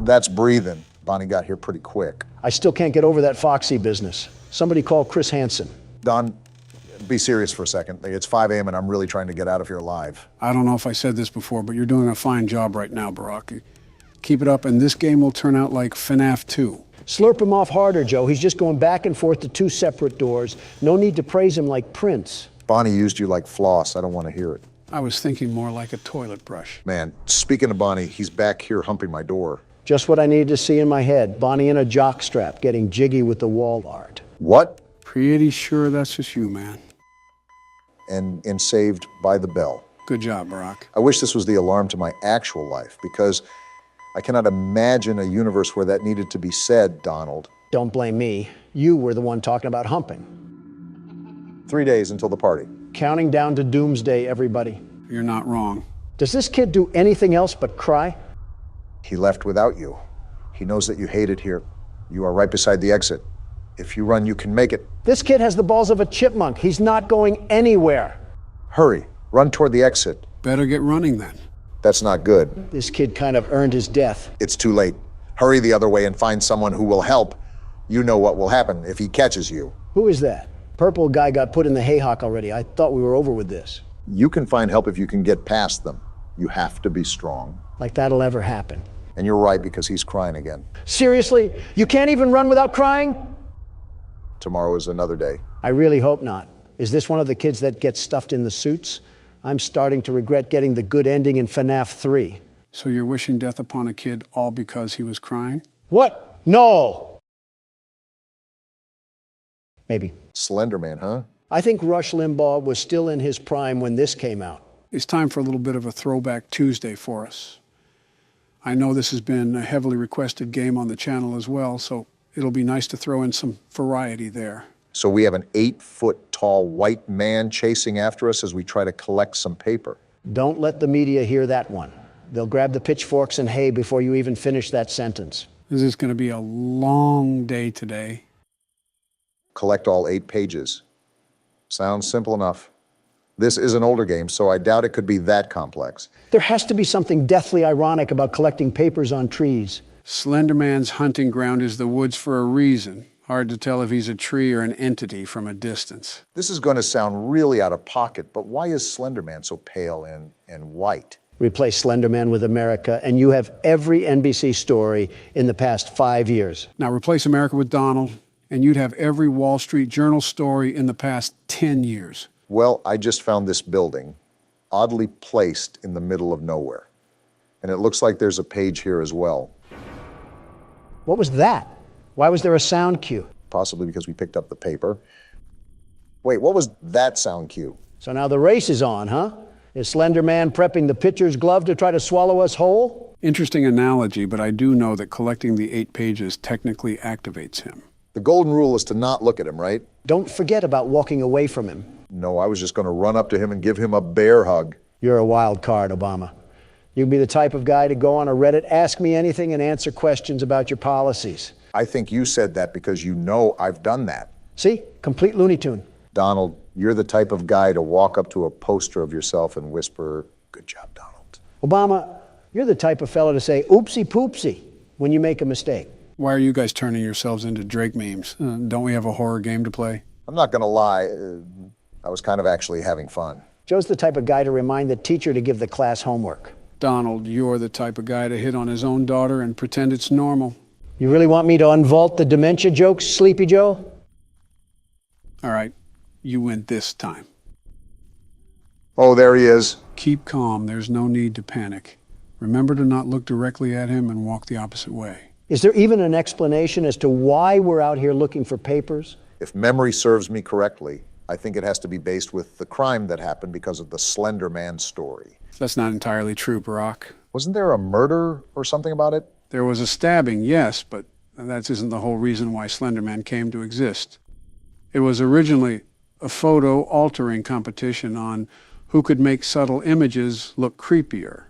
That's breathing. Bonnie got here pretty quick. I still can't get over that Foxy business. Somebody call Chris Hansen. Don, be serious for a second. It's 5 a.m. and I'm really trying to get out of here alive. I don't know if I said this before, but you're doing a fine job right now, Barack. Keep it up, and this game will turn out like FNAF 2. Slurp him off harder, Joe. He's just going back and forth to 2 separate doors. No need to praise him like Prince. Bonnie used you like floss. I don't want to hear it. I was thinking more like a toilet brush. Man, speaking of Bonnie, he's back here humping my door. Just what I needed to see in my head. Bonnie in a jockstrap, getting jiggy with the wall art. What? Pretty sure that's just you, man. And Saved by the Bell. Good job, Barack. I wish this was the alarm to my actual life, because I cannot imagine a universe where that needed to be said, Donald. Don't blame me. You were the one talking about humping. 3 days until the party. Counting down to doomsday, everybody. You're not wrong. Does this kid do anything else but cry? He left without you. He knows that you hate it here. You are right beside the exit. If you run, you can make it. This kid has the balls of a chipmunk. He's not going anywhere. Hurry. Run toward the exit. Better get running then. That's not good. This kid kind of earned his death. It's too late. Hurry the other way and find someone who will help. You know what will happen if he catches you. Who is that? purple guy got put in the hayhawk already. I thought we were over with this. You can find help if you can get past them. You have to be strong. Like that'll ever happen. And you're right, because he's crying again. Seriously? You can't even run without crying? Tomorrow is another day. I really hope not. Is this one of the kids that gets stuffed in the suits? I'm starting to regret getting the good ending in FNAF 3. So you're wishing death upon a kid all because he was crying? What? No! Maybe. Slender Man, huh? I think Rush Limbaugh was still in his prime when this came out. It's time for a little bit of a throwback Tuesday for us. I know this has been a heavily requested game on the channel as well, so it'll be nice to throw in some variety there. So we have an 8-foot-tall white man chasing after us as we try to collect some paper. Don't let the media hear that one. They'll grab the pitchforks and hay before you even finish that sentence. This is going to be a long day today. Collect all 8 pages. Sounds simple enough. This is an older game, so I doubt it could be that complex. There has to be something deathly ironic about collecting papers on trees. Slenderman's hunting ground is the woods for a reason. Hard to tell if he's a tree or an entity from a distance. This is going to sound really out of pocket, but why is Slenderman so pale and white? Replace Slenderman with America, and you have every NBC story in the past 5 years. Now replace America with Donald, and you'd have every Wall Street Journal story in the past 10 years. Well, I just found this building, oddly placed in the middle of nowhere. And it looks like there's a page here as well. What was that? Why was there a sound cue? Possibly because we picked up the paper. Wait, what was that sound cue? So now the race is on, huh? Is Slender Man prepping the pitcher's glove to try to swallow us whole? Interesting analogy, but I do know that collecting the 8 pages technically activates him. The golden rule is to not look at him, right? Don't forget about walking away from him. No, I was just going to run up to him and give him a bear hug. You're a wild card, Obama. You'd be the type of guy to go on a Reddit, ask me anything, and answer questions about your policies. I think you said that because you know I've done that. See? Complete Looney Tune. Donald, you're the type of guy to walk up to a poster of yourself and whisper, "Good job, Donald." Obama, you're the type of fellow to say, "Oopsie poopsie," when you make a mistake. Why are you guys turning yourselves into Drake memes? Don't we have a horror game to play? I'm not going to lie. I was kind of actually having fun. Joe's the type of guy to remind the teacher to give the class homework. Donald, you're the type of guy to hit on his own daughter and pretend it's normal. You really want me to unvault the dementia jokes, Sleepy Joe? All right, you win this time. Oh, there he is. Keep calm. There's no need to panic. Remember to not look directly at him and walk the opposite way. Is there even an explanation as to why we're out here looking for papers? If memory serves me correctly, I think it has to be based with the crime that happened because of the Slender Man story. That's not entirely true, Barack. Wasn't there a murder or something about it? There was a stabbing, yes, but that isn't the whole reason why Slenderman came to exist. It was originally a photo altering competition on who could make subtle images look creepier.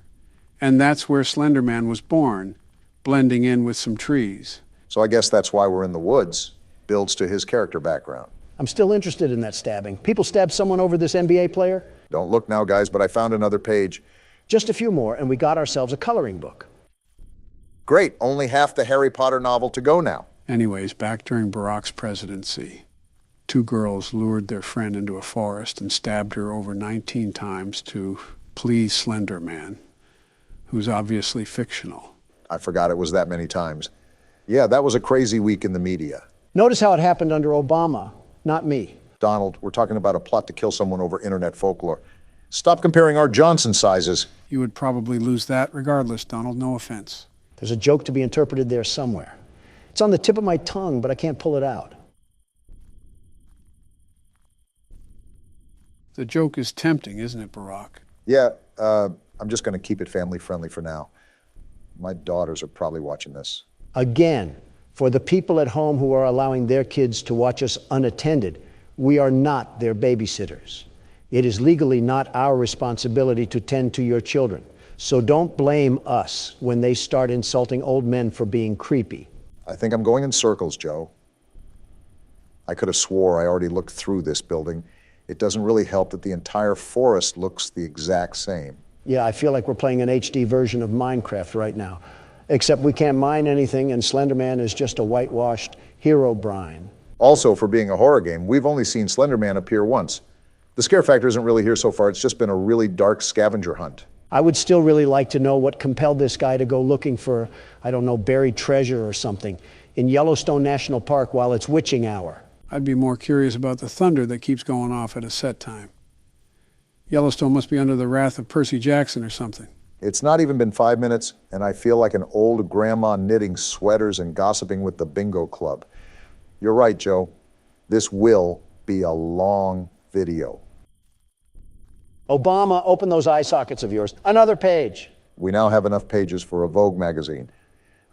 And that's where Slenderman was born, blending in with some trees. So I guess that's why we're in the woods. Builds to his character background. I'm still interested in that stabbing. People stabbed someone over this NBA player? Don't look now, guys, but I found another page. Just a few more, and we got ourselves a coloring book. Great, only half the Harry Potter novel to go now. Anyways, back during Barack's presidency, 2 girls lured their friend into a forest and stabbed her over 19 times to please Slender Man, who's obviously fictional. I forgot it was that many times. Yeah, that was a crazy week in the media. Notice how it happened under Obama, not me. Donald, we're talking about a plot to kill someone over internet folklore. Stop comparing our Johnson sizes. You would probably lose that regardless, Donald, no offense. There's a joke to be interpreted there somewhere. It's on the tip of my tongue, but I can't pull it out. The joke is tempting, isn't it, Barack? Yeah, I'm just going to keep it family friendly for now. My daughters are probably watching this. Again, for the people at home who are allowing their kids to watch us unattended, we are not their babysitters. It is legally not our responsibility to tend to your children. So don't blame us when they start insulting old men for being creepy. I think I'm going in circles, Joe. I could have swore I already looked through this building. It doesn't really help that the entire forest looks the exact same. Yeah, I feel like we're playing an HD version of Minecraft right now. Except we can't mine anything and Slenderman is just a whitewashed hero brine. Also, for being a horror game, we've only seen Slender Man appear once. The scare factor isn't really here so far. It's just been a really dark scavenger hunt. I would still really like to know what compelled this guy to go looking for, I don't know, buried treasure or something in Yellowstone National Park while it's witching hour. I'd be more curious about the thunder that keeps going off at a set time. Yellowstone must be under the wrath of Percy Jackson or something. It's not even been 5 minutes, and I feel like an old grandma knitting sweaters and gossiping with the bingo club. You're right, Joe. This will be a long video. Obama, open those eye sockets of yours. Another page. We now have enough pages for a Vogue magazine.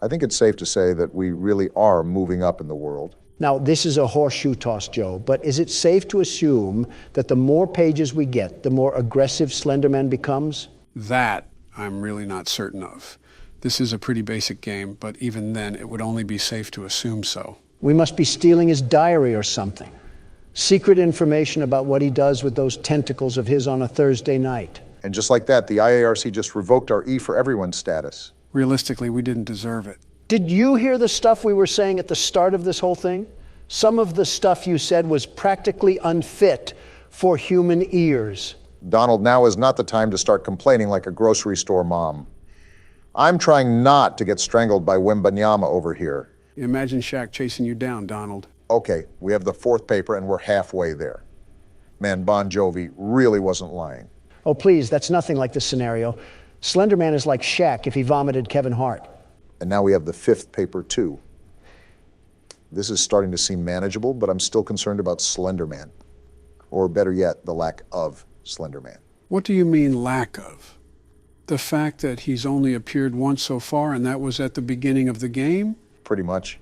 I think it's safe to say that we really are moving up in the world. Now, this is a horseshoe toss, Joe, but is it safe to assume that the more pages we get, the more aggressive Slenderman becomes? That I'm really not certain of. This is a pretty basic game, but even then, it would only be safe to assume so. We must be stealing his diary or something. Secret information about what he does with those tentacles of his on a Thursday night. And just like that, the IARC just revoked our E for Everyone status. Realistically, we didn't deserve it. Did you hear the stuff we were saying at the start of this whole thing? Some of the stuff you said was practically unfit for human ears. Donald, now is not the time to start complaining like a grocery store mom. I'm trying not to get strangled by Wembanyama over here. Imagine Shaq chasing you down, Donald. Okay, we have the fourth paper and we're halfway there. Man, Bon Jovi really wasn't lying. Oh, please, that's nothing like this scenario. Slenderman is like Shaq if he vomited Kevin Hart. And now we have the fifth paper, too. This is starting to seem manageable, but I'm still concerned about Slenderman. Or better yet, the lack of Slenderman. What do you mean, lack of? The fact that he's only appeared once so far, and that was at the beginning of the game? Pretty much.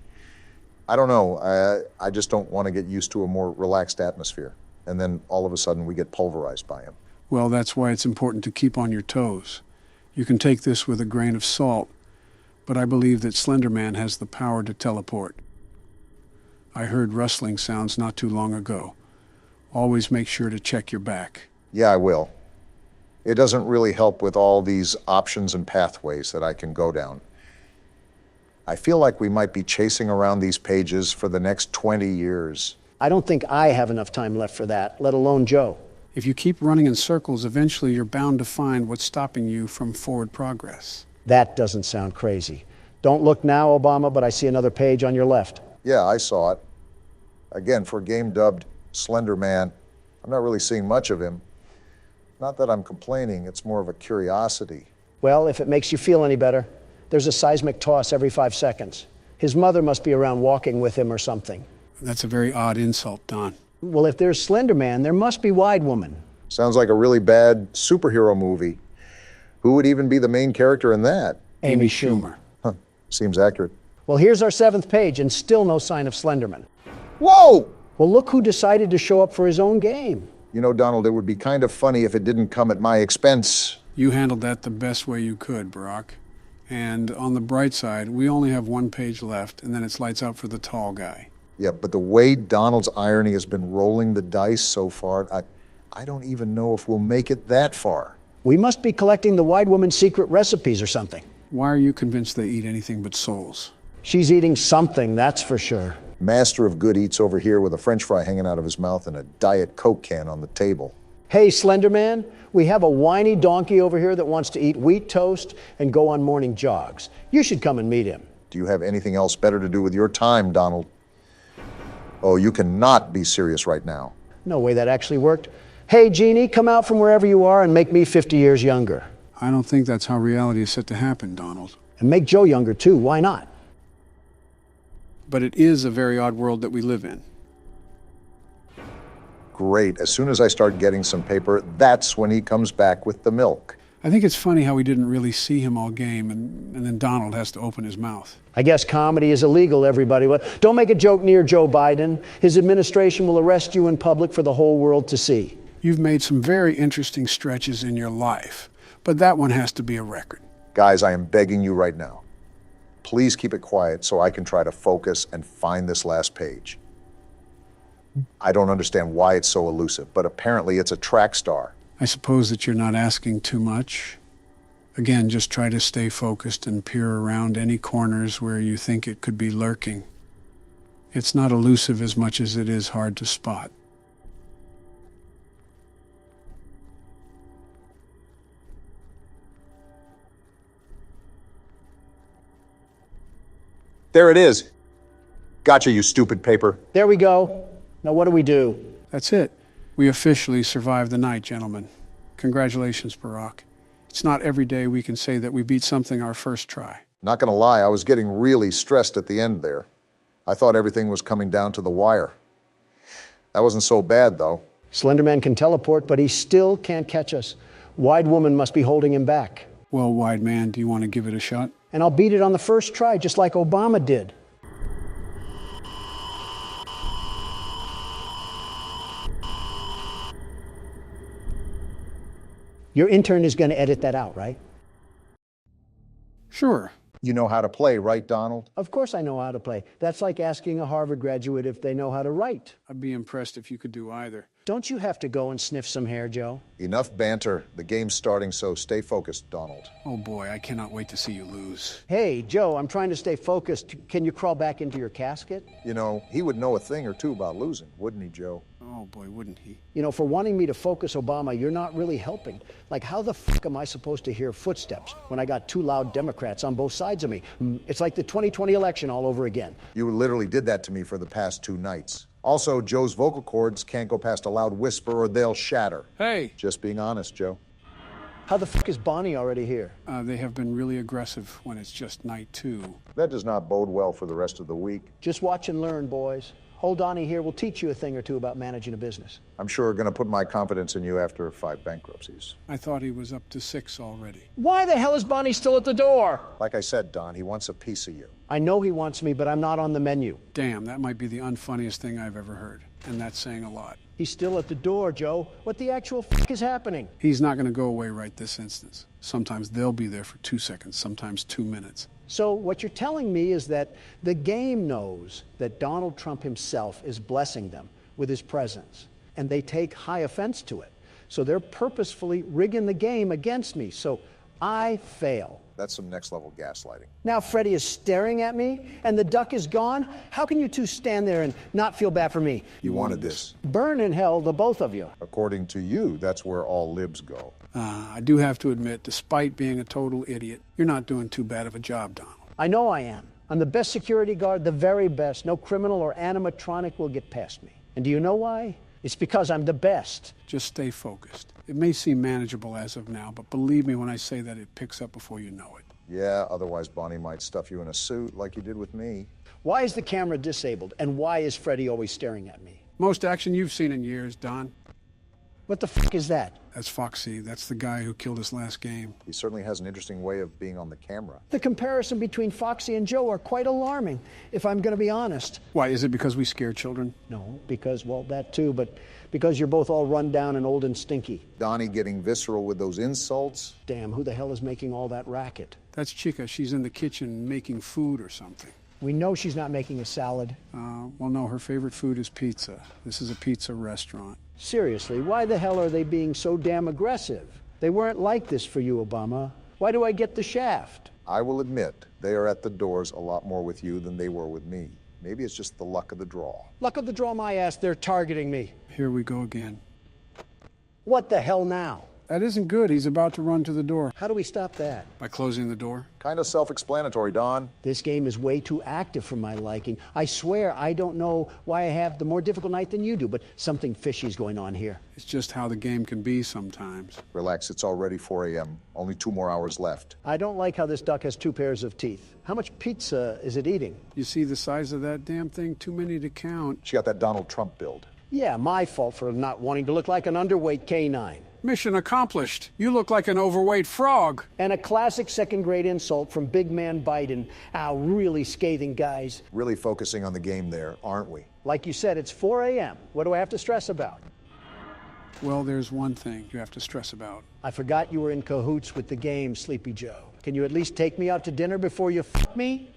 I don't know. I just don't want to get used to a more relaxed atmosphere. And then all of a sudden we get pulverized by him. Well, that's why it's important to keep on your toes. You can take this with a grain of salt, but I believe that Slenderman has the power to teleport. I heard rustling sounds not too long ago. Always make sure to check your back. Yeah, I will. It doesn't really help with all these options and pathways that I can go down. I feel like we might be chasing around these pages for the next 20 years. I don't think I have enough time left for that, let alone Joe. If you keep running in circles, eventually you're bound to find what's stopping you from forward progress. That doesn't sound crazy. Don't look now, Obama, but I see another page on your left. Yeah, I saw it. Again, for a game dubbed Slender Man, I'm not really seeing much of him. Not that I'm complaining, it's more of a curiosity. Well, if it makes you feel any better, there's a seismic toss every 5 seconds. His mother must be around walking with him or something. That's a very odd insult, Don. Well, if there's Slender Man, there must be Wide Woman. Sounds like a really bad superhero movie. Who would even be the main character in that? Amy Schumer. Huh, seems accurate. Well, here's our 7th page, and still no sign of Slenderman. Whoa! Well, look who decided to show up for his own game. You know, Donald, it would be kind of funny if it didn't come at my expense. You handled that the best way you could, Barack. And on the bright side, we only have 1 page left, and then it's lights out for the tall guy. Yeah, but the way Donald's irony has been rolling the dice so far, I don't even know if we'll make it that far. We must be collecting the Wide Woman's secret recipes or something. Why are you convinced they eat anything but souls? She's eating something, that's for sure. Master of good eats over here with a French fry hanging out of his mouth and a Diet Coke can on the table. Hey, Slenderman, we have a whiny donkey over here that wants to eat wheat toast and go on morning jogs. You should come and meet him. Do you have anything else better to do with your time, Donald? Oh, you cannot be serious right now. No way that actually worked. Hey, Jeannie, come out from wherever you are and make me 50 years younger. I don't think that's how reality is set to happen, Donald. And make Joe younger, too. Why not? But it is a very odd world that we live in. Great. As soon as I start getting some paper, that's when he comes back with the milk. I think it's funny how we didn't really see him all game, and then Donald has to open his mouth. I guess comedy is illegal, everybody. Don't make a joke near Joe Biden. His administration will arrest you in public for the whole world to see. You've made some very interesting stretches in your life, but that one has to be a record. Guys, I am begging you right now. Please keep it quiet so I can try to focus and find this last page. I don't understand why it's so elusive, but apparently it's a track star. I suppose that you're not asking too much. Again, just try to stay focused and peer around any corners where you think it could be lurking. It's not elusive as much as it is hard to spot. There it is. Gotcha, you stupid paper. There we go. Now what do we do? That's it. We officially survived the night, gentlemen. Congratulations, Barack. It's not every day we can say that we beat something our first try. Not gonna lie, I was getting really stressed at the end there. I thought everything was coming down to the wire. That wasn't so bad, though. Slenderman can teleport, but he still can't catch us. Wide Woman must be holding him back. Well, Wide Man, do you want to give it a shot? And I'll beat it on the first try, just like Obama did. Your intern is going to edit that out, right? Sure. You know how to play, right, Donald? Of course I know how to play. That's like asking a Harvard graduate if they know how to write. I'd be impressed if you could do either. Don't you have to go and sniff some hair, Joe? Enough banter. The game's starting, so stay focused, Donald. Oh boy, I cannot wait to see you lose. Hey, Joe, I'm trying to stay focused. Can you crawl back into your casket? You know, he would know a thing or two about losing, wouldn't he, Joe? Oh boy, wouldn't he? You know, for wanting me to focus Obama, you're not really helping. Like, how the fuck am I supposed to hear footsteps when I got two loud Democrats on both sides of me? It's like the 2020 election all over again. You literally did that to me for the past 2 nights. Also, Joe's vocal cords can't go past a loud whisper or they'll shatter. Hey! Just being honest, Joe. How the fuck is Bonnie already here? They have been really aggressive when it's just night 2. That does not bode well for the rest of the week. Just watch and learn, boys. Old Donnie here will teach you a thing or two about managing a business. I'm sure going to put my confidence in you after 5 bankruptcies. I thought he was up to 6 already. Why the hell is Bonnie still at the door? Like I said, Don, he wants a piece of you. I know he wants me, but I'm not on the menu. Damn, that might be the unfunniest thing I've ever heard. And that's saying a lot. He's still at the door, Joe. What the actual fuck is happening? He's not going to go away right this instance. Sometimes they'll be there for 2 seconds, sometimes 2 minutes. So what you're telling me is that the game knows that Donald Trump himself is blessing them with his presence, and they take high offense to it. So they're purposefully rigging the game against me, so I fail. That's some next-level gaslighting. Now Freddie is staring at me, and the duck is gone? How can you two stand there and not feel bad for me? You wanted this. Burn in hell, the both of you. According to you, that's where all libs go. I do have to admit, despite being a total idiot, you're not doing too bad of a job, Donald. I know I am. I'm the best security guard, the very best. No criminal or animatronic will get past me. And do you know why? It's because I'm the best. Just stay focused. It may seem manageable as of now, but believe me when I say that it picks up before you know it. Yeah, otherwise Bonnie might stuff you in a suit like you did with me. Why is the camera disabled, and why is Freddie always staring at me? Most action you've seen in years, Don. What the fuck is that? That's Foxy. That's the guy who killed us last game. He certainly has an interesting way of being on the camera. The comparison between Foxy and Joe are quite alarming, if I'm going to be honest. Why, is it because we scare children? No, because, well, that too, but because you're both all run down and old and stinky. Donnie getting visceral with those insults. Damn, who the hell is making all that racket? That's Chica. She's in the kitchen making food or something. We know she's not making a salad. Well, no, her favorite food is pizza. This is a pizza restaurant. Seriously, why the hell are they being so damn aggressive? They weren't like this for you, Obama. Why do I get the shaft? I will admit, they are at the doors a lot more with you than they were with me. Maybe it's just the luck of the draw. Luck of the draw, my ass, they're targeting me. Here we go again. What the hell now? That isn't good. He's about to run to the door. How do we stop that? By closing the door. Kind of self-explanatory, Don. This game is way too active for my liking. I swear I don't know why I have the more difficult night than you do, but something fishy's going on here. It's just how the game can be sometimes. Relax, it's already 4 a.m. Only 2 more hours left. I don't like how this duck has 2 pairs of teeth. How much pizza is it eating? You see the size of that damn thing? Too many to count. She got that Donald Trump build. Yeah, my fault for not wanting to look like an underweight canine. Mission accomplished. You look like an overweight frog. And a classic second-grade insult from Big Man Biden. Really scathing, guys. Really focusing on the game there, aren't we? Like you said, it's 4 a.m. What do I have to stress about? Well, there's one thing you have to stress about. I forgot you were in cahoots with the game, Sleepy Joe. Can you at least take me out to dinner before you f*** me?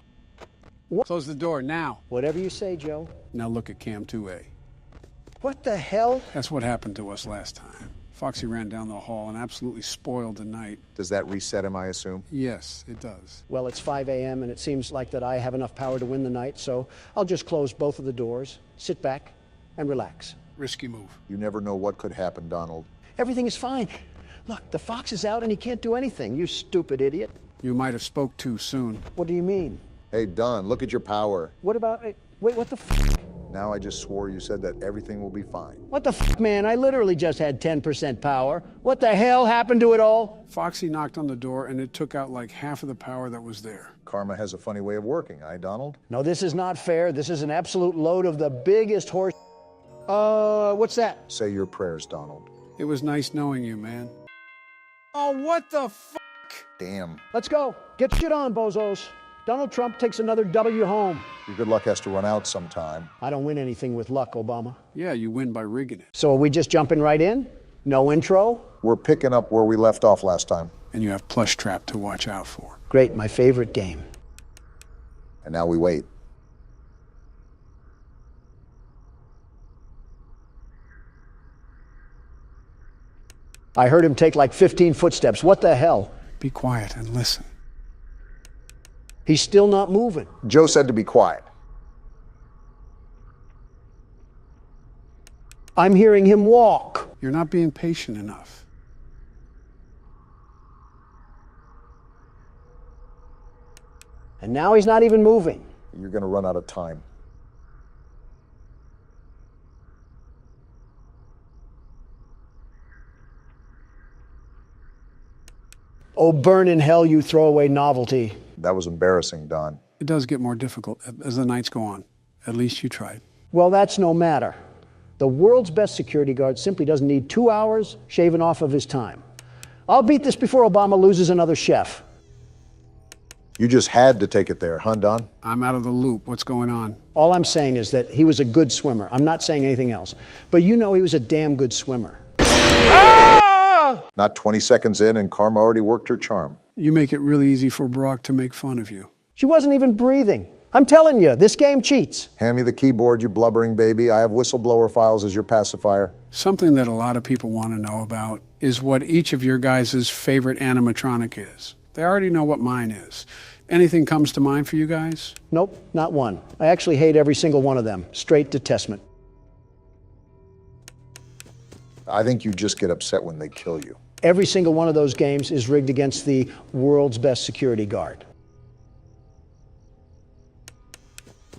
What? Close the door now. Whatever you say, Joe. Now look at Cam 2A. What the hell? That's what happened to us last time. Foxy ran down the hall and absolutely spoiled the night. Does that reset him, I assume? Yes, it does. Well, it's 5 a.m. and it seems like that I have enough power to win the night, so I'll just close both of the doors, sit back, and relax. Risky move. You never know what could happen, Donald. Everything is fine. Look, the fox is out and he can't do anything, you stupid idiot. You might have spoke too soon. What do you mean? Hey, Don, look at your power. What about... Wait, what the f***? Now I just swore you said that everything will be fine. What the f***, man? I literally just had 10% power. What the hell happened to it all? Foxy knocked on the door and it took out like half of the power that was there. Karma has a funny way of working, eh, Donald? No, this is not fair. This is an absolute load of the biggest horse... what's that? Say your prayers, Donald. It was nice knowing you, man. Oh, what the f***? Damn. Let's go. Get shit on, bozos. Donald Trump takes another W home. Your good luck has to run out sometime. I don't win anything with luck, Obama. Yeah, you win by rigging it. So are we just jumping right in? No intro? We're picking up where we left off last time. And you have Plush Trap to watch out for. Great, my favorite game. And now we wait. I heard him take like 15 footsteps. What the hell? Be quiet and listen. He's still not moving. Joe said to be quiet. I'm hearing him walk. You're not being patient enough. And now he's not even moving. You're going to run out of time. Oh, burn in hell, you throwaway novelty. That was embarrassing, Don. It does get more difficult as the nights go on. At least you tried. Well, that's no matter. The world's best security guard simply doesn't need 2 hours shaven off of his time. I'll beat this before Obama loses another chef. You just had to take it there, huh, Don? I'm out of the loop. What's going on? All I'm saying is that he was a good swimmer. I'm not saying anything else. But you know he was a damn good swimmer. Not 20 seconds in, and Karma already worked her charm. You make it really easy for Brock to make fun of you. She wasn't even breathing. I'm telling you, this game cheats. Hand me the keyboard, you blubbering baby. I have whistleblower files as your pacifier. Something that a lot of people want to know about is what each of your guys' favorite animatronic is. They already know what mine is. Anything comes to mind for you guys? Nope, not one. I actually hate every single one of them. Straight detestment. I think you just get upset when they kill you. Every single one of those games is rigged against the world's best security guard.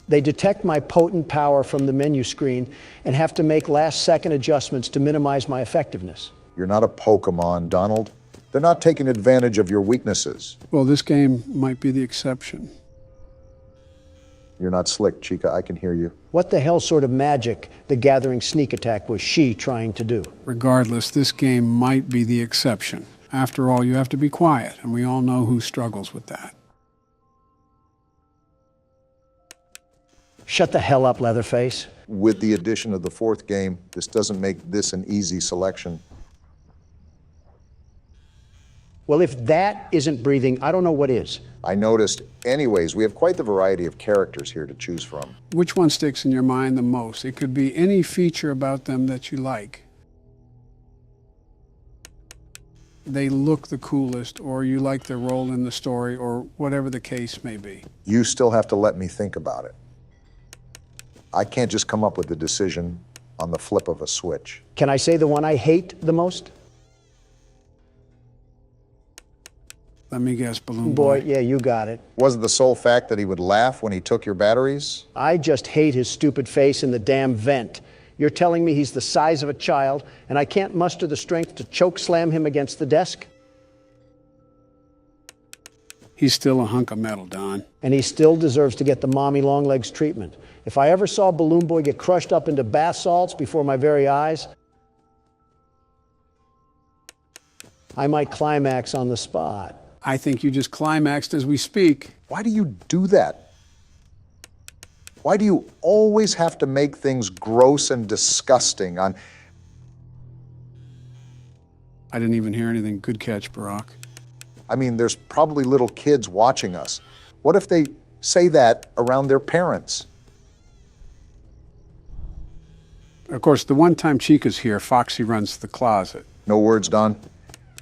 They detect my potent power from the menu screen and have to make last-second adjustments to minimize my effectiveness. You're not a Pokemon, Donald. They're not taking advantage of your weaknesses. Well, this game might be the exception. You're not slick, Chica. I can hear you. What the hell sort of magic the Gathering sneak attack was she trying to do? Regardless, this game might be the exception. After all, you have to be quiet, and we all know who struggles with that. Shut the hell up, Leatherface. With the addition of the fourth game, this doesn't make this an easy selection. Well, if that isn't breathing, I don't know what is. I noticed. Anyways, we have quite the variety of characters here to choose from. Which one sticks in your mind the most? It could be any feature about them that you like. They look the coolest, or you like their role in the story, or whatever the case may be. You still have to let me think about it. I can't just come up with a decision on the flip of a switch. Can I say the one I hate the most? Let me guess, Balloon Boy, Boy. yeah, you got it. Was it the sole fact that he would laugh when he took your batteries? I just hate his stupid face in the damn vent. You're telling me he's the size of a child, and I can't muster the strength to choke slam him against the desk? He's still a hunk of metal, Don. And he still deserves to get the mommy long legs treatment. If I ever saw Balloon Boy get crushed up into bath salts before my very eyes, I might climax on the spot. I think you just climaxed as we speak. Why do you do that? Why do you always have to make things gross and disgusting on... I didn't even hear anything. Good catch, Barack. I mean, there's probably little kids watching us. What if they say that around their parents? Of course, the one time Chica's here, Foxy runs the closet. No words, Don?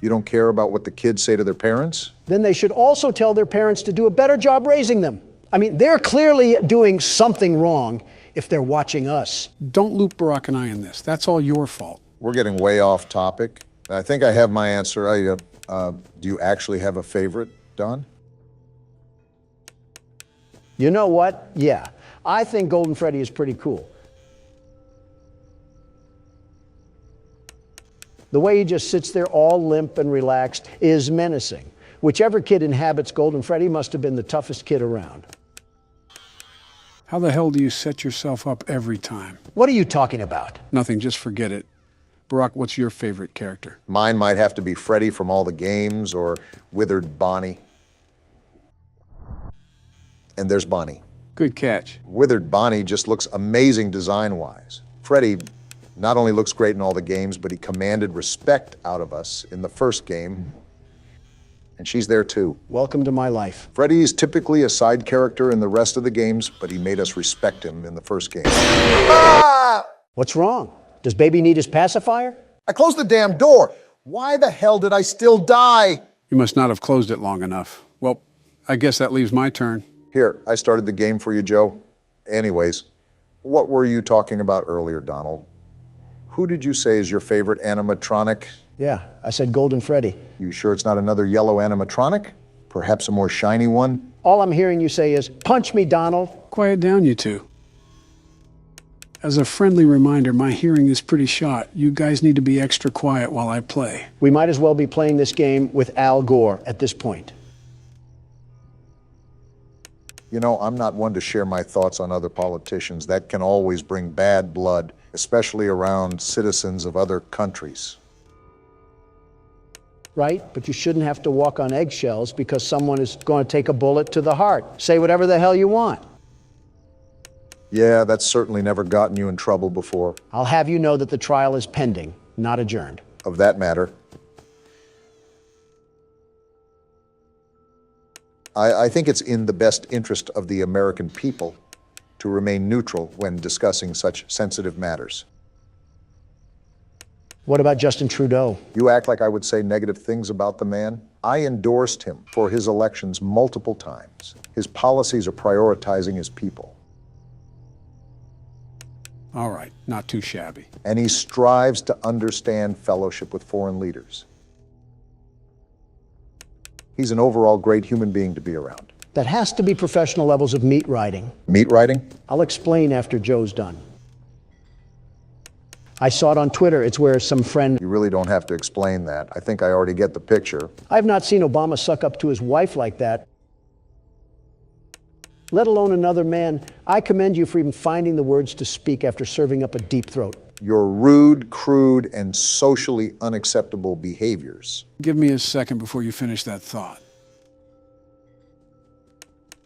You don't care about what the kids say to their parents? Then they should also tell their parents to do a better job raising them. I mean, they're clearly doing something wrong if they're watching us. Don't loop Barack and I in this. That's all your fault. We're getting way off topic. I think I have my answer. Do you actually have a favorite, Don? You know what? Yeah, I think Golden Freddy is pretty cool. The way he just sits there all limp and relaxed is menacing. Whichever kid inhabits Golden Freddy must have been the toughest kid around. How the hell do you set yourself up every time? What are you talking about? Nothing, just forget it. Barack, what's your favorite character? Mine might have to be Freddy from all the games, or Withered Bonnie. And there's Bonnie. Good catch. Withered Bonnie just looks amazing design-wise. Freddy not only looks great in all the games, but he commanded respect out of us in the first game. And she's there too. Welcome to my life. Freddy is typically a side character in the rest of the games, but he made us respect him in the first game. What's wrong? Does baby need his pacifier? I closed the damn door. Why the hell did I still die? You must not have closed it long enough. Well, I guess that leaves my turn. Here, I started the game for you, Joe. Anyways, what were you talking about earlier, Donald? Who did you say is your favorite animatronic? Yeah, I said Golden Freddy. You sure it's not another yellow animatronic? Perhaps a more shiny one? All I'm hearing you say is, punch me, Donald. Quiet down, you two. As a friendly reminder, my hearing is pretty shot. You guys need to be extra quiet while I play. We might as well be playing this game with Al Gore at this point. You know, I'm not one to share my thoughts on other politicians. That can always bring bad blood, especially around citizens of other countries. Right? But you shouldn't have to walk on eggshells because someone is going to take a bullet to the heart. Say whatever the hell you want. Yeah, that's certainly never gotten you in trouble before. I'll have you know that the trial is pending, not adjourned. Of that matter. I think it's in the best interest of the American people to remain neutral when discussing such sensitive matters. What about Justin Trudeau? You act like I would say negative things about the man. I endorsed him for his elections multiple times. His policies are prioritizing his people. All right, not too shabby. And he strives to understand fellowship with foreign leaders. He's an overall great human being to be around. That has to be professional levels of meat riding. Meat riding? I'll explain after Joe's done. I saw it on Twitter. It's where some friend... You really don't have to explain that. I think I already get the picture. I've not seen Obama suck up to his wife like that, let alone another man. I commend you for even finding the words to speak after serving up a deep throat. Your rude, crude, and socially unacceptable behaviors. Give me a second before you finish that thought.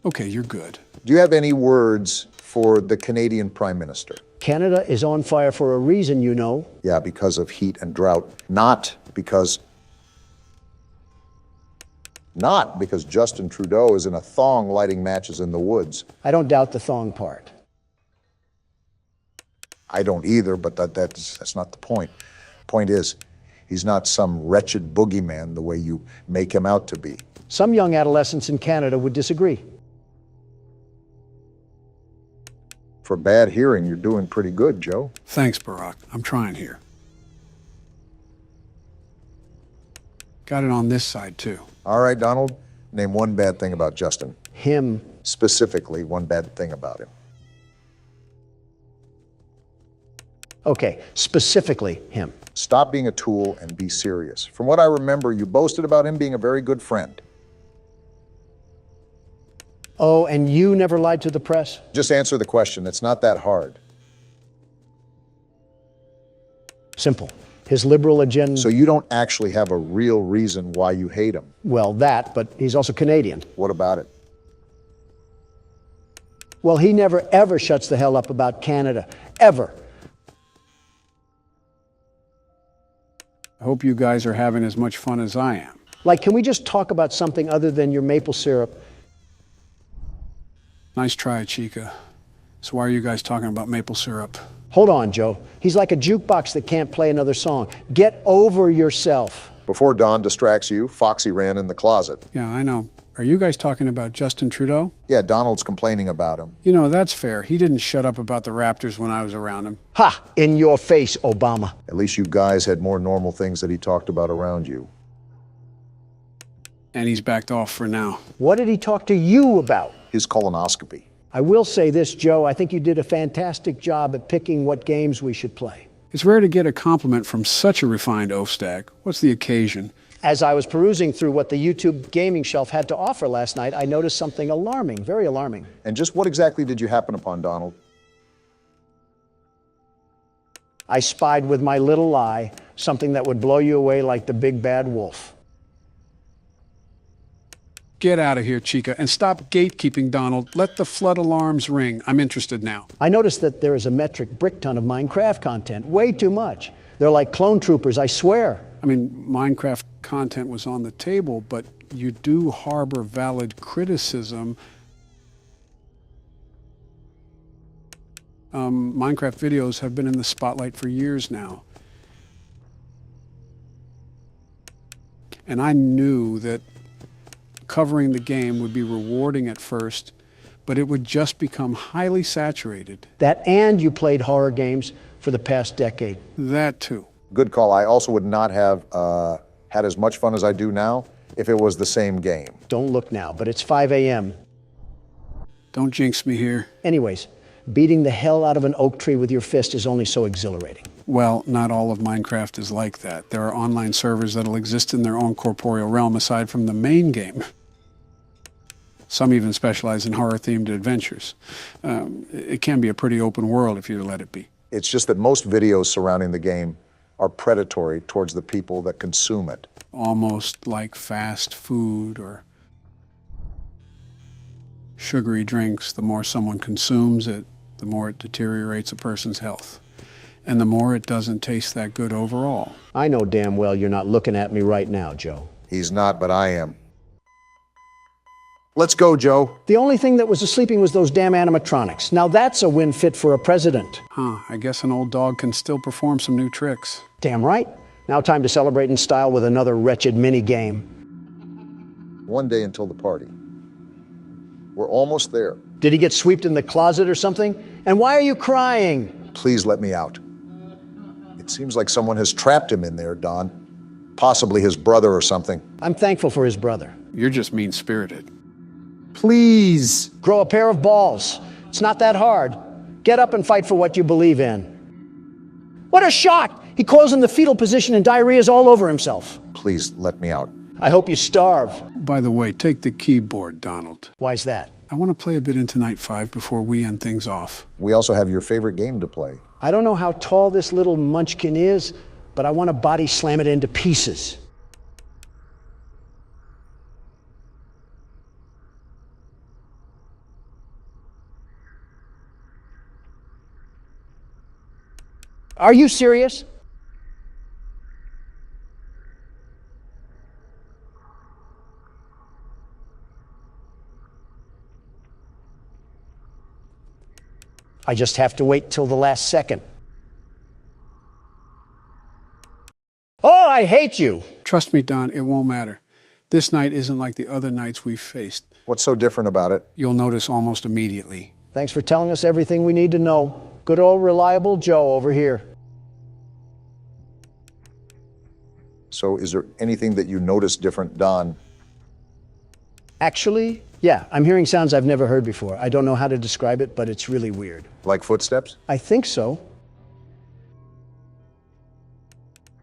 Okay, you're good. Do you have any words for the Canadian Prime Minister? Canada is on fire for a reason, you know. Yeah, because of heat and drought. Not because Justin Trudeau is in a thong lighting matches in the woods. I don't doubt the thong part. I don't either, but that's not the point. Point is, he's not some wretched boogeyman the way you make him out to be. Some young adolescents in Canada would disagree. For bad hearing, you're doing pretty good, Joe. Thanks, Barack. I'm trying here. Got it on this side, too. All right, Donald, name one bad thing about Justin. Him. Specifically, one bad thing about him. Okay, specifically him. Stop being a tool and be serious. From what I remember, you boasted about him being a very good friend. Oh, and you never lied to the press? Just answer the question. It's not that hard. Simple. His liberal agenda... So you don't actually have a real reason why you hate him? Well, that, but he's also Canadian. What about it? Well, he never, ever shuts the hell up about Canada. Ever. I hope you guys are having as much fun as I am. Like, can we just talk about something other than your maple syrup? Nice try, Chica. So why are you guys talking about maple syrup? Hold on, Joe. He's like a jukebox that can't play another song. Get over yourself. Before Don distracts you, Foxy ran in the closet. Yeah, I know. Are you guys talking about Justin Trudeau? Yeah, Donald's complaining about him. You know, that's fair. He didn't shut up about the Raptors when I was around him. Ha! In your face, Obama. At least you guys had more normal things that he talked about around you. And he's backed off for now. What did he talk to you about? His colonoscopy. I will say this, Joe. I think you did a fantastic job at picking what games we should play. It's rare to get a compliment from such a refined oaf-stack. What's the occasion? As I was perusing through what the YouTube gaming shelf had to offer last night, I noticed something alarming, very alarming. And just what exactly did you happen upon, Donald? I spied with my little eye something that would blow you away like the big bad wolf. Get out of here, Chica, and stop gatekeeping, Donald. Let the flood alarms ring. I'm interested now. I noticed that there is a metric brick ton of Minecraft content. Way too much. They're like clone troopers, I swear. I mean, Minecraft content was on the table, but you do harbor valid criticism. Minecraft videos have been in the spotlight for years now. And I knew that covering the game would be rewarding at first, but it would just become highly saturated. That and you played horror games for the past decade. That too. Good call. I also would not have had as much fun as I do now if it was the same game. Don't look now, but it's 5 a.m. Don't jinx me here. Anyways, beating the hell out of an oak tree with your fist is only so exhilarating. Well, not all of Minecraft is like that. There are online servers that'll exist in their own corporeal realm aside from the main game. Some even specialize in horror-themed adventures. It can be a pretty open world if you let it be. It's just that most videos surrounding the game are predatory towards the people that consume it. Almost like fast food or sugary drinks. The more someone consumes it, the more it deteriorates a person's health. And the more it doesn't taste that good overall. I know damn well you're not looking at me right now, Joe. He's not, but I am. Let's go, Joe. The only thing that was sleeping was those damn animatronics. Now that's a win fit for a president. Huh, I guess an old dog can still perform some new tricks. Damn right. Now time to celebrate in style with another wretched mini-game. One day until the party. We're almost there. Did he get swept in the closet or something? And why are you crying? Please let me out. It seems like someone has trapped him in there, Don. Possibly his brother or something. I'm thankful for his brother. You're just mean-spirited. Please. Grow a pair of balls. It's not that hard. Get up and fight for what you believe in. What a shock! He coils in the fetal position and diarrhea's all over himself. Please let me out. I hope you starve. By the way, take the keyboard, Donald. Why's that? I want to play a bit into Night 5 before we end things off. We also have your favorite game to play. I don't know how tall this little munchkin is, but I want to body slam it into pieces. Are you serious? I just have to wait till the last second. Oh, I hate you! Trust me, Don, it won't matter. This night isn't like the other nights we've faced. What's so different about it? You'll notice almost immediately. Thanks for telling us everything we need to know. Good old reliable Joe over here. So is there anything that you notice different, Don? Actually, yeah, I'm hearing sounds I've never heard before. I don't know how to describe it, but it's really weird. Like footsteps? I think so.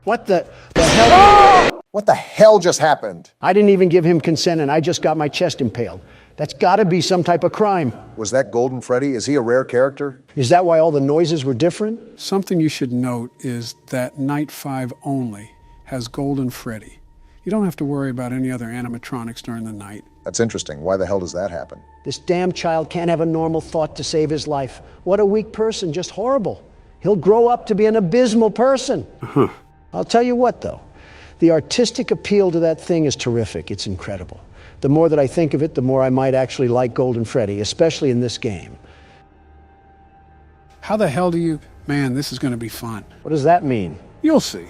What the hell? Oh! What the hell just happened? I didn't even give him consent and I just got my chest impaled. That's gotta be some type of crime. Was that Golden Freddy? Is he a rare character? Is that why all the noises were different? Something you should note is that Night 5 only has Golden Freddy. You don't have to worry about any other animatronics during the night. That's interesting. Why the hell does that happen? This damn child can't have a normal thought to save his life. What a weak person, just horrible. He'll grow up to be an abysmal person. Uh-huh. I'll tell you what, though. The artistic appeal to that thing is terrific. It's incredible. The more that I think of it, the more I might actually like Golden Freddy, especially in this game. How the hell do you... Man, this is going to be fun. What does that mean? You'll see.